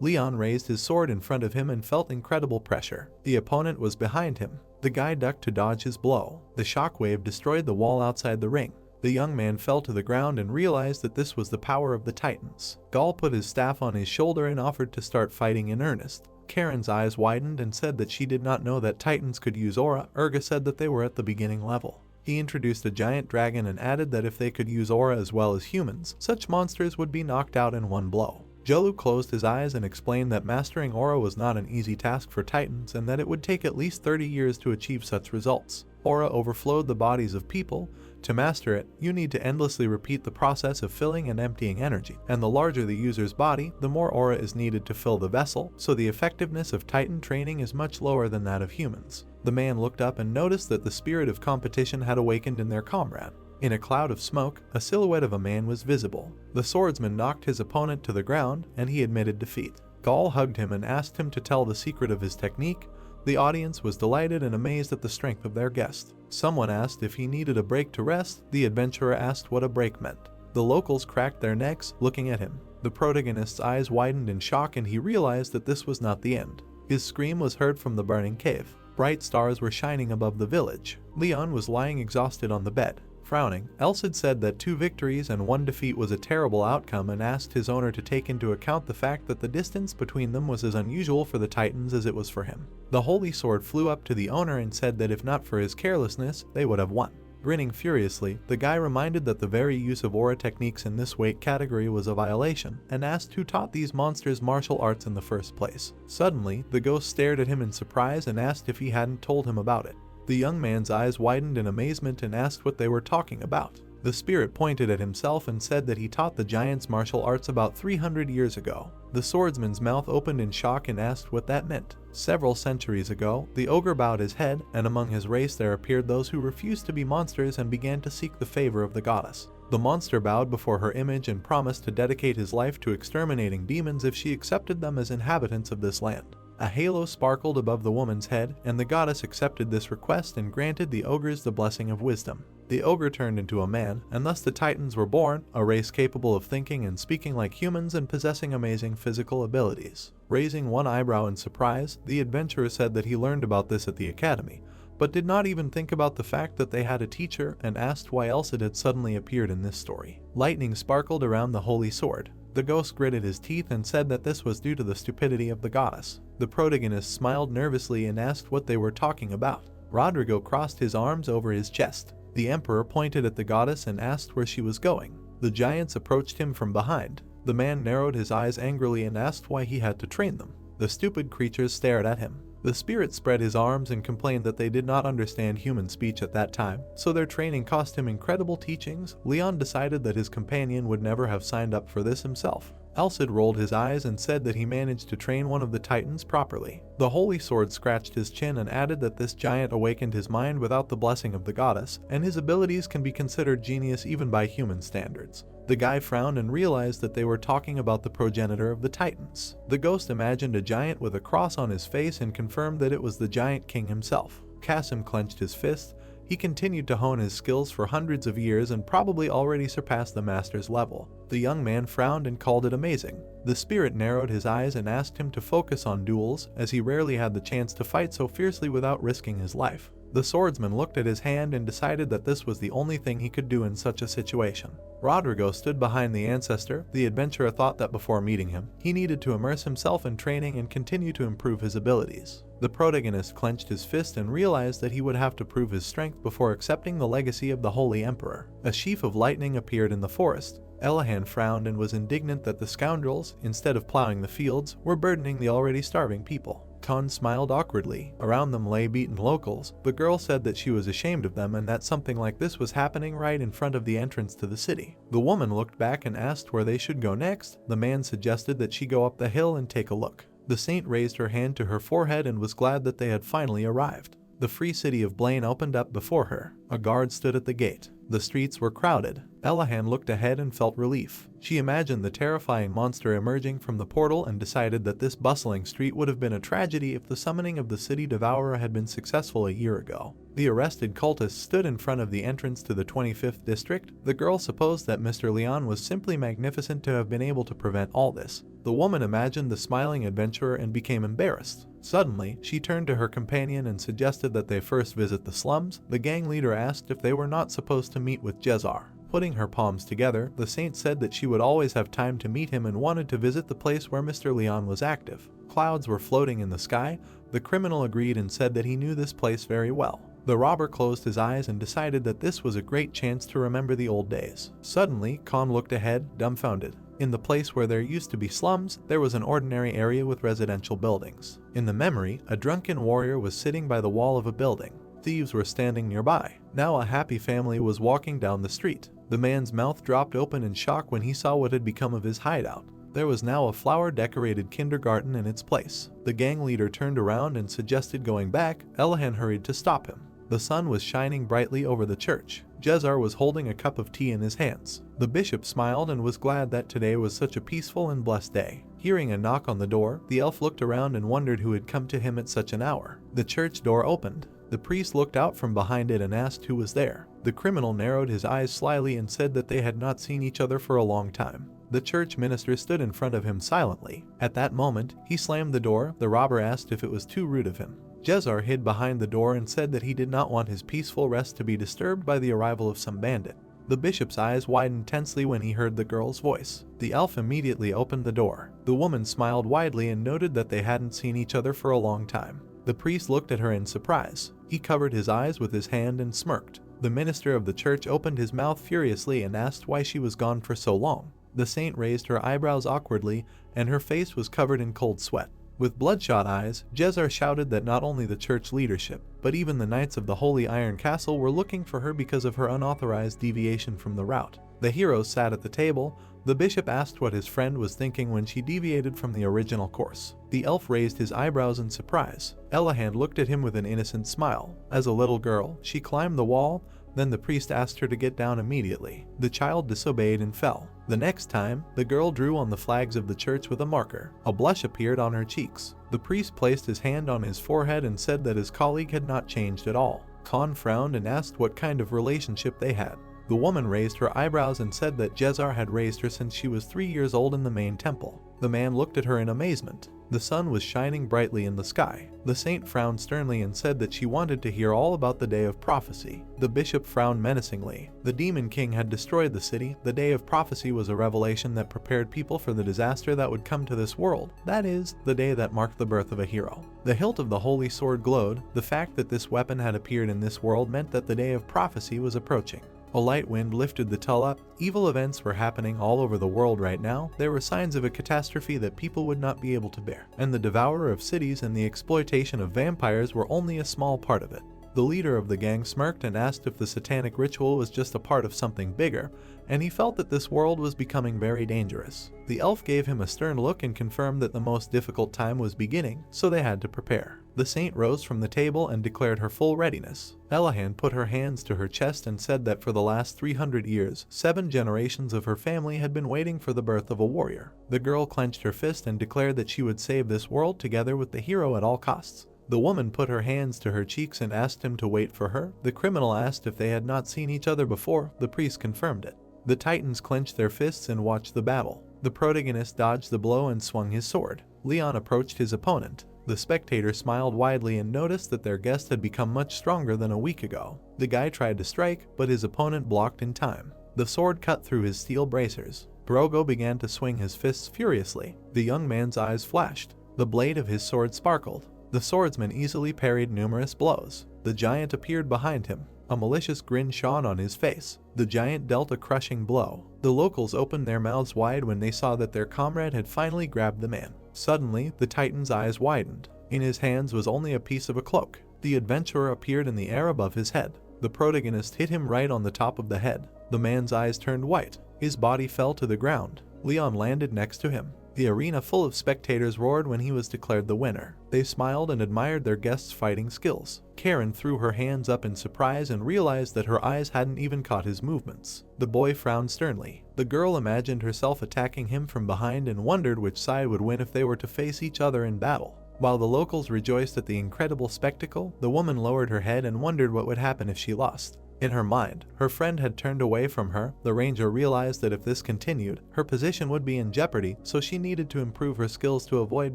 S1: Leon raised his sword in front of him and felt incredible pressure. The opponent was behind him. The guy ducked to dodge his blow. The shockwave destroyed the wall outside the ring. The young man fell to the ground and realized that this was the power of the Titans. Gaul put his staff on his shoulder and offered to start fighting in earnest. Karen's eyes widened and said that she did not know that Titans could use aura. Urga said that they were at the beginning level. He introduced a giant dragon and added that if they could use aura as well as humans, such monsters would be knocked out in one blow. Jolu closed his eyes and explained that mastering aura was not an easy task for Titans and that it would take at least 30 years to achieve such results. Aura overflowed the bodies of people. To master it, you need to endlessly repeat the process of filling and emptying energy, and the larger the user's body, the more aura is needed to fill the vessel, so the effectiveness of Titan training is much lower than that of humans. The man looked up and noticed that the spirit of competition had awakened in their comrade. In a cloud of smoke, a silhouette of a man was visible. The swordsman knocked his opponent to the ground, and he admitted defeat. Gaul hugged him and asked him to tell the secret of his technique. The audience was delighted and amazed at the strength of their guest. Someone asked if he needed a break to rest. The adventurer asked what a break meant. The locals cracked their necks, looking at him. The protagonist's eyes widened in shock and he realized that this was not the end. His scream was heard from the burning cave. Bright stars were shining above the village. Leon was lying exhausted on the bed. Frowning, Elsid said that 2 victories and 1 defeat was a terrible outcome and asked his owner to take into account the fact that the distance between them was as unusual for the Titans as it was for him. The holy sword flew up to the owner and said that if not for his carelessness, they would have won. Grinning furiously, the guy reminded that the very use of aura techniques in this weight category was a violation, and asked who taught these monsters martial arts in the first place. Suddenly, the ghost stared at him in surprise and asked if he hadn't told him about it. The young man's eyes widened in amazement and asked what they were talking about. The spirit pointed at himself and said that he taught the giants martial arts about 300 years ago. The swordsman's mouth opened in shock and asked what that meant. Several centuries ago, the ogre bowed his head, and among his race there appeared those who refused to be monsters and began to seek the favor of the goddess. The monster bowed before her image and promised to dedicate his life to exterminating demons if she accepted them as inhabitants of this land. A halo sparkled above the woman's head, and the goddess accepted this request and granted the ogres the blessing of wisdom. The ogre turned into a man, and thus the Titans were born, a race capable of thinking and speaking like humans and possessing amazing physical abilities. Raising one eyebrow in surprise, the adventurer said that he learned about this at the academy, but did not even think about the fact that they had a teacher and asked why else it had suddenly appeared in this story. Lightning sparkled around the holy sword. The ghost gritted his teeth and said that this was due to the stupidity of the goddess. The protagonist smiled nervously and asked what they were talking about. Rodrigo crossed his arms over his chest. The emperor pointed at the goddess and asked where she was going. The giants approached him from behind. The man narrowed his eyes angrily and asked why he had to train them. The stupid creatures stared at him. The spirit spread his arms and complained that they did not understand human speech at that time, so their training cost him incredible teachings. Leon decided that his companion would never have signed up for this himself. Elsid rolled his eyes and said that he managed to train one of the Titans properly. The holy sword scratched his chin and added that this giant awakened his mind without the blessing of the goddess, and his abilities can be considered genius even by human standards. The guy frowned and realized that they were talking about the progenitor of the Titans. The ghost imagined a giant with a cross on his face and confirmed that it was the giant king himself. Kasim clenched his fist. He continued to hone his skills for hundreds of years and probably already surpassed the master's level. The young man frowned and called it amazing. The spirit narrowed his eyes and asked him to focus on duels, as he rarely had the chance to fight so fiercely without risking his life. The swordsman looked at his hand and decided that this was the only thing he could do in such a situation. Rodrigo stood behind the ancestor. The adventurer thought that before meeting him, he needed to immerse himself in training and continue to improve his abilities. The protagonist clenched his fist and realized that he would have to prove his strength before accepting the legacy of the Holy Emperor. A sheaf of lightning appeared in the forest. Elahan frowned and was indignant that the scoundrels, instead of plowing the fields, were burdening the already starving people. Khan smiled awkwardly. Around them lay beaten locals. The girl said that she was ashamed of them and that something like this was happening right in front of the entrance to the city. The woman looked back and asked where they should go next. The man suggested that she go up the hill and take a look. The saint raised her hand to her forehead and was glad that they had finally arrived. The free city of Blaine opened up before her. A guard stood at the gate. The streets were crowded. Elahan looked ahead and felt relief. She imagined the terrifying monster emerging from the portal and decided that this bustling street would have been a tragedy if the summoning of the city devourer had been successful a year ago. The arrested cultists stood in front of the entrance to the 25th district. The girl supposed that Mr. Leon was simply magnificent to have been able to prevent all this. The woman imagined the smiling adventurer and became embarrassed. Suddenly, she turned to her companion and suggested that they first visit the slums. The gang leader asked if they were not supposed to meet with Jezar. Putting her palms together, the saint said that she would always have time to meet him and wanted to visit the place where Mr. Leon was active. Clouds were floating in the sky. The criminal agreed and said that he knew this place very well. The robber closed his eyes and decided that this was a great chance to remember the old days. Suddenly, Khan looked ahead, dumbfounded. In the place where there used to be slums, there was an ordinary area with residential buildings. In the memory, a drunken warrior was sitting by the wall of a building. Thieves were standing nearby. Now a happy family was walking down the street. The man's mouth dropped open in shock when he saw what had become of his hideout. There was now a flower-decorated kindergarten in its place. The gang leader turned around and suggested going back. Elahan hurried to stop him. The sun was shining brightly over the church. Jezar was holding a cup of tea in his hands. The bishop smiled and was glad that today was such a peaceful and blessed day. Hearing a knock on the door, the elf looked around and wondered who had come to him at such an hour. The church door opened. The priest looked out from behind it and asked who was there. The criminal narrowed his eyes slyly and said that they had not seen each other for a long time. The church minister stood in front of him silently. At that moment, he slammed the door. The robber asked if it was too rude of him. Jezar hid behind the door and said that he did not want his peaceful rest to be disturbed by the arrival of some bandit. The bishop's eyes widened tensely when he heard the girl's voice. The elf immediately opened the door. The woman smiled widely and noted that they hadn't seen each other for a long time. The priest looked at her in surprise. He covered his eyes with his hand and smirked. The minister of the church opened his mouth furiously and asked why she was gone for so long. The saint raised her eyebrows awkwardly, and her face was covered in cold sweat. With bloodshot eyes, Jezar shouted that not only the church leadership, but even the knights of the Holy Iron Castle were looking for her because of her unauthorized deviation from the route. The heroes sat at the table. The bishop asked what his friend was thinking when she deviated from the original course. The elf raised his eyebrows in surprise. Elahan looked at him with an innocent smile. As a little girl, she climbed the wall. Then the priest asked her to get down immediately. The child disobeyed and fell. The next time, the girl drew on the flags of the church with a marker. A blush appeared on her cheeks. The priest placed his hand on his forehead and said that his colleague had not changed at all. Khan frowned and asked what kind of relationship they had. The woman raised her eyebrows and said that Jezar had raised her since she was 3 years old in the main temple. The man looked at her in amazement. The sun was shining brightly in the sky. The saint frowned sternly and said that she wanted to hear all about the day of prophecy. The bishop frowned menacingly. The demon king had destroyed the city. The day of prophecy was a revelation that prepared people for the disaster that would come to this world. That is, the day that marked the birth of a hero. The hilt of the holy sword glowed. The fact that this weapon had appeared in this world meant that the day of prophecy was approaching. A light wind lifted the tulle up. Evil events were happening all over the world right now. There were signs of a catastrophe that people would not be able to bear. And the devourer of cities and the exploitation of vampires were only a small part of it. The leader of the gang smirked and asked if the satanic ritual was just a part of something bigger, and he felt that this world was becoming very dangerous. The elf gave him a stern look and confirmed that the most difficult time was beginning, so they had to prepare. The saint rose from the table and declared her full readiness. Elahan put her hands to her chest and said that for the last 300 years, 7 generations of her family had been waiting for the birth of a warrior. The girl clenched her fist and declared that she would save this world together with the hero at all costs. The woman put her hands to her cheeks and asked him to wait for her. The criminal asked if they had not seen each other before. The priest confirmed it. The titans clenched their fists and watched the battle. The protagonist dodged the blow and swung his sword. Leon approached his opponent. The spectator smiled widely and noticed that their guest had become much stronger than a week ago. The guy tried to strike, but his opponent blocked in time. The sword cut through his steel bracers. Brogo began to swing his fists furiously. The young man's eyes flashed. The blade of his sword sparkled. The swordsman easily parried numerous blows. The giant appeared behind him. A malicious grin shone on his face. The giant dealt a crushing blow. The locals opened their mouths wide when they saw that their comrade had finally grabbed the man. Suddenly, the Titan's eyes widened. In his hands was only a piece of a cloak. The adventurer appeared in the air above his head. The protagonist hit him right on the top of the head. The man's eyes turned white. His body fell to the ground. Leon landed next to him. The arena full of spectators roared when he was declared the winner. They smiled and admired their guest's fighting skills. Karen threw her hands up in surprise and realized that her eyes hadn't even caught his movements. The boy frowned sternly. The girl imagined herself attacking him from behind and wondered which side would win if they were to face each other in battle. While the locals rejoiced at the incredible spectacle, the woman lowered her head and wondered what would happen if she lost. In her mind, her friend had turned away from her. The ranger realized that if this continued, her position would be in jeopardy, so she needed to improve her skills to avoid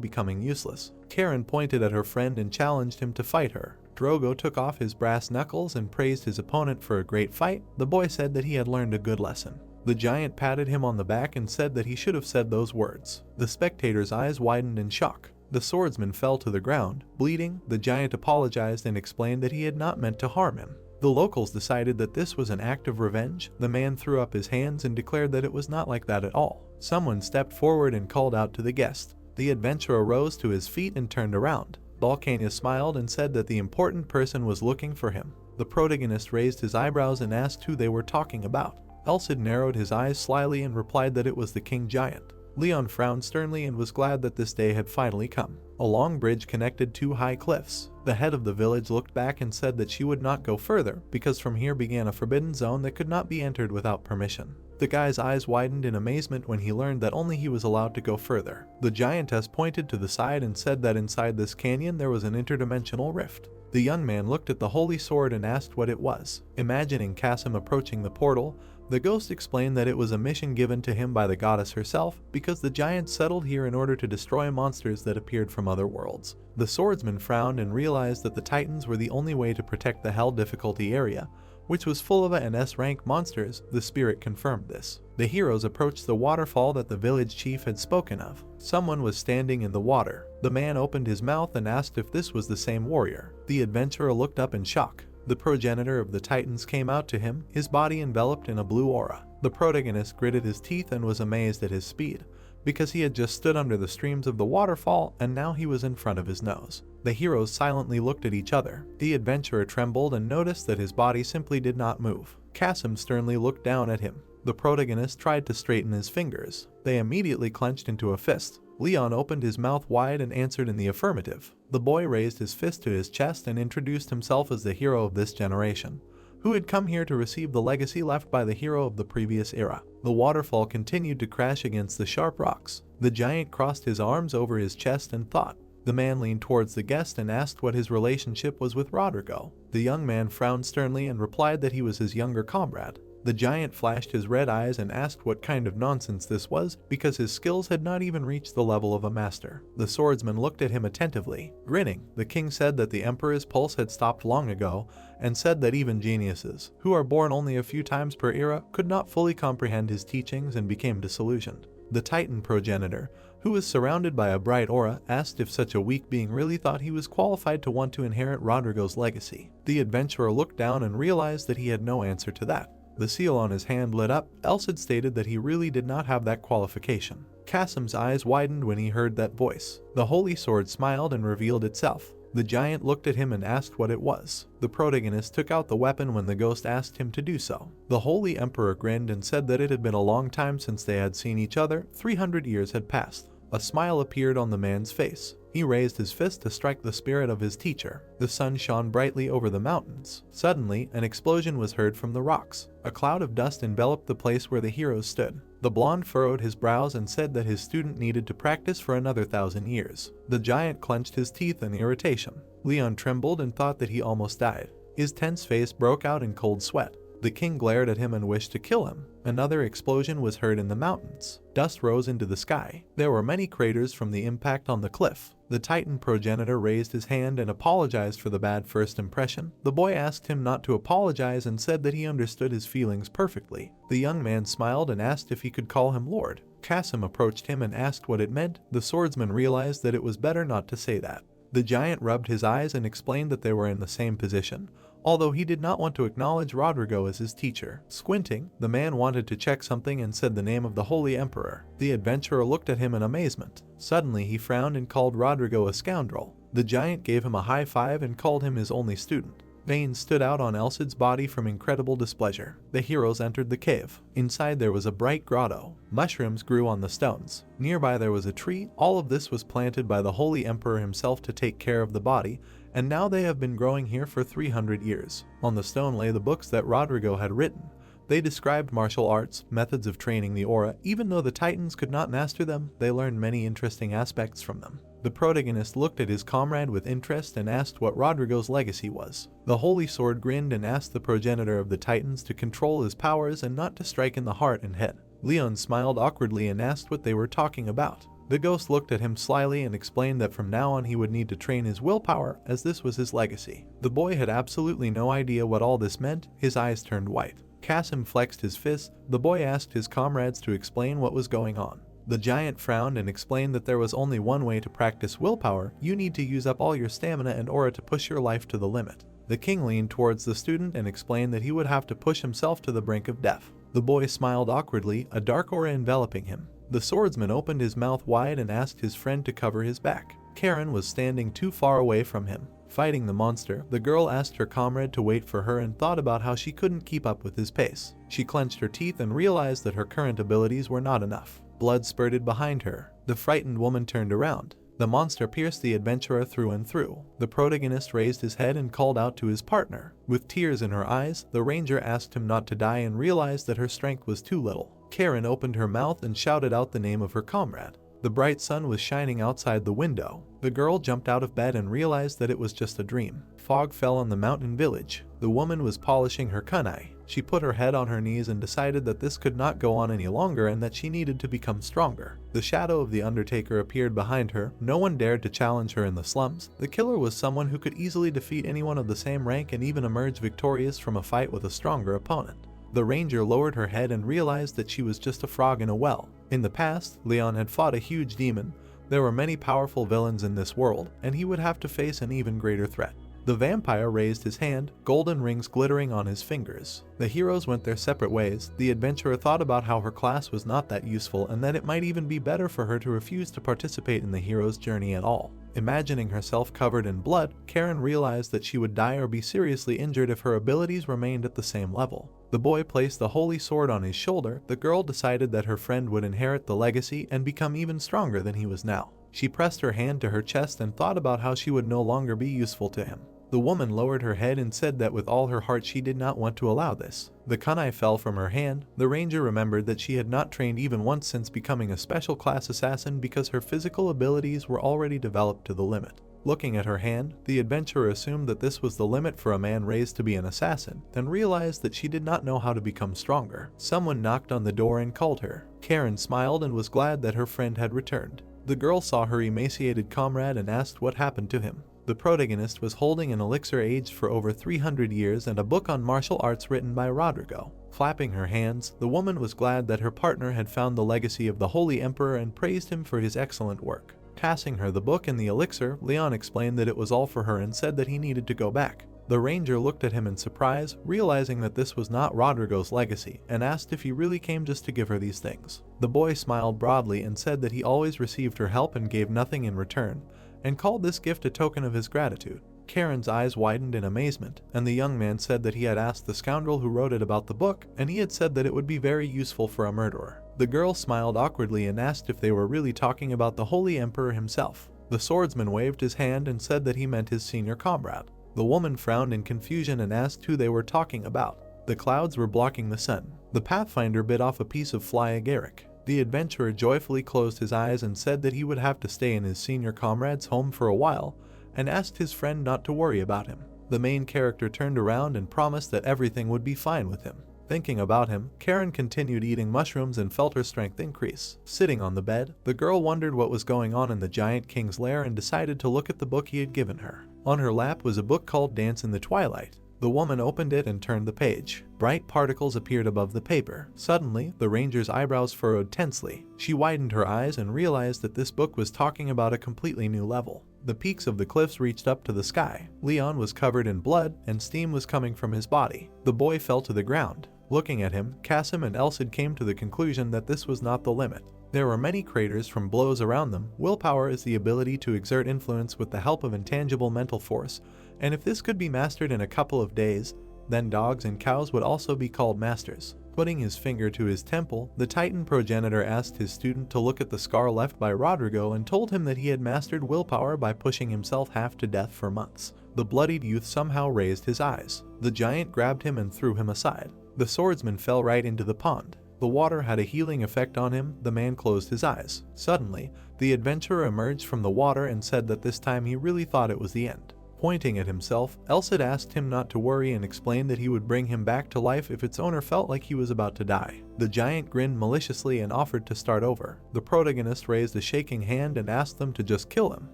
S1: becoming useless. Karen pointed at her friend and challenged him to fight her. Drogo took off his brass knuckles and praised his opponent for a great fight. The boy said that he had learned a good lesson. The giant patted him on the back and said that he should have said those words. The spectators' eyes widened in shock. The swordsman fell to the ground. Bleeding, the giant apologized and explained that he had not meant to harm him. The locals decided that this was an act of revenge. The man threw up his hands and declared that it was not like that at all. Someone stepped forward and called out to the guest. The adventurer rose to his feet and turned around. Volcania smiled and said that the important person was looking for him. The protagonist raised his eyebrows and asked who they were talking about. Elcid narrowed his eyes slyly and replied that it was the king giant. Leon frowned sternly and was glad that this day had finally come. A long bridge connected two high cliffs. The head of the village looked back and said that she would not go further, because from here began a forbidden zone that could not be entered without permission. The guy's eyes widened in amazement when he learned that only he was allowed to go further. The giantess pointed to the side and said that inside this canyon there was an interdimensional rift. The young man looked at the holy sword and asked what it was. Imagining Kasim approaching the portal, the ghost explained that it was a mission given to him by the goddess herself because the giants settled here in order to destroy monsters that appeared from other worlds. The swordsman frowned and realized that the Titans were the only way to protect the Hell difficulty area, which was full of A and S-rank monsters. The spirit confirmed this. The heroes approached the waterfall that the village chief had spoken of. Someone was standing in the water. The man opened his mouth and asked if this was the same warrior. The adventurer looked up in shock. The progenitor of the Titans came out to him, his body enveloped in a blue aura. The protagonist gritted his teeth and was amazed at his speed, because he had just stood under the streams of the waterfall and now he was in front of his nose. The heroes silently looked at each other. The adventurer trembled and noticed that his body simply did not move. Kasim sternly looked down at him. The protagonist tried to straighten his fingers. They immediately clenched into a fist. Leon opened his mouth wide and answered in the affirmative. The boy raised his fist to his chest and introduced himself as the hero of this generation, who had come here to receive the legacy left by the hero of the previous era. The waterfall continued to crash against the sharp rocks. The giant crossed his arms over his chest and thought. The man leaned towards the guest and asked what his relationship was with Rodrigo. The young man frowned sternly and replied that he was his younger comrade. The giant flashed his red eyes and asked what kind of nonsense this was, because his skills had not even reached the level of a master. The swordsman looked at him attentively. Grinning, the king said that the emperor's pulse had stopped long ago, and said that even geniuses, who are born only a few times per era, could not fully comprehend his teachings and became disillusioned. The Titan progenitor, who was surrounded by a bright aura, asked if such a weak being really thought he was qualified to want to inherit Rodrigo's legacy. The adventurer looked down and realized that he had no answer to that. The seal on his hand lit up. Elcid stated that he really did not have that qualification. Kasim's eyes widened when he heard that voice. The holy sword smiled and revealed itself. The giant looked at him and asked what it was. The protagonist took out the weapon when the ghost asked him to do so. The holy emperor grinned and said that it had been a long time since they had seen each other. 300 years had passed. A smile appeared on the man's face. He raised his fist to strike the spirit of his teacher. The sun shone brightly over the mountains. Suddenly, an explosion was heard from the rocks. A cloud of dust enveloped the place where the heroes stood. The blonde furrowed his brows and said that his student needed to practice for another 1,000 years. The giant clenched his teeth in irritation. Leon trembled and thought that he almost died. His tense face broke out in cold sweat. The king glared at him and wished to kill him. Another explosion was heard in the mountains. Dust rose into the sky. There were many craters from the impact on the cliff. The Titan progenitor raised his hand and apologized for the bad first impression. The boy asked him not to apologize and said that he understood his feelings perfectly. The young man smiled and asked if he could call him Lord. Kasim approached him and asked what it meant. The swordsman realized that it was better not to say that. The giant rubbed his eyes and explained that they were in the same position, although he did not want to acknowledge Rodrigo as his teacher. Squinting, the man wanted to check something and said the name of the Holy Emperor. The adventurer looked at him in amazement. Suddenly he frowned and called Rodrigo a scoundrel. The giant gave him a high five and called him his only student. Veins stood out on Elcid's body from incredible displeasure. The heroes entered the cave. Inside there was a bright grotto. Mushrooms grew on the stones. Nearby there was a tree. All of this was planted by the Holy Emperor himself to take care of the body, and now they have been growing here for 300 years. On the stone lay the books that Rodrigo had written. They described martial arts, methods of training the aura. Even though the Titans could not master them, they learned many interesting aspects from them. The protagonist looked at his comrade with interest and asked what Rodrigo's legacy was. The Holy Sword grinned and asked the progenitor of the Titans to control his powers and not to strike in the heart and head. Leon smiled awkwardly and asked what they were talking about. The ghost looked at him slyly and explained that from now on he would need to train his willpower, as this was his legacy. The boy had absolutely no idea what all this meant. His eyes turned white. Kasim flexed his fist. The boy asked his comrades to explain what was going on. The giant frowned and explained that there was only one way to practice willpower. You need to use up all your stamina and aura to push your life to the limit. The king leaned towards the student and explained that he would have to push himself to the brink of death. The boy smiled awkwardly, a dark aura enveloping him. The swordsman opened his mouth wide and asked his friend to cover his back. Karen was standing too far away from him. Fighting the monster, the girl asked her comrade to wait for her and thought about how she couldn't keep up with his pace. She clenched her teeth and realized that her current abilities were not enough. Blood spurted behind her. The frightened woman turned around. The monster pierced the adventurer through and through. The protagonist raised his head and called out to his partner. With tears in her eyes, the ranger asked him not to die and realized that her strength was too little. Karen opened her mouth and shouted out the name of her comrade. The bright sun was shining outside the window. The girl jumped out of bed and realized that it was just a dream. Fog fell on the mountain village. The woman was polishing her kunai. She put her head on her knees and decided that this could not go on any longer and that she needed to become stronger. The shadow of the Undertaker appeared behind her. No one dared to challenge her in the slums. The killer was someone who could easily defeat anyone of the same rank and even emerge victorious from a fight with a stronger opponent. The ranger lowered her head and realized that she was just a frog in a well. In the past, Leon had fought a huge demon. There were many powerful villains in this world, and he would have to face an even greater threat. The vampire raised his hand, golden rings glittering on his fingers. The heroes went their separate ways. The adventurer thought about how her class was not that useful and that it might even be better for her to refuse to participate in the hero's journey at all. Imagining herself covered in blood, Karen realized that she would die or be seriously injured if her abilities remained at the same level. The boy placed the holy sword on his shoulder. The girl decided that her friend would inherit the legacy and become even stronger than he was now. She pressed her hand to her chest and thought about how she would no longer be useful to him. The woman lowered her head and said that with all her heart she did not want to allow this. The kunai fell from her hand. The ranger remembered that she had not trained even once since becoming a special class assassin because her physical abilities were already developed to the limit. Looking at her hand, the adventurer assumed that this was the limit for a man raised to be an assassin, then realized that she did not know how to become stronger. Someone knocked on the door and called her. Karen smiled and was glad that her friend had returned. The girl saw her emaciated comrade and asked what happened to him. The protagonist was holding an elixir aged for over 300 years and a book on martial arts written by Rodrigo. Flapping her hands, the woman was glad that her partner had found the legacy of the Holy Emperor and praised him for his excellent work. Passing her the book and the elixir, Leon explained that it was all for her and said that he needed to go back. The ranger looked at him in surprise, realizing that this was not Rodrigo's legacy, and asked if he really came just to give her these things. The boy smiled broadly and said that he always received her help and gave nothing in return, and called this gift a token of his gratitude. Karen's eyes widened in amazement, and the young man said that he had asked the scoundrel who wrote it about the book, and he had said that it would be very useful for a murderer. The girl smiled awkwardly and asked if they were really talking about the Holy Emperor himself. The swordsman waved his hand and said that he meant his senior comrade. The woman frowned in confusion and asked who they were talking about. The clouds were blocking the sun. The pathfinder bit off a piece of fly agaric. The adventurer joyfully closed his eyes and said that he would have to stay in his senior comrade's home for a while, and asked his friend not to worry about him. The main character turned around and promised that everything would be fine with him. Thinking about him, Karen continued eating mushrooms and felt her strength increase. Sitting on the bed, the girl wondered what was going on in the giant king's lair and decided to look at the book he had given her. On her lap was a book called Dance in the Twilight. The woman opened it and turned the page. Bright particles appeared above the paper. Suddenly, the ranger's eyebrows furrowed tensely. She widened her eyes and realized that this book was talking about a completely new level. The peaks of the cliffs reached up to the sky. Leon was covered in blood and steam was coming from his body. The boy fell to the ground. Looking at him, Kasim and Elsid came to the conclusion that this was not the limit. There were many craters from blows around them. Willpower is the ability to exert influence with the help of intangible mental force, and if this could be mastered in a couple of days, then dogs and cows would also be called masters. Putting his finger to his temple, the Titan progenitor asked his student to look at the scar left by Rodrigo and told him that he had mastered willpower by pushing himself half to death for months. The bloodied youth somehow raised his eyes. The giant grabbed him and threw him aside. The swordsman fell right into the pond. The water had a healing effect on him. The man closed his eyes. Suddenly, the adventurer emerged from the water and said that this time he really thought it was the end. Pointing at himself, Elsid asked him not to worry and explained that he would bring him back to life if its owner felt like he was about to die. The giant grinned maliciously and offered to start over. The protagonist raised a shaking hand and asked them to just kill him.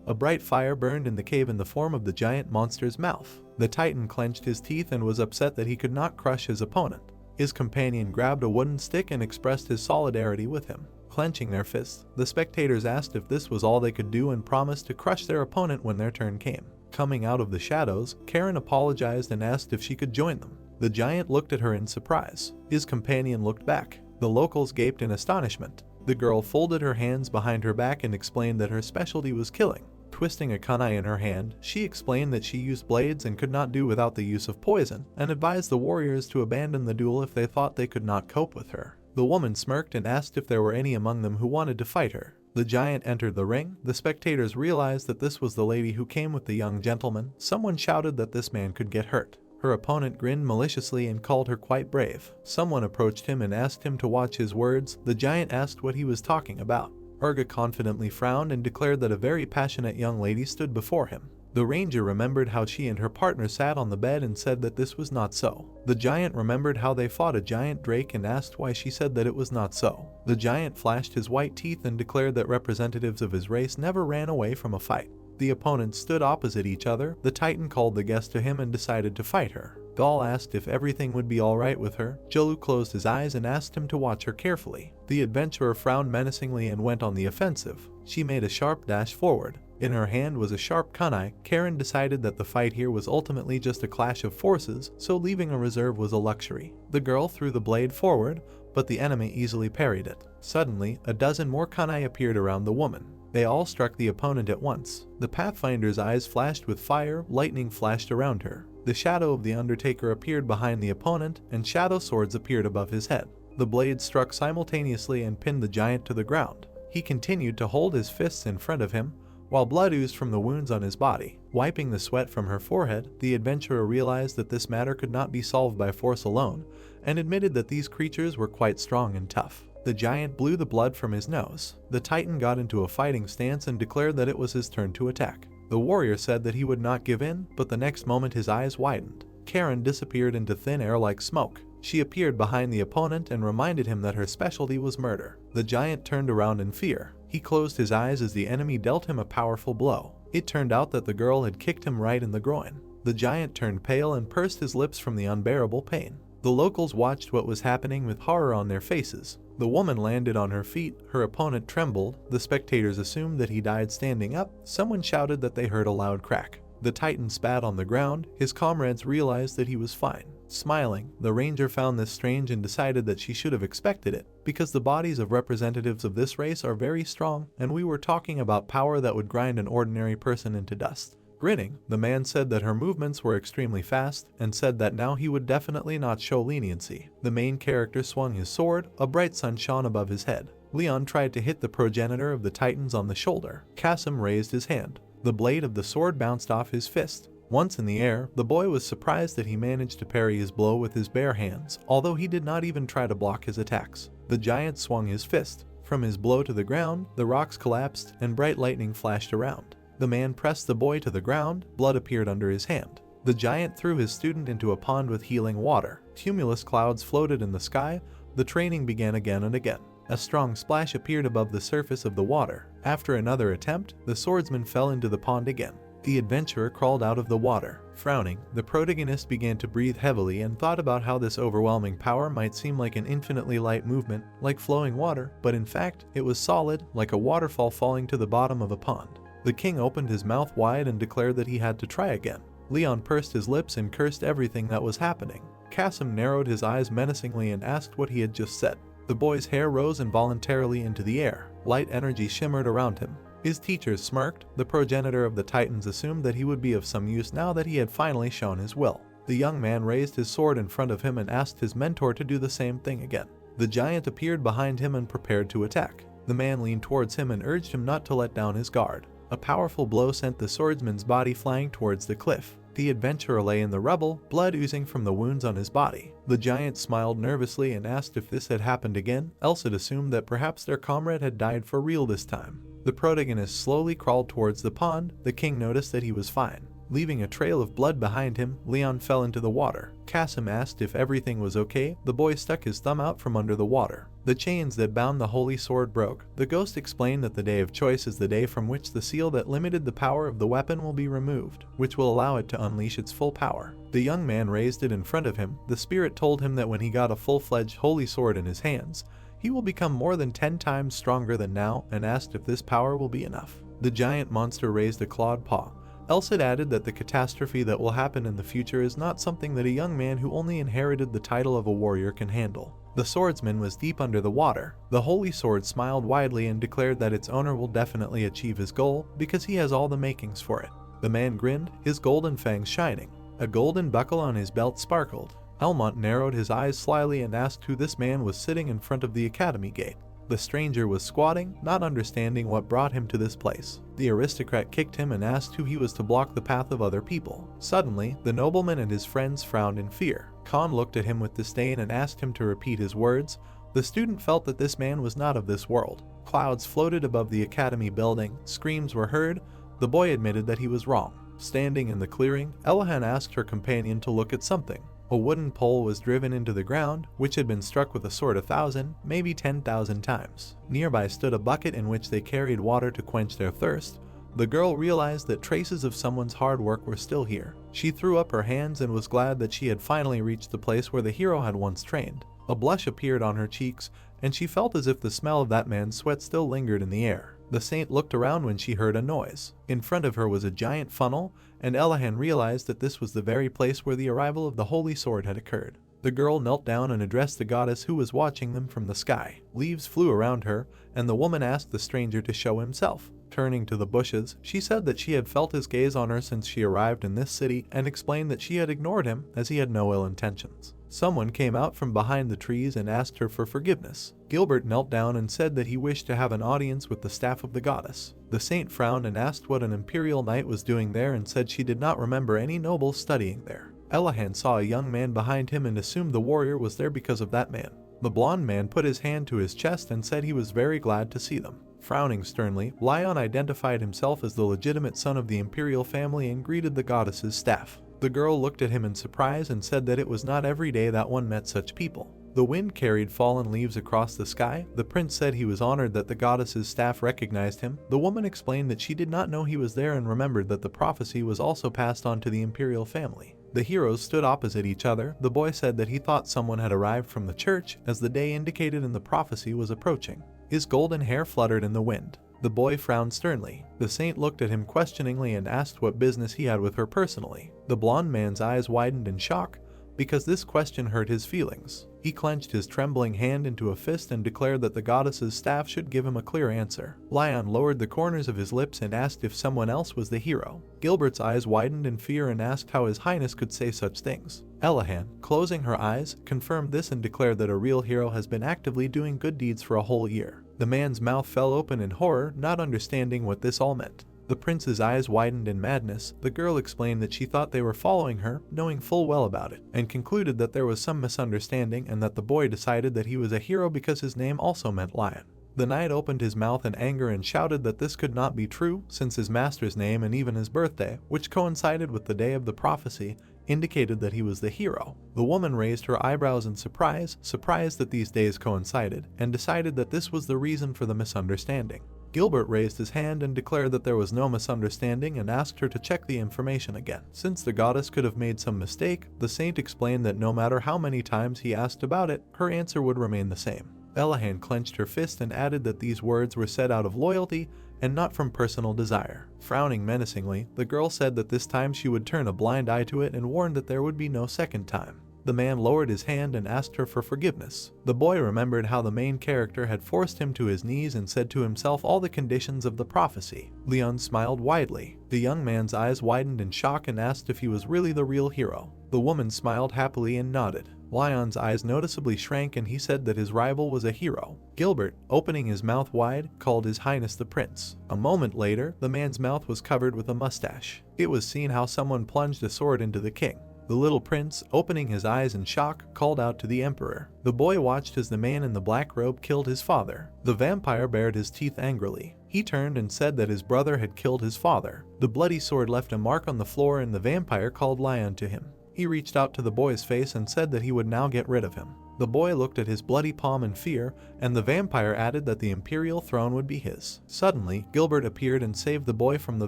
S1: A bright fire burned in the cave in the form of the giant monster's mouth. The Titan clenched his teeth and was upset that he could not crush his opponent. His companion grabbed a wooden stick and expressed his solidarity with him. Clenching their fists, the spectators asked if this was all they could do and promised to crush their opponent when their turn came. Coming out of the shadows, Karen apologized and asked if she could join them. The giant looked at her in surprise. His companion looked back. The locals gaped in astonishment. The girl folded her hands behind her back and explained that her specialty was killing. Twisting a kunai in her hand, she explained that she used blades and could not do without the use of poison, and advised the warriors to abandon the duel if they thought they could not cope with her. The woman smirked and asked if there were any among them who wanted to fight her. The giant entered the ring. The spectators realized that this was the lady who came with the young gentleman. Someone shouted that this man could get hurt. Her opponent grinned maliciously and called her quite brave. Someone approached him and asked him to watch his words. The giant asked what he was talking about. Urga confidently frowned and declared that a very passionate young lady stood before him. The ranger remembered how she and her partner sat on the bed and said that this was not so. The giant remembered how they fought a giant drake and asked why she said that it was not so. The giant flashed his white teeth and declared that representatives of his race never ran away from a fight. The opponents stood opposite each other. The Titan called the guest to him and decided to fight her. Gaul asked if everything would be alright with her. Jolu closed his eyes and asked him to watch her carefully. The adventurer frowned menacingly and went on the offensive. She made a sharp dash forward. In her hand was a sharp kunai. Karen decided that the fight here was ultimately just a clash of forces, so leaving a reserve was a luxury. The girl threw the blade forward, but the enemy easily parried it. Suddenly, a dozen more kunai appeared around the woman. They all struck the opponent at once. The Pathfinder's eyes flashed with fire. Lightning flashed around her. The shadow of the Undertaker appeared behind the opponent, and shadow swords appeared above his head. The blades struck simultaneously and pinned the giant to the ground. He continued to hold his fists in front of him, while blood oozed from the wounds on his body. Wiping the sweat from her forehead, the adventurer realized that this matter could not be solved by force alone, and admitted that these creatures were quite strong and tough. The giant blew the blood from his nose. The Titan got into a fighting stance and declared that it was his turn to attack. The warrior said that he would not give in, but the next moment his eyes widened. Karen disappeared into thin air like smoke. She appeared behind the opponent and reminded him that her specialty was murder. The giant turned around in fear. He closed his eyes as the enemy dealt him a powerful blow. It turned out that the girl had kicked him right in the groin. The giant turned pale and pursed his lips from the unbearable pain. The locals watched what was happening with horror on their faces. The woman landed on her feet. Her opponent trembled. The spectators assumed that he died standing up. Someone shouted that they heard a loud crack. The Titan spat on the ground. His comrades realized that he was fine. Smiling, the ranger found this strange and decided that she should have expected it, because the bodies of representatives of this race are very strong, and we were talking about power that would grind an ordinary person into dust. Grinning, the man said that her movements were extremely fast, and said that now he would definitely not show leniency. The main character swung his sword. A bright sun shone above his head. Leon tried to hit the progenitor of the Titans on the shoulder. Kasim raised his hand. The blade of the sword bounced off his fist. Once in the air, the boy was surprised that he managed to parry his blow with his bare hands, although he did not even try to block his attacks. The giant swung his fist. From his blow to the ground, the rocks collapsed and bright lightning flashed around. The man pressed the boy to the ground. Blood appeared under his hand. The giant threw his student into a pond with healing water. Cumulus clouds floated in the sky. The training began again and again. A strong splash appeared above the surface of the water. After another attempt, the swordsman fell into the pond again. The adventurer crawled out of the water. Frowning, the protagonist began to breathe heavily and thought about how this overwhelming power might seem like an infinitely light movement, like flowing water, but in fact, it was solid, like a waterfall falling to the bottom of a pond. The king opened his mouth wide and declared that he had to try again. Leon pursed his lips and cursed everything that was happening. Kasim narrowed his eyes menacingly and asked what he had just said. The boy's hair rose involuntarily into the air. Light energy shimmered around him. His teachers smirked. The progenitor of the Titans assumed that he would be of some use now that he had finally shown his will. The young man raised his sword in front of him and asked his mentor to do the same thing again. The giant appeared behind him and prepared to attack. The man leaned towards him and urged him not to let down his guard. A powerful blow sent the swordsman's body flying towards the cliff. The adventurer lay in the rubble, blood oozing from the wounds on his body. The giant smiled nervously and asked if this had happened again, else it assumed that perhaps their comrade had died for real this time. The protagonist slowly crawled towards the pond. The king noticed that he was fine. Leaving a trail of blood behind him, Leon fell into the water. Kasim asked if everything was okay. The boy stuck his thumb out from under the water. The chains that bound the holy sword broke. The ghost explained that the day of choice is the day from which the seal that limited the power of the weapon will be removed, which will allow it to unleash its full power. The young man raised it in front of him. The spirit told him that when he got a full-fledged holy sword in his hands, he will become more than 10 times stronger than now, and asked if this power will be enough. The giant monster raised a clawed paw. Else it added that the catastrophe that will happen in the future is not something that a young man who only inherited the title of a warrior can handle. The swordsman was deep under the water. The holy sword smiled widely and declared that its owner will definitely achieve his goal because he has all the makings for it. The man grinned, his golden fangs shining. A golden buckle on his belt sparkled. Elmont narrowed his eyes slyly and asked who this man was sitting in front of the academy gate. The stranger was squatting, not understanding what brought him to this place. The aristocrat kicked him and asked who he was to block the path of other people. Suddenly, the nobleman and his friends frowned in fear. Khan looked at him with disdain and asked him to repeat his words. The student felt that this man was not of this world. Clouds floated above the academy building. Screams were heard. The boy admitted that he was wrong. Standing in the clearing, Elahan asked her companion to look at something. A wooden pole was driven into the ground, which had been struck with a sword 1,000, maybe 10,000 times. Nearby stood a bucket in which they carried water to quench their thirst. The girl realized that traces of someone's hard work were still here. She threw up her hands and was glad that she had finally reached the place where the hero had once trained. A blush appeared on her cheeks, and she felt as if the smell of that man's sweat still lingered in the air. The saint looked around when she heard a noise. In front of her was a giant funnel, and Elahan realized that this was the very place where the arrival of the holy sword had occurred. The girl knelt down and addressed the goddess who was watching them from the sky. Leaves flew around her, and the woman asked the stranger to show himself. Turning to the bushes, she said that she had felt his gaze on her since she arrived in this city and explained that she had ignored him as he had no ill intentions. Someone came out from behind the trees and asked her for forgiveness. Gilbert knelt down and said that he wished to have an audience with the staff of the goddess. The saint frowned and asked what an imperial knight was doing there and said she did not remember any nobles studying there. Elahan saw a young man behind him and assumed the warrior was there because of that man. The blond man put his hand to his chest and said he was very glad to see them. Frowning sternly, Lion identified himself as the legitimate son of the imperial family and greeted the goddess's staff. The girl looked at him in surprise and said that it was not every day that one met such people. The wind carried fallen leaves across the sky. The prince said he was honored that the goddess's staff recognized him. The woman explained that she did not know he was there and remembered that the prophecy was also passed on to the imperial family. The heroes stood opposite each other. The boy said that he thought someone had arrived from the church as the day indicated in the prophecy was approaching. His golden hair fluttered in the wind. The boy frowned sternly. The saint looked at him questioningly and asked what business he had with her personally. The blond man's eyes widened in shock because this question hurt his feelings. He clenched his trembling hand into a fist and declared that the goddess's staff should give him a clear answer. Lion lowered the corners of his lips and asked if someone else was the hero. Gilbert's eyes widened in fear and asked how his highness could say such things. Elahan, closing her eyes, confirmed this and declared that a real hero has been actively doing good deeds for a whole year. The man's mouth fell open in horror, not understanding what this all meant. The prince's eyes widened in madness. The girl explained that she thought they were following her, knowing full well about it, and concluded that there was some misunderstanding and that the boy decided that he was a hero because his name also meant lion. The knight opened his mouth in anger and shouted that this could not be true, since his master's name and even his birthday, which coincided with the day of the prophecy, indicated that he was the hero. The woman raised her eyebrows in surprise, surprised that these days coincided, and decided that this was the reason for the misunderstanding. Gilbert raised his hand and declared that there was no misunderstanding and asked her to check the information again. Since the goddess could have made some mistake, the saint explained that no matter how many times he asked about it, her answer would remain the same. Elahan clenched her fist and added that these words were said out of loyalty and not from personal desire. Frowning menacingly, the girl said that this time she would turn a blind eye to it and warned that there would be no second time. The man lowered his hand and asked her for forgiveness. The boy remembered how the main character had forced him to his knees and said to himself all the conditions of the prophecy. Leon smiled widely. The young man's eyes widened in shock and asked if he was really the real hero. The woman smiled happily and nodded. Leon's eyes noticeably shrank and he said that his rival was a hero. Gilbert, opening his mouth wide, called His Highness the Prince. A moment later, the man's mouth was covered with a mustache. It was seen how someone plunged a sword into the king. The little prince, opening his eyes in shock, called out to the emperor. The boy watched as the man in the black robe killed his father. The vampire bared his teeth angrily. He turned and said that his brother had killed his father. The bloody sword left a mark on the floor and the vampire called Lion to him. He reached out to the boy's face and said that he would now get rid of him. The boy looked at his bloody palm in fear, and the vampire added that the imperial throne would be his. Suddenly, Gilbert appeared and saved the boy from the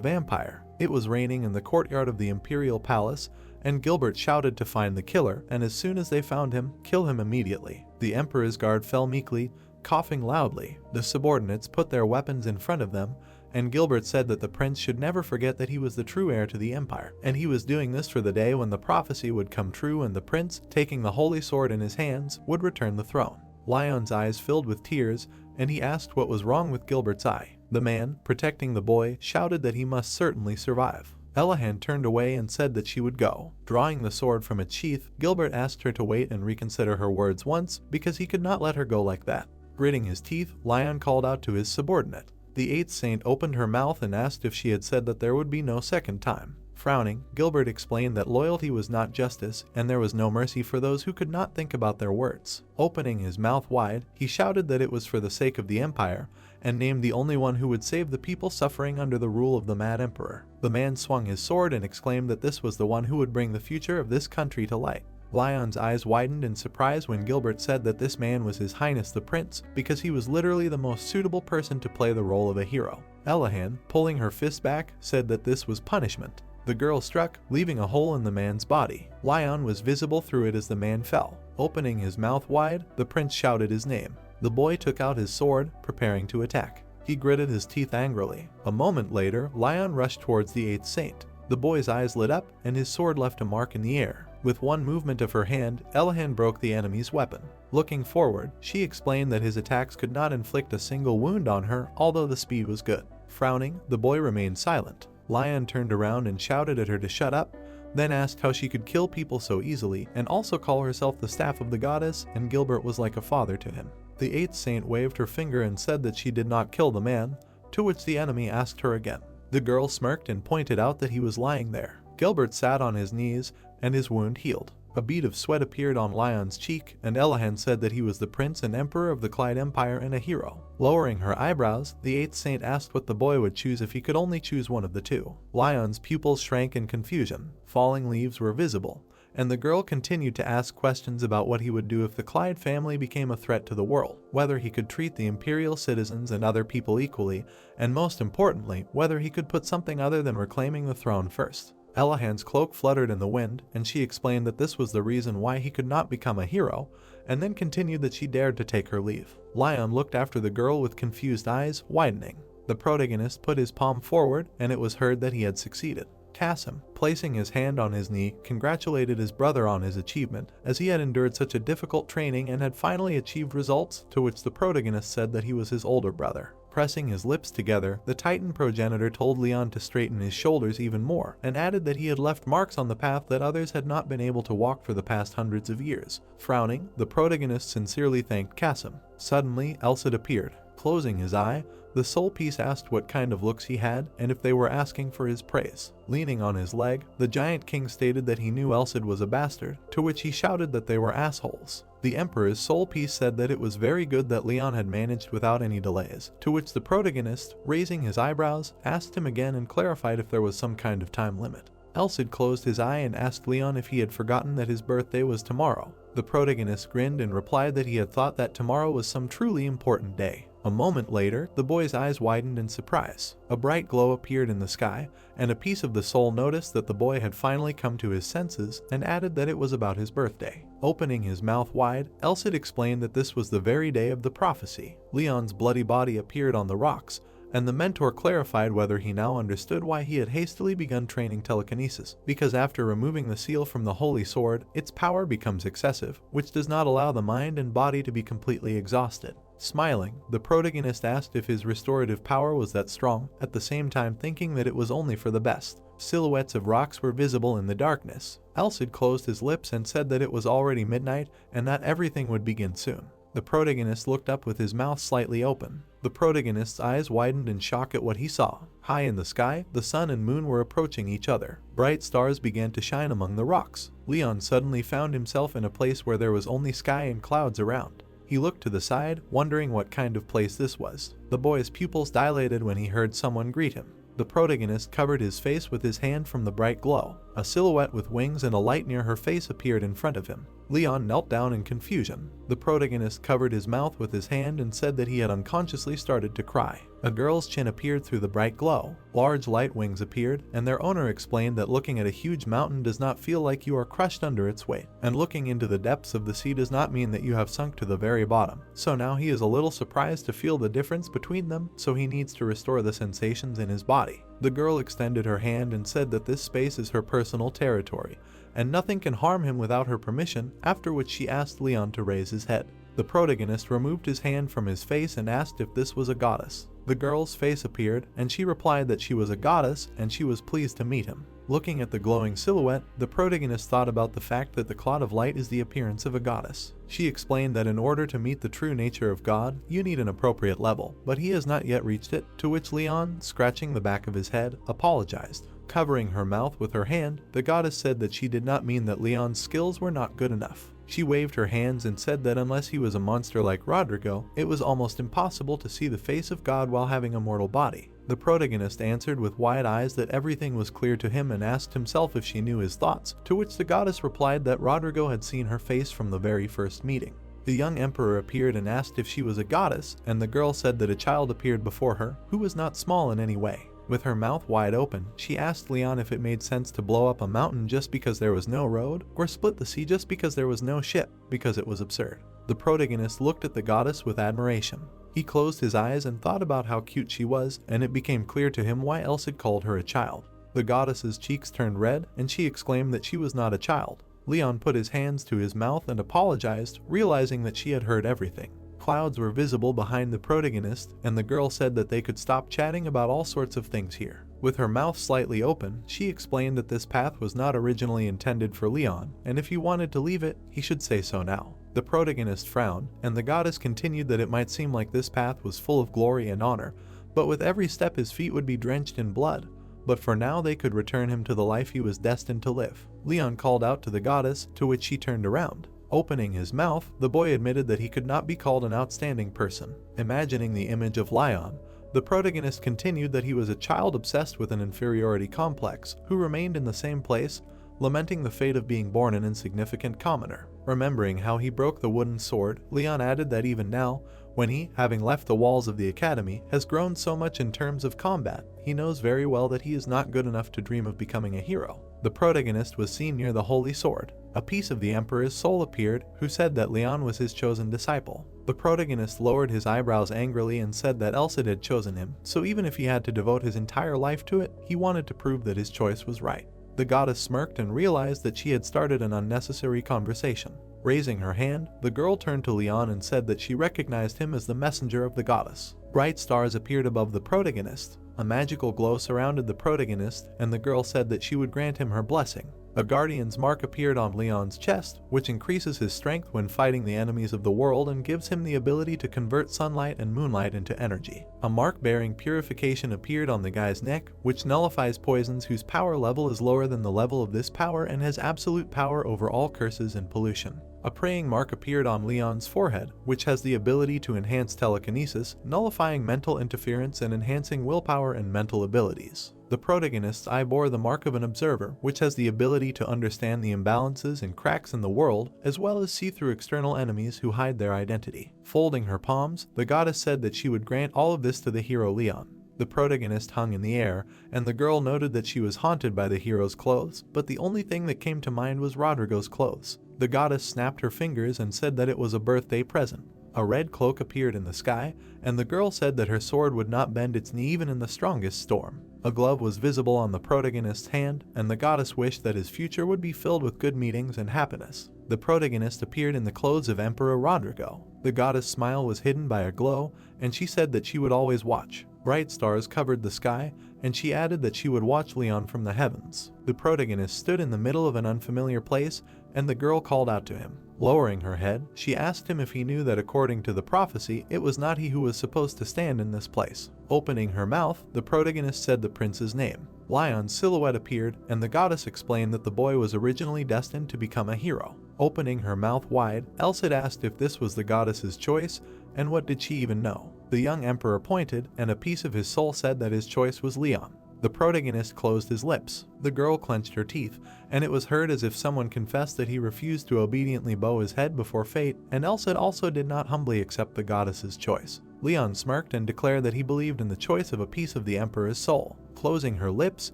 S1: vampire. It was raining in the courtyard of the imperial palace, and Gilbert shouted to find the killer, and as soon as they found him, kill him immediately. The emperor's guard fell meekly, coughing loudly. The subordinates put their weapons in front of them, and Gilbert said that the prince should never forget that he was the true heir to the empire, and he was doing this for the day when the prophecy would come true and the prince, taking the holy sword in his hands, would return the throne. Lion's eyes filled with tears, and he asked what was wrong with Gilbert's eye. The man, protecting the boy, shouted that he must certainly survive. Elahan turned away and said that she would go. Drawing the sword from its sheath, Gilbert asked her to wait and reconsider her words once, because he could not let her go like that. Gritting his teeth, Lion called out to his subordinate. The eighth saint opened her mouth and asked if she had said that there would be no second time. Frowning, Gilbert explained that loyalty was not justice, and there was no mercy for those who could not think about their words. Opening his mouth wide, he shouted that it was for the sake of the empire, and named the only one who would save the people suffering under the rule of the mad emperor. The man swung his sword and exclaimed that this was the one who would bring the future of this country to light. Lion's eyes widened in surprise when Gilbert said that this man was His Highness the Prince, because he was literally the most suitable person to play the role of a hero. Elahan, pulling her fist back, said that this was punishment. The girl struck, leaving a hole in the man's body. Lion was visible through it as the man fell. Opening his mouth wide, the prince shouted his name. The boy took out his sword, preparing to attack. He gritted his teeth angrily. A moment later, Lion rushed towards the eighth saint. The boy's eyes lit up, and his sword left a mark in the air. With one movement of her hand, Elahan broke the enemy's weapon. Looking forward, she explained that his attacks could not inflict a single wound on her, although the speed was good. Frowning, the boy remained silent. Lion turned around and shouted at her to shut up, then asked how she could kill people so easily and also call herself the staff of the goddess, and Gilbert was like a father to him. The eighth saint waved her finger and said that she did not kill the man, to which the enemy asked her again. The girl smirked and pointed out that he was lying there. Gilbert sat on his knees, and his wound healed. A bead of sweat appeared on Lion's cheek, and Elahan said that he was the prince and emperor of the Clyde Empire and a hero. Lowering her eyebrows, the eighth saint asked what the boy would choose if he could only choose one of the two. Lion's pupils shrank in confusion. Falling leaves were visible, and the girl continued to ask questions about what he would do if the Clyde family became a threat to the world, whether he could treat the imperial citizens and other people equally, and most importantly, whether he could put something other than reclaiming the throne first. Elahan's cloak fluttered in the wind, and she explained that this was the reason why he could not become a hero, and then continued that she dared to take her leave. Lion looked after the girl with confused eyes, widening. The protagonist put his palm forward, and it was heard that he had succeeded. Kasim, placing his hand on his knee, congratulated his brother on his achievement, as he had endured such a difficult training and had finally achieved results, to which the protagonist said that he was his older brother. Pressing his lips together, the Titan progenitor told Leon to straighten his shoulders even more, and added that he had left marks on the path that others had not been able to walk for the past hundreds of years. Frowning, the protagonist sincerely thanked Kasim. Suddenly, Elsid appeared. Closing his eye, the soul piece asked what kind of looks he had and if they were asking for his praise. Leaning on his leg, the giant king stated that he knew Elsid was a bastard, to which he shouted that they were assholes. The emperor's soul piece said that it was very good that Leon had managed without any delays, to which the protagonist, raising his eyebrows, asked him again and clarified if there was some kind of time limit. Elsid closed his eye and asked Leon if he had forgotten that his birthday was tomorrow. The protagonist grinned and replied that he had thought that tomorrow was some truly important day. A moment later, the boy's eyes widened in surprise. A bright glow appeared in the sky, and a piece of the soul noticed that the boy had finally come to his senses and added that it was about his birthday. Opening his mouth wide, Elsid explained that this was the very day of the prophecy. Leon's bloody body appeared on the rocks, and the mentor clarified whether he now understood why he had hastily begun training telekinesis, because after removing the seal from the holy sword, its power becomes excessive, which does not allow the mind and body to be completely exhausted. Smiling, the protagonist asked if his restorative power was that strong, at the same time thinking that it was only for the best. Silhouettes of rocks were visible in the darkness. Elsid closed his lips and said that it was already midnight and that everything would begin soon. The protagonist looked up with his mouth slightly open. The protagonist's eyes widened in shock at what he saw. High in the sky, the sun and moon were approaching each other. Bright stars began to shine among the rocks. Leon suddenly found himself in a place where there was only sky and clouds around. He looked to the side, wondering what kind of place this was. The boy's pupils dilated when he heard someone greet him. The protagonist covered his face with his hand from the bright glow. A silhouette with wings and a light near her face appeared in front of him. Leon knelt down in confusion. The protagonist covered his mouth with his hand and said that he had unconsciously started to cry. A girl's chin appeared through the bright glow. Large light wings appeared, and their owner explained that looking at a huge mountain does not feel like you are crushed under its weight, and looking into the depths of the sea does not mean that you have sunk to the very bottom. So now he is a little surprised to feel the difference between them, so he needs to restore the sensations in his body. The girl extended her hand and said that this space is her personal territory, and nothing can harm him without her permission, after which she asked Leon to raise his head. The protagonist removed his hand from his face and asked if this was a goddess. The girl's face appeared, and she replied that she was a goddess and she was pleased to meet him. Looking at the glowing silhouette, the protagonist thought about the fact that the cloud of light is the appearance of a goddess. She explained that in order to meet the true nature of God, you need an appropriate level, but he has not yet reached it, to which Leon, scratching the back of his head, apologized. Covering her mouth with her hand, the goddess said that she did not mean that Leon's skills were not good enough. She waved her hands and said that unless he was a monster like Rodrigo, it was almost impossible to see the face of God while having a mortal body. The protagonist answered with wide eyes that everything was clear to him and asked himself if she knew his thoughts, to which the goddess replied that Rodrigo had seen her face from the very first meeting. The young emperor appeared and asked if she was a goddess, and the girl said that a child appeared before her, who was not small in any way. With her mouth wide open, she asked Leon if it made sense to blow up a mountain just because there was no road, or split the sea just because there was no ship, because it was absurd. The protagonist looked at the goddess with admiration. He closed his eyes and thought about how cute she was, and it became clear to him why Elsid called her a child. The goddess's cheeks turned red, and she exclaimed that she was not a child. Leon put his hands to his mouth and apologized, realizing that she had heard everything. Clouds were visible behind the protagonist, and the girl said that they could stop chatting about all sorts of things here. With her mouth slightly open, she explained that this path was not originally intended for Leon, and if he wanted to leave it, he should say so now. The protagonist frowned, and the goddess continued that it might seem like this path was full of glory and honor, but with every step his feet would be drenched in blood. But for now they could return him to the life he was destined to live. Leon called out to the goddess, to which she turned around. Opening his mouth, the boy admitted that he could not be called an outstanding person. Imagining the image of Leon, the protagonist continued that he was a child obsessed with an inferiority complex, who remained in the same place, lamenting the fate of being born an insignificant commoner. Remembering how he broke the wooden sword, Leon added that even now, when he, having left the walls of the academy, has grown so much in terms of combat, he knows very well that he is not good enough to dream of becoming a hero. The protagonist was seen near the holy sword. A piece of the emperor's soul appeared, who said that Leon was his chosen disciple. The protagonist lowered his eyebrows angrily and said that Elsid had chosen him, so even if he had to devote his entire life to it, he wanted to prove that his choice was right. The goddess smirked and realized that she had started an unnecessary conversation. Raising her hand, the girl turned to Leon and said that she recognized him as the messenger of the goddess. Bright stars appeared above the protagonist. A magical glow surrounded the protagonist, and the girl said that she would grant him her blessing. A guardian's mark appeared on Leon's chest, which increases his strength when fighting the enemies of the world and gives him the ability to convert sunlight and moonlight into energy. A mark bearing purification appeared on the guy's neck, which nullifies poisons whose power level is lower than the level of this power and has absolute power over all curses and pollution. A praying mark appeared on Leon's forehead, which has the ability to enhance telekinesis, nullifying mental interference and enhancing willpower and mental abilities. The protagonist's eye bore the mark of an observer, which has the ability to understand the imbalances and cracks in the world, as well as see through external enemies who hide their identity. Folding her palms, the goddess said that she would grant all of this to the hero Leon. The protagonist hung in the air, and the girl noted that she was haunted by the hero's clothes, but the only thing that came to mind was Rodrigo's clothes. The goddess snapped her fingers and said that it was a birthday present. A red cloak appeared in the sky, and the girl said that her sword would not bend its knee even in the strongest storm. A glove was visible on the protagonist's hand, and the goddess wished that his future would be filled with good meetings and happiness. The protagonist appeared in the clothes of Emperor Rodrigo. The goddess' smile was hidden by a glow, and she said that she would always watch. Bright stars covered the sky, and she added that she would watch Leon from the heavens. The protagonist stood in the middle of an unfamiliar place, and the girl called out to him. Lowering her head, she asked him if he knew that according to the prophecy, it was not he who was supposed to stand in this place. Opening her mouth, the protagonist said the prince's name. Lion's silhouette appeared, and the goddess explained that the boy was originally destined to become a hero. Opening her mouth wide, Elsid asked if this was the goddess's choice, and what did she even know. The young emperor pointed, and a piece of his soul said that his choice was Leon. The protagonist closed his lips. The girl clenched her teeth, and it was heard as if someone confessed that he refused to obediently bow his head before fate, and Elsid also did not humbly accept the goddess's choice. Leon smirked and declared that he believed in the choice of a piece of the emperor's soul. Closing her lips,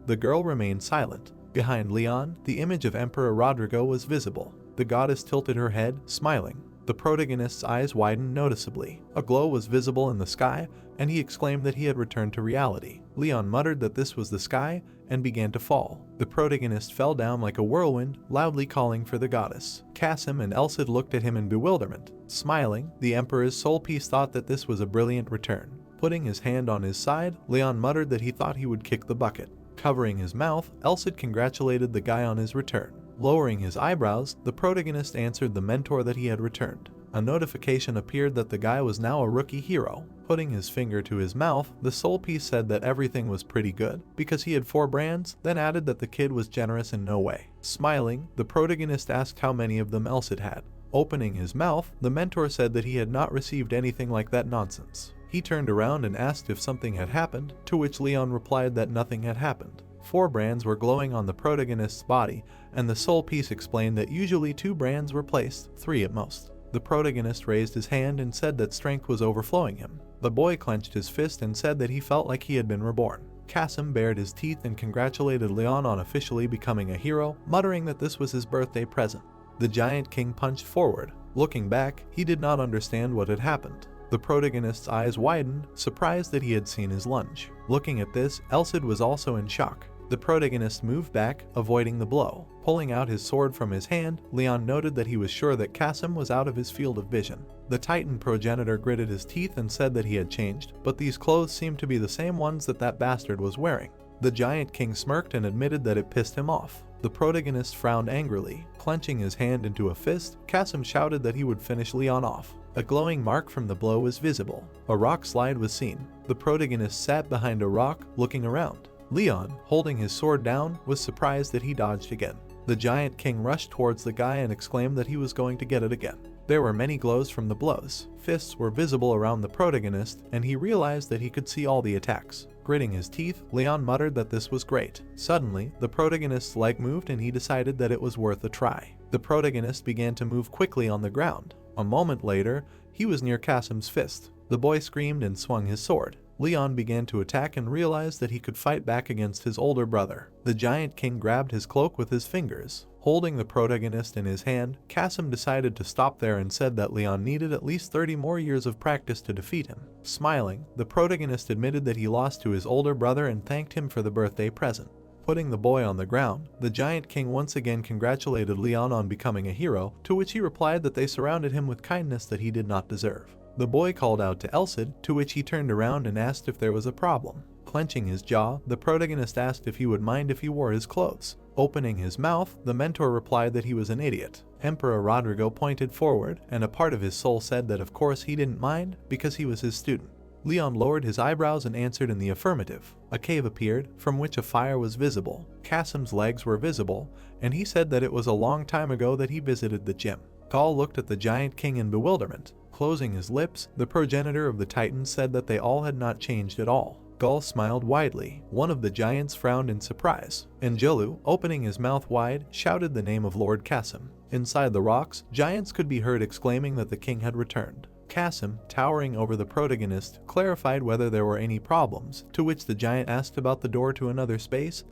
S1: the girl remained silent. Behind Leon, the image of Emperor Rodrigo was visible. The goddess tilted her head, smiling. The protagonist's eyes widened noticeably. A glow was visible in the sky, and he exclaimed that he had returned to reality. Leon muttered that this was the sky, and began to fall. The protagonist fell down like a whirlwind, loudly calling for the goddess. Kasim and Elsid looked at him in bewilderment. Smiling, the emperor's soul piece thought that this was a brilliant return. Putting his hand on his side, Leon muttered that he thought he would kick the bucket. Covering his mouth, Elsid congratulated the guy on his return. Lowering his eyebrows, the protagonist answered the mentor that he had returned. A notification appeared that the guy was now a rookie hero. Putting his finger to his mouth, the soul piece said that everything was pretty good, because he had 4 brands, then added that the kid was generous in no way. Smiling, the protagonist asked how many of them Elsid had. Opening his mouth, the mentor said that he had not received anything like that nonsense. He turned around and asked if something had happened, to which Leon replied that nothing had happened. 4 brands were glowing on the protagonist's body, and the soul piece explained that usually 2 brands were placed, 3 at most. The protagonist raised his hand and said that strength was overflowing him. The boy clenched his fist and said that he felt like he had been reborn. Kasim bared his teeth and congratulated Leon on officially becoming a hero, muttering that this was his birthday present. The giant king punched forward. Looking back, he did not understand what had happened. The protagonist's eyes widened, surprised that he had seen his lunge. Looking at this, Elsid was also in shock. The protagonist moved back, avoiding the blow. Pulling out his sword from his hand, Leon noted that he was sure that Kasim was out of his field of vision. The Titan progenitor gritted his teeth and said that he had changed, but these clothes seemed to be the same ones that bastard was wearing. The giant king smirked and admitted that it pissed him off. The protagonist frowned angrily. Clenching his hand into a fist, Kasim shouted that he would finish Leon off. A glowing mark from the blow was visible. A rock slide was seen. The protagonist sat behind a rock, looking around. Leon, holding his sword down, was surprised that he dodged again. The giant king rushed towards the guy and exclaimed that he was going to get it again. There were many glows from the blows. Fists were visible around the protagonist, and he realized that he could see all the attacks. Gritting his teeth, Leon muttered that this was great. Suddenly, the protagonist's leg moved and he decided that it was worth a try. The protagonist began to move quickly on the ground. A moment later, he was near Kasim's fist. The boy screamed and swung his sword. Leon began to attack and realized that he could fight back against his older brother. The giant king grabbed his cloak with his fingers. Holding the protagonist in his hand, Kasim decided to stop there and said that Leon needed at least 30 more years of practice to defeat him. Smiling, the protagonist admitted that he lost to his older brother and thanked him for the birthday present. Putting the boy on the ground, the giant king once again congratulated Leon on becoming a hero, to which he replied that they surrounded him with kindness that he did not deserve. The boy called out to Elsid, to which he turned around and asked if there was a problem. Clenching his jaw, the protagonist asked if he would mind if he wore his clothes. Opening his mouth, the mentor replied that he was an idiot. Emperor Rodrigo pointed forward, and a part of his soul said that of course he didn't mind, because he was his student. Leon lowered his eyebrows and answered in the affirmative. A cave appeared, from which a fire was visible. Kasim's legs were visible, and he said that it was a long time ago that he visited the gym. Gaul looked at the giant king in bewilderment. Closing his lips, the progenitor of the Titans said that they all had not changed at all. Gaul smiled widely. One of the giants frowned in surprise, and Jelu, opening his mouth wide, shouted the name of Lord Kasim. Inside the rocks, giants could be heard exclaiming that the king had returned. Kasim, towering over the protagonist, clarified whether there were any problems, to which the giant asked about the door to another space,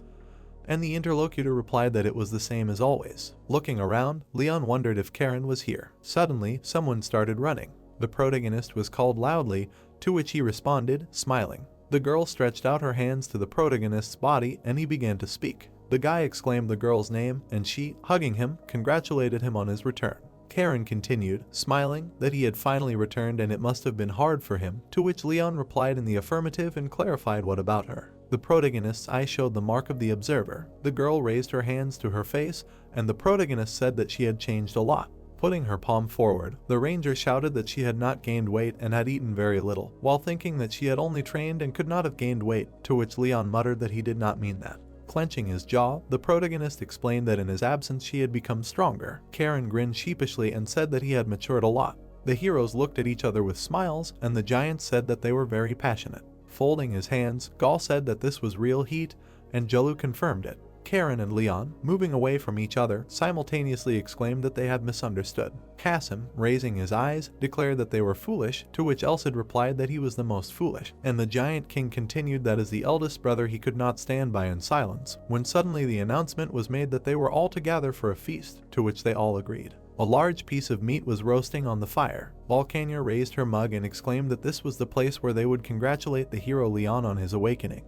S1: and the interlocutor replied that it was the same as always. Looking around, Leon wondered if Karen was here. Suddenly, someone started running. The protagonist was called loudly, to which he responded, smiling. The girl stretched out her hands to the protagonist's body and he began to speak. The guy exclaimed the girl's name and she, hugging him, congratulated him on his return. Karen continued, smiling, that he had finally returned and it must have been hard for him, to which Leon replied in the affirmative and clarified what about her. The protagonist's eye showed the mark of the observer. The girl raised her hands to her face and the protagonist said that she had changed a lot. Putting her palm forward, the ranger shouted that she had not gained weight and had eaten very little, while thinking that she had only trained and could not have gained weight, to which Leon muttered that he did not mean that. Clenching his jaw, the protagonist explained that in his absence she had become stronger. Karen grinned sheepishly and said that he had matured a lot. The heroes looked at each other with smiles, and the giants said that they were very passionate. Folding his hands, Gaul said that this was real heat, and Jelu confirmed it. Karen and Leon, moving away from each other, simultaneously exclaimed that they had misunderstood. Kasim, raising his eyes, declared that they were foolish, to which Elcid replied that he was the most foolish, and the giant king continued that as the eldest brother he could not stand by in silence, when suddenly the announcement was made that they were all together for a feast, to which they all agreed. A large piece of meat was roasting on the fire. Volcania raised her mug and exclaimed that this was the place where they would congratulate the hero Leon on his awakening,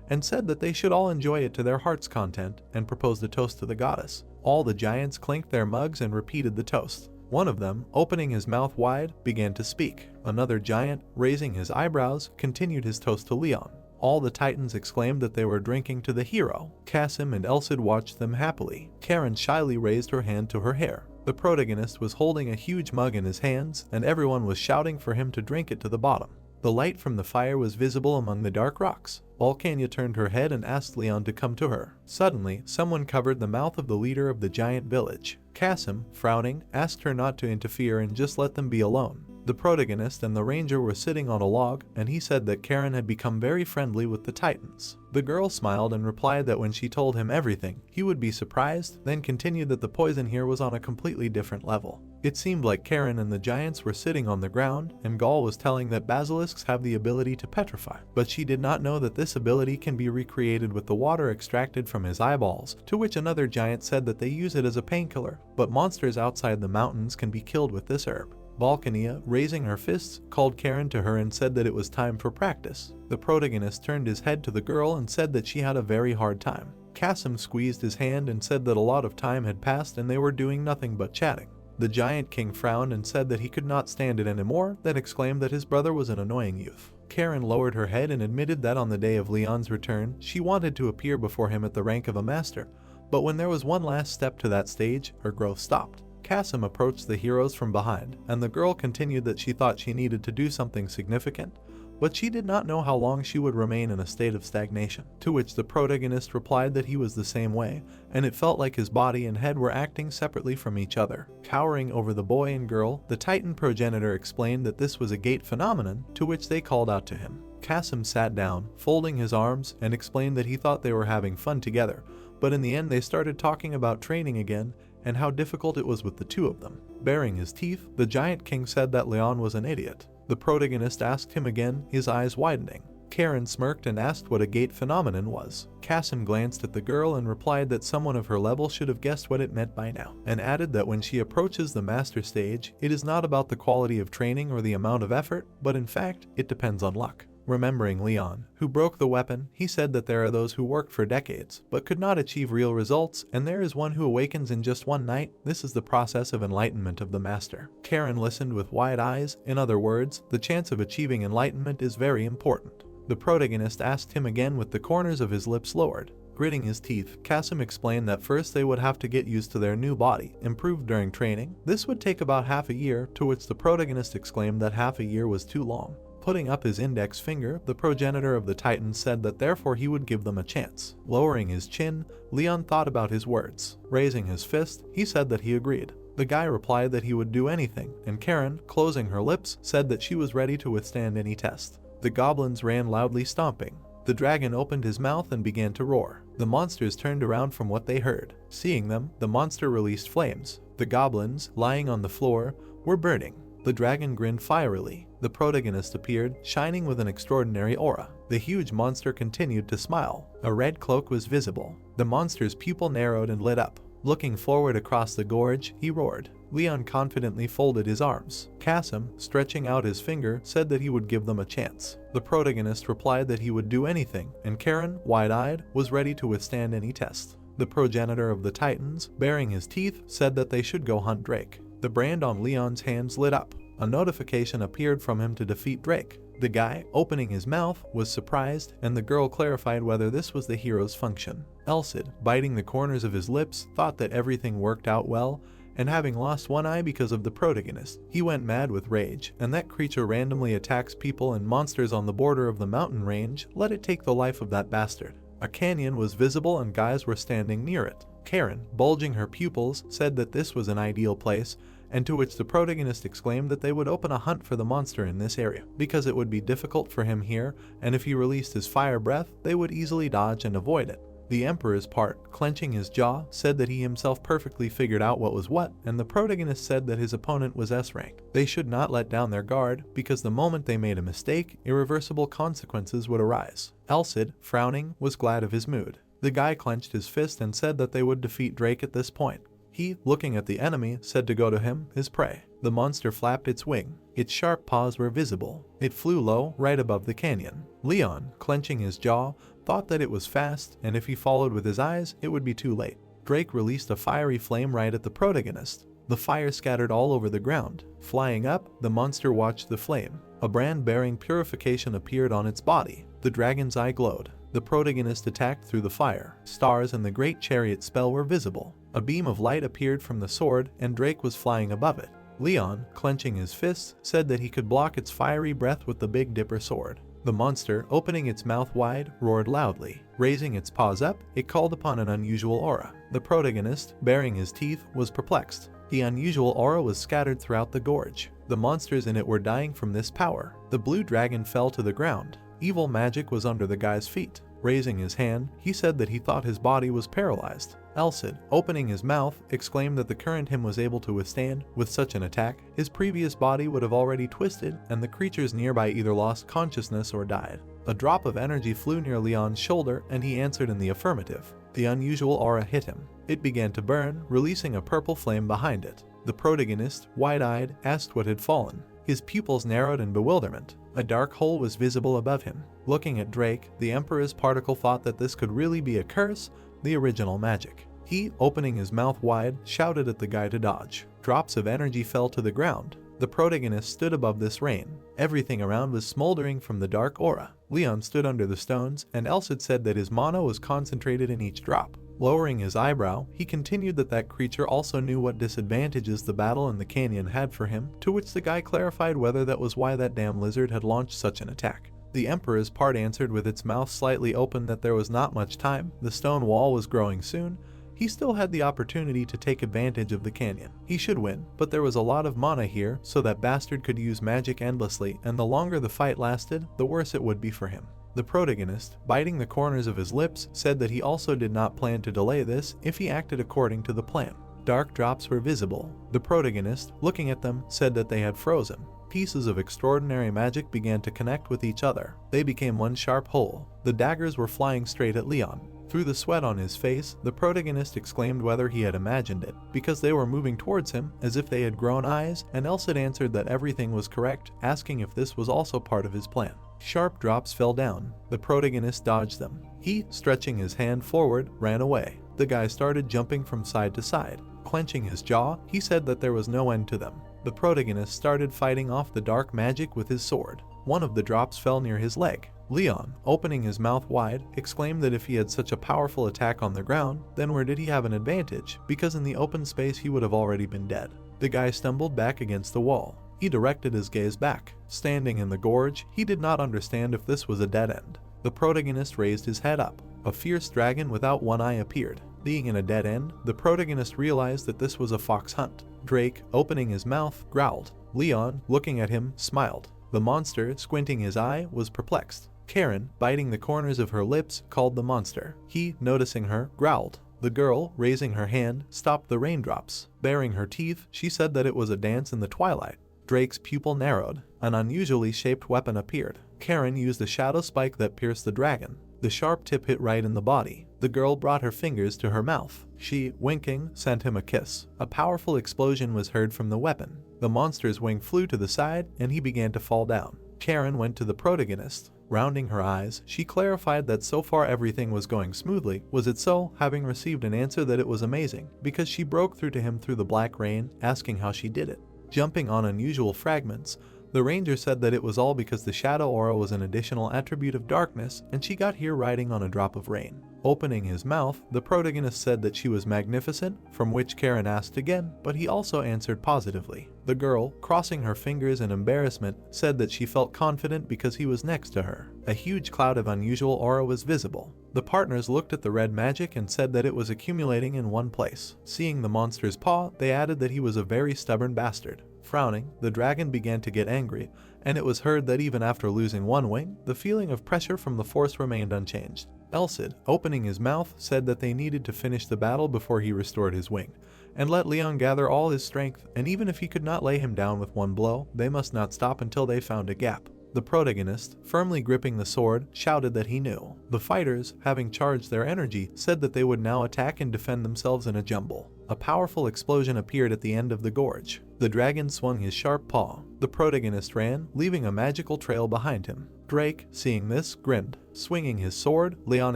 S1: and said that they should all enjoy it to their heart's content, and proposed a toast to the goddess. All the giants clinked their mugs and repeated the toast. One of them, opening his mouth wide, began to speak. Another giant, raising his eyebrows, continued his toast to Leon. All the titans exclaimed that they were drinking to the hero. Kasim and Elcid watched them happily. Karen shyly raised her hand to her hair. The protagonist was holding a huge mug in his hands, and everyone was shouting for him to drink it to the bottom. The light from the fire was visible among the dark rocks. Volcania turned her head and asked Leon to come to her. Suddenly, someone covered the mouth of the leader of the giant village. Kasim, frowning, asked her not to interfere and just let them be alone. The protagonist and the ranger were sitting on a log, and he said that Karen had become very friendly with the titans. The girl smiled and replied that when she told him everything, he would be surprised, then continued that the poison here was on a completely different level. It seemed like Karen and the giants were sitting on the ground, and Gaul was telling that basilisks have the ability to petrify, but she did not know that this ability can be recreated with the water extracted from his eyeballs, to which another giant said that they use it as a painkiller, but monsters outside the mountains can be killed with this herb. Volcania, raising her fists, called Karen to her and said that it was time for practice. The protagonist turned his head to the girl and said that she had a very hard time. Kasim squeezed his hand and said that a lot of time had passed and they were doing nothing but chatting. The giant king frowned and said that he could not stand it anymore, then exclaimed that his brother was an annoying youth. Karen lowered her head and admitted that on the day of Leon's return, she wanted to appear before him at the rank of a master, but when there was one last step to that stage, her growth stopped. Kasim approached the heroes from behind, and the girl continued that she thought she needed to do something significant, but she did not know how long she would remain in a state of stagnation, to which the protagonist replied that he was the same way, and it felt like his body and head were acting separately from each other. Towering over the boy and girl, the Titan progenitor explained that this was a gate phenomenon, to which they called out to him. Kasim sat down, folding his arms, and explained that he thought they were having fun together, but in the end they started talking about training again, and how difficult it was with the two of them. Baring his teeth, the giant king said that Leon was an idiot. The protagonist asked him again, his eyes widening. Karen smirked and asked what a gate phenomenon was. Kasim glanced at the girl and replied that someone of her level should have guessed what it meant by now, and added that when she approaches the master stage, it is not about the quality of training or the amount of effort, but in fact, it depends on luck. Remembering Leon, who broke the weapon, he said that there are those who worked for decades, but could not achieve real results, and there is one who awakens in just one night. This is the process of enlightenment of the master. Karen listened with wide eyes. In other words, the chance of achieving enlightenment is very important. The protagonist asked him again with the corners of his lips lowered. Gritting his teeth, Kasim explained that first they would have to get used to their new body, improved during training. This would take about half a year, to which the protagonist exclaimed that half a year was too long. Putting up his index finger, the progenitor of the Titans said that therefore he would give them a chance. Lowering his chin, Leon thought about his words. Raising his fist, he said that he agreed. The guy replied that he would do anything, and Karen, closing her lips, said that she was ready to withstand any test. The goblins ran loudly stomping. The dragon opened his mouth and began to roar. The monsters turned around from what they heard. Seeing them, the monster released flames. The goblins, lying on the floor, were burning. The dragon grinned fierily. The protagonist appeared, shining with an extraordinary aura. The huge monster continued to smile. A red cloak was visible. The monster's pupil narrowed and lit up. Looking forward across the gorge, he roared. Leon confidently folded his arms. Kasim, stretching out his finger, said that he would give them a chance. The protagonist replied that he would do anything, and Karen, wide-eyed, was ready to withstand any test. The progenitor of the Titans, baring his teeth, said that they should go hunt Drake. The brand on Leon's hands lit up. A notification appeared from him to defeat Drake. The guy, opening his mouth, was surprised, and the girl clarified whether this was the hero's function. Elsid, biting the corners of his lips, thought that everything worked out well, and having lost one eye because of the protagonist, he went mad with rage, and that creature randomly attacks people and monsters on the border of the mountain range. Let it take the life of that bastard. A canyon was visible and guys were standing near it. Karen, bulging her pupils, said that this was an ideal place, and to which the protagonist exclaimed that they would open a hunt for the monster in this area, because it would be difficult for him here, and if he released his fire breath, they would easily dodge and avoid it. The Emperor's part, clenching his jaw, said that he himself perfectly figured out what was what, and the protagonist said that his opponent was S-rank. They should not let down their guard, because the moment they made a mistake, irreversible consequences would arise. Elsid, frowning, was glad of his mood. The guy clenched his fist and said that they would defeat Drake at this point. He, looking at the enemy, said to go to him, his prey. The monster flapped its wing. Its sharp paws were visible. It flew low, right above the canyon. Leon, clenching his jaw, thought that it was fast, and if he followed with his eyes, it would be too late. Drake released a fiery flame right at the protagonist. The fire scattered all over the ground. Flying up, the monster watched the flame. A brand bearing purification appeared on its body. The dragon's eye glowed. The protagonist attacked through the fire. Stars and the great chariot spell were visible. A beam of light appeared from the sword, and Drake was flying above it. Leon, clenching his fists, said that he could block its fiery breath with the Big Dipper sword. The monster, opening its mouth wide, roared loudly. Raising its paws up, it called upon an unusual aura. The protagonist, baring his teeth, was perplexed. The unusual aura was scattered throughout the gorge. The monsters in it were dying from this power. The blue dragon fell to the ground. Evil magic was under the guy's feet. Raising his hand, he said that he thought his body was paralyzed. Elsid, opening his mouth, exclaimed that the current him was able to withstand. With such an attack, his previous body would have already twisted, and the creatures nearby either lost consciousness or died. A drop of energy flew near Leon's shoulder, and he answered in the affirmative. The unusual aura hit him. It began to burn, releasing a purple flame behind it. The protagonist, wide-eyed, asked what had fallen. His pupils narrowed in bewilderment. A dark hole was visible above him. Looking at Drake, the Emperor's particle thought that this could really be a curse, the original magic. He, opening his mouth wide, shouted at the guy to dodge. Drops of energy fell to the ground. The protagonist stood above this rain. Everything around was smoldering from the dark aura. Leon stood under the stones, and Elsid said that his mana was concentrated in each drop. Lowering his eyebrow, he continued that creature also knew what disadvantages the battle in the canyon had for him, to which the guy clarified whether that was why that damn lizard had launched such an attack. The Emperor's part answered with its mouth slightly open that there was not much time, the stone wall was growing soon. He still had the opportunity to take advantage of the canyon. He should win, but there was a lot of mana here, so that bastard could use magic endlessly, and the longer the fight lasted, the worse it would be for him. The protagonist, biting the corners of his lips, said that he also did not plan to delay this if he acted according to the plan. Dark drops were visible. The protagonist, looking at them, said that they had frozen. Pieces of extraordinary magic began to connect with each other. They became one sharp whole. The daggers were flying straight at Leon. Through the sweat on his face, the protagonist exclaimed whether he had imagined it, because they were moving towards him as if they had grown eyes, and Elsid answered that everything was correct, asking if this was also part of his plan. Sharp drops fell down. The protagonist dodged them. He, stretching his hand forward, ran away. The guy started jumping from side to side. Clenching his jaw, he said that there was no end to them. The protagonist started fighting off the dark magic with his sword. One of the drops fell near his leg. Leon, opening his mouth wide, exclaimed that if he had such a powerful attack on the ground, then where did he have an advantage, because in the open space he would have already been dead. The guy stumbled back against the wall. He directed his gaze back. Standing in the gorge, he did not understand if this was a dead end. The protagonist raised his head up. A fierce dragon without one eye appeared. Being in a dead end, the protagonist realized that this was a fox hunt. Drake, opening his mouth, growled. Leon, looking at him, smiled. The monster, squinting his eye, was perplexed. Karen, biting the corners of her lips, called the monster. He, noticing her, growled. The girl, raising her hand, stopped the raindrops. Baring her teeth, she said that it was a dance in the twilight. Drake's pupil narrowed. An unusually shaped weapon appeared. Karen used a shadow spike that pierced the dragon. The sharp tip hit right in the body. The girl brought her fingers to her mouth. She, winking, sent him a kiss. A powerful explosion was heard from the weapon. The monster's wing flew to the side, and he began to fall down. Karen went to the protagonist. Rounding her eyes, she clarified that so far everything was going smoothly. Was it so? Having received an answer that it was amazing, because she broke through to him through the black rain, asking how she did it. Jumping on unusual fragments, the ranger said that it was all because the shadow aura was an additional attribute of darkness, and she got here riding on a drop of rain. Opening his mouth, the protagonist said that she was magnificent, from which Karen asked again, but he also answered positively. The girl, crossing her fingers in embarrassment, said that she felt confident because he was next to her. A huge cloud of unusual aura was visible. The partners looked at the red magic and said that it was accumulating in one place. Seeing the monster's paw, they added that he was a very stubborn bastard. Frowning, the dragon began to get angry, and it was heard that even after losing one wing, the feeling of pressure from the force remained unchanged. Elcid, opening his mouth, said that they needed to finish the battle before he restored his wing, and let Leon gather all his strength, and even if he could not lay him down with one blow, they must not stop until they found a gap. The protagonist, firmly gripping the sword, shouted that he knew. The fighters, having charged their energy, said that they would now attack and defend themselves in a jumble. A powerful explosion appeared at the end of the gorge. The dragon swung his sharp paw. The protagonist ran, leaving a magical trail behind him. Drake, seeing this, grinned. Swinging his sword, Leon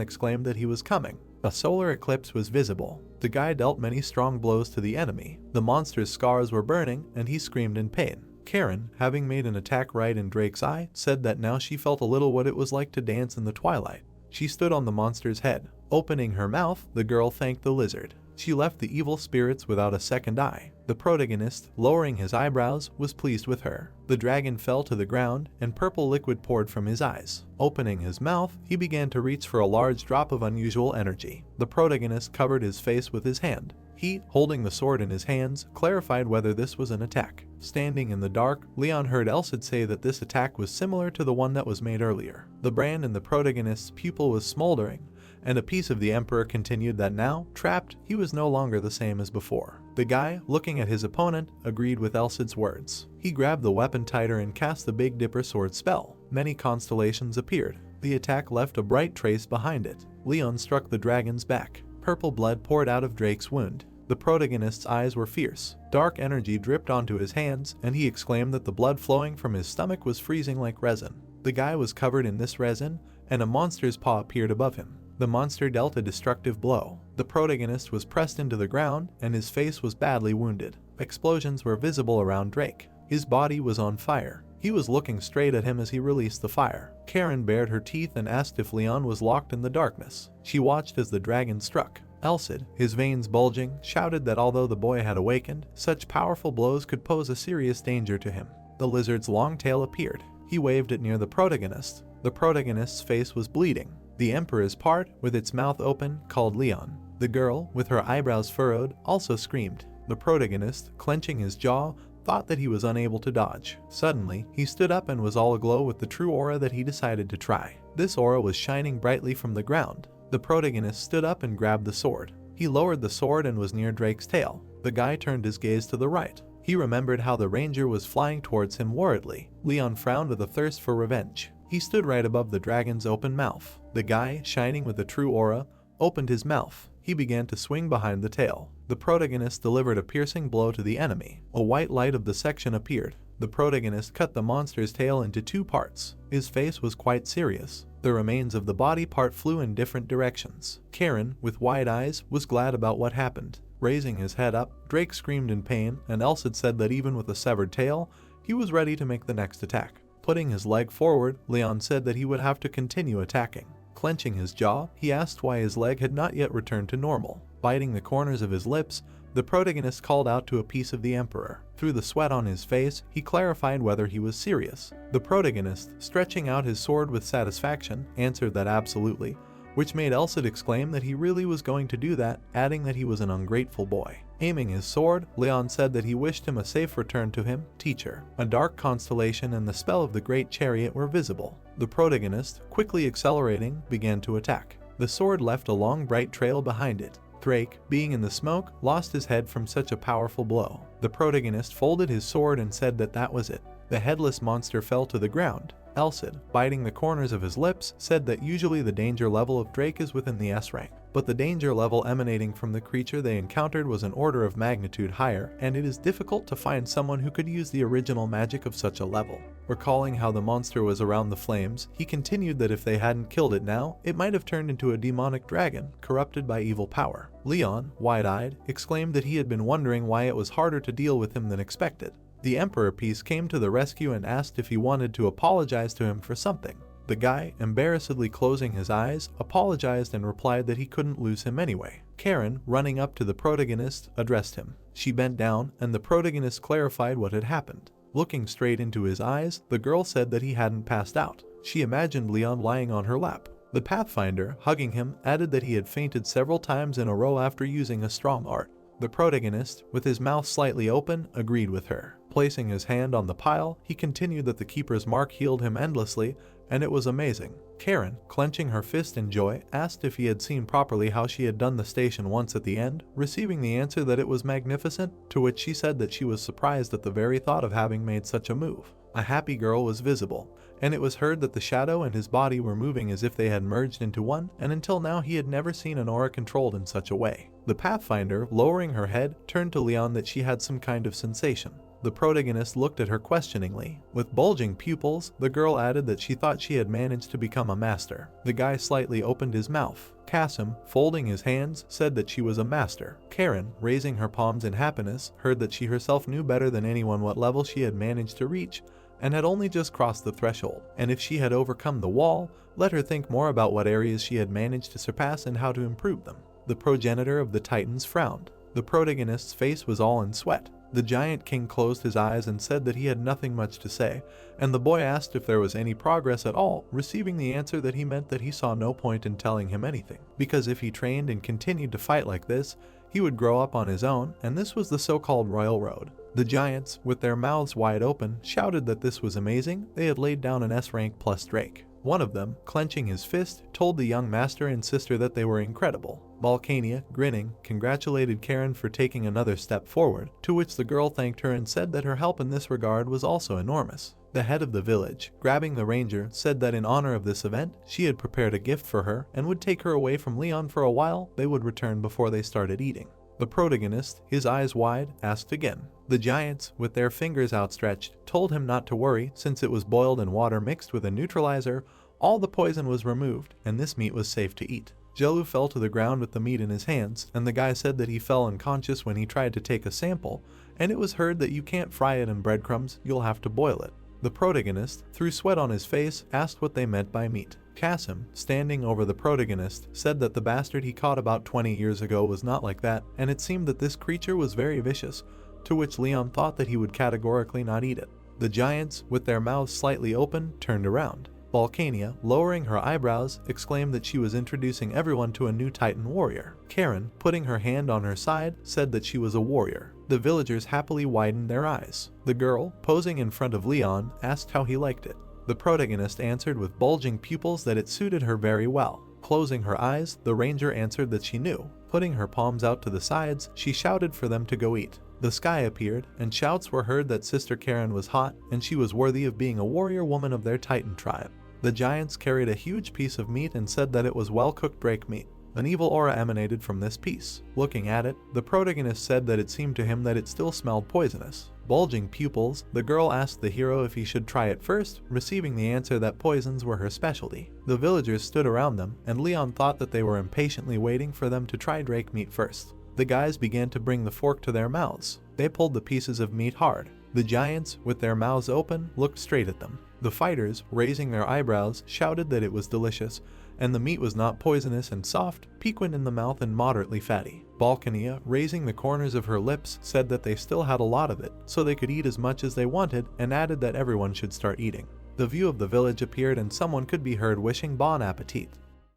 S1: exclaimed that he was coming. A solar eclipse was visible. The guy dealt many strong blows to the enemy. The monster's scars were burning, and he screamed in pain. Karen, having made an attack right in Drake's eye, said that now she felt a little what it was like to dance in the twilight. She stood on the monster's head. Opening her mouth, the girl thanked the lizard. She left the evil spirits without a second eye. The protagonist, lowering his eyebrows, was pleased with her. The dragon fell to the ground, and purple liquid poured from his eyes. Opening his mouth, he began to reach for a large drop of unusual energy. The protagonist covered his face with his hand. He, holding the sword in his hands, clarified whether this was an attack. Standing in the dark, Leon heard Elcid say that this attack was similar to the one that was made earlier. The brand in the protagonist's pupil was smoldering, and a piece of the Emperor continued that now, trapped, he was no longer the same as before. The guy, looking at his opponent, agreed with Elcid's words. He grabbed the weapon tighter and cast the Big Dipper sword spell. Many constellations appeared. The attack left a bright trace behind it. Leon struck the dragon's back. Purple blood poured out of Drake's wound. The protagonist's eyes were fierce. Dark energy dripped onto his hands, and he exclaimed that the blood flowing from his stomach was freezing like resin. The guy was covered in this resin, and a monster's paw appeared above him. The monster dealt a destructive blow. The protagonist was pressed into the ground, and his face was badly wounded. Explosions were visible around Drake. His body was on fire. He was looking straight at him as he released the fire. Karen bared her teeth and asked if Leon was locked in the darkness. She watched as the dragon struck. Elcid, his veins bulging, shouted that although the boy had awakened, such powerful blows could pose a serious danger to him. The lizard's long tail appeared. He waved it near the protagonist. The protagonist's face was bleeding. The Emperor's part, with its mouth open, called Leon. The girl, with her eyebrows furrowed, also screamed. The protagonist, clenching his jaw, thought that he was unable to dodge. Suddenly, he stood up and was all aglow with the true aura that he decided to try. This aura was shining brightly from the ground. The protagonist stood up and grabbed the sword. He lowered the sword and was near Drake's tail. The guy turned his gaze to the right. He remembered how the ranger was flying towards him worriedly. Leon frowned with a thirst for revenge. He stood right above the dragon's open mouth. The guy, shining with a true aura, opened his mouth. He began to swing behind the tail. The protagonist delivered a piercing blow to the enemy. A white light of the section appeared. The protagonist cut the monster's tail into two parts. His face was quite serious. The remains of the body part flew in different directions. Karen, with wide eyes, was glad about what happened. Raising his head up, Drake screamed in pain, and Elcid said that even with a severed tail, he was ready to make the next attack. Putting his leg forward, Leon said that he would have to continue attacking. Clenching his jaw, he asked why his leg had not yet returned to normal. Biting the corners of his lips, The protagonist called out to a piece of the emperor. Through the sweat on his face, he clarified whether he was serious. The protagonist, stretching out his sword with satisfaction, answered that absolutely, which made Elsid exclaim that he really was going to do that, adding that he was an ungrateful boy. Aiming his sword, Leon said that he wished him a safe return to him, teacher. A dark constellation and the spell of the Great Chariot were visible. The protagonist, quickly accelerating, began to attack. The sword left a long bright trail behind it. Drake, being in the smoke, lost his head from such a powerful blow. The protagonist folded his sword and said that that was it. The headless monster fell to the ground. Elsid, biting the corners of his lips, said that usually the danger level of Drake is within the S rank, but the danger level emanating from the creature they encountered was an order of magnitude higher, and it is difficult to find someone who could use the original magic of such a level. Recalling how the monster was around the flames, he continued that if they hadn't killed it now, it might have turned into a demonic dragon, corrupted by evil power. Leon, wide-eyed, exclaimed that he had been wondering why it was harder to deal with him than expected. The Emperor Piece came to the rescue and asked if he wanted to apologize to him for something. The guy, embarrassedly closing his eyes, apologized and replied that he couldn't lose him anyway. Karen, running up to the protagonist, addressed him. She bent down, and the protagonist clarified what had happened. Looking straight into his eyes, the girl said that he hadn't passed out. She imagined Leon lying on her lap. The Pathfinder, hugging him, added that he had fainted several times in a row after using a strong art. The protagonist, with his mouth slightly open, agreed with her. Placing his hand on the pile, he continued that the Keeper's mark healed him endlessly, and it was amazing. Karen, clenching her fist in joy, asked if he had seen properly how she had done the station once at the end, receiving the answer that it was magnificent, to which she said that she was surprised at the very thought of having made such a move. A happy girl was visible, and it was heard that the shadow and his body were moving as if they had merged into one, and until now he had never seen an aura controlled in such a way. The Pathfinder, lowering her head, turned to Leon that she had some kind of sensation. The protagonist looked at her questioningly. With bulging pupils, the girl added that she thought she had managed to become a master. The guy slightly opened his mouth. Kasim, folding his hands, said that she was a master. Karen, raising her palms in happiness, heard that she herself knew better than anyone what level she had managed to reach, and had only just crossed the threshold, and if she had overcome the wall, let her think more about what areas she had managed to surpass and how to improve them. The progenitor of the Titans frowned. The protagonist's face was all in sweat. The giant king closed his eyes and said that he had nothing much to say, and the boy asked if there was any progress at all, receiving the answer that he meant that he saw no point in telling him anything, because if he trained and continued to fight like this, he would grow up on his own, and this was the so-called Royal Road. The giants, with their mouths wide open, shouted that this was amazing. They had laid down an S rank plus Drake. One of them, clenching his fist, told the young master and sister that they were incredible. Balkania, grinning, congratulated Karen for taking another step forward, to which the girl thanked her and said that her help in this regard was also enormous. The head of the village, grabbing the ranger, said that in honor of this event, she had prepared a gift for her and would take her away from Leon for a while. They would return before they started eating. The protagonist, his eyes wide, asked again. The giants, with their fingers outstretched, told him not to worry since it was boiled in water mixed with a neutralizer. All the poison was removed, and this meat was safe to eat. Jelu fell to the ground with the meat in his hands, and the guy said that he fell unconscious when he tried to take a sample, and it was heard that you can't fry it in breadcrumbs, you'll have to boil it. The protagonist, through sweat on his face, asked what they meant by meat. Kasim, standing over the protagonist, said that the bastard he caught about 20 years ago was not like that, and it seemed that this creature was very vicious, to which Leon thought that he would categorically not eat it. The giants, with their mouths slightly open, turned around. Balkania, lowering her eyebrows, exclaimed that she was introducing everyone to a new Titan warrior. Karen, putting her hand on her side, said that she was a warrior. The villagers happily widened their eyes. The girl, posing in front of Leon, asked how he liked it. The protagonist answered with bulging pupils that it suited her very well. Closing her eyes, the ranger answered that she knew. Putting her palms out to the sides, she shouted for them to go eat. The sky appeared, and shouts were heard that Sister Karen was hot, and she was worthy of being a warrior woman of their Titan tribe. The giants carried a huge piece of meat and said that it was well-cooked drake meat. An evil aura emanated from this piece. Looking at it, the protagonist said that it seemed to him that it still smelled poisonous. Bulging pupils, the girl asked the hero if he should try it first, receiving the answer that poisons were her specialty. The villagers stood around them, and Leon thought that they were impatiently waiting for them to try drake meat first. The guys began to bring the fork to their mouths. They pulled the pieces of meat hard. The giants, with their mouths open, looked straight at them. The fighters, raising their eyebrows, shouted that it was delicious, and the meat was not poisonous and soft, piquant in the mouth and moderately fatty. Balkania, raising the corners of her lips, said that they still had a lot of it, so they could eat as much as they wanted, and added that everyone should start eating. The view of the village appeared and someone could be heard wishing bon appetit.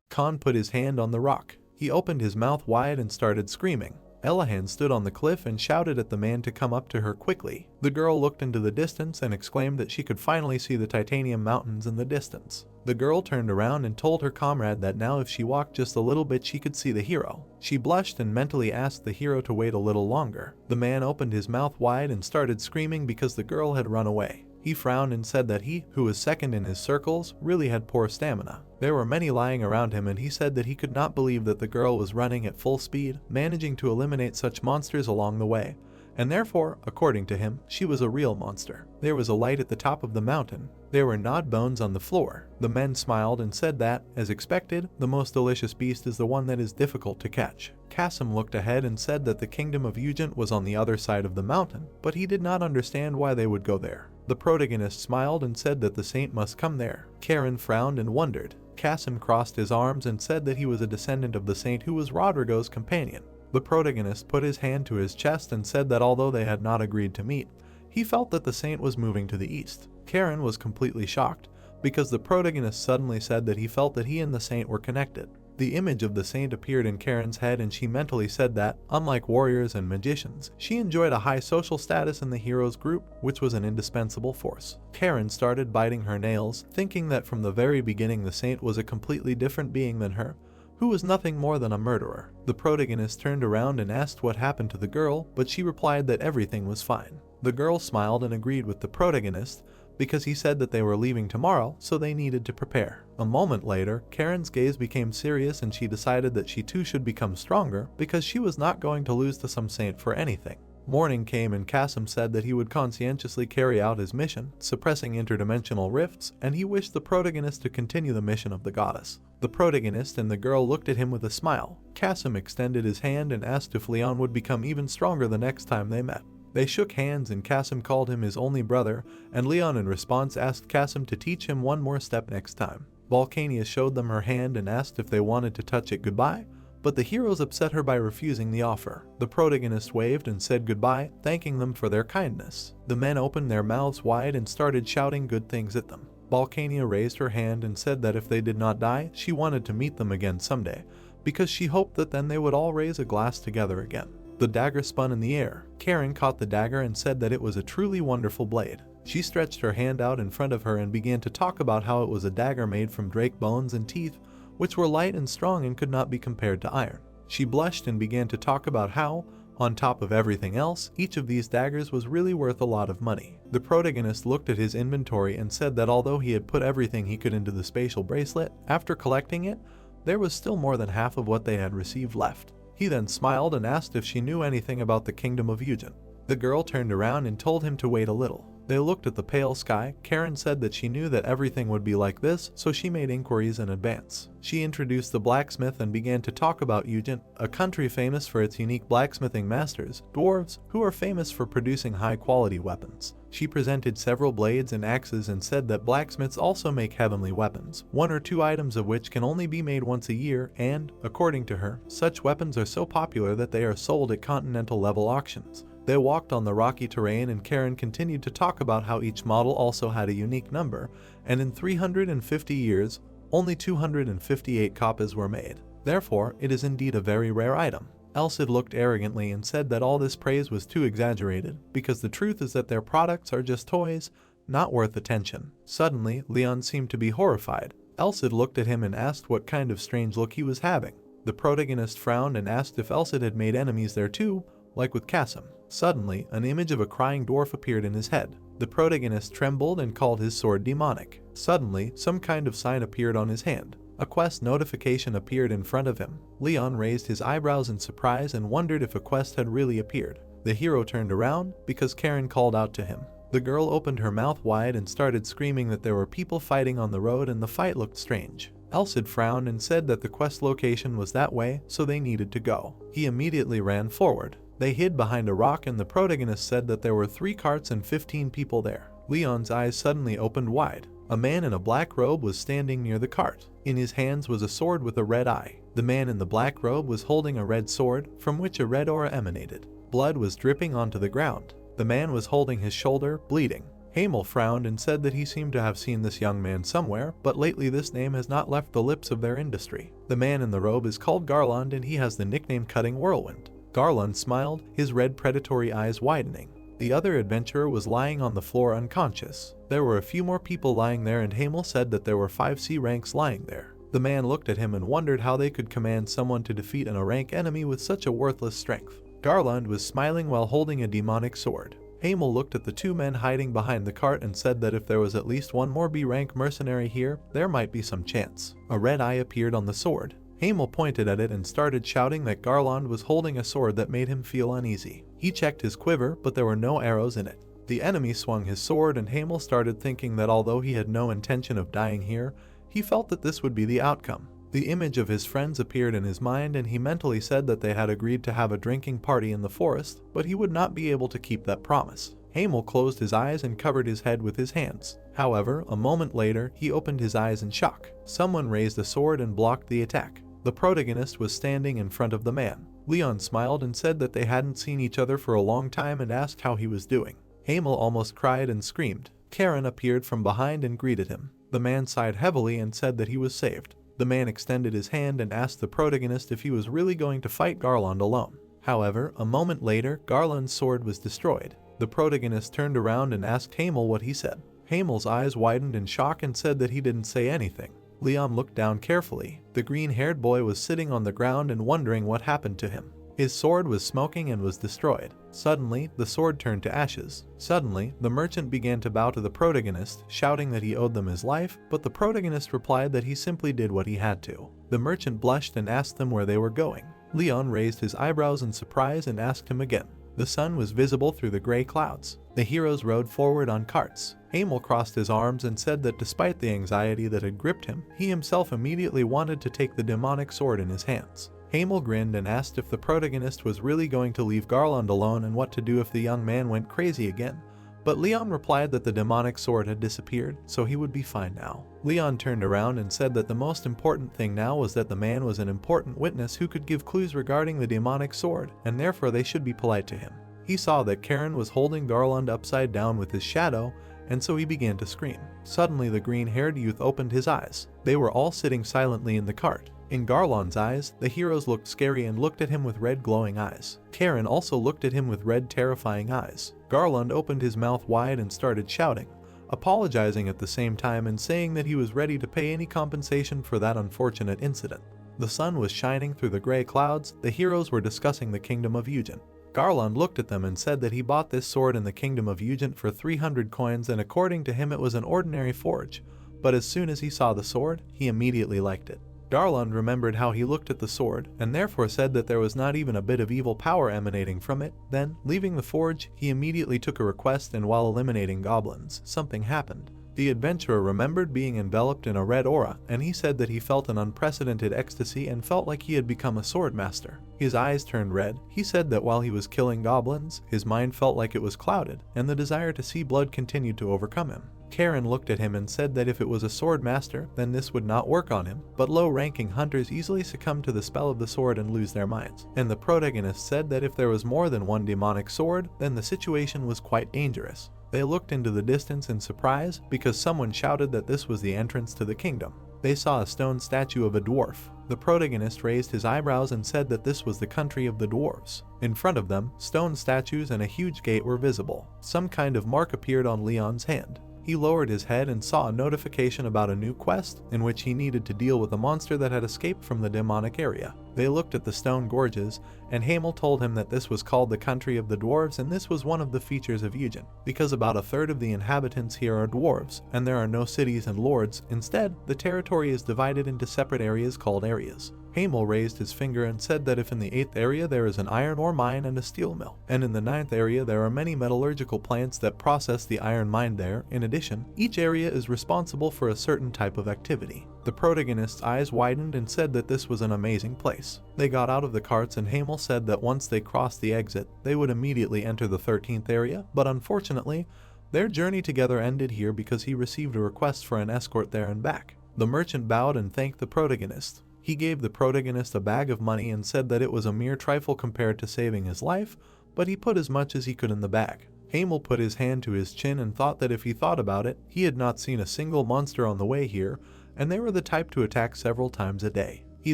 S1: Khan put his hand on the rock. He opened his mouth wide and started screaming. Elahan stood on the cliff and shouted at the man to come up to her quickly. The girl looked into the distance and exclaimed that she could finally see the titanium mountains in the distance. The girl turned around and told her comrade that now if she walked just a little bit she could see the hero. She blushed and mentally asked the hero to wait a little longer. The man opened his mouth wide and started screaming because the girl had run away. He frowned and said that he, who was second in his circles, really had poor stamina. There were many lying around him and he said that he could not believe that the girl was running at full speed, managing to eliminate such monsters along the way. And therefore, according to him, she was a real monster. There was a light at the top of the mountain. There were gnawed bones on the floor. The men smiled and said that, as expected, the most delicious beast is the one that is difficult to catch. Kasim looked ahead and said that the kingdom of Ugent was on the other side of the mountain, but he did not understand why they would go there. The protagonist smiled and said that the saint must come there. Karen frowned and wondered. Kasim crossed his arms and said that he was a descendant of the saint who was Rodrigo's companion. The protagonist put his hand to his chest and said that although they had not agreed to meet, he felt that the saint was moving to the east. Karen was completely shocked, because the protagonist suddenly said that he felt that he and the saint were connected. The image of the saint appeared in Karen's head and she mentally said that, unlike warriors and magicians, she enjoyed a high social status in the hero's group, which was an indispensable force. Karen started biting her nails, thinking that from the very beginning the saint was a completely different being than her, who was nothing more than a murderer. The protagonist turned around and asked what happened to the girl, but she replied that everything was fine. The girl smiled and agreed with the protagonist, because he said that they were leaving tomorrow, so they needed to prepare. A moment later, Karen's gaze became serious and she decided that she too should become stronger, because she was not going to lose to some saint for anything. Morning came and Kasim said that he would conscientiously carry out his mission, suppressing interdimensional rifts, and he wished the protagonist to continue the mission of the goddess. The protagonist and the girl looked at him with a smile. Kasim extended his hand and asked if Leon would become even stronger the next time they met. They shook hands and Kasim called him his only brother, and Leon in response asked Kasim to teach him one more step next time. Balkania showed them her hand and asked if they wanted to touch it goodbye, but the heroes upset her by refusing the offer. The protagonist waved and said goodbye, thanking them for their kindness. The men opened their mouths wide and started shouting good things at them. Balkania raised her hand and said that if they did not die, she wanted to meet them again someday, because she hoped that then they would all raise a glass together again. The dagger spun in the air. Karen caught the dagger and said that it was a truly wonderful blade. She stretched her hand out in front of her and began to talk about how it was a dagger made from drake bones and teeth, which were light and strong and could not be compared to iron. She blushed and began to talk about how, on top of everything else, each of these daggers was really worth a lot of money. The protagonist looked at his inventory and said that although he had put everything he could into the spatial bracelet, after collecting it, there was still more than half of what they had received left. He then smiled and asked if she knew anything about the kingdom of Ugent. The girl turned around and told him to wait a little. They looked at the pale sky. Karen said that she knew that everything would be like this, so she made inquiries in advance. She introduced the blacksmith and began to talk about Ugent, a country famous for its unique blacksmithing masters, dwarves, who are famous for producing high-quality weapons. She presented several blades and axes and said that blacksmiths also make heavenly weapons, 1 or 2 items of which can only be made once a year, and, according to her, such weapons are so popular that they are sold at continental-level auctions. They walked on the rocky terrain and Karen continued to talk about how each model also had a unique number, and in 350 years, only 258 copies were made. Therefore, it is indeed a very rare item. Elcid looked arrogantly and said that all this praise was too exaggerated, because the truth is that their products are just toys, not worth attention. Suddenly, Leon seemed to be horrified. Elcid looked at him and asked what kind of strange look he was having. The protagonist frowned and asked if Elcid had made enemies there too, like with Kasim. Suddenly, an image of a crying dwarf appeared in his head. The protagonist trembled and called his sword demonic. Suddenly, some kind of sign appeared on his hand. A quest notification appeared in front of him. Leon raised his eyebrows in surprise and wondered if a quest had really appeared. The hero turned around because Karen called out to him. The girl opened her mouth wide and started screaming that there were people fighting on the road and the fight looked strange. Elcid frowned and said that the quest location was that way, so they needed to go. He immediately ran forward. They hid behind a rock and the protagonist said that there were 3 carts and 15 people there. Leon's eyes suddenly opened wide. A man in a black robe was standing near the cart. In his hands was a sword with a red eye. The man in the black robe was holding a red sword, from which a red aura emanated. Blood was dripping onto the ground. The man was holding his shoulder, bleeding. Hamel frowned and said that he seemed to have seen this young man somewhere, but lately this name has not left the lips of their industry. The man in the robe is called Garland and he has the nickname Cutting Whirlwind. Garland smiled, his red predatory eyes widening. The other adventurer was lying on the floor unconscious. There were a few more people lying there and Hamel said that there were 5 C ranks lying there. The man looked at him and wondered how they could command someone to defeat an A-rank enemy with such a worthless strength. Garland was smiling while holding a demonic sword. Hamel looked at the 2 men hiding behind the cart and said that if there was at least one more B-rank mercenary here, there might be some chance. A red eye appeared on the sword. Hamel pointed at it and started shouting that Garland was holding a sword that made him feel uneasy. He checked his quiver, but there were no arrows in it. The enemy swung his sword and Hamel started thinking that although he had no intention of dying here, he felt that this would be the outcome. The image of his friends appeared in his mind and he mentally said that they had agreed to have a drinking party in the forest, but he would not be able to keep that promise. Hamel closed his eyes and covered his head with his hands. However, a moment later, he opened his eyes in shock. Someone raised a sword and blocked the attack. The protagonist was standing in front of the man. Leon smiled and said that they hadn't seen each other for a long time and asked how he was doing. Hamel almost cried and screamed. Karen appeared from behind and greeted him. The man sighed heavily and said that he was saved. The man extended his hand and asked the protagonist if he was really going to fight Garland alone. However, a moment later, Garland's sword was destroyed. The protagonist turned around and asked Hamel what he said. Hamel's eyes widened in shock and said that he didn't say anything. Leon looked down carefully. The green-haired boy was sitting on the ground and wondering what happened to him. His sword was smoking and was destroyed. Suddenly, the sword turned to ashes. Suddenly, the merchant began to bow to the protagonist, shouting that he owed them his life, but the protagonist replied that he simply did what he had to. The merchant blushed and asked them where they were going. Leon raised his eyebrows in surprise and asked him again. The sun was visible through the gray clouds. The heroes rode forward on carts. Hamel crossed his arms and said that despite the anxiety that had gripped him, he himself immediately wanted to take the demonic sword in his hands. Hamel grinned and asked if the protagonist was really going to leave Garland alone and what to do if the young man went crazy again. But Leon replied that the demonic sword had disappeared, so he would be fine now. Leon turned around and said that the most important thing now was that the man was an important witness who could give clues regarding the demonic sword, and therefore they should be polite to him. He saw that Karen was holding Garland upside down with his shadow, and so he began to scream. Suddenly the green-haired youth opened his eyes. They were all sitting silently in the cart. In Garland's eyes, the heroes looked scary and looked at him with red glowing eyes. Karen also looked at him with red terrifying eyes. Garland opened his mouth wide and started shouting, apologizing at the same time and saying that he was ready to pay any compensation for that unfortunate incident. The sun was shining through the gray clouds. The heroes were discussing the kingdom of Eugen. Garland looked at them and said that he bought this sword in the kingdom of Eugen for 300 coins and according to him it was an ordinary forge, but as soon as he saw the sword, he immediately liked it. Garland remembered how he looked at the sword, and therefore said that there was not even a bit of evil power emanating from it. Then, leaving the forge, he immediately took a request and while eliminating goblins, something happened. The adventurer remembered being enveloped in a red aura, and he said that he felt an unprecedented ecstasy and felt like he had become a sword master. His eyes turned red. He said that while he was killing goblins, his mind felt like it was clouded, and the desire to see blood continued to overcome him. Karen looked at him and said that if it was a sword master, then this would not work on him, but low-ranking hunters easily succumb to the spell of the sword and lose their minds. And the protagonist said that if there was more than one demonic sword, then the situation was quite dangerous. They looked into the distance in surprise because someone shouted that this was the entrance to the kingdom. They saw a stone statue of a dwarf. The protagonist raised his eyebrows and said that this was the country of the dwarves. In front of them, stone statues and a huge gate were visible. Some kind of mark appeared on Leon's hand. He lowered his head and saw a notification about a new quest in which he needed to deal with a monster that had escaped from the demonic area. They looked at the stone gorges, and Hamel told him that this was called the country of the dwarves, and this was one of the features of Eugen, because about a third of the inhabitants here are dwarves, and there are no cities and lords. Instead, the territory is divided into separate areas called areas. Hamel raised his finger and said that if in the 8th area there is an iron ore mine and a steel mill, and in the 9th area there are many metallurgical plants that process the iron mined there. In addition, each area is responsible for a certain type of activity. The protagonist's eyes widened and said that this was an amazing place. They got out of the carts and Hamel said that once they crossed the exit, they would immediately enter the 13th area, but unfortunately, their journey together ended here because he received a request for an escort there and back. The merchant bowed and thanked the protagonist. He gave the protagonist a bag of money and said that it was a mere trifle compared to saving his life, but he put as much as he could in the bag. Hamel put his hand to his chin and thought that if he thought about it, he had not seen a single monster on the way here, and they were the type to attack several times a day. He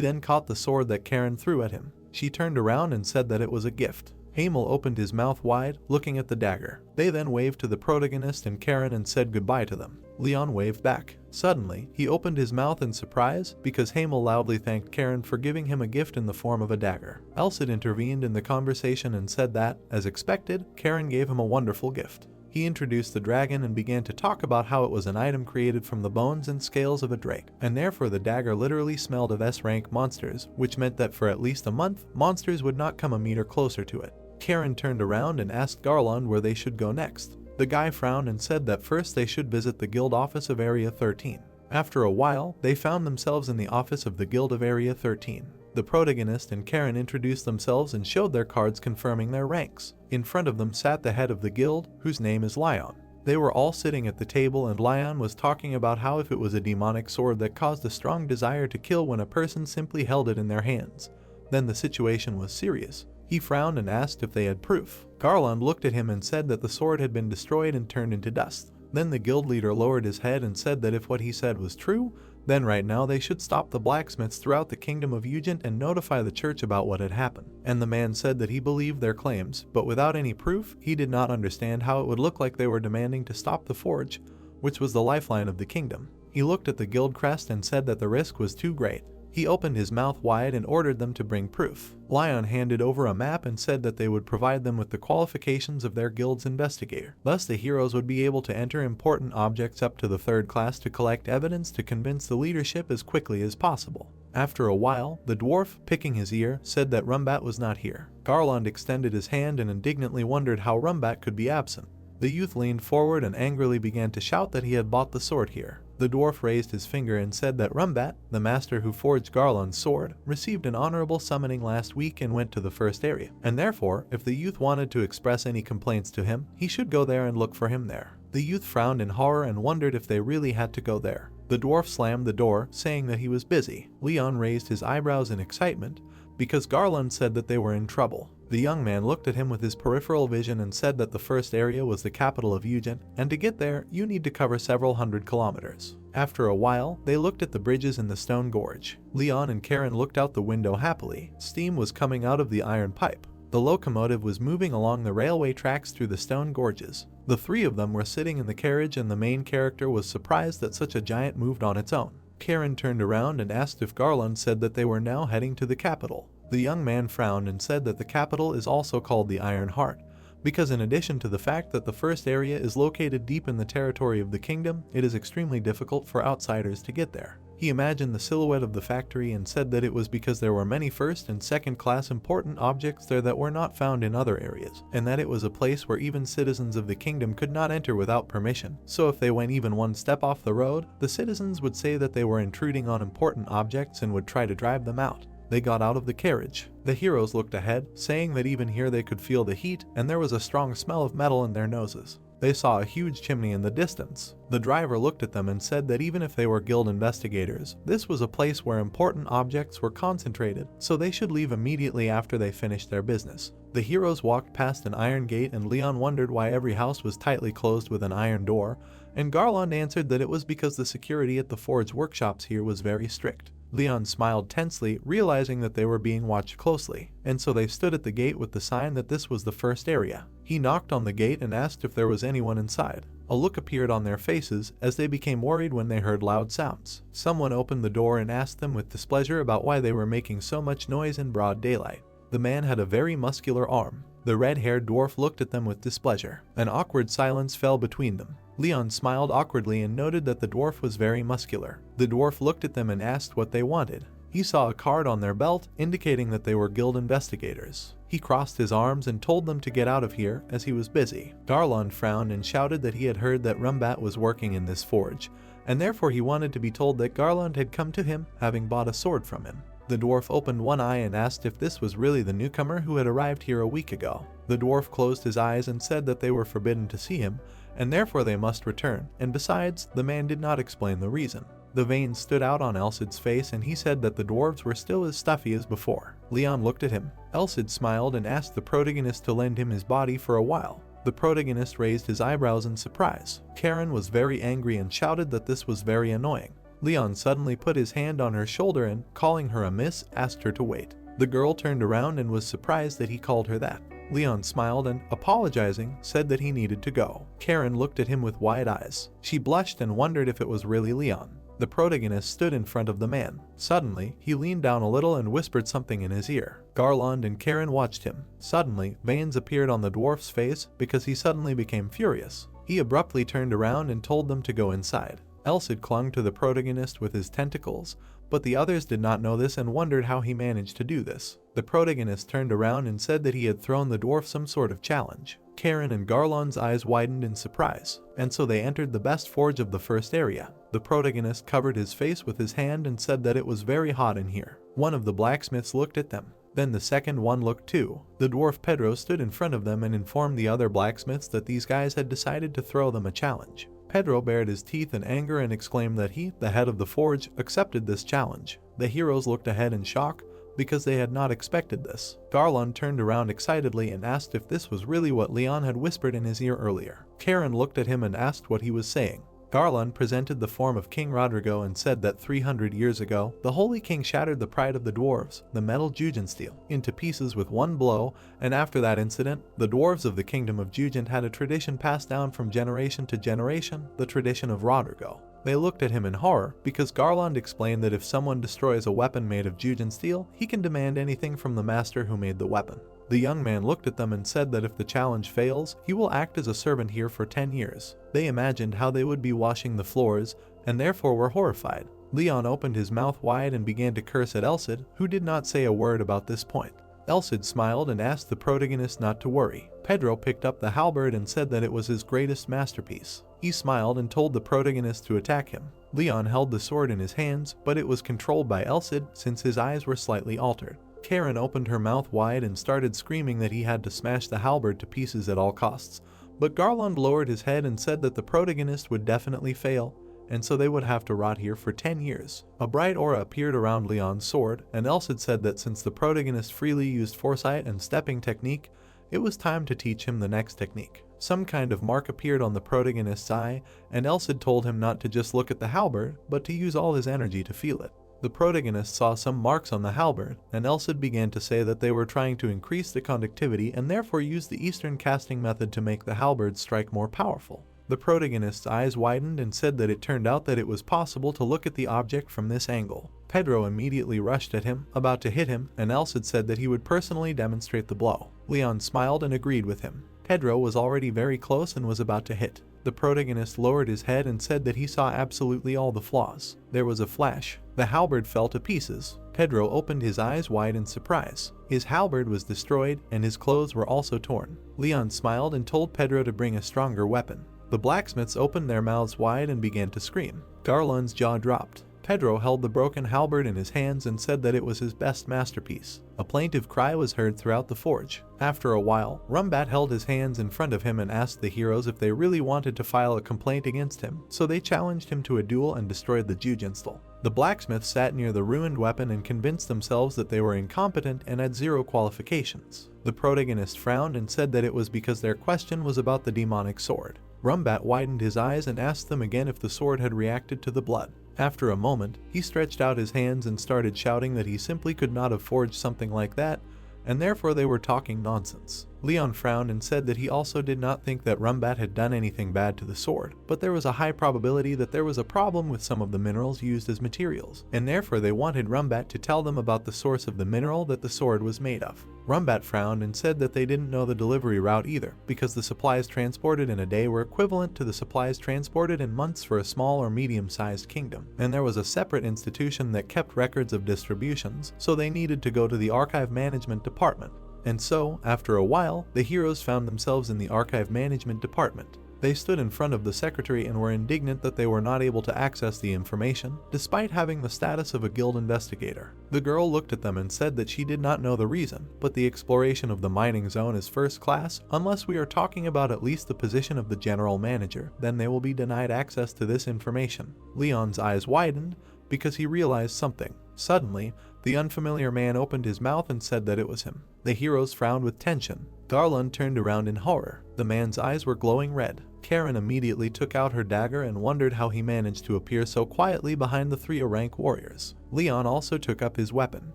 S1: then caught the sword that Karen threw at him. She turned around and said that it was a gift. Hamel opened his mouth wide, looking at the dagger. They then waved to the protagonist and Karen and said goodbye to them. Leon waved back. Suddenly, he opened his mouth in surprise because Hamel loudly thanked Karen for giving him a gift in the form of a dagger. Elsid intervened in the conversation and said that, as expected, Karen gave him a wonderful gift. He introduced the dragon and began to talk about how it was an item created from the bones and scales of a drake, and therefore the dagger literally smelled of S-rank monsters, which meant that for at least a month, monsters would not come a meter closer to it. Karen turned around and asked Garland where they should go next. The guy frowned and said that first they should visit the guild office of Area 13. After a while, they found themselves in the office of the guild of Area 13. The protagonist and Karen introduced themselves and showed their cards confirming their ranks. In front of them sat the head of the guild, whose name is Lion. They were all sitting at the table and Lion was talking about how if it was a demonic sword that caused a strong desire to kill when a person simply held it in their hands, then the situation was serious. He frowned and asked if they had proof. Garland looked at him and said that the sword had been destroyed and turned into dust. Then the guild leader lowered his head and said that if what he said was true, then right now they should stop the blacksmiths throughout the kingdom of Eugen and notify the church about what had happened. And the man said that he believed their claims, but without any proof, he did not understand how it would look like they were demanding to stop the forge, which was the lifeline of the kingdom. He looked at the guild crest and said that the risk was too great. He opened his mouth wide and ordered them to bring proof. Lion handed over a map and said that they would provide them with the qualifications of their guild's investigator. Thus the heroes would be able to enter important objects up to the 3rd class to collect evidence to convince the leadership as quickly as possible. After a while, the dwarf, picking his ear, said that Rumbat was not here. Garland extended his hand and indignantly wondered how Rumbat could be absent. The youth leaned forward and angrily began to shout that he had bought the sword here. The dwarf raised his finger and said that Rumbat, the master who forged Garland's sword, received an honorable summoning last week and went to the 1st area, and therefore, if the youth wanted to express any complaints to him, he should go there and look for him there. The youth frowned in horror and wondered if they really had to go there. The dwarf slammed the door, saying that he was busy. Leon raised his eyebrows in excitement, because Garland said that they were in trouble. The young man looked at him with his peripheral vision and said that the 1st area was the capital of Eugen, and to get there, you need to cover several hundred kilometers. After a while, they looked at the bridges in the stone gorge. Leon and Karen looked out the window happily. Steam was coming out of the iron pipe. The locomotive was moving along the railway tracks through the stone gorges. The 3 of them were sitting in the carriage and the main character was surprised that such a giant moved on its own. Karen turned around and asked if Garland said that they were now heading to the capital. The young man frowned and said that the capital is also called the Iron Heart, because in addition to the fact that the 1st area is located deep in the territory of the kingdom, it is extremely difficult for outsiders to get there. He imagined the silhouette of the factory and said that it was because there were many 1st and 2nd class important objects there that were not found in other areas, and that it was a place where even citizens of the kingdom could not enter without permission. So if they went even one step off the road, the citizens would say that they were intruding on important objects and would try to drive them out. They got out of the carriage. The heroes looked ahead, saying that even here they could feel the heat and there was a strong smell of metal in their noses. They saw a huge chimney in the distance. The driver looked at them and said that even if they were guild investigators, this was a place where important objects were concentrated, so they should leave immediately after they finished their business. The heroes walked past an iron gate and Leon wondered why every house was tightly closed with an iron door, and Garland answered that it was because the security at the forge workshops here was very strict. Leon smiled tensely, realizing that they were being watched closely, and so they stood at the gate with the sign that this was the first area. He knocked on the gate and asked if there was anyone inside. A look appeared on their faces as they became worried when they heard loud sounds. Someone opened the door and asked them with displeasure about why they were making so much noise in broad daylight. The man had a very muscular arm. The red-haired dwarf looked at them with displeasure. An awkward silence fell between them. Leon smiled awkwardly and noted that the dwarf was very muscular. The dwarf looked at them and asked what they wanted. He saw a card on their belt indicating that they were guild investigators. He crossed his arms and told them to get out of here as he was busy. Garland frowned and shouted that he had heard that Rumbat was working in this forge, and therefore he wanted to be told that Garland had come to him having bought a sword from him. The dwarf opened one eye and asked if this was really the newcomer who had arrived here a week ago. The dwarf closed his eyes and said that they were forbidden to see him, and therefore they must return, and besides, the man did not explain the reason. The veins stood out on Elcid's face and he said that the dwarves were still as stuffy as before. Leon looked at him. Elcid smiled and asked the protagonist to lend him his body for a while. The protagonist raised his eyebrows in surprise. Karen was very angry and shouted that this was very annoying. Leon suddenly put his hand on her shoulder and, calling her a miss, asked her to wait. The girl turned around and was surprised that he called her that. Leon smiled and, apologizing, said that he needed to go. Karen looked at him with wide eyes. She blushed and wondered if it was really Leon. The protagonist stood in front of the man. Suddenly, he leaned down a little and whispered something in his ear. Garland and Karen watched him. Suddenly, veins appeared on the dwarf's face because he suddenly became furious. He abruptly turned around and told them to go inside. Elcid clung to the protagonist with his tentacles, but the others did not know this and wondered how he managed to do this. The protagonist turned around and said that he had thrown the dwarf some sort of challenge. Karen and Garland's eyes widened in surprise, and so they entered the best forge of the first area. The protagonist covered his face with his hand and said that it was very hot in here. One of the blacksmiths looked at them. Then the second one looked too. The dwarf Pedro stood in front of them and informed the other blacksmiths that these guys had decided to throw them a challenge. Pedro bared his teeth in anger and exclaimed that he, the head of the forge, accepted this challenge. The heroes looked ahead in shock because they had not expected this. Garland turned around excitedly and asked if this was really what Leon had whispered in his ear earlier. Karen looked at him and asked what he was saying. Garland presented the form of King Rodrigo and said that 300 years ago, the Holy King shattered the pride of the dwarves, the metal Jugensteel, into pieces with one blow, and after that incident, the dwarves of the kingdom of Jugend had a tradition passed down from generation to generation, the tradition of Rodrigo. They looked at him in horror because Garland explained that if someone destroys a weapon made of Jugensteel, he can demand anything from the master who made the weapon. The young man looked at them and said that if the challenge fails, he will act as a servant here for 10 years. They imagined how they would be washing the floors, and therefore were horrified. Leon opened his mouth wide and began to curse at Elcid, who did not say a word about this point. Elcid smiled and asked the protagonist not to worry. Pedro picked up the halberd and said that it was his greatest masterpiece. He smiled and told the protagonist to attack him. Leon held the sword in his hands, but it was controlled by Elcid since his eyes were slightly altered. Karen opened her mouth wide and started screaming that he had to smash the halberd to pieces at all costs, but Garland lowered his head and said that the protagonist would definitely fail, and so they would have to rot here for 10 years. A bright aura appeared around Leon's sword, and Elcid said that since the protagonist freely used foresight and stepping technique, it was time to teach him the next technique. Some kind of mark appeared on the protagonist's eye, and Elcid told him not to just look at the halberd, but to use all his energy to feel it. The protagonist saw some marks on the halberd, and Elcid began to say that they were trying to increase the conductivity and therefore use the Eastern casting method to make the halberd strike more powerful. The protagonist's eyes widened and said that it turned out that it was possible to look at the object from this angle. Pedro immediately rushed at him, about to hit him, and Elcid said that he would personally demonstrate the blow. Leon smiled and agreed with him. Pedro was already very close and was about to hit. The protagonist lowered his head and said that he saw absolutely all the flaws. There was a flash. The halberd fell to pieces. Pedro opened his eyes wide in surprise. His halberd was destroyed and his clothes were also torn. Leon smiled and told Pedro to bring a stronger weapon. The blacksmiths opened their mouths wide and began to scream. Garland's jaw dropped. Pedro held the broken halberd in his hands and said that it was his best masterpiece. A plaintive cry was heard throughout the forge. After a while, Rumbat held his hands in front of him and asked the heroes if they really wanted to file a complaint against him, so they challenged him to a duel and destroyed the Jugensteel. The blacksmiths sat near the ruined weapon and convinced themselves that they were incompetent and had 0 qualifications. The protagonist frowned and said that it was because their question was about the demonic sword. Rumbat widened his eyes and asked them again if the sword had reacted to the blood. After a moment, he stretched out his hands and started shouting that he simply could not have forged something like that, and therefore they were talking nonsense. Leon frowned and said that he also did not think that Rumbat had done anything bad to the sword, but there was a high probability that there was a problem with some of the minerals used as materials, and therefore they wanted Rumbat to tell them about the source of the mineral that the sword was made of. Rumbat frowned and said that they didn't know the delivery route either, because the supplies transported in a day were equivalent to the supplies transported in months for a small or medium-sized kingdom, and there was a separate institution that kept records of distributions, so they needed to go to the archive management department. And so, after a while, the heroes found themselves in the archive management department. They stood in front of the secretary and were indignant that they were not able to access the information, despite having the status of a guild investigator. The girl looked at them and said that she did not know the reason, but the exploration of the mining zone is first class. Unless we are talking about at least the position of the general manager, then they will be denied access to this information. Leon's eyes widened because he realized something. Suddenly, the unfamiliar man opened his mouth and said that it was him. The heroes frowned with tension. Garland turned around in horror. The man's eyes were glowing red. Karen immediately took out her dagger and wondered how he managed to appear so quietly behind the 3 rank warriors. Leon also took up his weapon.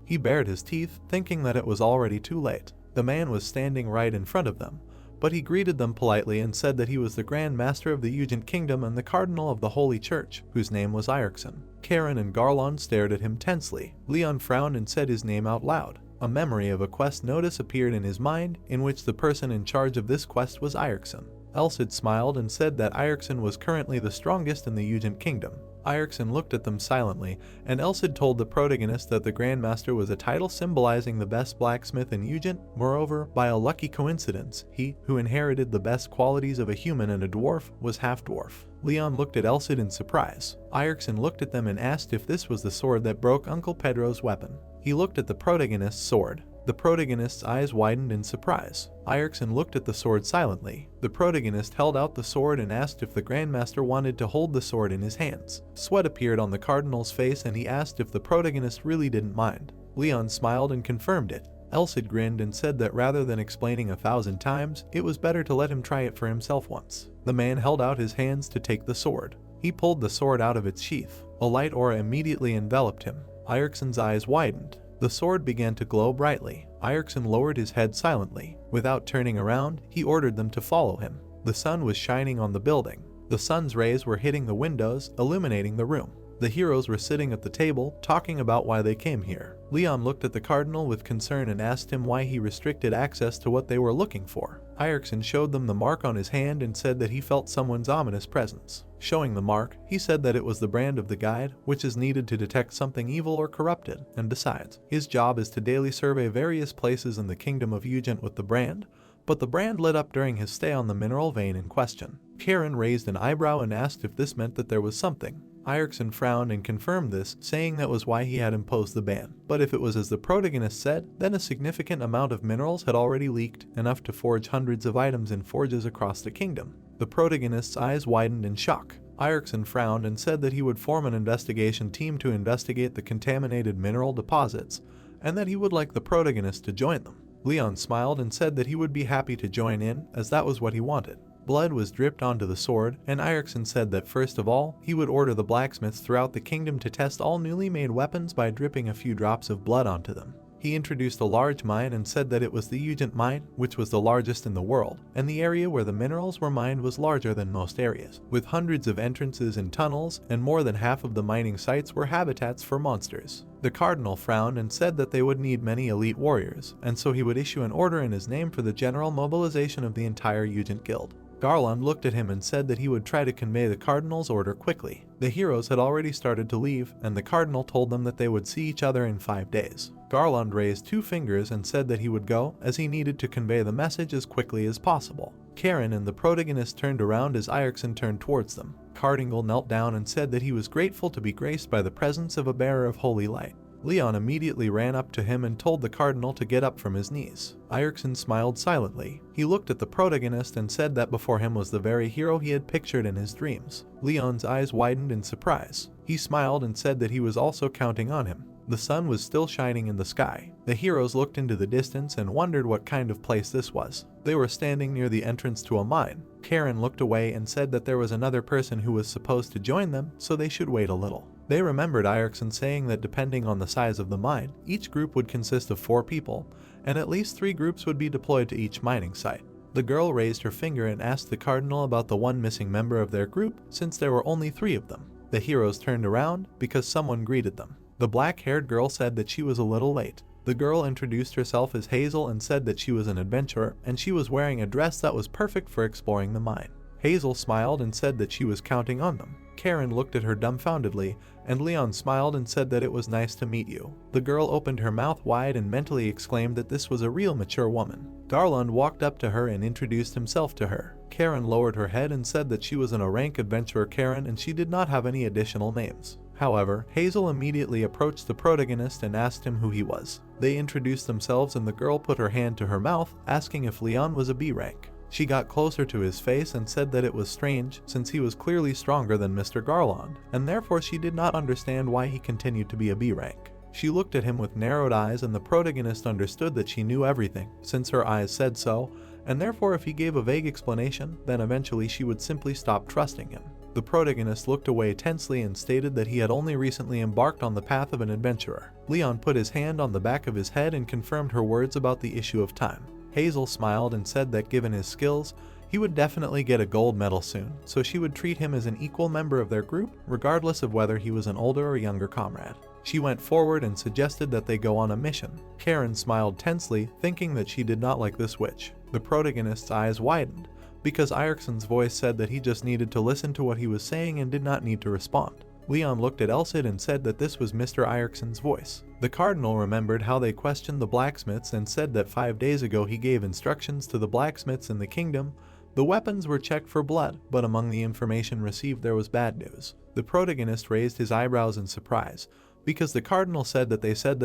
S1: He bared his teeth, thinking that it was already too late. The man was standing right in front of them, but he greeted them politely and said that he was the Grand Master of the Ugent Kingdom and the Cardinal of the Holy Church, whose name was Irkson. Karen and Garland stared at him tensely. Leon frowned and said his name out loud. A memory of a quest notice appeared in his mind, in which the person in charge of this quest was Irkson. Elsid smiled and said that Irkson was currently the strongest in the Ugent Kingdom. Irkson looked at them silently, and Elsid told the protagonist that the Grandmaster was a title symbolizing the best blacksmith in Ugent. Moreover, by a lucky coincidence, he, who inherited the best qualities of a human and a dwarf, was half-dwarf. Leon looked at Elsid in surprise. Irkson looked at them and asked if this was the sword that broke Uncle Pedro's weapon. He looked at the protagonist's sword. The protagonist's eyes widened in surprise. Irkson looked at the sword silently. The protagonist held out the sword and asked if the Grandmaster wanted to hold the sword in his hands. Sweat appeared on the Cardinal's face and he asked if the protagonist really didn't mind. Leon smiled and confirmed it. Elsid grinned and said that rather than explaining 1,000 times, it was better to let him try it for himself once. The man held out his hands to take the sword. He pulled the sword out of its sheath. A light aura immediately enveloped him. Irkson's eyes widened. The sword began to glow brightly. Irkson lowered his head silently. Without turning around, he ordered them to follow him. The sun was shining on the building. The sun's rays were hitting the windows, illuminating the room. The heroes were sitting at the table, talking about why they came here. Leon looked at the Cardinal with concern and asked him why he restricted access to what they were looking for. Irkson showed them the mark on his hand and said that he felt someone's ominous presence. Showing the mark, he said that it was the brand of the guide, which is needed to detect something evil or corrupted, and besides, his job is to daily survey various places in the Kingdom of Ugent with the brand, but the brand lit up during his stay on the mineral vein in question. Karen raised an eyebrow and asked if this meant that there was something. Irkson frowned and confirmed this, saying that was why he had imposed the ban. But if it was as the protagonist said, then a significant amount of minerals had already leaked, enough to forge hundreds of items in forges across the kingdom. The protagonist's eyes widened in shock. Irkson frowned and said that he would form an investigation team to investigate the contaminated mineral deposits, and that he would like the protagonist to join them. Leon smiled and said that he would be happy to join in, as that was what he wanted. Blood was dripped onto the sword, and Irkson said that first of all, he would order the blacksmiths throughout the kingdom to test all newly made weapons by dripping a few drops of blood onto them. He introduced a large mine and said that it was the Ugent mine, which was the largest in the world, and the area where the minerals were mined was larger than most areas, with hundreds of entrances and tunnels, and more than half of the mining sites were habitats for monsters. The Cardinal frowned and said that they would need many elite warriors, and so he would issue an order in his name for the general mobilization of the entire Ugent Guild. Garland looked at him and said that he would try to convey the Cardinal's order quickly. The heroes had already started to leave, and the Cardinal told them that they would see each other in 5 days. Garland raised 2 fingers and said that he would go, as he needed to convey the message as quickly as possible. Karen and the protagonist turned around as Irkson turned towards them. Cardinal knelt down and said that he was grateful to be graced by the presence of a bearer of holy light. Leon immediately ran up to him and told the Cardinal to get up from his knees. Irkson smiled silently. He looked at the protagonist and said that before him was the very hero he had pictured in his dreams. Leon's eyes widened in surprise. He smiled and said that he was also counting on him. The sun was still shining in the sky. The heroes looked into the distance and wondered what kind of place this was. They were standing near the entrance to a mine. Karen looked away and said that there was another person who was supposed to join them, so they should wait a little. They remembered Erickson saying that depending on the size of the mine, each group would consist of 4 people, and at least 3 groups would be deployed to each mining site. The girl raised her finger and asked the cardinal about the one missing member of their group, since there were only 3 of them. The heroes turned around because someone greeted them. The black-haired girl said that she was a little late. The girl introduced herself as Hazel and said that she was an adventurer, and she was wearing a dress that was perfect for exploring the mine. Hazel smiled and said that she was counting on them. Karen looked at her dumbfoundedly, and Leon smiled and said that it was nice to meet you. The girl opened her mouth wide and mentally exclaimed that this was a real mature woman. Darlund walked up to her and introduced himself to her. Karen lowered her head and said that she was an A-rank adventurer Karen and she did not have any additional names. However, Hazel immediately approached the protagonist and asked him who he was. They introduced themselves and the girl put her hand to her mouth, asking if Leon was a B-rank. She got closer to his face and said that it was strange since he was clearly stronger than Mr. Garland, and therefore she did not understand why he continued to be a B-rank. She looked at him with narrowed eyes and the protagonist understood that she knew everything, since her eyes said so, and therefore if he gave a vague explanation, then eventually she would simply stop trusting him. The protagonist looked away tensely and stated that he had only recently embarked on the path of an adventurer. Leon put his hand on the back of his head and confirmed her words about the issue of time. Hazel smiled and said that given his skills, he would definitely get a gold medal soon, so she would treat him as an equal member of their group, regardless of whether he was an older or younger comrade. She went forward and suggested that they go on a mission. Karen smiled tensely, thinking that she did not like this witch. The protagonist's eyes widened, because Erickson's voice said that he just needed to listen to what he was saying and did not need to respond. Leon looked at Elsid and said that this was Mr. Erickson's voice. The cardinal remembered how they questioned the blacksmiths and said that 5 days ago he gave instructions to the blacksmiths in the kingdom. The weapons were checked for blood, but among the information received there was bad news. The protagonist raised his eyebrows in surprise, because the cardinal said that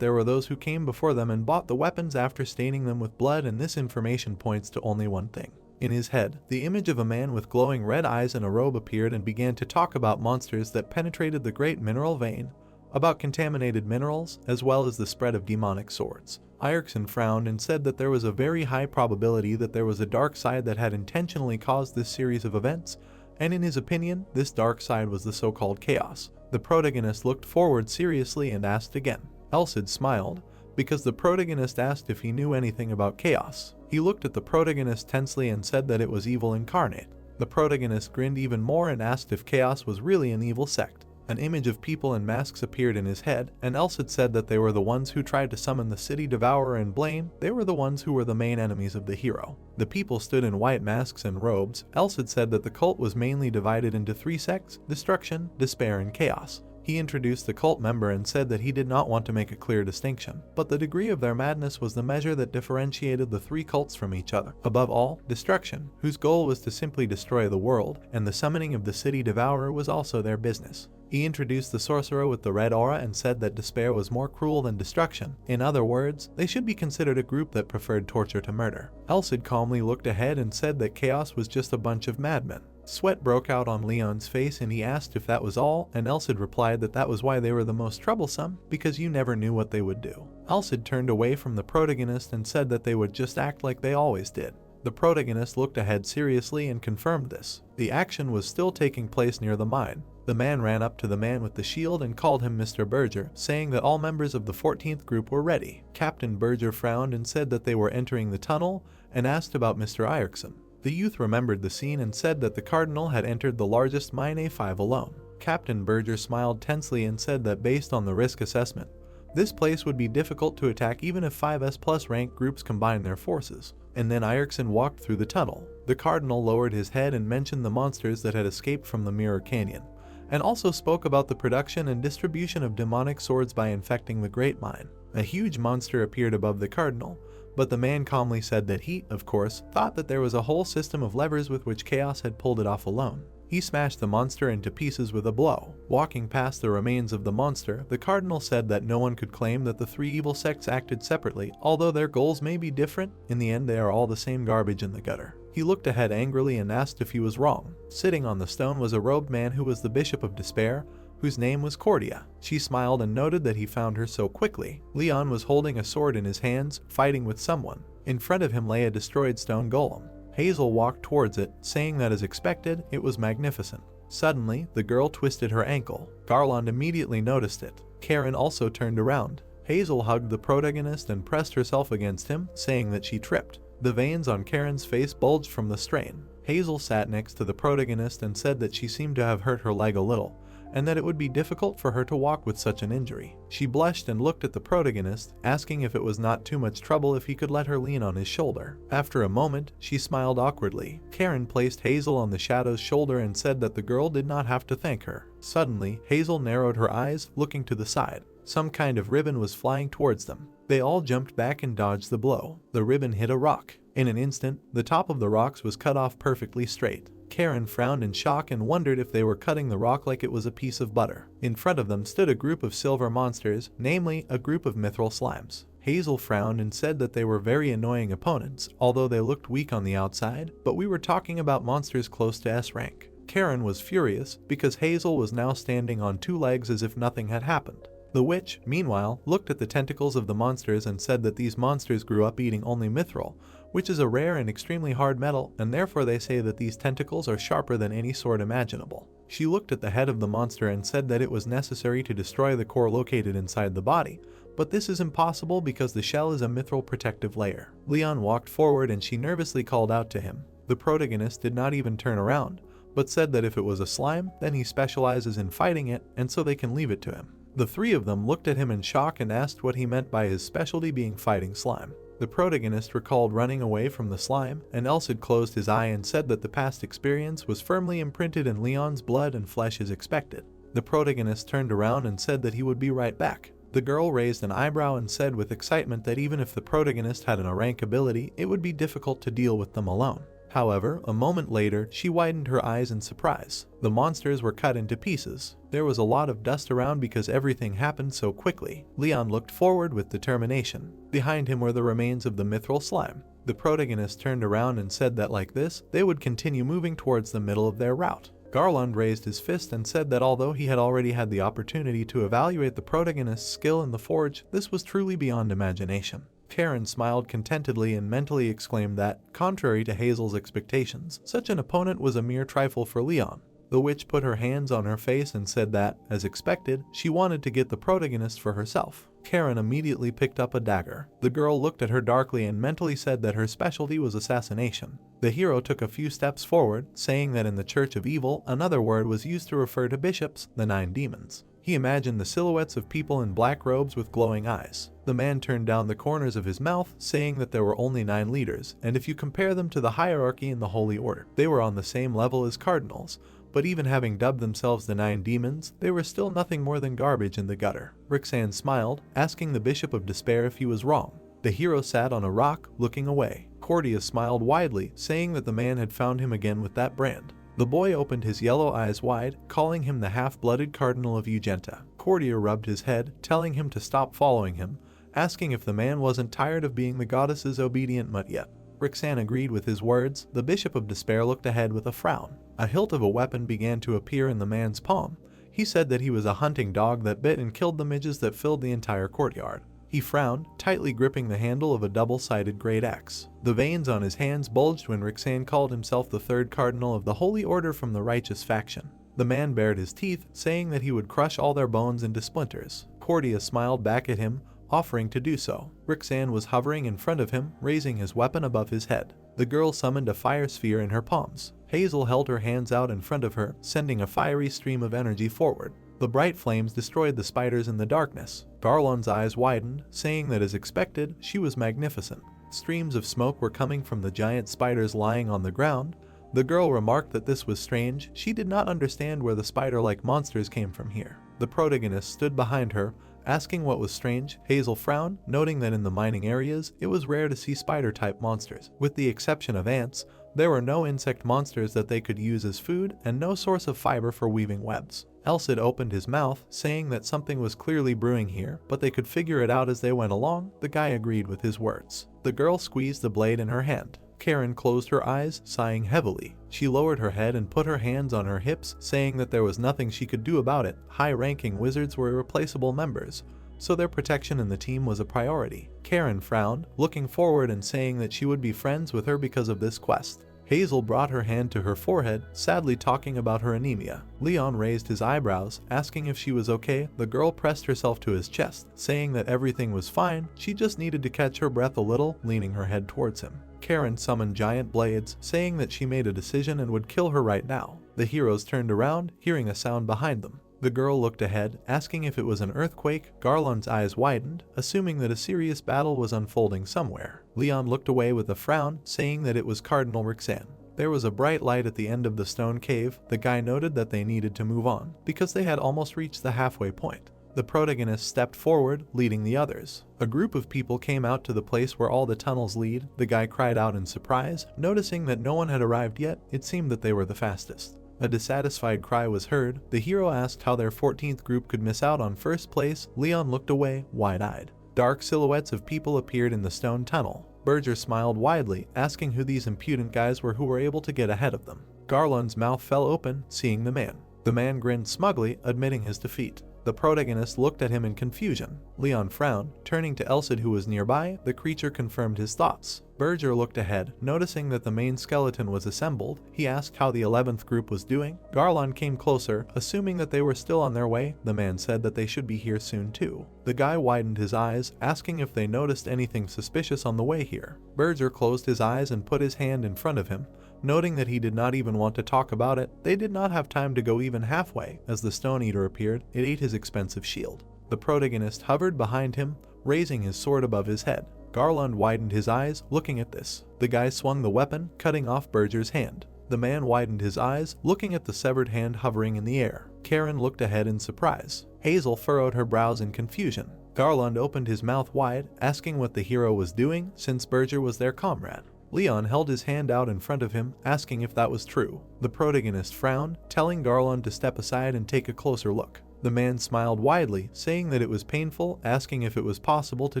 S1: there were those who came before them and bought the weapons after staining them with blood, and this information points to only one thing. In his head, the image of a man with glowing red eyes and a robe appeared and began to talk about monsters that penetrated the great mineral vein, about contaminated minerals, as well as the spread of demonic swords. Erickson frowned and said that there was a very high probability that there was a dark side that had intentionally caused this series of events, and in his opinion, this dark side was the so-called chaos. The protagonist looked forward seriously and asked again. Elsid smiled, because the protagonist asked if he knew anything about chaos. He looked at the protagonist tensely and said that it was evil incarnate. The protagonist grinned even more and asked if chaos was really an evil sect. An image of people in masks appeared in his head, and Elsid said that they were the ones who tried to summon the city devourer and Blaine. They were the ones who were the main enemies of the hero. The people stood in white masks and robes. Elsid said that the cult was mainly divided into 3 sects: destruction, despair, and chaos. He introduced the cult member and said that he did not want to make a clear distinction, but the degree of their madness was the measure that differentiated the 3 cults from each other. Above all, destruction, whose goal was to simply destroy the world, and the summoning of the city devourer was also their business. He introduced the sorcerer with the red aura and said that despair was more cruel than destruction. In other words, they should be considered a group that preferred torture to murder. Elsid calmly looked ahead and said that chaos was just a bunch of madmen. Sweat broke out on Leon's face and he asked if that was all, and Elsid replied that that was why they were the most troublesome, because you never knew what they would do. Elsid turned away from the protagonist and said that they would just act like they always did. The protagonist looked ahead seriously and confirmed this. The action was still taking place near the mine. The man ran up to the man with the shield and called him Mr. Berger, saying that all members of the 14th group were ready. Captain Berger frowned and said that they were entering the tunnel and asked about Mr. Erickson. The youth remembered the scene and said that the cardinal had entered the largest mine A5 alone. Captain Berger smiled tensely and said that based on the risk assessment, this place would be difficult to attack even if 5S+ rank groups combined their forces. And then Erickson walked through the tunnel. The cardinal lowered his head and mentioned the monsters that had escaped from the Mirror Canyon, and also spoke about the production and distribution of demonic swords by infecting the Great Mine. A huge monster appeared above the cardinal, but the man calmly said that he, of course, thought that there was a whole system of levers with which chaos had pulled it off alone. He smashed the monster into pieces with a blow. Walking past the remains of the monster, the cardinal said that no one could claim that the 3 evil sects acted separately. Although their goals may be different, in the end they are all the same garbage in the gutter. He looked ahead angrily and asked if he was wrong. Sitting on the stone was a robed man who was the Bishop of Despair, whose name was Cordia. She smiled and noted that he found her so quickly. Leon was holding a sword in his hands, fighting with someone. In front of him lay a destroyed stone golem. Hazel walked towards it, saying that as expected, it was magnificent. Suddenly, the girl twisted her ankle. Garland immediately noticed it. Karen also turned around. Hazel hugged the protagonist and pressed herself against him, saying that she tripped. The veins on Karen's face bulged from the strain. Hazel sat next to the protagonist and said that she seemed to have hurt her leg a little, and that it would be difficult for her to walk with such an injury. She blushed and looked at the protagonist, asking if it was not too much trouble if he could let her lean on his shoulder. After a moment, she smiled awkwardly. Karen placed Hazel on the shadow's shoulder and said that the girl did not have to thank her. Suddenly, Hazel narrowed her eyes, looking to the side. Some kind of ribbon was flying towards them. They all jumped back and dodged the blow. The ribbon hit a rock. In an instant, the top of the rocks was cut off perfectly straight. Karen frowned in shock and wondered if they were cutting the rock like it was a piece of butter. In front of them stood a group of silver monsters, namely, a group of mithril slimes. Hazel frowned and said that they were very annoying opponents, although they looked weak on the outside, but we were talking about monsters close to S rank. Karen was furious because Hazel was now standing on two legs as if nothing had happened. The witch, meanwhile, looked at the tentacles of the monsters and said that these monsters grew up eating only mithril, which is a rare and extremely hard metal, and therefore they say that these tentacles are sharper than any sword imaginable. She looked at the head of the monster and said that it was necessary to destroy the core located inside the body, but this is impossible because the shell is a mithril protective layer. Leon walked forward and she nervously called out to him. The protagonist did not even turn around, but said that if it was a slime, then he specializes in fighting it, and so they can leave it to him. The three of them looked at him in shock and asked what he meant by his specialty being fighting slime. The protagonist recalled running away from the slime, and else had closed his eye and said that the past experience was firmly imprinted in Leon's blood and flesh as expected. The protagonist turned around and said that he would be right back. The girl raised an eyebrow and said with excitement that even if the protagonist had an A-rank ability, it would be difficult to deal with them alone. However, a moment later, she widened her eyes in surprise. The monsters were cut into pieces. There was a lot of dust around because everything happened so quickly. Leon looked forward with determination. Behind him were the remains of the mithril slime. The protagonist turned around and said that like this, they would continue moving towards the middle of their route. Garland raised his fist and said that although he had already had the opportunity to evaluate the protagonist's skill in the forge, this was truly beyond imagination. Karen smiled contentedly and mentally exclaimed that, contrary to Hazel's expectations, such an opponent was a mere trifle for Leon. The witch put her hands on her face and said that, as expected, she wanted to get the protagonist for herself. Karen immediately picked up a dagger. The girl looked at her darkly and mentally said that her specialty was assassination. The hero took a few steps forward, saying that in the Church of Evil, another word was used to refer to bishops, the 9 demons. He imagined the silhouettes of people in black robes with glowing eyes. The man turned down the corners of his mouth, saying that there were only 9 leaders, and if you compare them to the hierarchy in the Holy Order, they were on the same level as cardinals. But even having dubbed themselves the 9 demons, they were still nothing more than garbage in the gutter. Rixan smiled, asking the Bishop of Despair if he was wrong. The hero sat on a rock, looking away. Cordia smiled widely, saying that the man had found him again with that brand. The boy opened his yellow eyes wide, calling him the half-blooded Cardinal of Ugenta. Cordia rubbed his head, telling him to stop following him, asking if the man wasn't tired of being the goddess's obedient mutt yet. Rixan agreed with his words. The Bishop of Despair looked ahead with a frown. A hilt of a weapon began to appear in the man's palm. He said that he was a hunting dog that bit and killed the midges that filled the entire courtyard. He frowned, tightly gripping the handle of a double-sided great axe. The veins on his hands bulged when Rixan called himself the 3rd Cardinal of the Holy Order from the Righteous faction. The man bared his teeth, saying that he would crush all their bones into splinters. Cordia smiled back at him, offering to do so. Rixan was hovering in front of him, raising his weapon above his head. The girl summoned a fire sphere in her palms. Hazel held her hands out in front of her, sending a fiery stream of energy forward. The bright flames destroyed the spiders in the darkness. Garland's eyes widened, saying that as expected, she was magnificent. Streams of smoke were coming from the giant spiders lying on the ground. The girl remarked that this was strange. She did not understand where the spider-like monsters came from here. The protagonist stood behind her, asking what was strange. Hazel frowned, noting that in the mining areas, it was rare to see spider-type monsters. With the exception of ants, there were no insect monsters that they could use as food and no source of fiber for weaving webs. Elsid opened his mouth, saying that something was clearly brewing here, but they could figure it out as they went along. The guy agreed with his words. The girl squeezed the blade in her hand. Karen closed her eyes, sighing heavily. She lowered her head and put her hands on her hips, saying that there was nothing she could do about it. High-ranking wizards were irreplaceable members, so their protection in the team was a priority. Karen frowned, looking forward and saying that she would be friends with her because of this quest. Hazel brought her hand to her forehead, sadly talking about her anemia. Leon raised his eyebrows, asking if she was okay. The girl pressed herself to his chest, saying that everything was fine, she just needed to catch her breath a little, leaning her head towards him. Karen summoned giant blades, saying that she made a decision and would kill her right now. The heroes turned around, hearing a sound behind them. The girl looked ahead, asking if it was an earthquake. Garland's eyes widened, assuming that a serious battle was unfolding somewhere. Leon looked away with a frown, saying that it was Cardinal Roxanne. There was a bright light at the end of the stone cave. The guy noted that they needed to move on, because they had almost reached the halfway point. The protagonist stepped forward, leading the others. A group of people came out to the place where all the tunnels lead. The guy cried out in surprise, noticing that no one had arrived yet. It seemed that they were the fastest. A dissatisfied cry was heard. The hero asked how their 14th group could miss out on first place. Leon looked away, wide-eyed. Dark silhouettes of people appeared in the stone tunnel. Berger smiled widely, asking who these impudent guys were who were able to get ahead of them. Garland's mouth fell open, seeing the man. The man grinned smugly, admitting his defeat. The protagonist looked at him in confusion. Leon frowned, turning to Elsid who was nearby. The creature confirmed his thoughts. Berger looked ahead, noticing that the main skeleton was assembled. He asked how the 11th group was doing. Garland came closer, assuming that they were still on their way. The man said that they should be here soon too. The guy widened his eyes, asking if they noticed anything suspicious on the way here. Berger closed his eyes and put his hand in front of him. Noting that he did not even want to talk about it, they did not have time to go even halfway. As the Stone Eater appeared, it ate his expensive shield. The protagonist hovered behind him, raising his sword above his head. Garland widened his eyes, looking at this. The guy swung the weapon, cutting off Berger's hand. The man widened his eyes, looking at the severed hand hovering in the air. Karen looked ahead in surprise. Hazel furrowed her brows in confusion. Garland opened his mouth wide, asking what the hero was doing, since Berger was their comrade. Leon held his hand out in front of him, asking if that was true. The protagonist frowned, telling Garland to step aside and take a closer look. The man smiled widely, saying that it was painful, asking if it was possible to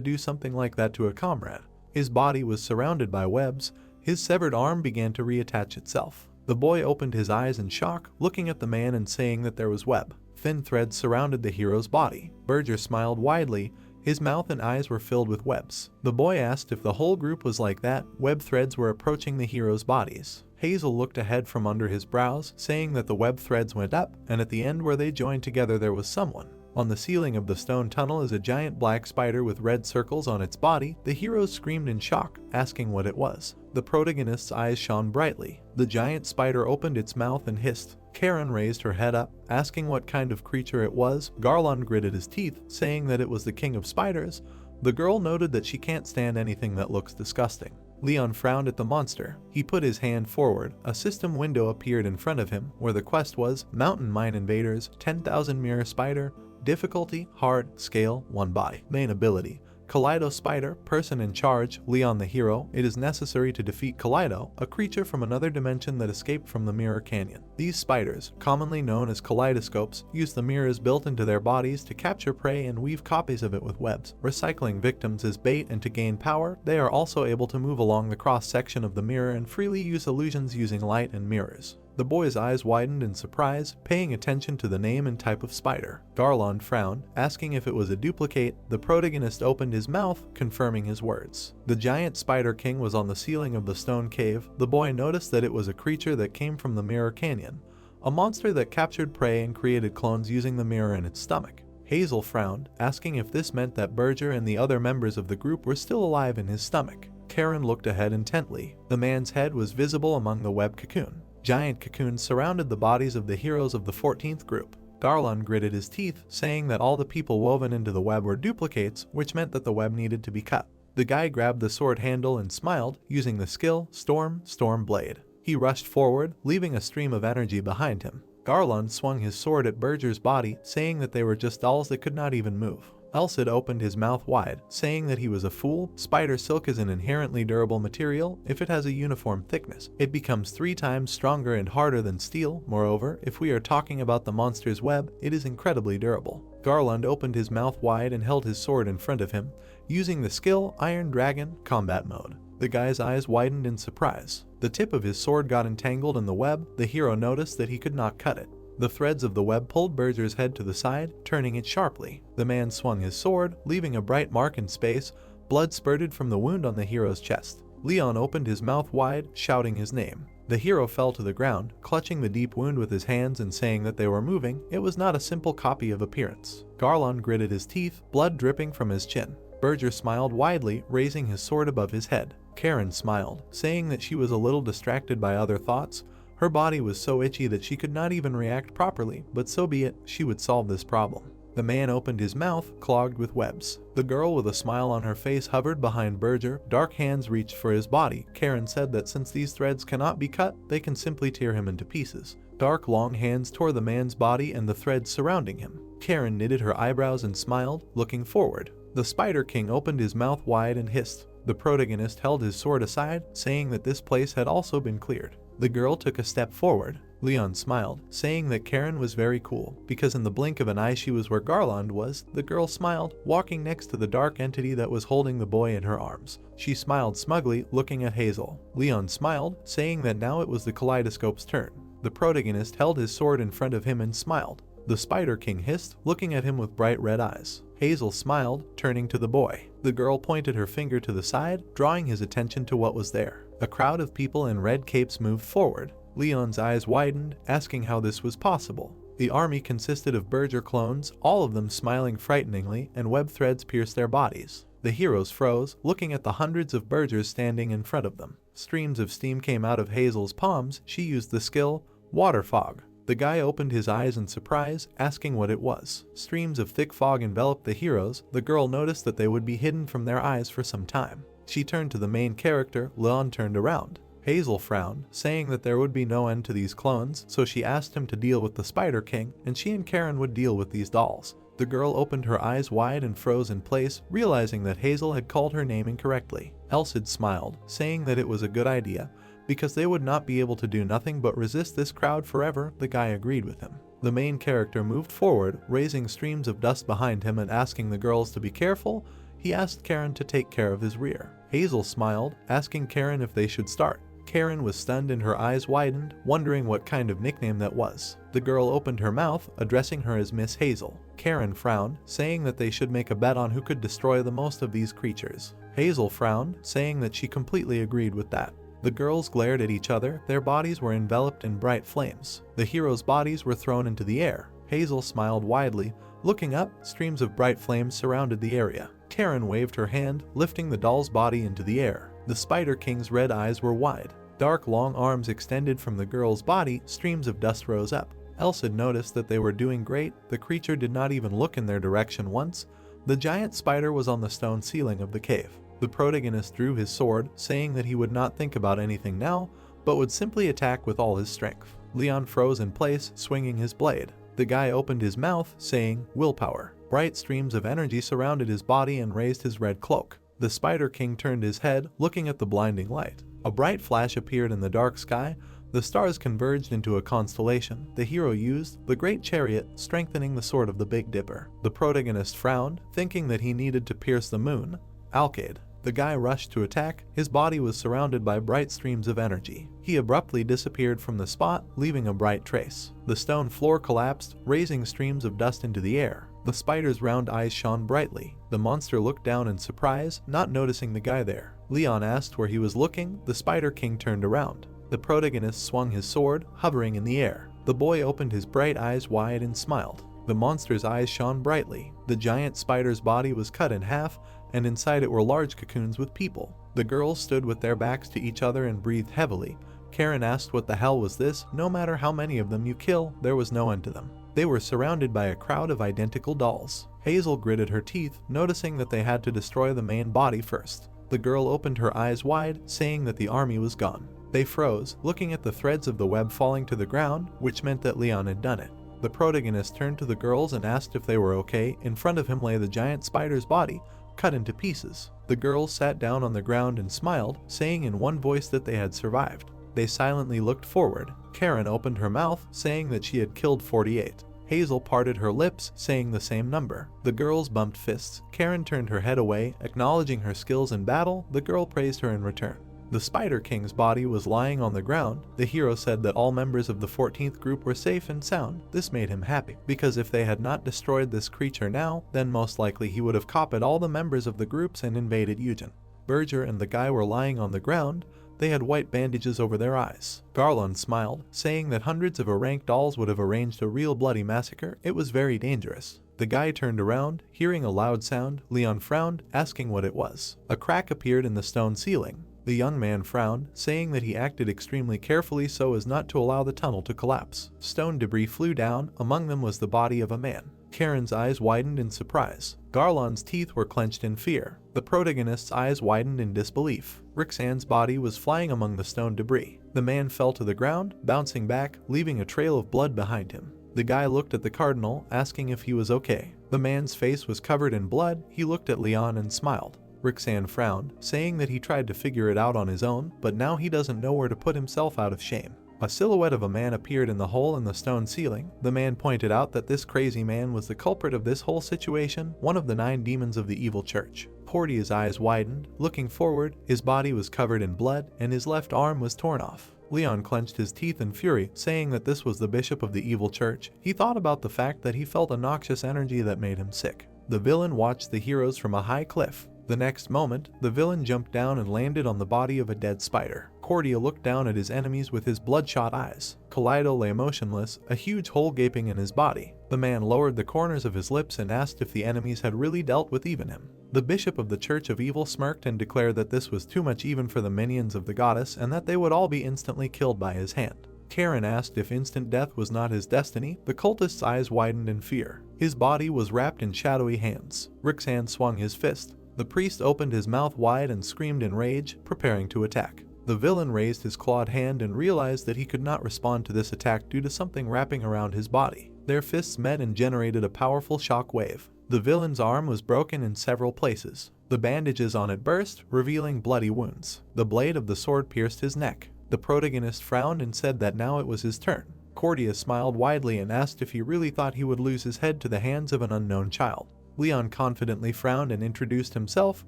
S1: do something like that to a comrade. His body was surrounded by webs. His severed arm began to reattach itself. The boy opened his eyes in shock, looking at the man and saying that there was web. Thin threads surrounded the hero's body. Berger smiled widely. His mouth and eyes were filled with webs. The boy asked if the whole group was like that. Web threads were approaching the heroes' bodies. Hazel looked ahead from under his brows, saying that the web threads went up, and at the end where they joined together there was someone. On the ceiling of the stone tunnel is a giant black spider with red circles on its body. The heroes screamed in shock, asking what it was. The protagonist's eyes shone brightly. The giant spider opened its mouth and hissed. Karen raised her head up, asking what kind of creature it was. Garland gritted his teeth, saying that it was the king of spiders. The girl noted that she can't stand anything that looks disgusting. Leon frowned at the monster. He put his hand forward. A system window appeared in front of him, where the quest was Mountain Mine Invaders, 10,000 Mirror Spider, difficulty, hard, scale, 1 body. Main ability, Kaleido Spider, person in charge, Leon the hero. It is necessary to defeat Kaleido, a creature from another dimension that escaped from the Mirror Canyon. These spiders, commonly known as kaleidoscopes, use the mirrors built into their bodies to capture prey and weave copies of it with webs, recycling victims as bait, and to gain power, they are also able to move along the cross-section of the mirror and freely use illusions using light and mirrors. The boy's eyes widened in surprise, paying attention to the name and type of spider. Garland frowned, asking if it was a duplicate. The protagonist opened his mouth, confirming his words. The giant spider king was on the ceiling of the stone cave. The boy noticed that it was a creature that came from the Mirror Canyon, a monster that captured prey and created clones using the mirror in its stomach. Hazel frowned, asking if this meant that Berger and the other members of the group were still alive in his stomach. Karen looked ahead intently. The man's head was visible among the web cocoon. Giant cocoons surrounded the bodies of the heroes of the 14th group. Garland gritted his teeth, saying that all the people woven into the web were duplicates, which meant that the web needed to be cut. The guy grabbed the sword handle and smiled, using the skill Storm Blade. He rushed forward, leaving a stream of energy behind him. Garland swung his sword at Berger's body, saying that they were just dolls that could not even move. Elsid opened his mouth wide, saying that he was a fool. Spider silk is an inherently durable material. If it has a uniform thickness, it becomes 3 times stronger and harder than steel. Moreover, if we are talking about the monster's web, it is incredibly durable. Garland opened his mouth wide and held his sword in front of him, using the skill Iron Dragon Combat Mode. The guy's eyes widened in surprise. The tip of his sword got entangled in the web. The hero noticed that he could not cut it. The threads of the web pulled Berger's head to the side, turning it sharply. The man swung his sword, leaving a bright mark in space. Blood spurted from the wound on the hero's chest. Leon opened his mouth wide, shouting his name. The hero fell to the ground, clutching the deep wound with his hands and saying that they were moving. It was not a simple copy of appearance. Garland gritted his teeth, blood dripping from his chin. Berger smiled widely, raising his sword above his head. Karen smiled, saying that she was a little distracted by other thoughts. Her body was so itchy that she could not even react properly, but so be it, she would solve this problem. The man opened his mouth, clogged with webs. The girl with a smile on her face hovered behind Berger. Dark hands reached for his body. Karen said that since these threads cannot be cut, they can simply tear him into pieces. Dark long hands tore the man's body and the threads surrounding him. Karen knitted her eyebrows and smiled, looking forward. The Spider King opened his mouth wide and hissed. The protagonist held his sword aside, saying that this place had also been cleared. The girl took a step forward. Leon smiled, saying that Karen was very cool, because in the blink of an eye she was where Garland was. The girl smiled, walking next to the dark entity that was holding the boy in her arms. She smiled smugly, looking at Hazel. Leon smiled, saying that now it was the kaleidoscope's turn. The protagonist held his sword in front of him and smiled. The Spider King hissed, looking at him with bright red eyes. Hazel smiled, turning to the boy. The girl pointed her finger to the side, drawing his attention to what was there. A crowd of people in red capes moved forward. Leon's eyes widened, asking how this was possible. The army consisted of Berger clones, all of them smiling frighteningly, and web threads pierced their bodies. The heroes froze, looking at the hundreds of Bergers standing in front of them. Streams of steam came out of Hazel's palms. She used the skill, Water Fog. The guy opened his eyes in surprise, asking what it was. Streams of thick fog enveloped the heroes. The girl noticed that they would be hidden from their eyes for some time. She turned to the main character. Leon turned around. Hazel frowned, saying that there would be no end to these clones, so she asked him to deal with the Spider King, and she and Karen would deal with these dolls. The girl opened her eyes wide and froze in place, realizing that Hazel had called her name incorrectly. Elsid smiled, saying that it was a good idea, because they would not be able to do nothing but resist this crowd forever. The guy agreed with him. The main character moved forward, raising streams of dust behind him and asking the girls to be careful. He asked Karen to take care of his rear. Hazel smiled, asking Karen if they should start. Karen was stunned and her eyes widened, wondering what kind of nickname that was. The girl opened her mouth, addressing her as Miss Hazel. Karen frowned, saying that they should make a bet on who could destroy the most of these creatures. Hazel frowned, saying that she completely agreed with that. The girls glared at each other. Their bodies were enveloped in bright flames. The heroes' bodies were thrown into the air. Hazel smiled widely. Looking up, streams of bright flames surrounded the area. Karen waved her hand, lifting the doll's body into the air. The Spider King's red eyes were wide. Dark long arms extended from the girl's body. Streams of dust rose up. Elsid noticed that they were doing great. The creature did not even look in their direction once. The giant spider was on the stone ceiling of the cave. The protagonist drew his sword, saying that he would not think about anything now, but would simply attack with all his strength. Leon froze in place, swinging his blade. The guy opened his mouth, saying, "Willpower." Bright streams of energy surrounded his body and raised his red cloak. The Spider King turned his head, looking at the blinding light. A bright flash appeared in the dark sky. The stars converged into a constellation. The hero used the Great Chariot, strengthening the sword of the Big Dipper. The protagonist frowned, thinking that he needed to pierce the moon. Alcade. The guy rushed to attack. His body was surrounded by bright streams of energy. He abruptly disappeared from the spot, leaving a bright trace. The stone floor collapsed, raising streams of dust into the air. The spider's round eyes shone brightly. The monster looked down in surprise, not noticing the guy there. Leon asked where he was looking. The Spider King turned around. The protagonist swung his sword, hovering in the air. The boy opened his bright eyes wide and smiled. The monster's eyes shone brightly. The giant spider's body was cut in half, and inside it were large cocoons with people. The girls stood with their backs to each other and breathed heavily. Karen asked what the hell was this. No matter how many of them you kill, there was no end to them. They were surrounded by a crowd of identical dolls. Hazel gritted her teeth, noticing that they had to destroy the main body first. The girl opened her eyes wide, saying that the army was gone. They froze, looking at the threads of the web falling to the ground, which meant that Leon had done it. The protagonist turned to the girls and asked if they were okay. In front of him lay the giant spider's body, cut into pieces. The girls sat down on the ground and smiled, saying in one voice that they had survived. They silently looked forward. Karen opened her mouth, saying that she had killed 48. Hazel parted her lips, saying the same number. The girls bumped fists. Karen turned her head away, acknowledging her skills in battle. The girl praised her in return. The Spider King's body was lying on the ground. The hero said that all members of the 14th group were safe and sound. This made him happy, because if they had not destroyed this creature now, then most likely he would have copied all the members of the groups and invaded Eugen. Berger and the guy were lying on the ground. They had white bandages over their eyes. Garland smiled, saying that hundreds of erranked dolls would have arranged a real bloody massacre. It was very dangerous. The guy turned around, hearing a loud sound. Leon frowned, asking what it was. A crack appeared in the stone ceiling. The young man frowned, saying that he acted extremely carefully so as not to allow the tunnel to collapse. Stone debris flew down. Among them was the body of a man. Karen's eyes widened in surprise. Garland's teeth were clenched in fear. The protagonist's eyes widened in disbelief. Rixan's body was flying among the stone debris. The man fell to the ground, bouncing back, leaving a trail of blood behind him. The guy looked at the cardinal, asking if he was okay. The man's face was covered in blood. He looked at Leon and smiled. Rixan frowned, saying that he tried to figure it out on his own, but now he doesn't know where to put himself out of shame. A silhouette of a man appeared in the hole in the stone ceiling. The man pointed out that this crazy man was the culprit of this whole situation, one of the 9 demons of the evil church. Portia's eyes widened. Looking forward, his body was covered in blood, and his left arm was torn off. Leon clenched his teeth in fury, saying that this was the bishop of the evil church. He thought about the fact that he felt a noxious energy that made him sick. The villain watched the heroes from a high cliff. The next moment, the villain jumped down and landed on the body of a dead spider. Cordia looked down at his enemies with his bloodshot eyes. Kaleido lay motionless, a huge hole gaping in his body. The man lowered the corners of his lips and asked if the enemies had really dealt with even him. The bishop of the Church of Evil smirked and declared that this was too much even for the minions of the goddess and that they would all be instantly killed by his hand. Karen asked if instant death was not his destiny. The cultist's eyes widened in fear. His body was wrapped in shadowy hands. Rixan swung his fist. The priest opened his mouth wide and screamed in rage, preparing to attack. The villain raised his clawed hand and realized that he could not respond to this attack due to something wrapping around his body. Their fists met and generated a powerful shock wave. The villain's arm was broken in several places. The bandages on it burst, revealing bloody wounds. The blade of the sword pierced his neck. The protagonist frowned and said that now it was his turn. Cordia smiled widely and asked if he really thought he would lose his head to the hands of an unknown child. Leon confidently frowned and introduced himself,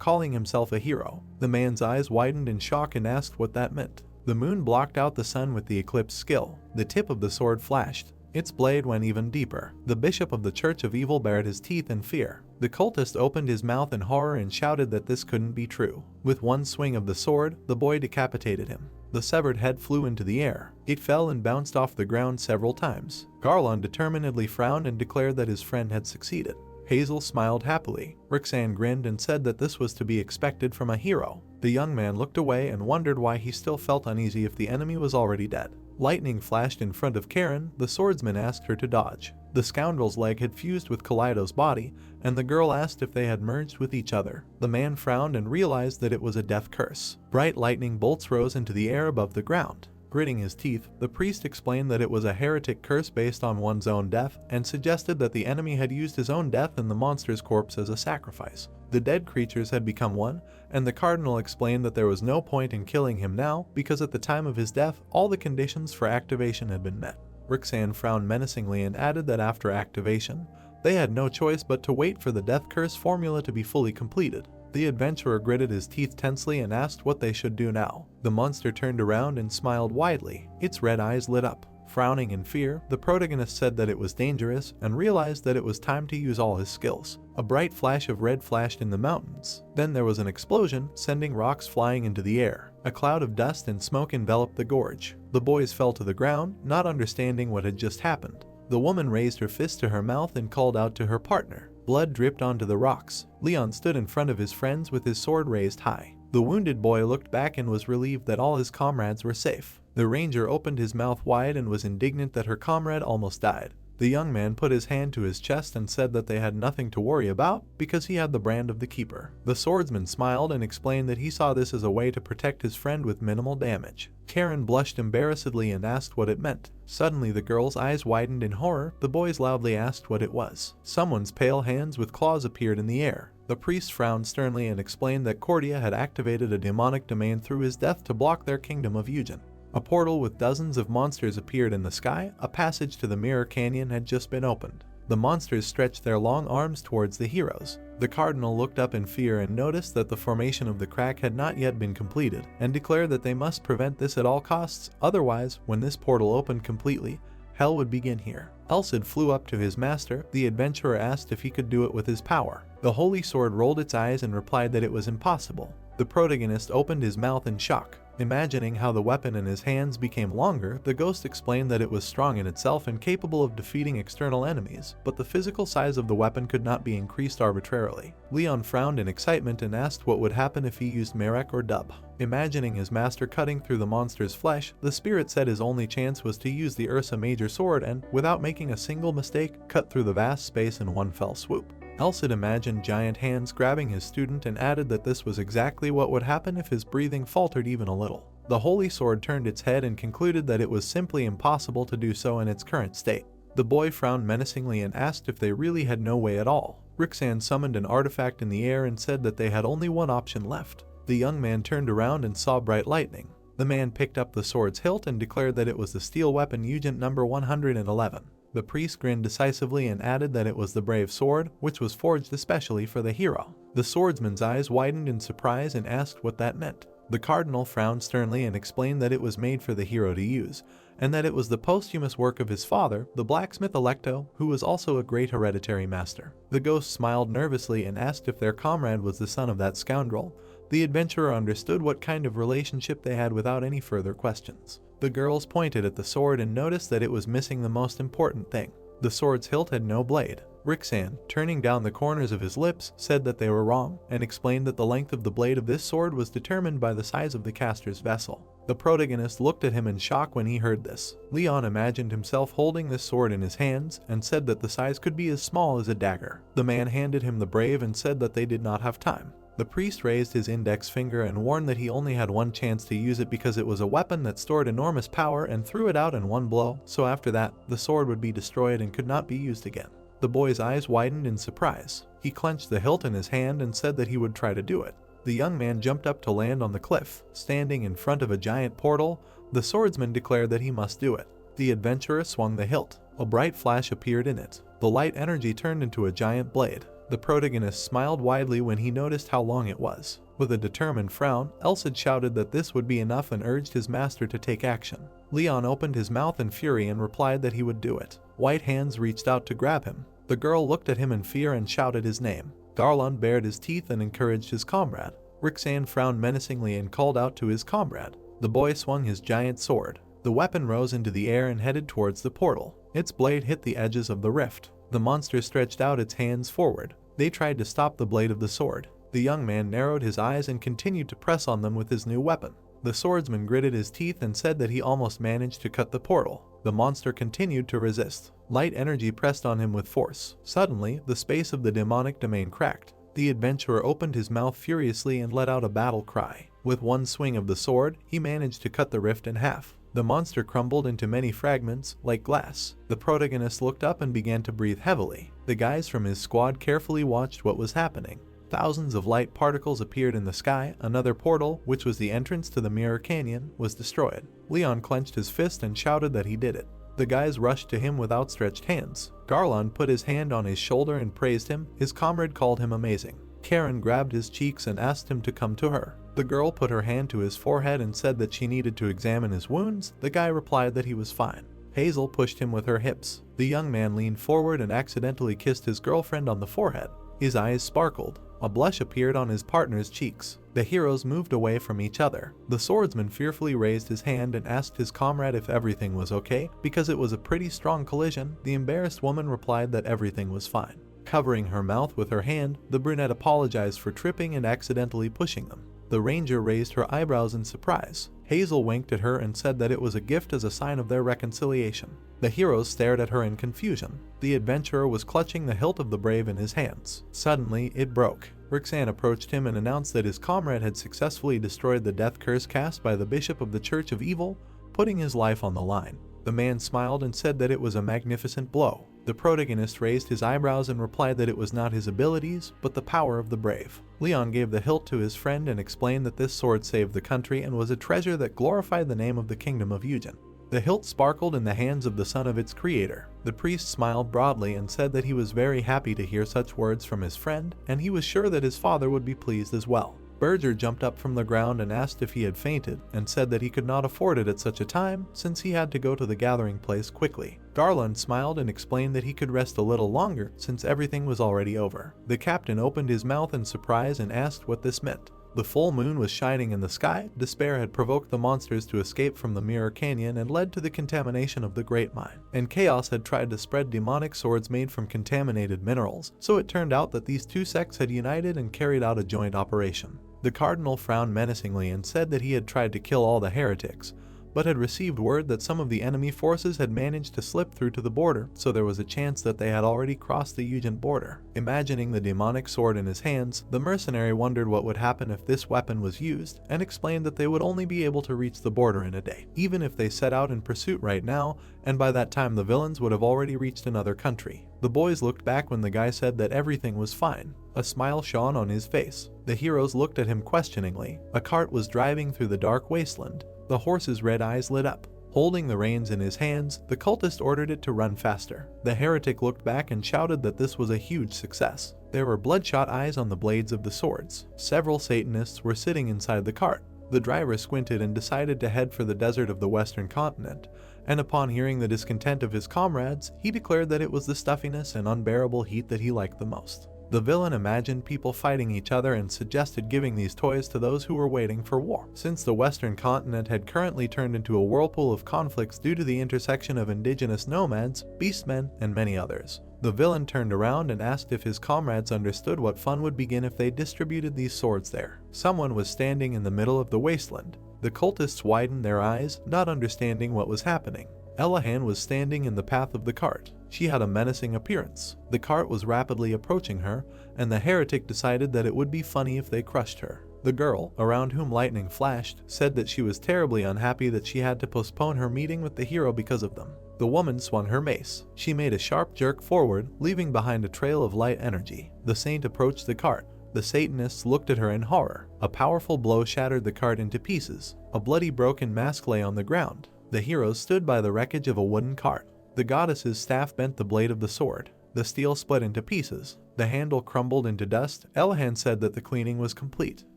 S1: calling himself a hero. The man's eyes widened in shock and asked what that meant. The moon blocked out the sun with the eclipse skill. The tip of the sword flashed. Its blade went even deeper. The bishop of the Church of Evil bared his teeth in fear. The cultist opened his mouth in horror and shouted that this couldn't be true. With one swing of the sword, the boy decapitated him. The severed head flew into the air. It fell and bounced off the ground several times. Garland determinedly frowned and declared that his friend had succeeded. Hazel smiled happily. Rixan grinned and said that this was to be expected from a hero. The young man looked away and wondered why he still felt uneasy if the enemy was already dead. Lightning flashed in front of Karen. The swordsman asked her to dodge. The scoundrel's leg had fused with Kaleido's body, and the girl asked if they had merged with each other. The man frowned and realized that it was a death curse. Bright lightning bolts rose into the air above the ground. Gritting his teeth, the priest explained that it was a heretic curse based on one's own death, and suggested that the enemy had used his own death and the monster's corpse as a sacrifice. The dead creatures had become one, and the cardinal explained that there was no point in killing him now, because at the time of his death, all the conditions for activation had been met. Rixan frowned menacingly and added that after activation, they had no choice but to wait for the death curse formula to be fully completed. The adventurer gritted his teeth tensely and asked what they should do now. The monster turned around and smiled widely. Its red eyes lit up. Frowning in fear, the protagonist said that it was dangerous and realized that it was time to use all his skills. A bright flash of red flashed in the mountains. Then there was an explosion, sending rocks flying into the air. A cloud of dust and smoke enveloped the gorge. The boys fell to the ground, not understanding what had just happened. The woman raised her fist to her mouth and called out to her partner. Blood dripped onto the rocks. Leon stood in front of his friends with his sword raised high. The wounded boy looked back and was relieved that all his comrades were safe. The ranger opened his mouth wide and was indignant that her comrade almost died. The young man put his hand to his chest and said that they had nothing to worry about because he had the brand of the keeper. The swordsman smiled and explained that he saw this as a way to protect his friend with minimal damage. Karen blushed embarrassedly and asked what it meant. Suddenly the girl's eyes widened in horror. The boys loudly asked what it was. Someone's pale hands with claws appeared in the air. The priest frowned sternly and explained that Cordia had activated a demonic domain through his death to block their kingdom of Eugen. A portal with dozens of monsters appeared in the sky. A passage to the Mirror Canyon had just been opened. The monsters stretched their long arms towards the heroes. The cardinal looked up in fear and noticed that the formation of the crack had not yet been completed, and declared that they must prevent this at all costs, otherwise, when this portal opened completely, hell would begin here. Elcid flew up to his master. The adventurer asked if he could do it with his power. The holy sword rolled its eyes and replied that it was impossible. The protagonist opened his mouth in shock. Imagining how the weapon in his hands became longer, the ghost explained that it was strong in itself and capable of defeating external enemies, but the physical size of the weapon could not be increased arbitrarily. Leon frowned in excitement and asked what would happen if he used Marek or Dub. Imagining his master cutting through the monster's flesh, the spirit said his only chance was to use the Ursa Major sword and, without making a single mistake, cut through the vast space in one fell swoop. Elcid imagined giant hands grabbing his student and added that this was exactly what would happen if his breathing faltered even a little. The holy sword turned its head and concluded that it was simply impossible to do so in its current state. The boy frowned menacingly and asked if they really had no way at all. Rixan summoned an artifact in the air and said that they had only one option left. The young man turned around and saw bright lightning. The man picked up the sword's hilt and declared that it was the steel weapon Ugent number 111. The priest grinned decisively and added that it was the brave sword, which was forged especially for the hero. The swordsman's eyes widened in surprise and asked what that meant. The cardinal frowned sternly and explained that it was made for the hero to use, and that it was the posthumous work of his father, the blacksmith Electo, who was also a great hereditary master. The ghost smiled nervously and asked if their comrade was the son of that scoundrel. The adventurer understood what kind of relationship they had without any further questions. The girls pointed at the sword and noticed that it was missing the most important thing. The sword's hilt had no blade. Rixan, turning down the corners of his lips, said that they were wrong, and explained that the length of the blade of this sword was determined by the size of the caster's vessel. The protagonist looked at him in shock when he heard this. Leon imagined himself holding this sword in his hands, and said that the size could be as small as a dagger. The man handed him the brave and said that they did not have time. The priest raised his index finger and warned that he only had one chance to use it because it was a weapon that stored enormous power, and threw it out in one blow, so after that, the sword would be destroyed and could not be used again. The boy's eyes widened in surprise. He clenched the hilt in his hand and said that he would try to do it. The young man jumped up to land on the cliff. Standing in front of a giant portal, the swordsman declared that he must do it. The adventurer swung the hilt. A bright flash appeared in it. The light energy turned into a giant blade. The protagonist smiled widely when he noticed how long it was. With a determined frown, Elcid shouted that this would be enough and urged his master to take action. Leon opened his mouth in fury and replied that he would do it. White hands reached out to grab him. The girl looked at him in fear and shouted his name. Garland bared his teeth and encouraged his comrade. Rixan frowned menacingly and called out to his comrade. The boy swung his giant sword. The weapon rose into the air and headed towards the portal. Its blade hit the edges of the rift. The monster stretched out its hands forward. They tried to stop the blade of the sword. The young man narrowed his eyes and continued to press on them with his new weapon. The swordsman gritted his teeth and said that he almost managed to cut the portal. The monster continued to resist. Light energy pressed on him with force. Suddenly, the space of the demonic domain cracked. The adventurer opened his mouth furiously and let out a battle cry. With one swing of the sword, he managed to cut the rift in half. The monster crumbled into many fragments, like glass. The protagonist looked up and began to breathe heavily. The guys from his squad carefully watched what was happening. Thousands of light particles appeared in the sky. Another portal, which was the entrance to the Mirror Canyon, was destroyed. Leon clenched his fist and shouted that he did it. The guys rushed to him with outstretched hands. Garland put his hand on his shoulder and praised him. His comrade called him amazing. Karen grabbed his cheeks and asked him to come to her. The girl put her hand to his forehead and said that she needed to examine his wounds. The guy replied that he was fine. Hazel pushed him with her hips. The young man leaned forward and accidentally kissed his girlfriend on the forehead. His eyes sparkled. A blush appeared on his partner's cheeks. The heroes moved away from each other. The swordsman fearfully raised his hand and asked his comrade if everything was okay, because it was a pretty strong collision. The embarrassed woman replied that everything was fine. Covering her mouth with her hand, the brunette apologized for tripping and accidentally pushing them. The ranger raised her eyebrows in surprise. Hazel winked at her and said that it was a gift as a sign of their reconciliation. The heroes stared at her in confusion. The adventurer was clutching the hilt of the brave in his hands. Suddenly, it broke. Rixan approached him and announced that his comrade had successfully destroyed the death curse cast by the bishop of the Church of Evil, putting his life on the line. The man smiled and said that it was a magnificent blow. The protagonist raised his eyebrows and replied that it was not his abilities, but the power of the brave. Leon gave the hilt to his friend and explained that this sword saved the country and was a treasure that glorified the name of the kingdom of Eugen. The hilt sparkled in the hands of the son of its creator. The priest smiled broadly and said that he was very happy to hear such words from his friend, and he was sure that his father would be pleased as well. Berger jumped up from the ground and asked if he had fainted, and said that he could not afford it at such a time since he had to go to the gathering place quickly. Garland smiled and explained that he could rest a little longer since everything was already over. The captain opened his mouth in surprise and asked what this meant. The full moon was shining in the sky. Despair had provoked the monsters to escape from the Mirror Canyon and led to the contamination of the Great Mine. And Chaos had tried to spread demonic swords made from contaminated minerals, so it turned out that these two sects had united and carried out a joint operation. The cardinal frowned menacingly and said that he had tried to kill all the heretics, but had received word that some of the enemy forces had managed to slip through to the border, so there was a chance that they had already crossed the Ugent border. Imagining the demonic sword in his hands, the mercenary wondered what would happen if this weapon was used, and explained that they would only be able to reach the border in a day, even if they set out in pursuit right now, and by that time the villains would have already reached another country. The boys looked back when the guy said that everything was fine. A smile shone on his face. The heroes looked at him questioningly. A cart was driving through the dark wasteland. The horse's red eyes lit up. Holding the reins in his hands, the cultist ordered it to run faster. The heretic looked back and shouted that this was a huge success. There were bloodshot eyes on the blades of the swords. Several Satanists were sitting inside the cart. The driver squinted and decided to head for the desert of the western continent, and upon hearing the discontent of his comrades, he declared that it was the stuffiness and unbearable heat that he liked the most. The villain imagined people fighting each other and suggested giving these toys to those who were waiting for war. Since the western continent had currently turned into a whirlpool of conflicts due to the intersection of indigenous nomads, beastmen, and many others. The villain turned around and asked if his comrades understood what fun would begin if they distributed these swords there. Someone was standing in the middle of the wasteland. The cultists widened their eyes, not understanding what was happening. Elahan was standing in the path of the cart. She had a menacing appearance. The cart was rapidly approaching her, and the heretic decided that it would be funny if they crushed her. The girl, around whom lightning flashed, said that she was terribly unhappy that she had to postpone her meeting with the hero because of them. The woman swung her mace. She made a sharp jerk forward, leaving behind a trail of light energy. The saint approached the cart. The Satanists looked at her in horror. A powerful blow shattered the cart into pieces. A bloody broken mask lay on the ground. The heroes stood by the wreckage of a wooden cart. The goddess's staff bent the blade of the sword. The steel split into pieces. The handle crumbled into dust. Elahan said that the cleaning was complete.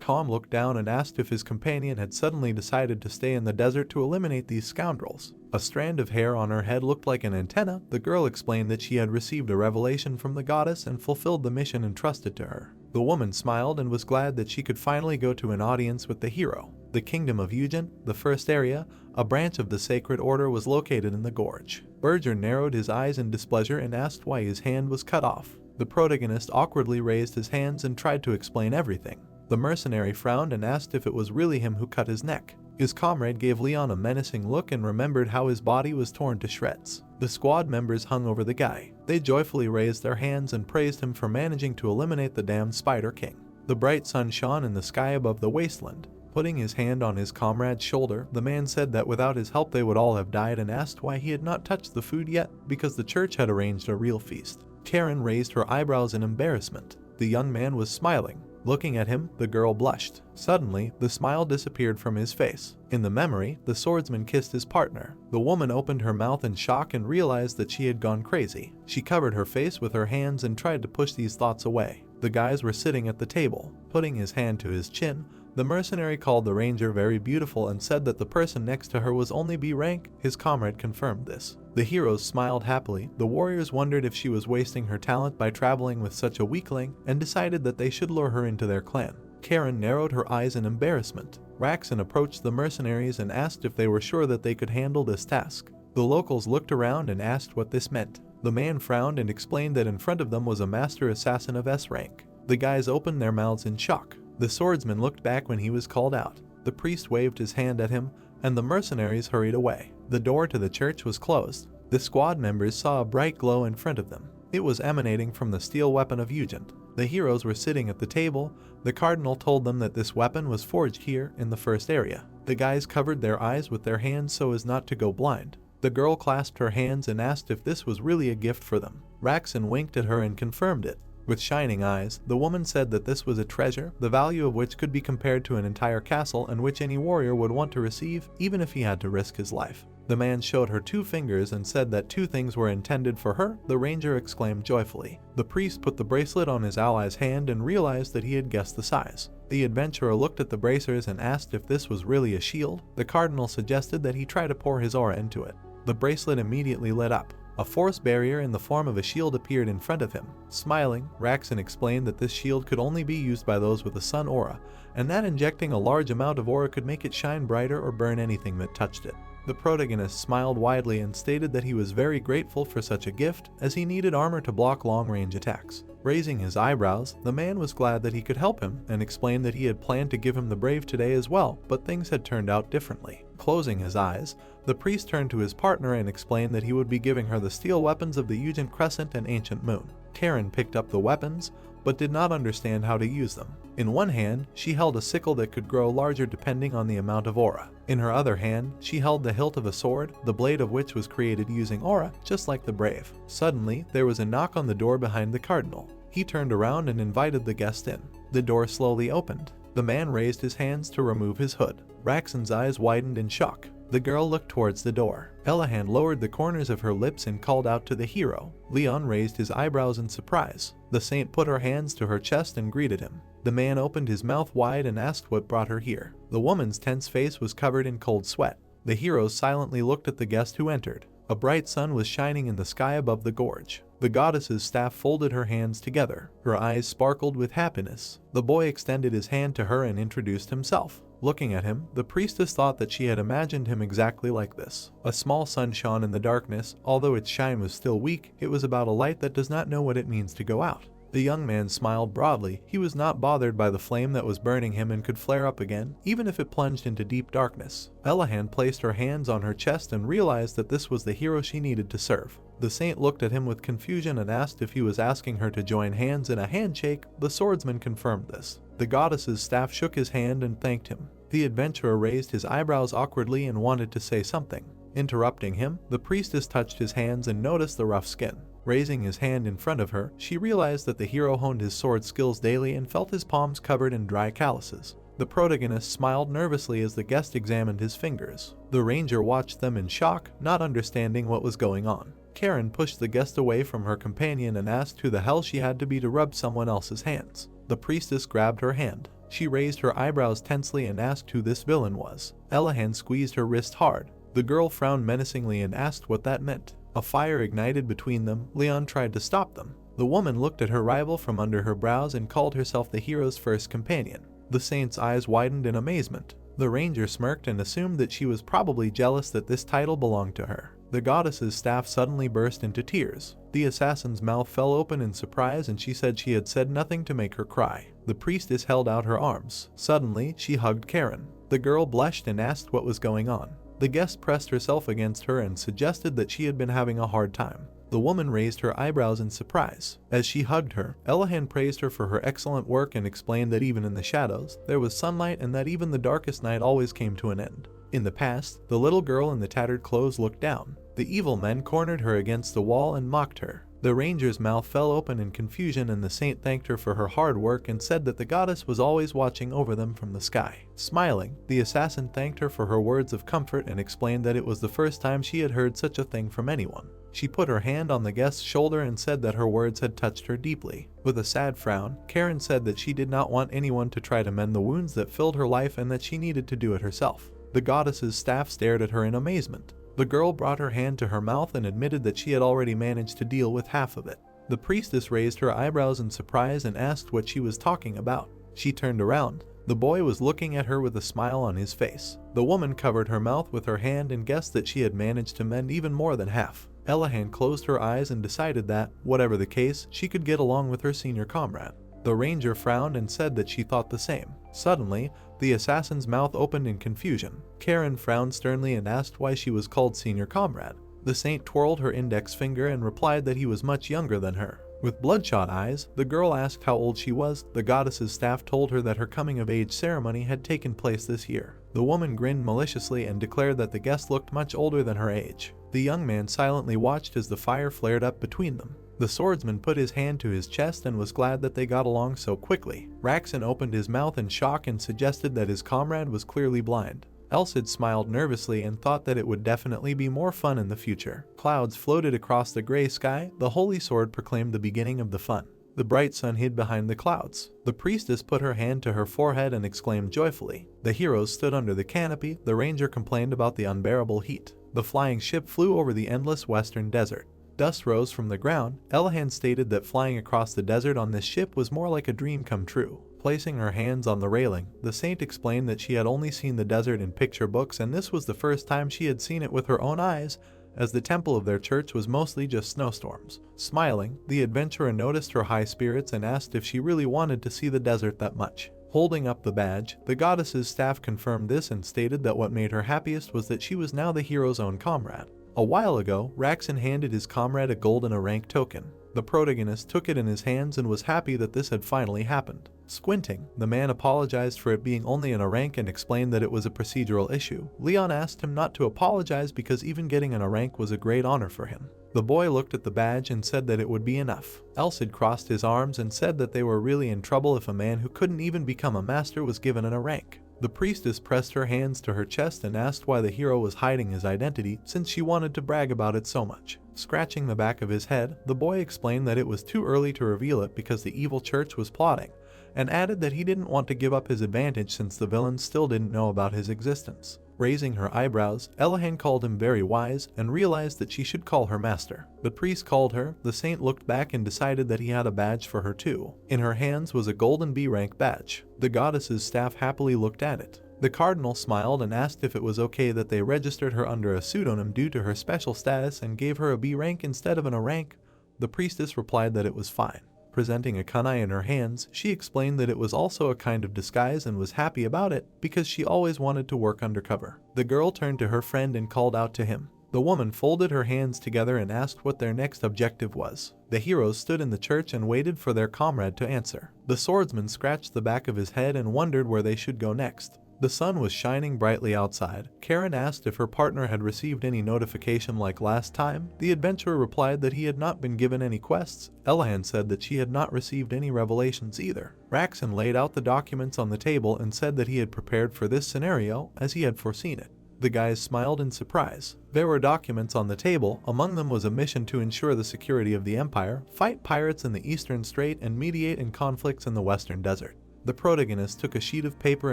S1: Calm looked down and asked if his companion had suddenly decided to stay in the desert to eliminate these scoundrels. A strand of hair on her head looked like an antenna. The girl explained that she had received a revelation from the goddess and fulfilled the mission entrusted to her. The woman smiled and was glad that she could finally go to an audience with the hero. The kingdom of Ugent, the first area, a branch of the sacred order, was located in the gorge. Berger narrowed his eyes in displeasure and asked why his hand was cut off. The protagonist awkwardly raised his hands and tried to explain everything. The mercenary frowned and asked if it was really him who cut his neck. His comrade gave Leon a menacing look and remembered how his body was torn to shreds. The squad members hung over the guy. They joyfully raised their hands and praised him for managing to eliminate the damned Spider King. The bright sun shone in the sky above the wasteland. Putting his hand on his comrade's shoulder, the man said that without his help they would all have died and asked why he had not touched the food yet, because the church had arranged a real feast. Karen raised her eyebrows in embarrassment. The young man was smiling. Looking at him, the girl blushed. Suddenly, the smile disappeared from his face. In the memory, the swordsman kissed his partner. The woman opened her mouth in shock and realized that she had gone crazy. She covered her face with her hands and tried to push these thoughts away. The guys were sitting at the table. Putting his hand to his chin, the mercenary called the ranger very beautiful and said that the person next to her was only B rank. His comrade confirmed this. The heroes smiled happily. The warriors wondered if she was wasting her talent by traveling with such a weakling and decided that they should lure her into their clan. Karen narrowed her eyes in embarrassment. Raxon approached the mercenaries and asked if they were sure that they could handle this task. The locals looked around and asked what this meant. The man frowned and explained that in front of them was a master assassin of S rank. The guys opened their mouths in shock. The swordsman looked back when he was called out. The priest waved his hand at him, and the mercenaries hurried away. The door to the church was closed. The squad members saw a bright glow in front of them. It was emanating from the steel weapon of Ugent. The heroes were sitting at the table. The cardinal told them that this weapon was forged here in the first area. The guys covered their eyes with their hands so as not to go blind. The girl clasped her hands and asked if this was really a gift for them. Raxon winked at her and confirmed it. With shining eyes, the woman said that this was a treasure, the value of which could be compared to an entire castle and which any warrior would want to receive, even if he had to risk his life. The man showed her 2 fingers and said that 2 things were intended for her, the ranger exclaimed joyfully. The priest put the bracelet on his ally's hand and realized that he had guessed the size. The adventurer looked at the bracers and asked if this was really a shield. The cardinal suggested that he try to pour his aura into it. The bracelet immediately lit up. A force barrier in the form of a shield appeared in front of him. Smiling, Raxon explained that this shield could only be used by those with a sun aura, and that injecting a large amount of aura could make it shine brighter or burn anything that touched it. The protagonist smiled widely and stated that he was very grateful for such a gift, as he needed armor to block long-range attacks. Raising his eyebrows, the man was glad that he could help him and explained that he had planned to give him the brave today as well, but things had turned out differently. Closing his eyes, the priest turned to his partner and explained that he would be giving her the steel weapons of the Eugen Crescent and Ancient Moon. Karen picked up the weapons, but did not understand how to use them. In one hand, she held a sickle that could grow larger depending on the amount of aura. In her other hand, she held the hilt of a sword, the blade of which was created using aura, just like the brave. Suddenly, there was a knock on the door behind the cardinal. He turned around and invited the guest in. The door slowly opened. The man raised his hands to remove his hood. Raxon's eyes widened in shock. The girl looked towards the door. Elahan lowered the corners of her lips and called out to the hero. Leon raised his eyebrows in surprise. The saint put her hands to her chest and greeted him. The man opened his mouth wide and asked what brought her here. The woman's tense face was covered in cold sweat. The hero silently looked at the guest who entered. A bright sun was shining in the sky above the gorge. The goddess's staff folded her hands together. Her eyes sparkled with happiness. The boy extended his hand to her and introduced himself. Looking at him, the priestess thought that she had imagined him exactly like this. A small sun shone in the darkness. Although its shine was still weak, it was about a light that does not know what it means to go out. The young man smiled broadly. He was not bothered by the flame that was burning him and could flare up again, even if it plunged into deep darkness. Elahan placed her hands on her chest and realized that this was the hero she needed to serve. The saint looked at him with confusion and asked if he was asking her to join hands in a handshake. The swordsman confirmed this. The goddess's staff shook his hand and thanked him. The adventurer raised his eyebrows awkwardly and wanted to say something. Interrupting him, the priestess touched his hands and noticed the rough skin. Raising his hand in front of her, she realized that the hero honed his sword skills daily and felt his palms covered in dry calluses. The protagonist smiled nervously as the guest examined his fingers. The ranger watched them in shock, not understanding what was going on. Karen pushed the guest away from her companion and asked who the hell she had to be to rub someone else's hands. The priestess grabbed her hand. She raised her eyebrows tensely and asked who this villain was. Elahan squeezed her wrist hard. The girl frowned menacingly and asked what that meant. A fire ignited between them. Leon tried to stop them. The woman looked at her rival from under her brows and called herself the hero's first companion. The saint's eyes widened in amazement. The ranger smirked and assumed that she was probably jealous that this title belonged to her. The goddess's staff suddenly burst into tears. The assassin's mouth fell open in surprise and she said she had said nothing to make her cry. The priestess held out her arms. Suddenly, she hugged Karen. The girl blushed and asked what was going on. The guest pressed herself against her and suggested that she had been having a hard time. The woman raised her eyebrows in surprise. As she hugged her, Elahan praised her for her excellent work and explained that even in the shadows, there was sunlight and that even the darkest night always came to an end. In the past, the little girl in the tattered clothes looked down. The evil men cornered her against the wall and mocked her. The ranger's mouth fell open in confusion and the saint thanked her for her hard work and said that the goddess was always watching over them from the sky. Smiling, the assassin thanked her for her words of comfort and explained that it was the first time she had heard such a thing from anyone. She put her hand on the guest's shoulder and said that her words had touched her deeply. With a sad frown, Karen said that she did not want anyone to try to mend the wounds that filled her life and that she needed to do it herself. The goddess's staff stared at her in amazement. The girl brought her hand to her mouth and admitted that she had already managed to deal with half of it. The priestess raised her eyebrows in surprise and asked what she was talking about. She turned around. The boy was looking at her with a smile on his face. The woman covered her mouth with her hand and guessed that she had managed to mend even more than half. Elahan closed her eyes and decided that, whatever the case, she could get along with her senior comrade. The ranger frowned and said that she thought the same. Suddenly, the assassin's mouth opened in confusion. Karen frowned sternly and asked why she was called senior comrade. The saint twirled her index finger and replied that he was much younger than her. With bloodshot eyes, the girl asked how old she was. The goddess's staff told her that her coming-of-age ceremony had taken place this year. The woman grinned maliciously and declared that the guest looked much older than her age. The young man silently watched as the fire flared up between them. The swordsman put his hand to his chest and was glad that they got along so quickly. Raxon opened his mouth in shock and suggested that his comrade was clearly blind. Elcid smiled nervously and thought that it would definitely be more fun in the future. Clouds floated across the gray sky. The holy sword proclaimed the beginning of the fun. The bright sun hid behind the clouds. The priestess put her hand to her forehead and exclaimed joyfully. The heroes stood under the canopy. The ranger complained about the unbearable heat. The flying ship flew over the endless western desert. Dust rose from the ground. Elahan stated that flying across the desert on this ship was more like a dream come true. Placing her hands on the railing, the saint explained that she had only seen the desert in picture books and this was the first time she had seen it with her own eyes, as the temple of their church was mostly just snowstorms. Smiling, the adventurer noticed her high spirits and asked if she really wanted to see the desert that much. Holding up the badge, the goddess's staff confirmed this and stated that what made her happiest was that she was now the hero's own comrade. A while ago, Raxon handed his comrade a gold and a rank token. The protagonist took it in his hands and was happy that this had finally happened. Squinting, the man apologized for it being only in a rank and explained that it was a procedural issue. Leon asked him not to apologize because even getting in a rank was a great honor for him. The boy looked at the badge and said that it would be enough. Elcid crossed his arms and said that they were really in trouble if a man who couldn't even become a master was given in a rank. The priestess pressed her hands to her chest and asked why the hero was hiding his identity since she wanted to brag about it so much. Scratching the back of his head, the boy explained that it was too early to reveal it because the evil church was plotting, and added that he didn't want to give up his advantage since the villains still didn't know about his existence. Raising her eyebrows, Elahan called him very wise and realized that she should call her master. The priest called her. The saint looked back and decided that he had a badge for her too. In her hands was a golden B rank badge. The goddess's staff happily looked at it. The cardinal smiled and asked if it was okay that they registered her under a pseudonym due to her special status and gave her a B rank instead of an A rank. The priestess replied that it was fine. Presenting a kunai in her hands, she explained that it was also a kind of disguise and was happy about it because she always wanted to work undercover. The girl turned to her friend and called out to him. The woman folded her hands together and asked what their next objective was. The heroes stood in the church and waited for their comrade to answer. The swordsman scratched the back of his head and wondered where they should go next. The sun was shining brightly outside. Karen asked if her partner had received any notification like last time. The adventurer replied that he had not been given any quests. Elahan said that she had not received any revelations either. Raxon laid out the documents on the table and said that he had prepared for this scenario as he had foreseen it. The guys smiled in surprise. There were documents on the table. Among them was a mission to ensure the security of the empire, fight pirates in the eastern strait, and mediate in conflicts in the western desert. The protagonist took a sheet of paper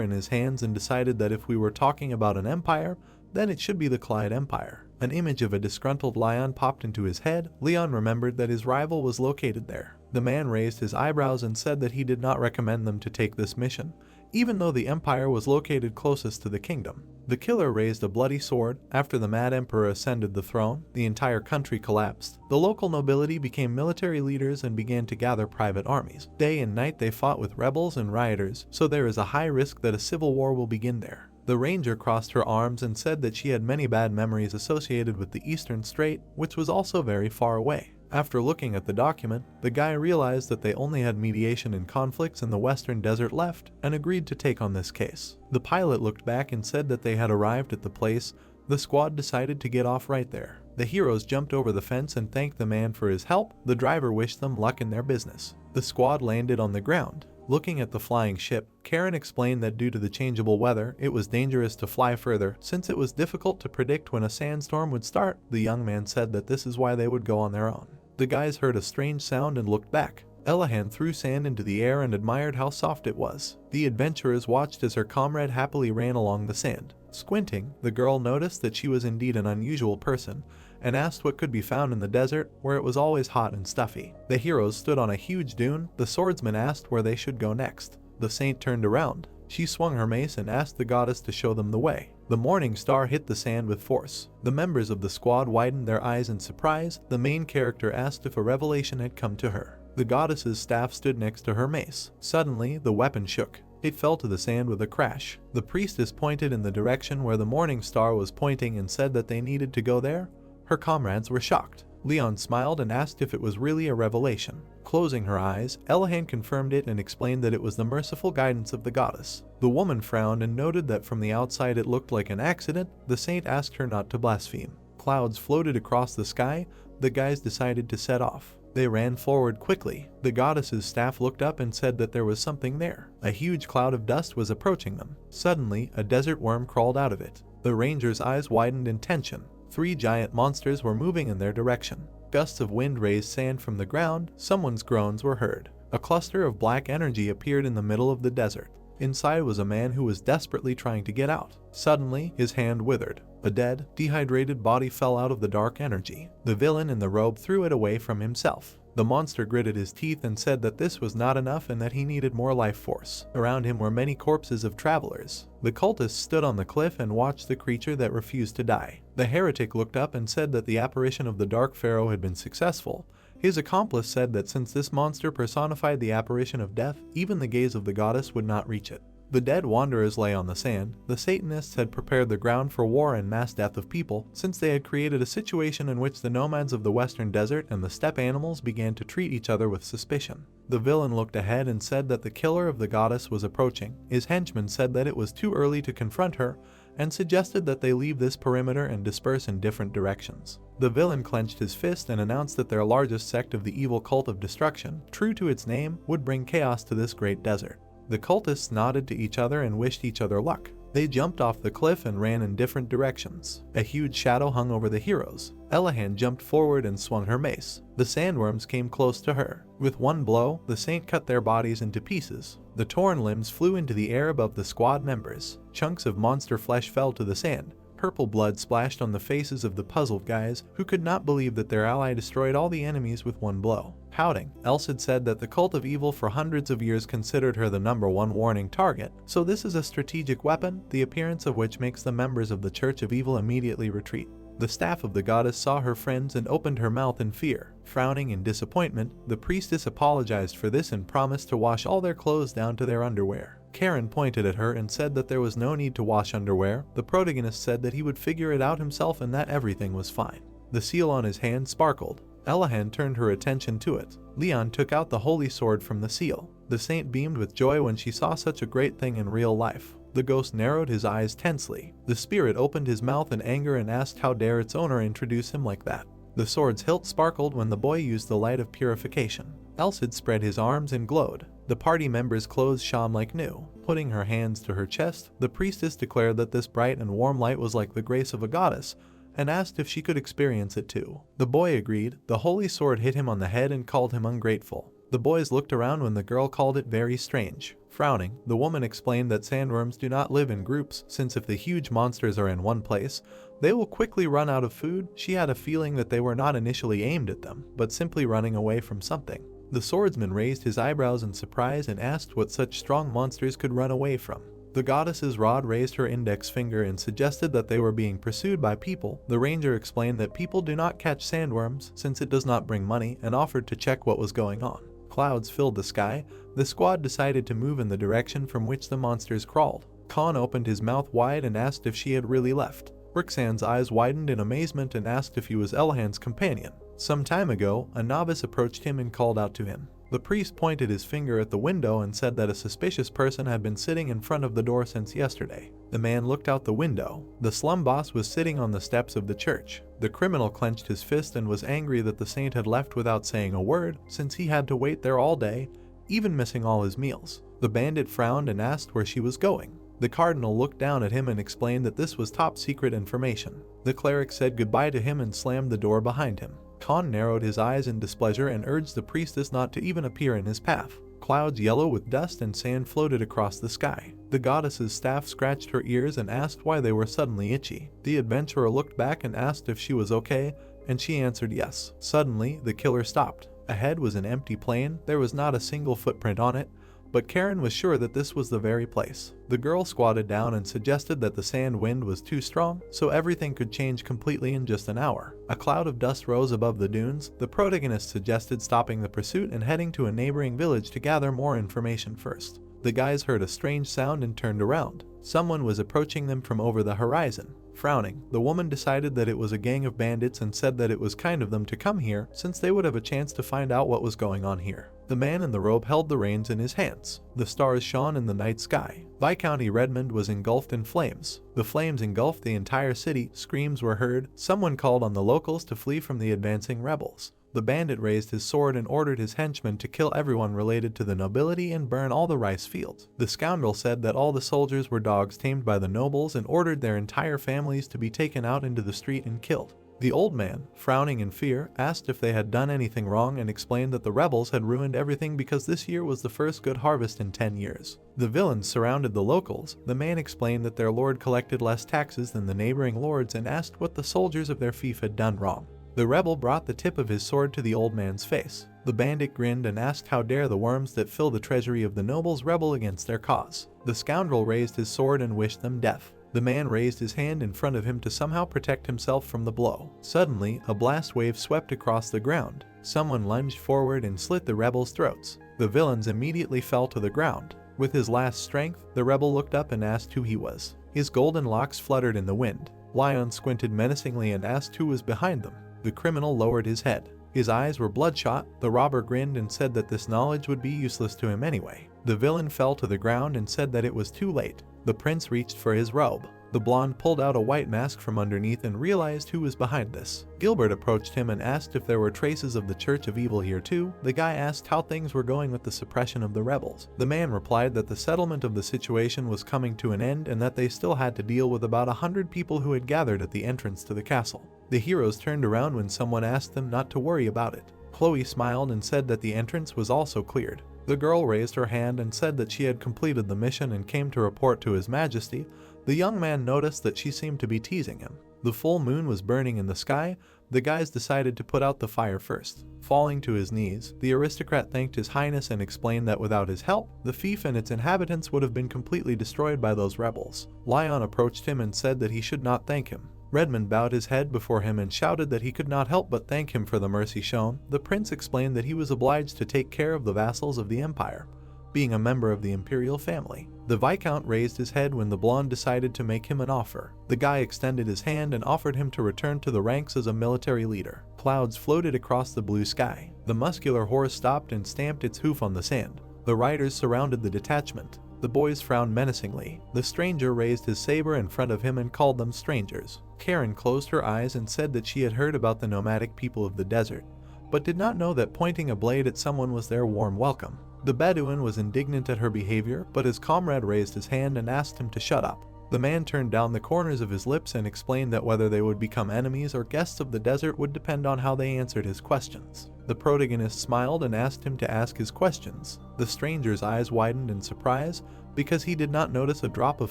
S1: in his hands and decided that if we were talking about an empire, then it should be the Clyde Empire. An image of a disgruntled lion popped into his head. Leon remembered that his rival was located there. The man raised his eyebrows and said that he did not recommend them to take this mission, even though the empire was located closest to the kingdom. The killer raised a bloody sword. After the mad emperor ascended the throne, the entire country collapsed. The local nobility became military leaders and began to gather private armies. Day and night they fought with rebels and rioters, so there is a high risk that a civil war will begin there. The ranger crossed her arms and said that she had many bad memories associated with the Eastern Strait, which was also very far away. After looking at the document, the guy realized that they only had mediation in conflicts in the western desert left and agreed to take on this case. The pilot looked back and said that they had arrived at the place. The squad decided to get off right there. The heroes jumped over the fence and thanked the man for his help. The driver wished them luck in their business. The squad landed on the ground. Looking at the flying ship, Karen explained that due to the changeable weather, it was dangerous to fly further since it was difficult to predict when a sandstorm would start. The young man said that this is why they would go on their own. The guys heard a strange sound and looked back. Elahan threw sand into the air and admired how soft it was. The adventurers watched as her comrade happily ran along the sand. Squinting, the girl noticed that she was indeed an unusual person and asked what could be found in the desert where it was always hot and stuffy. The heroes stood on a huge dune. The swordsman asked where they should go next. The saint turned around. She swung her mace and asked the goddess to show them the way. The morning star hit the sand with force. The members of the squad widened their eyes in surprise. The main character asked if a revelation had come to her. The goddess's staff stood next to her mace. Suddenly, the weapon shook. It fell to the sand with a crash. The priestess pointed in the direction where the morning star was pointing and said that they needed to go there. Her comrades were shocked. Leon smiled and asked if it was really a revelation. Closing her eyes, Elahan confirmed it and explained that it was the merciful guidance of the goddess. The woman frowned and noted that from the outside it looked like an accident. The saint asked her not to blaspheme. Clouds floated across the sky. The guys decided to set off. They ran forward quickly. The goddess's staff looked up and said that there was something there. A huge cloud of dust was approaching them. Suddenly, a desert worm crawled out of it. The ranger's eyes widened in tension. 3 giant monsters were moving in their direction. Gusts of wind raised sand from the ground. Someone's groans were heard. A cluster of black energy appeared in the middle of the desert. Inside was a man who was desperately trying to get out. Suddenly, his hand withered. A dead, dehydrated body fell out of the dark energy. The villain in the robe threw it away from himself. The monster gritted his teeth and said that this was not enough and that he needed more life force. Around him were many corpses of travelers. The cultist stood on the cliff and watched the creature that refused to die. The heretic looked up and said that the apparition of the Dark Pharaoh had been successful. His accomplice said that since this monster personified the apparition of death, even the gaze of the goddess would not reach it. The dead wanderers lay on the sand. The Satanists had prepared the ground for war and mass death of people, since they had created a situation in which the nomads of the western desert and the steppe animals began to treat each other with suspicion. The villain looked ahead and said that the killer of the goddess was approaching. His henchmen said that it was too early to confront her, and suggested that they leave this perimeter and disperse in different directions. The villain clenched his fist and announced that their largest sect of the evil cult of destruction, true to its name, would bring chaos to this great desert. The cultists nodded to each other and wished each other luck. They jumped off the cliff and ran in different directions. A huge shadow hung over the heroes. Elahan jumped forward and swung her mace. The sandworms came close to her. With one blow, the saint cut their bodies into pieces. The torn limbs flew into the air above the squad members. Chunks of monster flesh fell to the sand. Purple blood splashed on the faces of the puzzled guys, who could not believe that their ally destroyed all the enemies with one blow. Pouting, Elsid said that the cult of evil for hundreds of years considered her the #1 warning target, so this is a strategic weapon, the appearance of which makes the members of the Church of Evil immediately retreat. The staff of the goddess saw her friends and opened her mouth in fear. Frowning in disappointment, the priestess apologized for this and promised to wash all their clothes down to their underwear. Karen pointed at her and said that there was no need to wash underwear. The protagonist said that he would figure it out himself and that everything was fine. The seal on his hand sparkled. Elahan turned her attention to it. Leon took out the holy sword from the seal. The saint beamed with joy when she saw such a great thing in real life. The ghost narrowed his eyes tensely. The spirit opened his mouth in anger and asked how dare its owner introduce him like that. The sword's hilt sparkled when the boy used the light of purification. Elsid spread his arms and glowed. The party members' clothes shone like new. Putting her hands to her chest, the priestess declared that this bright and warm light was like the grace of a goddess, and asked if she could experience it too. The boy agreed. The holy sword hit him on the head and called him ungrateful. The boys looked around when the girl called it very strange. Frowning, the woman explained that sandworms do not live in groups, since if the huge monsters are in one place, they will quickly run out of food. She had a feeling that they were not initially aimed at them, but simply running away from something. The swordsman raised his eyebrows in surprise and asked what such strong monsters could run away from. The goddess's rod raised her index finger and suggested that they were being pursued by people. The ranger explained that people do not catch sandworms since it does not bring money, and offered to check what was going on. Clouds filled the sky. The squad decided to move in the direction from which the monsters crawled. Khan opened his mouth wide and asked if she had really left. Rixan's eyes widened in amazement and asked if he was Elahan's companion. Some time ago, a novice approached him and called out to him. The priest pointed his finger at the window and said that a suspicious person had been sitting in front of the door since yesterday. The man looked out the window. The slum boss was sitting on the steps of the church. The criminal clenched his fist and was angry that the saint had left without saying a word, since he had to wait there all day, even missing all his meals. The bandit frowned and asked where she was going. The cardinal looked down at him and explained that this was top secret information. The cleric said goodbye to him and slammed the door behind him. Khan narrowed his eyes in displeasure and urged the priestess not to even appear in his path. Clouds yellow with dust and sand floated across the sky. The goddess's staff scratched her ears and asked why they were suddenly itchy. The adventurer looked back and asked if she was okay, and she answered yes. Suddenly, the killer stopped. Ahead was an empty plain. There was not a single footprint on it, but Karen was sure that this was the very place. The girl squatted down and suggested that the sand wind was too strong, so everything could change completely in just an hour. A cloud of dust rose above the dunes. The protagonist suggested stopping the pursuit and heading to a neighboring village to gather more information first. The guys heard a strange sound and turned around. Someone was approaching them from over the horizon. Frowning, the woman decided that it was a gang of bandits and said that it was kind of them to come here, since they would have a chance to find out what was going on here. The man in the robe held the reins in his hands. The stars shone in the night sky. Viscounty Redmond was engulfed in flames. The flames engulfed the entire city. Screams were heard. Someone called on the locals to flee from the advancing rebels. The bandit raised his sword and ordered his henchmen to kill everyone related to the nobility and burn all the rice fields. The scoundrel said that all the soldiers were dogs tamed by the nobles and ordered their entire families to be taken out into the street and killed. The old man, frowning in fear, asked if they had done anything wrong and explained that the rebels had ruined everything because this year was the first good harvest in 10 years. The villains surrounded the locals. The man explained that their lord collected less taxes than the neighboring lords and asked what the soldiers of their fief had done wrong. The rebel brought the tip of his sword to the old man's face. The bandit grinned and asked how dare the worms that fill the treasury of the nobles rebel against their cause. The scoundrel raised his sword and wished them death. The man raised his hand in front of him to somehow protect himself from the blow. Suddenly, a blast wave swept across the ground. Someone lunged forward and slit the rebels' throats. The villains immediately fell to the ground. With his last strength, the rebel looked up and asked who he was. His golden locks fluttered in the wind. Lion squinted menacingly and asked who was behind them. The criminal lowered his head. His eyes were bloodshot. The robber grinned and said that this knowledge would be useless to him anyway. The villain fell to the ground and said that it was too late. The prince reached for his robe. The blonde pulled out a white mask from underneath and realized who was behind this. Gilbert approached him and asked if there were traces of the Church of Evil here too. The guy asked how things were going with the suppression of the rebels. The man replied that the settlement of the situation was coming to an end and that they still had to deal with about 100 people who had gathered at the entrance to the castle. The heroes turned around when someone asked them not to worry about it. Chloe smiled and said that the entrance was also cleared. The girl raised her hand and said that she had completed the mission and came to report to His Majesty. The young man noticed that she seemed to be teasing him. The full moon was burning in the sky. The guys decided to put out the fire first. Falling to his knees, the aristocrat thanked His Highness and explained that without his help, the fief and its inhabitants would have been completely destroyed by those rebels. Lion approached him and said that he should not thank him. Redmond bowed his head before him and shouted that he could not help but thank him for the mercy shown. The prince explained that he was obliged to take care of the vassals of the empire, being a member of the imperial family. The Viscount raised his head when the blonde decided to make him an offer. The guy extended his hand and offered him to return to the ranks as a military leader. Clouds floated across the blue sky. The muscular horse stopped and stamped its hoof on the sand. The riders surrounded the detachment. The boys frowned menacingly. The stranger raised his saber in front of him and called them strangers. Karen closed her eyes and said that she had heard about the nomadic people of the desert, but did not know that pointing a blade at someone was their warm welcome. The Bedouin was indignant at her behavior, but his comrade raised his hand and asked him to shut up. The man turned down the corners of his lips and explained that whether they would become enemies or guests of the desert would depend on how they answered his questions. The protagonist smiled and asked him to ask his questions. The stranger's eyes widened in surprise because he did not notice a drop of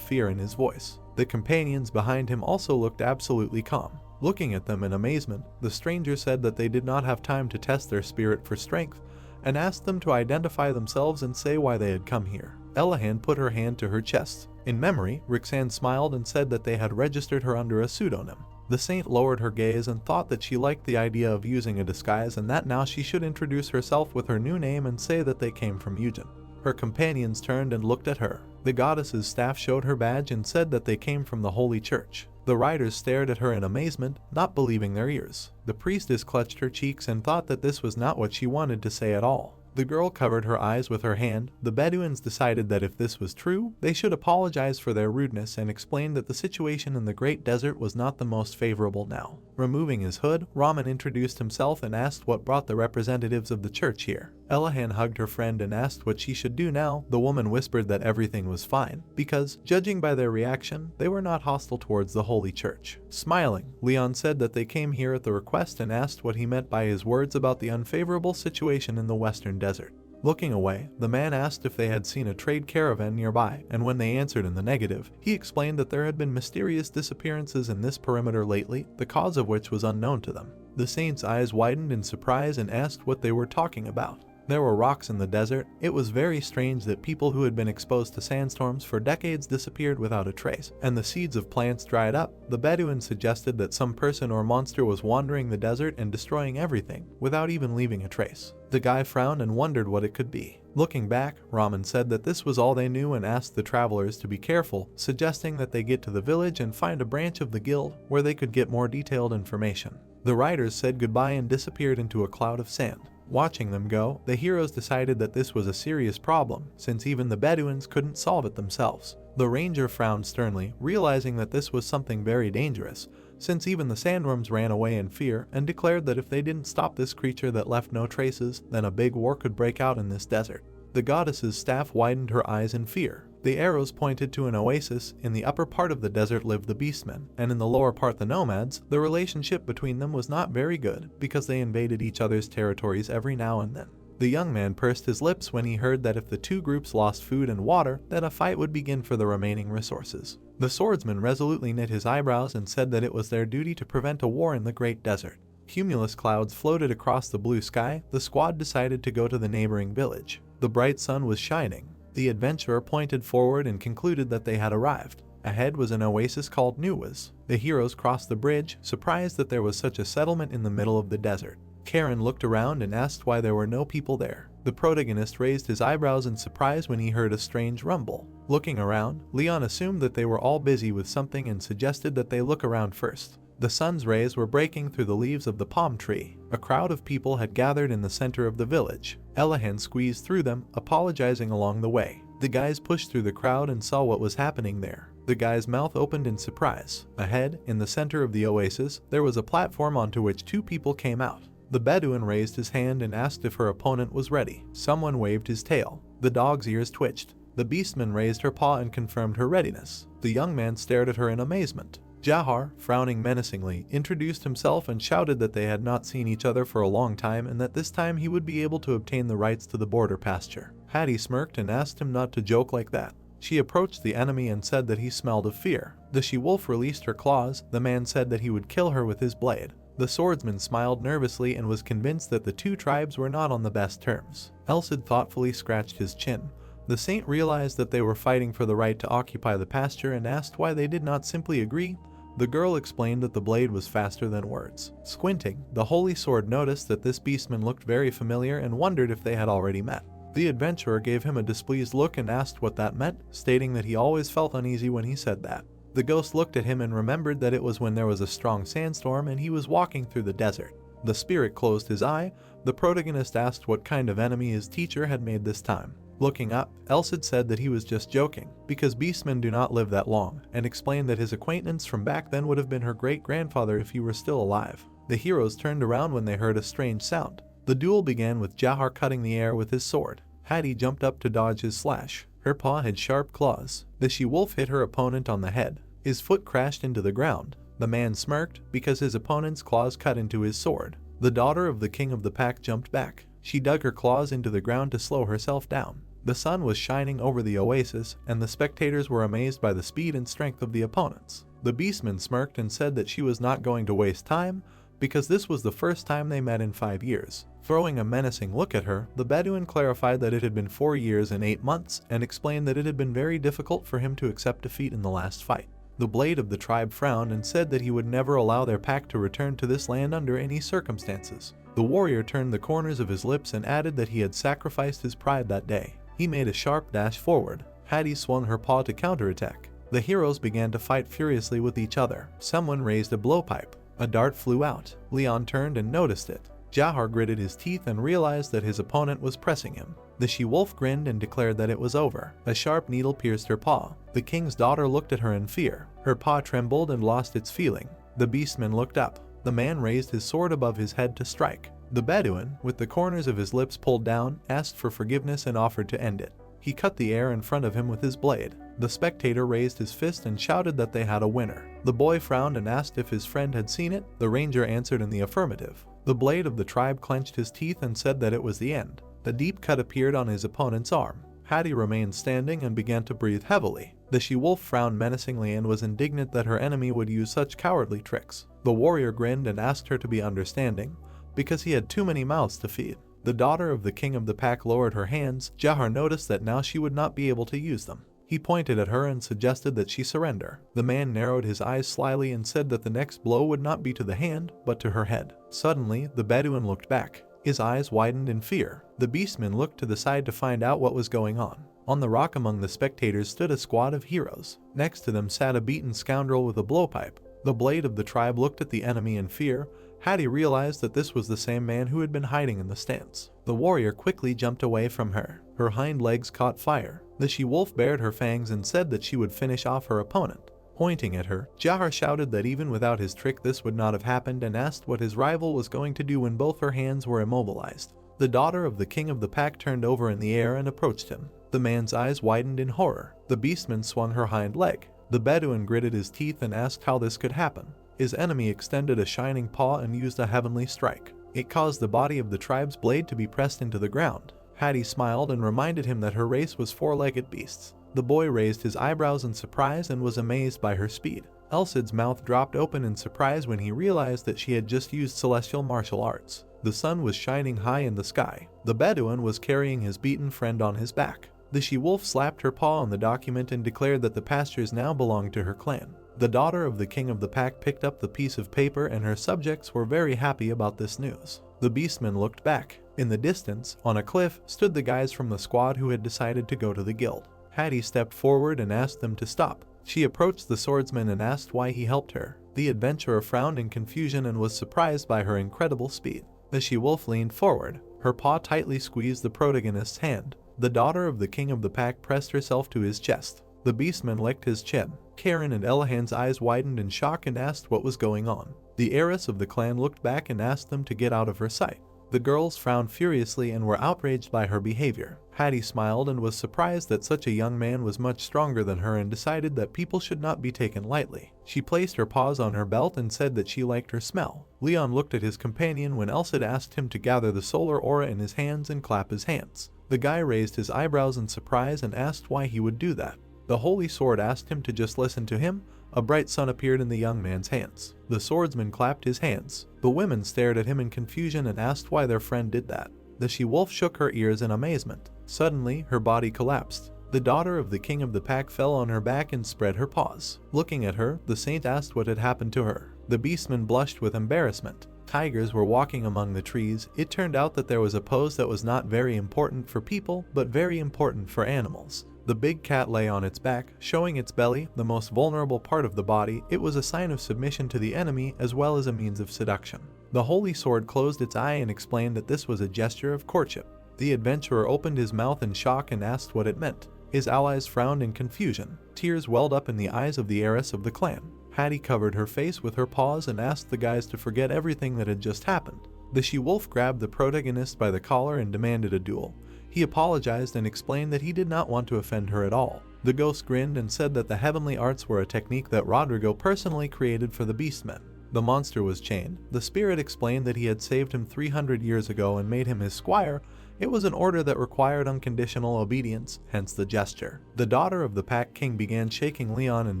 S1: fear in his voice. The companions behind him also looked absolutely calm. Looking at them in amazement, the stranger said that they did not have time to test their spirit for strength and asked them to identify themselves and say why they had come here. Elahan put her hand to her chest. In memory, Rixan smiled and said that they had registered her under a pseudonym. The saint lowered her gaze and thought that she liked the idea of using a disguise and that now she should introduce herself with her new name and say that they came from Eugen. Her companions turned and looked at her. The goddess's staff showed her badge and said that they came from the Holy Church. The riders stared at her in amazement, not believing their ears. The priestess clutched her cheeks and thought that this was not what she wanted to say at all. The girl covered her eyes with her hand. The Bedouins decided that if this was true, they should apologize for their rudeness and explained that the situation in the Great Desert was not the most favorable now. Removing his hood, Rahman introduced himself and asked what brought the representatives of the church here. Elahan hugged her friend and asked what she should do now. The woman whispered that everything was fine, because, judging by their reaction, they were not hostile towards the Holy Church. Smiling, Leon said that they came here at the request and asked what he meant by his words about the unfavorable situation in the Western Desert. Looking away, the man asked if they had seen a trade caravan nearby, and when they answered in the negative, he explained that there had been mysterious disappearances in this perimeter lately, the cause of which was unknown to them. The saint's eyes widened in surprise and asked what they were talking about. There were rocks in the desert. It was very strange that people who had been exposed to sandstorms for decades disappeared without a trace, and the seeds of plants dried up. The Bedouin suggested that some person or monster was wandering the desert and destroying everything, without even leaving a trace. The guy frowned and wondered what it could be. Looking back, Rahman said that this was all they knew and asked the travelers to be careful, suggesting that they get to the village and find a branch of the guild where they could get more detailed information. The riders said goodbye and disappeared into a cloud of sand. Watching them go, the heroes decided that this was a serious problem, since even the Bedouins couldn't solve it themselves. The ranger frowned sternly, realizing that this was something very dangerous, since even the sandworms ran away in fear and declared that if they didn't stop this creature that left no traces, then a big war could break out in this desert. The goddess's staff widened her eyes in fear. The arrows pointed to an oasis. In the upper part of the desert lived the beastmen, and in the lower part the nomads. The relationship between them was not very good, because they invaded each other's territories every now and then. The young man pursed his lips when he heard that if the two groups lost food and water, then a fight would begin for the remaining resources. The swordsman resolutely knit his eyebrows and said that it was their duty to prevent a war in the great desert. Cumulus clouds floated across the blue sky. The squad decided to go to the neighboring village. The bright sun was shining. The adventurer pointed forward and concluded that they had arrived. Ahead was an oasis called Nuwas. The heroes crossed the bridge, surprised that there was such a settlement in the middle of the desert. Karen looked around and asked why there were no people there. The protagonist raised his eyebrows in surprise when he heard a strange rumble. Looking around, Leon assumed that they were all busy with something and suggested that they look around first. The sun's rays were breaking through the leaves of the palm tree. A crowd of people had gathered in the center of the village. Elahan squeezed through them, apologizing along the way. The guys pushed through the crowd and saw what was happening there. The guy's mouth opened in surprise. Ahead, in the center of the oasis, there was a platform onto which two people came out. The Bedouin raised his hand and asked if her opponent was ready. Someone waved his tail. The dog's ears twitched. The beastman raised her paw and confirmed her readiness. The young man stared at her in amazement. Jahar, frowning menacingly, introduced himself and shouted that they had not seen each other for a long time and that this time he would be able to obtain the rights to the border pasture. Hattie smirked and asked him not to joke like that. She approached the enemy and said that he smelled of fear. The she-wolf released her claws. The man said that he would kill her with his blade. The swordsman smiled nervously and was convinced that the two tribes were not on the best terms. Elcid thoughtfully scratched his chin. The saint realized that they were fighting for the right to occupy the pasture and asked why they did not simply agree. The girl explained that the blade was faster than words. Squinting, the holy sword noticed that this beastman looked very familiar and wondered if they had already met. The adventurer gave him a displeased look and asked what that meant, stating that he always felt uneasy when he said that. The ghost looked at him and remembered that it was when there was a strong sandstorm and he was walking through the desert. The spirit closed his eye. The protagonist asked what kind of enemy his teacher had made this time. Looking up, Elcid said that he was just joking, because beastmen do not live that long, and explained that his acquaintance from back then would have been her great-grandfather if he were still alive. The heroes turned around when they heard a strange sound. The duel began with Jahar cutting the air with his sword. Hattie jumped up to dodge his slash. Her paw had sharp claws. The she-wolf hit her opponent on the head. His foot crashed into the ground. The man smirked because his opponent's claws cut into his sword. The daughter of the king of the pack jumped back. She dug her claws into the ground to slow herself down. The sun was shining over the oasis, and the spectators were amazed by the speed and strength of the opponents. The beastman smirked and said that she was not going to waste time, because this was the first time they met in 5 years. Throwing a menacing look at her, the Bedouin clarified that it had been 4 years and 8 months, and explained that it had been very difficult for him to accept defeat in the last fight. The blade of the tribe frowned and said that he would never allow their pack to return to this land under any circumstances. The warrior turned the corners of his lips and added that he had sacrificed his pride that day. He made a sharp dash forward. Hattie swung her paw to counterattack. The heroes began to fight furiously with each other. Someone raised a blowpipe. A dart flew out. Leon turned and noticed it. Jahar gritted his teeth and realized that his opponent was pressing him. The she-wolf grinned and declared that it was over. A sharp needle pierced her paw. The king's daughter looked at her in fear. Her paw trembled and lost its feeling. The beastman looked up. The man raised his sword above his head to strike. The Bedouin, with the corners of his lips pulled down, asked for forgiveness and offered to end it. He cut the air in front of him with his blade. The spectator raised his fist and shouted that they had a winner. The boy frowned and asked if his friend had seen it. The ranger answered in the affirmative. The blade of the tribe clenched his teeth and said that it was the end. The deep cut appeared on his opponent's arm. Hattie remained standing and began to breathe heavily. The she-wolf frowned menacingly and was indignant that her enemy would use such cowardly tricks. The warrior grinned and asked her to be understanding, because he had too many mouths to feed. The daughter of the king of the pack lowered her hands. Jahar noticed that now she would not be able to use them. He pointed at her and suggested that she surrender. The man narrowed his eyes slyly and said that the next blow would not be to the hand, but to her head. Suddenly, the Bedouin looked back. His eyes widened in fear. The beastman looked to the side to find out what was going on. On the rock among the spectators stood a squad of heroes. Next to them sat a beaten scoundrel with a blowpipe. The blade of the tribe looked at the enemy in fear. Hattie realized that this was the same man who had been hiding in the stands. The warrior quickly jumped away from her. Her hind legs caught fire. The she-wolf bared her fangs and said that she would finish off her opponent. Pointing at her, Jahar shouted that even without his trick this would not have happened and asked what his rival was going to do when both her hands were immobilized. The daughter of the king of the pack turned over in the air and approached him. The man's eyes widened in horror. The beastman swung her hind leg. The Bedouin gritted his teeth and asked how this could happen. His enemy extended a shining paw and used a heavenly strike. It caused the body of the tribe's blade to be pressed into the ground. Hattie smiled and reminded him that her race was four-legged beasts. The boy raised his eyebrows in surprise and was amazed by her speed. Elsid's mouth dropped open in surprise when he realized that she had just used celestial martial arts. The sun was shining high in the sky. The Bedouin was carrying his beaten friend on his back. The she-wolf slapped her paw on the document and declared that the pastures now belonged to her clan. The daughter of the king of the pack picked up the piece of paper and her subjects were very happy about this news. The beastman looked back. In the distance, on a cliff, stood the guys from the squad who had decided to go to the guild. Hattie stepped forward and asked them to stop. She approached the swordsman and asked why he helped her. The adventurer frowned in confusion and was surprised by her incredible speed. The she-wolf leaned forward. Her paw tightly squeezed the protagonist's hand. The daughter of the king of the pack pressed herself to his chest. The beastman licked his chin. Karen and Elahan's eyes widened in shock and asked what was going on. The heiress of the clan looked back and asked them to get out of her sight. The girls frowned furiously and were outraged by her behavior. Hattie smiled and was surprised that such a young man was much stronger than her and decided that people should not be taken lightly. She placed her paws on her belt and said that she liked her smell. Leon looked at his companion when Elsid asked him to gather the solar aura in his hands and clap his hands. The guy raised his eyebrows in surprise and asked why he would do that. The holy sword asked him to just listen to him. A bright sun appeared in the young man's hands. The swordsman clapped his hands. The women stared at him in confusion and asked why their friend did that. The she-wolf shook her ears in amazement. Suddenly, her body collapsed. The daughter of the king of the pack fell on her back and spread her paws. Looking at her, the saint asked what had happened to her. The beastman blushed with embarrassment. Tigers were walking among the trees. It turned out that there was a pose that was not very important for people, but very important for animals. The big cat lay on its back, showing its belly, the most vulnerable part of the body. It was a sign of submission to the enemy as well as a means of seduction. The holy sword closed its eye and explained that this was a gesture of courtship. The adventurer opened his mouth in shock and asked what it meant. His allies frowned in confusion. Tears welled up in the eyes of the heiress of the clan. Hattie covered her face with her paws and asked the guys to forget everything that had just happened. The she-wolf grabbed the protagonist by the collar and demanded a duel. He apologized and explained that he did not want to offend her at all. The ghost grinned and said that the heavenly arts were a technique that Rodrigo personally created for the beastmen. The monster was chained. The spirit explained that he had saved him 300 years ago and made him his squire. It was an order that required unconditional obedience, hence the gesture. The daughter of the pack king began shaking Leon in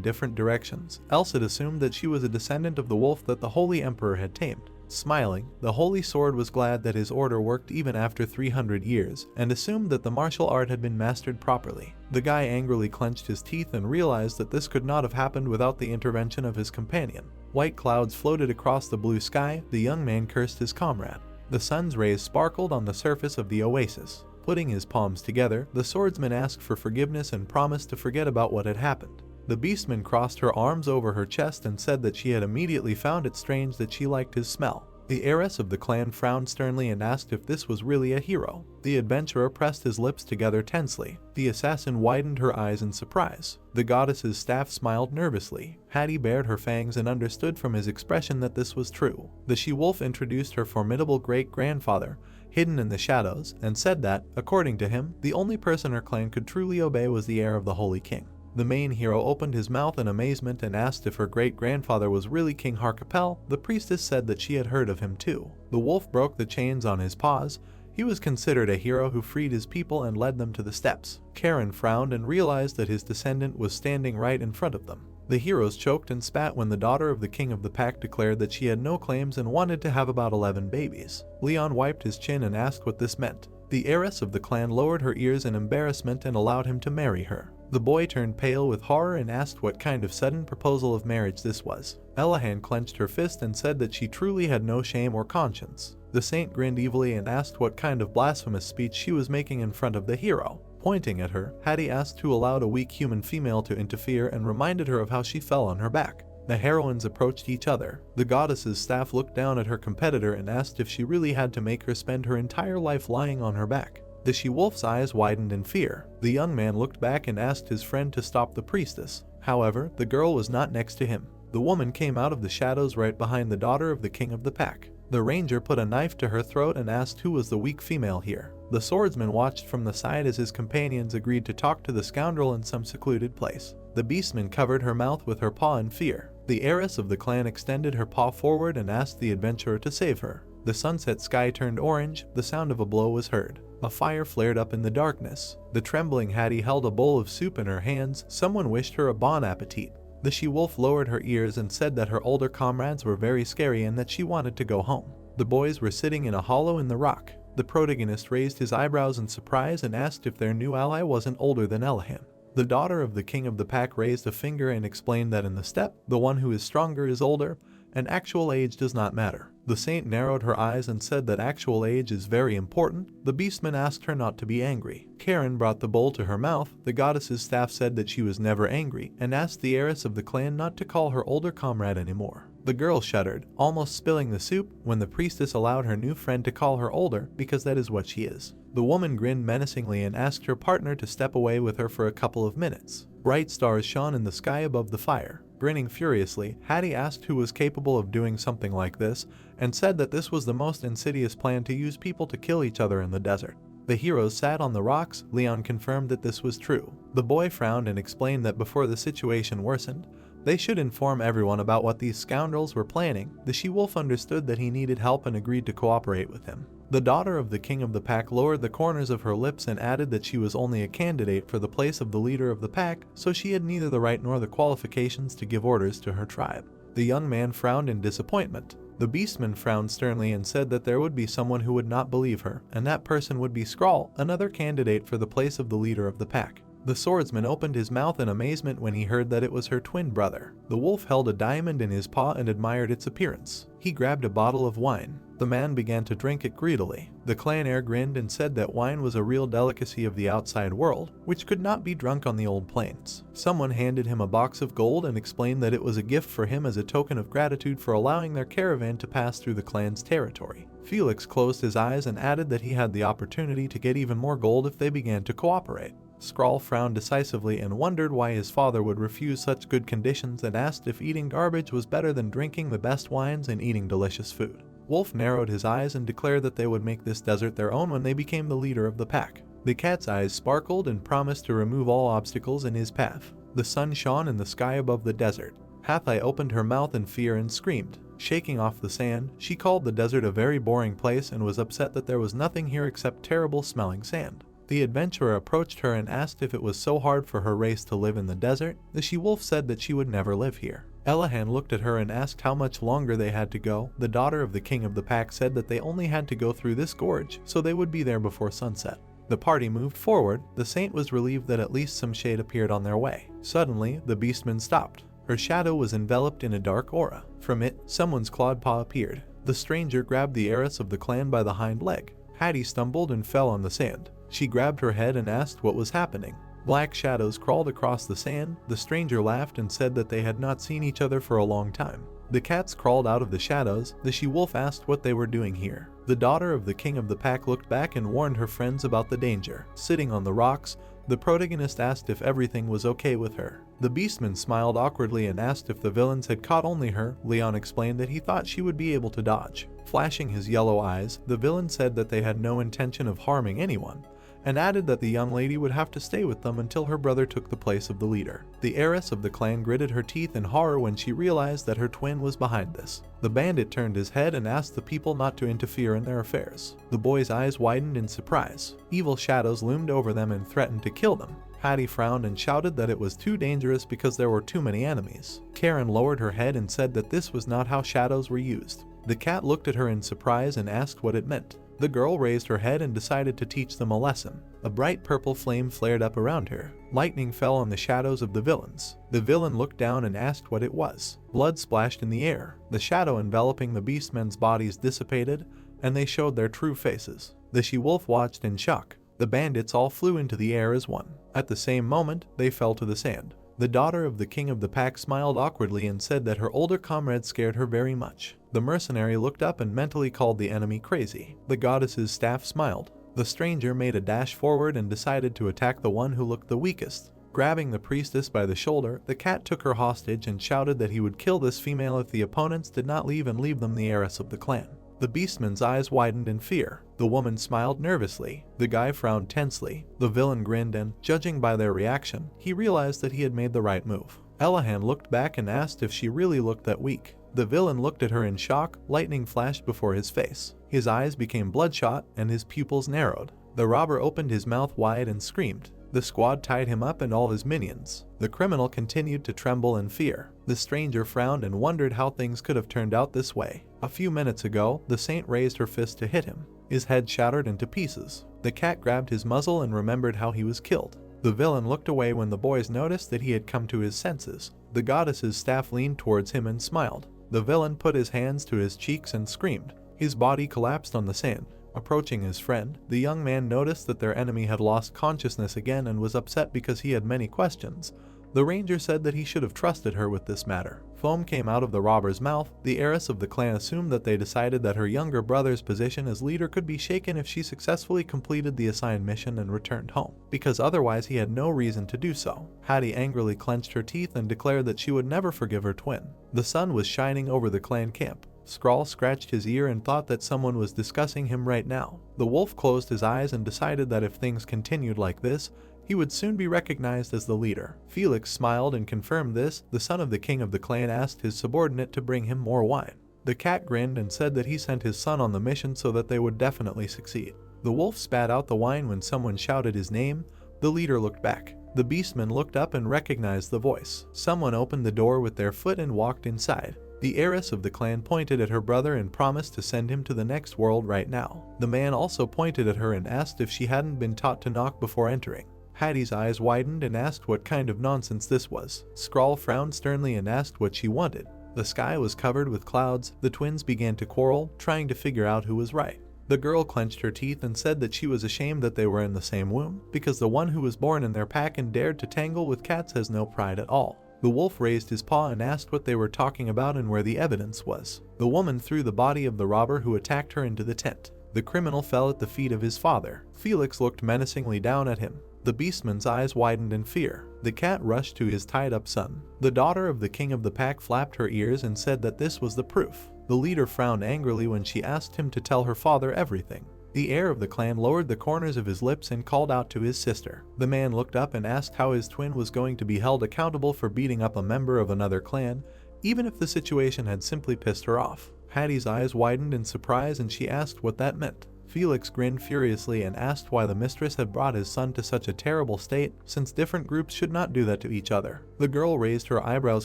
S1: different directions. Elsid assumed that she was a descendant of the wolf that the holy emperor had tamed. Smiling, the holy sword was glad that his order worked even after 300 years, and assumed that the martial art had been mastered properly. The guy angrily clenched his teeth and realized that this could not have happened without the intervention of his companion. White clouds floated across the blue sky. The young man cursed his comrade. The sun's rays sparkled on the surface of the oasis. Putting his palms together, the swordsman asked for forgiveness and promised to forget about what had happened. The beastman crossed her arms over her chest and said that she had immediately found it strange that she liked his smell. The heiress of the clan frowned sternly and asked if this was really a hero. The adventurer pressed his lips together tensely. The assassin widened her eyes in surprise. The goddess's staff smiled nervously. Hattie bared her fangs and understood from his expression that this was true. The she-wolf introduced her formidable great-grandfather, hidden in the shadows, and said that, according to him, the only person her clan could truly obey was the heir of the Holy King. The main hero opened his mouth in amazement and asked if her great-grandfather was really King Harkapel. The priestess said that she had heard of him too. The wolf broke the chains on his paws. He was considered a hero who freed his people and led them to the steps. Karen frowned and realized that his descendant was standing right in front of them. The heroes choked and spat when the daughter of the king of the pack declared that she had no claims and wanted to have about 11 babies. Leon wiped his chin and asked what this meant. The heiress of the clan lowered her ears in embarrassment and allowed him to marry her. The boy turned pale with horror and asked what kind of sudden proposal of marriage this was. Elahan clenched her fist and said that she truly had no shame or conscience. The saint grinned evilly and asked what kind of blasphemous speech she was making in front of the hero. Pointing at her, Hattie asked who allowed a weak human female to interfere and reminded her of how she fell on her back. The heroines approached each other. The goddess's staff looked down at her competitor and asked if she really had to make her spend her entire life lying on her back. The she-wolf's eyes widened in fear. The young man looked back and asked his friend to stop the priestess. However, the girl was not next to him. The woman came out of the shadows right behind the daughter of the king of the pack. The ranger put a knife to her throat and asked who was the weak female here. The swordsman watched from the side as his companions agreed to talk to the scoundrel in some secluded place. The beastman covered her mouth with her paw in fear. The heiress of the clan extended her paw forward and asked the adventurer to save her. The sunset sky turned orange, the sound of a blow was heard. A fire flared up in the darkness. The trembling Hattie held a bowl of soup in her hands. Someone wished her a bon appetit. The she-wolf lowered her ears and said that her older comrades were very scary and that she wanted to go home. The boys were sitting in a hollow in the rock. The protagonist raised his eyebrows in surprise and asked if their new ally wasn't older than Elahan. The daughter of the king of the pack raised a finger and explained that in the steppe, the one who is stronger is older, and actual age does not matter. The saint narrowed her eyes and said that actual age is very important. The beastman asked her not to be angry. Karen brought the bowl to her mouth. The goddess's staff said that she was never angry, and asked the heiress of the clan not to call her older comrade anymore. The girl shuddered, almost spilling the soup, when the priestess allowed her new friend to call her older, because that is what she is. The woman grinned menacingly and asked her partner to step away with her for a couple of minutes. Bright stars shone in the sky above the fire. Grinning furiously, Hattie asked who was capable of doing something like this, and said that this was the most insidious plan to use people to kill each other in the desert. The heroes sat on the rocks. Leon confirmed that this was true. The boy frowned and explained that before the situation worsened, they should inform everyone about what these scoundrels were planning. The she-wolf understood that he needed help and agreed to cooperate with him. The daughter of the king of the pack lowered the corners of her lips and added that she was only a candidate for the place of the leader of the pack, so she had neither the right nor the qualifications to give orders to her tribe. The young man frowned in disappointment. The beastman frowned sternly and said that there would be someone who would not believe her, and that person would be Skrull, another candidate for the place of the leader of the pack. The swordsman opened his mouth in amazement when he heard that it was her twin brother. The wolf held a diamond in his paw and admired its appearance. He grabbed a bottle of wine. The man began to drink it greedily. The clan heir grinned and said that wine was a real delicacy of the outside world, which could not be drunk on the old plains. Someone handed him a box of gold and explained that it was a gift for him as a token of gratitude for allowing their caravan to pass through the clan's territory. Felix closed his eyes and added that he had the opportunity to get even more gold if they began to cooperate. Skrull frowned decisively and wondered why his father would refuse such good conditions and asked if eating garbage was better than drinking the best wines and eating delicious food. Wolf narrowed his eyes and declared that they would make this desert their own when they became the leader of the pack. The cat's eyes sparkled and promised to remove all obstacles in his path. The sun shone in the sky above the desert. Hathai opened her mouth in fear and screamed. Shaking off the sand, she called the desert a very boring place and was upset that there was nothing here except terrible smelling sand. The adventurer approached her and asked if it was so hard for her race to live in the desert. The she-wolf said that she would never live here. Elahan looked at her and asked how much longer they had to go. The daughter of the king of the pack said that they only had to go through this gorge, so they would be there before sunset. The party moved forward. The saint was relieved that at least some shade appeared on their way. Suddenly, the beastman stopped. Her shadow was enveloped in a dark aura. From it, someone's clawed paw appeared. The stranger grabbed the heiress of the clan by the hind leg. Hattie stumbled and fell on the sand. She grabbed her head and asked what was happening. Black shadows crawled across the sand. The stranger laughed and said that they had not seen each other for a long time. The cats crawled out of the shadows. The she-wolf asked what they were doing here. The daughter of the king of the pack looked back and warned her friends about the danger. Sitting on the rocks, the protagonist asked if everything was okay with her. The beastman smiled awkwardly and asked if the villains had caught only her. Leon explained that he thought she would be able to dodge. Flashing his yellow eyes, the villain said that they had no intention of harming anyone, and added that the young lady would have to stay with them until her brother took the place of the leader. The heiress of the clan gritted her teeth in horror when she realized that her twin was behind this. The bandit turned his head and asked the people not to interfere in their affairs. The boy's eyes widened in surprise. Evil shadows loomed over them and threatened to kill them. Hattie frowned and shouted that it was too dangerous because there were too many enemies. Karen lowered her head and said that this was not how shadows were used. The cat looked at her in surprise and asked what it meant. The girl raised her head and decided to teach them a lesson. A bright purple flame flared up around her. Lightning fell on the shadows of the villains. The villain looked down and asked what it was. Blood splashed in the air. The shadow enveloping the beastmen's bodies dissipated, and they showed their true faces. The she-wolf watched in shock. The bandits all flew into the air as one. At the same moment, they fell to the sand. The daughter of the king of the pack smiled awkwardly and said that her older comrade scared her very much. The mercenary looked up and mentally called the enemy crazy. The goddess's staff smiled. The stranger made a dash forward and decided to attack the one who looked the weakest. Grabbing the priestess by the shoulder, the cat took her hostage and shouted that he would kill this female if the opponents did not leave and leave them the heiress of the clan. The beastman's eyes widened in fear. The woman smiled nervously. The guy frowned tensely. The villain grinned and, judging by their reaction, he realized that he had made the right move. Elahan looked back and asked if she really looked that weak. The villain looked at her in shock. Lightning flashed before his face. His eyes became bloodshot and his pupils narrowed. The robber opened his mouth wide and screamed. The squad tied him up and all his minions. The criminal continued to tremble in fear. The stranger frowned and wondered how things could have turned out this way. A few minutes ago, the saint raised her fist to hit him. His head shattered into pieces. The cat grabbed his muzzle and remembered how he was killed. The villain looked away when the boys noticed that he had come to his senses. The goddess's staff leaned towards him and smiled. The villain put his hands to his cheeks and screamed. His body collapsed on the sand. Approaching his friend, the young man noticed that their enemy had lost consciousness again and was upset because he had many questions. The ranger said that he should have trusted her with this matter. Foam came out of the robber's mouth. The heiress of the clan assumed that they decided that her younger brother's position as leader could be shaken if she successfully completed the assigned mission and returned home, because otherwise he had no reason to do so. Hattie angrily clenched her teeth and declared that she would never forgive her twin. The sun was shining over the clan camp. Skrull scratched his ear and thought that someone was discussing him right now. The wolf closed his eyes and decided that if things continued like this, he would soon be recognized as the leader. Felix smiled and confirmed this. The son of the king of the clan asked his subordinate to bring him more wine. The cat grinned and said that he sent his son on the mission so that they would definitely succeed. The wolf spat out the wine when someone shouted his name. The leader looked back. The beastman looked up and recognized the voice. Someone opened the door with their foot and walked inside. The heiress of the clan pointed at her brother and promised to send him to the next world right now. The man also pointed at her and asked if she hadn't been taught to knock before entering. Hattie's eyes widened and asked what kind of nonsense this was. Skrull frowned sternly and asked what she wanted. The sky was covered with clouds. The twins began to quarrel, trying to figure out who was right. The girl clenched her teeth and said that she was ashamed that they were in the same womb, because the one who was born in their pack and dared to tangle with cats has no pride at all. The wolf raised his paw and asked what they were talking about and where the evidence was. The woman threw the body of the robber who attacked her into the tent. The criminal fell at the feet of his father. Felix looked menacingly down at him. The beastman's eyes widened in fear. The cat rushed to his tied-up son. The daughter of the king of the pack flapped her ears and said that this was the proof. The leader frowned angrily when she asked him to tell her father everything. The heir of the clan lowered the corners of his lips and called out to his sister. The man looked up and asked how his twin was going to be held accountable for beating up a member of another clan, even if the situation had simply pissed her off. Hattie's eyes widened in surprise and she asked what that meant. Felix grinned furiously and asked why the mistress had brought his son to such a terrible state, since different groups should not do that to each other. The girl raised her eyebrows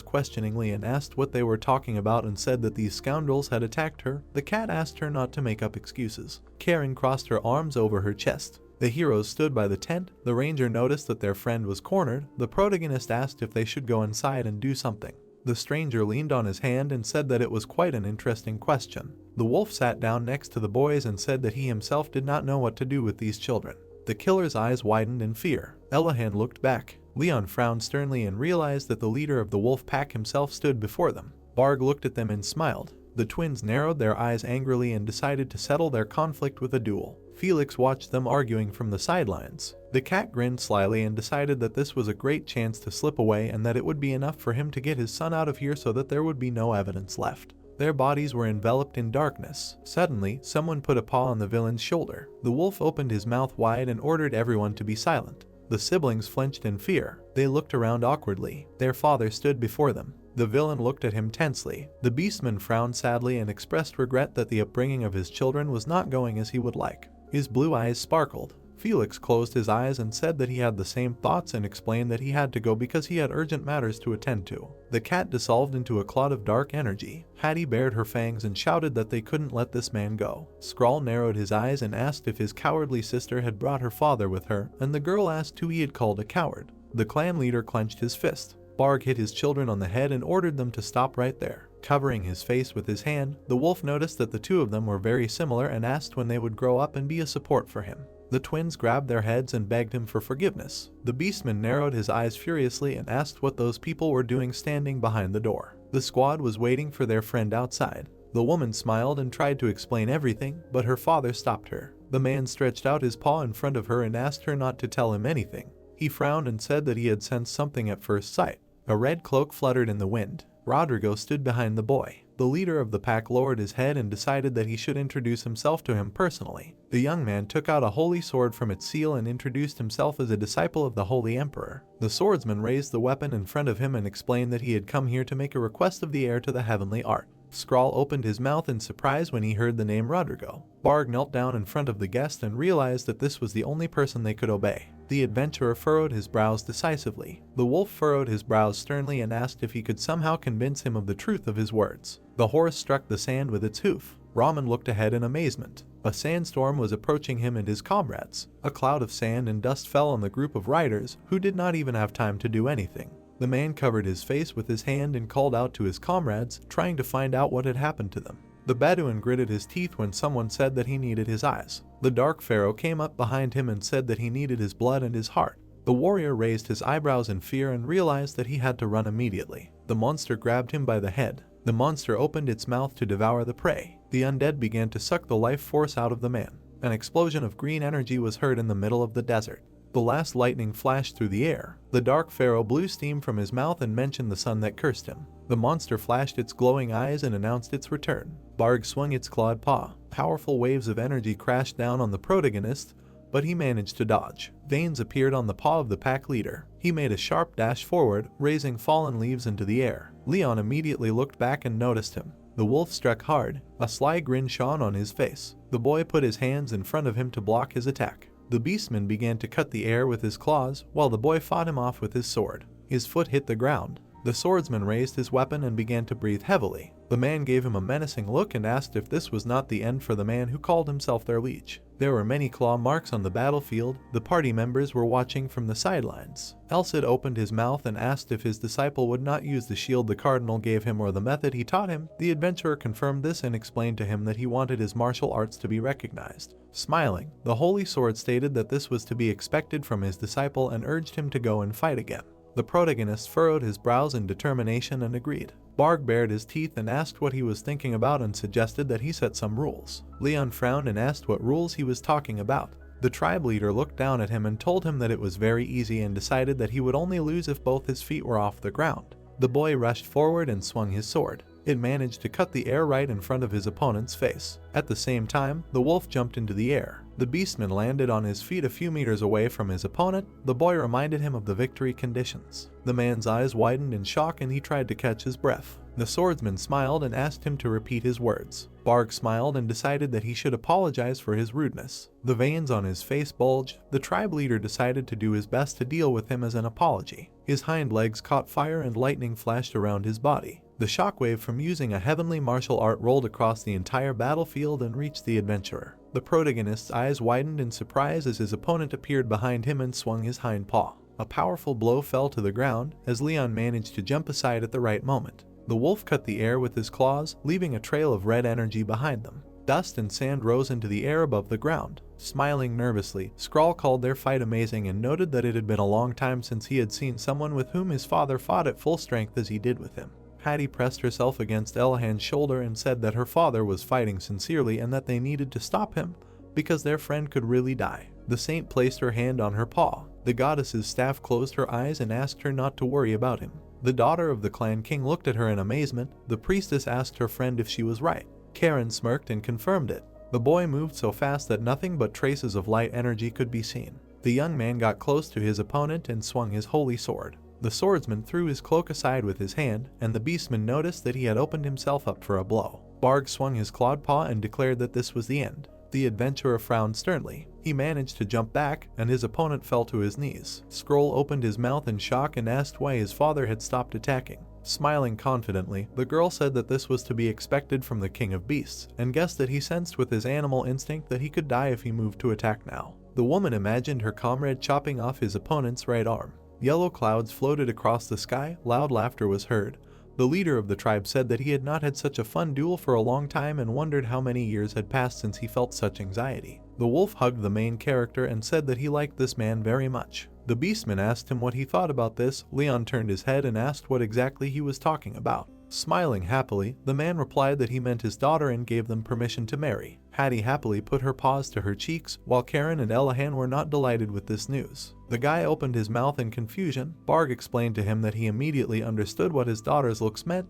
S1: questioningly and asked what they were talking about and said that these scoundrels had attacked her. The cat asked her not to make up excuses. Karen crossed her arms over her chest. The heroes stood by the tent. The ranger noticed that their friend was cornered. The protagonist asked if they should go inside and do something. The stranger leaned on his hand and said that it was quite an interesting question. The wolf sat down next to the boys and said that he himself did not know what to do with these children. The killer's eyes widened in fear. Elahan looked back. Leon frowned sternly and realized that the leader of the wolf pack himself stood before them. Barg looked at them and smiled. The twins narrowed their eyes angrily and decided to settle their conflict with a duel. Felix watched them arguing from the sidelines. The cat grinned slyly and decided that this was a great chance to slip away and that it would be enough for him to get his son out of here so that there would be no evidence left. Their bodies were enveloped in darkness. Suddenly, someone put a paw on the villain's shoulder. The wolf opened his mouth wide and ordered everyone to be silent. The siblings flinched in fear. They looked around awkwardly. Their father stood before them. The villain looked at him tensely. The beastman frowned sadly and expressed regret that the upbringing of his children was not going as he would like. His blue eyes sparkled. Felix closed his eyes and said that he had the same thoughts and explained that he had to go because he had urgent matters to attend to. The cat dissolved into a cloud of dark energy. Hattie bared her fangs and shouted that they couldn't let this man go. Skrull narrowed his eyes and asked if his cowardly sister had brought her father with her, and the girl asked who he had called a coward. The clan leader clenched his fist. Barg hit his children on the head and ordered them to stop right there. Covering his face with his hand, the wolf noticed that the two of them were very similar and asked when they would grow up and be a support for him. The twins grabbed their heads and begged him for forgiveness. The beastman narrowed his eyes furiously and asked what those people were doing standing behind the door. The squad was waiting for their friend outside. The woman smiled and tried to explain everything, but her father stopped her. The man stretched out his paw in front of her and asked her not to tell him anything. He frowned and said that he had sensed something at first sight. A red cloak fluttered in the wind. Rodrigo stood behind the boy. The leader of the pack lowered his head and decided that he should introduce himself to him personally. The young man took out a holy sword from its seal and introduced himself as a disciple of the Holy Emperor. The swordsman raised the weapon in front of him and explained that he had come here to make a request of the heir to the heavenly art. Skrull opened his mouth in surprise when he heard the name Rodrigo. Barg knelt down in front of the guest and realized that this was the only person they could obey. The adventurer furrowed his brows decisively. The wolf furrowed his brows sternly and asked if he could somehow convince him of the truth of his words. The horse struck the sand with its hoof. Ramen looked ahead in amazement. A sandstorm was approaching him and his comrades. A cloud of sand and dust fell on the group of riders, who did not even have time to do anything. The man covered his face with his hand and called out to his comrades, trying to find out what had happened to them. The Bedouin gritted his teeth when someone said that he needed his eyes. The Dark Pharaoh came up behind him and said that he needed his blood and his heart. The warrior raised his eyebrows in fear and realized that he had to run immediately. The monster grabbed him by the head. The monster opened its mouth to devour the prey. The undead began to suck the life force out of the man. An explosion of green energy was heard in the middle of the desert. The last lightning flashed through the air. The Dark Pharaoh blew steam from his mouth and mentioned the sun that cursed him. The monster flashed its glowing eyes and announced its return. Barg swung its clawed paw. Powerful waves of energy crashed down on the protagonist, but he managed to dodge. Veins appeared on the paw of the pack leader. He made a sharp dash forward, raising fallen leaves into the air. Leon immediately looked back and noticed him. The wolf struck hard. A sly grin shone on his face. The boy put his hands in front of him to block his attack. The beastman began to cut the air with his claws, while the boy fought him off with his sword. His foot hit the ground. The swordsman raised his weapon and began to breathe heavily. The man gave him a menacing look and asked if this was not the end for the man who called himself their liege. There were many claw marks on the battlefield. The party members were watching from the sidelines. Elcid opened his mouth and asked if his disciple would not use the shield the cardinal gave him or the method he taught him. The adventurer confirmed this and explained to him that he wanted his martial arts to be recognized. Smiling, the holy sword stated that this was to be expected from his disciple and urged him to go and fight again. The protagonist furrowed his brows in determination and agreed. Barg bared his teeth and asked what he was thinking about and suggested that he set some rules. Leon frowned and asked what rules he was talking about. The tribe leader looked down at him and told him that it was very easy and decided that he would only lose if both his feet were off the ground. The boy rushed forward and swung his sword. It managed to cut the air right in front of his opponent's face. At the same time, the wolf jumped into the air. The beastman landed on his feet a few meters away from his opponent. The boy reminded him of the victory conditions. The man's eyes widened in shock and he tried to catch his breath. The swordsman smiled and asked him to repeat his words. Barg smiled and decided that he should apologize for his rudeness. The veins on his face bulged. The tribe leader decided to do his best to deal with him as an apology. His hind legs caught fire and lightning flashed around his body. The shockwave from using a heavenly martial art rolled across the entire battlefield and reached the adventurer. The protagonist's eyes widened in surprise as his opponent appeared behind him and swung his hind paw. A powerful blow fell to the ground as Leon managed to jump aside at the right moment. The wolf cut the air with his claws, leaving a trail of red energy behind them. Dust and sand rose into the air above the ground. Smiling nervously, Skrull called their fight amazing and noted that it had been a long time since he had seen someone with whom his father fought at full strength as he did with him. Hattie pressed herself against Elahan's shoulder and said that her father was fighting sincerely and that they needed to stop him, because their friend could really die. The saint placed her hand on her paw. The goddess's staff closed her eyes and asked her not to worry about him. The daughter of the clan king looked at her in amazement. The priestess asked her friend if she was right. Karen smirked and confirmed it. The boy moved so fast that nothing but traces of light energy could be seen. The young man got close to his opponent and swung his holy sword. The swordsman threw his cloak aside with his hand, and the beastman noticed that he had opened himself up for a blow. Barg swung his clawed paw and declared that this was the end. The adventurer frowned sternly. He managed to jump back, and his opponent fell to his knees. Skrull opened his mouth in shock and asked why his father had stopped attacking. Smiling confidently, the girl said that this was to be expected from the king of beasts, and guessed that he sensed with his animal instinct that he could die if he moved to attack now. The woman imagined her comrade chopping off his opponent's right arm. Yellow clouds floated across the sky. Loud laughter was heard. The leader of the tribe said that he had not had such a fun duel for a long time and wondered how many years had passed since he felt such anxiety. The wolf hugged the main character and said that he liked this man very much. The beastman asked him what he thought about this. Leon turned his head and asked what exactly he was talking about. Smiling happily, the man replied that he meant his daughter and gave them permission to marry. Hattie happily put her paws to her cheeks, while Karen and Elahan were not delighted with this news. The guy opened his mouth in confusion. Barg explained to him that he immediately understood what his daughter's looks meant,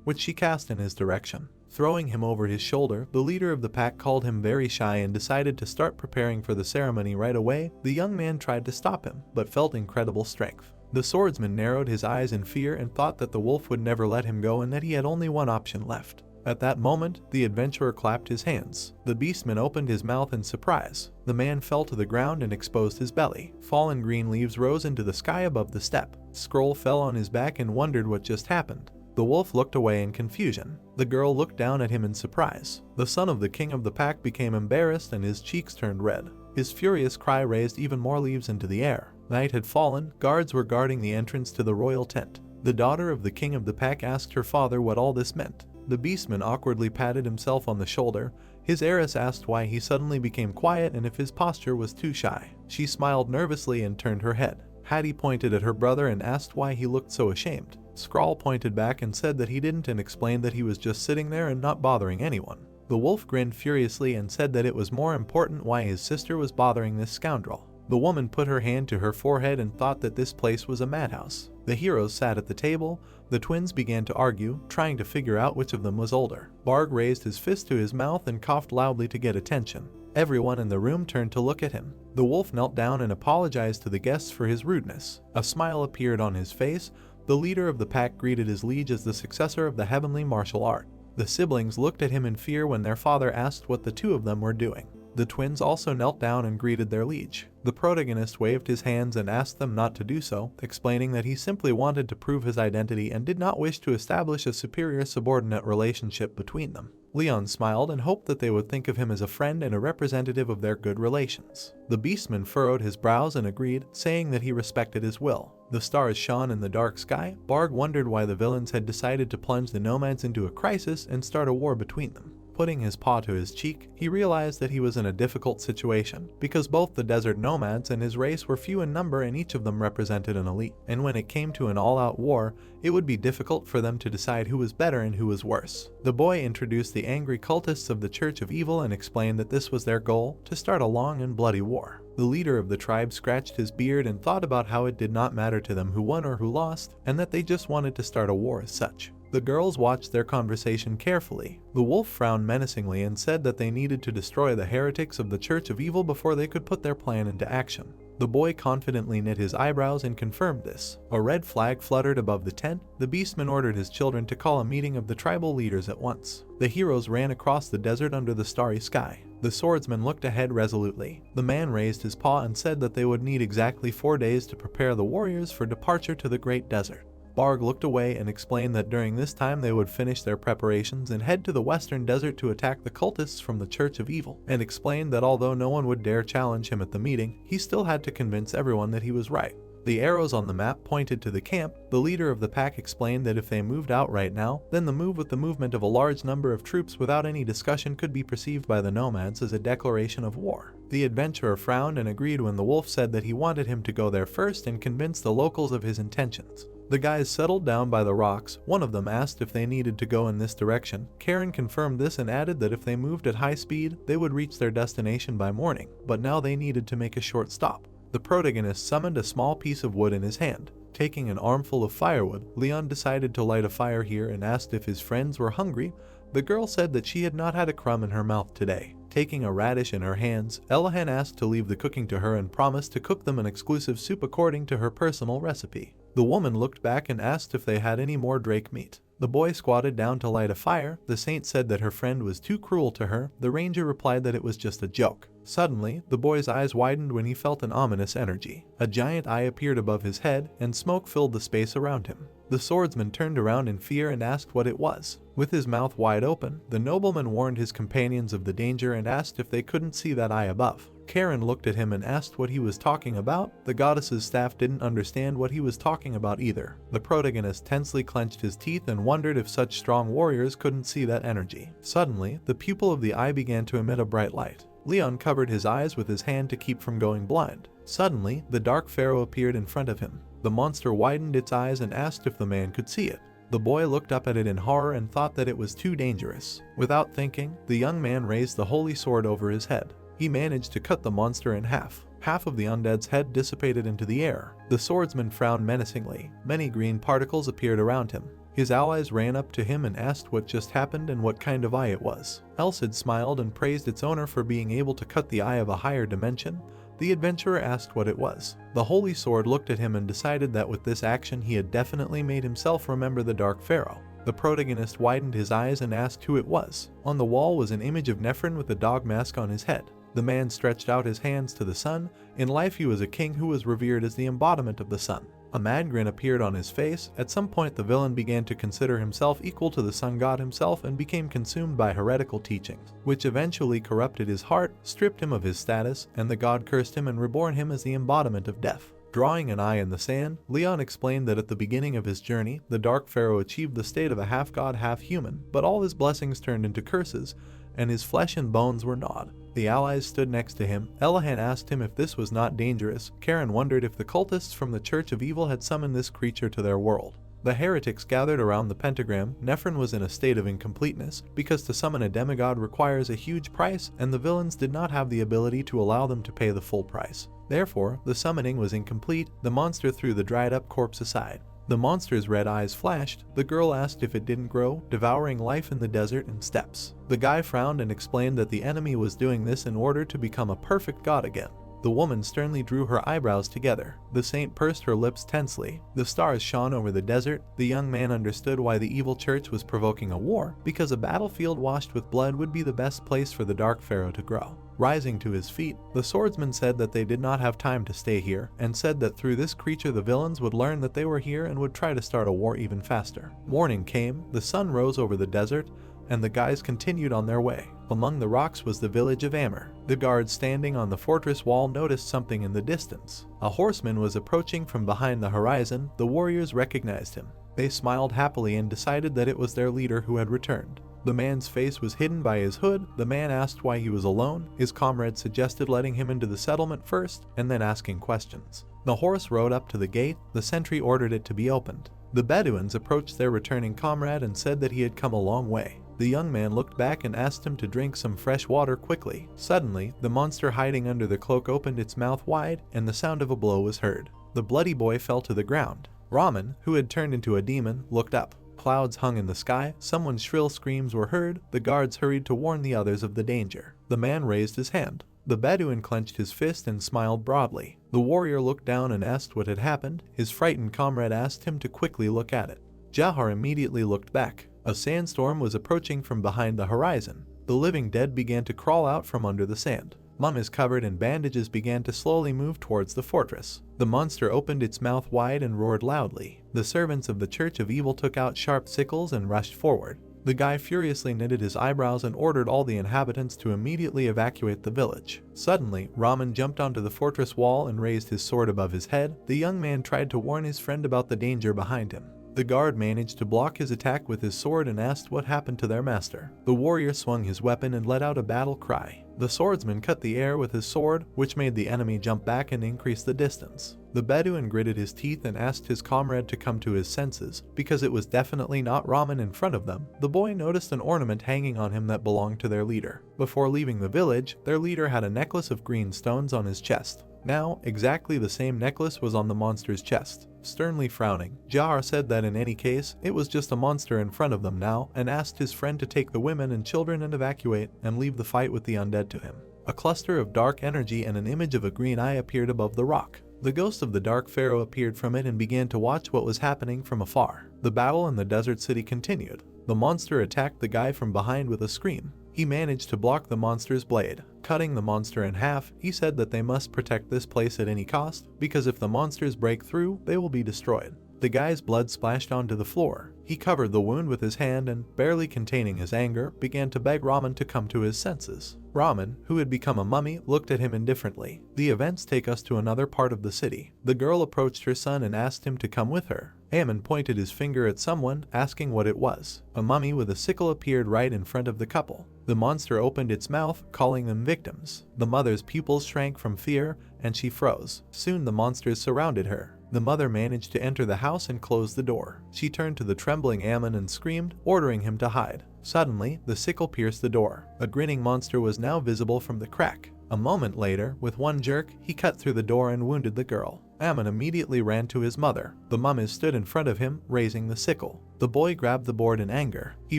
S1: which she cast in his direction. Throwing him over his shoulder, the leader of the pack called him very shy and decided to start preparing for the ceremony right away. The young man tried to stop him, but felt incredible strength. The swordsman narrowed his eyes in fear and thought that the wolf would never let him go and that he had only one option left. At that moment, the adventurer clapped his hands. The beastman opened his mouth in surprise. The man fell to the ground and exposed his belly. Fallen green leaves rose into the sky above the step. Scroll fell on his back and wondered what just happened. The wolf looked away in confusion. The girl looked down at him in surprise. The son of the king of the pack became embarrassed and his cheeks turned red. His furious cry raised even more leaves into the air. Night had fallen. Guards were guarding the entrance to the royal tent. The daughter of the king of the pack asked her father what all this meant. The beastman awkwardly patted himself on the shoulder. His heiress asked why he suddenly became quiet and if his posture was too shy. She smiled nervously and turned her head. Hattie pointed at her brother and asked why he looked so ashamed. Scrawl pointed back and said that he didn't and explained that he was just sitting there and not bothering anyone. The wolf grinned furiously and said that it was more important why his sister was bothering this scoundrel. The woman put her hand to her forehead and thought that this place was a madhouse. The heroes sat at the table. The twins began to argue, trying to figure out which of them was older. Barg raised his fist to his mouth and coughed loudly to get attention. Everyone in the room turned to look at him. The wolf knelt down and apologized to the guests for his rudeness. A smile appeared on his face. The leader of the pack greeted his liege as the successor of the heavenly martial art. The siblings looked at him in fear when their father asked what the two of them were doing. The twins also knelt down and greeted their liege. The protagonist waved his hands and asked them not to do so, explaining that he simply wanted to prove his identity and did not wish to establish a superior-subordinate relationship between them. Leon smiled and hoped that they would think of him as a friend and a representative of their good relations. The beastman furrowed his brows and agreed, saying that he respected his will. The stars shone in the dark sky. Barg wondered why the villains had decided to plunge the nomads into a crisis and start a war between them. Putting his paw to his cheek, he realized that he was in a difficult situation, because both the desert nomads and his race were few in number and each of them represented an elite. And when it came to an all-out war, it would be difficult for them to decide who was better and who was worse. The boy introduced the angry cultists of the Church of Evil and explained that this was their goal, to start a long and bloody war. The leader of the tribe scratched his beard and thought about how it did not matter to them who won or who lost, and that they just wanted to start a war as such. The girls watched their conversation carefully. The wolf frowned menacingly and said that they needed to destroy the heretics of the Church of Evil before they could put their plan into action. The boy confidently knit his eyebrows and confirmed this. A red flag fluttered above the tent. The beastman ordered his children to call a meeting of the tribal leaders at once. The heroes ran across the desert under the starry sky. The swordsman looked ahead resolutely. The man raised his paw and said that they would need exactly 4 days to prepare the warriors for departure to the great desert. Barg looked away and explained that during this time they would finish their preparations and head to the western desert to attack the cultists from the Church of Evil, and explained that although no one would dare challenge him at the meeting, he still had to convince everyone that he was right. The arrows on the map pointed to the camp. The leader of the pack explained that if they moved out right now, then the move with the movement of a large number of troops without any discussion could be perceived by the nomads as a declaration of war. The adventurer frowned and agreed when the wolf said that he wanted him to go there first and convince the locals of his intentions. The guys settled down by the rocks. One of them asked if they needed to go in this direction. Karen confirmed this and added that if they moved at high speed, they would reach their destination by morning, but now they needed to make a short stop. The protagonist summoned a small piece of wood in his hand. Taking an armful of firewood, Leon decided to light a fire here and asked if his friends were hungry. The girl said that she had not had a crumb in her mouth today. Taking a radish in her hands, Elahan asked to leave the cooking to her and promised to cook them an exclusive soup according to her personal recipe. The woman looked back and asked if they had any more drake meat. The boy squatted down to light a fire. The saint said that her friend was too cruel to her. The ranger replied that it was just a joke. Suddenly, the boy's eyes widened when he felt an ominous energy. A giant eye appeared above his head, and smoke filled the space around him. The swordsman turned around in fear and asked what it was. With his mouth wide open, the nobleman warned his companions of the danger and asked if they couldn't see that eye above. Karen looked at him and asked what he was talking about. The goddess's staff didn't understand what he was talking about either. The protagonist tensely clenched his teeth and wondered if such strong warriors couldn't see that energy. Suddenly, the pupil of the eye began to emit a bright light. Leon covered his eyes with his hand to keep from going blind. Suddenly, the dark pharaoh appeared in front of him. The monster widened its eyes and asked if the man could see it. The boy looked up at it in horror and thought that it was too dangerous. Without thinking, the young man raised the holy sword over his head. He managed to cut the monster in half. Half of the undead's head dissipated into the air. The swordsman frowned menacingly. Many green particles appeared around him. His allies ran up to him and asked what just happened and what kind of eye it was. Elsid smiled and praised its owner for being able to cut the eye of a higher dimension. The adventurer asked what it was. The holy sword looked at him and decided that with this action he had definitely made himself remember the Dark Pharaoh. The protagonist widened his eyes and asked who it was. On the wall was an image of Nephrin with a dog mask on his head. The man stretched out his hands to the sun. In life he was a king who was revered as the embodiment of the sun. A mad grin appeared on his face. At some point the villain began to consider himself equal to the sun god himself and became consumed by heretical teachings, which eventually corrupted his heart, stripped him of his status, and the god cursed him and reborn him as the embodiment of death. Drawing an eye in the sand, Leon explained that at the beginning of his journey, the Dark Pharaoh achieved the state of a half-god, half-human, but all his blessings turned into curses, and his flesh and bones were gnawed. The allies stood next to him. Elahan asked him if this was not dangerous. Karen wondered if the cultists from the Church of Evil had summoned this creature to their world. The heretics gathered around the pentagram. Nephrin was in a state of incompleteness, because to summon a demigod requires a huge price, and the villains did not have the ability to allow them to pay the full price. Therefore, the summoning was incomplete. The monster threw the dried-up corpse aside. The monster's red eyes flashed. The girl asked if it didn't grow, devouring life in the desert in steps. The guy frowned and explained that the enemy was doing this in order to become a perfect god again. The woman sternly drew her eyebrows together. The saint pursed her lips tensely. The stars shone over the desert. The young man understood why the evil church was provoking a war, because a battlefield washed with blood would be the best place for the Dark Pharaoh to grow. Rising to his feet, the swordsman said that they did not have time to stay here, and said that through this creature the villains would learn that they were here and would try to start a war even faster. Morning came, the sun rose over the desert, and the guys continued on their way. Among the rocks was the village of Amr. The guards standing on the fortress wall noticed something in the distance. A horseman was approaching from behind the horizon. The warriors recognized him. They smiled happily and decided that it was their leader who had returned. The man's face was hidden by his hood. The man asked why he was alone. His comrade suggested letting him into the settlement first, and then asking questions. The horse rode up to the gate. The sentry ordered it to be opened. The Bedouins approached their returning comrade and said that he had come a long way. The young man looked back and asked him to drink some fresh water quickly. Suddenly, the monster hiding under the cloak opened its mouth wide, and the sound of a blow was heard. The bloody boy fell to the ground. Raman, who had turned into a demon, looked up. Clouds hung in the sky. Someone's shrill screams were heard. The guards hurried to warn the others of the danger. The man raised his hand. The Bedouin clenched his fist and smiled broadly. The warrior looked down and asked what had happened. His frightened comrade asked him to quickly look at it. Jahar immediately looked back. A sandstorm was approaching from behind the horizon. The living dead began to crawl out from under the sand. Mummies covered in bandages began to slowly move towards the fortress. The monster opened its mouth wide and roared loudly. The servants of the Church of Evil took out sharp sickles and rushed forward. The guy furiously knitted his eyebrows and ordered all the inhabitants to immediately evacuate the village. Suddenly, Raman jumped onto the fortress wall and raised his sword above his head. The young man tried to warn his friend about the danger behind him. The guard managed to block his attack with his sword and asked what happened to their master. The warrior swung his weapon and let out a battle cry. The swordsman cut the air with his sword, which made the enemy jump back and increase the distance. The Bedouin gritted his teeth and asked his comrade to come to his senses, because it was definitely not Raman in front of them. The boy noticed an ornament hanging on him that belonged to their leader. Before leaving the village, their leader had a necklace of green stones on his chest. Now, exactly the same necklace was on the monster's chest. Sternly frowning, Jahar said that in any case, it was just a monster in front of them now, and asked his friend to take the women and children and evacuate, and leave the fight with the undead to him. A cluster of dark energy and an image of a green eye appeared above the rock. The ghost of the Dark Pharaoh appeared from it and began to watch what was happening from afar. The battle in the desert city continued. The monster attacked the guy from behind with a scream. He managed to block the monster's blade. Cutting the monster in half, he said that they must protect this place at any cost, because if the monsters break through, they will be destroyed. The guy's blood splashed onto the floor. He covered the wound with his hand and, barely containing his anger, began to beg Raman to come to his senses. Raman, who had become a mummy, looked at him indifferently. The events take us to another part of the city. The girl approached her son and asked him to come with her. Ammon pointed his finger at someone, asking what it was. A mummy with a sickle appeared right in front of the couple. The monster opened its mouth, calling them victims. The mother's pupils shrank from fear, and she froze. Soon the monsters surrounded her. The mother managed to enter the house and close the door. She turned to the trembling Ammon and screamed, ordering him to hide. Suddenly, the sickle pierced the door. A grinning monster was now visible from the crack. A moment later, with one jerk, he cut through the door and wounded the girl. Ammon immediately ran to his mother. The mummies stood in front of him, raising the sickle. The boy grabbed the board in anger. He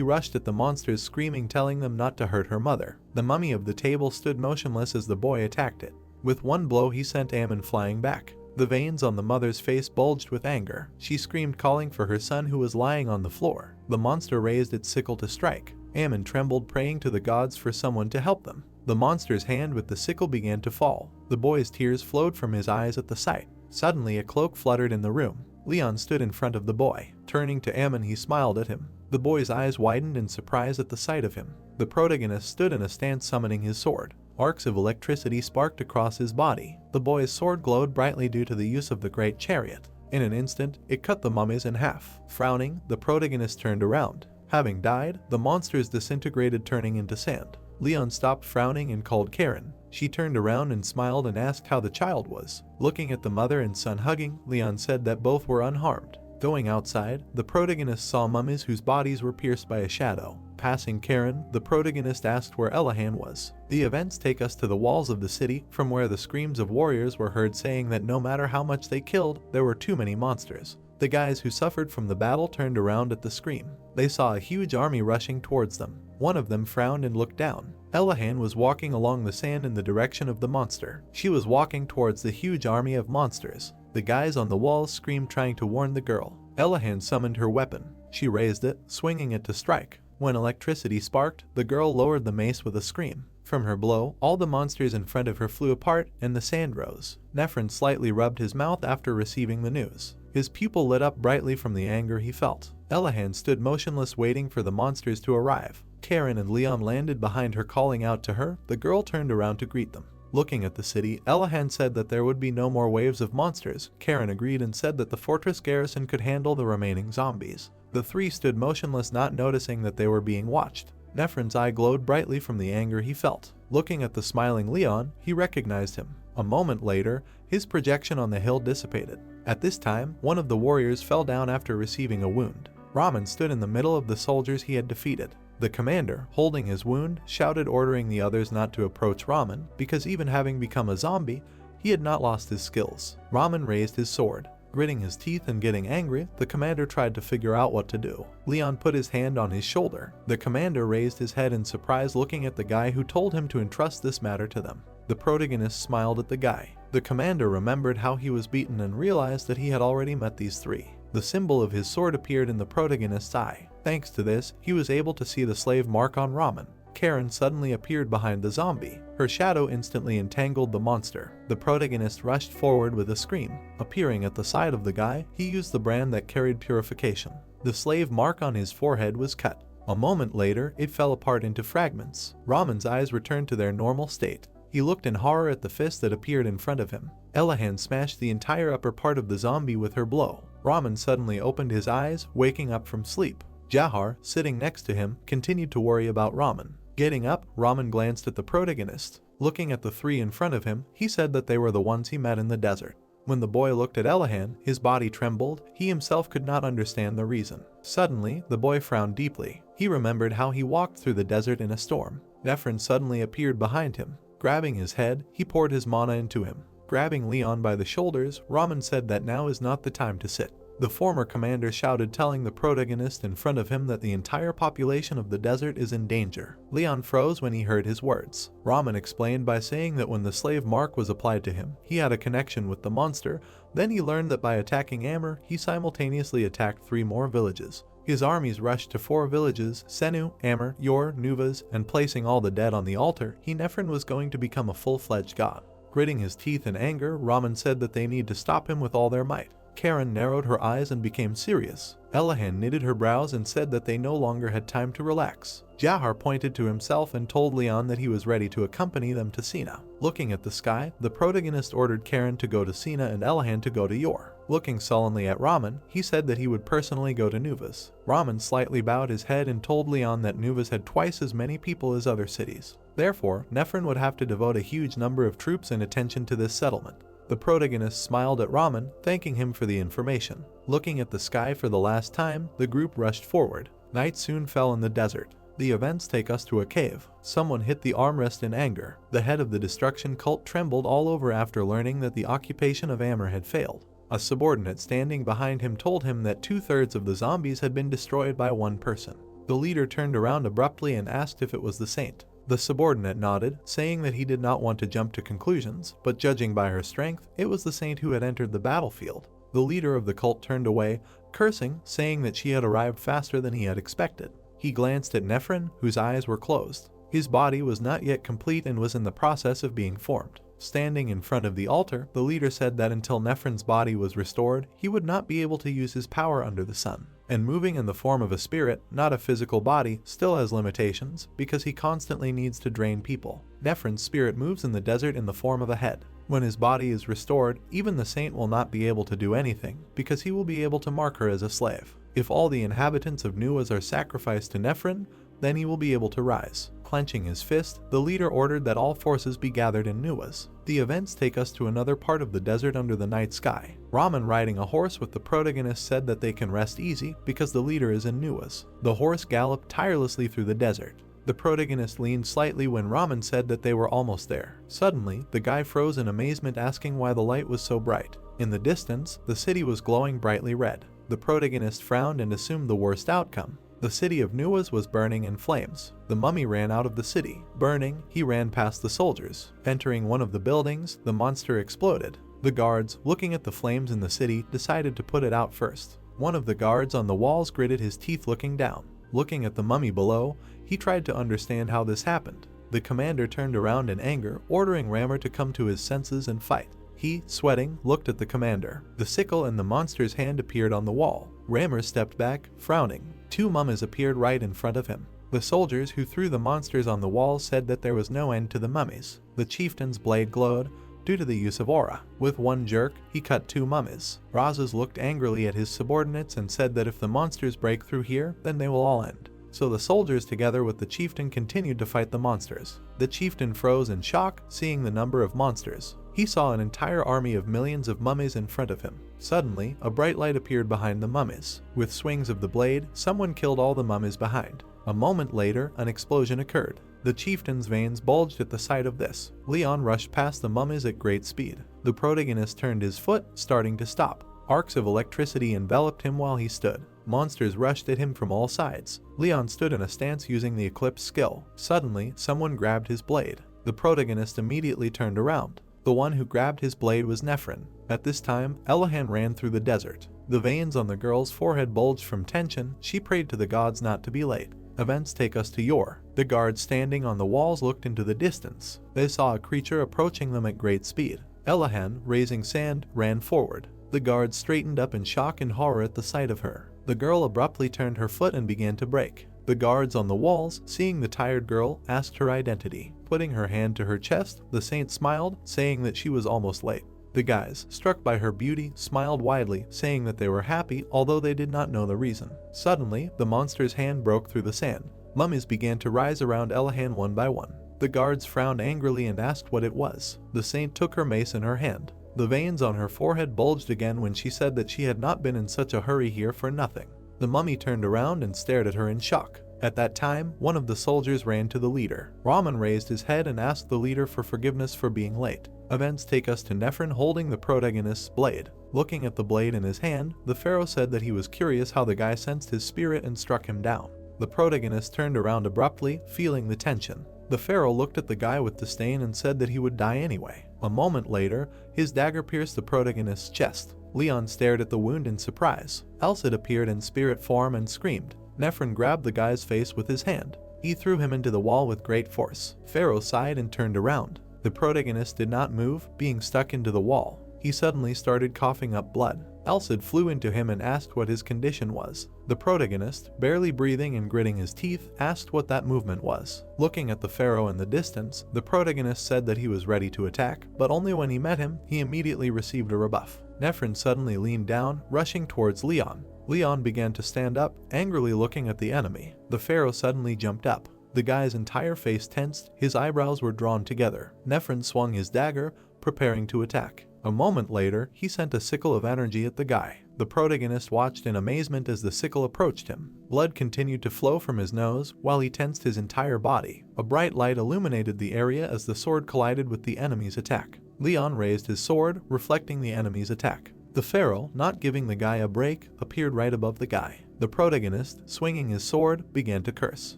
S1: rushed at the monsters, screaming, telling them not to hurt her mother. The mummy of the table stood motionless as the boy attacked it. With one blow, he sent Ammon flying back. The veins on the mother's face bulged with anger. She screamed, calling for her son who was lying on the floor. The monster raised its sickle to strike. Ammon trembled, praying to the gods for someone to help them. The monster's hand with the sickle began to fall. The boy's tears flowed from his eyes at the sight. Suddenly, a cloak fluttered in the room. Leon stood in front of the boy. Turning to Ammon, he smiled at him. The boy's eyes widened in surprise at the sight of him. The protagonist stood in a stance, summoning his sword. Arcs of electricity sparked across his body. The boy's sword glowed brightly due to the use of the great chariot. In an instant, it cut the mummies in half. Frowning, the protagonist turned around. Having died, the monsters disintegrated, turning into sand. Leon stopped frowning and called Karen. She turned around and smiled and asked how the child was. Looking at the mother and son hugging, Leon said that both were unharmed. Going outside, the protagonist saw mummies whose bodies were pierced by a shadow. Passing Karen, the protagonist asked where Elahan was. The events take us to the walls of the city, from where the screams of warriors were heard, saying that no matter how much they killed, there were too many monsters. The guys who suffered from the battle turned around at the scream. They saw a huge army rushing towards them. One of them frowned and looked down. Elahan was walking along the sand in the direction of the monster. She was walking towards the huge army of monsters. The guys on the walls screamed, trying to warn the girl. Elahan summoned her weapon. She raised it, swinging it to strike. When electricity sparked, the girl lowered the mace with a scream. From her blow, all the monsters in front of her flew apart, and the sand rose. Nephrin slightly rubbed his mouth after receiving the news. His pupil lit up brightly from the anger he felt. Elahan stood motionless, waiting for the monsters to arrive. Karen and Leon landed behind her, calling out to her. The girl turned around to greet them. Looking at the city, Elahan said that there would be no more waves of monsters. Karen agreed and said that the fortress garrison could handle the remaining zombies. The three stood motionless, not noticing that they were being watched. Nephrin's eye glowed brightly from the anger he felt. Looking at the smiling Leon, he recognized him. A moment later, his projection on the hill dissipated. At this time, one of the warriors fell down after receiving a wound. Ramen stood in the middle of the soldiers he had defeated. The commander, holding his wound, shouted, ordering the others not to approach Ramen, because even having become a zombie, he had not lost his skills. Ramen raised his sword. Gritting his teeth and getting angry, the commander tried to figure out what to do. Leon put his hand on his shoulder. The commander raised his head in surprise, looking at the guy who told him to entrust this matter to them. The protagonist smiled at the guy. The commander remembered how he was beaten and realized that he had already met these three. The symbol of his sword appeared in the protagonist's eye. Thanks to this, he was able to see the slave mark on Ramen. Karen suddenly appeared behind the zombie. Her shadow instantly entangled the monster. The protagonist rushed forward with a scream. Appearing at the side of the guy, he used the brand that carried purification. The slave mark on his forehead was cut. A moment later, it fell apart into fragments. Ramen's eyes returned to their normal state. He looked in horror at the fist that appeared in front of him. Elahan smashed the entire upper part of the zombie with her blow. Ramen suddenly opened his eyes, waking up from sleep. Jahar, sitting next to him, continued to worry about Ramen. Getting up, Ramen glanced at the protagonist. Looking at the three in front of him, he said that they were the ones he met in the desert. When the boy looked at Elahan, his body trembled. He himself could not understand the reason. Suddenly, the boy frowned deeply. He remembered how he walked through the desert in a storm. Nephrin suddenly appeared behind him. Grabbing his head, he poured his mana into him. Grabbing Leon by the shoulders, Ramen said that now is not the time to sit. The former commander shouted, telling the protagonist in front of him that the entire population of the desert is in danger. Leon froze when he heard his words. Ramen explained by saying that when the slave mark was applied to him, he had a connection with the monster. Then he learned that by attacking Amr, he simultaneously attacked 3 more villages. His armies rushed to 4 villages, Senu, Amr, Yor, Nuvas, and placing all the dead on the altar, Nephrin was going to become a full-fledged god. Gritting his teeth in anger, Ramen said that they need to stop him with all their might. Karen narrowed her eyes and became serious. Elahan knitted her brows and said that they no longer had time to relax. Jahar pointed to himself and told Leon that he was ready to accompany them to Sina. Looking at the sky, the protagonist ordered Karen to go to Sina and Elahan to go to Yor. Looking sullenly at Ramen, he said that he would personally go to Nuvas. Ramen slightly bowed his head and told Leon that Nuvas had twice as many people as other cities. Therefore, Nephrin would have to devote a huge number of troops and attention to this settlement. The protagonist smiled at Ramen, thanking him for the information. Looking at the sky for the last time, the group rushed forward. Night soon fell in the desert. The events take us to a cave. Someone hit the armrest in anger. The head of the destruction cult trembled all over after learning that the occupation of Amber had failed. A subordinate standing behind him told him that 2/3 of the zombies had been destroyed by one person. The leader turned around abruptly and asked if it was the saint. The subordinate nodded, saying that he did not want to jump to conclusions, but judging by her strength, it was the saint who had entered the battlefield. The leader of the cult turned away, cursing, saying that she had arrived faster than he had expected. He glanced at Nephrin, whose eyes were closed. His body was not yet complete and was in the process of being formed. Standing in front of the altar, the leader said that until Nephrin's body was restored, he would not be able to use his power under the sun. And moving in the form of a spirit, not a physical body, still has limitations, because he constantly needs to drain people. Nephrin's spirit moves in the desert in the form of a head. When his body is restored, even the saint will not be able to do anything, because he will be able to mark her as a slave. If all the inhabitants of Nuas are sacrificed to Nephrin, then he will be able to rise. Clenching his fist, the leader ordered that all forces be gathered in Nuas. The events take us to another part of the desert under the night sky. Ramen riding a horse with the protagonist said that they can rest easy because the leader is in Nuas. The horse galloped tirelessly through the desert. The protagonist leaned slightly when Ramen said that they were almost there. Suddenly, the guy froze in amazement, asking why the light was so bright. In the distance, the city was glowing brightly red. The protagonist frowned and assumed the worst outcome. The city of Nuas was burning in flames. The mummy ran out of the city. Burning, he ran past the soldiers. Entering one of the buildings, the monster exploded. The guards, looking at the flames in the city, decided to put it out first. One of the guards on the walls gritted his teeth looking down. Looking at the mummy below, he tried to understand how this happened. The commander turned around in anger, ordering Rammer to come to his senses and fight. He, sweating, looked at the commander. The sickle in the monster's hand appeared on the wall. Rammer stepped back, frowning. 2 mummies appeared right in front of him. The soldiers who threw the monsters on the wall said that there was no end to the mummies. The chieftain's blade glowed due to the use of aura. With one jerk, he cut 2 mummies. Razas looked angrily at his subordinates and said that if the monsters break through here, then they will all end. So the soldiers together with the chieftain continued to fight the monsters. The chieftain froze in shock, seeing the number of monsters. He saw an entire army of millions of mummies in front of him. Suddenly, a bright light appeared behind the mummies. With swings of the blade, someone killed all the mummies behind. A moment later, an explosion occurred. The chieftain's veins bulged at the sight of this. Leon rushed past the mummies at great speed. The protagonist turned his foot, starting to stop. Arcs of electricity enveloped him while he stood. Monsters rushed at him from all sides. Leon stood in a stance using the Eclipse skill. Suddenly, someone grabbed his blade. The protagonist immediately turned around. The one who grabbed his blade was Nephrin. At this time, Elahan ran through the desert. The veins on the girl's forehead bulged from tension. She prayed to the gods not to be late. Events take us to Yor. The guards standing on the walls looked into the distance. They saw a creature approaching them at great speed. Elahan, raising sand, ran forward. The guards straightened up in shock and horror at the sight of her. The girl abruptly turned her foot and began to break. The guards on the walls, seeing the tired girl, asked her identity. Putting her hand to her chest, the saint smiled, saying that she was almost late. The guys, struck by her beauty, smiled widely, saying that they were happy, although they did not know the reason. Suddenly, the monster's hand broke through the sand. Mummies began to rise around Elahan one by one. The guards frowned angrily and asked what it was. The saint took her mace in her hand. The veins on her forehead bulged again when she said that she had not been in such a hurry here for nothing. The mummy turned around and stared at her in shock. At that time, one of the soldiers ran to the leader. Ramen raised his head and asked the leader for forgiveness for being late. Events take us to Nephrin holding the protagonist's blade. Looking at the blade in his hand, the pharaoh said that he was curious how the guy sensed his spirit and struck him down. The protagonist turned around abruptly, feeling the tension. The pharaoh looked at the guy with disdain and said that he would die anyway. A moment later, his dagger pierced the protagonist's chest. Leon stared at the wound in surprise. Elsid appeared in spirit form and screamed. Nephrin grabbed the guy's face with his hand. He threw him into the wall with great force. Pharaoh sighed and turned around. The protagonist did not move, being stuck into the wall. He suddenly started coughing up blood. Elsid flew into him and asked what his condition was. The protagonist, barely breathing and gritting his teeth, asked what that movement was. Looking at the pharaoh in the distance, the protagonist said that he was ready to attack, but only when he met him, he immediately received a rebuff. Nephrin suddenly leaned down, rushing towards Leon. Leon began to stand up, angrily looking at the enemy. The pharaoh suddenly jumped up. The guy's entire face tensed, his eyebrows were drawn together. Nephrin swung his dagger, preparing to attack. A moment later, he sent a sickle of energy at the guy. The protagonist watched in amazement as the sickle approached him. Blood continued to flow from his nose while he tensed his entire body. A bright light illuminated the area as the sword collided with the enemy's attack. Leon raised his sword, reflecting the enemy's attack. The pharaoh, not giving the guy a break, appeared right above the guy. The protagonist, swinging his sword, began to curse.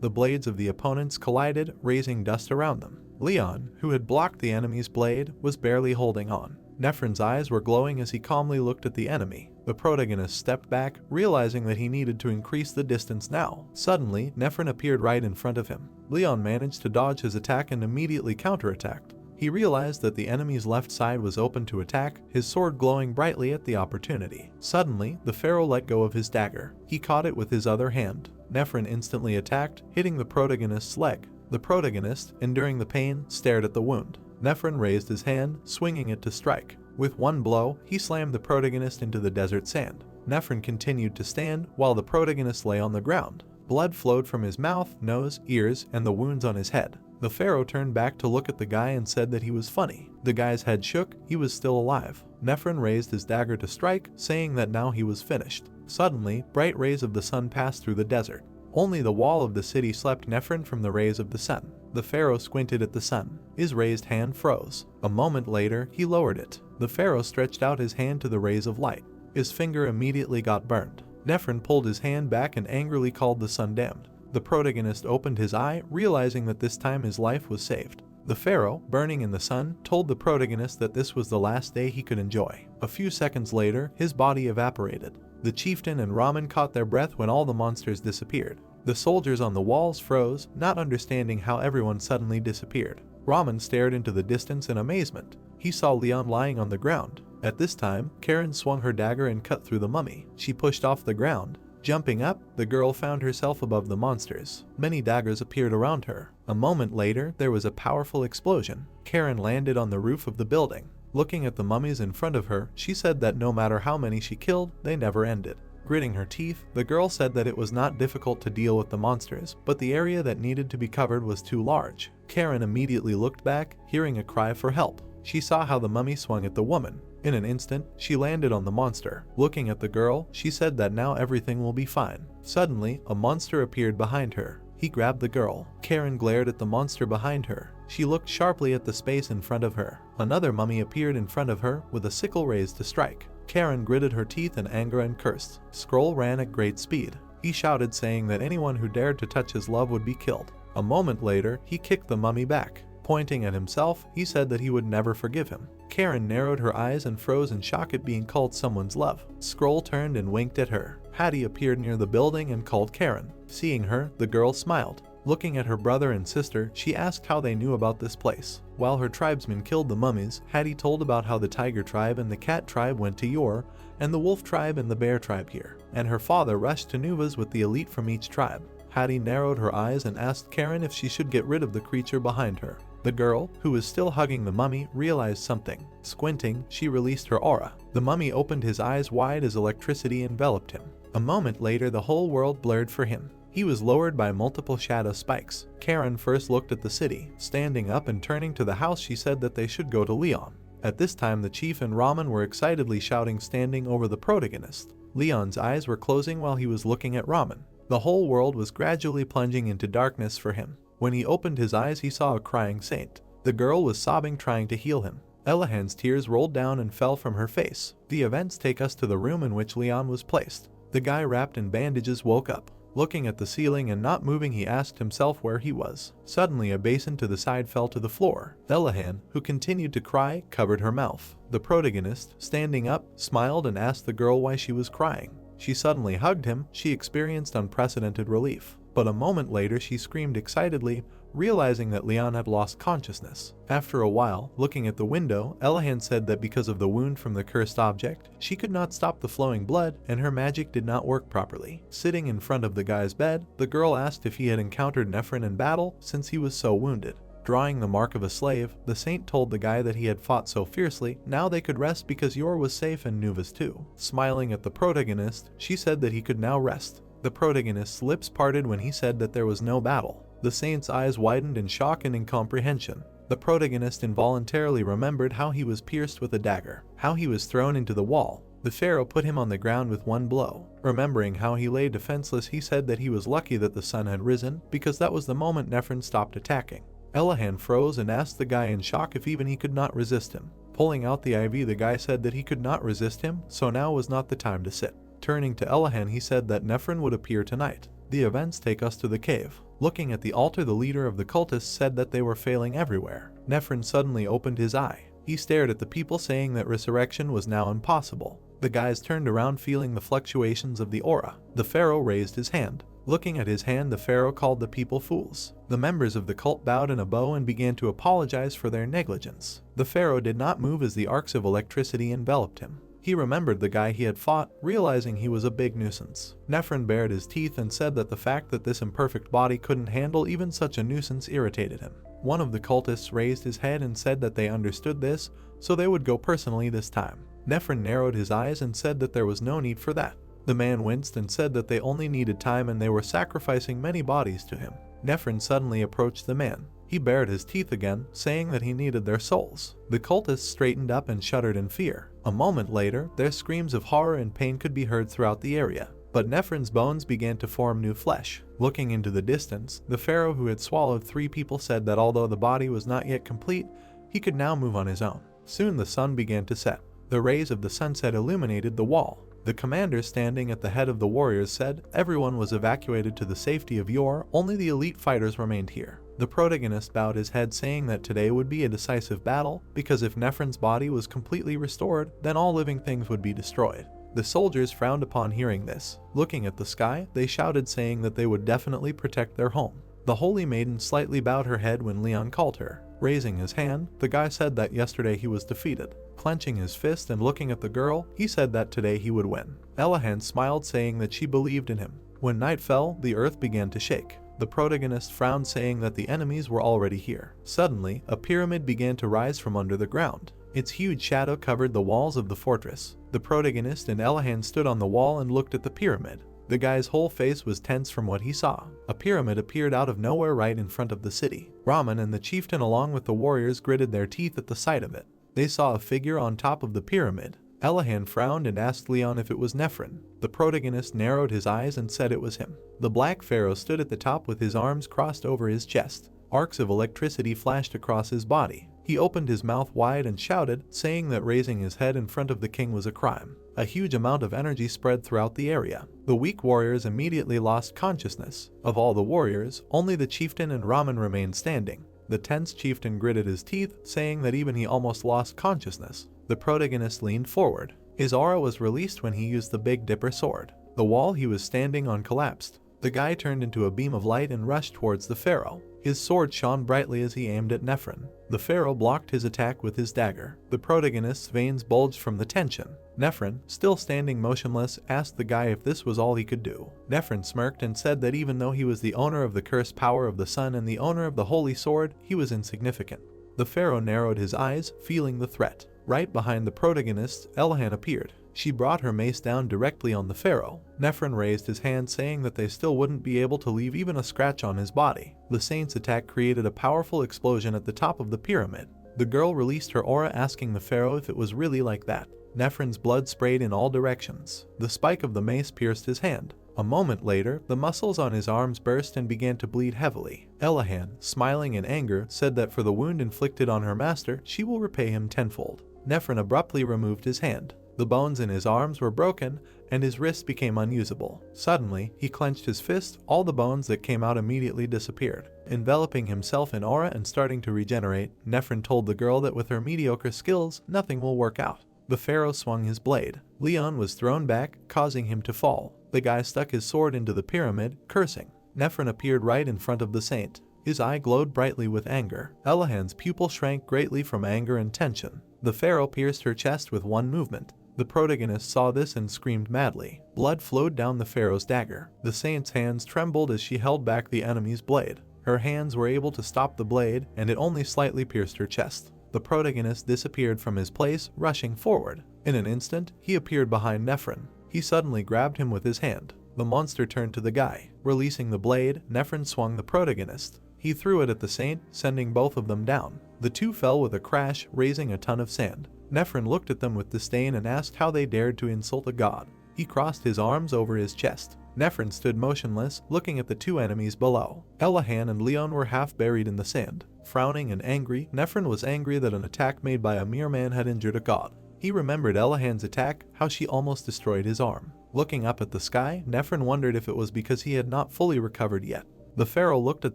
S1: The blades of the opponents collided, raising dust around them. Leon, who had blocked the enemy's blade, was barely holding on. Nephron's eyes were glowing as he calmly looked at the enemy. The protagonist stepped back, realizing that he needed to increase the distance now. Suddenly, Nephron appeared right in front of him. Leon managed to dodge his attack and immediately counterattacked. He realized that the enemy's left side was open to attack, his sword glowing brightly at the opportunity. Suddenly, the pharaoh let go of his dagger. He caught it with his other hand. Nephron instantly attacked, hitting the protagonist's leg. The protagonist, enduring the pain, stared at the wound. Nephron raised his hand, swinging it to strike. With one blow, he slammed the protagonist into the desert sand. Nephron continued to stand while the protagonist lay on the ground. Blood flowed from his mouth, nose, ears, and the wounds on his head. The pharaoh turned back to look at the guy and said that he was funny. The guy's head shook, he was still alive. Nephron raised his dagger to strike, saying that now he was finished. Suddenly, bright rays of the sun passed through the desert. Only the wall of the city slept Nephron from the rays of the sun. The pharaoh squinted at the sun. His raised hand froze. A moment later, he lowered it. The pharaoh stretched out his hand to the rays of light. His finger immediately got burned. Nephron pulled his hand back and angrily called the sun damned. The protagonist opened his eye, realizing that this time his life was saved. The pharaoh, burning in the sun, told the protagonist that this was the last day he could enjoy. A few seconds later, his body evaporated. The chieftain and Ramen caught their breath when all the monsters disappeared. The soldiers on the walls froze, not understanding how everyone suddenly disappeared. Ramen stared into the distance in amazement. He saw Leon lying on the ground. At this time, Karen swung her dagger and cut through the mummy. She pushed off the ground. Jumping up, the girl found herself above the monsters. Many daggers appeared around her. A moment later, there was a powerful explosion. Karen landed on the roof of the building. Looking at the mummies in front of her, she said that no matter how many she killed, they never ended. Gritting her teeth, the girl said that it was not difficult to deal with the monsters, but the area that needed to be covered was too large. Karen immediately looked back, hearing a cry for help. She saw how the mummy swung at the woman. In an instant, she landed on the monster. Looking at the girl, she said that now everything will be fine. Suddenly, a monster appeared behind her. He grabbed the girl. Karen glared at the monster behind her. She looked sharply at the space in front of her. Another mummy appeared in front of her with a sickle raised to strike. Karen gritted her teeth in anger and cursed. Skrull ran at great speed. He shouted, saying that anyone who dared to touch his love would be killed. A moment later, he kicked the mummy back. Pointing at himself, he said that he would never forgive him. Karen narrowed her eyes and froze in shock at being called someone's love. Skrull turned and winked at her. Hattie appeared near the building and called Karen. Seeing her, the girl smiled. Looking at her brother and sister, she asked how they knew about this place. While her tribesmen killed the mummies, Hattie told about how the tiger tribe and the cat tribe went to Yor, and the wolf tribe and the bear tribe here, and her father rushed to Nuvas with the elite from each tribe. Hattie narrowed her eyes and asked Karen if she should get rid of the creature behind her. The girl, who was still hugging the mummy, realized something. Squinting, she released her aura. The mummy opened his eyes wide as electricity enveloped him. A moment later, the whole world blurred for him. He was lowered by multiple shadow spikes. Karen first looked at the city. Standing up and turning to the house, she said that they should go to Leon. At this time, the chief and Ramen were excitedly shouting, standing over the protagonist. Leon's eyes were closing while he was looking at Ramen. The whole world was gradually plunging into darkness for him. When he opened his eyes, he saw a crying saint. The girl was sobbing, trying to heal him. Elahan's tears rolled down and fell from her face. The events take us to the room in which Leon was placed. The guy wrapped in bandages woke up. Looking at the ceiling and not moving, he asked himself where he was. Suddenly, a basin to the side fell to the floor. Elahan, who continued to cry, covered her mouth. The protagonist, standing up, smiled and asked the girl why she was crying. She suddenly hugged him. She experienced unprecedented relief. But a moment later, she screamed excitedly, realizing that Leon had lost consciousness. After a while, looking at the window, Elahan said that because of the wound from the cursed object, she could not stop the flowing blood and her magic did not work properly. Sitting in front of the guy's bed, the girl asked if he had encountered Nephron in battle since he was so wounded. Drawing the mark of a slave, the saint told the guy that he had fought so fiercely, now they could rest because Yor was safe and Nuvas too. Smiling at the protagonist, she said that he could now rest. The protagonist's lips parted when he said that there was no battle. The saint's eyes widened in shock and incomprehension. The protagonist involuntarily remembered how he was pierced with a dagger, how he was thrown into the wall. The pharaoh put him on the ground with one blow. Remembering how he lay defenseless, he said that he was lucky that the sun had risen, because that was the moment Nephren stopped attacking. Elahan froze and asked the guy in shock if even he could not resist him. Pulling out the IV, the guy said that he could not resist him, so now was not the time to sit. Turning to Elahan, he said that Nephren would appear tonight. The events take us to the cave. Looking at the altar, the leader of the cultists said that they were failing everywhere. Nephren suddenly opened his eye. He stared at the people, saying that resurrection was now impossible. The guys turned around, feeling the fluctuations of the aura. The pharaoh raised his hand. Looking at his hand, the pharaoh called the people fools. The members of the cult bowed in a bow and began to apologize for their negligence. The pharaoh did not move as the arcs of electricity enveloped him. He remembered the guy he had fought, realizing he was a big nuisance. Nephren bared his teeth and said that the fact that this imperfect body couldn't handle even such a nuisance irritated him. One of the cultists raised his head and said that they understood this, so they would go personally this time. Nephren narrowed his eyes and said that there was no need for that. The man winced and said that they only needed time and they were sacrificing many bodies to him. Nephren suddenly approached the man. He bared his teeth again, saying that he needed their souls. The cultists straightened up and shuddered in fear. A moment later, their screams of horror and pain could be heard throughout the area. But Nephren's bones began to form new flesh. Looking into the distance, the pharaoh who had swallowed 3 people said that although the body was not yet complete, he could now move on his own. Soon the sun began to set. The rays of the sunset illuminated the wall. The commander standing at the head of the warriors said everyone was evacuated to the safety of Yor, only the elite fighters remained here. The protagonist bowed his head, saying that today would be a decisive battle, because if Nephren's body was completely restored, then all living things would be destroyed. The soldiers frowned upon hearing this. Looking at the sky, they shouted, saying that they would definitely protect their home. The holy maiden slightly bowed her head when Leon called her. Raising his hand, the guy said that yesterday he was defeated. Clenching his fist and looking at the girl, he said that today he would win. Elahan smiled, saying that she believed in him. When night fell, the earth began to shake. The protagonist frowned, saying that the enemies were already here. Suddenly, a pyramid began to rise from under the ground. Its huge shadow covered the walls of the fortress. The protagonist and Elahan stood on the wall and looked at the pyramid. The guy's whole face was tense from what he saw. A pyramid appeared out of nowhere right in front of the city. Raman and the chieftain along with the warriors gritted their teeth at the sight of it. They saw a figure on top of the pyramid. Elahan frowned and asked Leon if it was Nephren. The protagonist narrowed his eyes and said it was him. The black pharaoh stood at the top with his arms crossed over his chest. Arcs of electricity flashed across his body. He opened his mouth wide and shouted, saying that raising his head in front of the king was a crime. A huge amount of energy spread throughout the area. The weak warriors immediately lost consciousness. Of all the warriors, only the chieftain and Raman remained standing. The tense chieftain gritted his teeth, saying that even he almost lost consciousness. The protagonist leaned forward. His aura was released when he used the Big Dipper sword. The wall he was standing on collapsed. The guy turned into a beam of light and rushed towards the pharaoh. His sword shone brightly as he aimed at Nephren. The pharaoh blocked his attack with his dagger. The protagonist's veins bulged from the tension. Nephren, still standing motionless, asked the guy if this was all he could do. Nephren smirked and said that even though he was the owner of the cursed power of the sun and the owner of the holy sword, he was insignificant. The pharaoh narrowed his eyes, feeling the threat. Right behind the protagonist, Elahan appeared. She brought her mace down directly on the pharaoh. Nephren raised his hand, saying that they still wouldn't be able to leave even a scratch on his body. The saint's attack created a powerful explosion at the top of the pyramid. The girl released her aura, asking the pharaoh if it was really like that. Nephren's blood sprayed in all directions. The spike of the mace pierced his hand. A moment later, the muscles on his arms burst and began to bleed heavily. Elahan, smiling in anger, said that for the wound inflicted on her master, she will repay him tenfold. Nephren abruptly removed his hand. The bones in his arms were broken, and his wrist became unusable. Suddenly, he clenched his fist. All the bones that came out immediately disappeared. Enveloping himself in aura and starting to regenerate, Nephren told the girl that with her mediocre skills, nothing will work out. The pharaoh swung his blade. Leon was thrown back, causing him to fall. The guy stuck his sword into the pyramid, cursing. Nephren appeared right in front of the saint. His eye glowed brightly with anger. Elahan's pupil shrank greatly from anger and tension. The pharaoh pierced her chest with one movement. The protagonist saw this and screamed madly. Blood flowed down the pharaoh's dagger. The saint's hands trembled as she held back the enemy's blade. Her hands were able to stop the blade, and it only slightly pierced her chest. The protagonist disappeared from his place, rushing forward. In an instant, he appeared behind Nephren. He suddenly grabbed him with his hand. The monster turned to the guy. Releasing the blade, Nephren swung the protagonist. He threw it at the saint, sending both of them down. The two fell with a crash, raising a ton of sand. Nephrin looked at them with disdain and asked how they dared to insult a god. He crossed his arms over his chest. Nephrin stood motionless, looking at the two enemies below. Elahan and Leon were half buried in the sand. Frowning and angry, Nephrin was angry that an attack made by a mere man had injured a god. He remembered Elahan's attack, how she almost destroyed his arm. Looking up at the sky, Nephrin wondered if it was because he had not fully recovered yet. The pharaoh looked at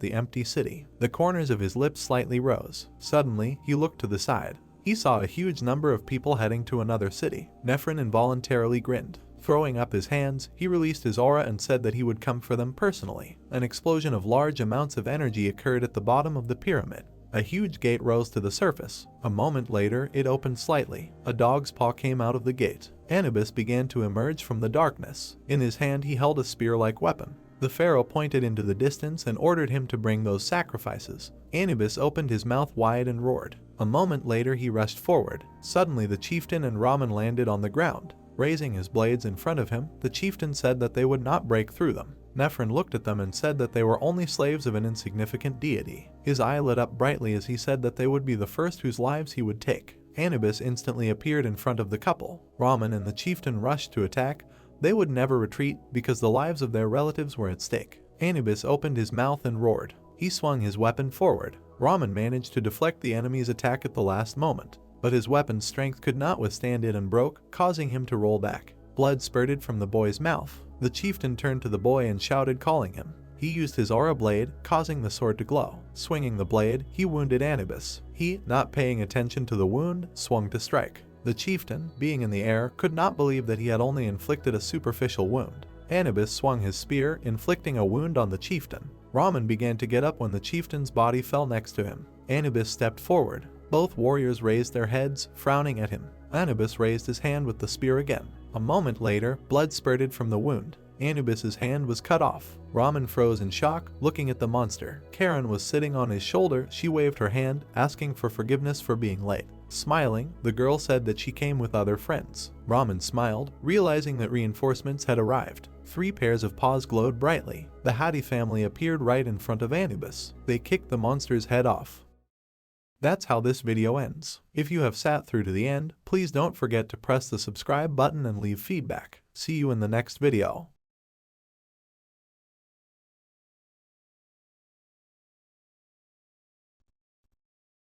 S1: the empty city. The corners of his lips slightly rose. Suddenly, he looked to the side. He saw a huge number of people heading to another city. Nephrin involuntarily grinned. Throwing up his hands, he released his aura and said that he would come for them personally. An explosion of large amounts of energy occurred at the bottom of the pyramid. A huge gate rose to the surface. A moment later, it opened slightly. A dog's paw came out of the gate. Anubis began to emerge from the darkness. In his hand, he held a spear-like weapon. The pharaoh pointed into the distance and ordered him to bring those sacrifices. Anubis opened his mouth wide and roared. A moment later, he rushed forward. Suddenly, the chieftain and Raman landed on the ground. Raising his blades in front of him, the chieftain said that they would not break through them. Nephrin looked at them and said that they were only slaves of an insignificant deity. His eye lit up brightly as he said that they would be the first whose lives he would take. Anubis instantly appeared in front of the couple. Raman and the chieftain rushed to attack. They would never retreat because the lives of their relatives were at stake. Anubis opened his mouth and roared. He swung his weapon forward. Raman managed to deflect the enemy's attack at the last moment, but his weapon's strength could not withstand it and broke, causing him to roll back. Blood spurted from the boy's mouth. The chieftain turned to the boy and shouted, calling him. He used his aura blade, causing the sword to glow. Swinging the blade, he wounded Anubis. He, not paying attention to the wound, swung to strike. The chieftain, being in the air, could not believe that he had only inflicted a superficial wound. Anubis swung his spear, inflicting a wound on the chieftain. Raman began to get up when the chieftain's body fell next to him. Anubis stepped forward. Both warriors raised their heads, frowning at him. Anubis raised his hand with the spear again. A moment later, blood spurted from the wound. Anubis's hand was cut off. Raman froze in shock, looking at the monster. Karen was sitting on his shoulder. She waved her hand, asking for forgiveness for being late. Smiling, the girl said that she came with other friends. Raman smiled, realizing that reinforcements had arrived. 3 pairs of paws glowed brightly. The Hatti family appeared right in front of Anubis. They kicked the monster's head off. That's how this video ends. If you have sat through to the end, please don't forget to press the subscribe button and leave feedback. See you in the next video.